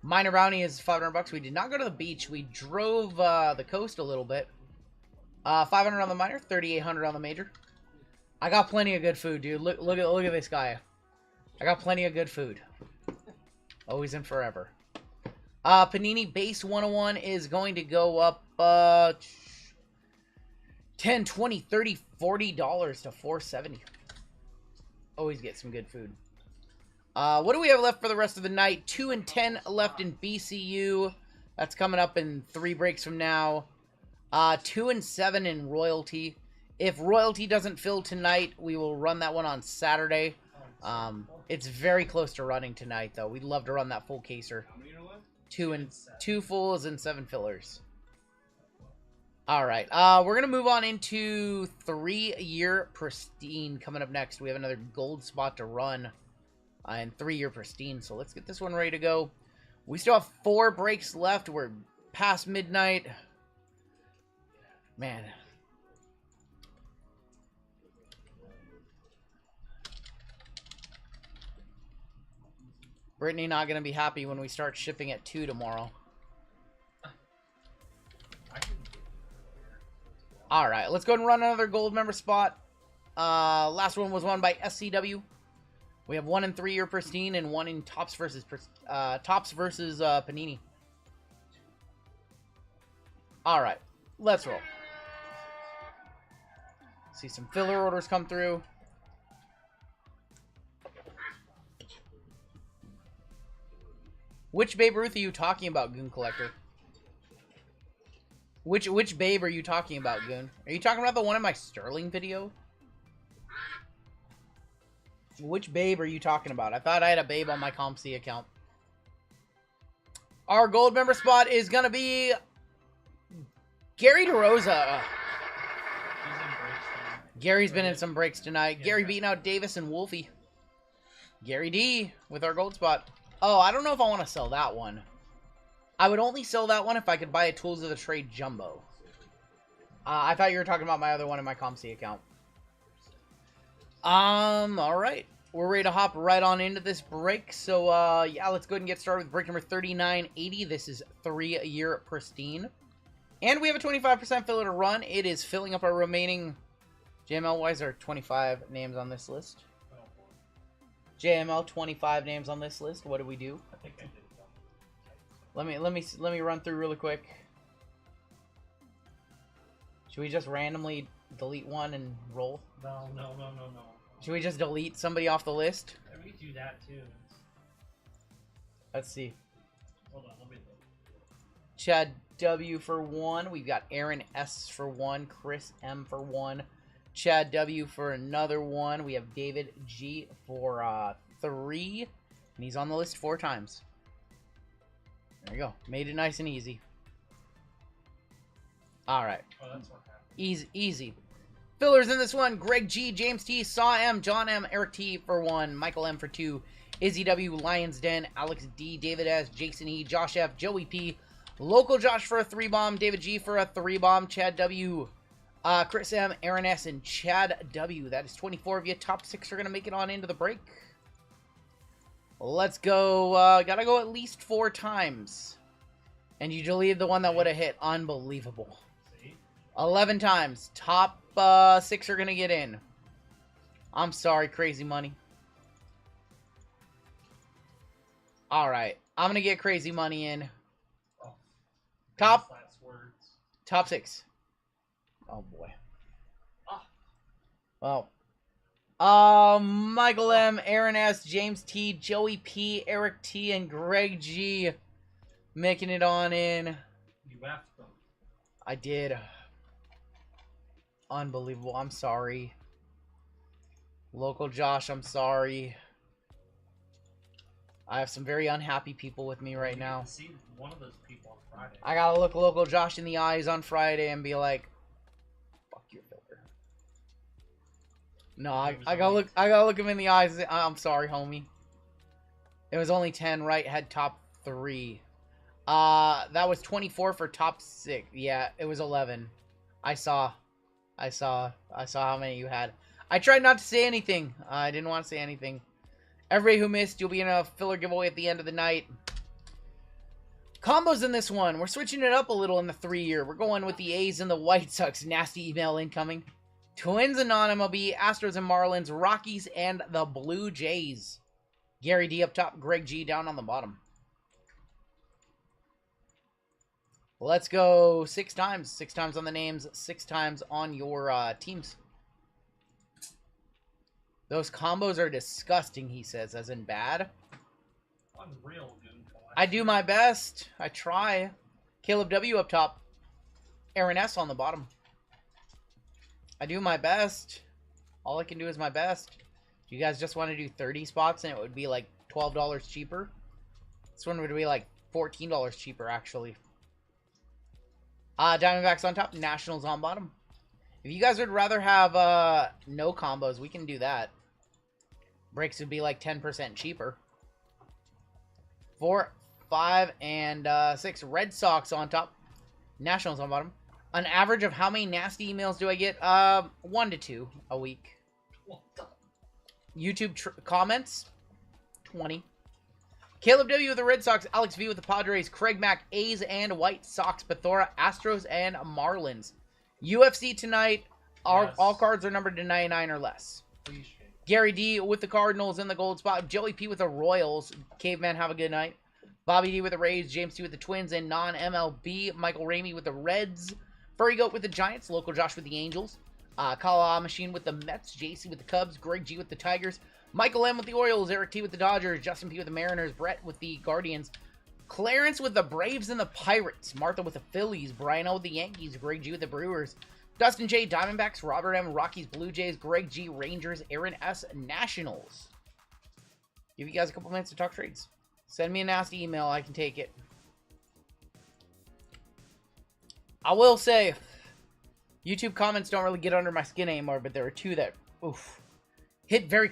Minor bounty is $500. We did not go to the beach. We drove the coast a little bit. 500 on the minor, 3,800 on the major. I got plenty of good food, dude. Look at this guy. I got plenty of good food. Always and forever. Panini base 101 is going to go up $10, $20, $30, $40 to $470. Always get some good food. What do we have left for the rest of the night? 2 and 10 left in BCU. That's coming up in 3 breaks from now. 2 and 7 in Royalty. If Royalty doesn't fill tonight, we will run that one on Saturday. It's very close to running tonight, though. We'd love to run that full caser. 2 fulls and 7 fillers. All right. We're going to move on into 3-year Pristine coming up next. We have another gold spot to run in 3-year Pristine. So let's get this one ready to go. We still have 4 breaks left. We're past midnight. Man. Brittany not going to be happy when we start shipping at 2 tomorrow. Alright, let's go ahead and run another gold member spot. Last one was won by SCW. We have 1 in 3-year Pristine and 1 in Tops versus Panini. Alright, let's roll. See some filler orders come through. Which Babe Ruth are you talking about, Goon Collector? Which Babe are you talking about, Goon? Are you talking about the one in my Sterling video? Which Babe are you talking about? I thought I had a Babe on my ComC account. Our gold member spot is going to be Gary DeRosa. Gary's been in some breaks tonight. Gary beating out Davis and Wolfie. Gary D with our gold spot. Oh, I don't know if I want to sell that one. I would only sell that one if I could buy a Tools of the Trade Jumbo. I thought you were talking about my other one in my ComC account. Alright. We're ready to hop right on into this break. So, yeah, let's go ahead and get started with break number 3980. This is 3-year Pristine. And we have a 25% filler to run. It is filling up our remaining... JML, why is there 25 names on this list? JML, 25 names on this list. What do we do? I think I did Let me run through really quick. Should we just randomly delete one and roll? No. Should we just delete somebody off the list? Yeah, we could do that too. Let's see. Hold on, let me look. Chad W for 1. We've got Aaron S for 1. Chris M for 1. Chad W for another 1. We have David G for 3. And he's on the list 4 times. There you go. Made it nice and easy. Alright. Oh, that's what happened. Easy. Fillers in this one. Greg G, James T, Saw M, John M, Eric T for 1. Michael M for 2. Izzy W, Lions Den, Alex D, David S, Jason E, Josh F, Joey P, Local Josh for a 3-bomb, David G for a 3-bomb, Chad W, Chris M, Aaron S, and Chad W. That is 24 of you. Top 6 are going to make it on into the break. Let's go. Gotta go at least 4 times. And you deleted the one that would have hit. Unbelievable. 11 times. Top 6 are going to get in. I'm sorry, Crazy Money. Alright. I'm going to get Crazy Money in. Top 6. Oh, boy. Well. Michael M, Aaron S, James T, Joey P, Eric T, and Greg G making it on in. You effed them. I did. Unbelievable. I'm sorry. Local Josh, I'm sorry. I have some very unhappy people with me right now. See one of those people on Friday. I gotta look Local Josh in the eyes on Friday and be like, fuck your filter. No, I gotta look him in the eyes and say, I'm sorry, homie. It was only 10, right? Had top 3. That was 24 for top 6. Yeah, it was 11. I saw how many you had. I tried not to say anything. I didn't want to say anything. Everybody who missed, you'll be in a filler giveaway at the end of the night. Combos in this one. We're switching it up a little in the 3-year. We're going with the A's and the White Sox. Nasty email incoming. Twins and non-MLB, Astros and Marlins, Rockies and the Blue Jays. Gary D up top, Greg G down on the bottom. Let's go 6 times. 6 times on the names, 6 times on your teams. Those combos are disgusting, he says, as in bad. Unreal, dude. I do my best. I try. Caleb W up top. Aaron S on the bottom. I do my best. All I can do is my best. Do you guys just want to do 30 spots and it would be like $12 cheaper? This one would be like $14 cheaper, actually. Diamondbacks on top, Nationals on bottom. If you guys would rather have no combos, we can do that. Breaks would be like 10% cheaper. 4, 5, and 6. Red Sox on top. Nationals on bottom. An average of how many nasty emails do I get? 1 to 2 a week. YouTube comments? 20. Caleb W with the Red Sox. Alex V with the Padres. Craig Mack, A's and White Sox. Bethora, Astros and Marlins. UFC tonight. All cards are numbered to 99 or less. Gary D with the Cardinals in the gold spot. Joey P with the Royals. Caveman, have a good night. Bobby D with the Rays. James T with the Twins and non-MLB. Michael Ramey with the Reds. Furry Goat with the Giants. Local Josh with the Angels. Kala Machine with the Mets. JC with the Cubs. Greg G with the Tigers. Michael M with the Orioles. Eric T with the Dodgers. Justin P with the Mariners. Brett with the Guardians. Clarence with the Braves and the Pirates. Martha with the Phillies. Brian O with the Yankees. Greg G with the Brewers. Dustin J, Diamondbacks. Robert M, Rockies, Blue Jays. Greg G, Rangers. Aaron S, Nationals. Give you guys a couple minutes to talk trades. Send me a nasty email. I can take it. I will say, YouTube comments don't really get under my skin anymore, but there are 2 that, oof, hit very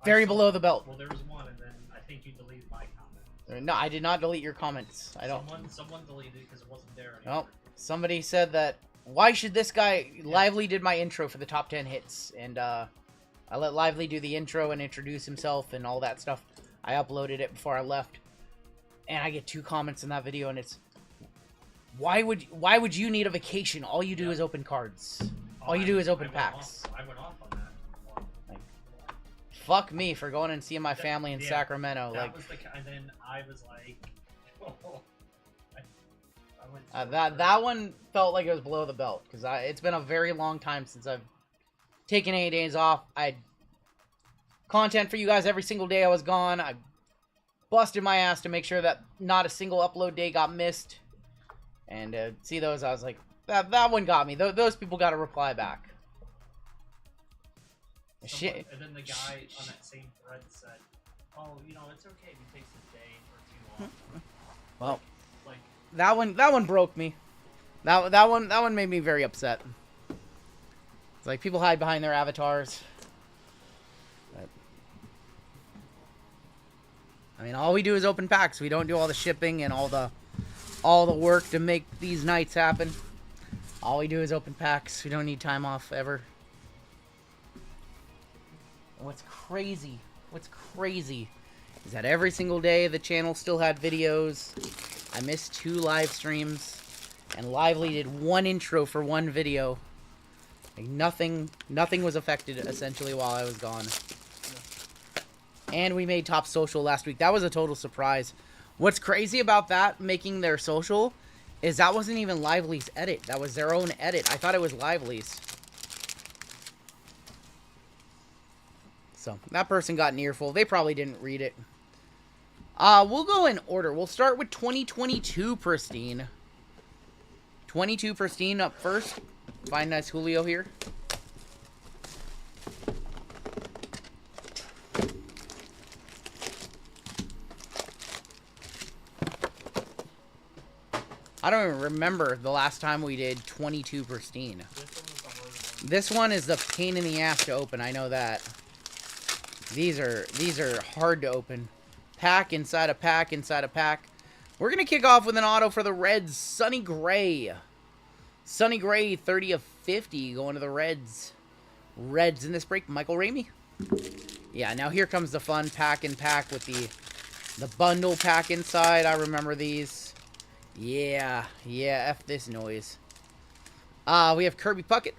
below the belt. Well, there was one, and then I think you deleted my comment. No, I did not delete your comments. I don't. Someone deleted it because it wasn't there No, anymore. somebody said that. Why should this guy... Lively did my intro for the top 10 hits, and I let Lively do the intro and introduce himself and all that stuff. I uploaded it before I left, and I get 2 comments in that video, and it's, why would you need a vacation? All you do is open cards. All you do is open packs. I went off on that. Like, fuck me for going and seeing my family in Sacramento. That like, was and then I was like, that one felt like it was below the belt, because it's been a very long time since I've taken any days off. I had content for you guys every single day I was gone. I busted my ass to make sure that not a single upload day got missed. And see those, I was like, that one got me. Those people got to reply back. And then the guy on that same thread said, "Oh, you know, it's okay if he takes a day or 2 off." Well, that one broke me. That one made me very upset. It's like people hide behind their avatars. But, I mean, all we do is open packs. We don't do all the shipping and all the work to make these nights happen. All we do is open packs. We don't need time off ever. What's crazy is that every single day the channel still had videos. I missed 2 live streams, and Lively did 1 intro for 1 video. Like nothing was affected essentially while I was gone. And we made Top Social last week. That was a total surprise. What's crazy about that, making their social, is that wasn't even Lively's edit. That was their own edit. I thought it was Lively's. So, that person got an earful. They probably didn't read it. We'll go in order. We'll start with 2022 Pristine. 22 Pristine up first. Find nice Julio here. I don't even remember the last time we did 22 Pristine. This one is the pain in the ass to open, I know that. These are hard to open. Pack inside a pack inside a pack. We're going to kick off with an auto for the Reds, Sonny Gray. Sonny Gray, 30 of 50, going to the Reds. Reds in this break, Michael Ramey. Yeah, now here comes the fun pack and pack with the bundle pack inside. I remember these. Yeah, F this noise. We have Kirby Puckett.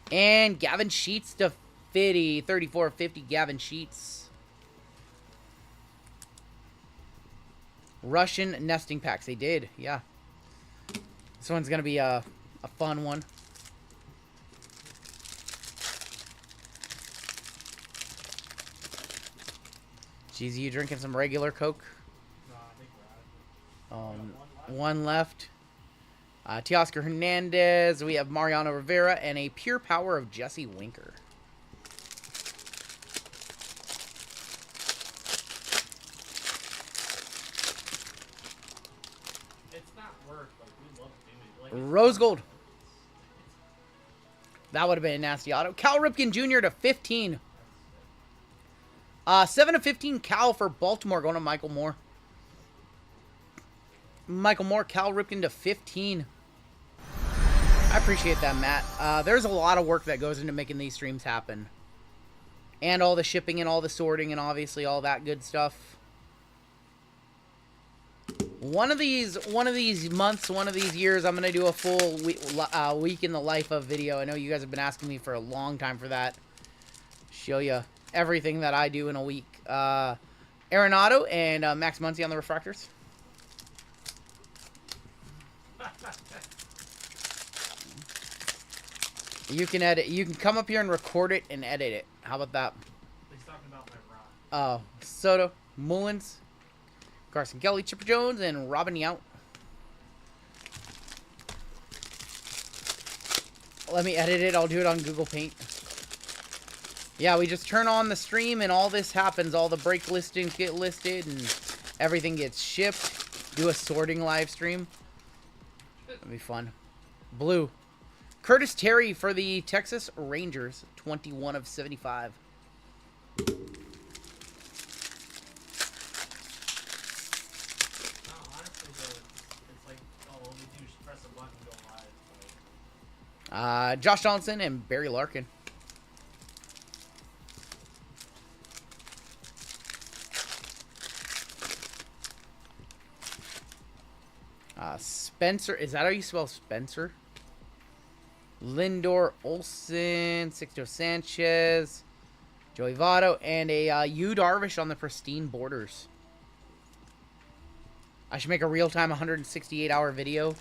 And Gavin Sheets to 50. 34 of 50, Gavin Sheets. Russian nesting packs. They did, yeah. This one's going to be a fun one. Jeez, you drinking some regular Coke? No, I think we're out of it. One left. Teoscar Hernandez. We have Mariano Rivera and a pure power of Jesse Winker. It's not work, but we love doing it. Like, Rose gold. That would have been a nasty auto. Cal Ripken Jr. to 15. 7 of 15 Cal for Baltimore, going to Michael Moore. Michael Moore, Cal Ripken to 15. I appreciate that, Matt. There's a lot of work that goes into making these streams happen. And all the shipping and all the sorting and obviously all that good stuff. One of these months, one of these years, I'm going to do a full week in the life of video. I know you guys have been asking me for a long time for that. Show you everything that I do in a week. Arenado and Max Muncy on the refractors. You can edit. You can come up here and record it and edit it. How about that? He's talking about my rock. Soto, Mullins, Carson Kelly, Chipper Jones, and Robin Yount. Let me edit it. I'll do it on Google Paint. Yeah, we just turn on the stream and all this happens. All the break listings get listed and everything gets shipped. Do a sorting live stream. That'd be fun. Blue. Curtis Terry for the Texas Rangers. 21 of 75. Josh Johnson and Barry Larkin. Spencer, is that how you spell Spencer? Lindor, Olsen, Sixto Sanchez, Joey Votto, and a Yu Darvish on the pristine borders. I should make a real-time 168-hour video.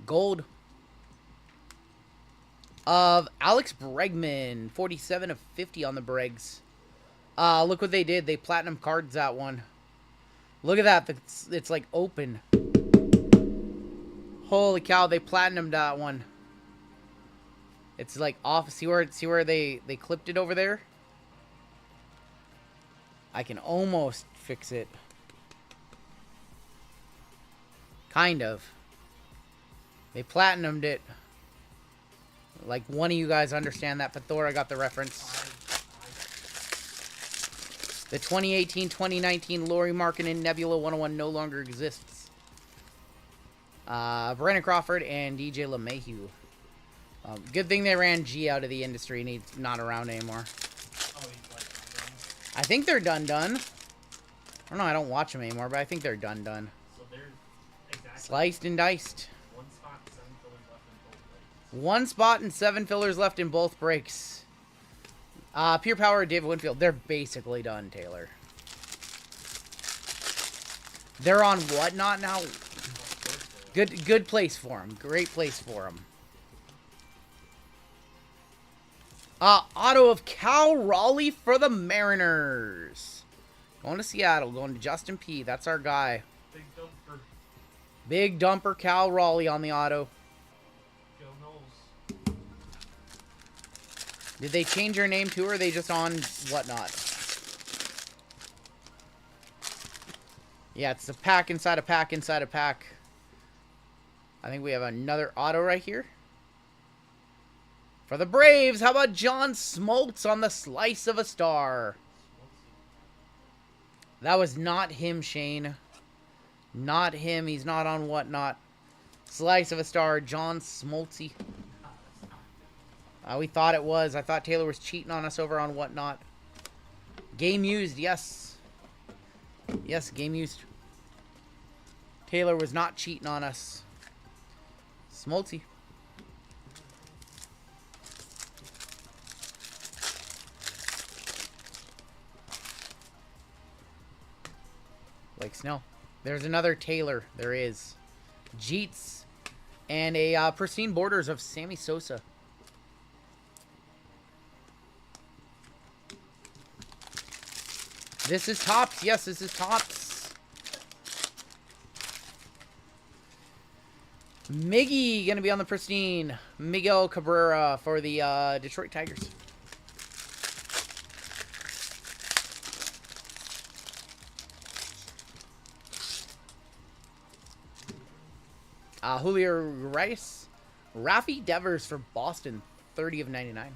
Gold of Alex Bregman, 47 of 50 on the Bregs. Look what they did. They platinum cards that one. Look at that. It's like open. Holy cow, they platinumed that one. It's like off. See where they clipped it over there? I can almost fix it. Kind of. They platinumed it. Like one of you guys understand that. Pathora got the reference. The 2018-2019 Laurie Markkinen Nebula 101 no longer exists. Brandon Crawford and DJ LeMahieu. Good thing they ran G out of the industry and he's not around anymore. I think they're done. I don't know, I don't watch them anymore, but I think they're done. So they're exactly Sliced and diced. 1 spot, 7 fillers left in both breaks. 1 spot and 7 fillers left in both breaks. Pure Power, David Winfield. They're basically done, Taylor. They're on Whatnot now. Good place for them. Great place for them. Auto of Cal Raleigh for the Mariners. Going to Seattle. Going to Justin P. That's our guy. Big dumper. Big dumper Cal Raleigh on the auto. Joe Knowles. Did they change their name too, or are they just on Whatnot? Yeah, it's a pack inside a pack inside a pack. I think we have another auto right here. For the Braves, how about John Smoltz on the slice of a star? That was not him, Shane. Not him. He's not on Whatnot. Slice of a star, John Smoltzy. We thought it was. I thought Taylor was cheating on us over on Whatnot. Game used, yes. Yes, game used. Taylor was not cheating on us. Smoltzy. Like Snell. There's another Taylor. There is. Jeets. And a pristine borders of Sammy Sosa. This is Topps. Yes, this is Topps. Miggy going to be on the pristine. Miguel Cabrera for the Detroit Tigers. Julio Rice. Rafi Devers for Boston. 30 of 99.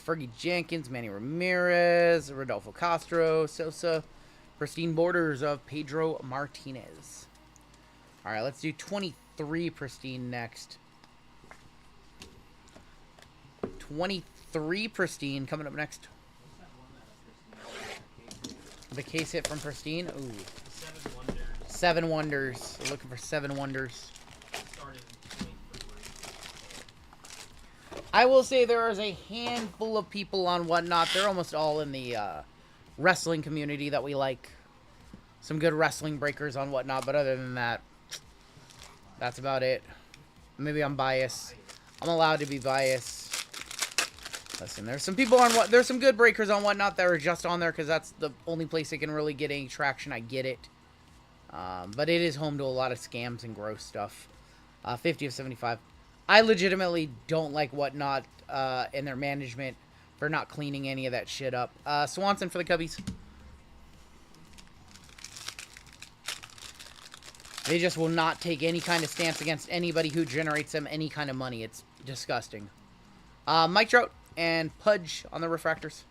Fergie Jenkins, Manny Ramirez, Rodolfo Castro, Sosa. Pristine borders of Pedro Martinez. All right, let's do 23 pristine next. 23 pristine coming up next. The case hit from pristine. Ooh. 7 Wonders. 7 Wonders. We're looking for 7 Wonders. Started in 23. I will say there is a handful of people on Whatnot. They're almost all in the wrestling community that we like. Some good wrestling breakers on Whatnot, but other than that, that's about it. Maybe I'm biased. I'm allowed to be biased. Listen, there's some people on there's some good breakers on Whatnot that are just on there because that's the only place they can really get any traction. I get it. But it is home to a lot of scams and gross stuff. 50 of 75. I legitimately don't like Whatnot and their management for not cleaning any of that shit up. Swanson for the Cubbies. They just will not take any kind of stance against anybody who generates them any kind of money. It's disgusting. Mike Trout and Pudge on the refractors.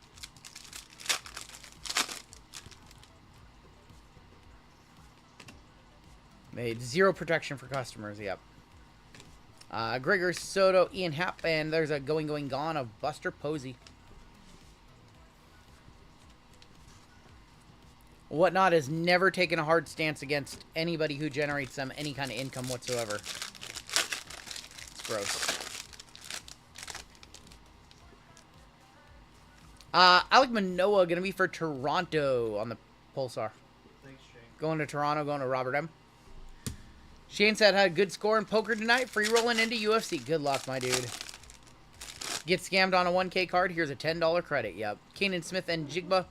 Made 0 protection for customers, yep. Gregor Soto, Ian Happ, and there's a going gone of Buster Posey. Whatnot has never taken a hard stance against anybody who generates them any kind of income whatsoever. It's gross. Alec Manoah going to be for Toronto on the Pulsar. Thanks, Shane. Going to Toronto, going to Robert M. Shane said had a good score in poker tonight. Free rolling into UFC. Good luck, my dude. Get scammed on a 1K card. Here's a $10 credit. Yep. Kanan Smith and Jigba.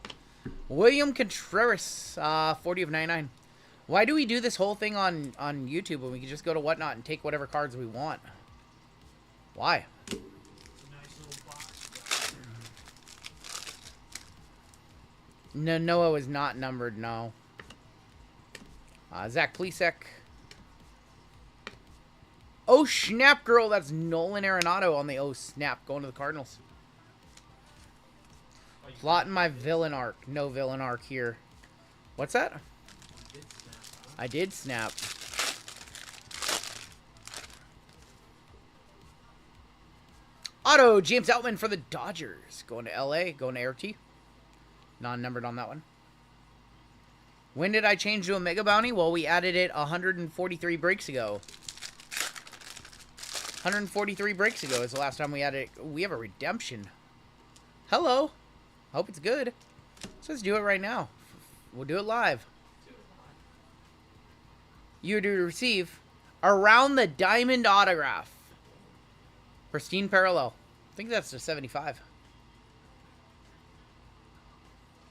William Contreras, 40 of 99. Why do we do this whole thing on YouTube when we can just go to Whatnot and take whatever cards we want? Why? It's a nice little box. No, Noah was not numbered, no. Zach Plesac. Oh, snap, girl. That's Nolan Arenado on the oh, snap. Going to the Cardinals. Plotting my villain arc. No villain arc here. What's that? I did snap. Auto, James Outman for the Dodgers. Going to LA. Going to ART. Non-numbered on that one. When did I change to a Mega Bounty? Well, we added it 143 breaks ago. 143 breaks ago is the last time we added it. We have a redemption. Hello. Hope it's good. So let's do it right now. We'll do it live. You do receive Around the Diamond autograph. Pristine parallel. I think that's the 75.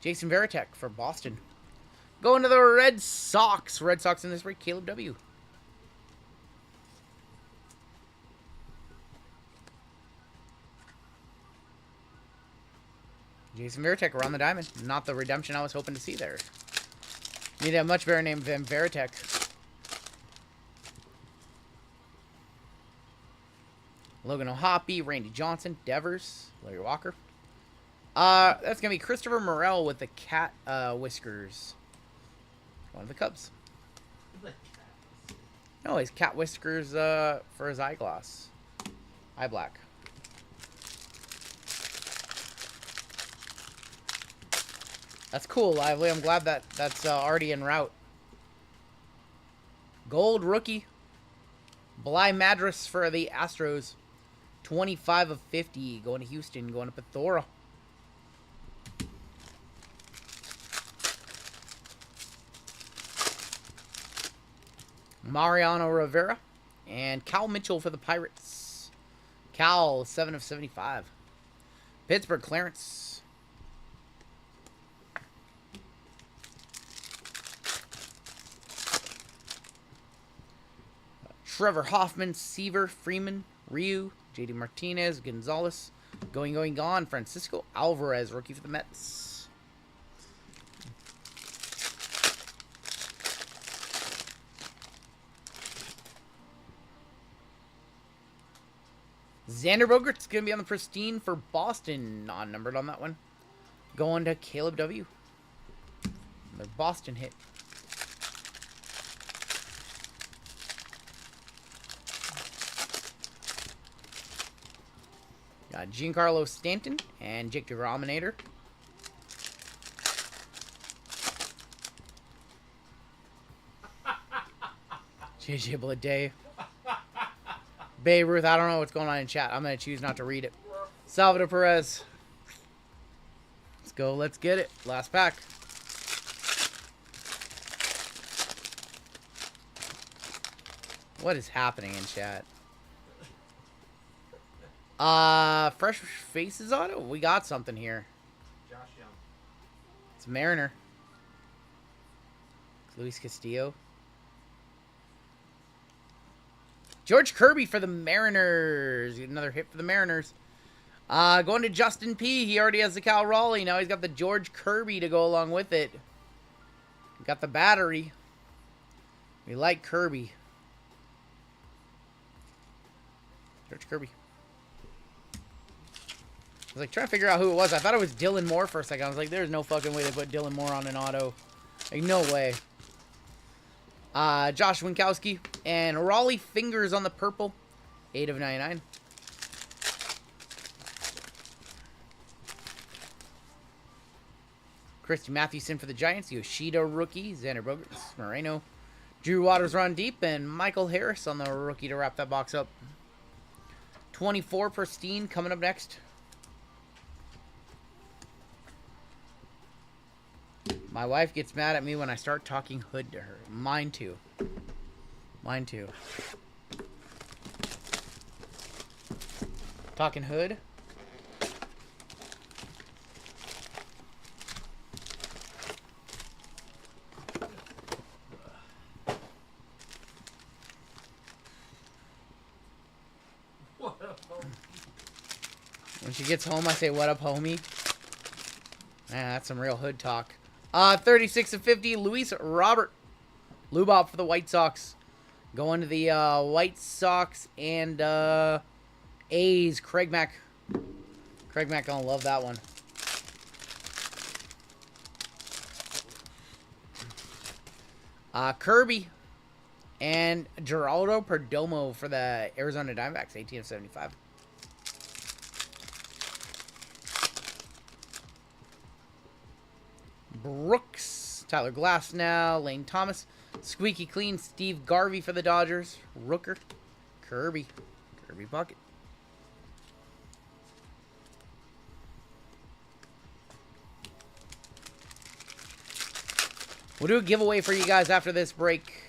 Jason Varitek for Boston. Going to the Red Sox. Red Sox in this break. Caleb W. Jason Varitek around the diamond. Not the redemption I was hoping to see there. Need a much better name than Varitek. Logan O'Hoppe, Randy Johnson, Devers, Larry Walker. That's going to be Christopher Morel with the cat whiskers. One of the Cubs. No, his cat whiskers for his eyeglass. Eye black. That's cool, Lively. I'm glad that that's already en route. Gold rookie. Bly Madras for the Astros. 25 of 50. Going to Houston. Going to Pethora. Mariano Rivera. And Cal Mitchell for the Pirates. Cal, 7 of 75. Pittsburgh Clarence. Trevor Hoffman, Seaver, Freeman, Ryu, JD Martinez, Gonzalez, gone, Francisco Alvarez, rookie for the Mets. Xander Bogaerts going to be on the Pristine for Boston, non-numbered on that one. Going to Caleb W. The Boston hit. Giancarlo Stanton and Jake DeGrominator. JJ Bleday. Babe Ruth, I don't know what's going on in chat. I'm going to choose not to read it. Salvador Perez. Let's go. Let's get it. Last pack. What is happening in chat? Fresh Faces auto? We got something here. Josh Young. It's Mariner. It's Luis Castillo. George Kirby for the Mariners. Another hit for the Mariners. Going to Justin P. He already has the Cal Raleigh. Now he's got the George Kirby to go along with it. Got the battery. We like Kirby. George Kirby. I was like trying to figure out who it was. I thought it was Dylan Moore for a second. I was like, there's no fucking way they put Dylan Moore on an auto. Like, no way. Josh Winkowski and Raleigh Fingers on the purple. 8 of 99. Christy Mathewson for the Giants. Yoshida rookie. Xander Bogaerts. Moreno. Drew Waters run deep. And Michael Harris on the rookie to wrap that box up. 24 Pristine coming up next. My wife gets mad at me when I start talking hood to her. Mine too. Mine too. Talking hood? When she gets home, I say, "What up, homie?" Man, that's some real hood talk. 36 of 50, Luis Robert. Lubop for the White Sox. Going to the White Sox and A's. Craig Mack. Craig Mack gonna love that one. Kirby and Geraldo Perdomo for the Arizona Diamondbacks, 18 of 75. Brooks, Tyler Glasnow, Lane Thomas, Squeaky Clean, Steve Garvey for the Dodgers, Rooker, Kirby Bucket. We'll do a giveaway for you guys after this break.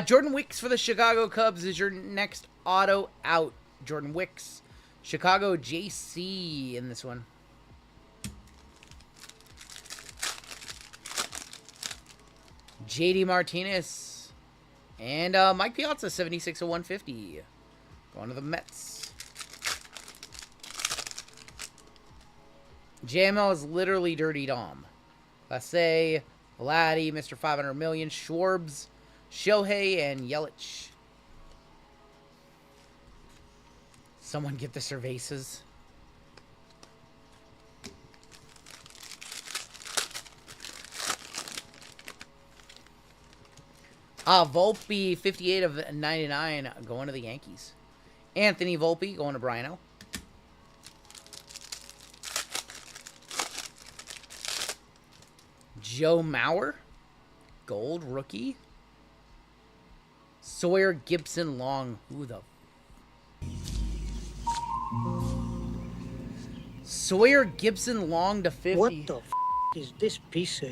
Jordan Wicks for the Chicago Cubs is your next auto out. Jordan Wicks. Chicago JC in this one. JD Martinez. And Mike Piazza, 76 of 150. Going to the Mets. JML is literally Dirty Dom. Lassay, Vladdy, Mr. 500 Million, Schwarbs, Shohei, and Yelich. Someone get the Cervezas. Volpe, 58 of 99, going to the Yankees. Anthony Volpe, going to Brian L. Joe Mauer, gold rookie. Sawyer Gibson Long. Who the? Sawyer Gibson Long to 50. What the is this piece of?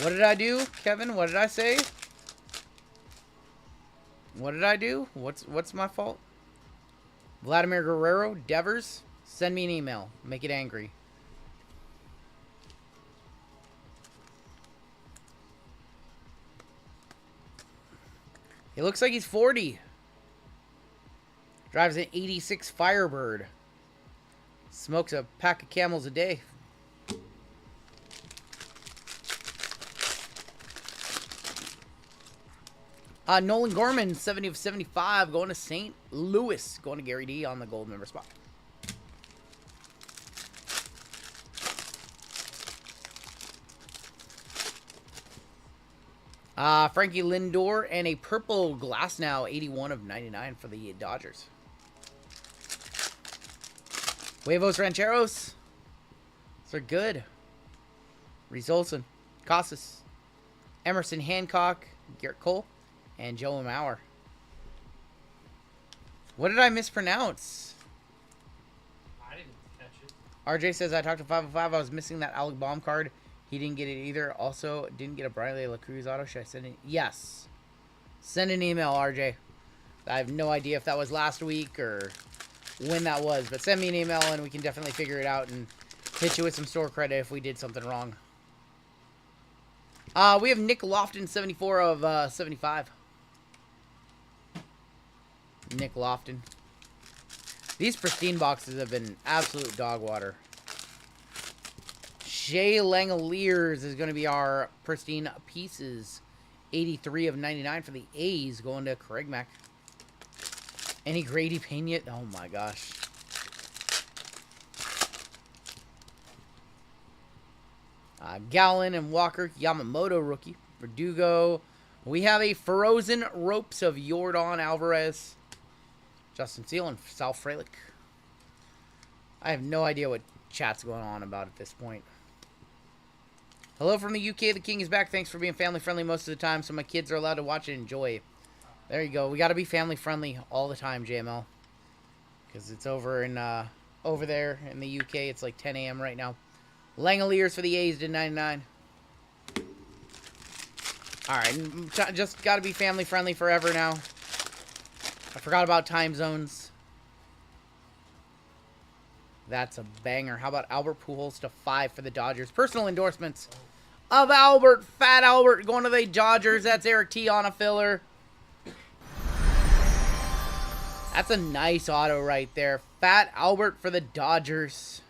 What did I do, Kevin? What did I say? What did I do? What's my fault? Vladimir Guerrero, Devers. Send me an email. Make it angry. He looks like he's 40. Drives an 86 Firebird. Smokes a pack of Camels a day. Nolan Gorman, 70 of 75, going to St. Louis. Going to Gary D on the gold member spot. Frankie Lindor and a purple Glasnow, 81 of 99 for the Dodgers. Huevos Rancheros. Those are good. Reese Olson, Casas, Emerson Hancock, Garrett Cole, and Joe Mauer. What did I mispronounce? I didn't catch it. RJ says, I talked to 505. I was missing that Alec Baum card. He didn't get it either. Also, didn't get a Briley LaCruz auto. Should I send it? Yes. Send an email, RJ. I have no idea if that was last week or when that was. But send me an email and we can definitely figure it out and hit you with some store credit if we did something wrong. We have Nick Lofton, 74 of 75. Nick Lofton. These pristine boxes have been absolute dog water. Jay Langoliers is going to be our pristine pieces. 83 of 99 for the A's, going to Craig Mack. Any Grady Pena? Oh my gosh. Gallen and Walker, Yamamoto rookie. Verdugo. We have a Frozen Ropes of Yordan Alvarez. Justin Seal and Sal Frelick. I have no idea what chat's going on about at this point. Hello from the UK. The King is back. Thanks for being family friendly most of the time so my kids are allowed to watch and enjoy. There you go. We got to be family friendly all the time, JML. Because it's over in over there in the UK. It's like 10 a.m. right now. Langoliers for the A's did 99. Alright, just got to be family friendly forever now. I forgot about time zones. That's a banger. How about Albert Pujols to 5 for the Dodgers? Personal endorsements of Albert. Fat Albert going to the Dodgers. That's Eric T on a filler. That's a nice auto right there. Fat Albert for the Dodgers.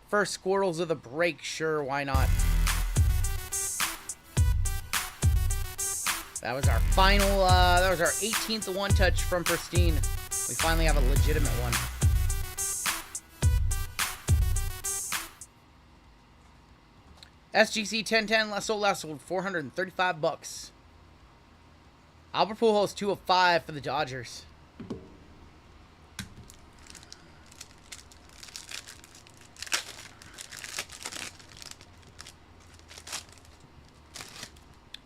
First Squirtles of the break. Sure, why not? That was our final, that was our 18th one touch from Pristine. We finally have a legitimate one. SGC 1010 last sold 435 bucks. Albert Pujols 2 of 5 for the Dodgers.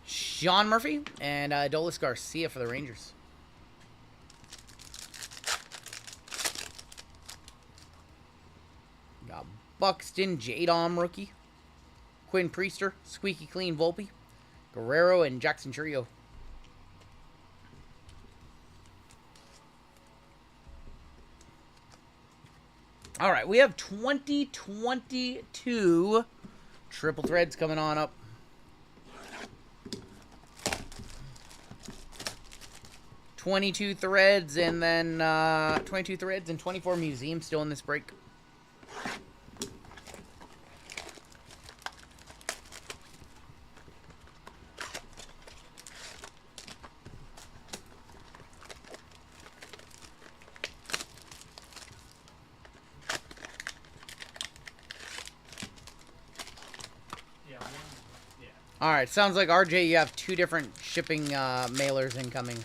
Sean Murphy and Adolis Garcia for the Rangers. Got Buxton, J-Dom rookie. Quinn Priester, Squeaky Clean Volpe. Guerrero and Jackson Trio. All right, we have 2022 triple threads coming on up. $22 threads and then 22 threads and 24 museums still in this break. All right, sounds like RJ, you have 2 different shipping mailers incoming.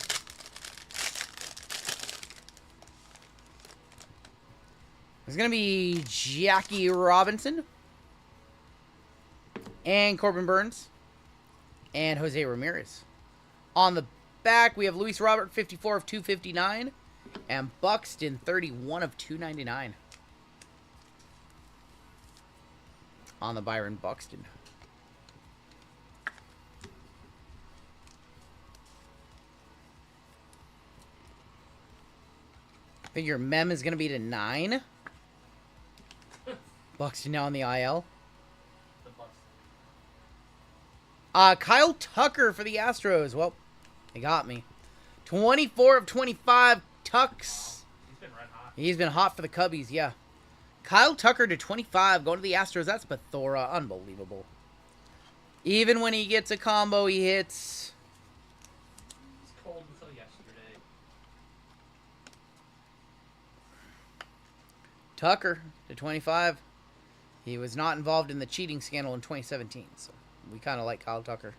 There's going to be Jackie Robinson and Corbin Burns and Jose Ramirez. On the back, we have Luis Robert, 54 of 259, and Buxton, 31 of 299. On the Byron Buxton. I think your mem is going to be to 9. Buxton now on the IL. Kyle Tucker for the Astros. Well, they got me. 24 of 25. Tucks. He's been red hot. He's been hot for the Cubbies, yeah. Kyle Tucker to 25. Going to the Astros. That's Bethora. Unbelievable. Even when he gets a combo, he hits. It's cold until yesterday. Tucker to 25. He was not involved in the cheating scandal in 2017, so we kind of like Kyle Tucker.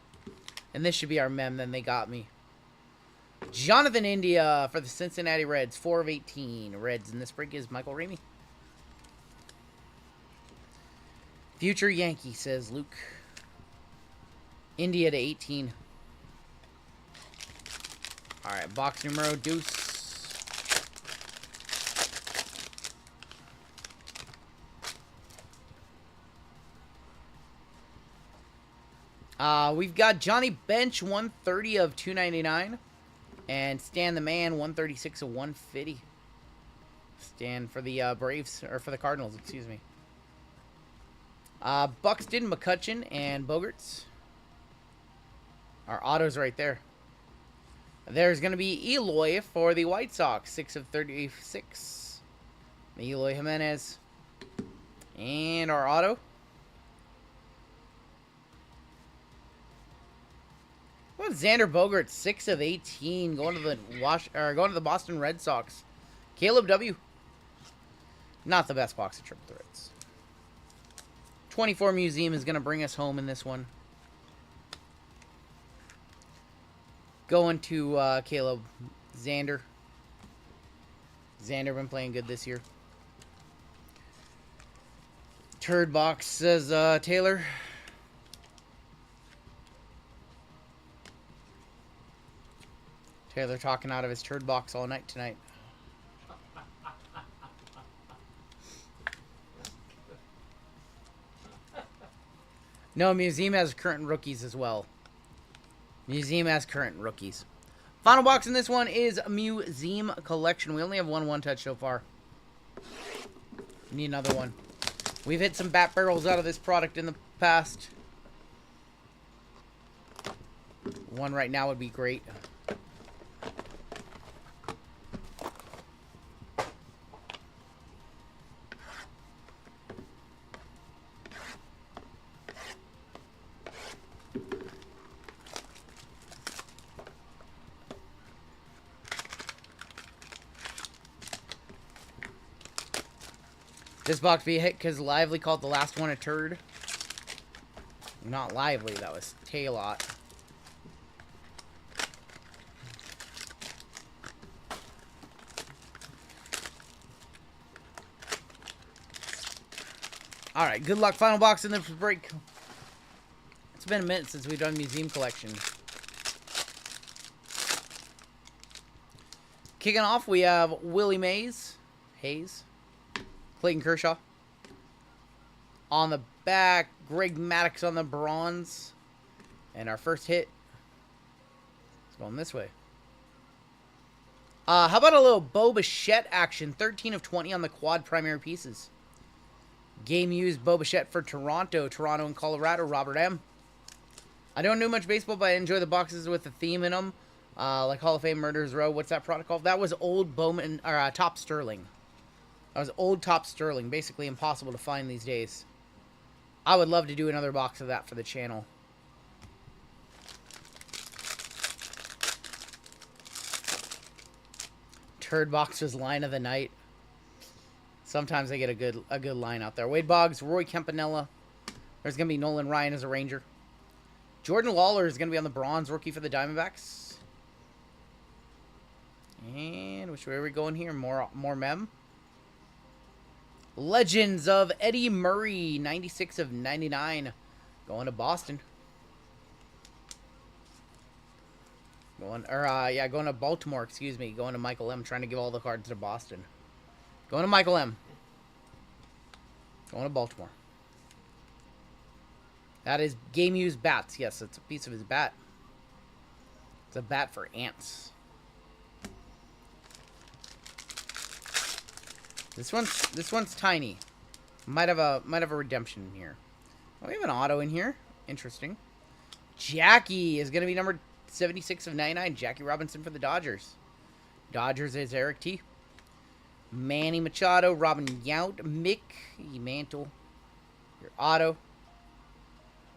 And this should be our mem, then they got me. Jonathan India for the Cincinnati Reds, 4 of 18. Reds in this break is Michael Ramey. Future Yankee, says Luke. India to 18. All right, box numero deuce. We've got Johnny Bench, 130 of 299. And Stan the Man, 136 of 150. Stan for the Braves, or for the Cardinals, excuse me. Buxton, McCutchen, and Bogarts. Our autos right there. There's going to be Eloy for the White Sox, 6 of 36. Eloy Jimenez. And our auto. What Xander Bogaerts, 6 of 18, going to the Boston Red Sox. Caleb W. Not the best box of triple threads. 24 Museum is going to bring us home in this one. Going to Caleb. Xander. Xander been playing good this year. Turd box, says Taylor. Taylor talking out of his turd box all night tonight. No, Museum has current rookies as well. Museum has current rookies. Final box in this one is Museum Collection. We only have one touch so far. We need another one. We've hit some bat barrels out of this product in the past. One right now would be great. This box be hit because Lively called the last one a turd. Not Lively, that was Taylot. Alright, good luck. Final box in the break. It's been a minute since we've done museum collection. Kicking off, we have Willie Hayes, Clayton Kershaw. On the back, Greg Maddux on the bronze. And our first hit is going this way. How about a little Bo Bichette action? 13 of 20 on the quad primary pieces. Game used Bo Bichette for Toronto and Colorado, Robert M. I don't know much baseball, but I enjoy the boxes with the theme in them. Like Hall of Fame Murderers Row. What's that product called? That was old Bowman, or Top Sterling. That was old Top Sterling. Basically impossible to find these days. I would love to do another box of that for the channel. Turd boxers line of the night. Sometimes they get a good line out there. Wade Boggs, Roy Campanella. There's going to be Nolan Ryan as a Ranger. Jordan Lawler is going to be on the bronze, rookie for the Diamondbacks. And which way are we going here? More mem. Legends of Eddie Murray, 96 of 99. Going to Boston. Going to Baltimore, excuse me. Going to Michael M. Trying to give all the cards to Boston. Going to Michael M. Going to Baltimore. That is game used bats. Yes, it's a piece of his bat. It's a bat for ants. This one's tiny. Might have a redemption in here. Oh, we have an auto in here. Interesting. Jackie is gonna be number 76 of 99. Jackie Robinson for the Dodgers. Dodgers is Eric T. Manny Machado, Robin Yount, Mick Mantle. Your auto.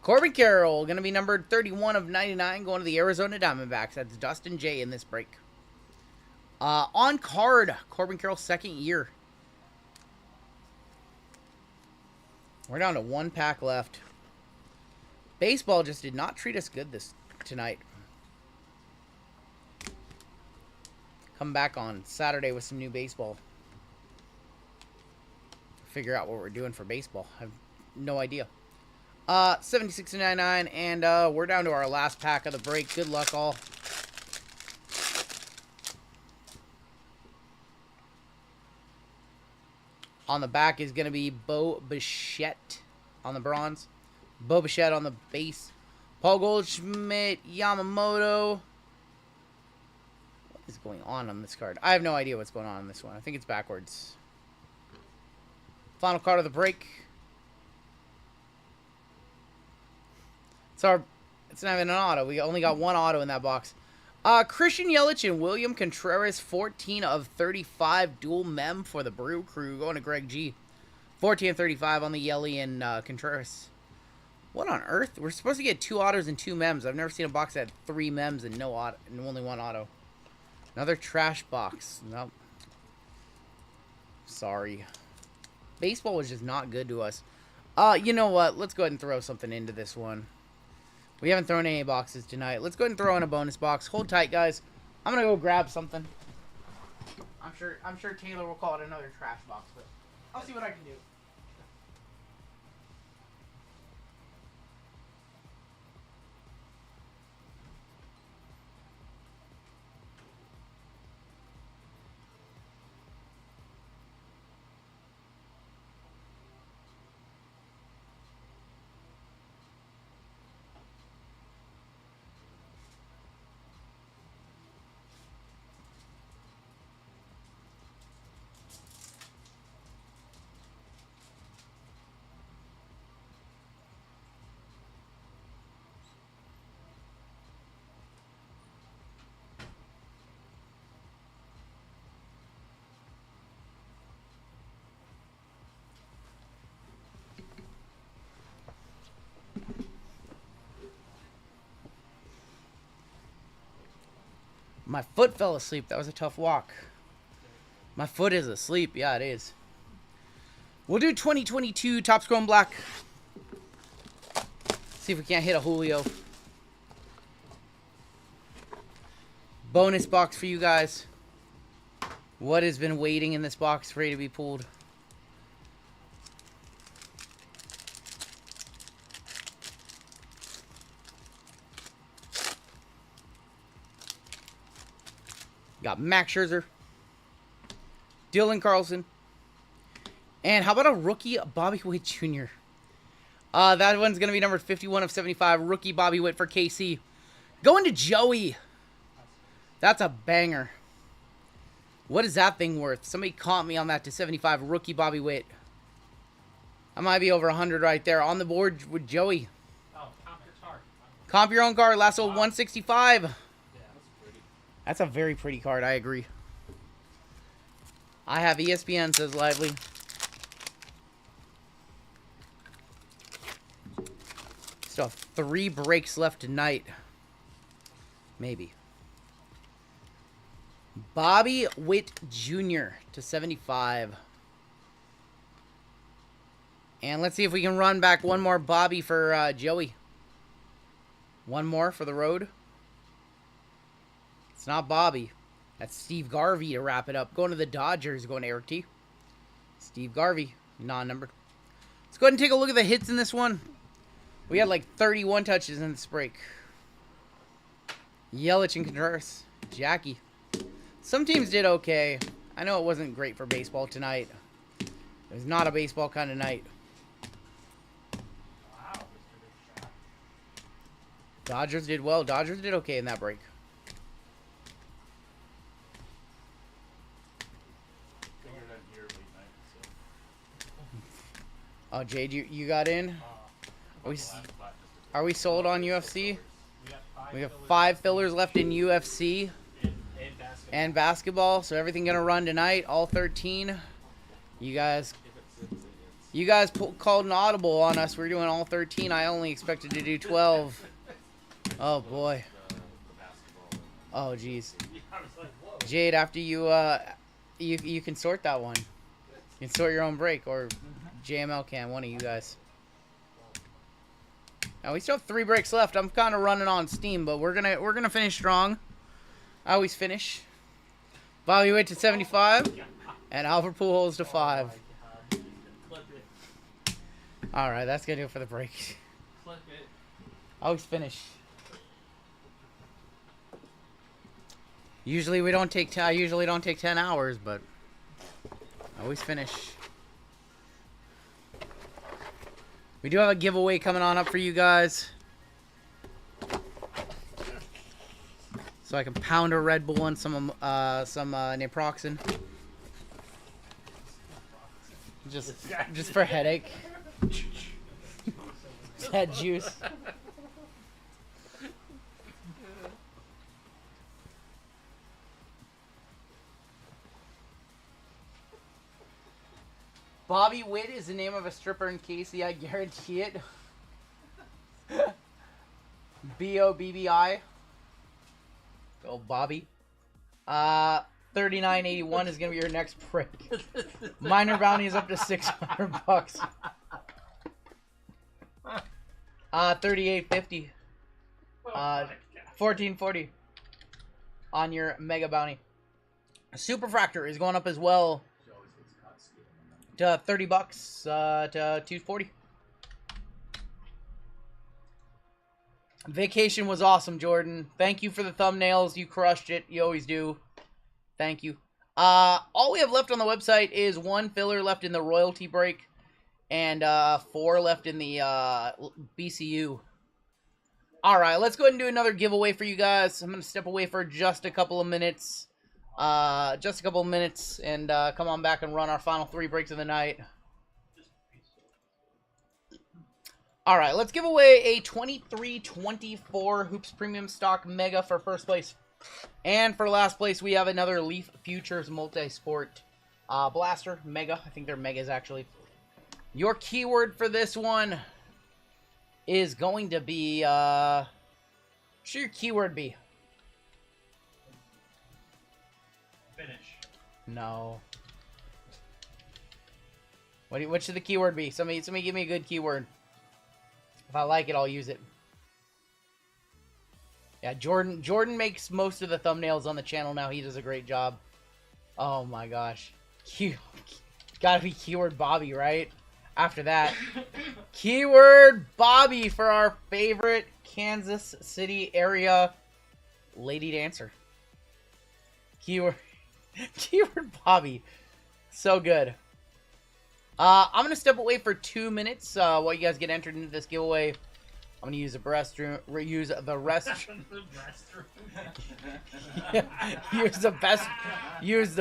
Corbin Carroll, going to be numbered 31 of 99, going to the Arizona Diamondbacks. That's Dustin J in this break. On card, Corbin Carroll's second year. We're down to one pack left. Baseball just did not treat us good tonight. Come back on Saturday with some new baseball. Figure out what we're doing for baseball. I have no idea. 76.99, and we're down to our last pack of the break. Good luck, all. On the back is going to be Bo Bichette on the bronze. Bo Bichette on the base. Paul Goldschmidt, Yamamoto. What is going on this card? I have no idea what's going on this one. I think it's backwards. Final card of the break. It's not even an auto. We only got one auto in that box. Christian Yelich and William Contreras, 14 of 35 dual mem for the Brew Crew. Going to Greg G. 14 of 35 on the Yelly and Contreras. What on earth? We're supposed to get 2 autos and 2 mems. I've never seen a box that had 3 mems and no auto and only 1 auto. Another trash box. Nope. Sorry. Baseball was just not good to us. You know what? Let's go ahead and throw something into this one. We haven't thrown any boxes tonight. Let's go ahead and throw in a bonus box. Hold tight, guys. I'm gonna go grab something. I'm sure Taylor will call it another trash box, but I'll see what I can do. My foot fell asleep. That was a tough walk. My foot is asleep. Yeah, it is. We'll do 2022 Topps Chrome Black. See if we can't hit a Julio. Bonus box for you guys. What has been waiting in this box ready to be pulled? Got Max Scherzer, Dylan Carlson, and how about a rookie Bobby Witt Jr.? That one's going to be number 51 of 75, rookie Bobby Witt for KC. Going to Joey. That's a banger. What is that thing worth? Somebody caught me on that to 75, rookie Bobby Witt. I might be over 100 right there. On the board with Joey. Oh, comp your card. Comp your own card, last old 165. That's a very pretty card, I agree. I have ESPN, says Lively. Still have 3 breaks left tonight. Maybe. Bobby Witt Jr. to 75. And let's see if we can run back one more Bobby for Joey. One more for the road. It's not Bobby. That's Steve Garvey to wrap it up. Going to the Dodgers, going to Eric T. Steve Garvey, non-numbered. Let's go ahead and take a look at the hits in this one. We had like 31 touches in this break. Yelich and Contreras. Jackie. Some teams did okay. I know it wasn't great for baseball tonight. It was not a baseball kind of night. Dodgers did well. Dodgers did okay in that break. Oh, Jade, you got in? Are we sold on UFC? We have 5 fillers left in UFC and basketball, so everything gonna run tonight, all 13. You guys called an audible on us. We're doing all 13. I only expected to do 12. Oh boy. Oh jeez. Jade, after you you can sort that one. You can sort your own break, or JML can, one of you guys. Now we still have 3 breaks left. I'm kind of running on steam, but we're gonna finish strong. I always finish. Bobby Witt to 75, and Albert Pujols to 5. All right, that's gonna do it for the break. I always finish. Usually we don't take. I usually don't take 10 hours, but I always finish. We do have a giveaway coming on up for you guys. So I can pound a Red Bull and some naproxen. Just for headache. Head juice. Bobby Witt is the name of a stripper in Casey, I guarantee it. B-O-B-B-I. Oh, Bobby. 39.81 is going to be your next break. Minor bounty is up to $600. 38.50. 14.40 on your mega bounty. Superfractor is going up as well. To $30 to $240. Vacation was awesome, Jordan. Thank you for the thumbnails. You crushed it. You always do. Thank you. All we have left on the website is 1 filler left in the Royalty break and 4 left in the BCU. All right, let's go ahead and do another giveaway for you guys. I'm going to step away for just a couple of minutes. And come on back and run our final 3 breaks of the night. All right, let's give away a 23-24 Hoops Premium Stock Mega for first place. And for last place, we have another Leaf Futures Multi-Sport Blaster Mega. I think they're Megas, actually. Your keyword for this one is going to be, what should your keyword be? No. What should the keyword be? Somebody give me a good keyword. If I like it, I'll use it. Yeah, Jordan makes most of the thumbnails on the channel now. He does a great job. Oh my gosh. Gotta be keyword Bobby, right? After that. Keyword Bobby for our favorite Kansas City area lady dancer. Keyword Bobby. So good. I'm going to step away for 2 minutes while you guys get entered into this giveaway. I'm going to use the restroom. Use the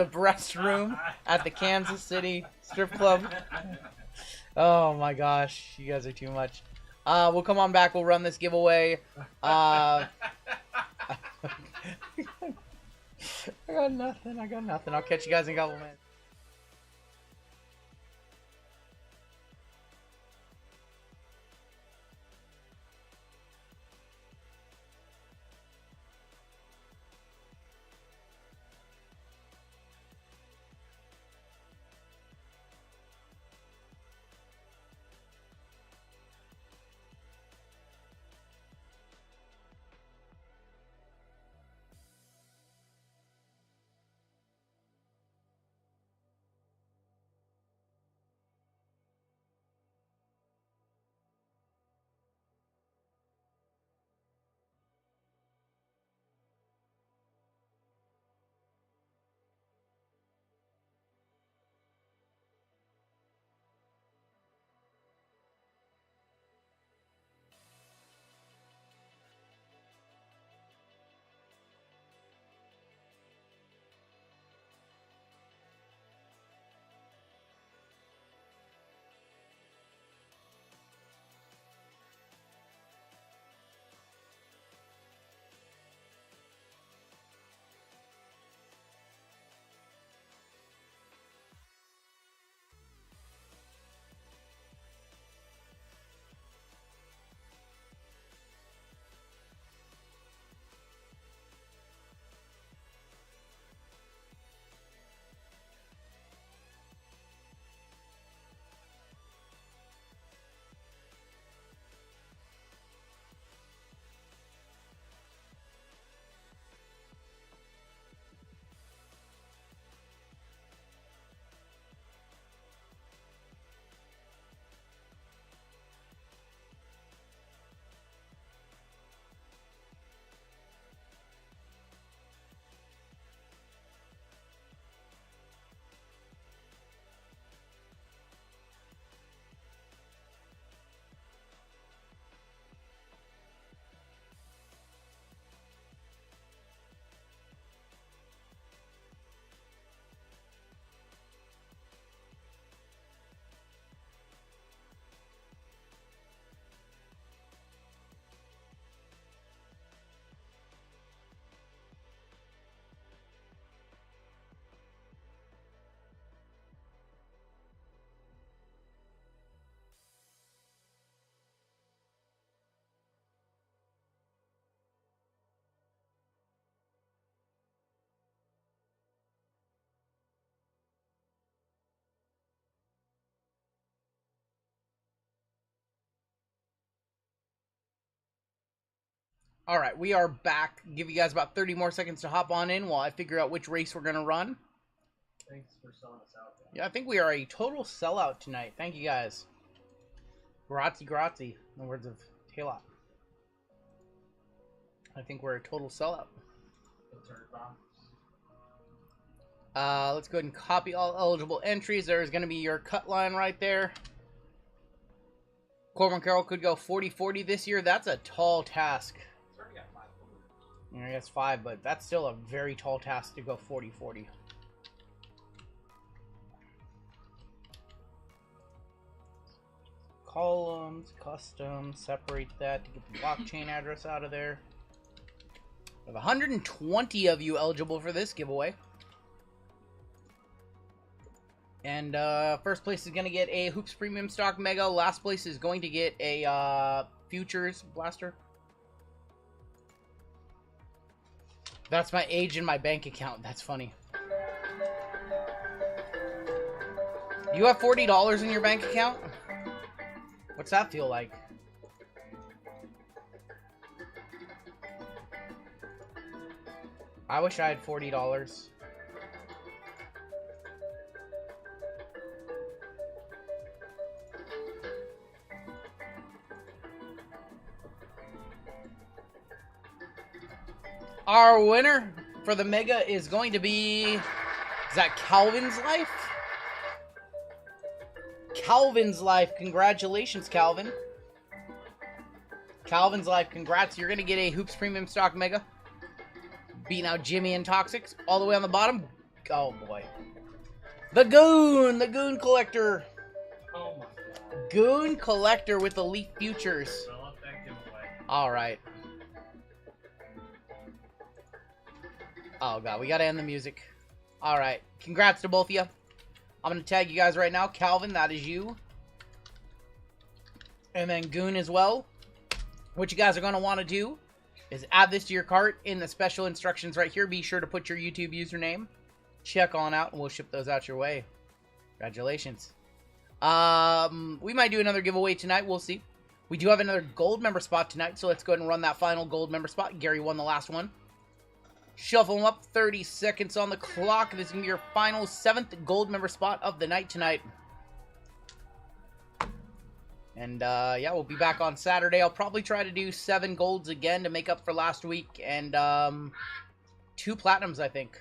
restroom at the Kansas City Strip Club. Oh my gosh, you guys are too much. We'll come on back. We'll run this giveaway. I got nothing. I'll catch you guys in a couple minutes. All right, we are back. Give you guys about 30 more seconds to hop on in while I figure out which race we're going to run. Thanks for selling us out, man. Yeah, I think we are a total sellout tonight. Thank you, guys. Grazie, grazie, in the words of Taylor. I think we're a total sellout. Let's go ahead and copy all eligible entries. There's going to be your cut line right there. Corbin Carroll could go 40-40 this year. That's a tall task. I guess 5, but that's still a very tall task to go 40-40. Columns, custom, separate that to get the blockchain address out of there. We have 120 of you eligible for this giveaway. And first place is going to get a Hoops Premium Stock Mega. Last place is going to get a Futures Blaster. That's my age in my bank account. That's funny. You have $40 in your bank account? What's that feel like? I wish I had $40. Our winner for the Mega is going to be... Is that Calvin's Life? Calvin's Life. Congratulations, Calvin. Calvin's Life. Congrats. You're going to get a Hoops Premium Stock Mega. Beating out Jimmy and Toxics. All the way on the bottom. Oh, boy. The Goon. The Goon Collector. Oh, my God. Goon Collector with the Leaf Futures. Fill up that giveaway. All right. Oh, God. We got to end the music. All right. Congrats to both of you. I'm going to tag you guys right now. Calvin, that is you. And then Goon as well. What you guys are going to want to do is add this to your cart in the special instructions right here. Be sure to put your YouTube username. Check on out, and we'll ship those out your way. Congratulations. We might do another giveaway tonight. We'll see. We do have another gold member spot tonight, so let's go ahead and run that final gold member spot. Gary won the last one. Shuffle them up. 30 seconds on the clock. This is going to be your final 7th gold member spot of the night tonight. And, yeah, we'll be back on Saturday. I'll probably try to do 7 golds again to make up for last week. And, 2 platinums, I think.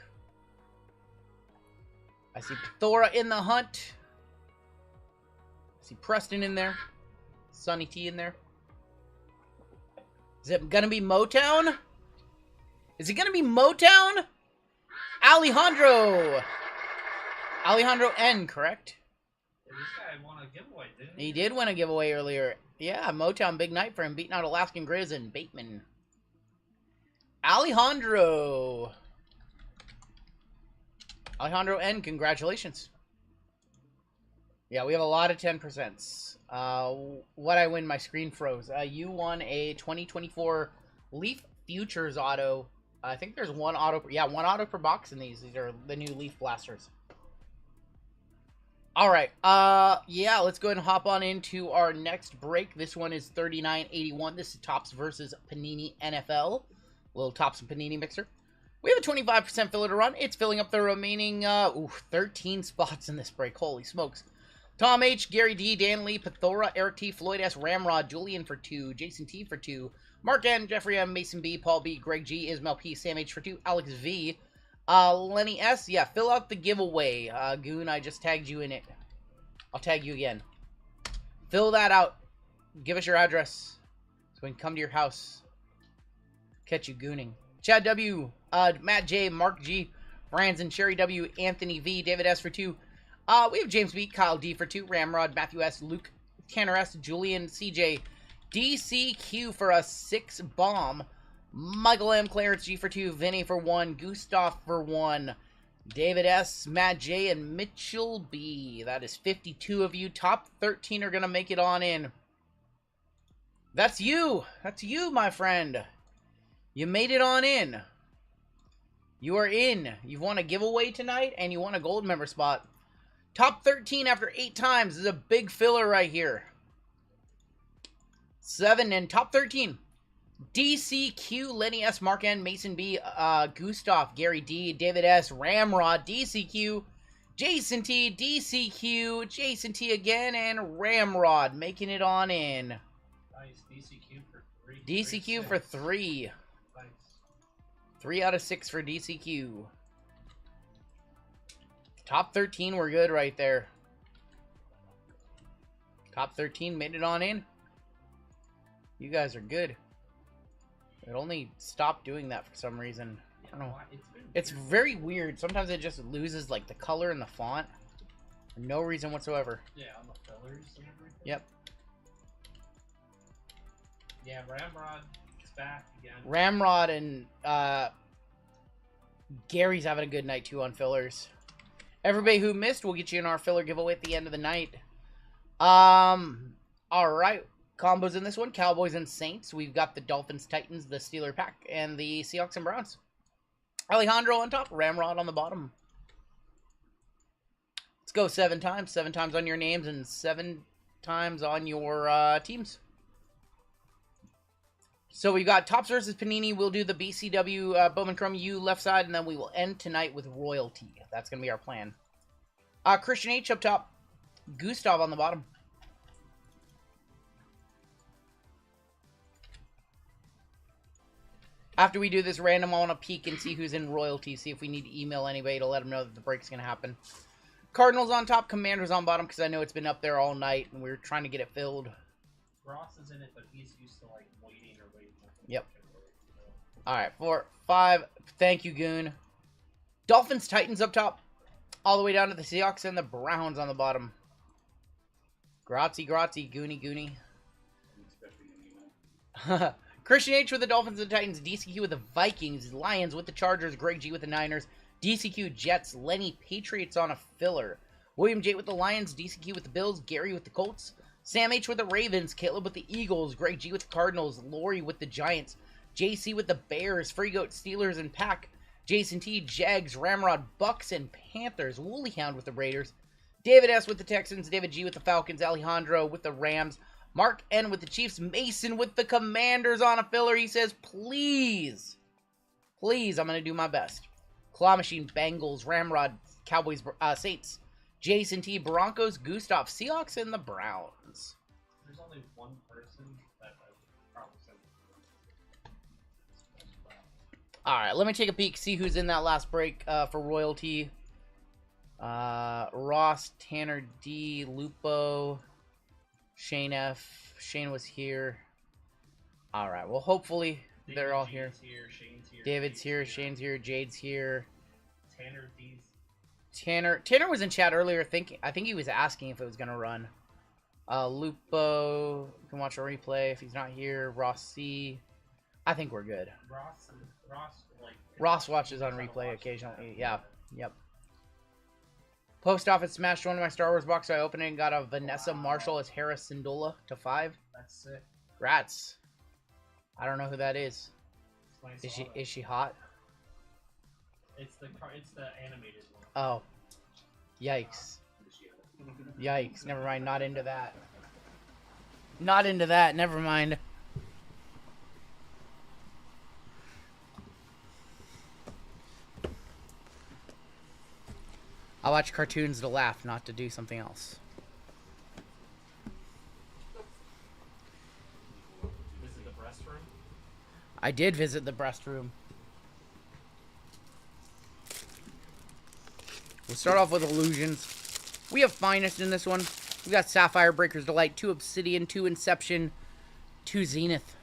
I see Thora in the hunt. I see Preston in there. Sonny T in there. Is it going to be Motown? Is it going to be Motown? Alejandro. Alejandro N, correct? Yeah, this guy won a giveaway, didn't he? He did win a giveaway earlier. Yeah, Motown, big night for him, beating out Alaskan Grizz and Bateman. Alejandro. Alejandro N, congratulations. Yeah, we have a lot of 10%. What I win, my screen froze. You won a 2024 Leaf Futures auto. I think there's one auto. Yeah, one auto per box in these. These are the new Leaf Blasters. All right. Yeah, let's go ahead and hop on into our next break. This one is 39.81. This is Topps versus Panini NFL. Little Topps and Panini mixer. We have a 25% filler to run. It's filling up the remaining 13 spots in this break. Holy smokes. Tom H, Gary D, Dan Lee, Pathora, Eric T, Floyd S, Ramrod, Julian for 2, Jason T for 2, Mark N, Jeffrey M, Mason B, Paul B, Greg G, Ismail P, Sam H for 2, Alex V, Lenny S. Yeah, fill out the giveaway. Goon, I just tagged you in it. I'll tag you again. Fill that out. Give us your address so we can come to your house. Catch you gooning. Chad W, Matt J, Mark G, Franzen, Sherry W, Anthony V, David S for 2. We have James B, Kyle D for 2, Ramrod, Matthew S, Luke, Tanner S, Julian, CJ, DCQ for a 6 bomb, Michael M, Clarence G for 2, Vinny for 1, Gustav for 1, David S, Matt J, and Mitchell B. That is 52 of you. Top 13 are going to make it on in. That's you. That's you, my friend. You made it on in. You are in. You've won a giveaway tonight, and you won a gold member spot. Top 13 after 8 times. This is a big filler right here. 7 and top 13. DCQ, Lenny S, Mark N, Mason B, Gustav, Gary D, David S, Ramrod, DCQ, Jason T, DCQ, Jason T again, and Ramrod making it on in. Nice. DCQ for 3. DCQ for 3. Nice. 3 out of 6 for DCQ. Top 13 were good right there. Top 13 made it on in. You guys are good. It only stopped doing that for some reason. I don't know. It's very weird. Sometimes it just loses like the color and the font. For no reason whatsoever. Yeah, on the fillers and everything. Yep. Yeah, Ramrod is back again. Ramrod and Gary's having a good night too on fillers. Everybody who missed, we'll get you in our filler giveaway at the end of the night. Alright. Combos in this one. Cowboys and Saints. We've got the Dolphins, Titans, the Steeler Pack, and the Seahawks and Browns. Alejandro on top. Ramrod on the bottom. Let's go 7 times. 7 times on your names and 7 times on your teams. So we got Topps versus Panini. We'll do the BCW Bowman Chrome U left side, and then we will end tonight with Royalty. That's going to be our plan. Christian H up top. Gustav on the bottom. After we do this random, I want to peek and see who's in Royalty. See if we need to email anybody to let them know that the break's going to happen. Cardinals on top, Commanders on bottom, because I know it's been up there all night, and we're trying to get it filled. Ross is in it, but he's used to like waiting. Yep. Alright, 4, 5. Thank you, Goon. Dolphins, Titans up top. All the way down to the Seahawks and the Browns on the bottom. Grazie, Goonie. Christian H with the Dolphins and Titans. DCQ with the Vikings. Lions with the Chargers. Greg G with the Niners. DCQ Jets. Lenny Patriots on a filler. William J with the Lions. DCQ with the Bills. Gary with the Colts. Sam H with the Ravens, Caleb with the Eagles, Greg G with the Cardinals, Lori with the Giants, JC with the Bears, Freegoat, Steelers, and Pack, Jason T, Jags, Ramrod, Bucks, and Panthers, Woolly Hound with the Raiders, David S with the Texans, David G with the Falcons, Alejandro with the Rams, Mark N with the Chiefs, Mason with the Commanders on a filler. He says, please, I'm going to do my best. Claw Machine, Bengals, Ramrod, Cowboys, Saints, Jason T, Broncos, Gustav, Seahawks, and the Browns. There's only one person that probably said. Alright, let me take a peek, see who's in that last break for Royalty. Ross, Tanner D, Lupo, Shane F. Shane was here. Alright, well, hopefully they're all here. Shane's here. David's here, Shane's here, Jade's here. Tanner D's. Tanner was in chat earlier I think he was asking if it was gonna run. Lupo, you can watch a replay if he's not here. Ross C. I think we're good. Ross watches on replay occasionally. Yeah. Yep. Post office smashed one of my Star Wars box. I opened it and got a Vanessa Marshall as Hera Syndulla to 5. That's sick. Rats. I don't know who that is. Is she hot? It's the animated one. Oh. Yikes. Yikes. Never mind. Not into that. Not into that. Never mind. I watch cartoons to laugh, not to do something else. Visit the breast room? I did visit the breast room. We'll start off with illusions. We have finest in this one. We got Sapphire, Breaker's Delight, 2 Obsidian, 2 Inception, 2 Zenith.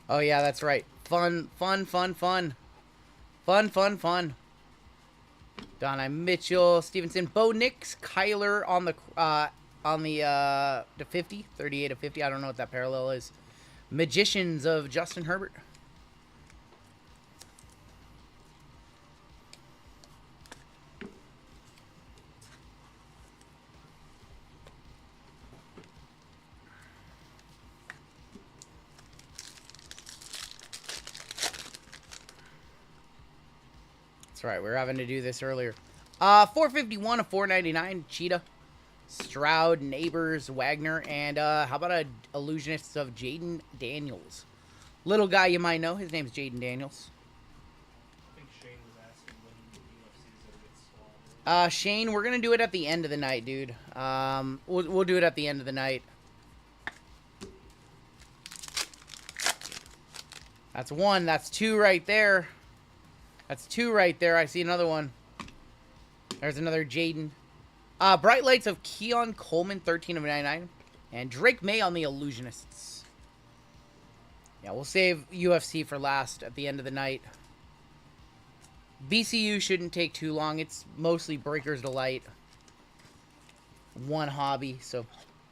Oh yeah, that's right. Fun. Donna Mitchell, Stevenson, Bo Nix, Kyler on the 50, 38 of 50. I don't know what that parallel is. Magicians of Justin Herbert. That's right, we were having to do this earlier. 451 of 499, Cheetah, Stroud, Neighbors, Wagner, and how about a Illusionist of Jaden Daniels? Little guy you might know, his name's Jaden Daniels. I think Shane was asking when the UFC's gonna get slaughtered. Shane, we're gonna do it at the end of the night, dude. We'll do it at the end of the night. That's 1, that's 2 right there. That's 2 right there. I see another one. There's another Jaden. Bright Lights of Keon Coleman, 13 of 99. And Drake May on the Illusionists. Yeah, we'll save UFC for last at the end of the night. BCU shouldn't take too long. It's mostly Breaker's Delight. 1 hobby, so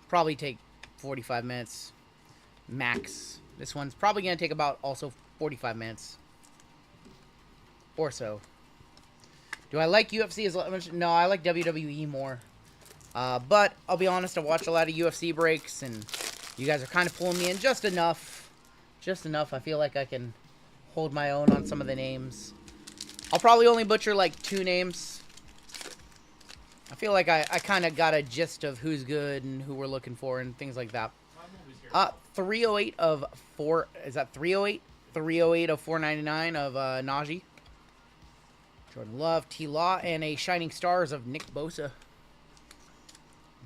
probably take 45 minutes max. This one's probably going to take about also 45 minutes. Or so. Do I like UFC as much? No, I like WWE more. But I'll be honest, I watch a lot of UFC breaks, and you guys are kind of pulling me in just enough. Just enough. I feel like I can hold my own on some of the names. I'll probably only butcher like 2 names. I feel like I kind of got a gist of who's good and who we're looking for and things like that. 308 of 4. Is that 308? 308 of 499 of Najee. Jordan Love, T. Law, and a Shining Stars of Nick Bosa.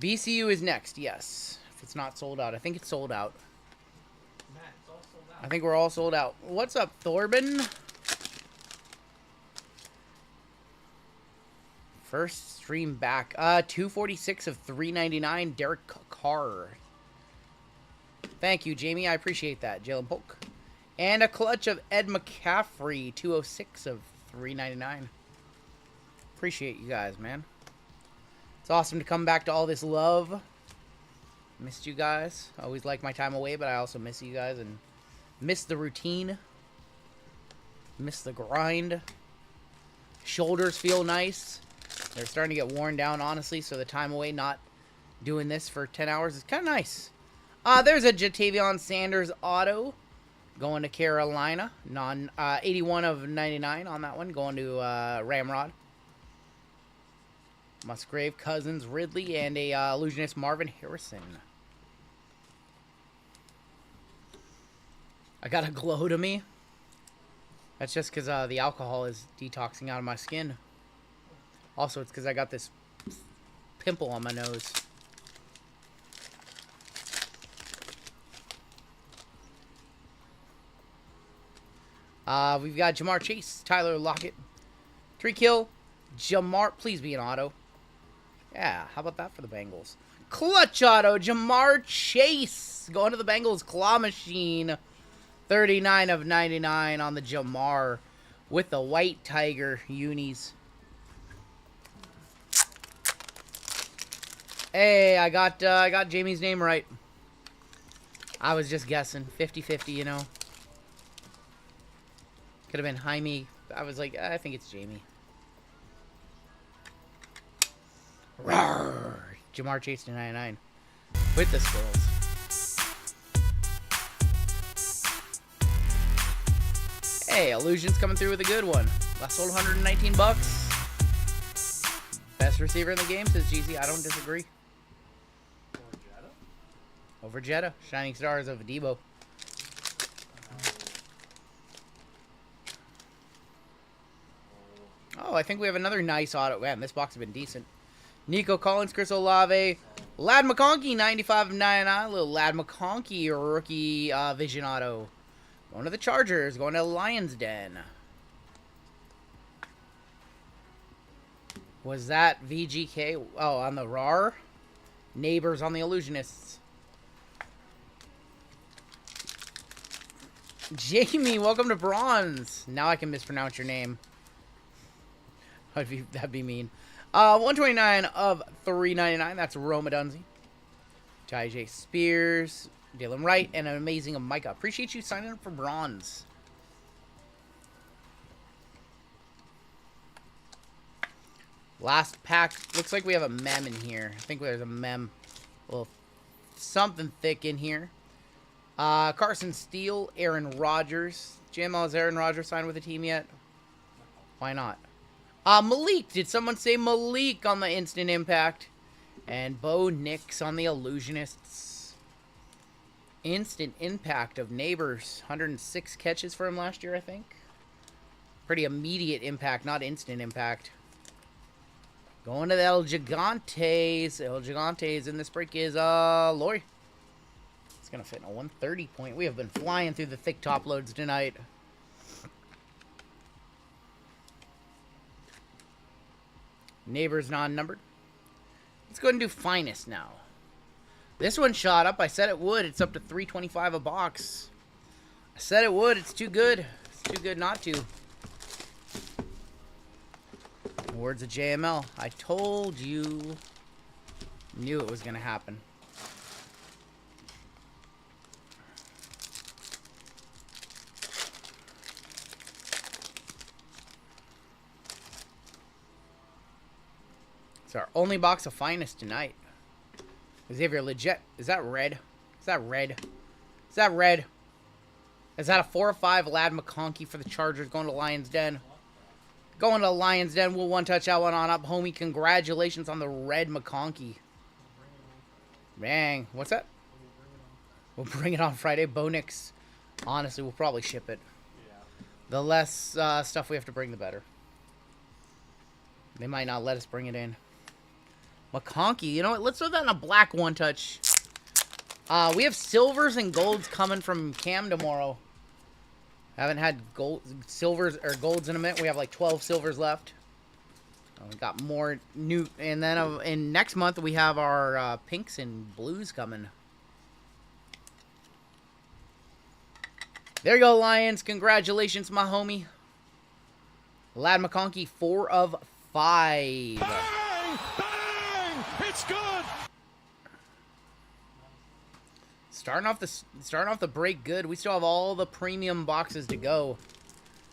VCU is next, yes. If it's not sold out. I think it's sold out. Matt, it's all sold out. I think we're all sold out. What's up, Thorben? First stream back. 246 of 399, Derek Carr. Thank you, Jamie. I appreciate that. Jalen Polk. And a clutch of Ed McCaffrey, 206 of 399. Appreciate you guys, man. It's awesome to come back to all this love. Missed you guys. I always like my time away, but I also miss you guys and miss the routine. Miss the grind. Shoulders feel nice. They're starting to get worn down, honestly, so the time away not doing this for 10 hours is kind of nice. There's a Jatavion Sanders auto going to Carolina. 81 of 99 on that one, going to Ramrod. Musgrave, Cousins, Ridley, and a illusionist Marvin Harrison. I got a glow to me. That's just because the alcohol is detoxing out of my skin. Also, it's because I got this pimple on my nose. We've got Jamar Chase, Tyler Lockett, Kill, Jamar, please be an auto. Yeah, how about that for the Bengals? Clutch auto, Jamar Chase, going to the Bengals claw machine. 39 of 99 on the Jamar with the white tiger unis. Hey, I got Jamie's name right. I was just guessing, 50-50, you know. Could have been Jaime. I was like, I think it's Jamie. Rawr. Jamar Chase to 99 with the Squirrels. Hey, Illusion's coming through with a good one. Last sold 119 bucks. Best receiver in the game, says GZ. I don't disagree. Over Jetta. Shining Stars of Debo. Oh, I think we have another nice auto. Man, this box has been decent. Nico Collins, Chris Olave, Lad McConkey, 95 of 99. Little Lad McConkey rookie vision auto. Going to the Chargers. Going to Lions Den. Was that VGK? Oh, on the RAR? Neighbors on the Illusionists. Jamie, welcome to Bronze. Now I can mispronounce your name. That'd be mean. 129 of 399. That's Roma Dunzy. Tajay Spears, Dylan Wright, and an amazing Micah. Appreciate you signing up for Bronze. Last pack. Looks like we have a mem in here. I think there's a mem. A little something thick in here. Carson Steele, Aaron Rodgers. JML, has Aaron Rodgers signed with the team yet? Why not? Malik. Did someone say Malik on the Instant Impact? And Bo Nix on the Illusionists. Instant Impact of Neighbors. 106 catches for him last year, I think. Pretty immediate impact, not instant impact. Going to the El Gigantes. El Gigantes in this break is Lori. It's going to fit in a 130 point. We have been flying through the thick top loads tonight. Neighbors non-numbered. Let's go ahead and do Finest now. This one shot up. I said it would. It's up to $3.25 a box. I said it would. It's too good. It's too good not to. Words of JML. I told you. Knew it was going to happen. It's our only box of finest tonight. Xavier, legit. Is that red? Is that red? Is that red? Is that a 4 or 5 Lad McConkey for the Chargers going to Lions Den? Going to Lions Den. We'll one-touch that one on up, homie. Congratulations on the red McConkey. Bang. What's that? We'll bring it on Friday. Bonix. Honestly, we'll probably ship it. The less stuff we have to bring, the better. They might not let us bring it in. McConkey. You know what? Let's throw that in a black one-touch. We have silvers and golds coming from Cam tomorrow. Haven't had silvers or golds in a minute. We have like 12 silvers left. We got more new. And then in next month, we have our pinks and blues coming. There you go, Lions. Congratulations, my homie. Lad McConkey, 4 of 5. Bang! Bang! It's good! Starting off the break good. We still have all the premium boxes to go.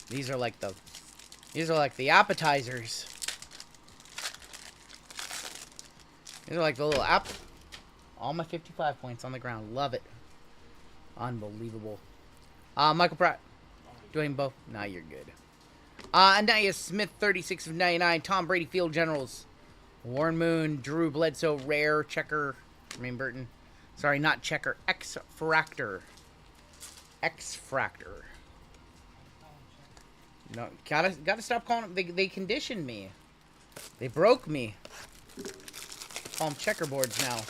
These are like the appetizers. These are like the little all my 55 points on the ground. Love it. Unbelievable. Michael Pratt. Doing both. Nah, you're good. Anaya Smith, 36 of 99. Tom Brady, Field Generals. Warren Moon, Drew Bledsoe, Rare, Checker, Jermaine Burton. Sorry, not Checker. X-Fractor. X-Fractor. No, gotta stop calling them. They conditioned me. They broke me. Call them checkerboards now.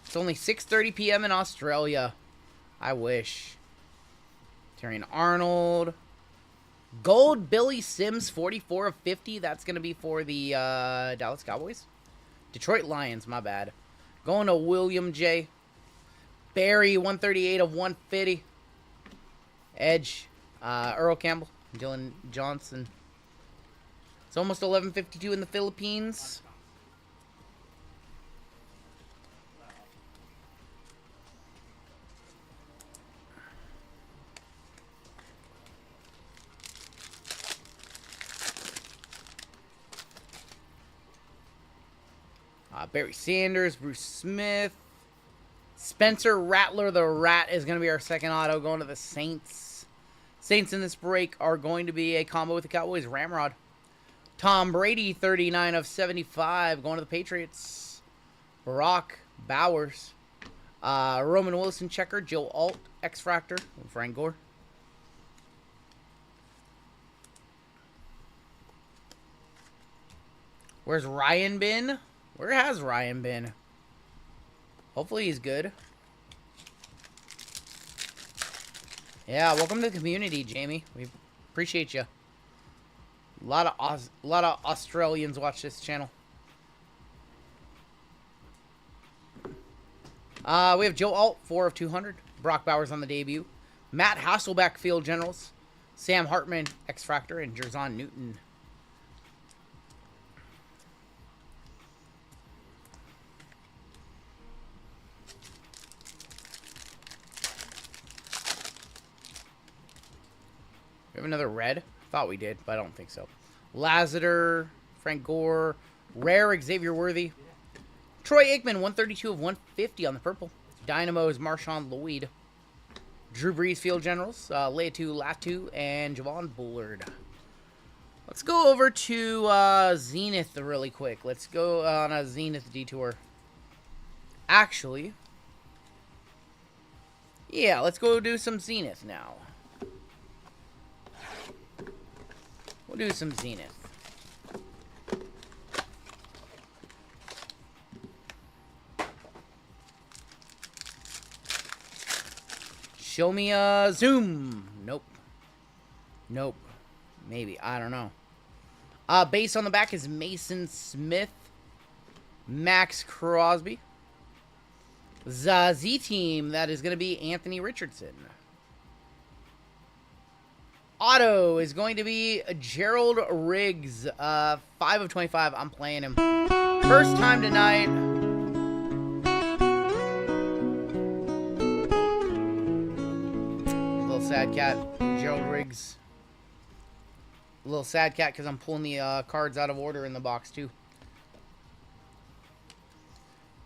It's only 6:30 p.m. in Australia. I wish. Terrion Arnold. Gold Billy Sims, 44 of 50. That's going to be for the Dallas Cowboys. Detroit Lions, my bad. Going to William J. Barry, 138 of 150. Edge. Earl Campbell. Dylan Johnson. It's almost 11:52 in the Philippines. Barry Sanders, Bruce Smith, Spencer Rattler the Rat is going to be our second auto going to the Saints. Saints in this break are going to be a combo with the Cowboys. Ramrod. Tom Brady, 39 of 75 going to the Patriots. Barack Bowers. Roman Wilson checker. Joe Alt, X-Fractor. Frank Gore. Where's Ryan been? Where has Ryan been? Hopefully he's good. Yeah, welcome to the community, Jamie. We appreciate you. A lot of Australians watch this channel. We have Joe Alt, 4 of 200. Brock Bowers on the debut. Matt Hasselbeck, Field Generals. Sam Hartman, X-Fractor, and Jerzon Newton. We have another red. Thought we did, but I don't think so. Lassiter, Frank Gore, Rare, Xavier Worthy. Troy Aikman, 132 of 150 on the purple. Dynamos, Marshawn Lloyd. Drew Brees, Field Generals. Leatu Latu, and Javon Bullard. Let's go over to Zenith really quick. Let's go on a Zenith detour. Actually, yeah, let's go do some Zenith now. We'll do some Zenith. Show me a zoom. Nope. Nope. Maybe. I don't know. Base on the back is Mason Smith. Max Crosby. Z-Team. That is going to be Anthony Richardson. Auto is going to be Gerald Riggs. 5 of 25. I'm playing him. First time tonight. Little sad cat. Gerald Riggs. A little sad cat because I'm pulling the cards out of order in the box, too.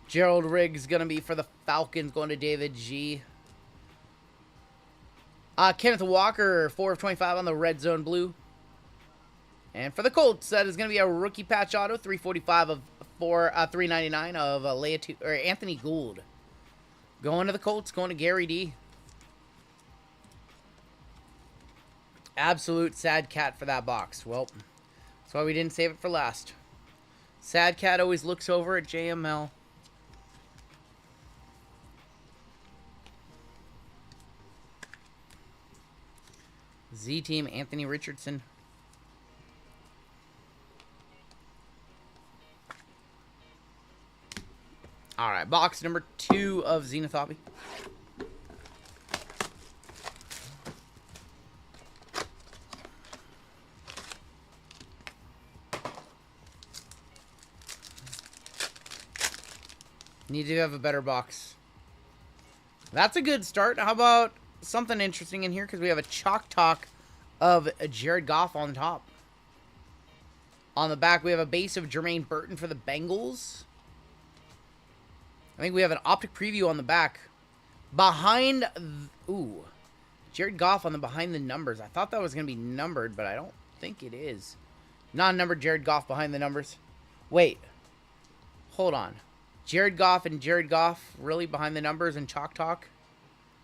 Gerald Riggs going to be for the Falcons, going to David G. Kenneth Walker, 4 of 25 on the Red Zone Blue. And for the Colts, that is going to be a rookie patch auto, 345 of 399 of Anthony Gould. Going to the Colts, going to Gary D. Absolute sad cat for that box. Well, that's why we didn't save it for last. Sad cat always looks over at JML. Z-Team, Anthony Richardson. All right, box number 2 of Zenith Hobby. Need to have a better box. That's a good start. How about something interesting in here? Because we have a Chalk Talk of Jared Goff on top. On the back, we have a base of Jermaine Burton for the Bengals. I think we have an optic preview on the back. Behind... Ooh. Jared Goff on the behind the numbers. I thought that was going to be numbered, but I don't think it is. Non-numbered Jared Goff behind the numbers. Wait. Hold on. Jared Goff and Jared Goff really behind the numbers in Chalk Talk?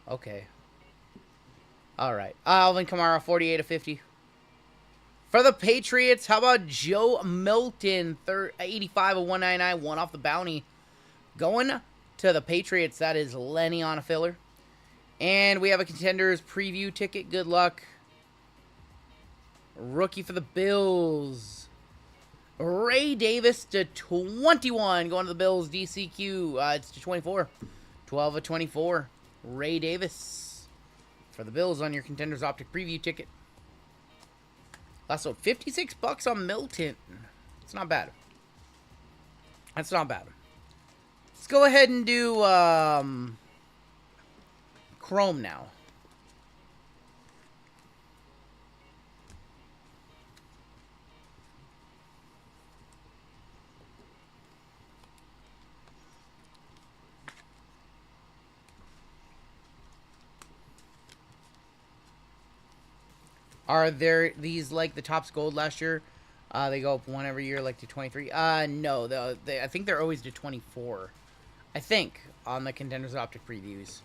Okay. Alright. Alvin Kamara, 48 of 50. For the Patriots, how about Joe Milton, 85 of 199, one off the bounty. Going to the Patriots, that is Lenny on a filler. And we have a Contenders preview ticket. Good luck. Rookie for the Bills. Ray Davis to 21. Going to the Bills, DCQ. It's to 24. 12 of 24. Ray Davis for the Bills on your Contenders Optic preview ticket. Last sold $56 on Milton. It's not bad. That's not bad. Let's go ahead and do Chrome now. Are there these like the Topps Gold last year? They go up one every year, like to 23. No, I think they're always to 24. I think on the Contenders Optic previews.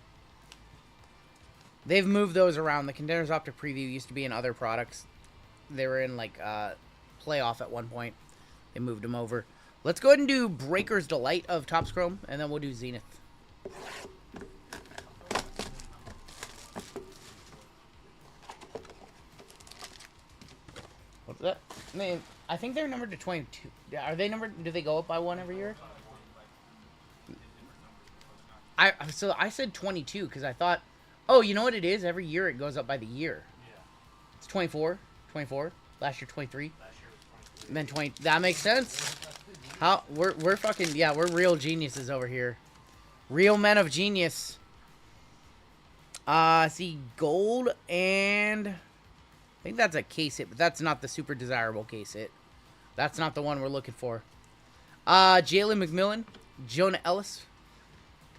They've moved those around. The Contenders Optic preview used to be in other products. They were in like playoff at one point. They moved them over. Let's go ahead and do Breaker's Delight of Topps Chrome, and then we'll do Zenith. What's that? I mean, I think they're numbered to 22. Are they numbered? Do they go up by one every year? So I said 22 because I thought, oh, you know what it is? Every year it goes up by the year. Yeah. It's 24. 24. Last year 23. Last year was 23. And then 20. That makes sense. How we're fucking, yeah, we're real geniuses over here. Real men of genius. See gold, and I think that's a case hit, but that's not the super desirable case hit. That's not the one we're looking for. Jalen McMillan, Jonah Ellis.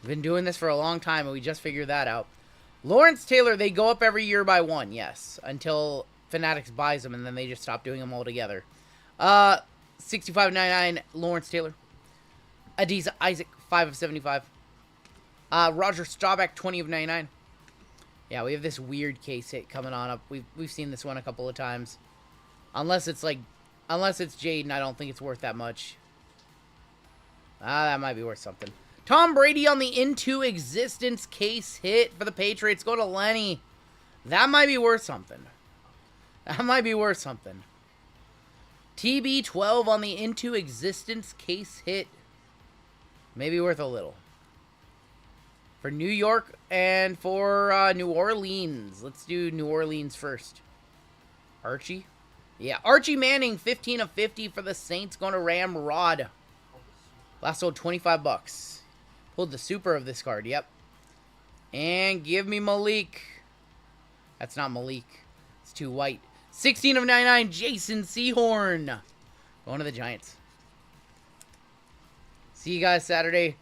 We've been doing this for a long time, and we just figured that out. Lawrence Taylor, they go up every year by one, yes, until Fanatics buys them, and then they just stop doing them altogether. 65.99, Lawrence Taylor. Adiza Isaac, 5 of 75. Roger Staubach, 20 of 99. Yeah, we have this weird case hit coming on up. We've seen this one a couple of times. Unless it's Jaden, I don't think it's worth that much. That might be worth something. Tom Brady on the Into Existence case hit for the Patriots. Go to Lenny. That might be worth something. That might be worth something. TB12 on the Into Existence case hit. Maybe worth a little. For New York and for New Orleans. Let's do New Orleans first. Archie. Yeah, Archie Manning, 15 of 50 for the Saints. Going to Ram Rod. Last sold $25. Pulled the super of this card, yep. And give me Malik. That's not Malik. It's too white. 16 of 99, Jason Sehorn. Going to the Giants. See you guys Saturday.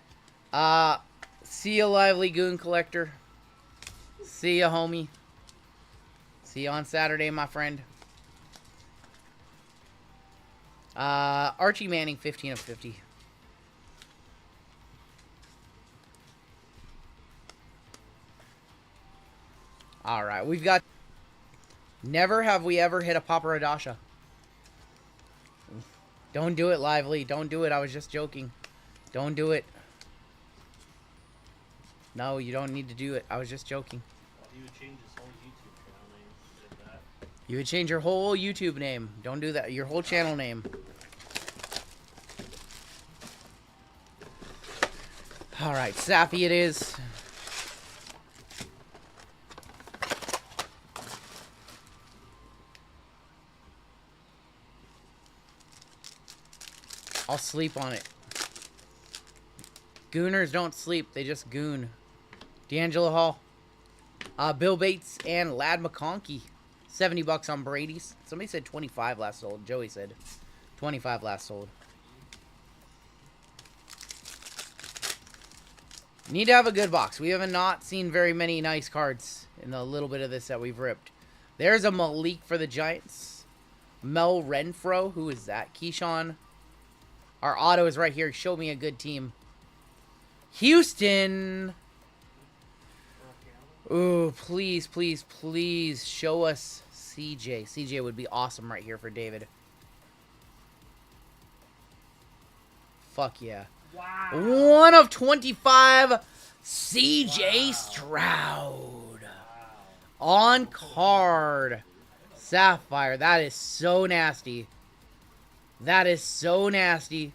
See you, Lively Goon Collector. See you, homie. See you on Saturday, my friend. Archie Manning, 15 of 50. All right, we've got... Never have we ever hit a Paparadasha. Don't do it, Lively. Don't do it. I was just joking. Don't do it. No, you don't need to do it. I was just joking. You would change his whole YouTube channel name if you did that. You would change your whole YouTube name. Don't do that. Your whole channel name. All right, Sappy it is. I'll sleep on it. Gooners don't sleep. They just goon. D'Angelo Hall. Bill Bates and Lad McConkey. $70 on Brady's. Somebody said 25 last sold. Joey said 25 last sold. Need to have a good box. We have not seen very many nice cards in the little bit of this that we've ripped. There's a Malik for the Giants. Mel Renfro. Who is that? Keyshawn. Our auto is right here. Show me a good team. Houston. Ooh, please, please, please show us CJ. CJ would be awesome right here for David. Fuck yeah. Wow. 1 of 25, CJ Stroud. On card. Sapphire. That is so nasty. That is so nasty.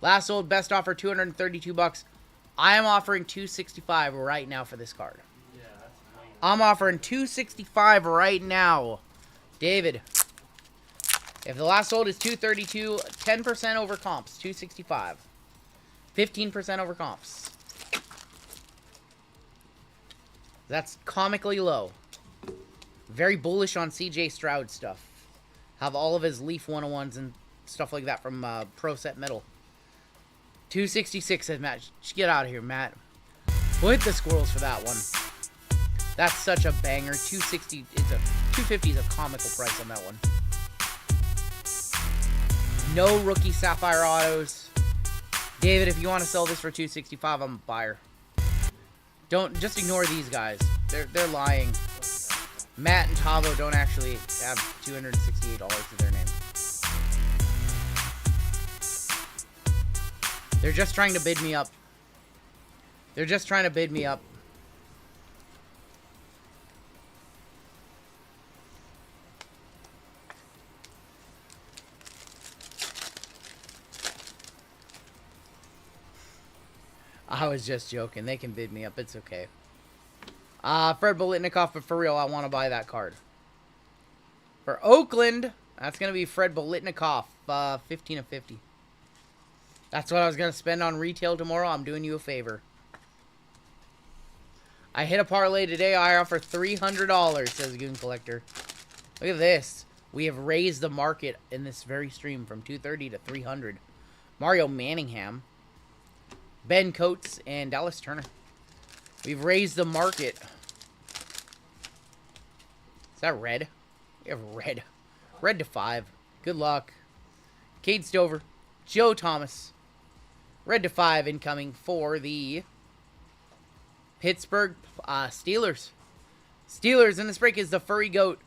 Last sold, best offer, $232. I am offering $265 right now for this card. Yeah, that's amazing. I'm offering $265 right now. David, if the last sold is $232, 10% over comps, $265. 15% over comps. That's comically low. Very bullish on CJ Stroud stuff. Have all of his Leaf 101s and stuff like that from Pro Set Metal. 266 says Matt. Just get out of here, Matt. We'll hit the squirrels for that one. That's such a banger. 260 is a 250 is a comical price on that one. No rookie Sapphire autos. David, if you want to sell this for 265, I'm a buyer. Don't just ignore these guys. They're lying. Matt and Tavo don't actually have $268 to their name. They're just trying to bid me up. They're just trying to bid me up. I was just joking. They can bid me up. It's okay. Fred Bolitnikoff, but for real, I want to buy that card. For Oakland, that's going to be Fred Bolitnikoff, 15 of 50. That's what I was going to spend on retail tomorrow. I'm doing you a favor. I hit a parlay today. I offer $300, says Goon Collector. Look at this. We have raised the market in this very stream from 230 to 300. Mario Manningham, Ben Coates, and Dallas Turner. We've raised the market. Is that red? We have red. Red to 5. Good luck. Cade Stover. Joe Thomas. Red to 5 incoming for the Pittsburgh Steelers. Steelers in this break is the Furry Goat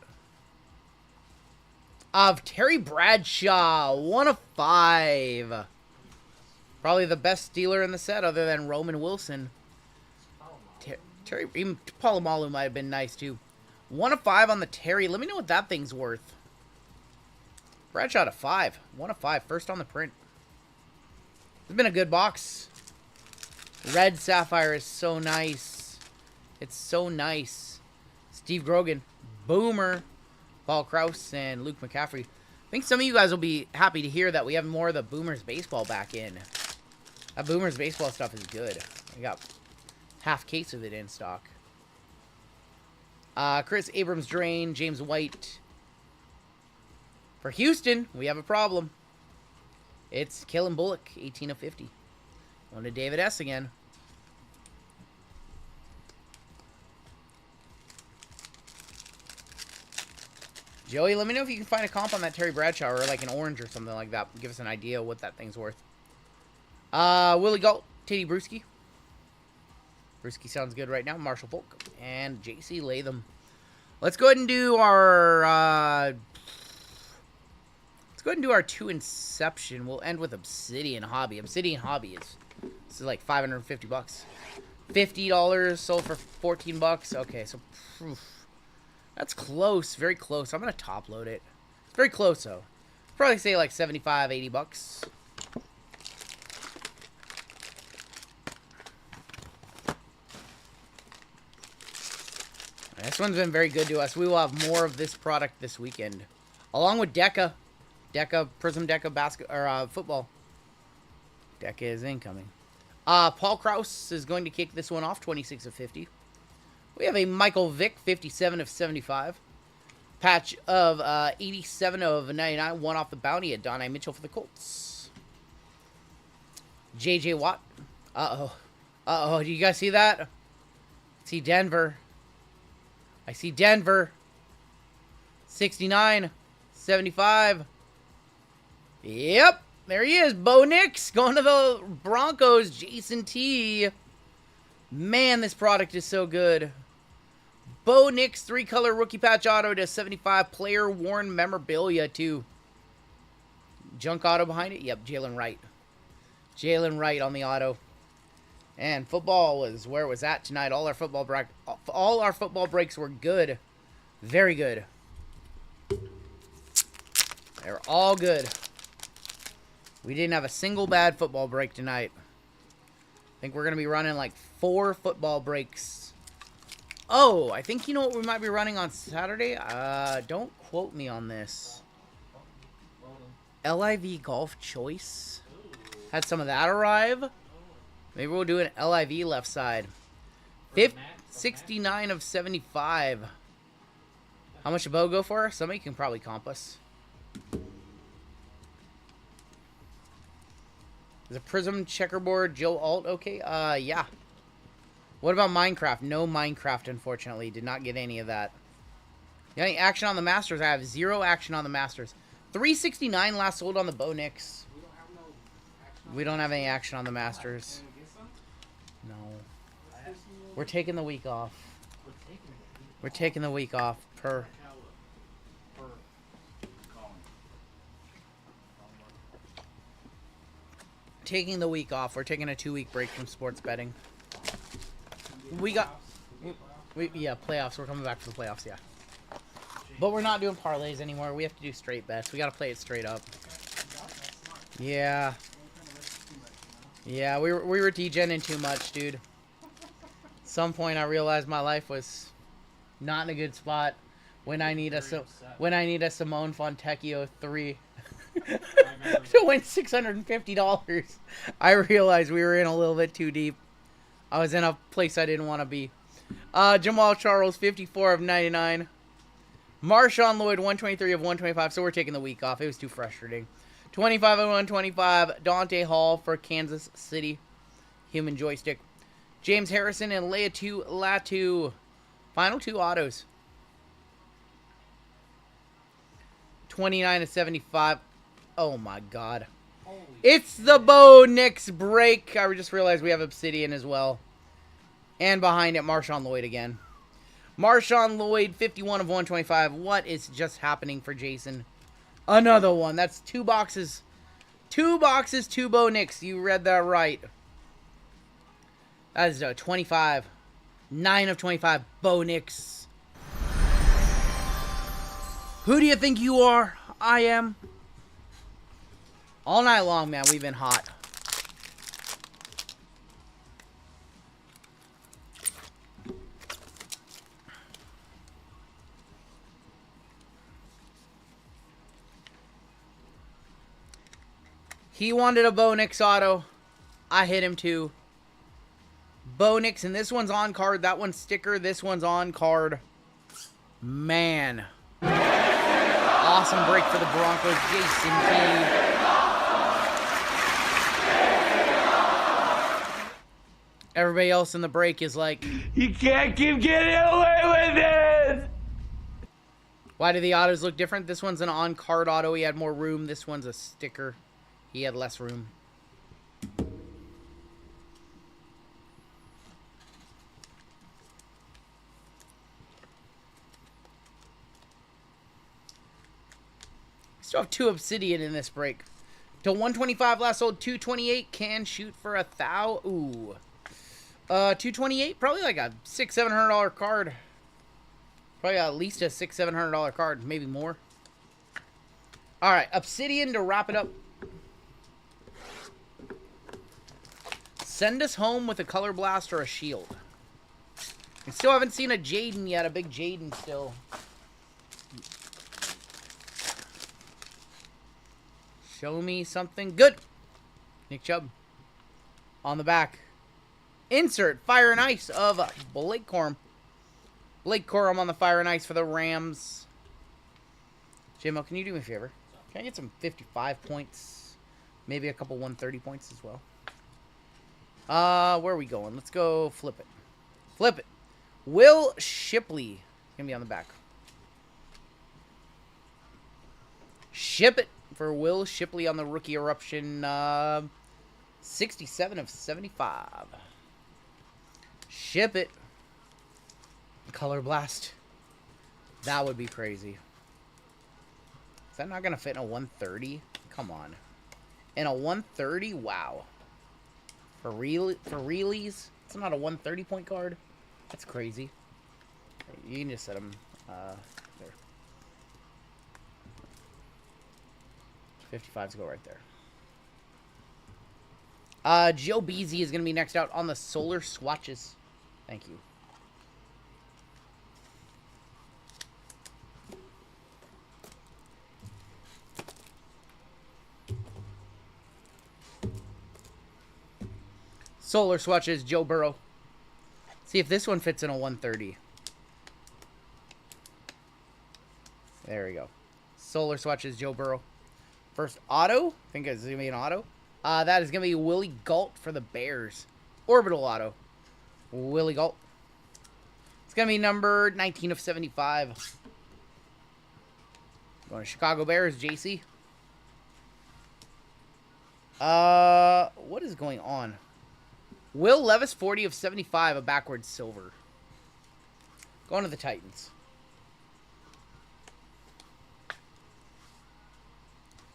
of Terry Bradshaw. 1 of 5. Probably the best Steeler in the set other than Roman Wilson. Terry, even Palomalu might have been nice too. 1 of 5 on the Terry. Let me know what that thing's worth. Bradshaw to 5. 1 of 5. First on the print. It's been a good box. Red Sapphire is so nice. It's so nice. Steve Grogan. Boomer. Paul Krause and Luke McCaffrey. I think some of you guys will be happy to hear that we have more of the Boomers baseball back in. That Boomers baseball stuff is good. I got half case of it in stock. Chris Abrams Drain, James White, For Houston, we have a problem. It's Kellen Bullock, 18 of 50. On to David S. again. Joey, let me know if you can find a comp on that Terry Bradshaw or like an orange or something like that. Give us an idea what that thing's worth. Willie Galt, Teddy Bruschi. Bruschi sounds good right now. Marshall Polk and JC Latham. Let's go ahead and do our two Inception. We'll end with Obsidian Hobby. Obsidian Hobby this is like $550. $50 sold for $14. Okay, so that's close, very close. I'm gonna top load it. Very close though. Probably say like $75, $80. This one's been very good to us. We will have more of this product this weekend, along with Deca, Prism Deca football. Deca is incoming. Paul Krause is going to kick this one off, 26 of 50. We have a Michael Vick, 57 of 75. Patch of 87 of 99. One off the bounty at Donnie Mitchell for the Colts. J.J. Watt. Uh-oh. Do you guys see that? I see Denver. 69. 75. Yep. There he is. Bo Nix going to the Broncos. Jason T. Man, this product is so good. Bo Nix, 3-color rookie patch auto to 75. Player worn memorabilia too. Junk auto behind it. Yep, Jalen Wright. Jalen Wright on the auto. And football was where it was at tonight. All our football breaks were good. Very good. They're all good. We didn't have a single bad football break tonight. I think we're going to be running like 4 football breaks. Oh, I think you know what we might be running on Saturday? Don't quote me on this. LIV Golf Choice. Had some of that arrive. Maybe we'll do an LIV left side. 69 of 75. How much a Bo go for? Somebody can probably comp us. Is a Prism checkerboard Joe Alt okay? Yeah. What about Minecraft? No Minecraft, unfortunately. Did not get any of that. You got any action on the Masters? I have 0 action on the Masters. 369 last sold on the Bo Nix. We don't have any action on the Masters. No. We're taking the week off. We're taking the week off per. Taking the week off. We're taking a 2-week break from sports betting. Yeah, playoffs. We're coming back for the playoffs, yeah. But we're not doing parlays anymore. We have to do straight bets. We got to play it straight up. Yeah. Yeah, we were degenning too much, dude. At some point I realized my life was not in a good spot when I need a Simone Fontecchio 3 to win $650. I realized we were in a little bit too deep. I was in a place I didn't want to be. Jamal Charles, 54 of 99. Marshawn Lloyd, 123 of 125. So we're taking the week off. It was too frustrating. 25 of 125. Dante Hall for Kansas City. Human joystick. James Harrison and Leatu Latu. Final 2 autos. 29 of 75. Oh my god. It's the Bo Nix break. I just realized we have Obsidian as well. And behind it, Marshawn Lloyd again. Marshawn Lloyd, 51 of 125. What is just happening for Jason? Another one. That's 2 boxes. 2 boxes, 2 Bo Nix. You read that right. That is 25. 9 of 25. Bo Nix. Who do you think you are? I am. All night long, man. We've been hot. He wanted a Bo Nix auto. I hit him too. Bo Nix, and this one's on card. That one's sticker. This one's on card. Man. Awesome break for the Broncos. Jason Cade. Everybody else in the break is like, You can't keep getting away with it! why do the autos look different? This one's an on-card auto. He had more room. This one's a sticker. He had less room. Still have 2 Obsidian in this break. To 125 last sold, 228 can shoot for 1,000. Ooh. 228, probably like a $600-700 card. Probably at least a $600-700 card, maybe more. All right, Obsidian to wrap it up. Send us home with a Color Blast or a Shield. I still haven't seen a Jaden yet, a big Jaden still. Show me something good. Nick Chubb. On the back. Insert Fire and Ice of Blake Corum. Blake Corum on the Fire and Ice for the Rams. JMO, can you do me a favor? Can I get some 55 points? Maybe a couple 130 points as well. Where are we going? Let's go flip it. Flip it. Will Shipley. Gonna be on the back. Ship it for Will Shipley on the rookie eruption. 67 of 75. Ship it. Color Blast. That would be crazy. Is that not going to fit in a 130? Come on. In a 130? Wow. For realies? It's not a 130 point card? That's crazy. You can just set them there. 55s go right there. Joe Beasy is going to be next out on the Solar Swatches. Thank you. Solar Swatches, Joe Burrow. See if this one fits in a 130. There we go. Solar Swatches, Joe Burrow. First auto. I think it's going to be an auto. That is going to be Willie Galt for the Bears. Orbital auto. Willie Galt. It's going to be number 19 of 75. Going to Chicago Bears, JC. What is going on? Will Levis, 40 of 75, a backwards silver. Going to the Titans.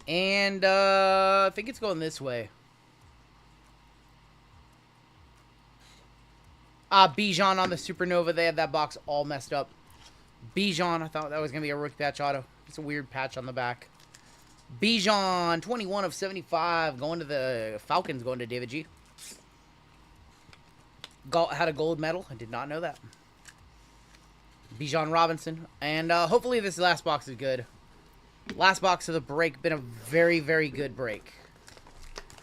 And, I think it's going this way. Bijan on the Supernova. They had that box all messed up. Bijan, I thought that was going to be a rookie patch auto. It's a weird patch on the back. Bijan, 21 of 75. Going to the Falcons, going to David G. Galt had a gold medal. I did not know that. Bijan Robinson. And hopefully this last box is good. Last box of the break. Been a very, very good break.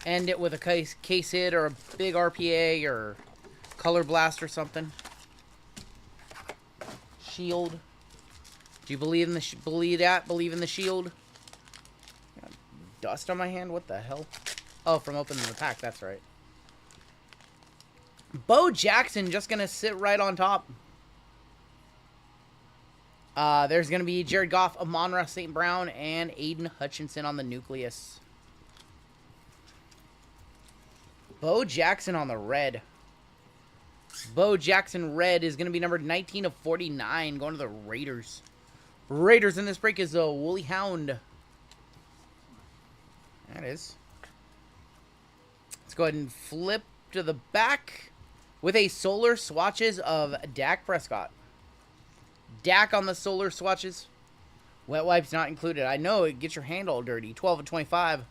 End it with a case hit or a big RPA or Color Blast or something. Shield. Do you believe in the believe in the shield? Got dust on my hand? What the hell? Oh, from opening the pack. That's right. Bo Jackson just going to sit right on top. There's going to be Jared Goff, Amon-Ra St. Brown, and Aiden Hutchinson on the nucleus. Bo Jackson on the red. Bo Jackson red is going to be number 19 of 49, going to the Raiders. Raiders in this break is a Woolly Hound. That is. Let's go ahead and flip to the back with a Solar Swatches of Dak Prescott. Dak on the Solar Swatches. Wet wipes not included. I know, it gets your hand all dirty. 12 of 25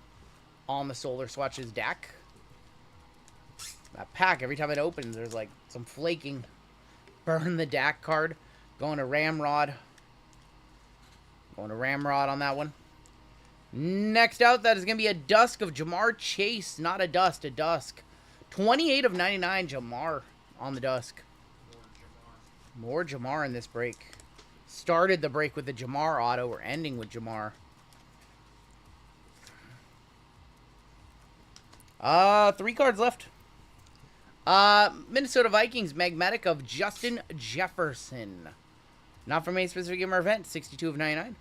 on the Solar Swatches Dak. That pack, every time it opens, there's like some flaking. Burn the Dak card. Going to Ramrod. Going to Ramrod on that one. Next out, that is going to be a Dusk of Jamar Chase. Not a Dust, a Dusk. 28 of 99, Jamar on the Dusk. More Jamar in this break. Started the break with the Jamar auto. We're ending with Jamar. 3 cards left. Minnesota Vikings Magnetic of Justin Jefferson. Not from any specific game or event. 62 of 99.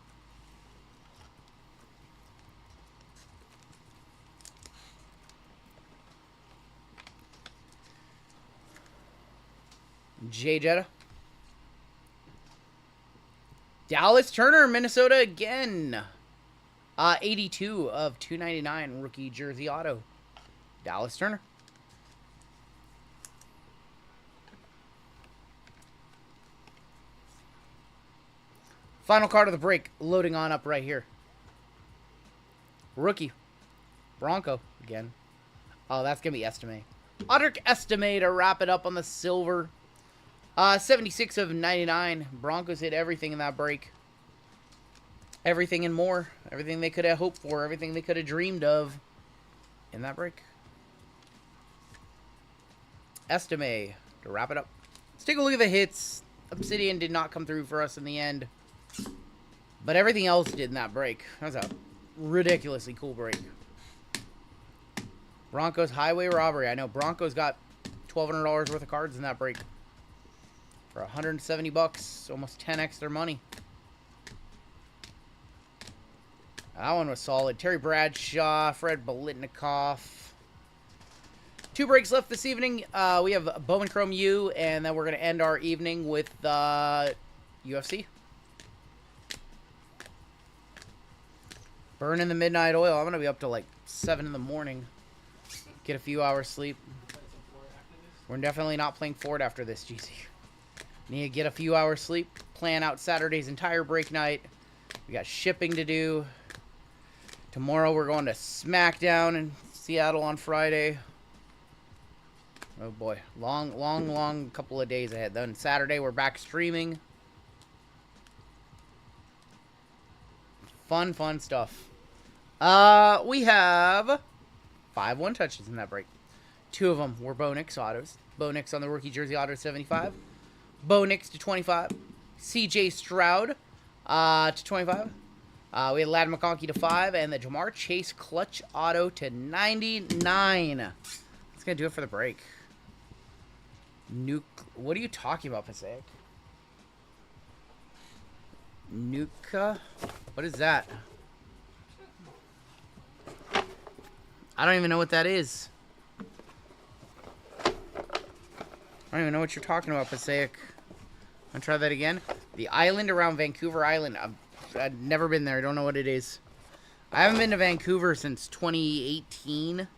Jay Jetta. Dallas Turner, Minnesota again. 82 of 299 rookie jersey auto. Dallas Turner. Final card of the break. Loading on up right here. Rookie. Bronco again. Oh, that's going to be Estime. Audric Estime to wrap it up on the silver. 76 of 99. Broncos hit everything in that break. Everything and more. Everything they could have hoped for. Everything they could have dreamed of in that break. Estime to wrap it up. Let's take a look at the hits. Obsidian did not come through for us in the end. But everything else did in that break. That was a ridiculously cool break. Broncos Highway Robbery. I know Broncos got $1,200 worth of cards in that break. For 170 bucks, almost 10x their money. That one was solid. Terry Bradshaw, Fred Bolitnikoff. 2 breaks left this evening. We have Bowman Chrome U, and then we're going to end our evening with UFC. Burning the midnight oil. I'm going to be up till like 7 in the morning. Get a few hours sleep. We're definitely not playing Ford after this, GC. Need to get a few hours sleep. Plan out Saturday's entire break night. We got shipping to do. Tomorrow we're going to SmackDown in Seattle on Friday. Oh boy. Long couple of days ahead. Then Saturday we're back streaming. Fun stuff. We have 5 1-touches in that break. 2 of them were Bo Nix autos. Bo Nix on the rookie jersey auto 75. Bo Nix to 25. CJ Stroud to 25. We had Ladd McConkey to 5. And the Jamar Chase clutch auto to 99. That's going to do it for the break. What are you talking about, Passaic? Nuka? What is that? I don't even know what that is. I don't even know what you're talking about, Passaic. Wanna try that again? The island around Vancouver Island. I've never been there. I don't know what it is. I haven't been to Vancouver since 2018. And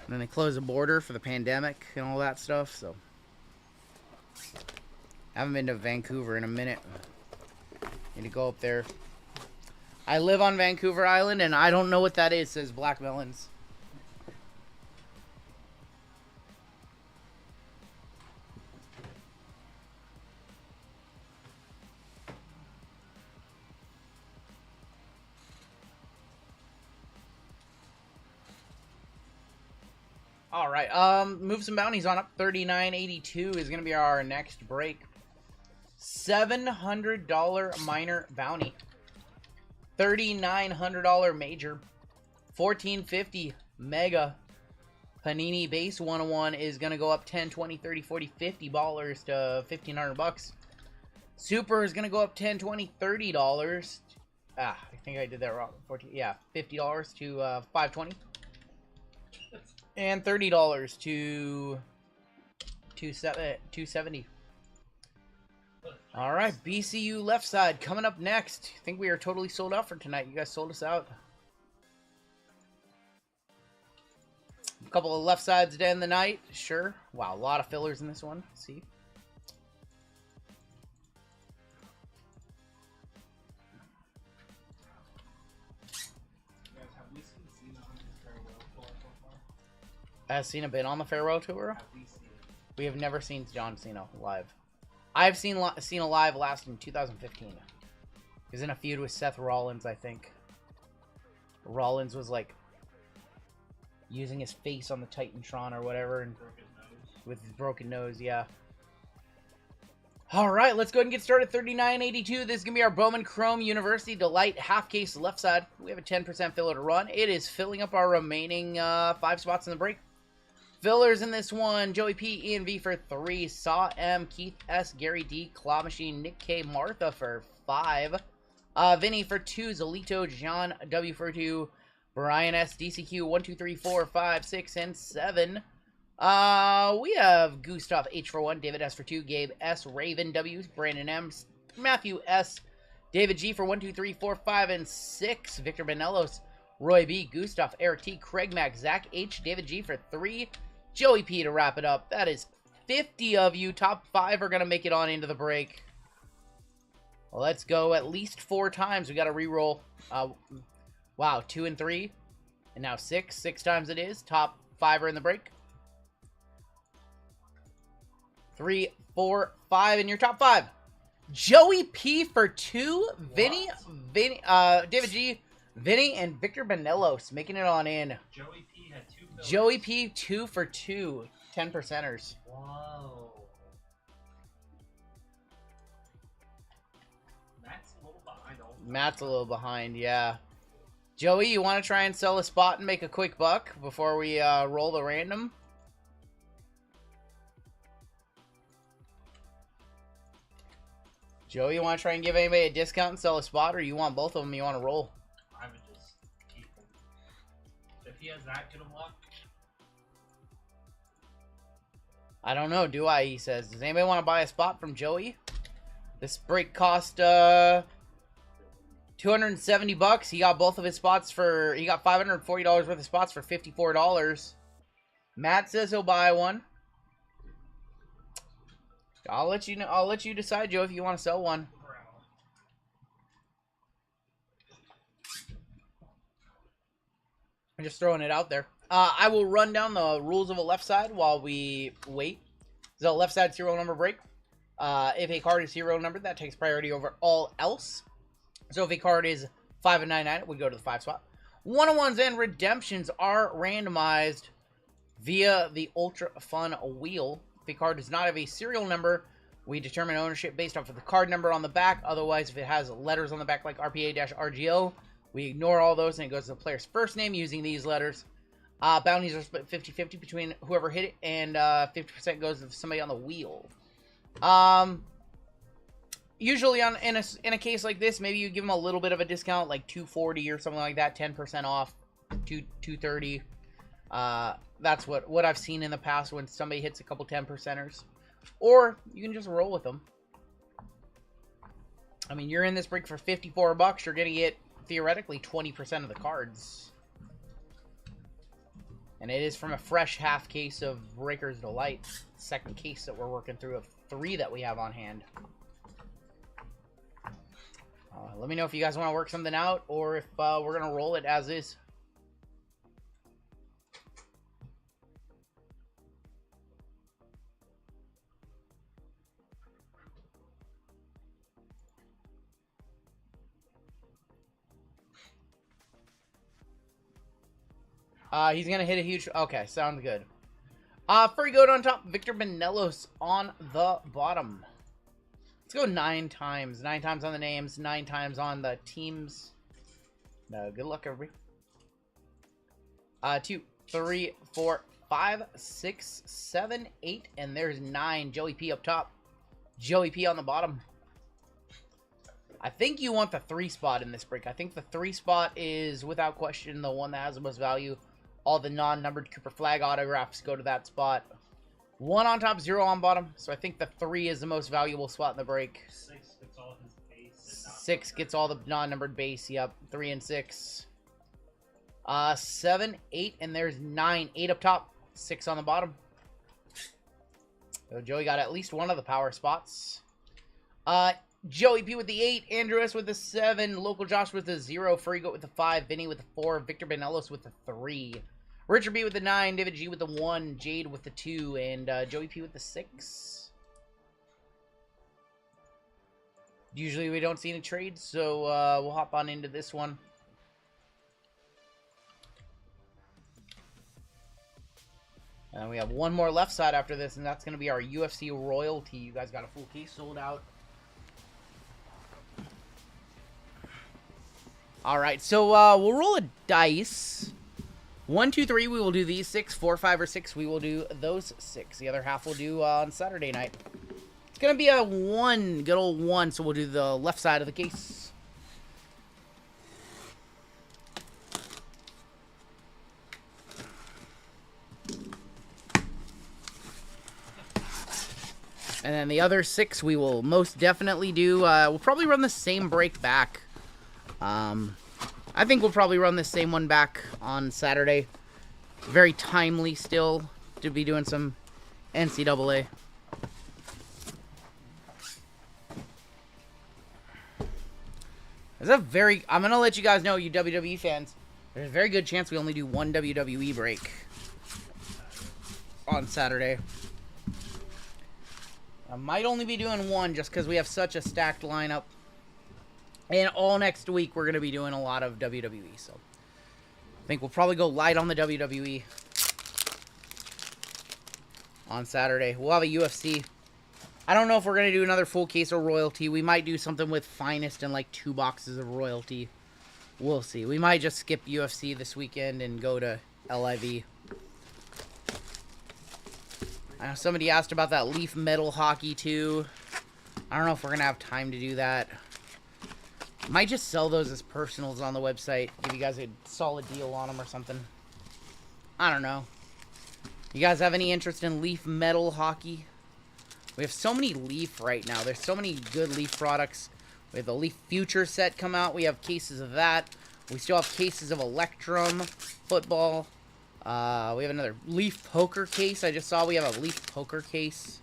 then they closed the border for the pandemic and all that stuff, so. I haven't been to Vancouver in a minute. Need to go up there. I live on Vancouver Island, and I don't know what that is, says Black Melons. All right, move some bounties on up. 39.82 is going to be our next break. $700 minor bounty. $3,900 major. $1,450 mega. Panini base 101 is going to go up 10, 20, 30, 40, $50 to $1,500. Super is going to go up 10, 20, $30. I think I did that wrong. 14, yeah, $50 to $520. And $30 to $270. All right, BCU left side coming up next. I think we are totally sold out for tonight. You guys sold us out. A couple of left sides to end the night. Sure. Wow, a lot of fillers in this one. Let's see. Has Cena been on the farewell tour? We have never seen John Cena live. I've seen Cena live last in 2015. He was in a feud with Seth Rollins, I think. Rollins was like using his face on the Titantron or whatever, and with his broken nose, yeah. All right, let's go ahead and get started. 39.82. This is going to be our Bowman Chrome University Delight half case left side. We have a 10% filler to run. It is filling up our remaining 5 spots in the break. Fillers in this one: Joey P, Ian V for 3, Saw M, Keith S, Gary D, Claw Machine, Nick K, Martha for 5, Vinny for 2, Zolito, John W for 2, Brian S, DCQ 1, 2, 3, 4, 5, 6, and 7. We have Gustav H for 1, David S for 2, Gabe S, Raven W, Brandon M, Matthew S, David G for 1, 2, 3, 4, 5, and 6, Victor Benelos, Roy B, Gustav, Eric T, Craig Mac, Zach H, David G for 3, Joey P to wrap it up. That is 50 of you. Top 5 are going to make it on into the break. Well, let's go at least 4 times. We got to re-roll. Wow, 2 and 3. And now 6. 6 times it is. Top 5 are in the break. 3, 4, 5 in your top 5. Joey P for 2. Vinny, David G, Vinny, and Victor Benelos making it on in. Joey P had 2 fillers. Joey P 2 for 2. 10%ers. Whoa. Matt's a little behind. Matt's a little behind, yeah. Joey, you want to try and sell a spot and make a quick buck before we roll the random? Joey, you want to try and give anybody a discount and sell a spot, or you want both of them, you want to roll? I would just keep him. If he has that good of luck. I don't know, do I? He says. Does anybody want to buy a spot from Joey? This break cost $270. He got both of his spots for, he got $540 worth of spots for $54. Matt says he'll buy one. I'll let you know. I'll let you decide, Joe, if you want to sell one. I'm just throwing it out there. I will run down the rules of a left side while we wait. So left side serial number break. If a card is serial numbered, that takes priority over all else. So if a card is 5 and 99, it would go to the 5 spot. One-on-ones and redemptions are randomized via the Ultra Fun wheel. If a card does not have a serial number, we determine ownership based off of the card number on the back. Otherwise, if it has letters on the back like RPA-RGL, we ignore all those and it goes to the player's first name using these letters. Bounties are split 50-50 between whoever hit it, and 50% goes to somebody on the wheel. Usually in a case like this, maybe you give them a little bit of a discount, like $240 or something like that, 10% off, $230. That's what I've seen in the past when somebody hits a couple 10%ers. Or you can just roll with them. I mean, you're in this break for $54. You're going to get theoretically 20% of the cards. And it is from a fresh half case of Breaker's Delight. Second case that we're working through of 3 that we have on hand. Let me know if you guys want to work something out or if we're going to roll it as is. He's going to hit a huge... Okay, sounds good. Furry Goat on top, Victor Benelos on the bottom. Let's go 9 times. 9 times on the names, 9 times on the teams. Good luck, everybody. 2, 3, 4, 5, 6, 7, 8, and there's 9. Joey P up top. Joey P on the bottom. I think you want the 3 spot in this break. I think the 3 spot is, without question, the one that has the most value. All the non-numbered Cooper Flag autographs go to that spot. 1 on top, 0 on bottom. So I think the 3 is the most valuable spot in the break. 6 gets all his base. 6 gets all the non-numbered base. Yep, 3 and 6. 7, 8, and there's 9. 8 up top, 6 on the bottom. So Joey got at least one of the power spots. Joey P with the 8, Andrew S with the 7, Local Josh with the 0, Furry Goat with the 5, Vinny with the 4, Victor Benelos with the 3, Richard B with the 9, David G with the 1, Jade with the 2, and Joey P with the 6. Usually we don't see any trades, so we'll hop on into this one. And then we have one more left side after this, and that's going to be our UFC Royalty. You guys got a full case sold out. All right, so we'll roll a dice. 1, 2, 3, we will do these 6. 4, 5, or 6, we will do those 6. The other half we'll do on Saturday night. It's going to be a 1, good old 1, so we'll do the left side of the case. And then the other 6 we will most definitely do. We'll probably run the same break back. I think we'll probably run the same one back on Saturday. Very timely still to be doing some NCAA. I'm going to let you guys know, you WWE fans, there's a very good chance we only do one WWE break on Saturday. I might only be doing one just because we have such a stacked lineup. And all next week, we're going to be doing a lot of WWE. So I think we'll probably go light on the WWE on Saturday. We'll have a UFC. I don't know if we're going to do another full case of Royalty. We might do something with Finest and like 2 boxes of Royalty. We'll see. We might just skip UFC this weekend and go to LIV. I know somebody asked about that Leaf Metal Hockey too. I don't know if we're going to have time to do that. Might just sell those as personals on the website. Give you guys a solid deal on them or something. I don't know. You guys have any interest in Leaf Metal Hockey? We have so many Leaf right now. There's so many good Leaf products. We have the Leaf Future set come out. We have cases of that. We still have cases of Electrum football. We have another Leaf Poker case. I just saw we have a Leaf Poker case.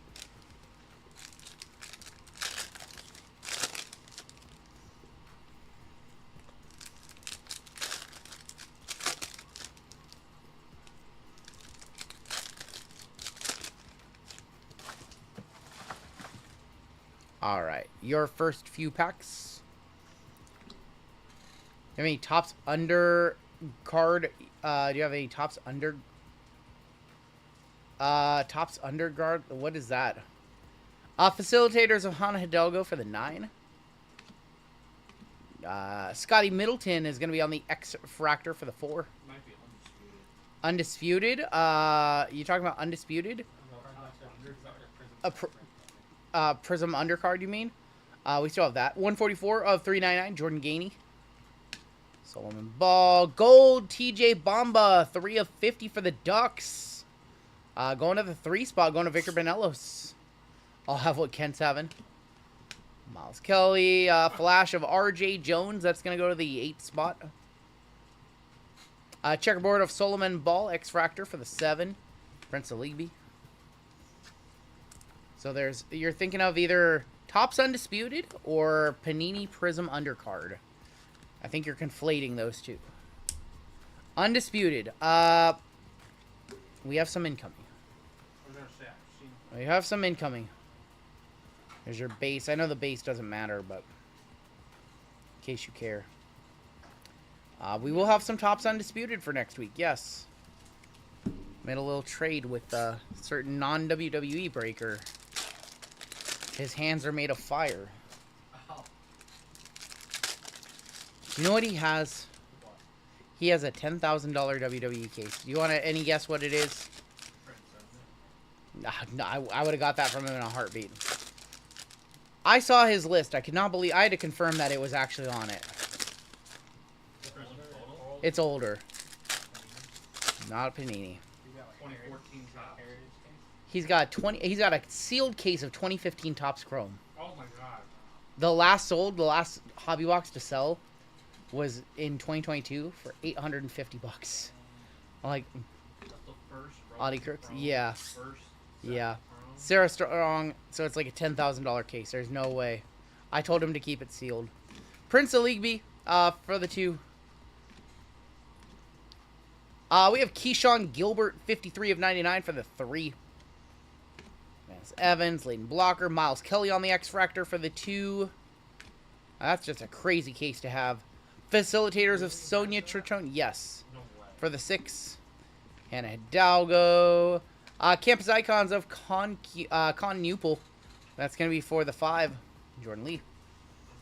All right, your first few packs. You have any Tops Under card? Do you have any Tops Under? Tops Underguard. What is that? Facilitators of Hannah Hidalgo for the 9. Scotty Middleton is going to be on the X Fractor for the 4. Might be undisputed. Undisputed? You talking about Undisputed? Prism Undercard, you mean? We still have that. 144 of 399, Jordan Gainey. Solomon Ball. Gold, TJ Bamba. 3 of 50 for the Ducks. Going to the 3 spot, going to Victor Benelos. I'll have what Kent's having. Miles Kelly. Flash of RJ Jones. That's going to go to the 8 spot. Checkerboard of Solomon Ball. X-Fractor for the 7. Prince of League. So you're thinking of either Topps Undisputed or Panini Prism Undercard. I think you're conflating those two. Undisputed. We have some incoming. We have some incoming. There's your base. I know the base doesn't matter, but in case you care. We will have some Topps Undisputed for next week, yes. Made a little trade with a certain non-WWE breaker. His hands are made of fire. You know what he has? He has a $10,000 WWE case. Do you want any guess what it is? No, I would have got that from him in a heartbeat. I saw his list. I could not believe... I had to confirm that it was actually on it. It's older. Not a Panini. He's got a sealed case of 2015 Topps Chrome. Oh my god. The last hobby box to sell was in 2022 for $850. Like Audie Crooks. Yeah. Yeah. Sarah Strong, so it's like a $10,000 case. There's no way. I told him to keep it sealed. Prince of League for the 2. We have Keyshawn Gilbert, 53 of 99 for the 3. Evans, Leighton Blocker, Miles Kelly on the X-Fractor for the 2. That's just a crazy case to have. Facilitators of Sonia Tritone, yes. For the 6. Hannah Hidalgo. Campus Icons of Con Newpel. That's going to be for the 5. Jordan Lee. Is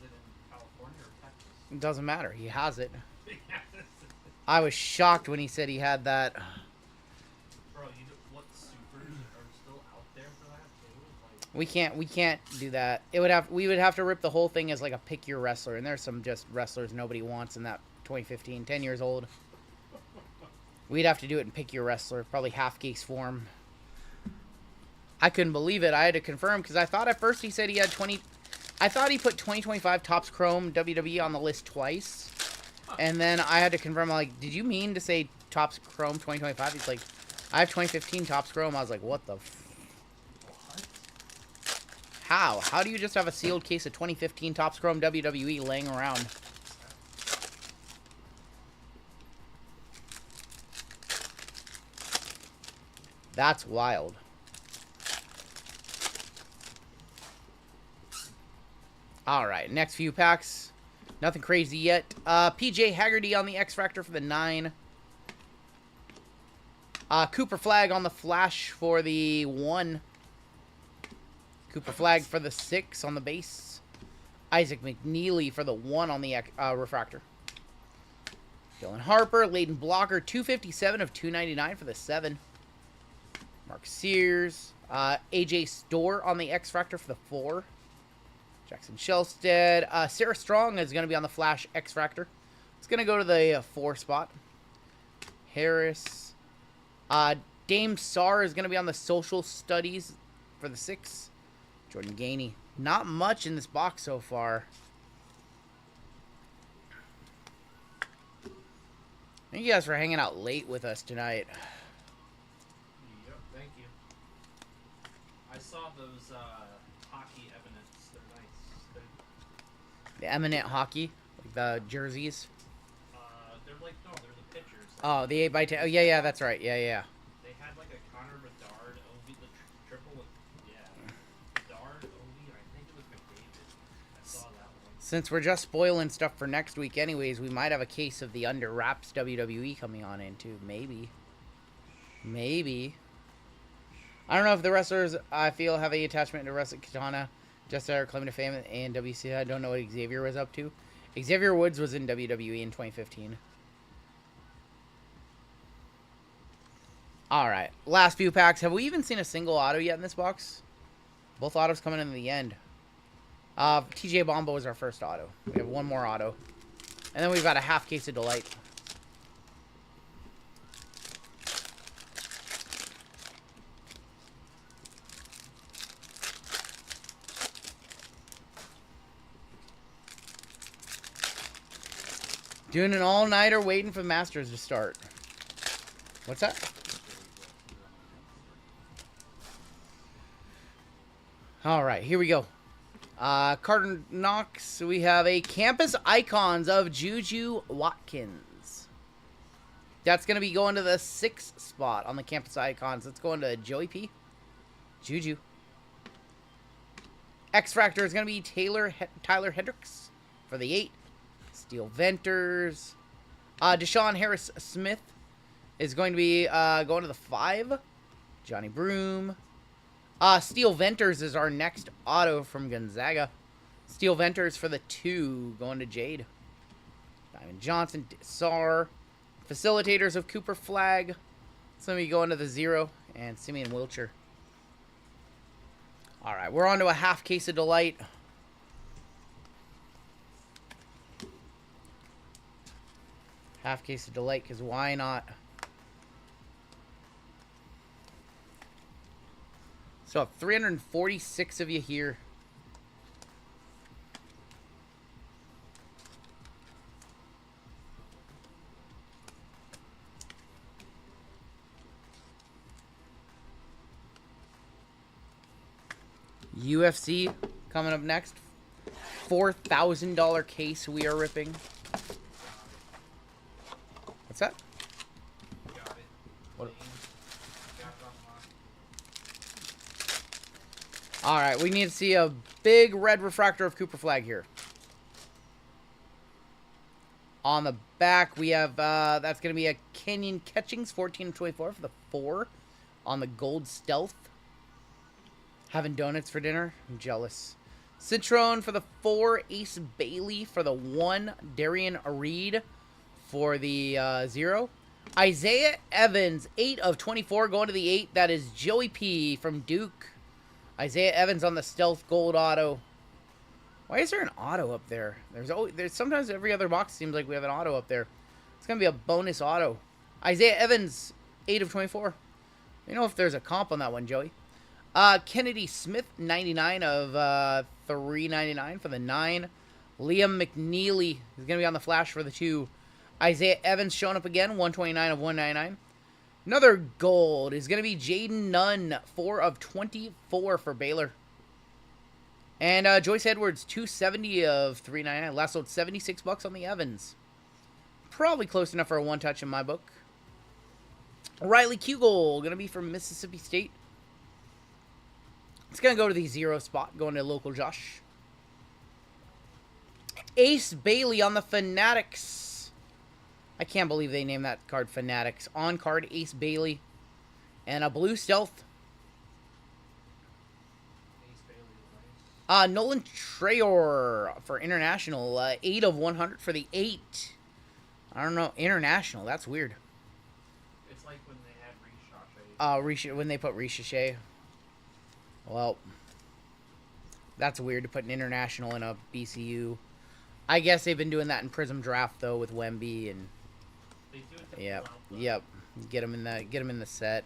it in California or Texas? It doesn't matter. He has it. I was shocked when he said he had that. Bro, what supers are still out there for that too? Like, We can't do that. We would have to rip the whole thing as like a pick your wrestler, and there's some just wrestlers nobody wants in that 2015, 10 years old. We'd have to do it in pick your wrestler, probably half case form. I couldn't believe it. I had to confirm because I thought at first he said he had 20. I thought he put 2025 Topps Chrome WWE on the list twice. And then I had to confirm, like, did you mean to say Topps Chrome 2025? He's like, I have 2015 Topps Chrome. I was like, what the what? How? How do you just have a sealed case of 2015 Topps Chrome WWE laying around? That's wild. Alright, next few packs. Nothing crazy yet. PJ Haggerty on the X Factor for the 9. Cooper Flag on the Flash for the 1. Cooper Flag for the 6 on the base. Isaac McNeely for the 1 on the Refractor. Dylan Harper, Leighton Blocker, 257 of 299 for the 7. Mark Sears. AJ Storr on the X Factor for the 4. Jackson Shelstead. Sarah Strong is going to be on the Flash X Factor. It's going to go to the 4 spot. Harris. Dame Sarr is going to be on the Social Studies for the 6. Jordan Gainey. Not much in this box so far. Thank you guys for hanging out late with us tonight. Yep, thank you. I saw those hockey eminence. They're nice. The Eminent Hockey, like the jerseys. They're like, no, they're the pitchers. Oh, the 8x10. Oh, yeah, that's right. Yeah. They had like a Connor Bedard, Ovi, the triple with, Bedard, Ovi, and I think it was McDavid. I saw that one. Since we're just spoiling stuff for next week anyways, we might have a case of the Under Wraps WWE coming on in too. Maybe. I don't know if the wrestlers, I feel, have any attachment to Wrestling Katana. Just our claim to fame in WC. I don't know what Xavier was up to. Xavier Woods was in WWE in 2015. Alright, last few packs. Have we even seen a single auto yet in this box? Both autos coming in the end. TJ Bombo is our first auto. We have one more auto. And then we've got a half case of Delight. Doing an all-nighter waiting for the Masters to start. What's that? Alright, here we go. Carter Knox, we have a Campus Icons of Juju Watkins. That's going to be going to the 6th spot on the Campus Icons. Let's go into Joey P. Juju. X Factor is going to be Tyler Hendricks for the 8. Steel Venters. Deshaun Harris Smith is going to be going to the 5. Johnny Broom. Steel Venters is our next auto from Gonzaga. Steel Venters for the 2 going to Jade. Diamond Johnson, Sar. Facilitators of Cooper Flag. It's going to be going to the 0. And Simeon Wilcher. Alright, we're on to a half case of Delight. Half case of Delight, because why not? So, 346 of you here. UFC coming up next. $4,000 case we are ripping. What's that? Got it. What? Got it on lock. Alright, we need to see a big red refractor of Cooper Flag here. On the back, we have, that's going to be a Kenyon Catchings, 14 of 24 for the 4. on the gold stealth. Having donuts for dinner? I'm jealous. Citron for the 4. Ace Bailey for the 1. Darian Reed for the 0. Isaiah Evans, 8 of 24, going to the 8. That is Joey P from Duke. Isaiah Evans on the stealth gold auto. Why is there an auto up there? There's sometimes every other box seems like we have an auto up there. It's going to be a bonus auto. Isaiah Evans, 8 of 24. You know if there's a comp on that one, Joey. Kennedy Smith, 99 of 399 for the 9. Liam McNeely is going to be on the flash for the 2. Isaiah Evans showing up again, 129 of 199. Another gold is going to be Jaden Nunn, 4 of 24 for Baylor. And Joyce Edwards, 270 of 399. Last sold $76 on the Evans. Probably close enough for a one-touch in my book. Riley Kugel, going to be from Mississippi State. It's going to go to the 0 spot, going to local Josh. Ace Bailey on the Fanatics. I can't believe they named that card Fanatics. On card, Ace Bailey. And a blue stealth. Nolan Trayor for International. 8 of 100 for the 8. I don't know. International. That's weird. It's like when they had Ricochet. When they put Ricochet. Well, that's weird to put an international in a BCU. I guess they've been doing that in Prism Draft though with Wemby and. They do it to Yep. Get them in the set.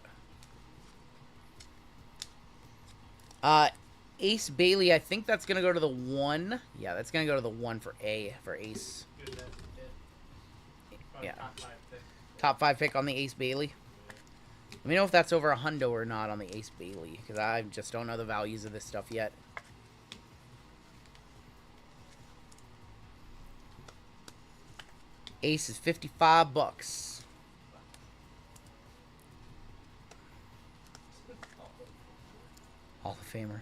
Ace Bailey, I think that's gonna go to the 1. Yeah, that's gonna go to the 1 for Ace. Yeah. Top 5 pick on the Ace Bailey. Let me know if that's over a hundo or not on the Ace Bailey, because I just don't know the values of this stuff yet. Ace is $55. Hall of Famer.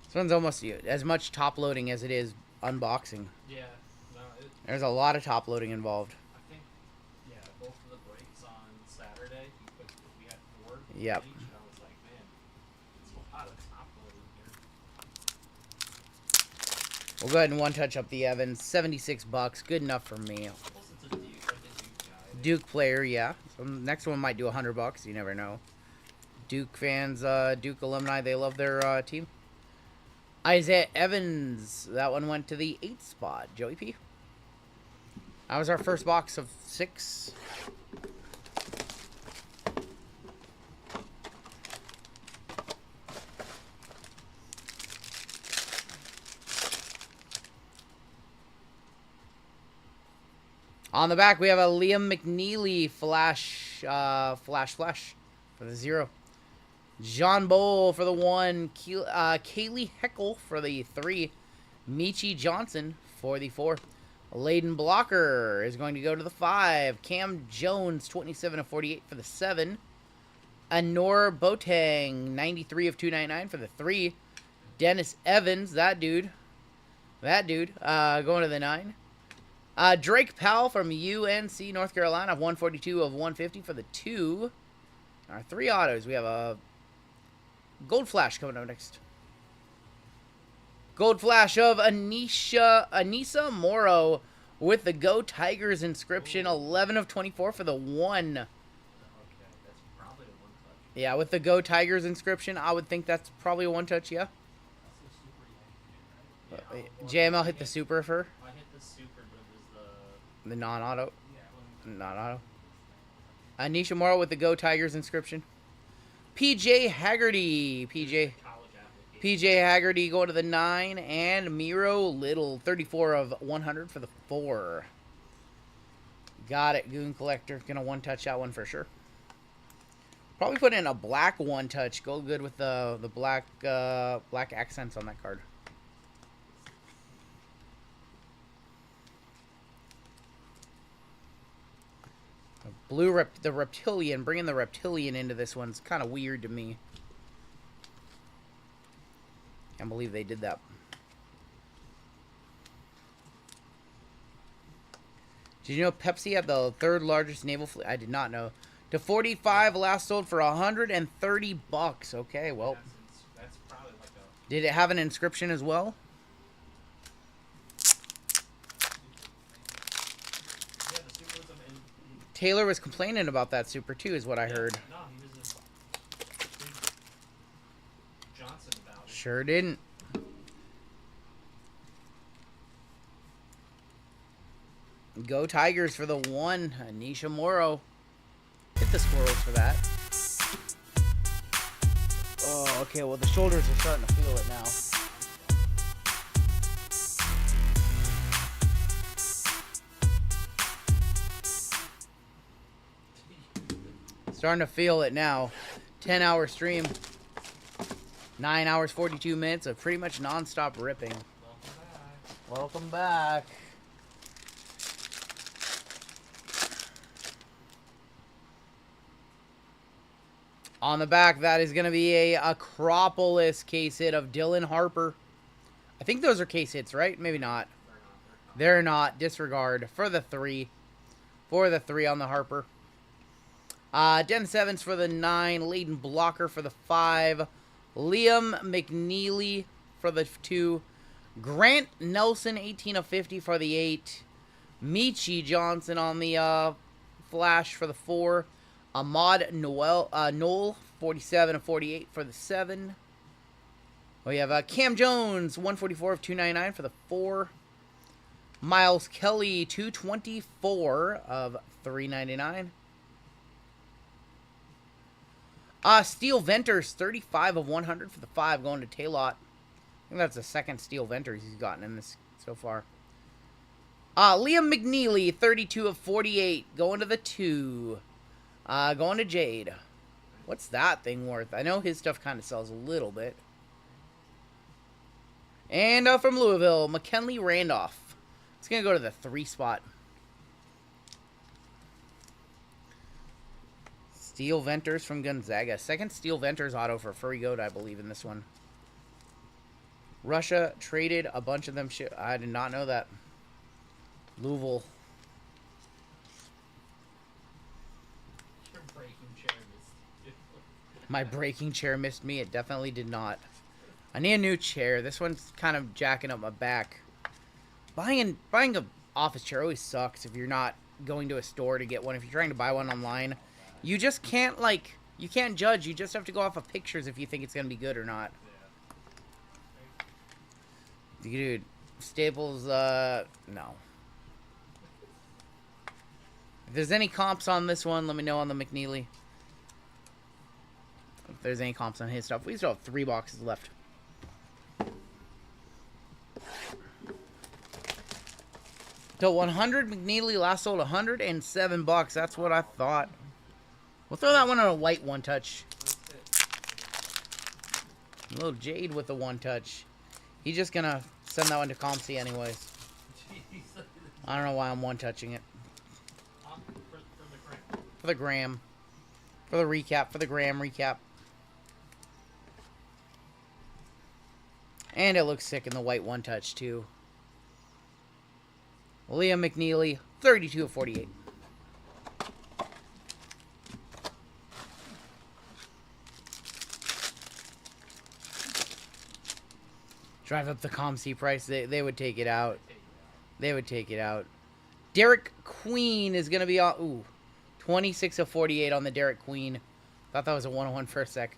This one's almost as much top loading as it is unboxing. Yeah. There's a lot of top loading involved. I think, yeah, both of the breaks on Saturday, we had 4 Yep. each, and I was like, man, it's a lot of top loading here. We'll go ahead and one touch up the Evans. $76. Good enough for me. Plus it's a Duke, like a Duke guy. Duke player, yeah. So next one might do $100. You never know. Duke fans, Duke alumni, they love their team. Isaiah Evans. That one went to the 8th spot. Joey P. That was our first box of 6. On the back, we have a Liam McNeely flash for the 0. John Bowl for the 1. Kaylee Heckel for the 3. Michi Johnson for the 4. Layden Blocker is going to go to the 5. Cam Jones, 27 of 48 for the 7. Anor Boateng, 93 of 299 for the 3. Dennis Evans, that dude, going to the 9. Drake Powell from UNC North Carolina, 142 of 150 for the 2. Our 3 autos. We have a Gold Flash coming up next. Gold Flash of Anissa Morrow with the Go Tigers inscription, 11 of 24 for the 1. Okay, that's probably a one-touch. Yeah, with the Go Tigers inscription, I would think that's probably a one-touch, yeah. That's a super yank, right? JML hit the super for her? I hit the super, but it was The non-auto? Yeah. Non-auto. Anisha Morrow with the Go Tigers inscription. PJ Haggerty. PJ Haggerty going to the 9. And Miro Little, 34 of 100 for the 4. Got it, Goon Collector. Gonna one-touch that one for sure. Probably put in a black one-touch. Go good with the black black accents on that card. The Reptilian, bringing the Reptilian into this one's kind of weird to me. Can't believe they did that. Did you know Pepsi had the third largest naval fleet? I did not know. To 45, last sold for $130. Okay, well. That's probably like a... Did it have an inscription as well? Yeah, the symbolism in... Taylor was complaining about that super too, is what I heard. No, he was in Johnson about it. Sure didn't. Go Tigers for the 1. Anisha Morrow. Hit the squirrels for that. Oh, okay. Well, the shoulders are starting to feel it now. Starting to feel it now. 10-hour stream. 9 hours, 42 minutes of pretty much non-stop ripping. Welcome back. On the back, that is going to be a Acropolis case hit of Dylan Harper. I think those are case hits, right? Maybe not. They're not. Disregard for the 3. For the 3 on the Harper. Dennis Evans for the 9. Layden Blocker for the 5. Liam McNeely for the 2. Grant Nelson, 18 of 50 for the 8. Michi Johnson on the flash for the 4. Ahmad Noel, 47 of 48 for the 7. We have Cam Jones, 144 of 299 for the 4. Miles Kelly, 224 of 399. Steel Venters, 35 of 100 for the 5, going to Taylot. I think that's the second Steel Venters he's gotten in this so far. Liam McNeely, 32 of 48, going to the 2. Going to Jade. What's that thing worth? I know his stuff kind of sells a little bit. And from Louisville, McKinley Randolph. It's going to go to the 3 spot. Steel Venters from Gonzaga. Second Steel Venters auto for Furry Goat, I believe, in this one. Russia traded a bunch of them. I did not know that. Louisville. Your breaking chair missed you. My breaking chair missed me. It definitely did not. I need a new chair. This one's kind of jacking up my back. Buying a office chair always sucks if you're not going to a store to get one. If you're trying to buy one online, you just can't, like, you can't judge. You just have to go off of pictures if you think it's going to be good or not. Dude, Staples, no. If there's any comps on this one, let me know on the McNeely. If there's any comps on his stuff. We still have 3 boxes left. So 100 McNeely last sold $107. That's what I thought. We'll throw that one on a white 1-touch. A little Jade with the 1-touch. He's just gonna send that one to Comsey anyways. I don't know why I'm 1-touching it. For the gram. For the recap. For the gram recap. And it looks sick in the white 1-touch too. Liam McNeely, 32 of 48. Drive up the ComC price. They would take it out. They would take it out. Derek Queen is going to be on... Ooh. 26 of 48 on the Derek Queen. Thought that was a 101 for a sec.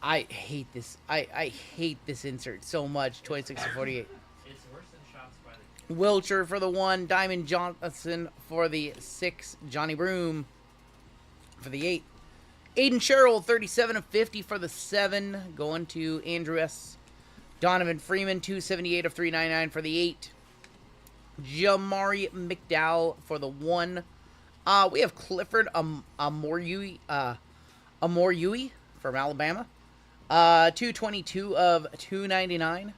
I hate this. I hate this insert so much. 26 of 48. It's worse than shots by the... Wilcher for the 1. Diamond Johnson for the 6. Johnny Broom for the 8. Aiden Sherrill, 37 of 50 for the 7. Going to Andrew S. Donovan Freeman, 278 of 399 for the 8. Jamari McDowell for the 1. We have Clifford Amorui from Alabama. 222 of 299.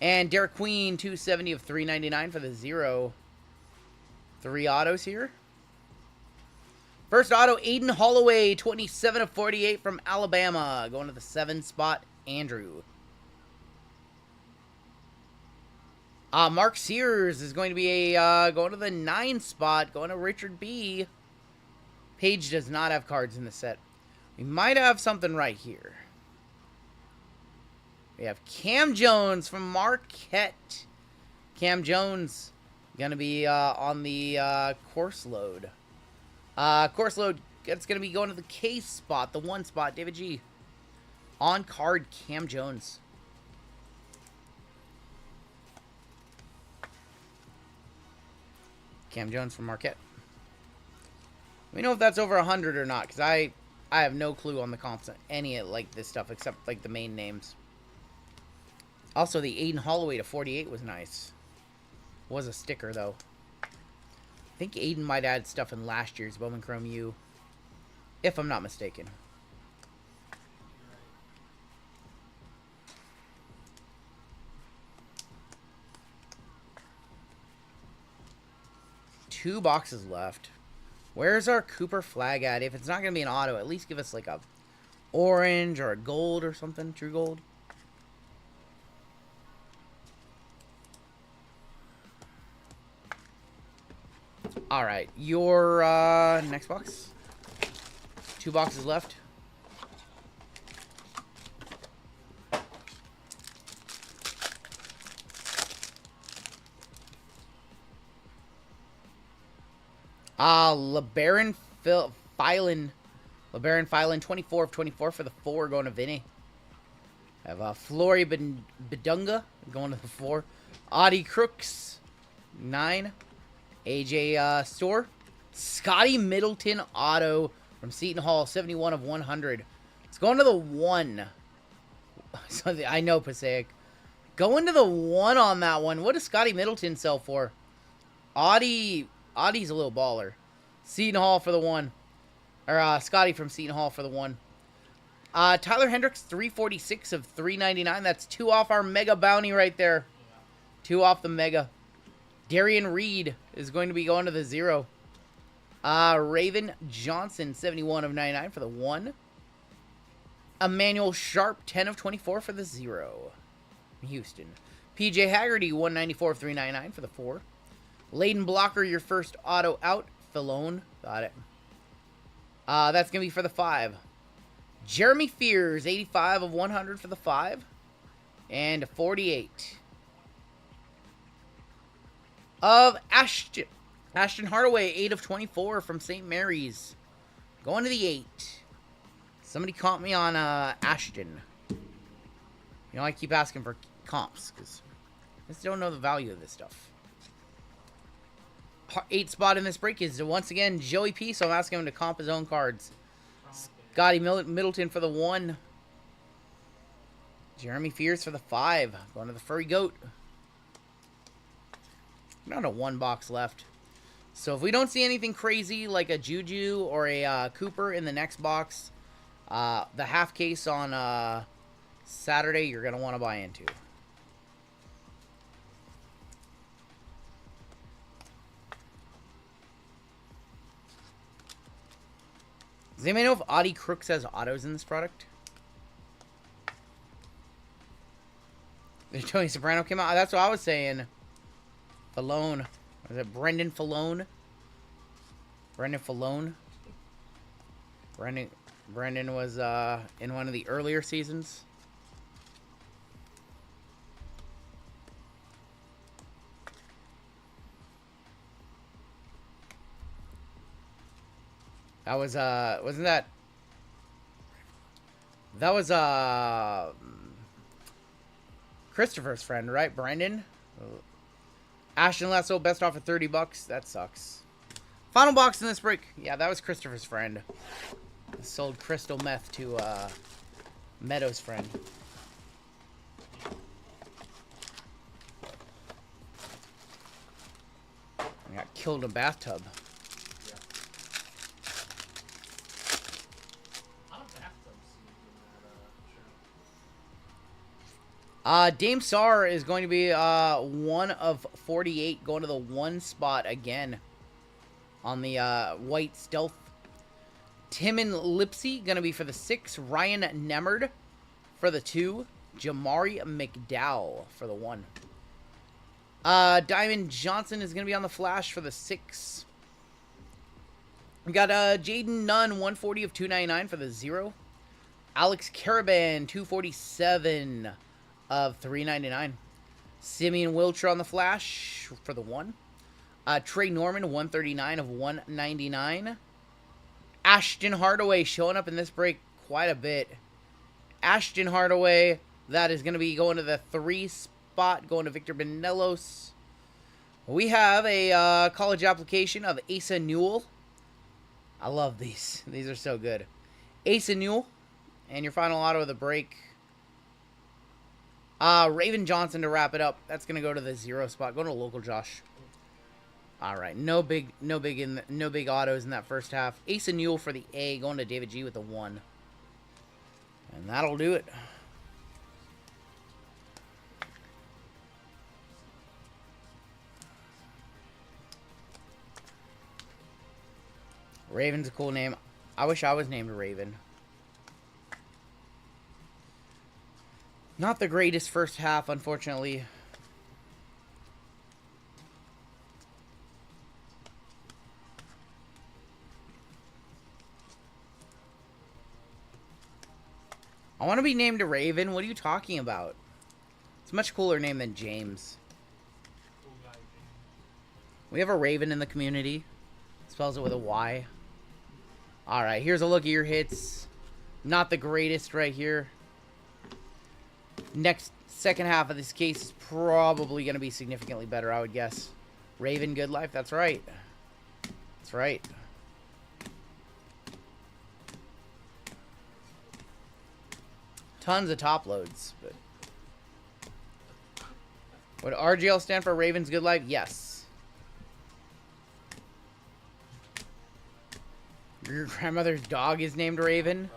And Derek Queen, 270 of 399 for the 0. 3 autos here. First auto, Aiden Holloway, 27 of 48 from Alabama. Going to the 7 spot, Andrew. Mark Sears is going to be going to the 9 spot, going to Richard B. Page does not have cards in the set. We might have something right here. We have Cam Jones from Marquette. Cam Jones going to be on the course load. Course load, it's going to be going to the K spot, the 1 spot, David G. On card, Cam Jones. Cam Jones from Marquette. Let me know if that's over 100 or not, because I have no clue on the comps on any of like this stuff except like the main names. Also, the Aiden Holloway to 48 was nice. Was a sticker though. I think Aiden might add stuff in last year's Bowman Chrome U, if I'm not mistaken. Two boxes left. Where's our Cooper flag at? If it's not going to be an auto, at least give us like a orange or a gold or something. True gold. Alright, your next box. 2 boxes left. LeBaron Filan, 24 of 24 for the 4, going to Vinny. I have Flory Bedunga going to the 4. Audie Crooks, 9. AJ Store. Scotty Middleton auto from Seton Hall, 71 of 100. It's going to the 1. I know, Passaic. Going to the 1 on that one. What does Scotty Middleton sell for? Audie's a little baller. Seton Hall for the 1. Or Scotty from Seton Hall for the 1. Tyler Hendricks, 346 of 399. That's 2 off our mega bounty right there. 2 off the mega. Darian Reed is going to be going to the 0. Raven Johnson, 71 of 99 for the 1. Emmanuel Sharp, 10 of 24 for the 0. Houston. PJ Haggerty, 194 of 399 for the 4. Layden Blocker, your first auto out. Filone. Got it. That's going to be for the 5. Jeremy Fears, 85 of 100 for the 5. And 48. Of Ashton Hardaway, 8 of 24 from St. Mary's. Going to the 8. Somebody comp me on Ashton. You know, I keep asking for comps, because I just don't know the value of this stuff. 8 spot in this break is, once again, Joey P, so I'm asking him to comp his own cards. Scotty Middleton for the 1. Jeremy Fears for the 5. Going to the Furry Goat. Not a 1 box left. So if we don't see anything crazy like a Juju or a Cooper in the next box, the half case on Saturday you're going to want to buy into. Does anybody know if Audie Crooks has autos in this product? Tony Soprano came out. That's what I was saying. Falone. Was it Brendan Falone? Brendan Falone? Brendan was in one of the earlier seasons. That was wasn't that? That was Christopher's friend, right? Brendan. Ashton Lasso, best offer $30. That sucks. Final box in this break. Yeah, that was Christopher's friend. Sold crystal meth to Meadows' friend. I got killed in a bathtub. Dame Sar is going to be 1 of 48, going to the 1 spot again on the white stealth. Timon Lipsy going to be for the 6. Ryan Nemerd for the 2. Jamari McDowell for the 1. Diamond Johnson is going to be on the flash for the 6. We got Jaden Nunn, 140 of 299 for the 0. Alex Caravan, 247 of 399. Simeon Wilcher on the flash for the 1. Trey Norman, 139 of 199. Ashton Hardaway showing up in this break quite a bit. Ashton Hardaway, that is going to be going to the 3 spot, going to Victor Benelos. We have a college application of Asa Newell. I love these. These are so good. Asa Newell. And your final auto of the break. Raven Johnson to wrap it up. That's going to go to the 0 spot. Going to local Josh. All right, no big autos in that first half. Asa Newell for the A, going to David G with the 1. And that'll do it. Raven's a cool name. I wish I was named Raven. Not the greatest first half, unfortunately. I want to be named a Raven. What are you talking about? It's a much cooler name than James. We have a Raven in the community. Spells it with a Y. Alright, here's a look at your hits. Not the greatest right here. Second half of this case is probably going to be significantly better, I would guess. Raven Goodlife, that's right. That's right. Tons of top loads, but would RGL stand for Ravens Good Life? Yes. Your grandmother's dog is named Raven?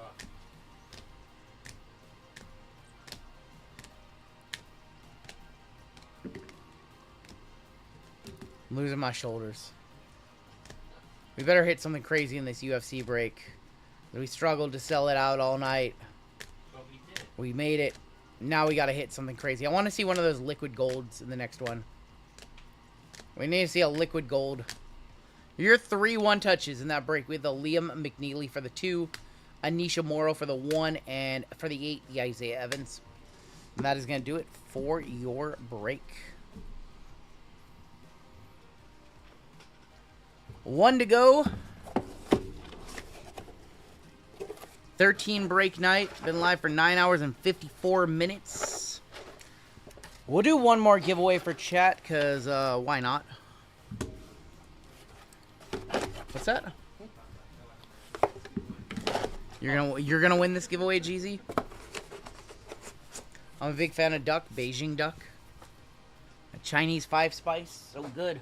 I'm losing my shoulders. We better hit something crazy in this UFC break. We struggled to sell it out all night. We made it. Now we got to hit something crazy. I want to see one of those liquid golds in the next one. We need to see a liquid gold. Your 3 1-touches in that break with the Liam McNeely for the 2, Anisha Morrow for the 1, and for the 8, the Isaiah Evans. And that is going to do it for your break. 1 to go. 13 break night. Been live for 9 hours and 54 minutes. We'll do one more giveaway for chat, because why not? What's that? You're gonna win this giveaway, Jeezy? I'm a big fan of duck, Beijing duck. A Chinese 5 spice. So good.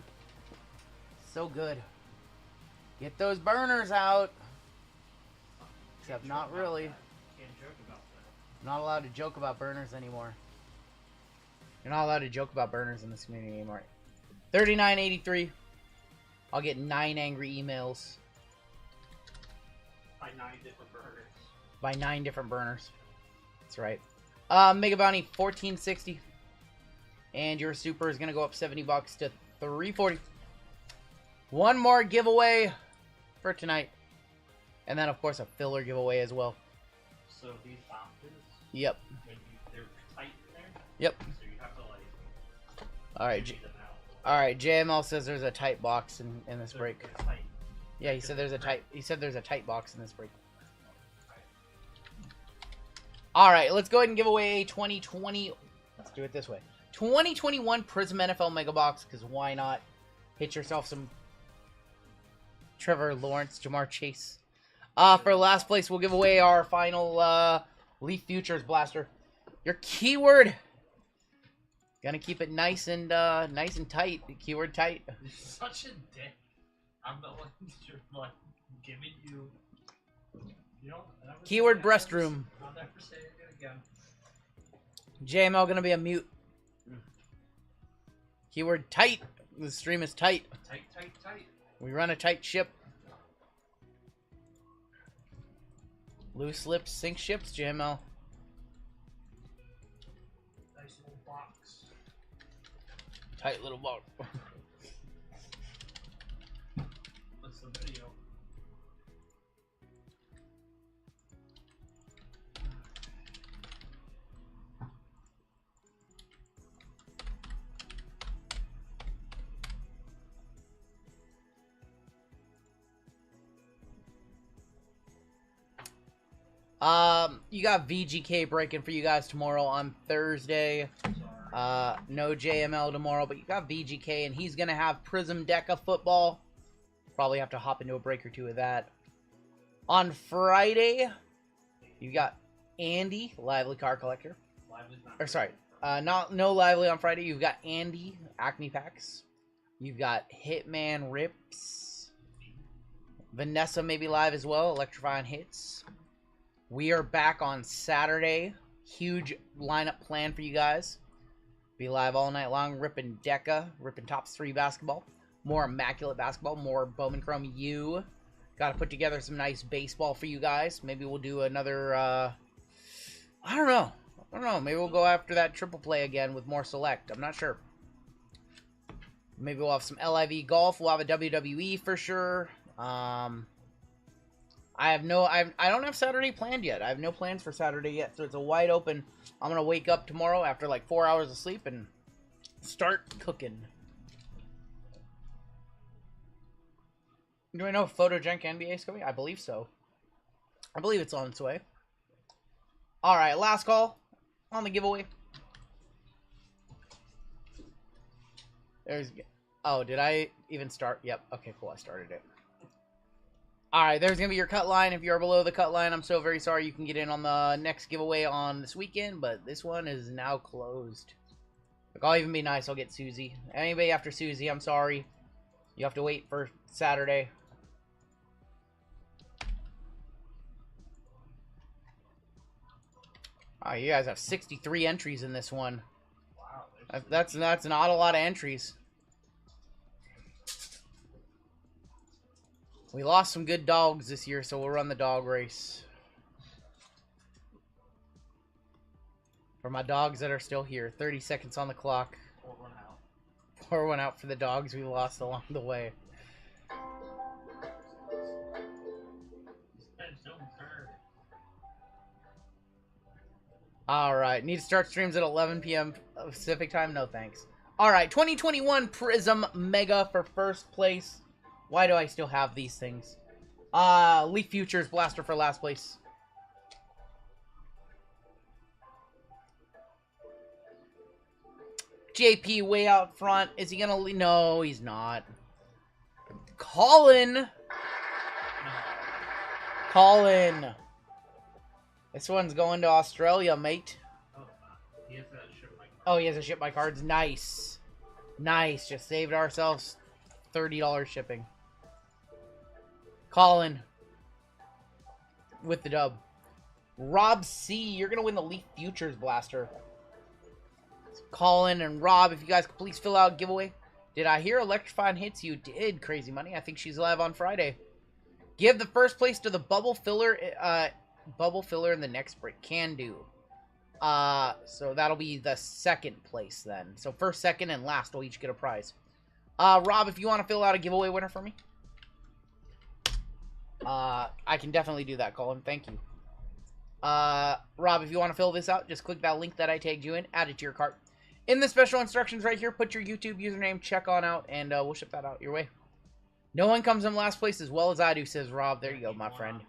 So good. Get those burners out. Except not really. I'm not allowed to joke about burners anymore. You're not allowed to joke about burners in this community anymore. 39.83. I'll get 9 angry emails. By 9 different burners. By 9 different burners. That's right. Mega Bounty 1460. And your super is gonna go up $70 to 340. One more giveaway for tonight. And then, of course, a filler giveaway as well. So these boxes? Yep. They're tight in there? Yep. So you have to, like... Alright, JML says there's a tight box in this break. It's tight. Yeah, he said there's a tight box in this break. Alright, let's go ahead and give away a 2020... Let's do it this way. 2021 Prism NFL Mega Box, because why not? Hit yourself some Trevor Lawrence, Jamar Chase. For last place, we'll give away our final Leaf Futures Blaster. Your keyword. Gonna keep it nice and tight. Keyword tight. You're such a dick. I'm the one who's like giving you. You know. Keyword breastroom. I'll never say it again. JML gonna be a mute. Keyword tight. The stream is tight. Tight, tight, tight. We run a tight ship. Loose lips sink ships, JML. Nice little box. Tight little boat. What's the video? You got VGK breaking for you guys tomorrow on Thursday. No JML tomorrow, but you got VGK, and he's gonna have Prism Deca football. Probably have to hop into a break or two of that. On Friday, you got Andy, Lively Car Collector. Or sorry, no Lively on Friday. You've got Andy, Acme Packs. You've got Hitman Rips. Vanessa may be live as well, Electrifying Hits. We are back on Saturday. Huge lineup plan for you guys. Be live all night long, ripping Deca, ripping Tops 3 basketball. More Immaculate basketball, more Bowman Chrome U. Got to put together some nice baseball for you guys. Maybe we'll do another, I don't know. Maybe we'll go after that triple play again with more select. I'm not sure. Maybe we'll have some LIV golf. We'll have a WWE for sure. I don't have Saturday planned yet. I have no plans for Saturday yet, so it's a wide open. I'm going to wake up tomorrow after like 4 hours of sleep and start cooking. Do I know if Photogenic NBA is coming? I believe so. I believe it's on its way. Alright, last call on the giveaway. Oh, did I even start? Yep. Okay, cool. I started it. Alright, there's going to be your cut line. If you're below the cut line, I'm so very sorry. You can get in on the next giveaway on this weekend, but this one is now closed. Look, I'll even be nice. I'll get Susie. Anybody after Susie, I'm sorry. You have to wait for Saturday. Oh, you guys have 63 entries in this one. Wow. That's not a lot of entries. We lost some good dogs this year, so we'll run the dog race. For my dogs that are still here. 30 seconds on the clock. Pour one out for the dogs we lost along the way. Alright, need to start streams at 11 p.m. Pacific time? No thanks. Alright, 2021 Prism Mega for first place. Why do I still have these things? Leaf Futures Blaster for last place. JP way out front. Is he gonna leave? No, he's not. Colin. This one's going to Australia, mate. Oh, he has to ship my cards. Nice. Nice. Just saved ourselves $30 shipping. Colin with the dub. Rob C, you're going to win the Leaf Futures Blaster. Colin and Rob, if you guys could please fill out a giveaway. Did I hear Electrifying Hits? You did, Crazy Money. I think she's live on Friday. Give the first place to the bubble filler in the next break. Can do. So that'll be the second place then. So first, second, and last will each get a prize. Rob, if you want to fill out a giveaway winner for me. I can definitely do that, Colin. Thank you. Rob, if you want to fill this out, just click that link that I tagged you in, add it to your cart. In the special instructions right here, put your YouTube username, check on out, and we'll ship that out your way. No one comes in last place as well as I do, says Rob. There you go, my friend.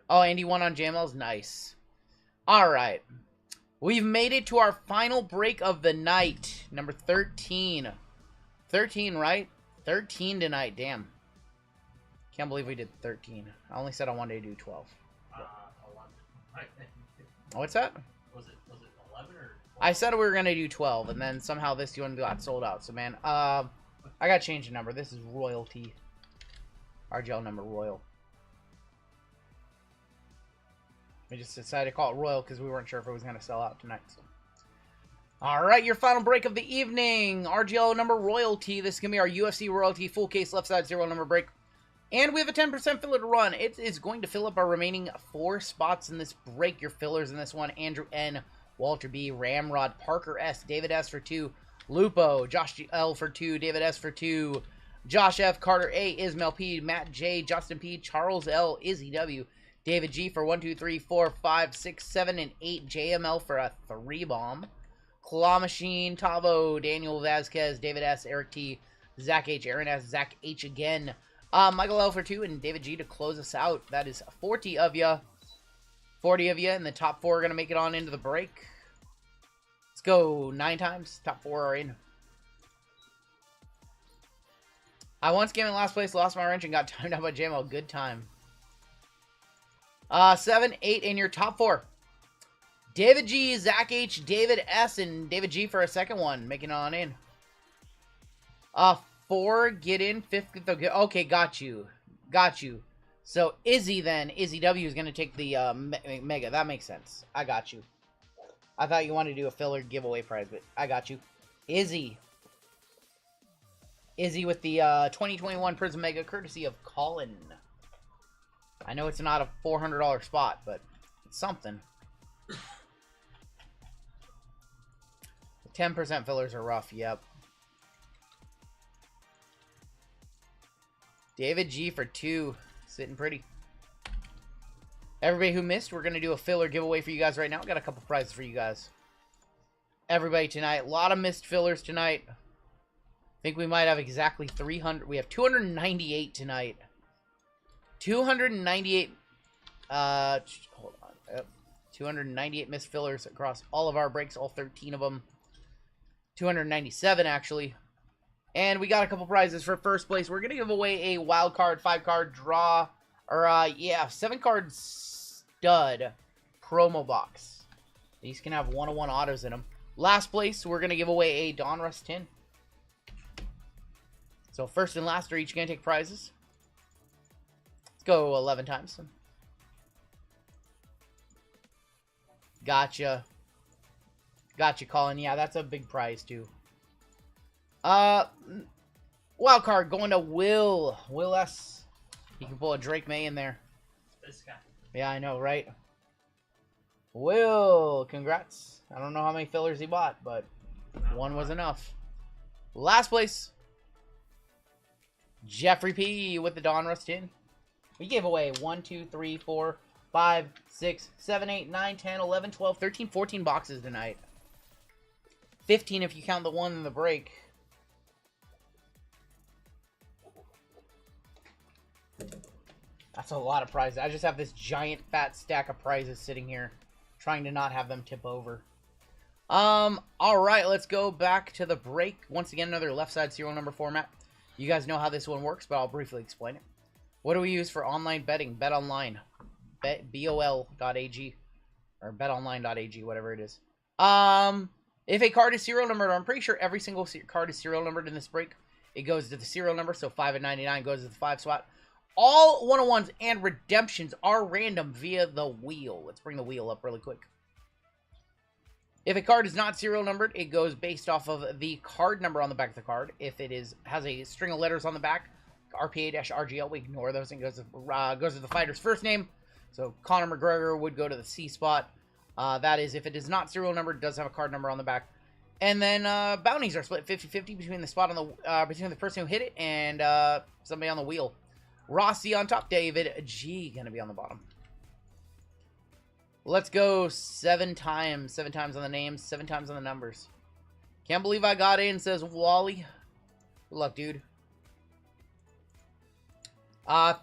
Oh, Andy won on JML's. Nice. All right. We've made it to our final break of the night. Number 13. 13, right? 13 tonight. Damn. Can't believe we did 13. I only said I wanted to do 12. 11. What's that? Was it 11 or 12? I said we were going to do 12, and then somehow this one got sold out. So, man, I got to change the number. This is Royalty. RGL number Royal. We just decided to call it Royal because we weren't sure if it was going to sell out tonight. So. All right, your final break of the evening. RGL number Royalty. This is going to be our UFC Royalty full case left side 0 number break. And we have a 10% filler to run. It is going to fill up our remaining 4 spots in this break. Your fillers in this one: Andrew N., Walter B., Ramrod, Parker S., David S. for 2, Lupo, Josh L for 2, David S for 2, Josh F, Carter A, Ismail P, Matt J, Justin P, Charles L, Izzy W, David G for 1, 2, 3, 4, 5, 6, 7, and 8, JML for a 3 bomb, Claw Machine, Tavo, Daniel Vasquez, David S, Eric T, Zach H, Aaron S, Zach H again, Michael L for 2, and David G to close us out. That is 40 of you. 40 of you, and the top 4 are going to make it on into the break. Let's go 9 times. Top 4 are in. I once came in last place, lost my wrench, and got timed out by JML. Good time. 7, 8 in your top 4. David G, Zach H, David S, and David G for a second one. Making it on in. 4, get in. 5th, okay, got you. Got you. So, Izzy then. Izzy W is going to take the Mega. That makes sense. I got you. I thought you wanted to do a filler giveaway prize, but I got you. Izzy. Izzy with the 2021 Prism Mega, courtesy of Colin. I know it's not a $400 spot, but it's something. 10% fillers are rough, yep. David G for 2. Sitting pretty. Everybody who missed, we're going to do a filler giveaway for you guys right now. Got a couple prizes for you guys. Everybody tonight. A lot of missed fillers tonight. I think we might have exactly 300. We have 298 tonight. 298. Hold on. Yep. 298 missed fillers across all of our breaks. All 13 of them. 297 actually. And we got a couple prizes for first place. We're going to give away a wild card, 5-card draw, or, yeah, 7-card stud promo box. These can have 101 autos in them. Last place, we're going to give away a Donruss tin. So first and last are each going to take prizes. Let's go 11 times. Gotcha. Gotcha, Colin. Yeah, that's a big prize, too. Wild card going to Will. Will S. He can pull a Drake May in there. This guy. Yeah, I know, right? Will, congrats. I don't know how many fillers he bought, but one was enough. Last place. Jeffrey P. with the Donruss tin. We gave away 1, 2, 3, 4, 5, 6, 7, 8, 9, 10, 11, 12, 13, 14 boxes tonight. 15 if you count the one in the break. That's a lot of prizes. I just have this giant fat stack of prizes sitting here, trying to not have them tip over. Alright, let's go back to the break. Once again, another left side serial number format. You guys know how this one works, but I'll briefly explain it. What do we use for online betting? Bet online. BOL.ag. Or betonline.ag, whatever it is. If a card is serial numbered, I'm pretty sure every single card is serial numbered in this break. It goes to the serial number, so 5 and 99 goes to the 5 slot. All 101s and redemptions are random via the wheel. Let's bring the wheel up really quick. If a card is not serial numbered, it goes based off of the card number on the back of the card. If it has a string of letters on the back, RPA-RGL, we ignore those and goes to the fighter's first name. So Conor McGregor would go to the C spot. That is, if it is not serial numbered, it does have a card number on the back. And then bounties are split 50-50 between the spot on the between the person who hit it and somebody on the wheel. Rossi on top, David G gonna be on the bottom. Let's go 7 times. 7 times on the names, 7 times on the numbers. Can't believe I got in, says Wally. Good luck, dude.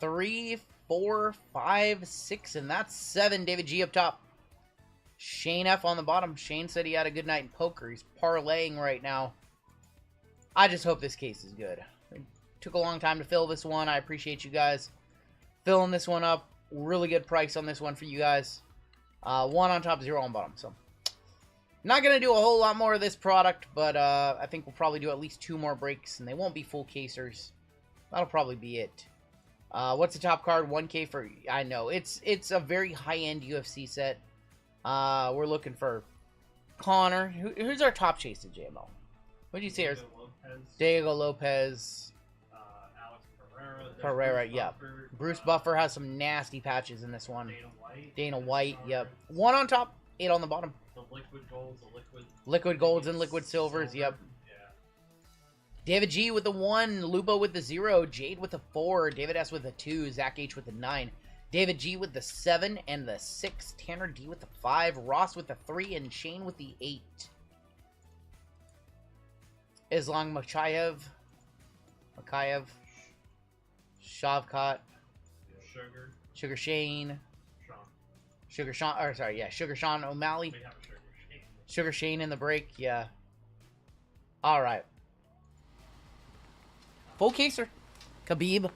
3, 4, 5, 6, and that's 7. David G up top. Shane F on the bottom. Shane said he had a good night in poker. He's parlaying right now. I just hope this case is good. It took a long time to fill this one. I appreciate you guys filling this one up. Really good price on this one for you guys. 1 on top, 0 on bottom. So, not going to do a whole lot more of this product, but I think we'll probably do at least 2 more breaks, and they won't be full casers. That'll probably be it. What's the top card? 1K for... I know. It's a very high-end UFC set. We're looking for Connor. Who's our top chase at JML? What did you say? Diego Lopez. Alex Pereira, yep. Bruce Buffer has some nasty patches in this one. Dana White, yep. 1 on top, 8 on the bottom. The liquid golds, liquid golds and liquid silvers, yep. Yeah. David G with the 1, Lupo with the 0, Jade with the 4, David S with the 2, Zach H with the 9, David G with the 7 and the 6, Tanner D with the 5, Ross with the 3, and Shane with the 8. Islam Makhayev, Shavkat, Sugar Shane, Sugar Sean O'Malley, Sugar Shane in the break, yeah. All right. Full caser, Khabib.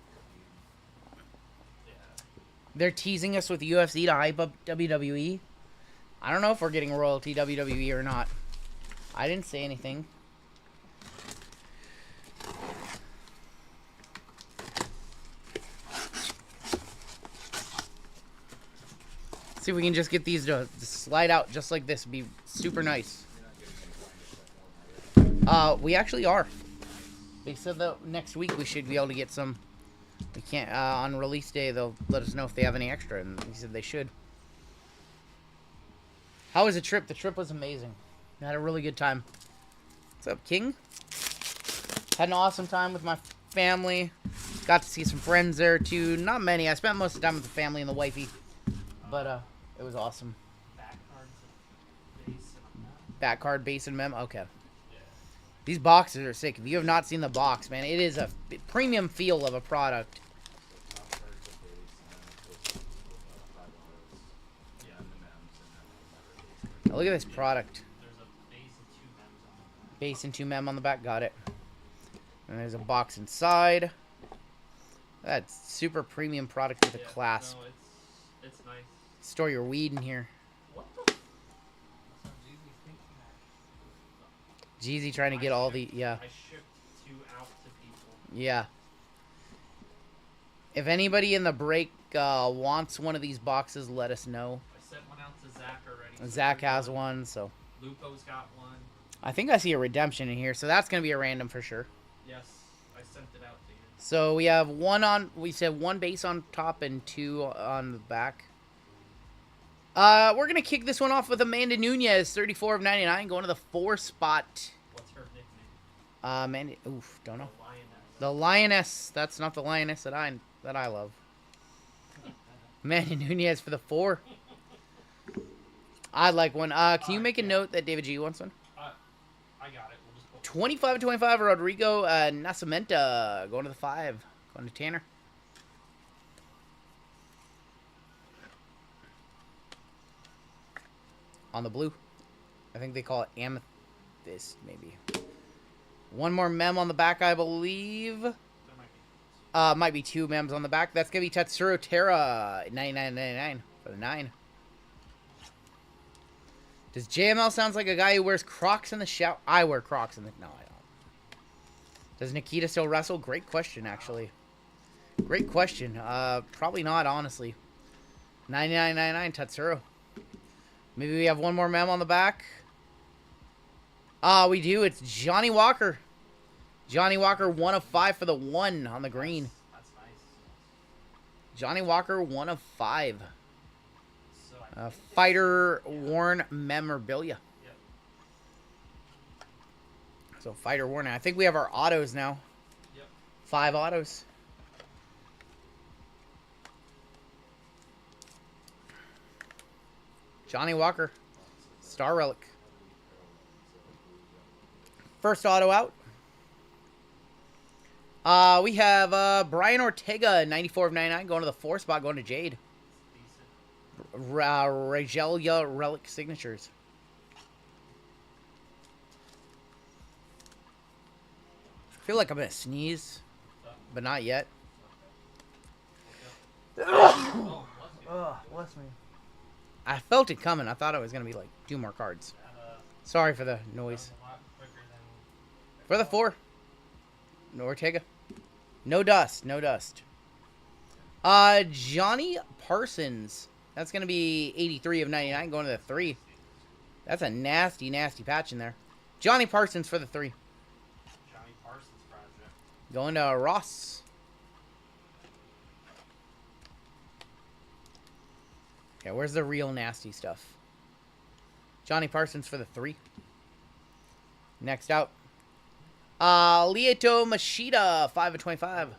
They're teasing us with UFC to hype up WWE. I don't know if we're getting royalty WWE or not. I didn't say anything. See if we can just get these to slide out just like this. It'd be super nice. We actually are. They said that next week we should be able to get some. We can't, on release day, they'll let us know if they have any extra, and he said they should. How was the trip? The trip was amazing. I had a really good time. What's up, King? Had an awesome time with my family. Got to see some friends there, too. Not many. I spent most of the time with the family and the wifey. But, it was awesome. Back card, base, and mem? Okay. These boxes are sick. If you have not seen the box, man, it is a premium feel of a product. Now look at this product. Base and 2 mem on the back. Got it. And there's a box inside. That's super premium product with a clasp. No, it's nice. Store your weed in here. Jeezy trying to get all the, yeah. I shipped 2 out to people. Yeah. If anybody in the break wants one of these boxes, let us know. I sent one out to Zach already. Zach has one, so. Lupo's got one. I think I see a redemption in here, so that's going to be a random for sure. Yes, I sent it out to you. So we have we said 1 base on top and 2 on the back. We're going to kick this one off with Amanda Nunez, 34 of 99, going to the 4 spot. What's her nickname? Don't know. The Lioness. That's not the Lioness that I love. Amanda Nunez for the 4. I'd like one. Can you make a note that David G wants one? I got it. We'll just 25 of 25, Rodrigo Nascimento, going to the 5. Going to Tanner. On the blue. I think they call it amethyst, maybe. 1 more mem on the back, I believe. Might be 2 mems on the back. That's going to be Tatsuro Terra, 99.99 for the 9. Does JML sounds like a guy who wears Crocs in the shower? I wear Crocs in the... No, I don't. Does Nikita still wrestle? Great question, actually. Great question. Probably not, honestly. 99.99 Tatsuro. Maybe we have 1 more mem on the back. We do. It's Johnny Walker. Johnny Walker, 1 of 5 for the 1 on the green. That's nice. Johnny Walker, 1 of 5. Fighter worn memorabilia. Yep. So fighter worn. I think we have our autos now. Yep. 5 autos. Johnny Walker, Star Relic. First auto out. We have Brian Ortega, 94 of 99, going to the 4 spot, going to Jade. RGL Relic Signatures. I feel like I'm going to sneeze, but not yet. Oh, bless me. I felt it coming. I thought it was going to be like 2 more cards. Sorry for the noise. For the 4. No Ortega. No dust. No dust. Johnny Parsons. That's going to be 83 of 99 going to the 3. That's a nasty, nasty patch in there. Johnny Parsons for the 3. Johnny Parsons project. Going to Ross. Okay, where's the real nasty stuff? Johnny Parsons for the 3. Next out. Lieto Machida, 5 of 25.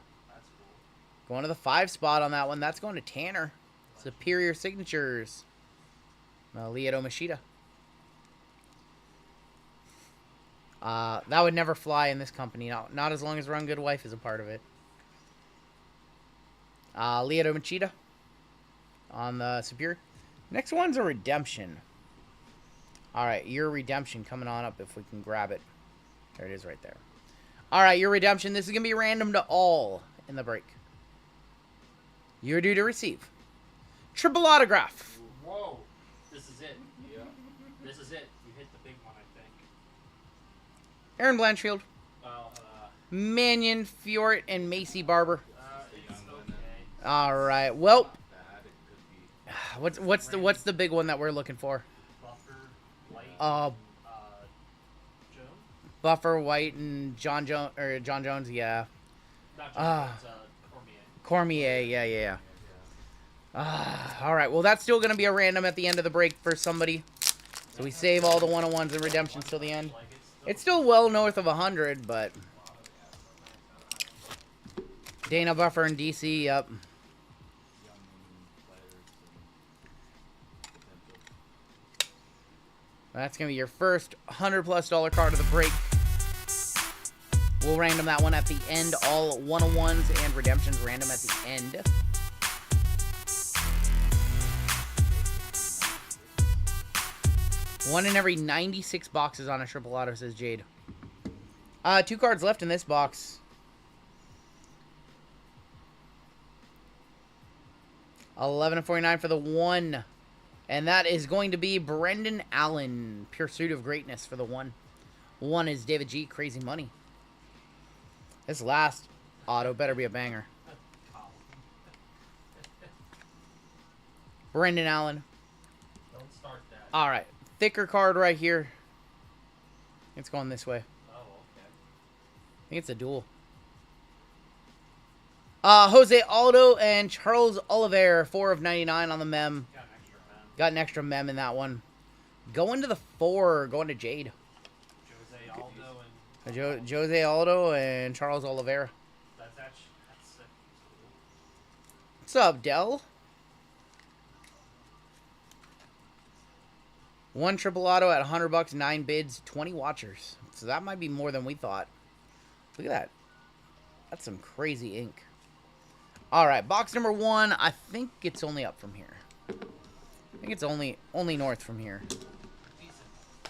Going to the 5 spot on that one. That's going to Tanner. Superior Signatures. Lieto Machida. That would never fly in this company. Not as long as Rungoodlife is a part of it. Lieto Machida on the Superior. Next one's a Redemption. Alright, your Redemption coming on up if we can grab it. There it is right there. Alright, your Redemption. This is going to be random to all in the break. You're due to receive. Triple autograph. Whoa. This is it. Yeah. This is it. You hit the big one, I think. Aaron Blanchfield. Mannion, Fjord, and Macy Barber. It's okay. Alright, well. What's the big one that we're looking for? Jones? Buffer, White, and John Jones, yeah. Not John Jones, Cormier, yeah. Alright, well that's still going to be a random at the end of the break for somebody. So we save all the one-on-ones and redemptions till the end. It's still well north of 100, but... Dana Buffer and DC, yep. That's going to be your first $100+ card of the break. We'll random that one at the end. All one-on-ones and redemptions random at the end. One in every 96 boxes on a triple auto, says Jade. 2 cards left in this box. 11 of 49 for the 1. And that is going to be Brendan Allen. Pursuit of Greatness for the 1. 1 is David G. Crazy Money. This last auto better be a banger. Brendan Allen. Don't start that. Alright. Thicker card right here. It's going this way. Oh, okay. I think it's a duel. Jose Aldo and Charles Oliver. 4 of 99 on the mem. Got an extra mem in that one. Going to the 4. Going to Jade. Jose Aldo and Charles Oliveira. That's sick. What's up, Dell? 1 triple auto at $100, 9 bids, 20 watchers. So that might be more than we thought. Look at that. That's some crazy ink. Alright, box number 1. I think it's only up from here. I think it's only north from here.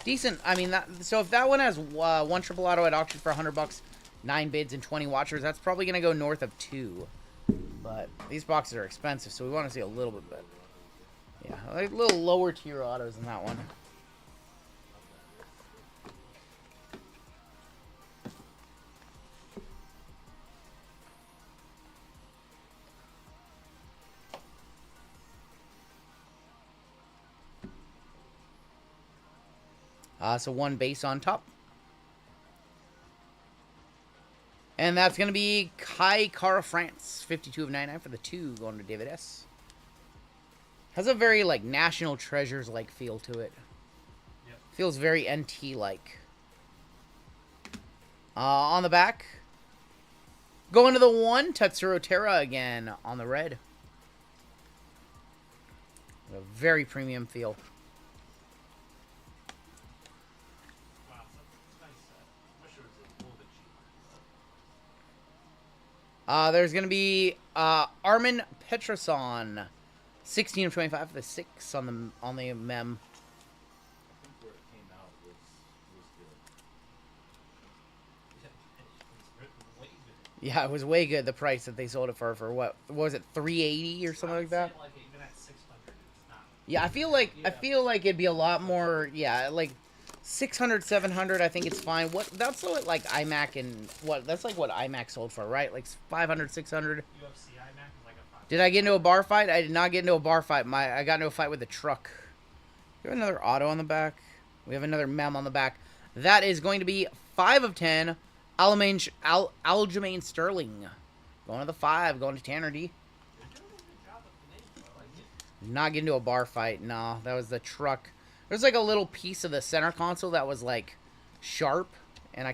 Decent. I mean, so if that one has 1 triple auto at auction for $100, 9 bids, and 20 watchers, that's probably going to go north of 2. But these boxes are expensive, so we want to see a little bit better. Yeah, like little lower tier autos than that one. So 1 base on top. And that's going to be Kai Kara France. 52 of 99 for the 2 going to David S. Has a very, like, National Treasures-like feel to it. Yep. Feels very NT-like. On the back. Going to the 1, Tatsuro Terra again on the red. A very premium feel. There's going to be Armin Petroson, 16 of 25 for the 6 on the mem. Yeah, it was way good. The price that they sold it for what was it, $380 or something like that? Like even at 600, it's not. Yeah, I feel like it'd be a lot more. Yeah, like 600, 700. I think it's fine. That's what like iMac and that's like what iMac sold for, right? Like 500, 600. UFC iMac is like a 500. Did I get into a bar fight? I did not get into a bar fight. I got into a fight with a truck. We have another auto on the back. We have another mem on the back. That is going to be 5 of 10. Aljamain Sterling. Going to the 5. Going to Tanner D. Not getting into a bar fight. No, that was the truck. There's like a little piece of the center console that was like sharp. And I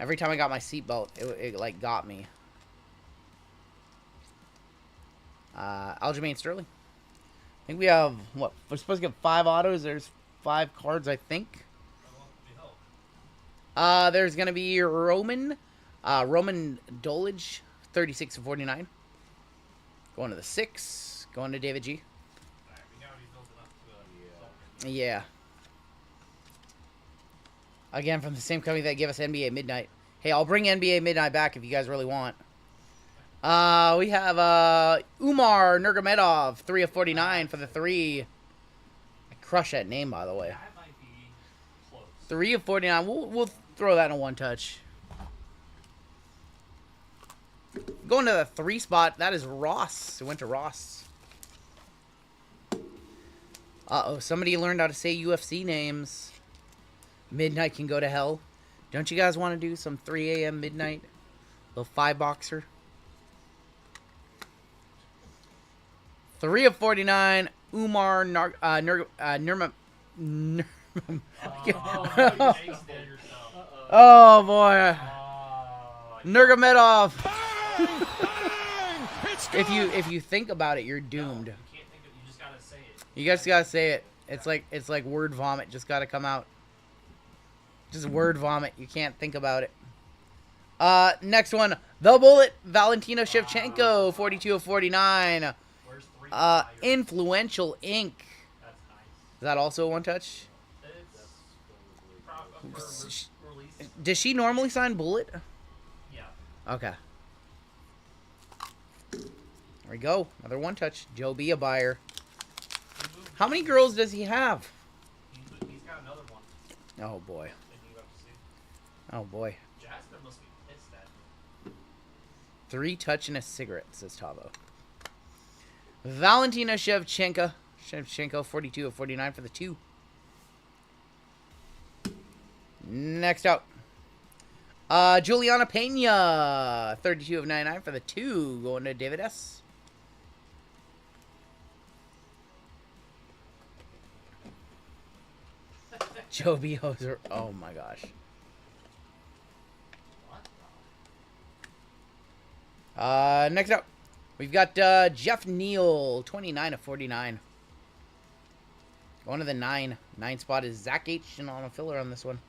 Every time I got my seatbelt, it like got me. Aljamain Sterling. I think we have, what, we're supposed to get 5 autos. There's 5 cards, I think. There's going to be Roman Dolage, 36/49. Going to the 6. Going to David G. Yeah. Again, from the same company that gave us NBA Midnight. Hey, I'll bring NBA Midnight back if you guys really want. We have Umar Nurmagomedov, 3/49 for the 3. I crush that name, by the way. 3/49. We'll throw that in a 1-touch. Going to the 3 spot. That is Ross. It went to Ross. Uh-oh. Somebody learned how to say UFC names. Midnight can go to hell. Don't you guys want to do some 3 a.m. Midnight? Little 5-boxer. 3/49. Umar Oh boy. Nurmagomedov. if you think about it, you're doomed. You can't think of it. You just gotta say it. You guys gotta say it. It's like word vomit. Just gotta come out. Just word vomit. You can't think about it. Next one, the Bullet, Valentino Shevchenko, 42/49. Influential Ink. That's nice. Is that also a 1-touch? It's Does she normally sign Bullet? Yeah. Okay. There we go. Another 1-touch. Joe B, a buyer. How many girls does he have? He's got another one. Oh boy. That you have to see. Oh boy. Jasmine must be pissed at him. 3 touch and a cigarette, says Tavo. Valentina Shevchenko, 42/49 for the 2. Next up, Juliana Pena, 32/99 for the 2, going to David S. Joe B. Hoser, oh my gosh. Next up, we've got Jeff Neal, 29/49. Going to the 9. 9 spot is Zach H. and on a filler on this one.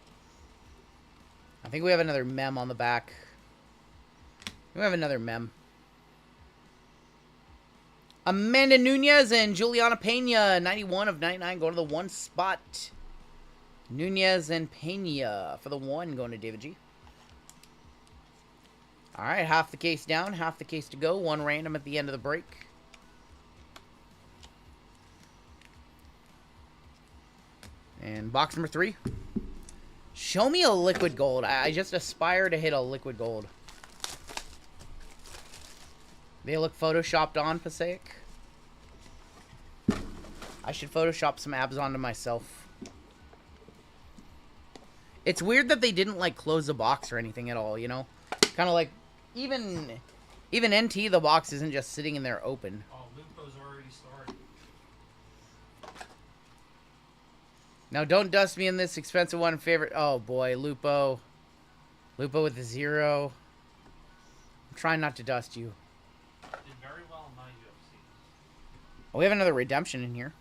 I think we have another mem on the back. We have another mem. Amanda Nunez and Juliana Pena, 91/99, going to the 1 spot. Nunez and Pena for the 1, going to David G. All right, half the case down, half the case to go. 1 random at the end of the break. And box number 3. Show me a liquid gold. I just aspire to hit a liquid gold. They look photoshopped on, Passaic. I should photoshop some abs onto myself. It's weird that they didn't, like, close the box or anything at all, you know? Kind of like, even NT, the box isn't just sitting in there open. Oh, Lupo's already started. Now, don't dust me in this expensive one. Favorite. Oh, boy. Lupo. Lupo with the 0. I'm trying not to dust you. Did very well in my UFC. Oh, we have another redemption in here.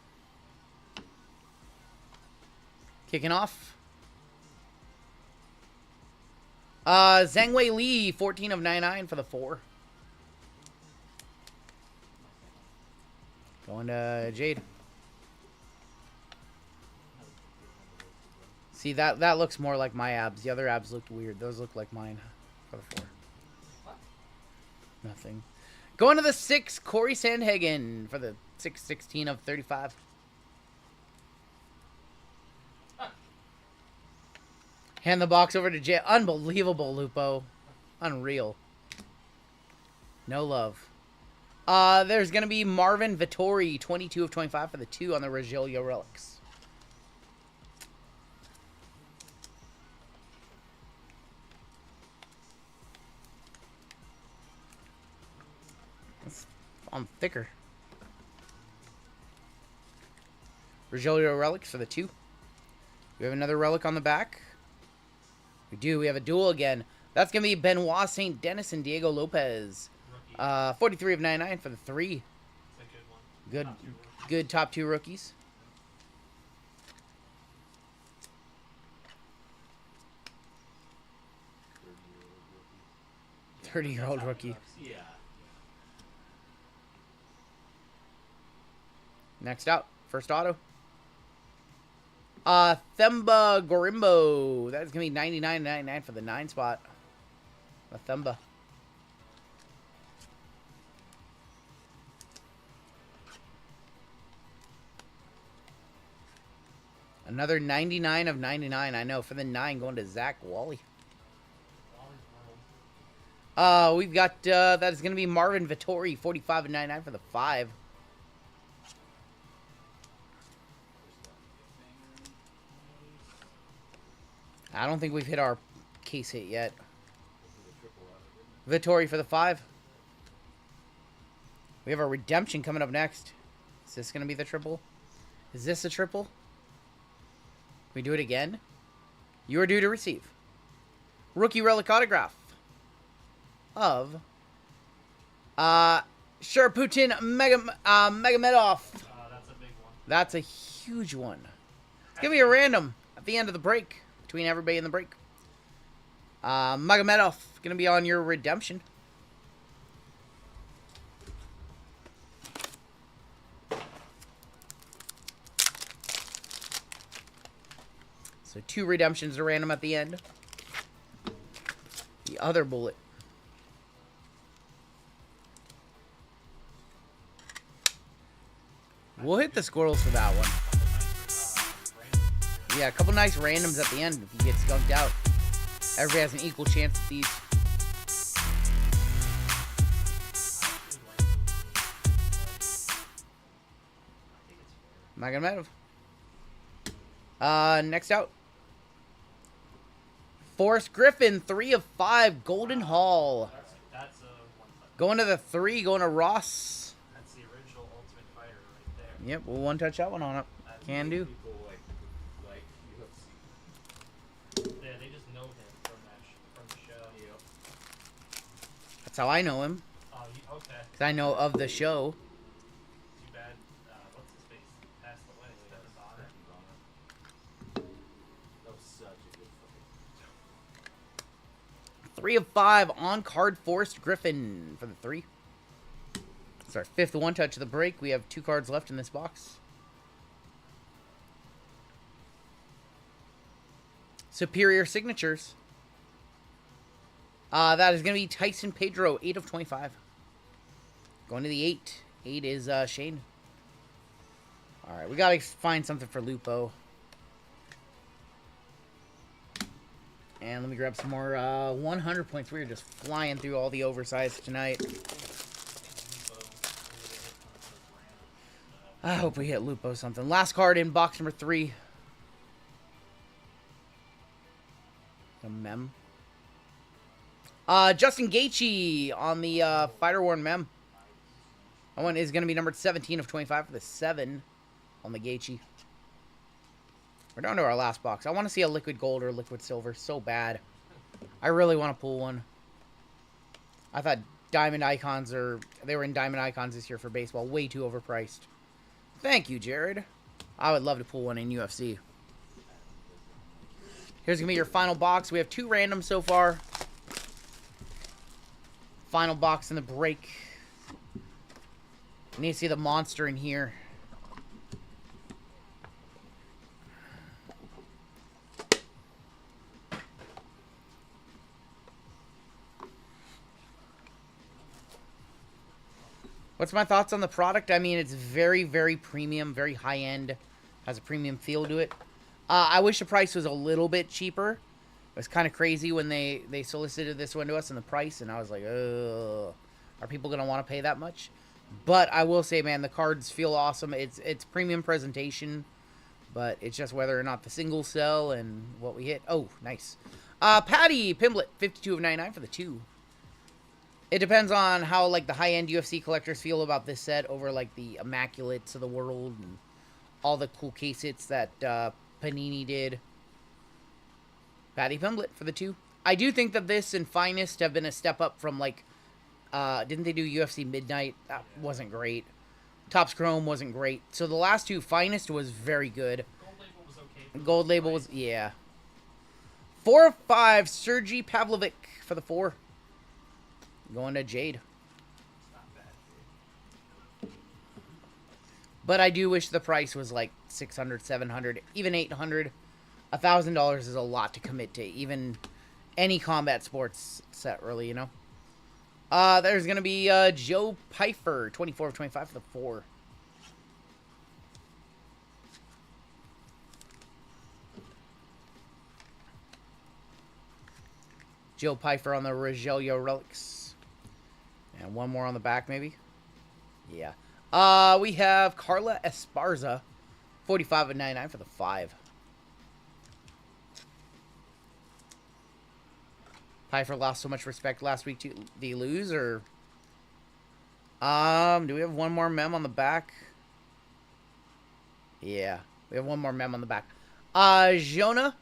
Kicking off. Zhang Wei Li, 14/99 for the 4. Going to Jade. See, that looks more like my abs. The other abs looked weird. Those look like mine for the 4. Nothing. Going to the 6, Corey Sandhagen for the 6/16/35. Hand the box over to Jay. Unbelievable, Lupo. Unreal. No love. There's going to be Marvin Vittori, 22/25 for the 2 on the RGL relics. I'm thicker. RGL relics for the 2. We have another relic on the back. We do. We have a duel again. That's going to be Benoit St. Denis and Diego Lopez. 43 of 99 for the 3. Good top 2 rookies. $30-year-old rookie. Yeah. Next out, first auto. Themba Gorimbo. That's going to be $99.99 for the 9 spot. Themba. Another 99 of 99, I know, for the 9 going to Zach Wally. We've got, that is going to be Marvin Vittori, 45 of 99 for the 5. I don't think we've hit our case hit yet. Vittori for the 5. We have a redemption coming up next. Is this going to be the triple? Is this a triple? Can we do it again? You are due to receive. Rookie relic autograph of Sharputin Megamedov. That's a big one. That's a huge one. It's going to be a random at the end of the break. Between everybody in the break. Magomedov going to be on your redemption. So 2 redemptions are random at the end. The other bullet. We'll hit the squirrels for that one. Yeah, a couple nice randoms at the end if you get skunked out. Everybody has an equal chance at these. Magomedov. Next out. Forrest Griffin, 3 of 5, Golden Hall. That's a one-touch. Going to the 3, going to Ross. That's the original Ultimate Fighter right there. Yep, we'll one-touch that one on it. Can do. Yeah, they just know him from the show. Yep. That's how I know him. Oh, okay. Because I know of the show. Too bad. What's his face? Passed away. That was on it. That was such a good fucking. 3 of 5 on card Forrest Griffin for the 3. It's our 5th one-touch of the break. We have 2 cards left in this box. Superior Signatures. That is going to be Tyson Pedro, 8 of 25. Going to the 8. 8 is Shane. All right, we got to find something for Lupo. And let me grab some more 100 points. We are just flying through all the oversized tonight. I hope we hit Lupo something. Last card in box number 3. A mem. Justin Gaethje on the Fighter Worn mem. That one is going to be numbered 17 of 25 for the 7 on the Gaethje. We're down to our last box. I want to see a liquid gold or liquid silver so bad. I really want to pull one. I thought Diamond Icons they were in Diamond Icons this year for baseball. Way too overpriced. Thank you, Jared. I would love to pull one in UFC. Here's going to be your final box. We have 2 randoms so far. Final box in the break. You need to see the monster in here. What's my thoughts on the product? I mean, it's very, very premium, very high-end. Has a premium feel to it. I wish the price was a little bit cheaper. It was kind of crazy when they solicited this one to us and the price, and I was like, ugh, are people going to want to pay that much? But I will say, man, the cards feel awesome. It's premium presentation, but it's just whether or not the singles sell and what we hit. Oh, nice. Patty Pimblett, 52 of 99 for the 2. It depends on how, like, the high-end UFC collectors feel about this set over, like, the Immaculates of the world and all the cool case hits that Panini did. Patty Pimblett for the 2. I do think that this and Finest have been a step up from, like, didn't they do UFC Midnight? That wasn't great. Topps Chrome wasn't great. So the last two, Finest was very good. Gold Label was okay. Gold Label was, yeah. 4 of 5, Sergey Pavlovic for the 4. Going to Jade. But I do wish the price was like $600, $700, even $800. $1,000 is a lot to commit to, even any combat sports set, really, you know. There's going to be Joe Pfeiffer, 24 of 25 for the 4. Joe Pfeiffer on the RGL relics. And one more on the back, maybe. Yeah. We have Carla Esparza, 45 of 99 for the 5. Pfeiffer lost so much respect last week. Did he lose, or... do we have one more mem on the back? Yeah, we have one more mem on the back. Jonah,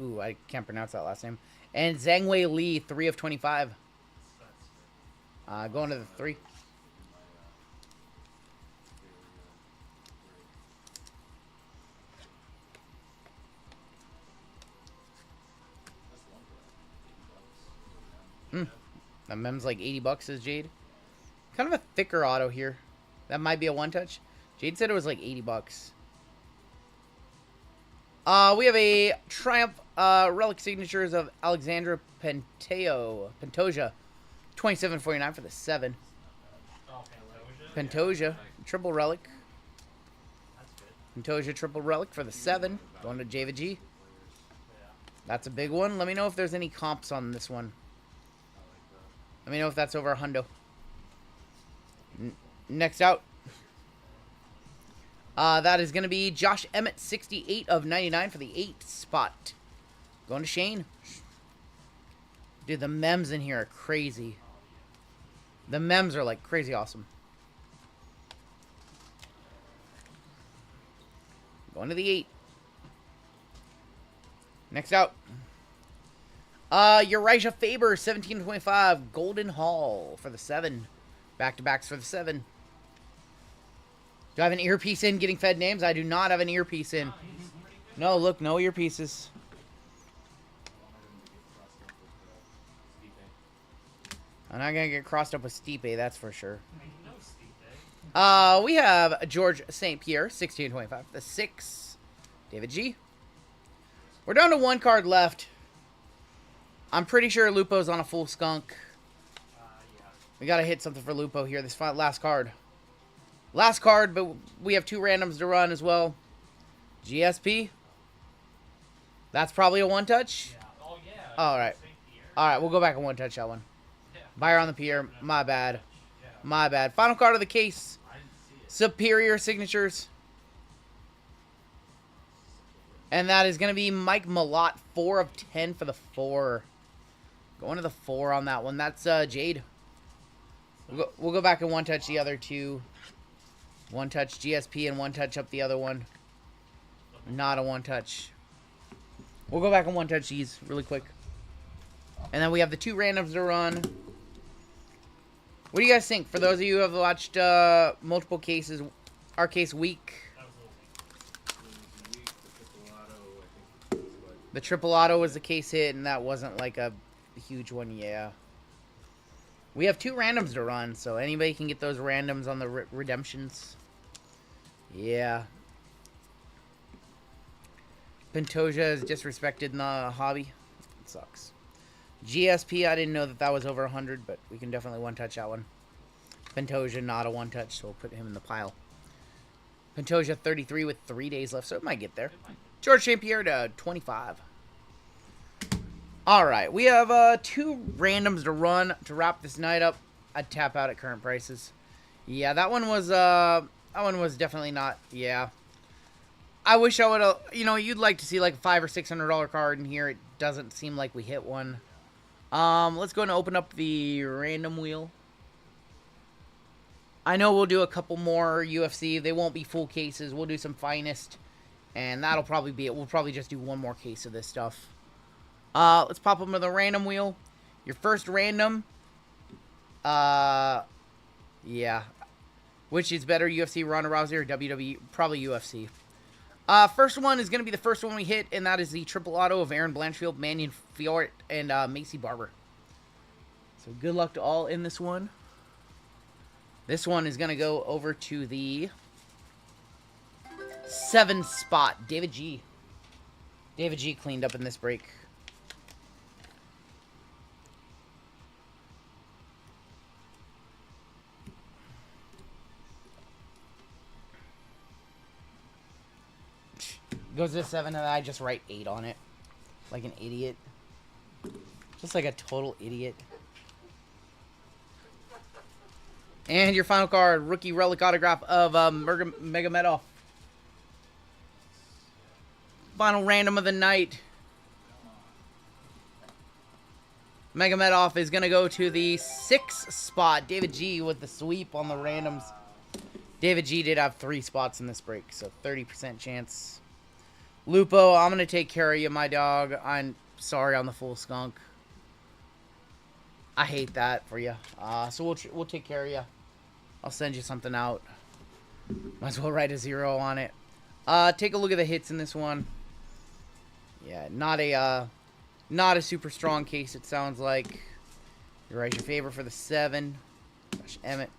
ooh, I can't pronounce that last name. And Zhangwei Li, 3 of 25. Going to the 3. That mem's like 80 bucks, says Jade. Kind of a thicker auto here. That might be a one-touch. Jade said it was like 80 bucks. We have a Triumph relic signatures of Alexandra Pantoja. 27.49 for the 7. Pantoja, triple relic. Pantoja, triple relic for the 7. Going to Java G. That's a big one. Let me know if there's any comps on this one. Let me know if that's over a hundo. Next out. That is going to be Josh Emmett, 68 of 99 for the 8 spot. Going to Shane. Dude, the mems in here are crazy. The mems are like crazy awesome. Going to the 8. Next out. Uriah Faber, 17.25. Golden Hall for the 7. Back-to-backs for the 7. Do I have an earpiece in getting fed names? I do not have an earpiece in. No, look, no earpieces. I'm not going to get crossed up with Stipe, that's for sure. We have George St. Pierre, 16.25. The 6. David G. We're down to one card left. I'm pretty sure Lupo's on a full skunk. We got to hit something for Lupo here. This last card. Last card, but we have 2 randoms to run as well. GSP. That's probably a one-touch. All right. All right, we'll go back and one-touch that one. Buyer on the pier. My bad. My bad. Final card of the case. Superior signatures. And that is going to be Mike Malott, 4 of 10 for the 4. Going to the 4 on that one. That's Jade. We'll go back and one-touch the other 2. One-touch GSP and one-touch up the other one. Not a one-touch. We'll go back and one-touch these really quick. And then we have the 2 randoms to run. What do you guys think? For those of you who have watched multiple cases, our case week. The triple auto was the case hit, and that wasn't like a huge one, yeah. We have 2 randoms to run, so anybody can get those randoms on the redemptions. Yeah. Pantoja is disrespected in the hobby. It sucks. GSP, I didn't know that was over 100, but we can definitely one-touch that one. Pantoja, not a one-touch, so we'll put him in the pile. Pantoja, 33 with 3 days left, so it might get there. George St. Pierre to 25. All right, we have 2 randoms to run to wrap this night up. I'd tap out at current prices. Yeah, that one was definitely not. Yeah, I wish I would have. You know, you'd like to see like a $500 or $600 card in here. It doesn't seem like we hit one. Let's go and open up the random wheel. I know we'll do a couple more UFC. They won't be full cases. We'll do some finest, and that'll probably be it. We'll probably just do one more case of this stuff. Let's pop them with a random wheel. Your first random. Yeah. Which is better, UFC, Ronda Rousey, or WWE? Probably UFC. First one is going to be the first one we hit, and that is the triple auto of Aaron Blanchfield, Mannion Fiort, and Macy Barber. So good luck to all in this one. This one is going to go over to the 7 spot, David G. David G cleaned up in this break. Goes to 7, and I just write 8 on it. Like an idiot. Just like a total idiot. And your final card, rookie relic autograph of Megamedov. Final random of the night. Megamedov is going to go to the 6 spot. David G with the sweep on the randoms. David G did have 3 spots in this break, so 30% chance. Lupo, I'm going to take care of you, my dog. I'm sorry on the full skunk. I hate that for you. So we'll take care of you. I'll send you something out. Might as well write a 0 on it. Take a look at the hits in this one. Yeah, not a super strong case, it sounds like. You write your favorite for the 7. Josh Emmett.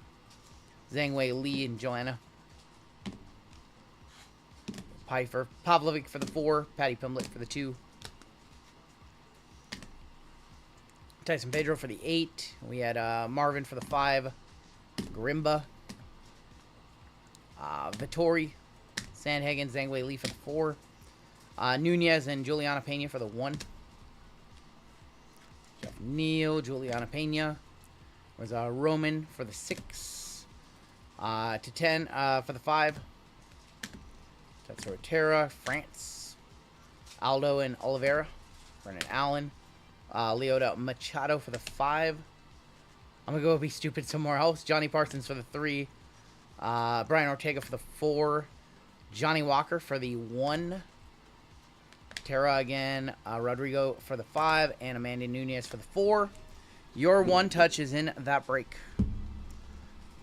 Zhang Wei Li and Joanna. Pfeiffer. Pavlovic for the 4. Patty Pimblett for the 2. Tyson Pedro for the 8. We had Marvin for the 5. Grimba. Vittori. Sandhagen, Zhang Wei Li for the 4. Nunez and Juliana Pena for the 1. Jeff Neal, Juliana Pena. Was Roman for the 6. To 10 for the 5. Tetsuo Terra, France. Aldo and Oliveira. Brennan Allen. Leota Machado for the 5. I'm going to go be stupid somewhere else. Johnny Parsons for the 3. Brian Ortega for the 4. Johnny Walker for the 1. Terra again. Rodrigo for the 5. And Amanda Nunez for the 4. Your 1 touch is in that break.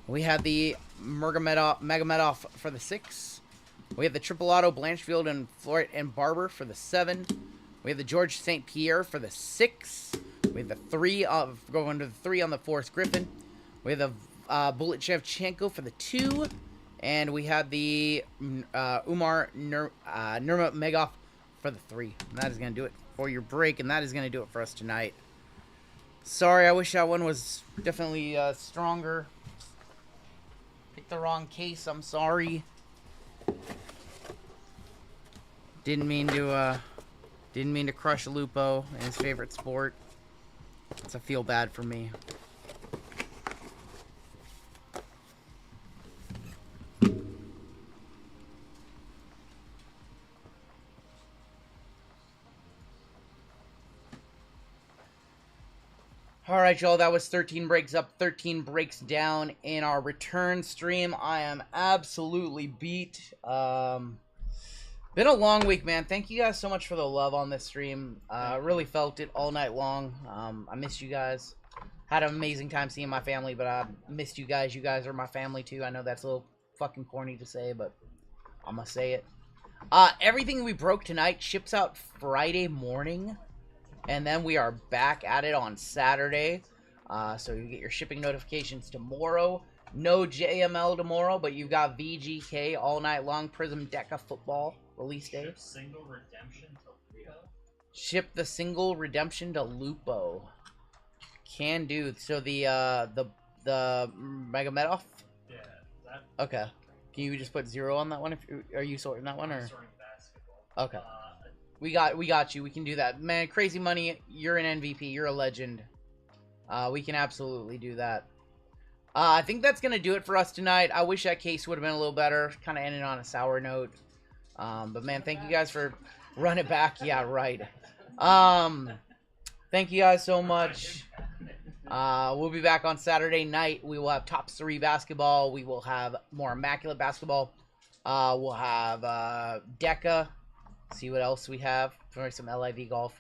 We have the Megamedov for the 6. We have the triple auto Blanchfield and Floret and Barber for the 7. We have the George St. Pierre for the 6. We have the 3 going to the 3 on the Forrest Griffin. We have the Bullet Shevchenko for the 2. And we have the Umar Nurmagomedov for the 3. And that is going to do it for your break. And that is going to do it for us tonight. Sorry, I wish that one was definitely stronger. Picked the wrong case. I'm sorry. Didn't mean to crush Lupo in his favorite sport. It's a feel bad for me. Alright, y'all, that was 13 breaks up, 13 breaks down in our return stream. I am absolutely beat. Been a long week, man. Thank you guys so much for the love on this stream. Really felt it all night long. I missed you guys. Had an amazing time seeing my family, but I missed you guys. You guys are my family, too. I know that's a little fucking corny to say, but I'm gonna say it. Everything we broke tonight ships out Friday morning. And then we are back at it on Saturday. So you get your shipping notifications tomorrow. No JML tomorrow, but you've got VGK all night long. Prism Deca football release day. Ship single redemption to Lupo. Ship the single redemption to Lupo. Can do. So the Megamedov? Yeah. That, okay. Can you just put 0 on that one? Are you sorting that one? Or? I'm sorting basketball. Okay. We got you. We can do that. Man, Crazy Money, you're an MVP. You're a legend. We can absolutely do that. I think that's going to do it for us tonight. I wish that case would have been a little better. Kind of ended on a sour note. But, man, thank you guys for running it back. Yeah, right. Thank you guys so much. We'll be back on Saturday night. We will have top 3 basketball. We will have more Immaculate basketball. We'll have Deca. See what else we have. Probably some LIV golf.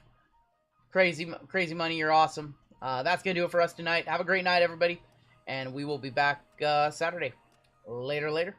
Crazy money, you're awesome. That's going to do it for us tonight. Have a great night, everybody. And we will be back Saturday. Later.